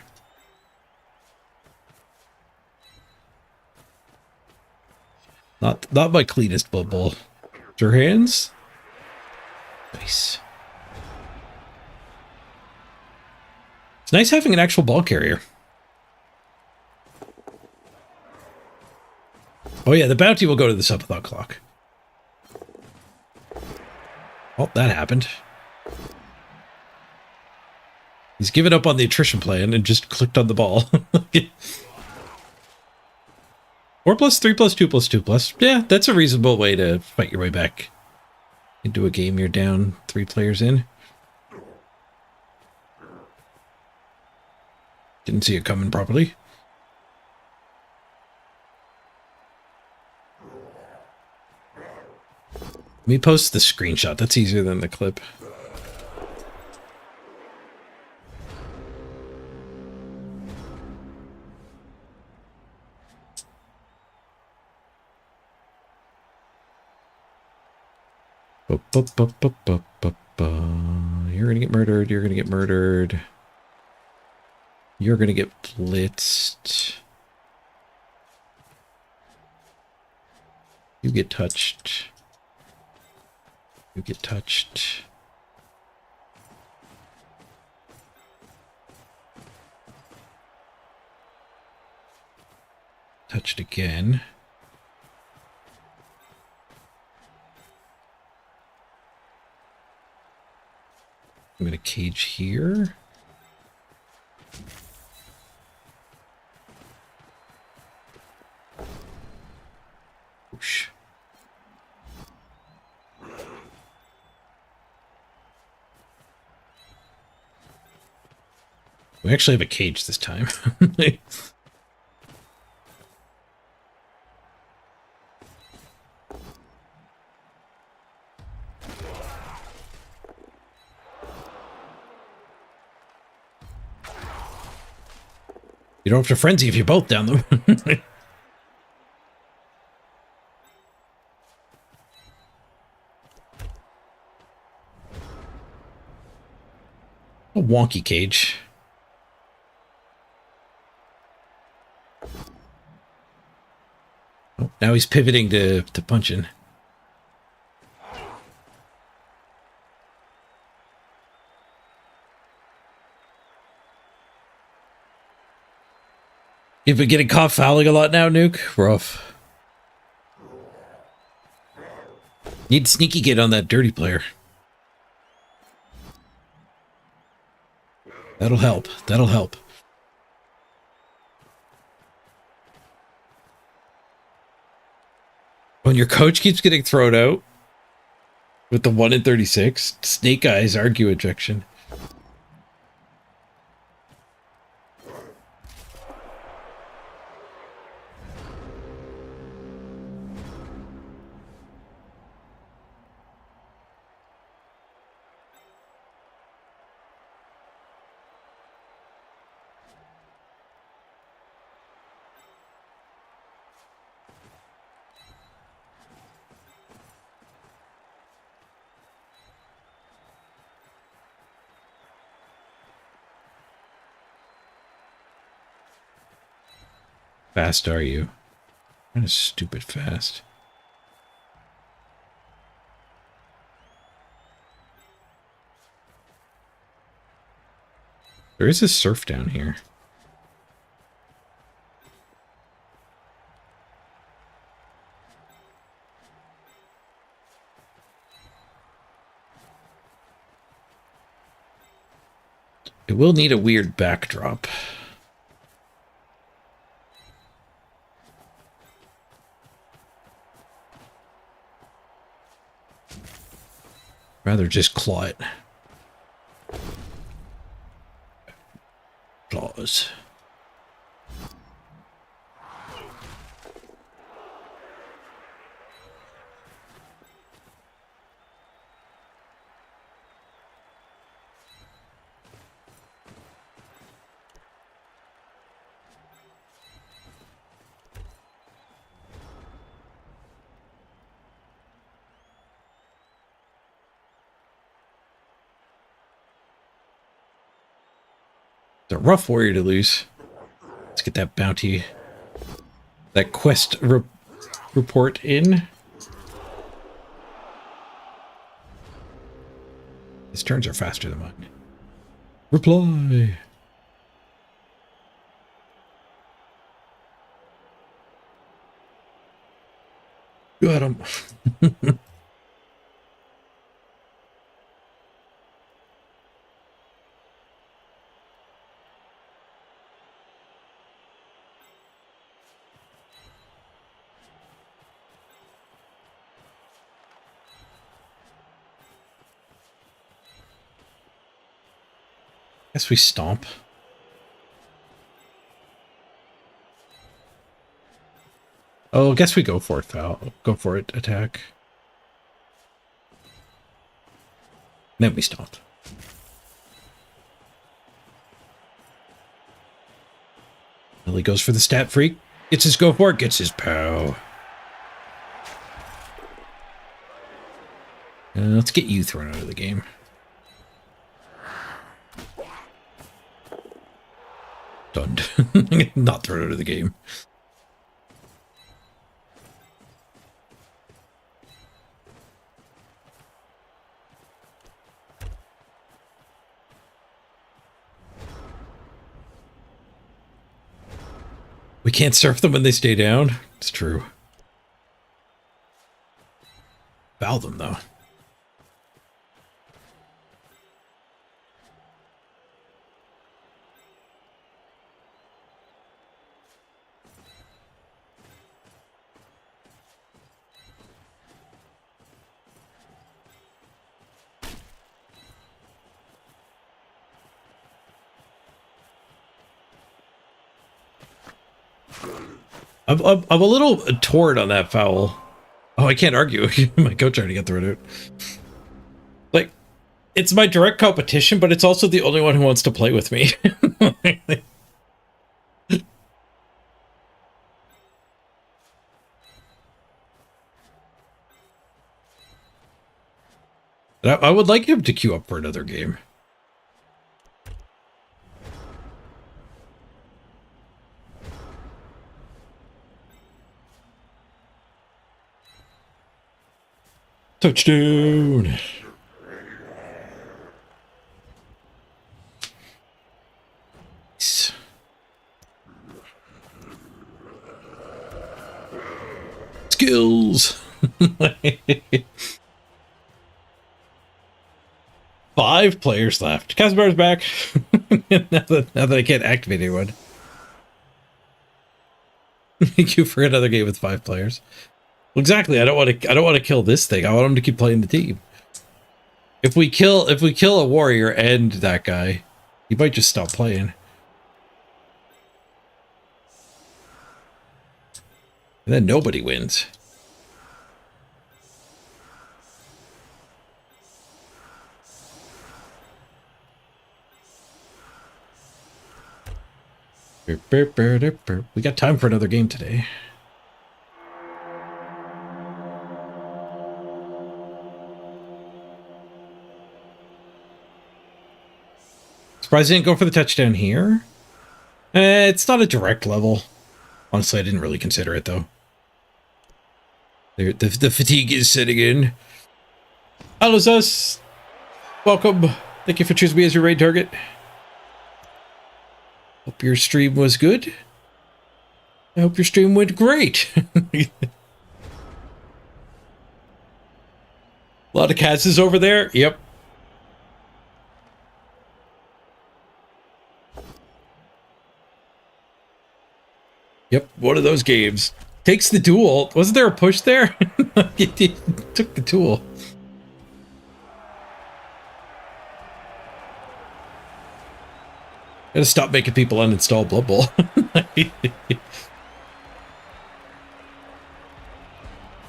Not my cleanest bubble. Your hands? Nice. It's nice having an actual ball carrier. Oh yeah, the bounty will go to the Subathon clock. Oh, that happened. He's given up on the attrition plan and just clicked on the ball. 4+3+2+2+. Yeah, that's a reasonable way to fight your way back into a game you're down 3 players in. Didn't see it coming properly. Let me post the screenshot. That's easier than the clip. You're gonna get murdered. You're gonna get murdered. You're gonna get blitzed. You get touched. You get touched. Touched again. I'm going to cage here. Whoosh. We actually have a cage this time. You don't have to frenzy if you both down them. A wonky cage. Oh, now he's pivoting to punching. You've been getting caught fouling a lot now, Nuke? Rough. Need sneaky gate on that dirty player. That'll help. That'll help. When your coach keeps getting thrown out with the 1 in 36, Snake Eyes argue ejection. Fast are you? Kind of stupid fast. There is a surf down here. It will need a weird backdrop. Rather just claw it. Claws. It's a rough warrior to lose. Let's get that bounty, that quest report in. His turns are faster than mine. Reply. Got him. Guess we stomp. Oh, guess we go for it, foul. Go for it, attack. Then we stomp. Billy goes for the stat freak. Gets his go for it, gets his pow. Let's get you thrown out of the game. Done. Not thrown out of the game. We can't surf them when they stay down. It's true. Foul them, though. I'm a little torn on that foul. Oh, I can't argue. My coach already got thrown out. Like, it's my direct competition, but it's also the only one who wants to play with me. I would like him to queue up for another game. Touchdown! Skills! 5 players left. Casbar's back. now that I can't activate anyone. Thank you for another game with 5 players. Well, exactly. I don't want to kill this thing. I want him to keep playing the team. If we kill a warrior and that guy, he might just stop playing. And then nobody wins. We got time for another game today. Surprised I didn't go for the touchdown here. It's not a direct level. Honestly, I didn't really consider it, though. The fatigue is setting in. Hello, Zus. Welcome. Thank you for choosing me as your raid target. Hope your stream was good. I hope your stream went great. A lot of Kaz's over there. Yep. Yep, one of those games. Takes the duel. Wasn't there a push there? It took the duel. Gotta stop making people uninstall Blood Bowl.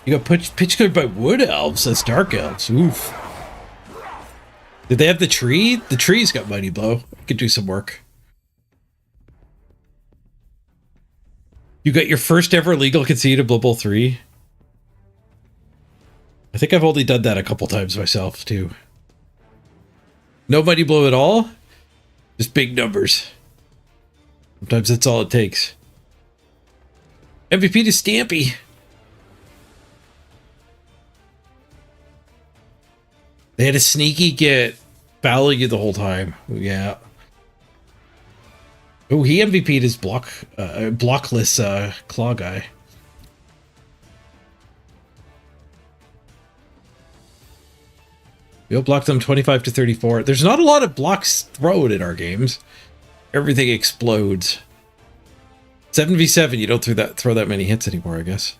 You got pitch cleared by Wood Elves. That's Dark Elves. Oof. Did they have the tree? The tree's got Mighty Blow. I could do some work. You got your first ever legal concede of Blood Bowl 3? I think I've only done that a couple times myself, too. No Mighty Blow at all? Just big numbers. Sometimes that's all it takes. MVP to Stampy. They had a sneaky get fouling you the whole time. Yeah. Oh, he MVP'd his blockless claw guy. We blocked them 25 to 34. There's not a lot of blocks thrown in our games. Everything explodes. 7v7, you don't throw that many hits anymore, I guess.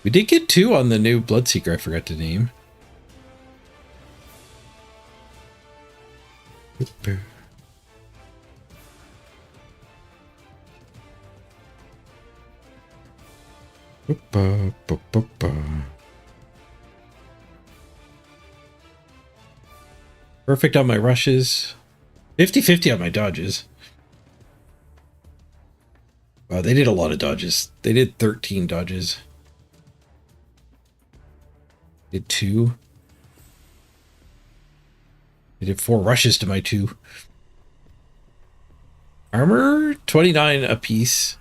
We did get 2 on the new Bloodseeker I forgot to name. Perfect on my rushes. 50-50 on my dodges. Wow, they did a lot of dodges. They did 13 dodges. Did 2. I did 4 rushes to my 2. Armor 29 apiece.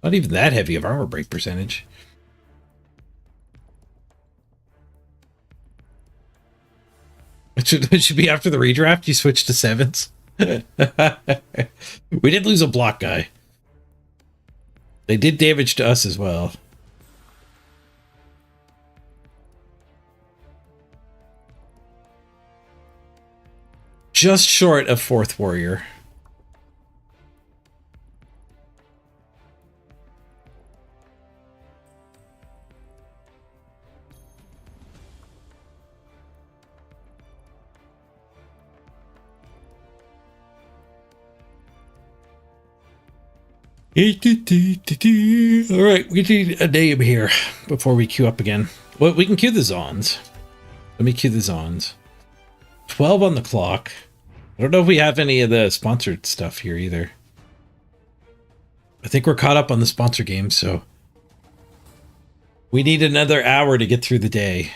Not even that heavy of armor break percentage. It should be after the redraft. You switch to 7s. We did lose a block guy. They did damage to us as well. Just short of 4th warrior. All right, we need a name here before we queue up again. Well, we can queue the Zons. Let me queue the Zons. 12 on the clock. I don't know if we have any of the sponsored stuff here either. I think we're caught up on the sponsor games, so we need another hour to get through the day.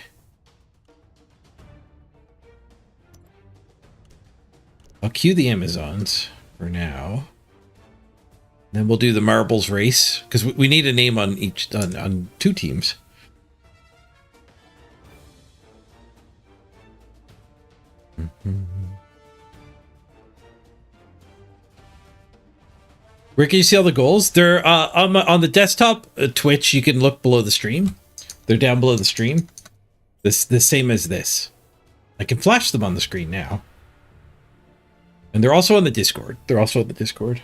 I'll queue the Amazons for now. Then we'll do the marbles race because we need a name on each on 2 teams. Ricky, you see all the goals? They're on the desktop Twitch. You can look below the stream. They're down below the stream. The same as this. I can flash them on the screen now. And they're also on the Discord. They're also on the Discord.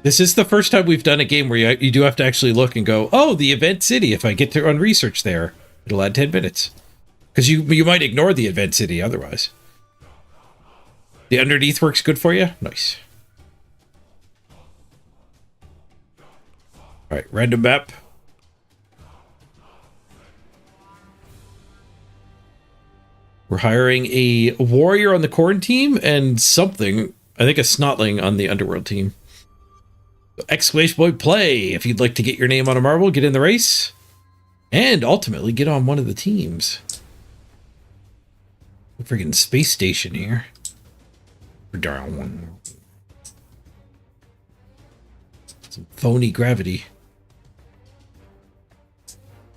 This is the first time we've done a game where you do have to actually look and go, oh, the event city. If I get to run research there, it'll add 10 minutes. Because you might ignore the event city otherwise. The underneath works good for you? Nice. All right, random map. We're hiring a warrior on the KHORNE team and something, I think a snotling on the Underworld team. Exclamation point play. If you'd like to get your name on a marble, get in the race. And ultimately get on one of the teams. A freaking space station here. Some phony gravity.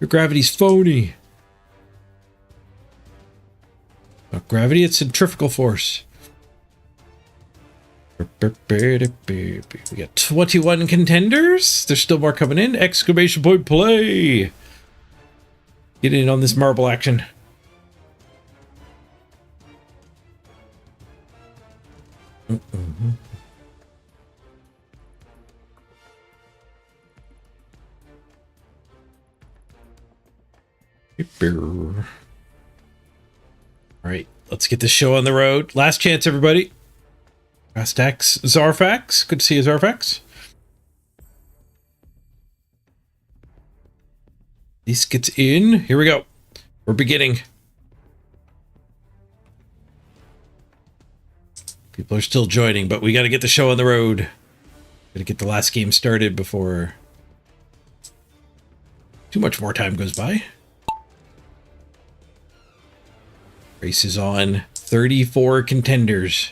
Your gravity's phony. Not gravity, it's centrifugal force. We got 21 contenders. There's still more coming in. Exclamation point play. Get in on this marble action. All right, let's get this show on the road. Last chance, everybody. Rastax, Zarfax. Good to see you, Zarfax. This gets in. Here we go. We're beginning. People are still joining, but we got to get the show on the road. Got to get the last game started before too much more time goes by. Race is on. 34 contenders.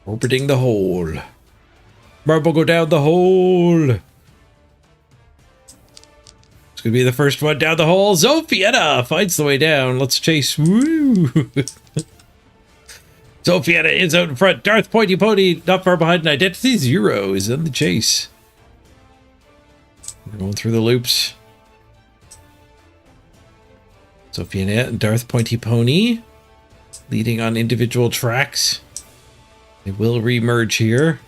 Orbiting the hole. Marble go down the hole. It's going to be the first one down the hole. Zophietta finds the way down. Let's chase. Woo! Zophietta is out in front. Darth Pointy Pony not far behind. And Identity Zero is in the chase. We're going through the loops. Zophietta and Darth Pointy Pony leading on individual tracks. They will re-merge here.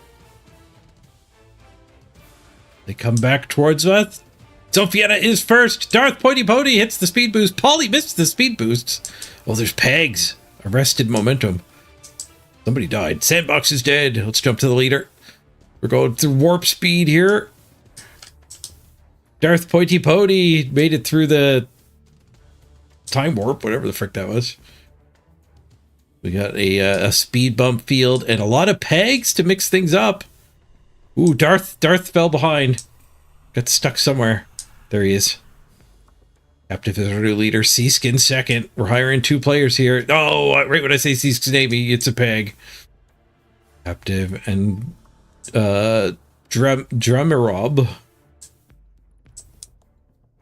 They come back towards us. Zophietta is first. Darth Pointy Pony hits the speed boost. Polly missed the speed boosts. Oh, there's pegs. Arrested momentum. Somebody died. Sandbox is dead. Let's jump to the leader. We're going through warp speed here. Darth Pointy Pony made it through the time warp, whatever the frick that was. We got a speed bump field and a lot of pegs to mix things up. Ooh, Darth fell behind. Got stuck somewhere. There he is. Captive is our new leader. Seask in second. We're hiring 2 players here. Oh, right when I say Seask's name, it's a peg. Captive and Drumerob.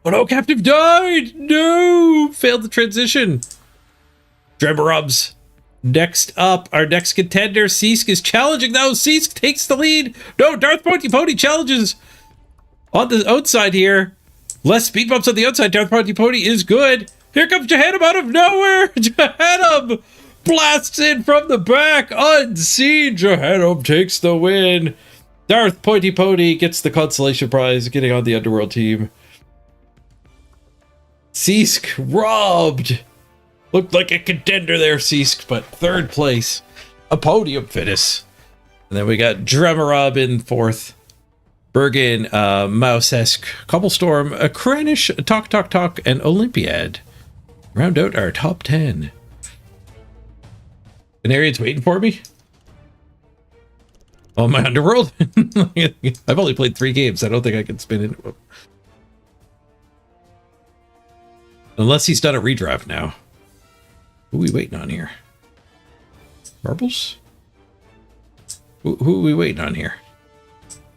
Oh no, Captive died! No! Failed the transition. Drumerob's next up. Our next contender, Seask, is challenging though. Seask takes the lead. No, Darth Pointy Pony challenges on the outside here. Less speed bumps on the outside. Darth Pointy Pony is good. Here comes Jahannam out of nowhere. Jahannam blasts in from the back. Unseen. Jahannam takes the win. Darth Pointy Pony gets the consolation prize, getting on the Underworld team. Seask robbed. Looked like a contender there, Seask, but 3rd place. A podium finish. And then we got Drumerob in 4th. Bergen, Mouse-esque, Cobblestorm, a Kranish, Talk, and Olympiad. Round out our top 10. Venarian's waiting for me? Oh, my Underworld? I've only played 3 games. I don't think I can spin it. Unless he's done a redraft now. Who are we waiting on here? Marbles? Who are we waiting on here?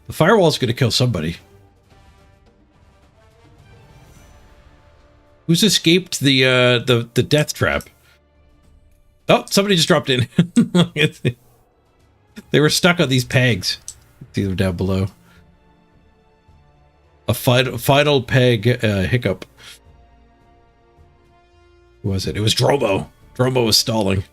The firewall's going to kill somebody. Who's escaped the death trap? Oh, somebody just dropped in. They were stuck on these pegs. See them down below. A final peg hiccup. Who was it? It was Drobo. Drobo was stalling.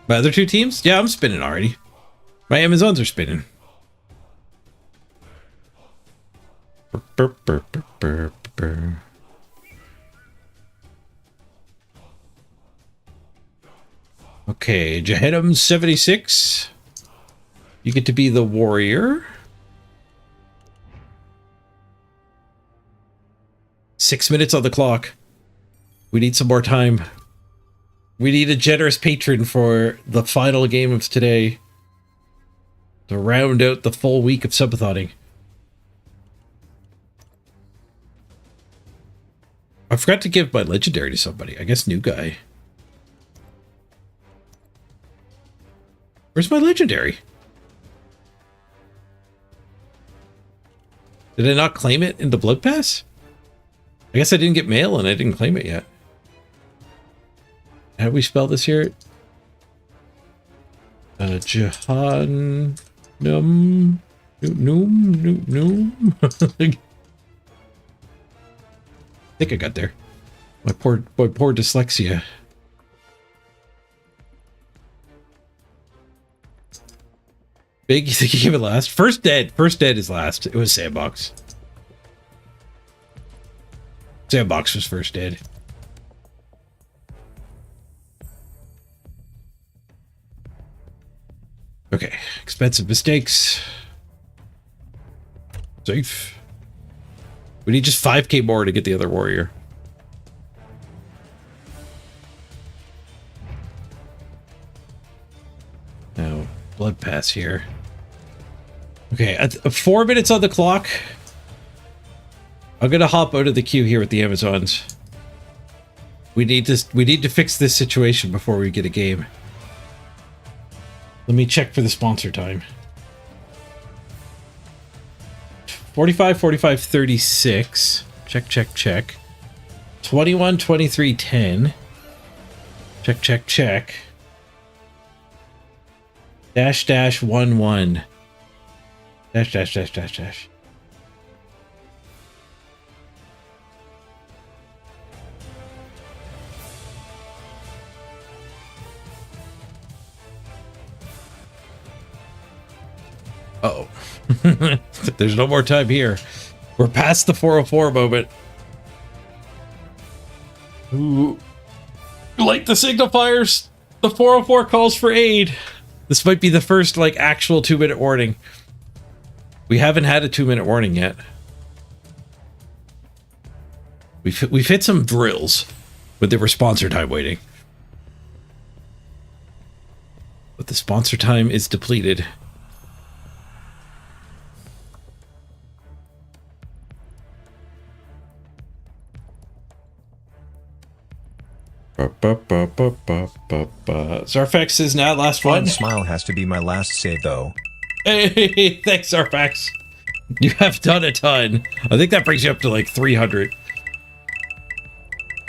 My other 2 teams? Yeah, I'm spinning already. My Amazons are spinning. Okay, Jahannam 76. You get to be the warrior. 6 minutes on the clock. We need some more time. We need a generous patron for the final game of today to round out the full week of subatoning. I forgot to give my legendary to somebody. I guess new guy. Where's my legendary? Did I not claim it in the Blood Pass? I guess I didn't get mail and I didn't claim it yet. How do we spell this here? Jahannam. Noom. I think I got there. My poor dyslexia. Big, you think you gave it last? First dead is last. It was Sandbox. Sandbox was first dead. Okay, expensive mistakes. Safe. We need just 5k more to get the other warrior. Now, blood pass here. Okay, at 4 minutes on the clock. I'm gonna hop out of the queue here with the Amazons. We need to fix this situation before we get a game. Let me check for the sponsor time. 45, 45, 36. Check. 21, 23, 10. Check. Dash, 1, 1. Dash. Uh-oh. There's no more time here. We're past the 404 moment. Ooh. Light the signifiers. The 404 calls for aid. This might be the first, like, actual 2-minute warning. We haven't had a 2-minute warning yet. We've hit some drills, but they were sponsor time waiting. But the sponsor time is depleted. Zarfax is now last one. One smile has to be my last save, though. Hey, thanks, Zarfax. You have done a ton. I think that brings you up to like 300.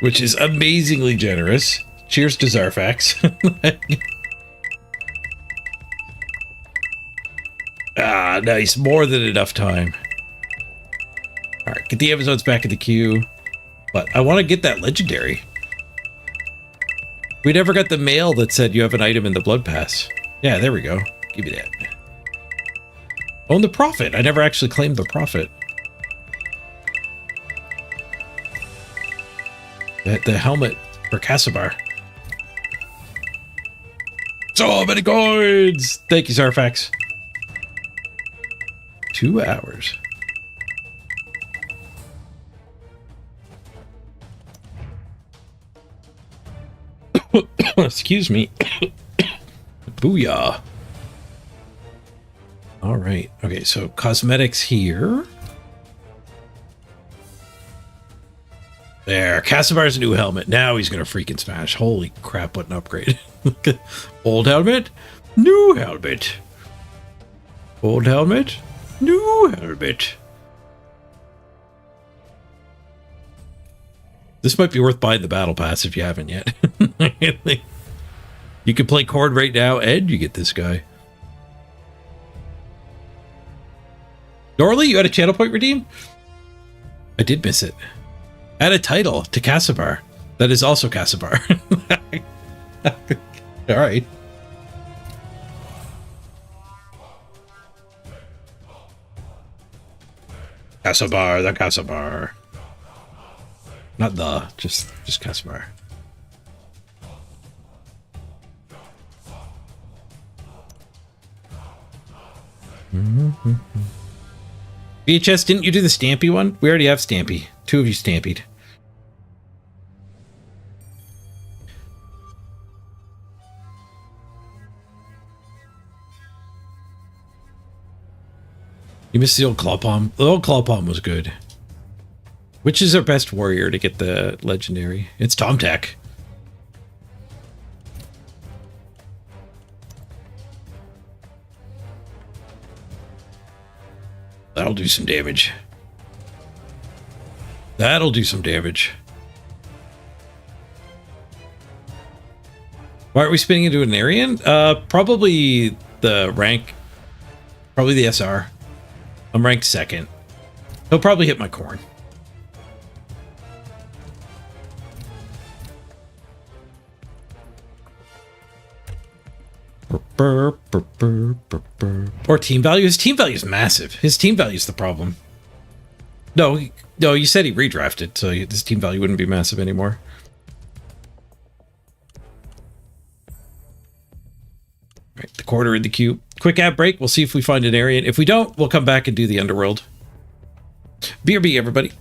Which is amazingly generous. Cheers to Zarfax. Ah, nice. More than enough time. Alright, get the Amazones back in the queue. But I want to get that legendary. We never got the mail that said you have an item in the Blood Pass. Yeah, there we go. Give me that. Own the Prophet. I never actually claimed the Prophet. The helmet for Casibar. So many coins! Thank you, Zarfax. 2 hours. Excuse me. Booyah. All right. Okay, so cosmetics here. There. Casibar's new helmet. Now he's going to freaking smash. Holy crap, what an upgrade. Old helmet. New helmet. Old helmet. New helmet. This might be worth buying the battle pass if you haven't yet. You can play KHORNE right now and you get this guy. Norley, you had a channel point redeem? I did miss it. Add a title to Casibar. That is also Casibar. All right. Casibar, the Casibar. Not the, just Casibar. VHS, didn't you do the Stampy one? We already have Stampy. 2 of you Stampied. You missed the old Claw Palm. The old Claw Palm was good. Which is our best warrior to get the legendary? It's Tomtak. That'll do some damage. That'll do some damage. Why aren't we spinning into an Aryan? Probably the rank. Probably the SR. I'm ranked 2nd. He'll probably hit my KHORNE. Or team value. His team value is massive. His team value is the problem. No, you said he redrafted, so his team value wouldn't be massive anymore. All right, the quarter in the queue. Quick ad break. We'll see if we find an Aryan. If we don't, we'll come back and do the Underworld. BRB, everybody.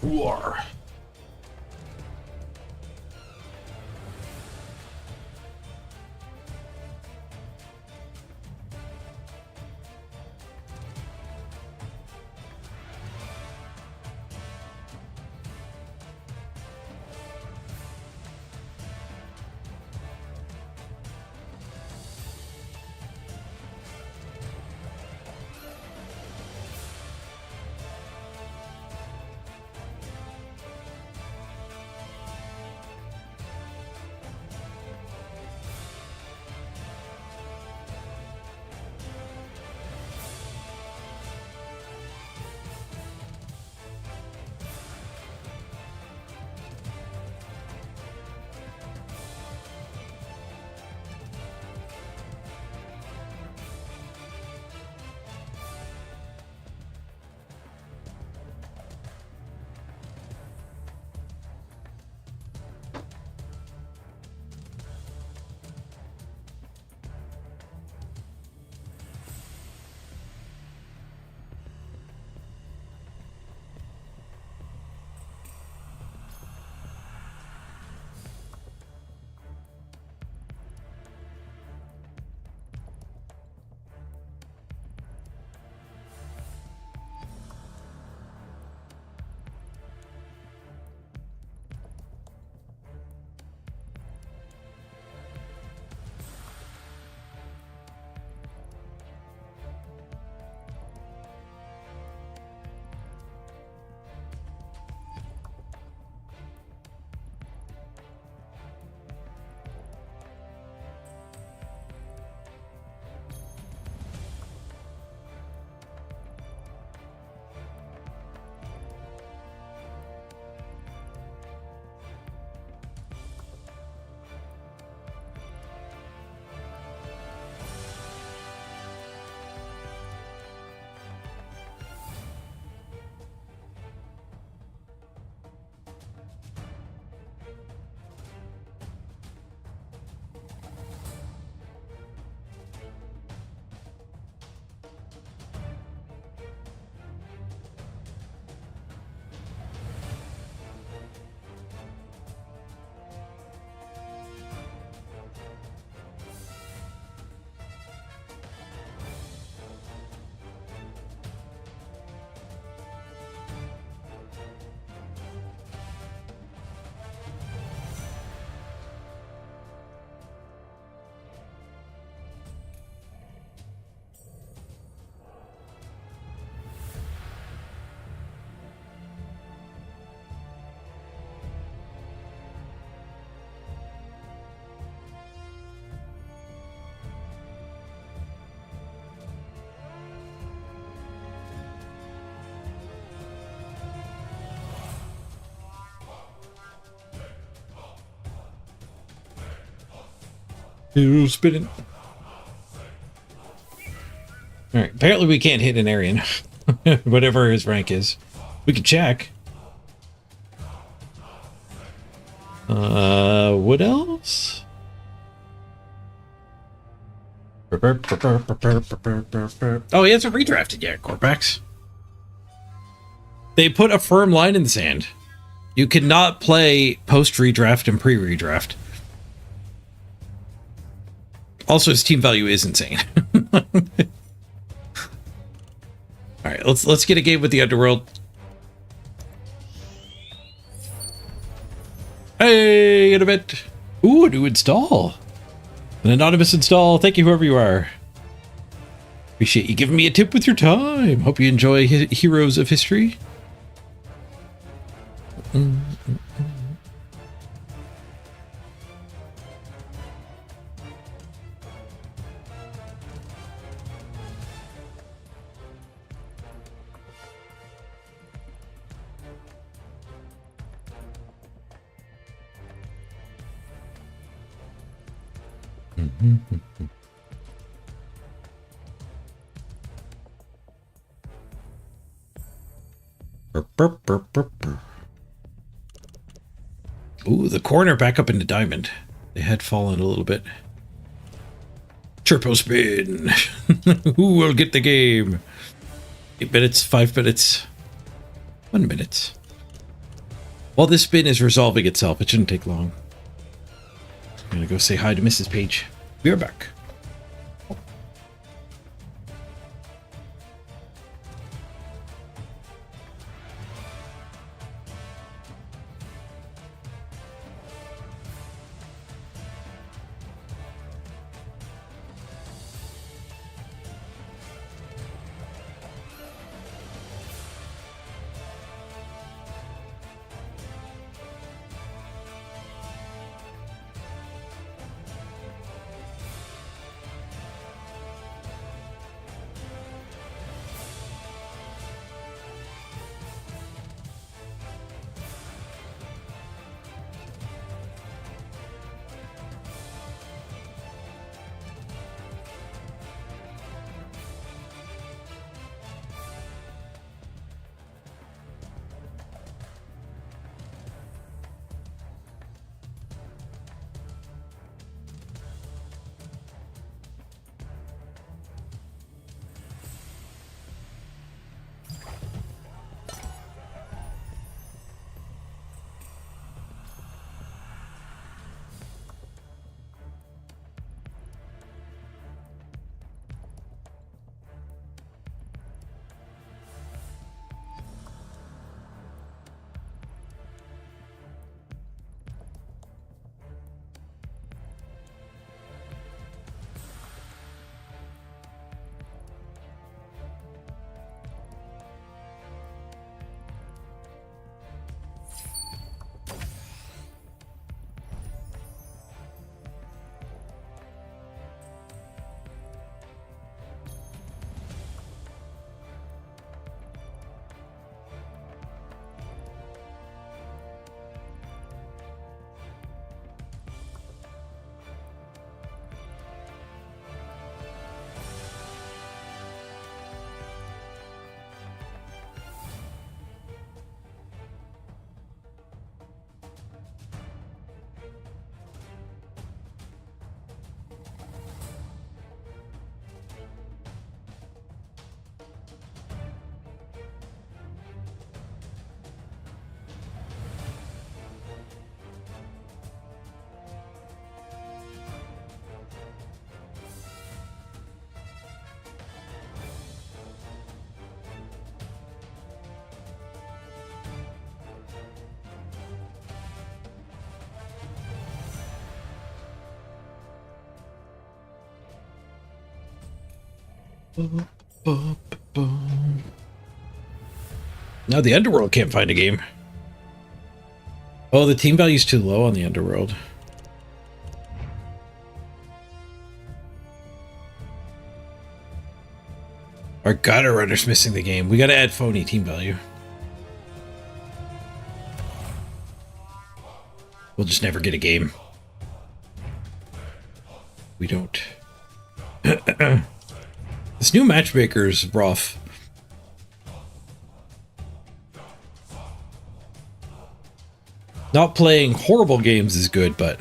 War. Spinning. Alright, apparently we can't hit an Aryan. Whatever his rank is. We can check. What else? Oh, he hasn't redrafted yet, Corpax. They put a firm line in the sand. You cannot play post-redraft and pre-redraft. Also, his team value is insane. Alright, let's get a game with the Underworld. Hey, an event. Ooh, a new install. An anonymous install. Thank you, whoever you are. Appreciate you giving me a tip with your time. Hope you enjoy Heroes of History. Ooh, the corner back up into diamond. They had fallen a little bit. Turbo spin. Who will get the game? 8 minutes, 5 minutes, 1 minute. While this spin is resolving itself, it shouldn't take long. I'm gonna go say hi to Mrs. Page. Be right back. Now the Underworld can't find a game. Oh, the team value's too low on the Underworld. Our gutter runner's missing the game. We gotta add phony team value. We'll just never get a game. We don't. This new matchmaker is rough. Not playing horrible games is good, but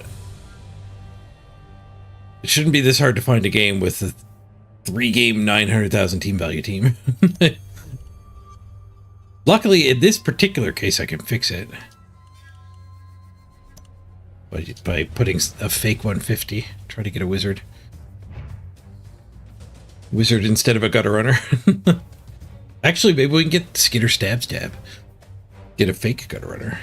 it shouldn't be this hard to find a game with a 3-game 900,000 team value team. Luckily, in this particular case, I can fix it by putting a fake 150. Try to get a wizard. Wizard instead of a gutter runner. Actually, maybe we can get Skitter Stab Stab. Get a fake gutter runner.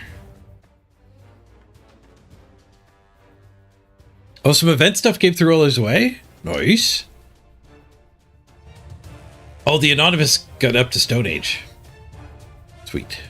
Oh, some event stuff came through all his way? Nice. Oh, the Anonymous got up to Stone Age. Sweet.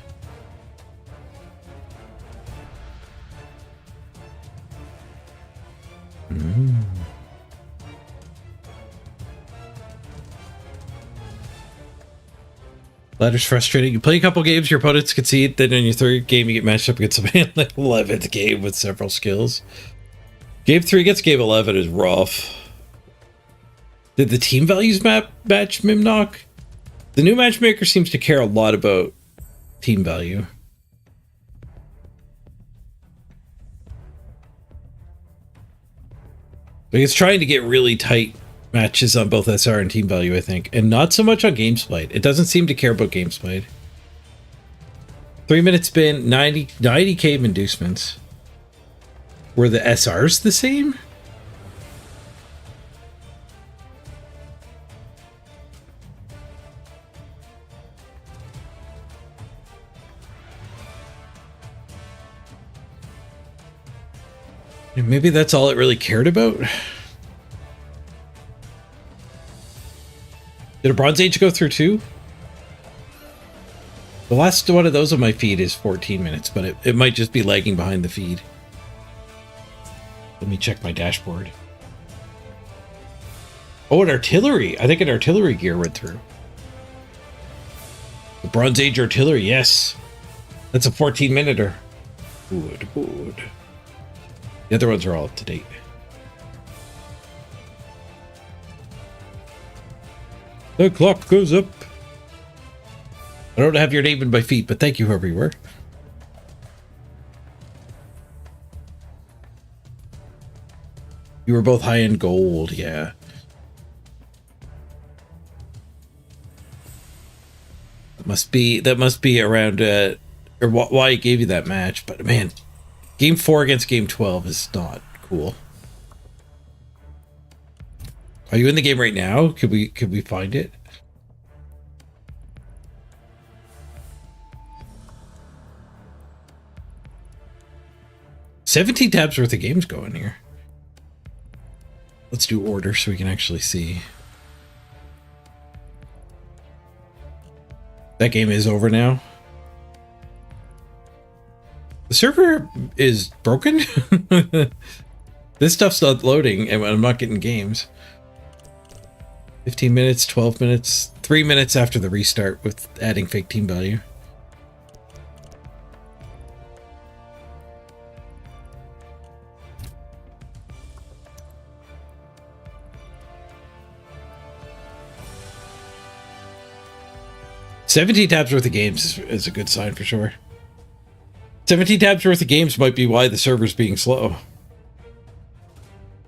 Ladder's frustrating. You play a couple games, your opponents concede, then in your third game you get matched up against somebody in the 11th game with several skills. Game 3 against game 11 is rough. Did the team values match Mimnock? The new matchmaker seems to care a lot about team value. Like it's trying to get really tight matches on both SR and team value, I think, and not so much on games played. It doesn't seem to care about games played. 3-minute spin, 90k inducements. Were the SRs the same? Maybe that's all it really cared about. Did a Bronze Age go through too? The last one of those on my feed is 14 minutes, but it might just be lagging behind the feed. Let me check my dashboard. Oh, an artillery. I think an artillery gear went through. The Bronze Age artillery, yes. That's a 14-minuter. Good, good. The other ones are all up to date. The clock goes up. I don't have your name in my feet, but thank you, whoever you were. You were both high-end gold, yeah. That must be around or why it gave you that match. But man, game 4 against game 12 is not cool. Are you in the game right now? Could we find it? $17 tabs worth of games going here. Let's do order so we can actually see. That game is over now. The server is broken. This stuff's not loading and I'm not getting games. 15 minutes, 12 minutes, 3 minutes after the restart with adding fake team value. $17 tabs worth of games is a good sign for sure. 17 tabs worth of games might be why the server's being slow.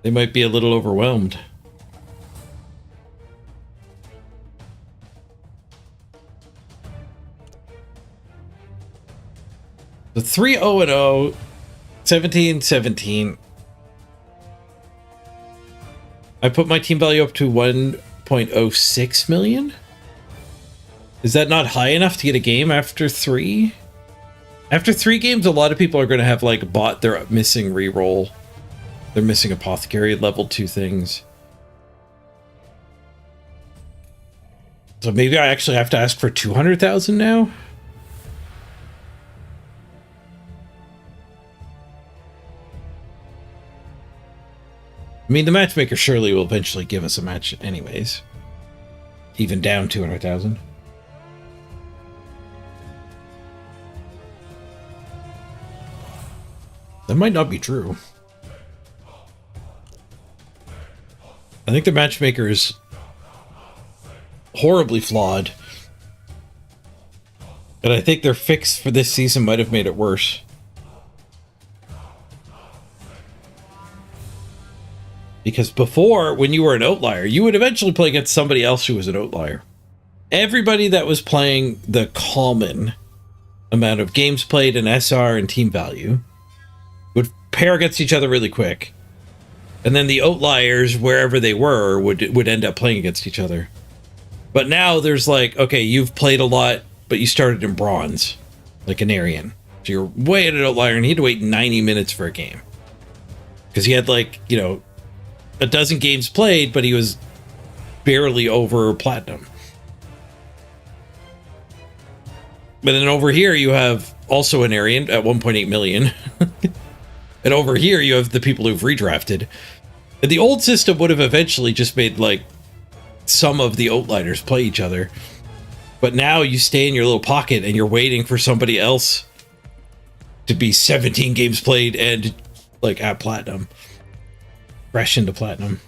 They might be a little overwhelmed. The 3-0-0, 17-17. I put my team value up to 1.06 million. Is that not high enough to get a game after 3? After 3 games, a lot of people are going to have like bought their missing reroll. They're missing apothecary level 2 things. So maybe I actually have to ask for 200,000 now? I mean, the matchmaker surely will eventually give us a match anyways. Even down 200,000. That might not be true. I think the matchmaker is horribly flawed. And I think their fix for this season might have made it worse. Because before, when you were an outlier, you would eventually play against somebody else who was an outlier. Everybody that was playing the common amount of games played in SR and team value would pair against each other really quick. And then the outliers, wherever they were, would end up playing against each other. But now there's like, okay, you've played a lot, but you started in bronze, like an Aryan. So you're way at an outlier, and he had to wait 90 minutes for a game. Because he had like, you know, a dozen games played, but he was barely over platinum. But then over here, you have also an Aryan at 1.8 million. And over here, you have the people who've redrafted. And the old system would have eventually just made, like, some of the outliers play each other. But now you stay in your little pocket and you're waiting for somebody else to be 17 games played and, like, at platinum. Fresh into platinum.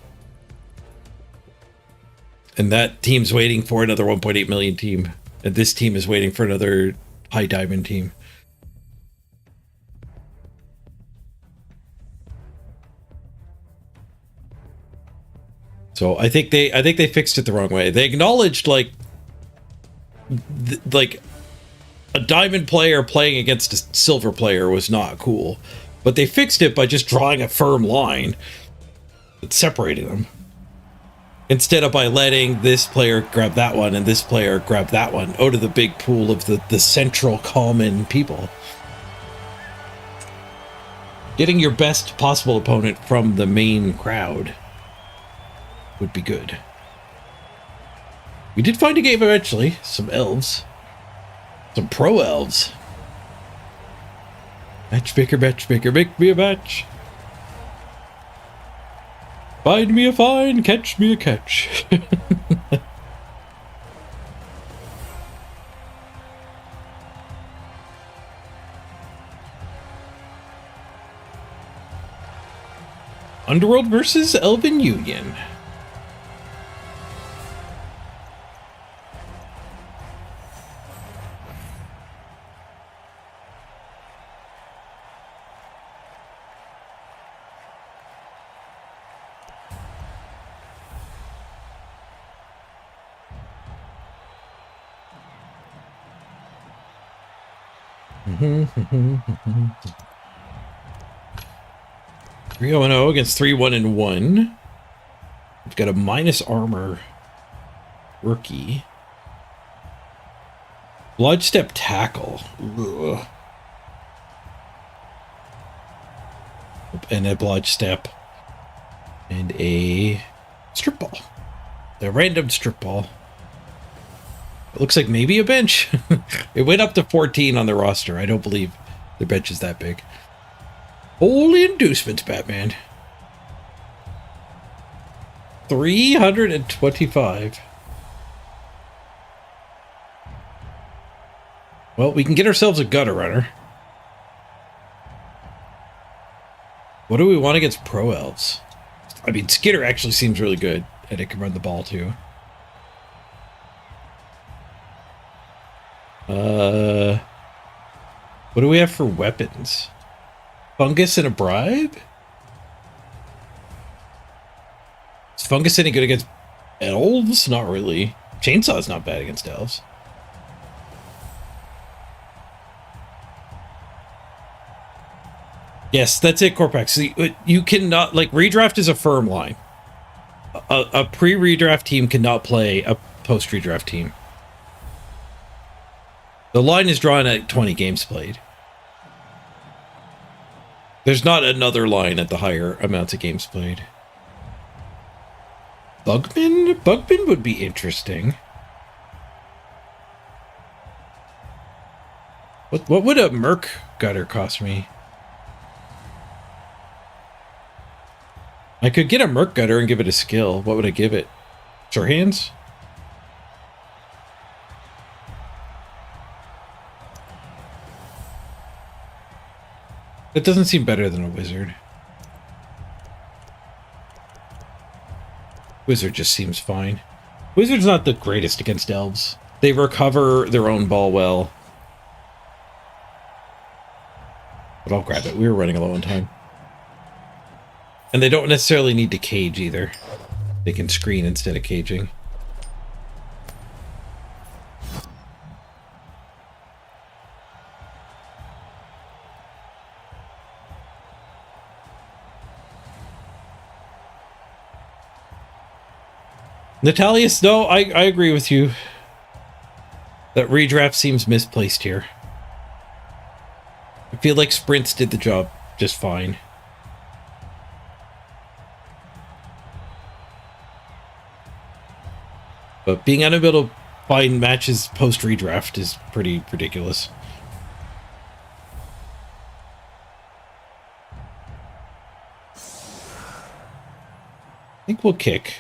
And that team's waiting for another 1.8 million team. And this team is waiting for another high diamond team. So I think they fixed it the wrong way. They acknowledged like a diamond player playing against a silver player was not cool, but they fixed it by just drawing a firm line that separated them. Instead of by letting this player grab that one and this player grab that one out of the big pool of the central common people. Getting your best possible opponent from the main crowd would be good. We did find a game eventually. Some elves. Some pro elves. Matchmaker, matchmaker, make me a match. Find me a find, catch me a catch. Underworld versus Elven Union. Three 0-0 against 3-1-1. We've got a minus armor rookie. Bloodstep tackle. Ugh. And a bloodstep. And a strip ball. A random strip ball. It looks like maybe a bench. It went up to 14 on the roster. I don't believe the bench is that big. Holy inducements, Batman. 325. Well, we can get ourselves a gutter runner. What do we want against pro elves? I mean, Skitter actually seems really good, and it can run the ball too. What do we have for weapons? Fungus and a bribe? Is fungus any good against elves? Not really. Chainsaw's not bad against elves. Yes, that's it, Corpax. See, you cannot, like, redraft is a firm line. A pre-redraft team cannot play a post-redraft team. The line is drawn at 20 games played. There's not another line at the higher amounts of games played. Bugman? Bugman would be interesting. What would a Merc gutter cost me? I could get a Merc gutter and give it a skill. What would I give it? Sure hands? It doesn't seem better than a wizard. Wizard just seems fine. Wizard's not the greatest against elves. They recover their own ball well. But I'll grab it. We were running low on time. And they don't necessarily need to cage either. They can screen instead of caging. Natalius, no, I agree with you. That redraft seems misplaced here. I feel like sprints did the job just fine. But being unable to find matches post-redraft is pretty ridiculous. I think we'll kick.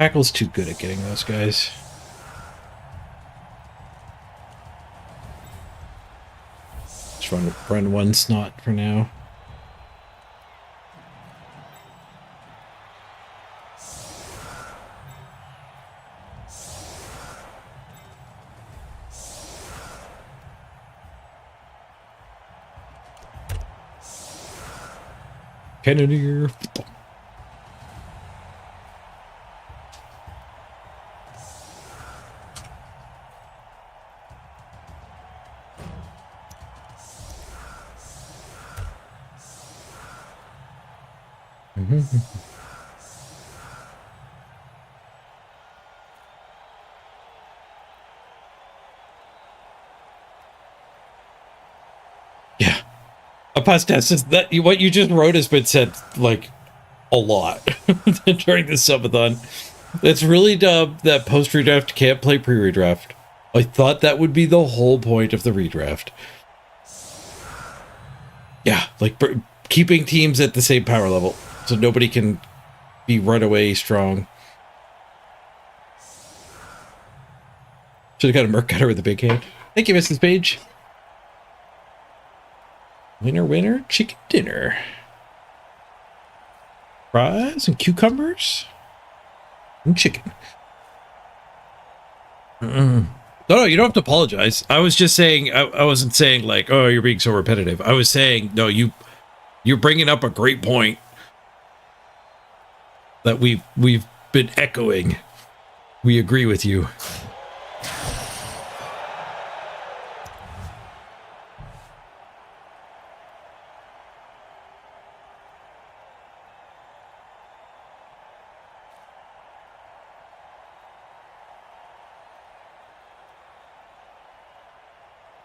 Hackle's too good at getting those guys. Just run one snot for now. Cannoneer. Yeah. Apostastis, that what you just wrote has been said like a lot during the subathon. It's really dumb that post redraft can't play pre redraft. I thought that would be the whole point of the redraft. Yeah, like keeping teams at the same power level so nobody can be runaway strong. Should have got a Merc Cutter with a big hand. Thank you, Mrs. Page. Winner, winner, chicken dinner. Fries and cucumbers and chicken. No, you don't have to apologize. I was just saying, I wasn't saying like, oh, you're being so repetitive. I was saying, no, you're bringing up a great point that we've been echoing. We agree with you.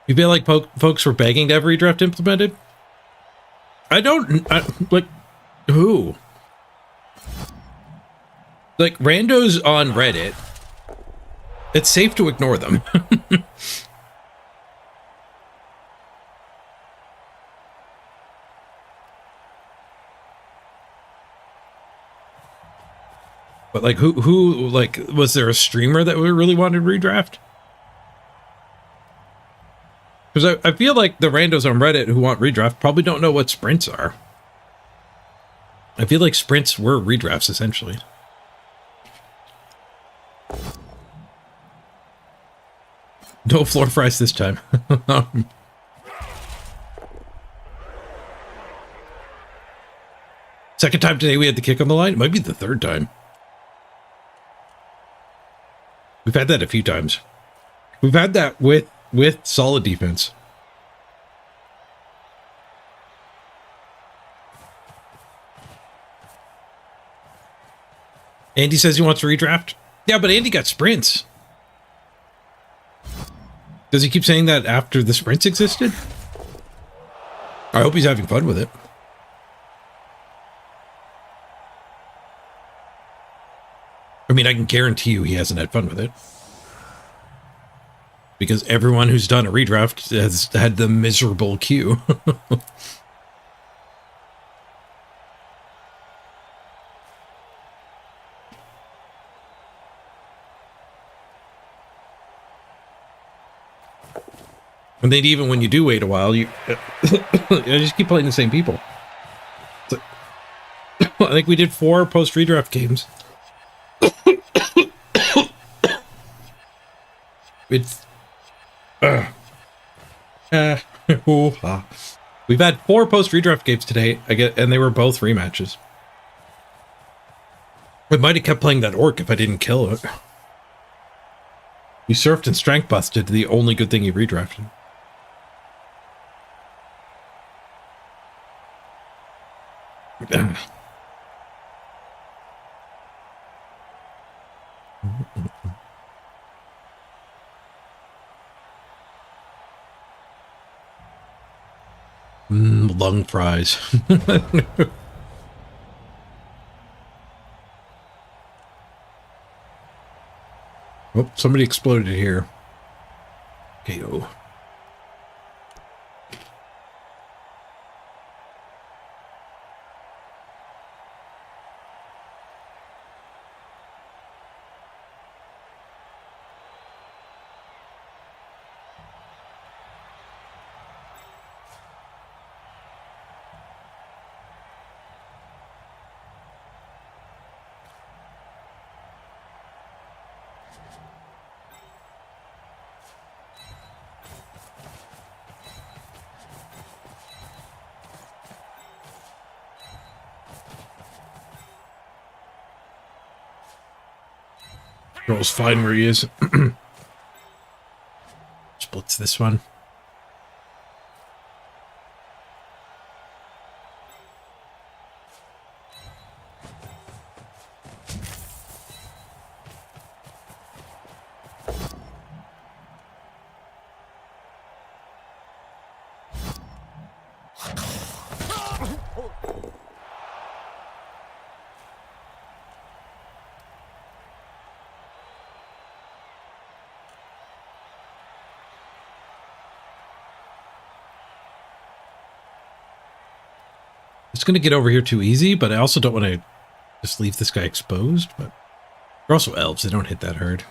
You feel like folks were begging to have redraft implemented? Like, who? Like, randos on Reddit, it's safe to ignore them. But, like, who, like, was there a streamer that we really wanted redraft? Because I feel like the randos on Reddit who want redraft probably don't know what sprints are. I feel like sprints were redrafts, essentially. No floor fries this time. Second time today we had the kick on the line. It might be the third time. We've had that a few times. We've had that with solid defense. Andy says he wants to redraft. Yeah, but Andy got sprints. Does he keep saying that after the sprints existed? I hope he's having fun with it. I mean, I can guarantee you he hasn't had fun with it. Because everyone who's done a redraft has had the miserable queue. And then even when you do wait a while, you just keep playing the same people. So, I think we did 4 post-redraft games. It's... We've had 4 post-redraft games today, and they were both rematches. I might have kept playing that orc if I didn't kill it. You surfed and strength busted, the only good thing you redrafted. Lung fries. Oh, somebody exploded here. KO. Girl's fine where he is. Splits this one. It's going to get over here too easy, but I also don't want to just leave this guy exposed. But they're also elves. They don't hit that hard.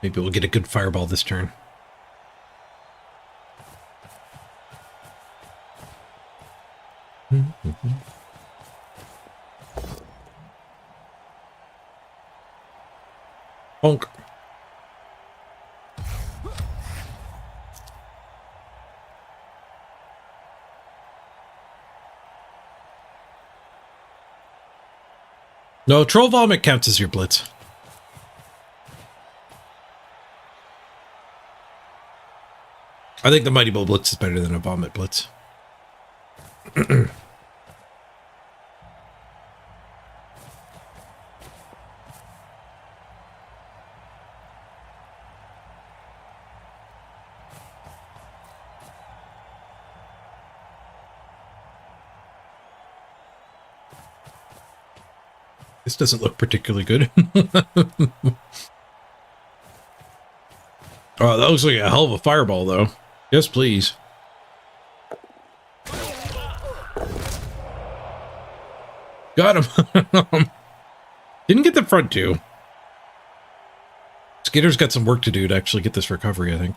Maybe we'll get a good fireball this turn. Bonk. No, troll vomit counts as your blitz. I think the Mighty Bull blitz is better than a vomit blitz. This doesn't look particularly good. Oh, that looks like a hell of a fireball, though. Yes, please. Got him. Didn't get the front two. Skater's got some work to do to actually get this recovery, I think.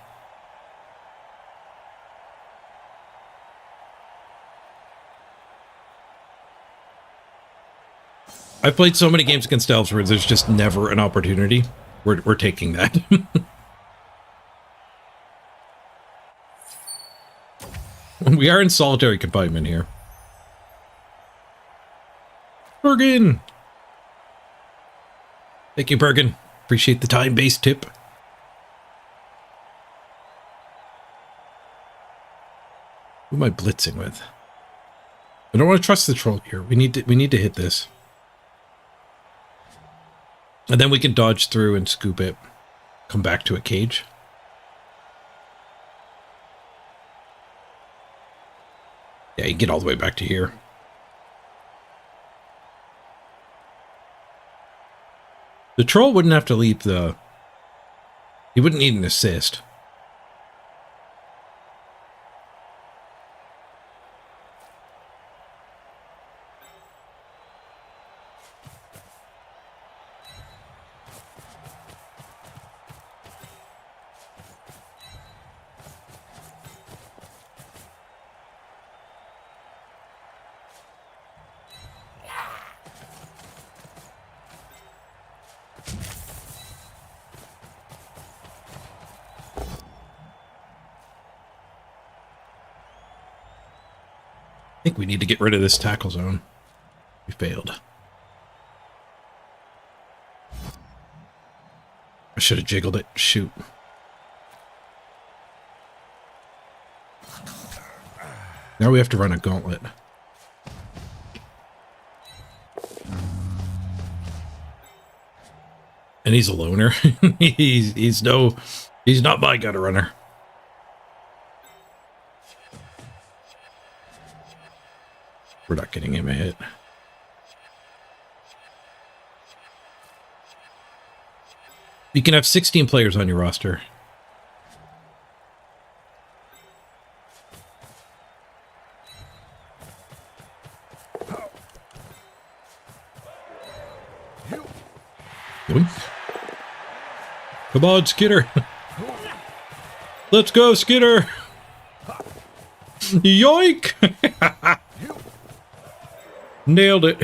I've played so many games against elves where there's just never an opportunity. We're taking that. We are in solitary confinement here. Bergen! Thank you, Bergen. Appreciate the time-based tip. Who am I blitzing with? I don't want to trust the troll here. We need to hit this. And then we can dodge through and scoop it. Come back to a cage. Yeah, you get all the way back to here. The troll wouldn't have to leave the... He wouldn't need an assist. I think we need to get rid of this tackle zone. We failed. I should have jiggled it. Shoot. Now we have to run a gauntlet. And he's a loner. he's not my gutter runner. We're not getting him a hit. You can have 16 players on your roster. Yoink. Come on, Skidder. Let's go, Skidder. Yoink. Nailed it.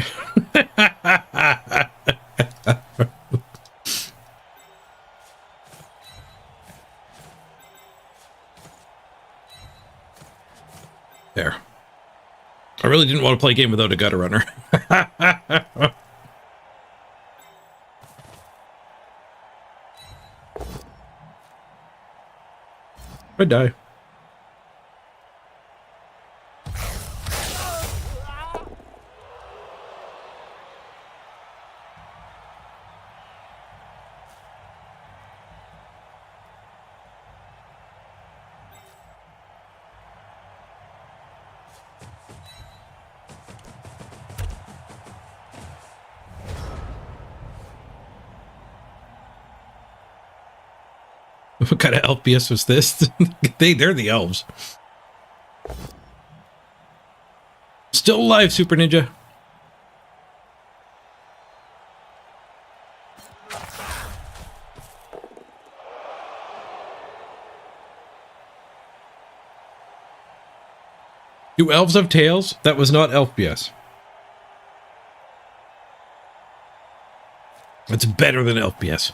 There. I really didn't want to play a game without a gutter runner. I die. What kind of LPS was this? They're the elves. Still alive, Super Ninja. Do elves have tails? That was not LPS. It's better than LPS.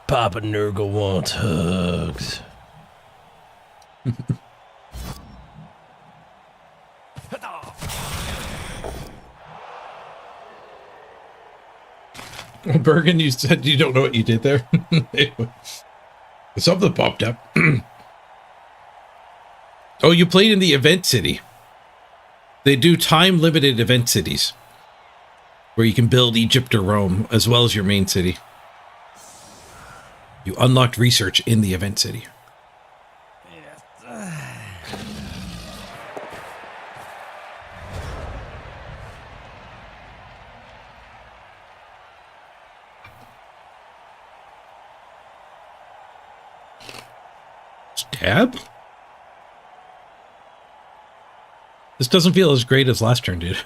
Papa Nurgle wants hugs. Bergen, you said you don't know what you did there. Something popped up. Oh, you played in the event city. They do time-limited event cities where you can build Egypt or Rome as well as your main city. You unlocked research in the event city. Stab? This doesn't feel as great as last turn did.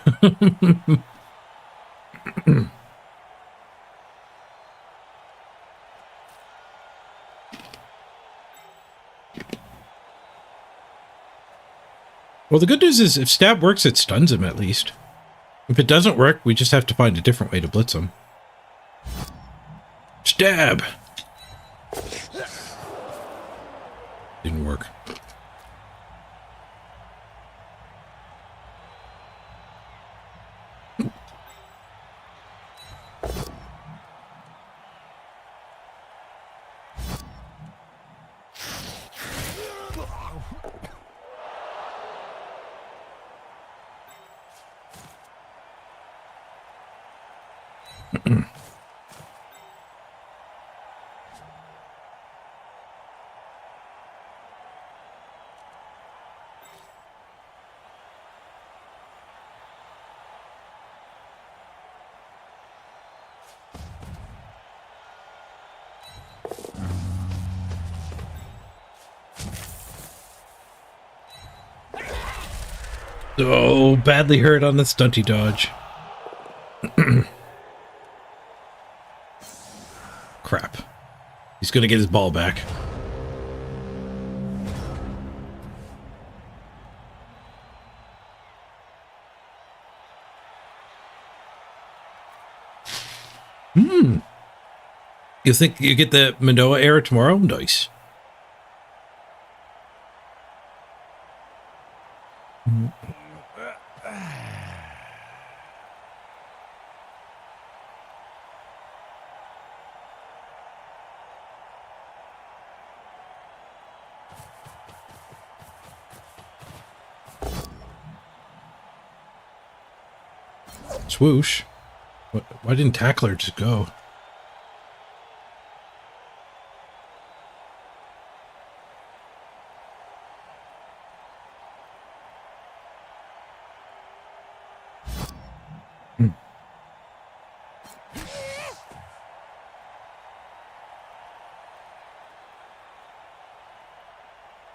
Well, the good news is if stab works, it stuns him at least. If it doesn't work, we just have to find a different way to blitz him. Stab! Didn't work. Oh, badly hurt on the stunty dodge. Crap. He's gonna get his ball back. You think you get the Manoa error tomorrow? Nice. Swoosh. Why didn't Tackler just go?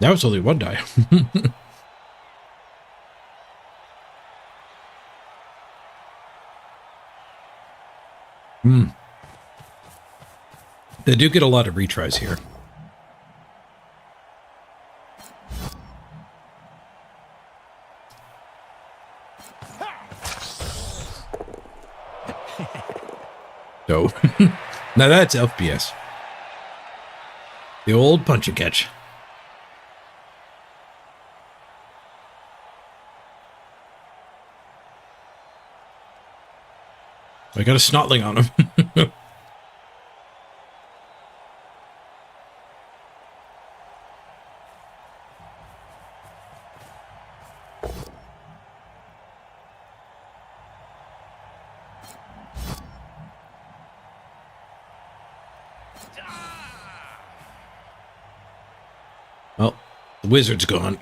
Now it's only one die. They do get a lot of retries here. No. Now that's FBS. The old punch and catch. I got a snotling on him. Well, the wizard's gone.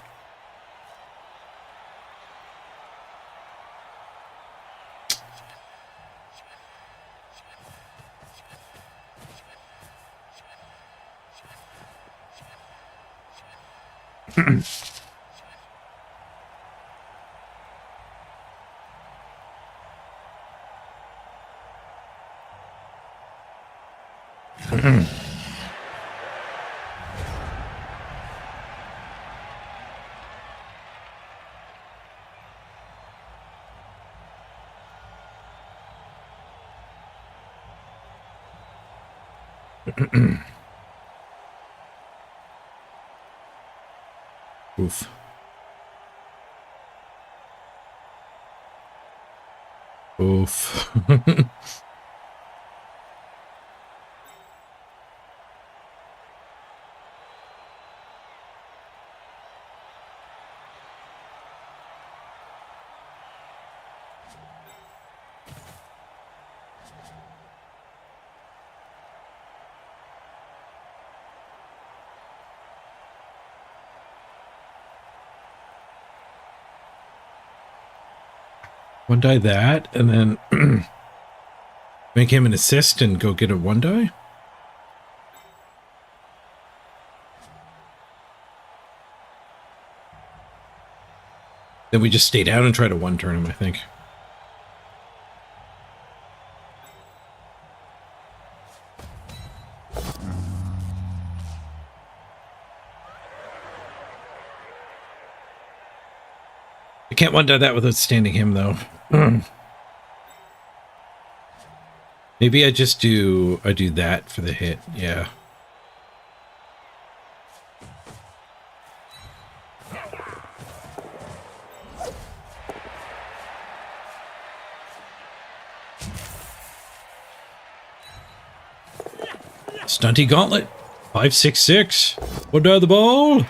Oof. Oof. One die that, and then make him an assist and go get a one die. Then we just stay down and try to one turn him, I think. can't one-dot that without standing him, though. Maybe I do that for the hit, yeah. Stunty Gauntlet. 566. One down the ball.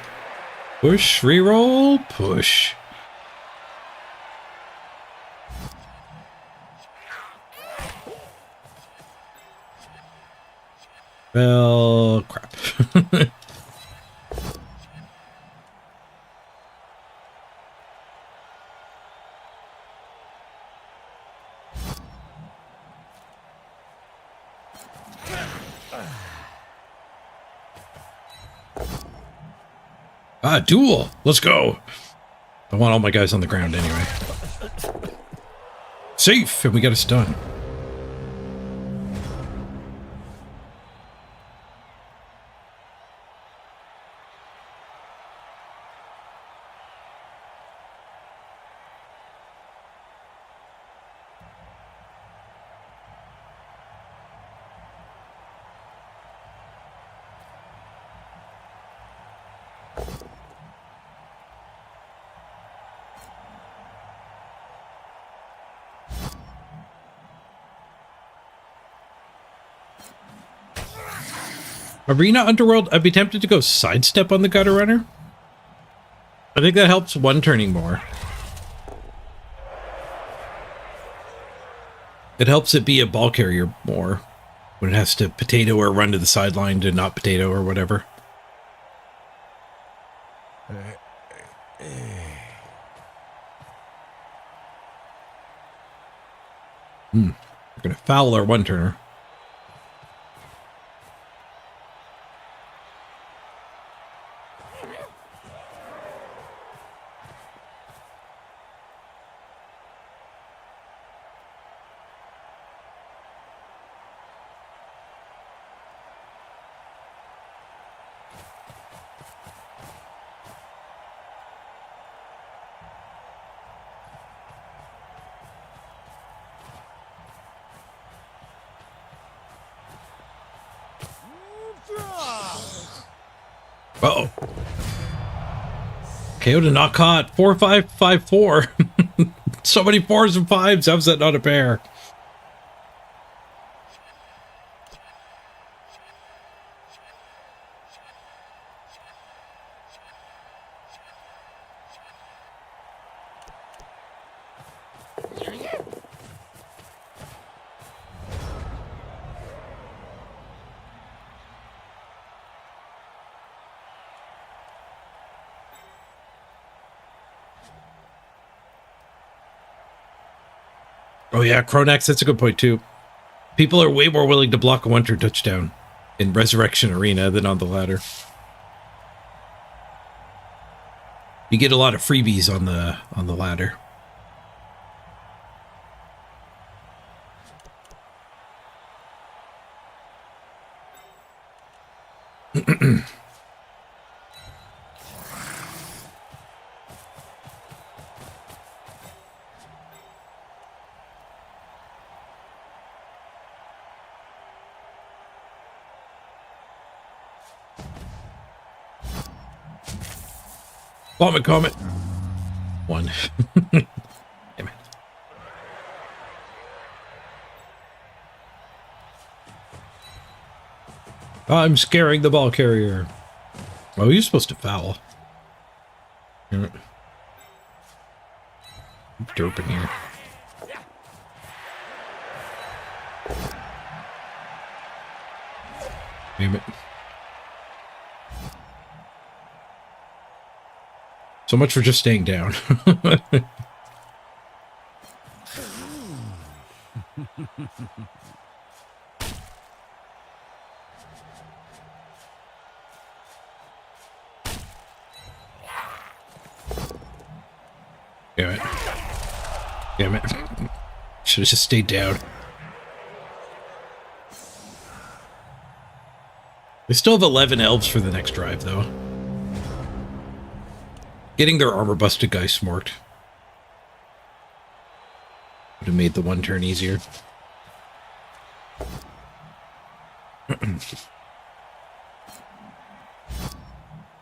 Push, reroll, push. Well, crap. Ah, duel. Let's go. I want all my guys on the ground anyway. Safe, and we got a stun. Arena Underworld, I'd be tempted to go sidestep on the gutter runner. I think that helps one turning more. It helps it be a ball carrier more when it has to potato or run to the sideline to not potato or whatever. We're going to foul our one turner. Uh-oh. KO to not caught. 4-5-5-4. So many 4s and 5s. How's that not a pair? Oh yeah, Kronax, that's a good point too. People are way more willing to block a one-turn touchdown in Resurrection Arena than on the ladder. You get a lot of freebies on the ladder. Vomit Comet. 1. Damn it. I'm scaring the ball carrier. Oh, you're supposed to foul. Derp in here. Damn it. So much for just staying down. Damn it. Damn it. Should have just stayed down. They still have 11 elves for the next drive, though. Getting their armor busted guy smart. have made the one turn easier.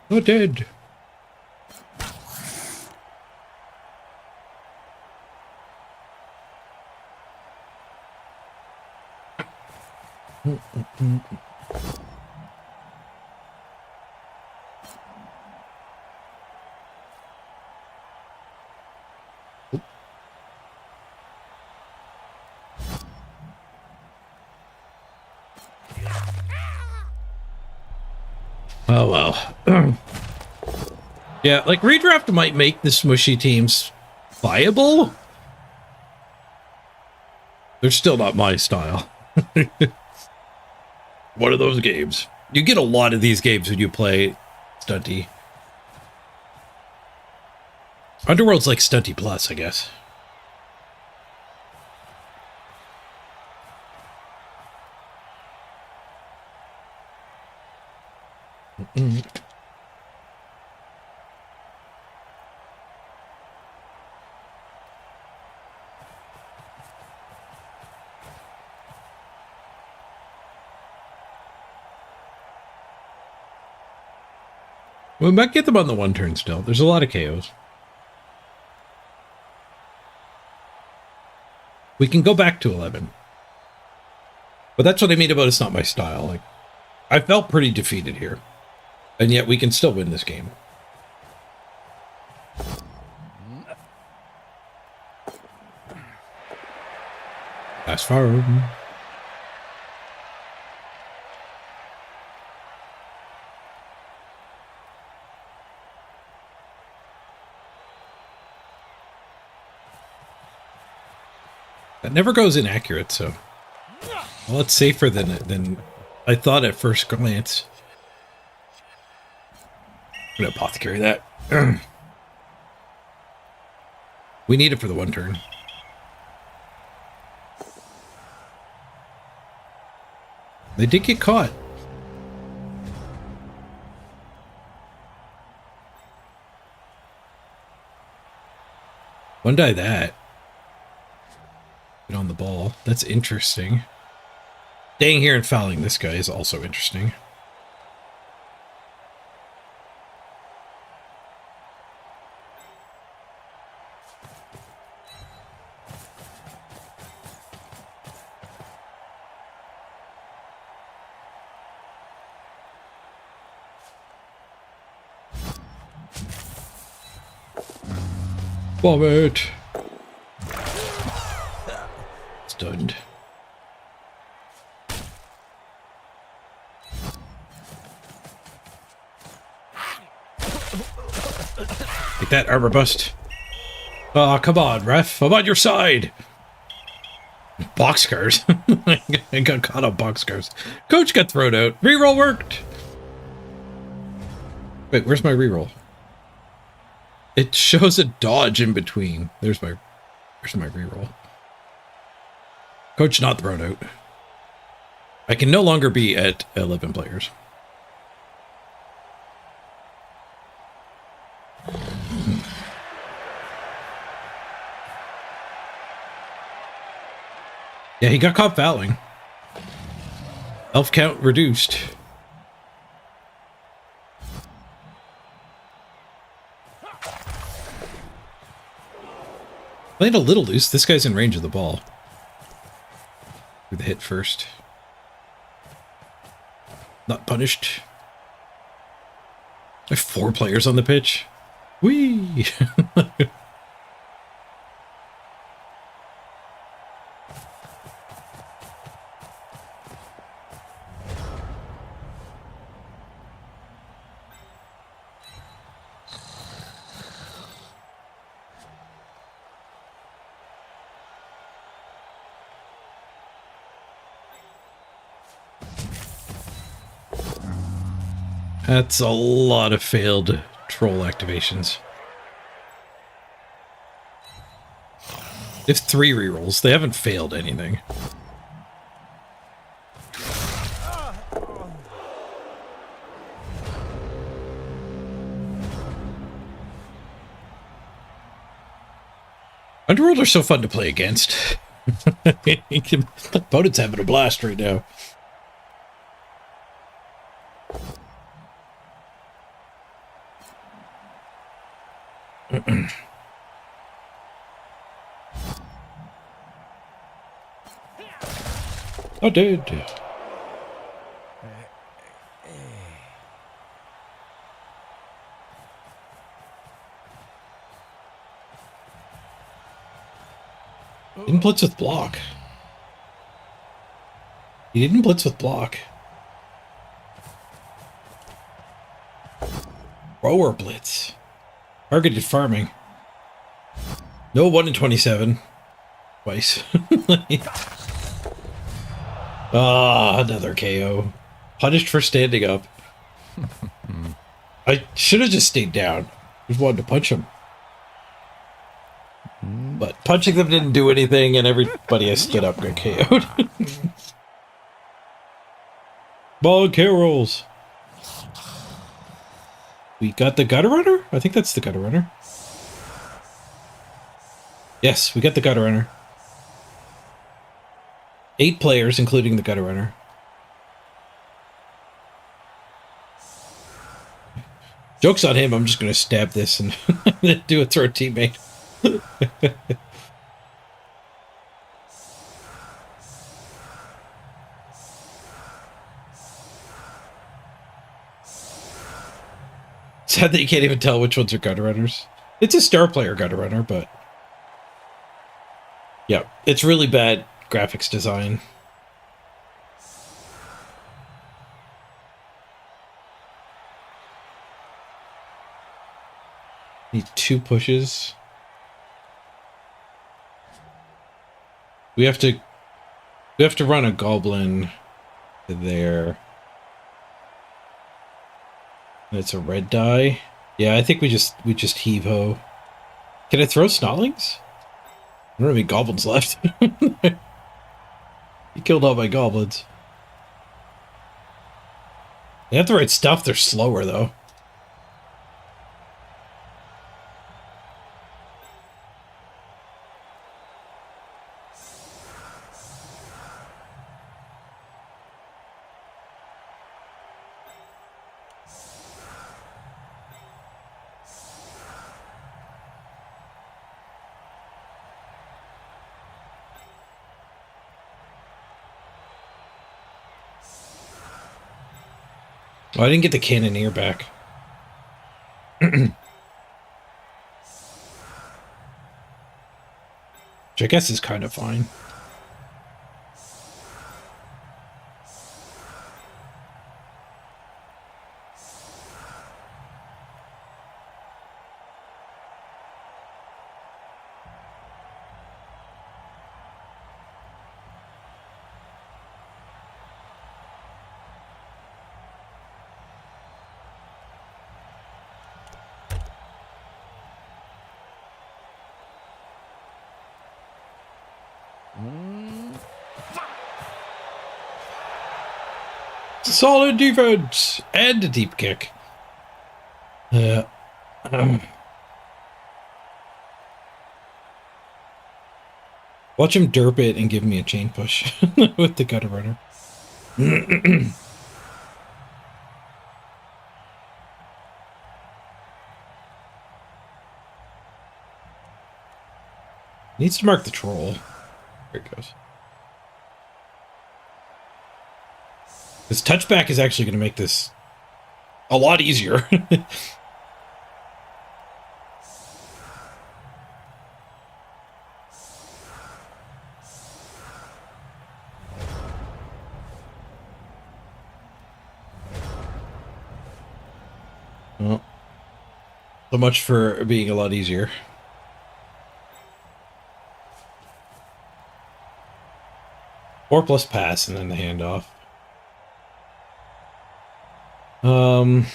Not dead. Oh well. Yeah, like redraft might make the smushy teams viable. They're still not my style. One of those games. You get a lot of these games when you play Stunty. Underworld's like Stunty Plus, I guess. We might get them on the one turn still. There's a lot of KOs. We can go back to 11. But that's what I mean about it's not my style. Like, I felt pretty defeated here. And yet we can still win this game. Fast forward. That never goes inaccurate, so well, it's safer than I thought at first glance. I'm gonna apothecary that. We need it for the one turn. They did get caught. One die that. Get on the ball. That's interesting. Staying here and fouling this guy is also interesting. Vomit. Stunned. Take that, armor bust. Oh, come on, ref. I'm on your side. Boxcars. I got caught on boxcars. Coach got thrown out. Reroll worked. Wait, where's my reroll? It shows a dodge in between. Where's my reroll? Coach not thrown out. I can no longer be at 11 players. Yeah, he got caught fouling. Elf count reduced. Played a little loose. This guy's in range of the ball. With the hit first. Not punished. I have 4 players on the pitch. Whee! That's a lot of failed troll activations. They have 3 rerolls. They haven't failed anything. Underworld are so fun to play against. Opponent's having a blast right now. Oh, dude. Didn't blitz with block. He didn't blitz with block. Thrower blitz. Targeted farming. No 1 in 27. Twice. Ah, another KO. Punished for standing up. I should have just stayed down. Just wanted to punch him. But punching them didn't do anything, and everybody I stood up got KO'd. Ball KO rolls. We got the gutter runner? I think that's the gutter runner. Yes, we got the gutter runner. 8 players, including the gutter runner. Joke's on him, I'm just going to stab this and do it through a teammate. Sad that you can't even tell which ones are gutter runners. It's a star player gutter runner, but... yeah, it's really bad graphics design. Need 2 pushes. We have to run a goblin to there. It's a red die. Yeah, I think we just heave ho. Can I throw snotlings? I don't have any goblins left. You killed all my goblins. They have the right stuff, they're slower though. Oh, I didn't get the cannoneer back. Which I guess is kind of fine. Solid defense and a deep kick. Watch him derp it and give me a chain push with the gutter runner. Needs to mark the troll. There it goes. This touchback is actually going to make this a lot easier. Well, so much for being a lot easier. Four plus pass and then the handoff. I'm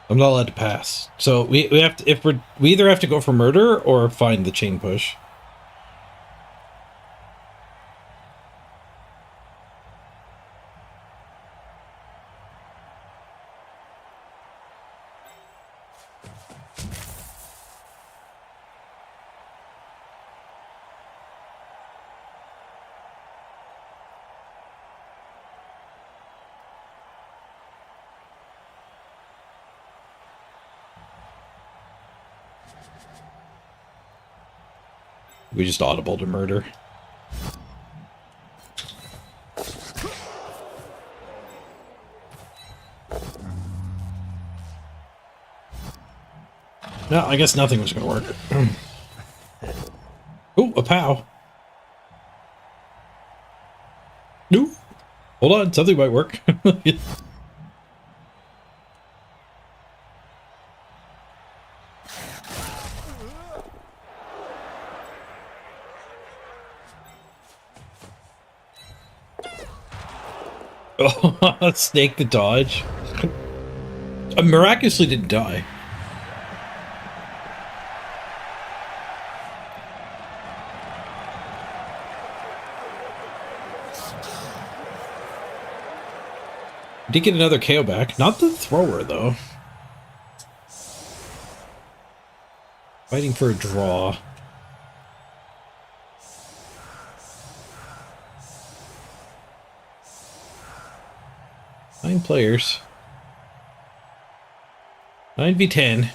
not allowed to pass. So we have to, we either have to go for murder or find the chain push. We just audible to murder. No, I guess nothing was going to work. Ooh, a POW. No. Hold on, something might work. Oh, snake the dodge. Miraculously didn't die. Did get another KO back. Not the thrower, though. Fighting for a draw. Nine players. 9v10.